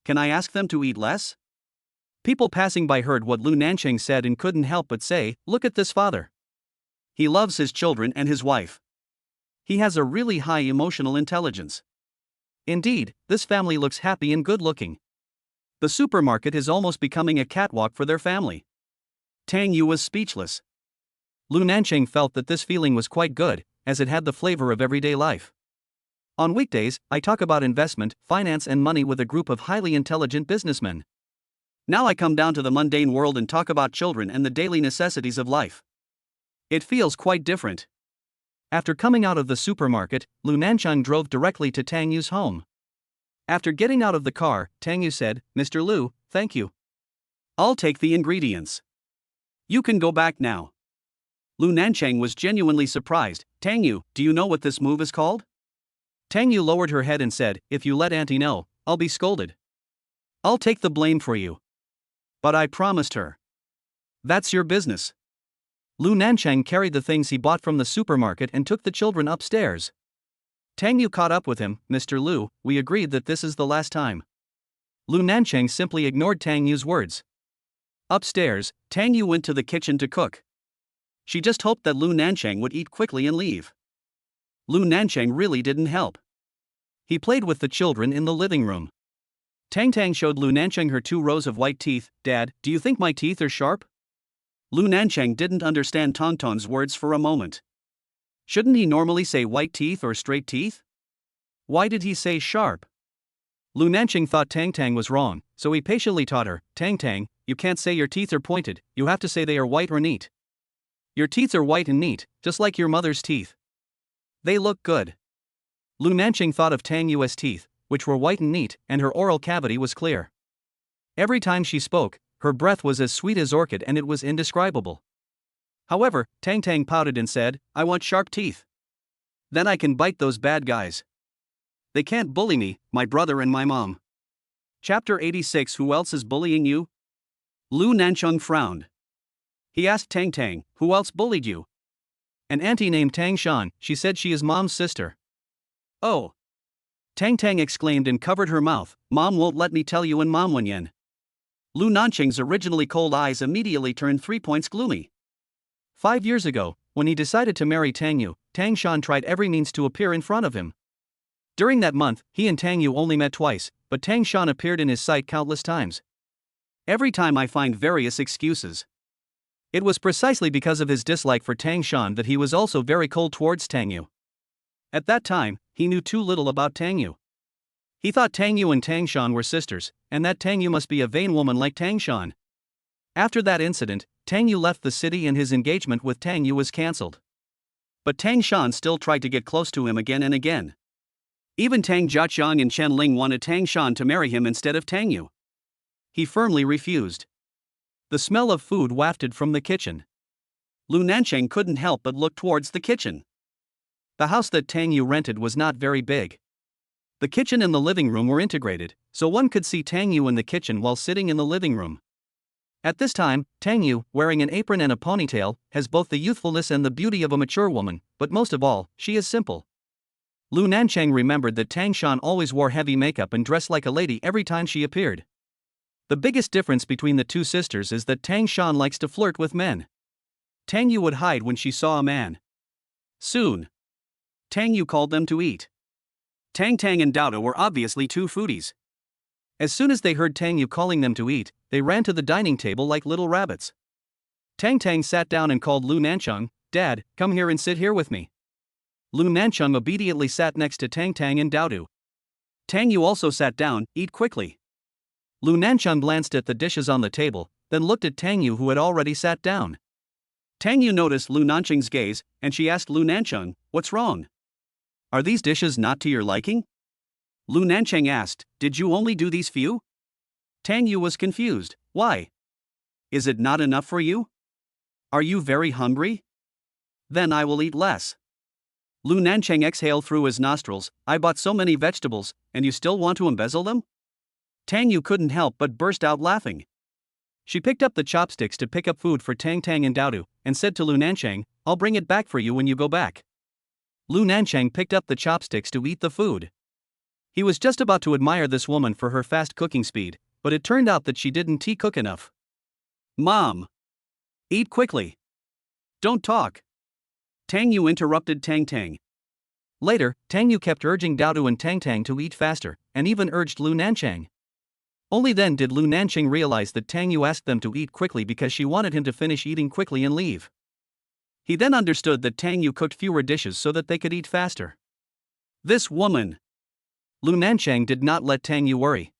Speaker 1: Can I ask them to eat less? People passing by heard what Lu Nancheng said and couldn't help but say, look at this father. He loves his children and his wife. He has a really high emotional intelligence. Indeed, this family looks happy and good-looking. The supermarket is almost becoming a catwalk for their family. Tang Yu was speechless. Lu Nancheng felt that this feeling was quite good, as it had the flavor of everyday life. On weekdays, I talk about investment, finance and money with a group of highly intelligent businessmen. Now I come down to the mundane world and talk about children and the daily necessities of life. It feels quite different. After coming out of the supermarket, Lu Nancheng drove directly to Tang Yu's home. After getting out of the car, Tang Yu said, Mr. Lu, thank you. I'll take the ingredients. You can go back now. Lu Nancheng was genuinely surprised. Tang Yu, do you know what this move is called? Tang Yu lowered her head and said, if you let auntie know, I'll be scolded. I'll take the blame for you. But I promised her. That's your business. Lu Nancheng carried the things he bought from the supermarket and took the children upstairs. Tang Yu caught up with him, Mr. Lu, we agreed that this is the last time. Lu Nancheng simply ignored Tang Yu's words. Upstairs, Tang Yu went to the kitchen to cook. She just hoped that Lu Nancheng would eat quickly and leave. Lu Nancheng really didn't help. He played with the children in the living room. Tang showed Lu Nancheng her 2 rows of white teeth. Dad, do you think my teeth are sharp? Lu Nancheng didn't understand Tong's words for a moment. Shouldn't he normally say white teeth or straight teeth? Why did he say sharp? Lu Nancheng thought Tang was wrong, so he patiently taught her, Tang, you can't say your teeth are pointed, you have to say they are white or neat. Your teeth are white and neat, just like your mother's teeth. They look good. Lu Nancheng thought of Tang Yu's teeth, which were white and neat, and her oral cavity was clear. Every time she spoke, her breath was as sweet as orchid and it was indescribable. However, Tang pouted and said, I want sharp teeth. Then I can bite those bad guys. They can't bully me, my brother and my mom. Chapter 86 Who else is bullying you? Lu Nancheng frowned. He asked Tang, who else bullied you? An auntie named Tang Shan, she said she is mom's sister. Oh. Tang exclaimed and covered her mouth, Mom won't let me tell you and Mom Wenyan. Lu Nancheng's originally cold eyes immediately turned 3 points gloomy. 5 years ago, when he decided to marry Tang Yu, Tang Shan tried every means to appear in front of him. During that month, he and Tang Yu only met twice, but Tang Shan appeared in his sight countless times. Every time I find various excuses. It was precisely because of his dislike for Tang Shan that he was also very cold towards Tang Yu. At that time, he knew too little about Tang Yu. He thought Tang Yu and Tang Shan were sisters, and that Tang Yu must be a vain woman like Tang Shan. After that incident, Tang Yu left the city and his engagement with Tang Yu was cancelled. But Tang Shan still tried to get close to him again and again. Even Tang Jiaqiang and Chen Ling wanted Tang Shan to marry him instead of Tang Yu. He firmly refused. The smell of food wafted from the kitchen. Lu Nancheng couldn't help but look towards the kitchen. The house that Tang Yu rented was not very big. The kitchen and the living room were integrated, so one could see Tang Yu in the kitchen while sitting in the living room. At this time, Tang Yu, wearing an apron and a ponytail, has both the youthfulness and the beauty of a mature woman, but most of all, she is simple. Lu Nancheng remembered that Tang Shan always wore heavy makeup and dressed like a lady every time she appeared. The biggest difference between the two sisters is that Tang Shan likes to flirt with men. Tang Yu would hide when she saw a man. Soon, Tang Yu called them to eat. Tang and Dao were obviously two foodies. As soon as they heard Tang Yu calling them to eat, they ran to the dining table like little rabbits. Tang sat down and called Lu Nancheng, "Dad, come here and sit here with me." Lu Nancheng obediently sat next to Tang and Dao. Tang Yu also sat down, "Eat quickly." Lu Nancheng glanced at the dishes on the table, then looked at Tang Yu who had already sat down. Tang Yu noticed Lu Nancheng's gaze, and she asked Lu Nancheng, "What's wrong? Are these dishes not to your liking?" Lu Nancheng asked, "Did you only do these few?" Tang Yu was confused. "Why? Is it not enough for you? Are you very hungry? Then I will eat less." Lu Nancheng exhaled through his nostrils, "I bought so many vegetables, and you still want to embezzle them?" Tang Yu couldn't help but burst out laughing. She picked up the chopsticks to pick up food for Tang and Dao, and said to Lu Nancheng, "I'll bring it back for you when you go back." Lu Nancheng picked up the chopsticks to eat the food. He was just about to admire this woman for her fast cooking speed, but it turned out that she didn't cook enough. "Mom! Eat quickly! Don't talk!" Tang Yu interrupted Tang. Later, Tang Yu kept urging Dao and Tang to eat faster, and even urged Lu Nancheng. Only then did Lu Nancheng realize that Tang Yu asked them to eat quickly because she wanted him to finish eating quickly and leave. He then understood that Tang Yu cooked fewer dishes so that they could eat faster. This woman! Lu Nancheng did not let Tang Yu worry.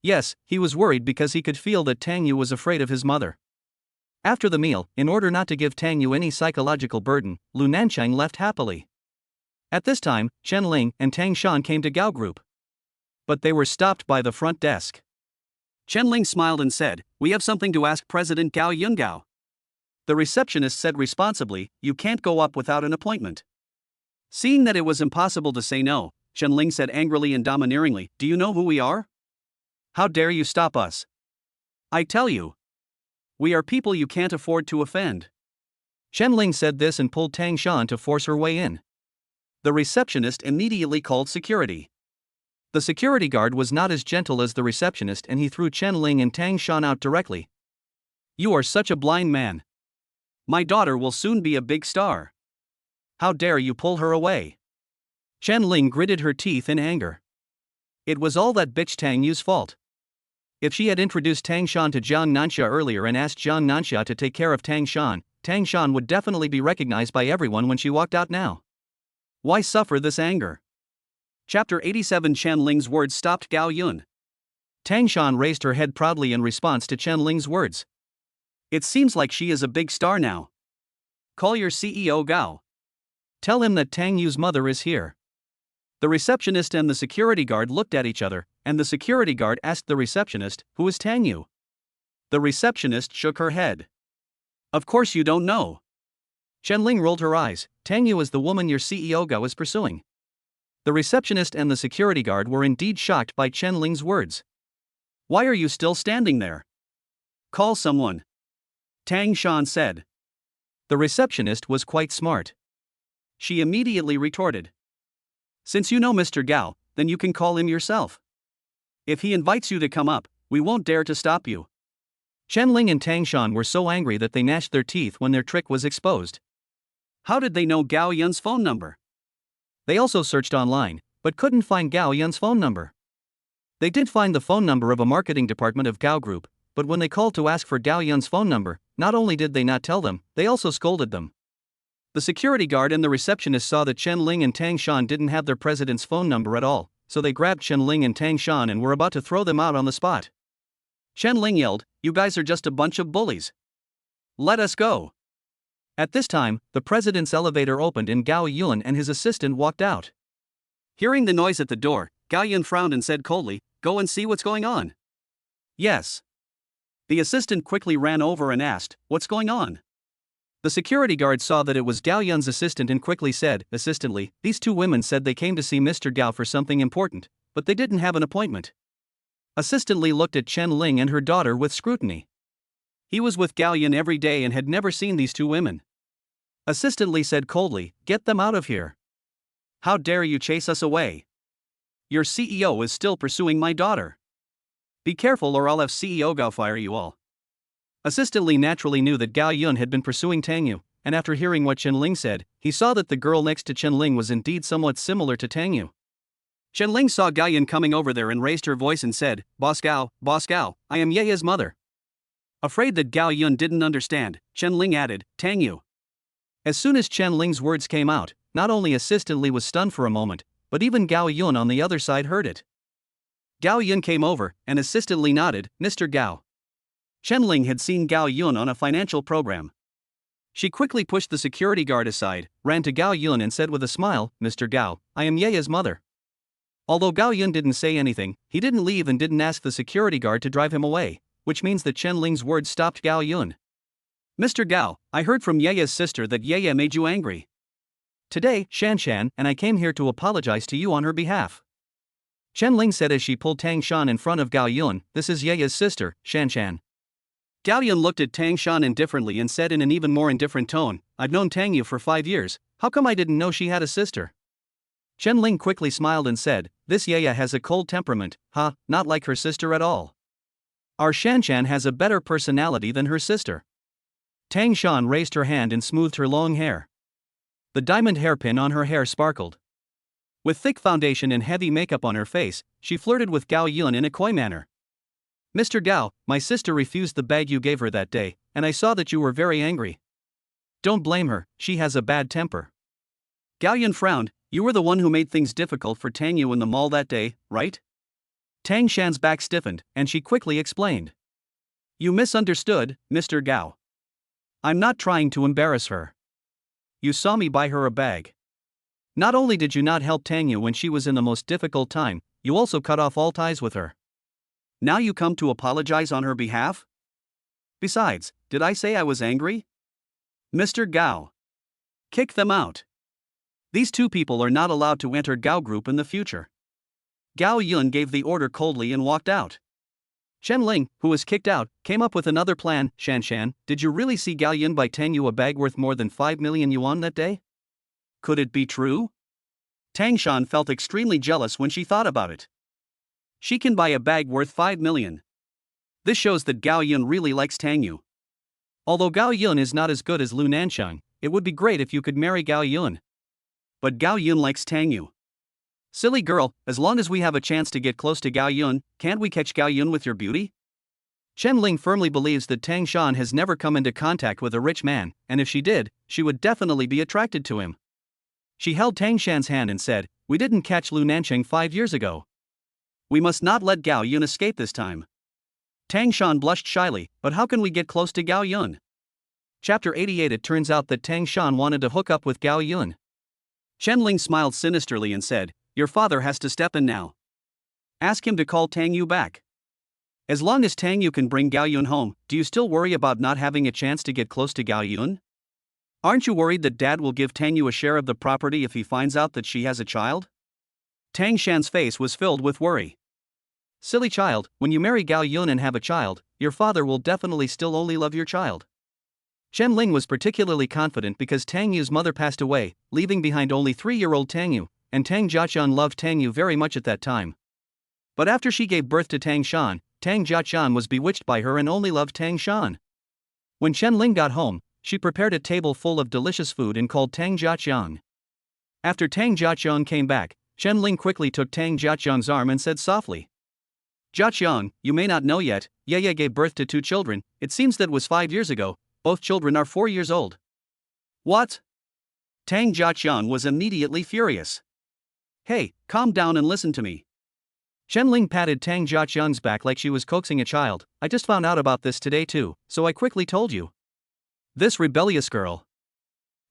Speaker 1: Yes, he was worried because he could feel that Tang Yu was afraid of his mother. After the meal, in order not to give Tang Yu any psychological burden, Lu Nancheng left happily. At this time, Chen Ling and Tang Shan came to Gao Group. But they were stopped by the front desk. Chen Ling smiled and said, "We have something to ask President Gao Yungao." The receptionist said responsibly, "You can't go up without an appointment." Seeing that it was impossible to say no, Chen Ling said angrily and domineeringly, "Do you know who we are? How dare you stop us? I tell you, we are people you can't afford to offend." Chen Ling said this and pulled Tang Shan to force her way in. The receptionist immediately called security. The security guard was not as gentle as the receptionist and he threw Chen Ling and Tang Shan out directly. "You are such a blind man. My daughter will soon be a big star. How dare you pull her away?" Chen Ling gritted her teeth in anger. It was all that bitch Tang Yu's fault. If she had introduced Tang Shan to Jiang Nanxia earlier and asked Jiang Nanxia to take care of Tang Shan would definitely be recognized by everyone when she walked out now. Why suffer this anger? Chapter 87. Chen Ling's words stopped Gao Yun. Tang Shan raised her head proudly in response to Chen Ling's words. "It seems like she is a big star now. Call your CEO Gao. Tell him that Tang Yu's mother is here." The receptionist and the security guard looked at each other, and the security guard asked the receptionist, "Who is Tang Yu?" The receptionist shook her head. "Of course you don't know." Chen Ling rolled her eyes. "Tang Yu is the woman your CEO Gao is pursuing." The receptionist and the security guard were indeed shocked by Chen Ling's words. "Why are you still standing there? Call someone," Tang Shan said. The receptionist was quite smart. She immediately retorted, "Since you know Mr. Gao, then you can call him yourself. If he invites you to come up, we won't dare to stop you." Chen Ling and Tang Shan were so angry that they gnashed their teeth when their trick was exposed. How did they know Gao Yun's phone number? They also searched online, but couldn't find Gao Yun's phone number. They did find the phone number of a marketing department of Gao Group, but when they called to ask for Gao Yun's phone number, not only did they not tell them, they also scolded them. The security guard and the receptionist saw that Chen Ling and Tang Shan didn't have their president's phone number at all, so they grabbed Chen Ling and Tang Shan and were about to throw them out on the spot. Chen Ling yelled, "You guys are just a bunch of bullies. Let us go." At this time, the president's elevator opened and Gao Yun and his assistant walked out. Hearing the noise at the door, Gao Yun frowned and said coldly, "Go and see what's going on." "Yes." The assistant quickly ran over and asked, "What's going on?" The security guard saw that it was Gao Yun's assistant and quickly said, assistantly, "These two women said they came to see Mr. Gao for something important, but they didn't have an appointment." Assistant Li looked at Chen Ling and her daughter with scrutiny. He was with Gao Yun every day and had never seen these two women. Assistant Li said coldly, "Get them out of here. How dare you chase us away? Your CEO is still pursuing my daughter. Be careful or I'll have CEO Gao fire you all." Assistant Li naturally knew that Gao Yun had been pursuing Tang Yu, and after hearing what Chen Ling said, he saw that the girl next to Chen Ling was indeed somewhat similar to Tang Yu. Chen Ling saw Gao Yun coming over there and raised her voice and said, Boss Gao, I am Yeye's mother." Afraid that Gao Yun didn't understand, Chen Ling added, "Tang Yu." As soon as Chen Ling's words came out, not only Assistant Li was stunned for a moment, but even Gao Yun on the other side heard it. Gao Yun came over, and Assistant Li nodded, "Mr. Gao." Chen Ling had seen Gao Yun on a financial program. She quickly pushed the security guard aside, ran to Gao Yun and said with a smile, "Mr. Gao, I am Yeye's mother." Although Gao Yun didn't say anything, he didn't leave and didn't ask the security guard to drive him away, which means that Chen Ling's words stopped Gao Yun. "Mr. Gao, I heard from Yeye's sister that Yeye made you angry. Today, Shan, and I came here to apologize to you on her behalf." Chen Ling said as she pulled Tang Shan in front of Gao Yun, "This is Yeye's sister, Shan." Gao Yun looked at Tang Shan indifferently and said in an even more indifferent tone, "I've known Tang Yu for 5 years, how come I didn't know she had a sister?" Chen Ling quickly smiled and said, "This Yeye has a cold temperament, not like her sister at all. Our Shan has a better personality than her sister." Tang Shan raised her hand and smoothed her long hair. The diamond hairpin on her hair sparkled. With thick foundation and heavy makeup on her face, she flirted with Gao Yun in a coy manner. "Mr. Gao, my sister refused the bag you gave her that day, and I saw that you were very angry. Don't blame her, she has a bad temper." Gao Yun frowned, "You were the one who made things difficult for Tang Yu in the mall that day, right?" Tang Shan's back stiffened, and she quickly explained. "You misunderstood, Mr. Gao. I'm not trying to embarrass her. You saw me buy her a bag. Not only did you not help Tang Yu when she was in the most difficult time, you also cut off all ties with her. Now you come to apologize on her behalf? Besides, did I say I was angry? Mr. Gao. Kick them out. These two people are not allowed to enter Gao Group in the future." Gao Yun gave the order coldly and walked out. Chen Ling, who was kicked out, came up with another plan. Shan, did you really see Gao Yun buy Tang Yu a bag worth more than 5 million yuan that day? Could it be true? Tang Shan felt extremely jealous when she thought about it. She can buy a bag worth 5 million. This shows that Gao Yun really likes Tang Yu. Although Gao Yun is not as good as Lu Nancheng, it would be great if you could marry Gao Yun. But Gao Yun likes Tang Yu. Silly girl, as long as we have a chance to get close to Gao Yun, can't we catch Gao Yun with your beauty? Chen Ling firmly believes that Tang Shan has never come into contact with a rich man, and if she did, she would definitely be attracted to him. She held Tang Shan's hand and said, "We didn't catch Lu Nancheng 5 years ago. We must not let Gao Yun escape this time." Tang Shan blushed shyly, "But how can we get close to Gao Yun?" Chapter 88. It turns out that Tang Shan wanted to hook up with Gao Yun. Chen Ling smiled sinisterly and said, "Your father has to step in now. Ask him to call Tang Yu back. As long as Tang Yu can bring Gao Yun home, do you still worry about not having a chance to get close to Gao Yun? Aren't you worried that Dad will give Tang Yu a share of the property if he finds out that she has a child?" Tang Shan's face was filled with worry. "Silly child, when you marry Gao Yun and have a child, your father will definitely still only love your child." Chen Ling was particularly confident because Tang Yu's mother passed away, leaving behind only 3-year-old Tang Yu, and Tang Jiaqian loved Tang Yu very much at that time. But after she gave birth to Tang Shan, Tang Jiaqian was bewitched by her and only loved Tang Shan. When Chen Ling got home, she prepared a table full of delicious food and called Tang Jiaqian. After Tang Jiaqian came back, Chen Ling quickly took Tang Jiaqian's arm and said softly, "Jiaqian, you may not know yet, Yeye gave birth to 2 children, it seems that was 5 years ago, both children are 4 years old." "What?" Tang Jiaqian was immediately furious. "Hey, calm down and listen to me." Chen Ling patted Tang Jiaqian's back like she was coaxing a child. "I just found out about this today too, so I quickly told you. This rebellious girl.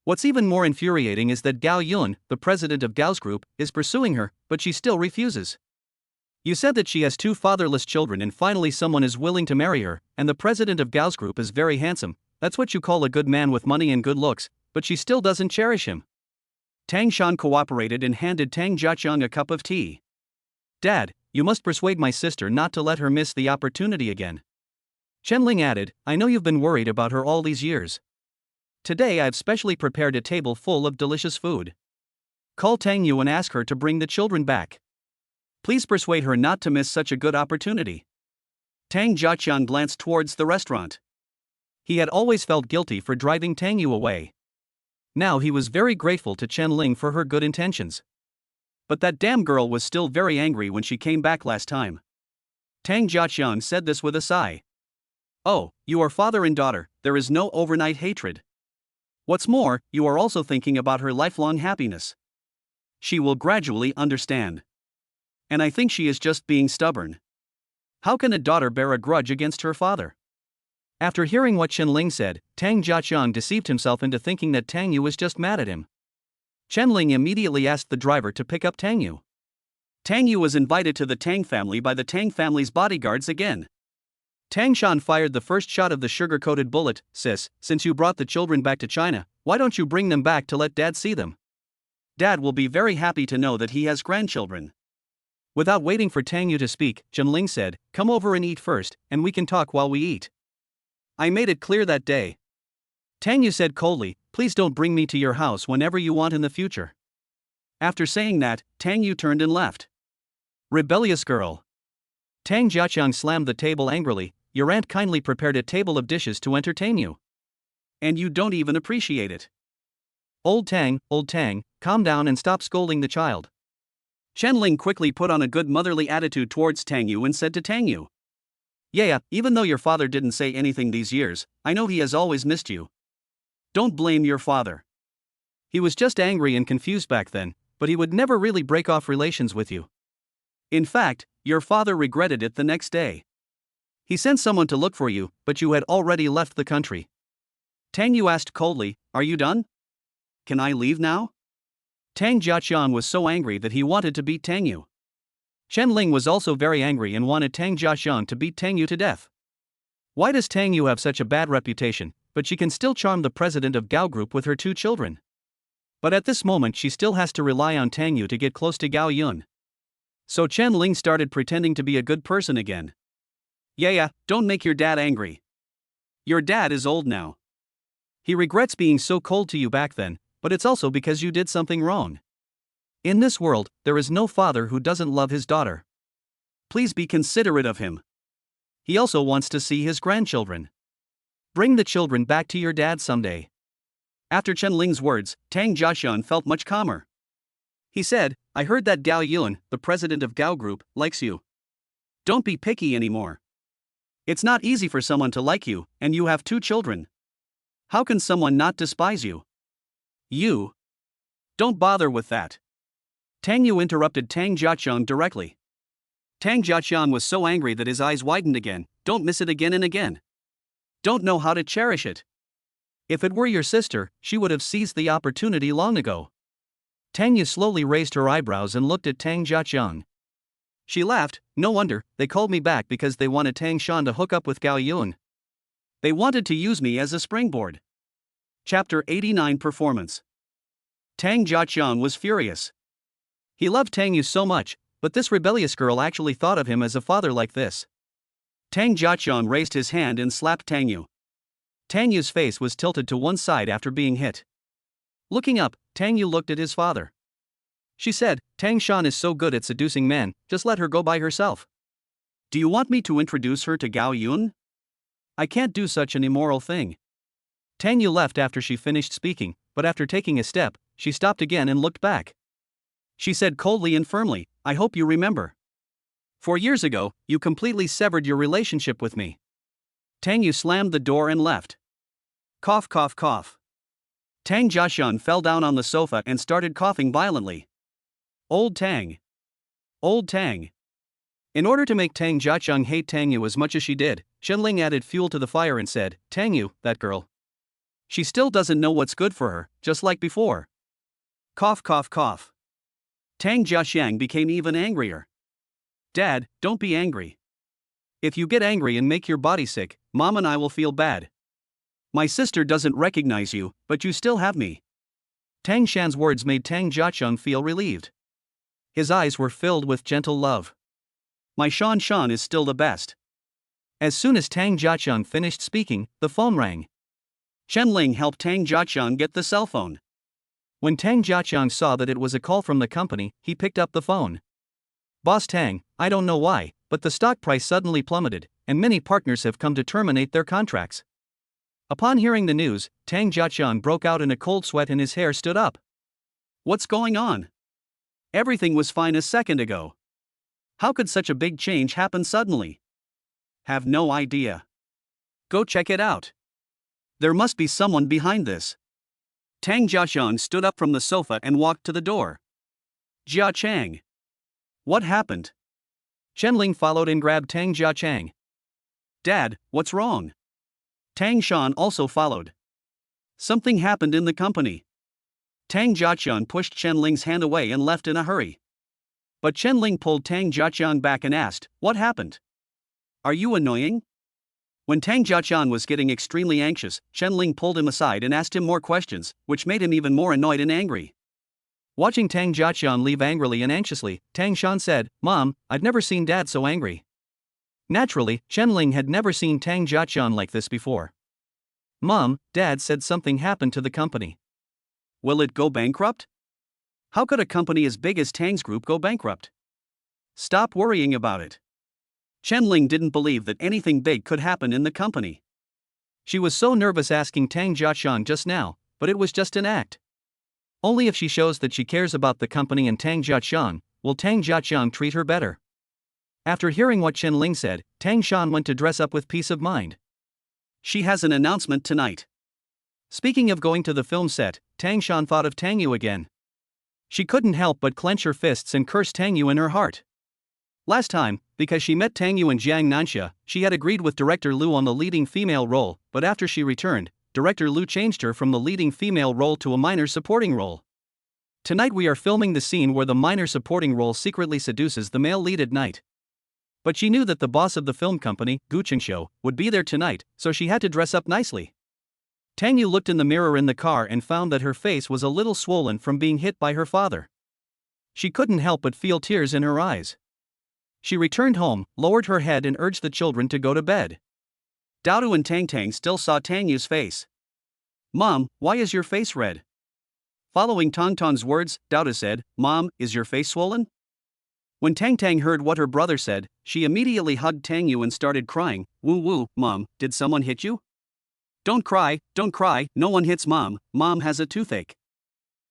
Speaker 1: What's even more infuriating is that Gao Yun, the president of Gao's group, is pursuing her, but she still refuses. You said that she has 2 fatherless children and finally someone is willing to marry her, and the president of Gao's group is very handsome. That's what you call a good man with money and good looks, but she still doesn't cherish him. Tang Shan cooperated and handed Tang Jiaqiang a cup of tea. Dad, you must persuade my sister not to let her miss the opportunity again. Chen Ling added, I know you've been worried about her all these years. Today I've specially prepared a table full of delicious food. Call Tang Yu and ask her to bring the children back. Please persuade her not to miss such a good opportunity. Tang Jiaqiang glanced towards the restaurant. He had always felt guilty for driving Tang Yu away. Now he was very grateful to Chen Ling for her good intentions. But that damn girl was still very angry when she came back last time. Tang Jiaqiang said this with a sigh. Oh, you are father and daughter, there is no overnight hatred. What's more, you are also thinking about her lifelong happiness. She will gradually understand. And I think she is just being stubborn. How can a daughter bear a grudge against her father? After hearing what Chen Ling said, Tang Jiaqiang deceived himself into thinking that Tang Yu was just mad at him. Chen Ling immediately asked the driver to pick up Tang Yu. Tang Yu was invited to the Tang family by the Tang family's bodyguards again. Tang Shan fired the first shot of the sugar-coated bullet. Sis, since you brought the children back to China, why don't you bring them back to let Dad see them? Dad will be very happy to know that he has grandchildren. Without waiting for Tang Yu to speak, Chen Ling said, come over and eat first, and we can talk while we eat. I made it clear that day. Tang Yu said coldly, please don't bring me to your house whenever you want in the future. After saying that, Tang Yu turned and left. Rebellious girl. Tang Jiaqiang slammed the table angrily, your aunt kindly prepared a table of dishes to entertain you. And you don't even appreciate it. Old Tang, calm down and stop scolding the child. Chen Ling quickly put on a good motherly attitude towards Tang Yu and said to Tang Yu. Yeah, even though your father didn't say anything these years, I know he has always missed you. Don't blame your father. He was just angry and confused back then, but he would never really break off relations with you. In fact, your father regretted it the next day. He sent someone to look for you, but you had already left the country. Tang Yu asked coldly, are you done? Can I leave now? Tang Jiaqiang was so angry that he wanted to beat Tang Yu. Chen Ling was also very angry and wanted Tang Jiaqiang to beat Tang Yu to death. Why does Tang Yu have such a bad reputation, but she can still charm the president of Gao Group with her 2 children? But at this moment she still has to rely on Tang Yu to get close to Gao Yun. So Chen Ling started pretending to be a good person again. Yeah, don't make your dad angry. Your dad is old now. He regrets being so cold to you back then, but it's also because you did something wrong. In this world, there is no father who doesn't love his daughter. Please be considerate of him. He also wants to see his grandchildren. Bring the children back to your dad someday. After Chen Ling's words, Tang Jiaqiang felt much calmer. He said, I heard that Gao Yun, the president of Gao Group, likes you. Don't be picky anymore. It's not easy for someone to like you, and you have 2 children. How can someone not despise you? You. Don't bother with that. Tang Yu interrupted Tang Jiaqiang directly. Tang Jiaqiang was so angry that his eyes widened again. Don't miss it again and again. Don't know how to cherish it. If it were your sister, she would have seized the opportunity long ago. Tang Yu slowly raised her eyebrows and looked at Tang Jiaqiang. She laughed, no wonder, they called me back because they wanted Tang Shan to hook up with Gao Yun. They wanted to use me as a springboard. Chapter 89 Performance. Tang Jiaqiang was furious. He loved Tang Yu so much, but this rebellious girl actually thought of him as a father like this. Tang Jiaqiang raised his hand and slapped Tang Yu. Tang Yu's face was tilted to one side after being hit. Looking up, Tang Yu looked at his father. She said, Tang Shan is so good at seducing men, just let her go by herself. Do you want me to introduce her to Gao Yun? I can't do such an immoral thing. Tang Yu left after she finished speaking, but after taking a step, she stopped again and looked back. She said coldly and firmly, I hope you remember. 4 years ago, you completely severed your relationship with me. Tang Yu slammed the door and left. Cough, cough, cough. Tang Jiaqiang fell down on the sofa and started coughing violently. Old Tang. Old Tang. In order to make Tang Jiaqiang hate Tang Yu as much as she did, Chen Ling added fuel to the fire and said, Tang Yu, that girl. She still doesn't know what's good for her, just like before. Cough, cough, cough. Tang Jiaxiang became even angrier. Dad, don't be angry. If you get angry and make your body sick, Mom and I will feel bad. My sister doesn't recognize you, but you still have me. Tang Shan's words made Tang Jiaxiang feel relieved. His eyes were filled with gentle love. My Shan Shan is still the best. As soon as Tang Jiaxiang finished speaking, the phone rang. Chen Ling helped Tang Jiaxiang get the cell phone. When Tang Jiaxiang saw that it was a call from the company, he picked up the phone. Boss Tang, I don't know why, but the stock price suddenly plummeted, and many partners have come to terminate their contracts. Upon hearing the news, Tang Jiaxiang broke out in a cold sweat and his hair stood up. What's going on? Everything was fine a second ago. How could such a big change happen suddenly? Have no idea. Go check it out. There must be someone behind this. Tang Jiaxiang stood up from the sofa and walked to the door. Jia Chang. What happened? Chen Ling followed and grabbed Tang Jiaxiang. Dad, what's wrong? Tang Shan also followed. Something happened in the company. Tang Jiaxiang pushed Chen Ling's hand away and left in a hurry. But Chen Ling pulled Tang Jiaxiang back and asked, what happened? Are you annoying? When Tang Jiaxiang was getting extremely anxious, Chen Ling pulled him aside and asked him more questions, which made him even more annoyed and angry. Watching Tang Jiaxiang leave angrily and anxiously, Tang Shan said, Mom, I've never seen Dad so angry. Naturally, Chen Ling had never seen Tang Jiaxiang like this before. Mom, Dad said something happened to the company. Will it go bankrupt? How could a company as big as Tang's group go bankrupt? Stop worrying about it. Chen Ling didn't believe that anything big could happen in the company. She was so nervous asking Tang Jiaxiang just now, but it was just an act. Only if she shows that she cares about the company and Tang Jiaxiang, will Tang Jiaxiang treat her better. After hearing what Chen Ling said, Tang Shan went to dress up with peace of mind. She has an announcement tonight. Speaking of going to the film set, Tang Shan thought of Tang Yu again. She couldn't help but clench her fists and curse Tang Yu in her heart. Last time, because she met Tang Yu and Jiang Nanxia, she had agreed with director Lu on the leading female role, but after she returned, director Lu changed her from the leading female role to a minor supporting role. Tonight we are filming the scene where the minor supporting role secretly seduces the male lead at night. But she knew that the boss of the film company, Gu Qingxiu, would be there tonight, so she had to dress up nicely. Tang Yu looked in the mirror in the car and found that her face was a little swollen from being hit by her father. She couldn't help but feel tears in her eyes. She returned home, lowered her head and urged the children to go to bed. Daodu and Tang Tang still saw Tang Yu's face. Mom, why is your face red? Following Tang Tang's words, Daodu said, Mom, is your face swollen? When Tang Tang heard what her brother said, she immediately hugged Tang Yu and started crying. Woo woo, Mom, did someone hit you? Don't cry, no one hits Mom, Mom has a toothache.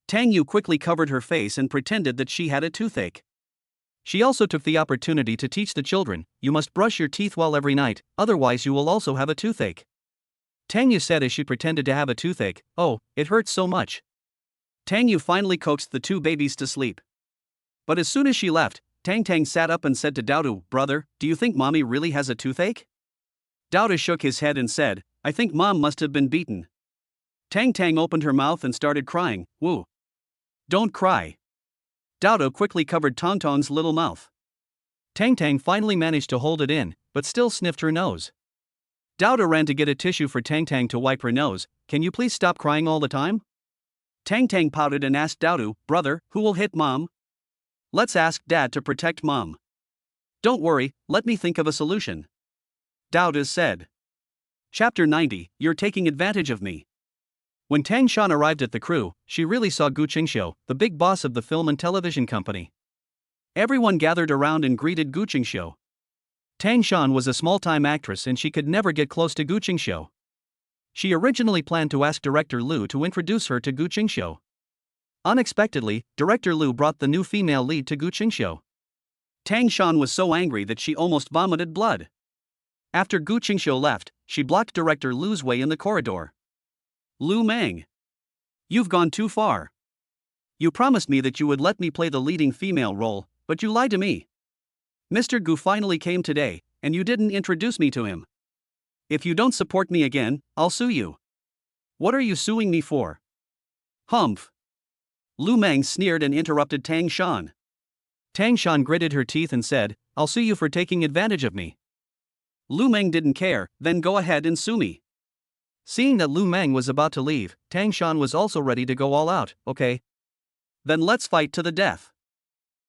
Speaker 1: Tang Yu quickly covered her face and pretended that she had a toothache. She also took the opportunity to teach the children, you must brush your teeth well every night, otherwise you will also have a toothache. Tang Yu said as she pretended to have a toothache, oh, it hurts so much. Tang Yu finally coaxed the two babies to sleep. But as soon as she left, Tang Tang sat up and said to Daodu, brother, do you think Mommy really has a toothache? Daodu shook his head and said, I think Mom must have been beaten. Tang Tang opened her mouth and started crying, woo. Don't cry. Daodu quickly covered Tang Tang's little mouth. Tang Tang finally managed to hold it in, but still sniffed her nose. Daodu ran to get a tissue for Tang Tang to wipe her nose. Can you please stop crying all the time? Tang Tang pouted and asked Daodu, brother, who will hit Mom? Let's ask Dad to protect Mom. Don't worry, let me think of a solution. Daodu said. Chapter 90, You're taking advantage of me. When Tang Shan arrived at the crew, she really saw Gu Qingxiu, the big boss of the film and television company. Everyone gathered around and greeted Gu Qingxiu. Tang Shan was a small-time actress and she could never get close to Gu Qingxiu. She originally planned to ask director Lu to introduce her to Gu Qingxiu. Unexpectedly, director Lu brought the new female lead to Gu Qingxiu. Tang Shan was so angry that she almost vomited blood. After Gu Qingxiu left, she blocked director Lu's way in the corridor. Lu Meng. You've gone too far. You promised me that you would let me play the leading female role, but you lied to me. Mr. Gu finally came today, and you didn't introduce me to him. If you don't support me again, I'll sue you. What are you suing me for? Humph. Lu Meng sneered and interrupted Tang Shan. Tang Shan gritted her teeth and said, I'll sue you for taking advantage of me. Lu Meng didn't care, then go ahead and sue me. Seeing that Lu Meng was about to leave, Tang Shan was also ready to go all out. Okay. Then let's fight to the death.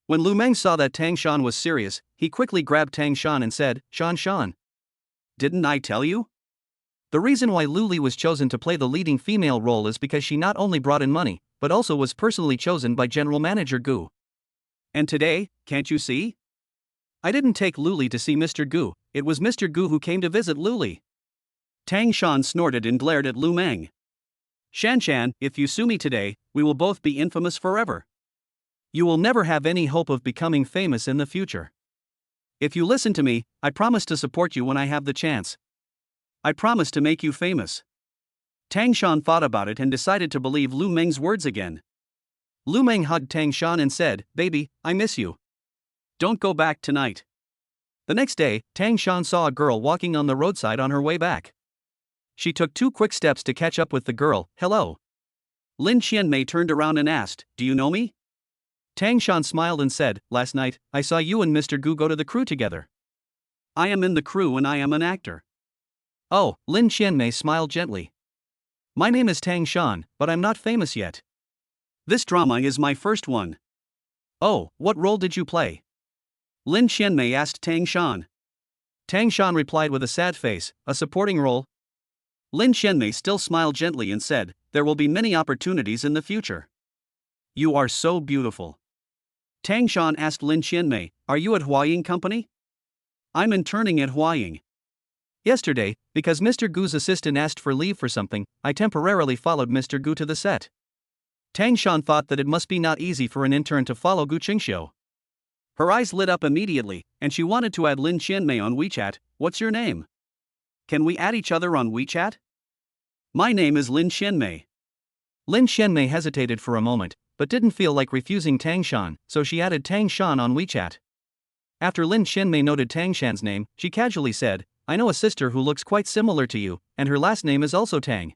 Speaker 1: When Lu Meng saw that Tang Shan was serious, he quickly grabbed Tang Shan and said, Shan. Didn't I tell you? The reason why Lu Li was chosen to play the leading female role is because she not only brought in money, but also was personally chosen by General Manager Gu. And today, can't you see? I didn't take Lu Li to see Mr. Gu, it was Mr. Gu who came to visit Lu Li. Tang Shan snorted and glared at Lu Meng. Shan, if you sue me today, we will both be infamous forever. You will never have any hope of becoming famous in the future. If you listen to me, I promise to support you when I have the chance. I promise to make you famous. Tang Shan thought about it and decided to believe Lu Meng's words again. Lu Meng hugged Tang Shan and said, Baby, I miss you. Don't go back tonight. The next day, Tang Shan saw a girl walking on the roadside on her way back. She took 2 quick steps to catch up with the girl. Hello. Lin Qianmei turned around and asked, Do you know me? Tang Shan smiled and said, Last night, I saw you and Mr. Gu go to the crew together. I am in the crew and I am an actor. Oh, Lin Qianmei smiled gently. My name is Tang Shan, but I'm not famous yet. This drama is my first one. Oh, what role did you play? Lin Qianmei asked Tang Shan. Tang Shan replied with a sad face, a supporting role. Lin Qianmei still smiled gently and said, There will be many opportunities in the future. You are so beautiful. Tang Shan asked Lin Qianmei, Are you at Huaying Company? I'm interning at Huaying. Yesterday, because Mr. Gu's assistant asked for leave for something, I temporarily followed Mr. Gu to the set. Tang Shan thought that it must be not easy for an intern to follow Gu Qingxiu. Her eyes lit up immediately, and she wanted to add Lin Qianmei on WeChat. What's your name? Can we add each other on WeChat? My name is Lin Qianmei. Lin Qianmei hesitated for a moment, but didn't feel like refusing Tang Shan, so she added Tang Shan on WeChat. After Lin Qianmei noted Tang Shan's name, she casually said, I know a sister who looks quite similar to you, and her last name is also Tang.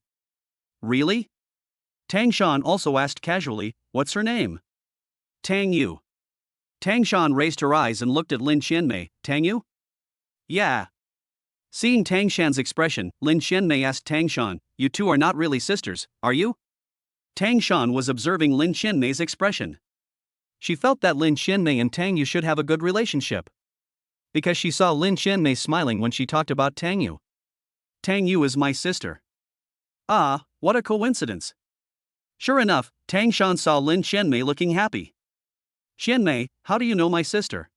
Speaker 1: Really? Tang Shan also asked casually, What's her name? Tang Yu. Tang Shan raised her eyes and looked at Lin Qianmei. Tang Yu? Yeah. Seeing Tang Shan's expression, Lin Qianmei asked Tang Shan, You two are not really sisters, are you? Tang Shan was observing Lin Qianmei's expression. She felt that Lin Qianmei and Tang Yu should have a good relationship. Because she saw Lin Qianmei smiling when she talked about Tang Yu. Tang Yu is my sister. Ah, what a coincidence. Sure enough, Tang Shan saw Lin Qianmei looking happy. Qianmei, how do you know my sister?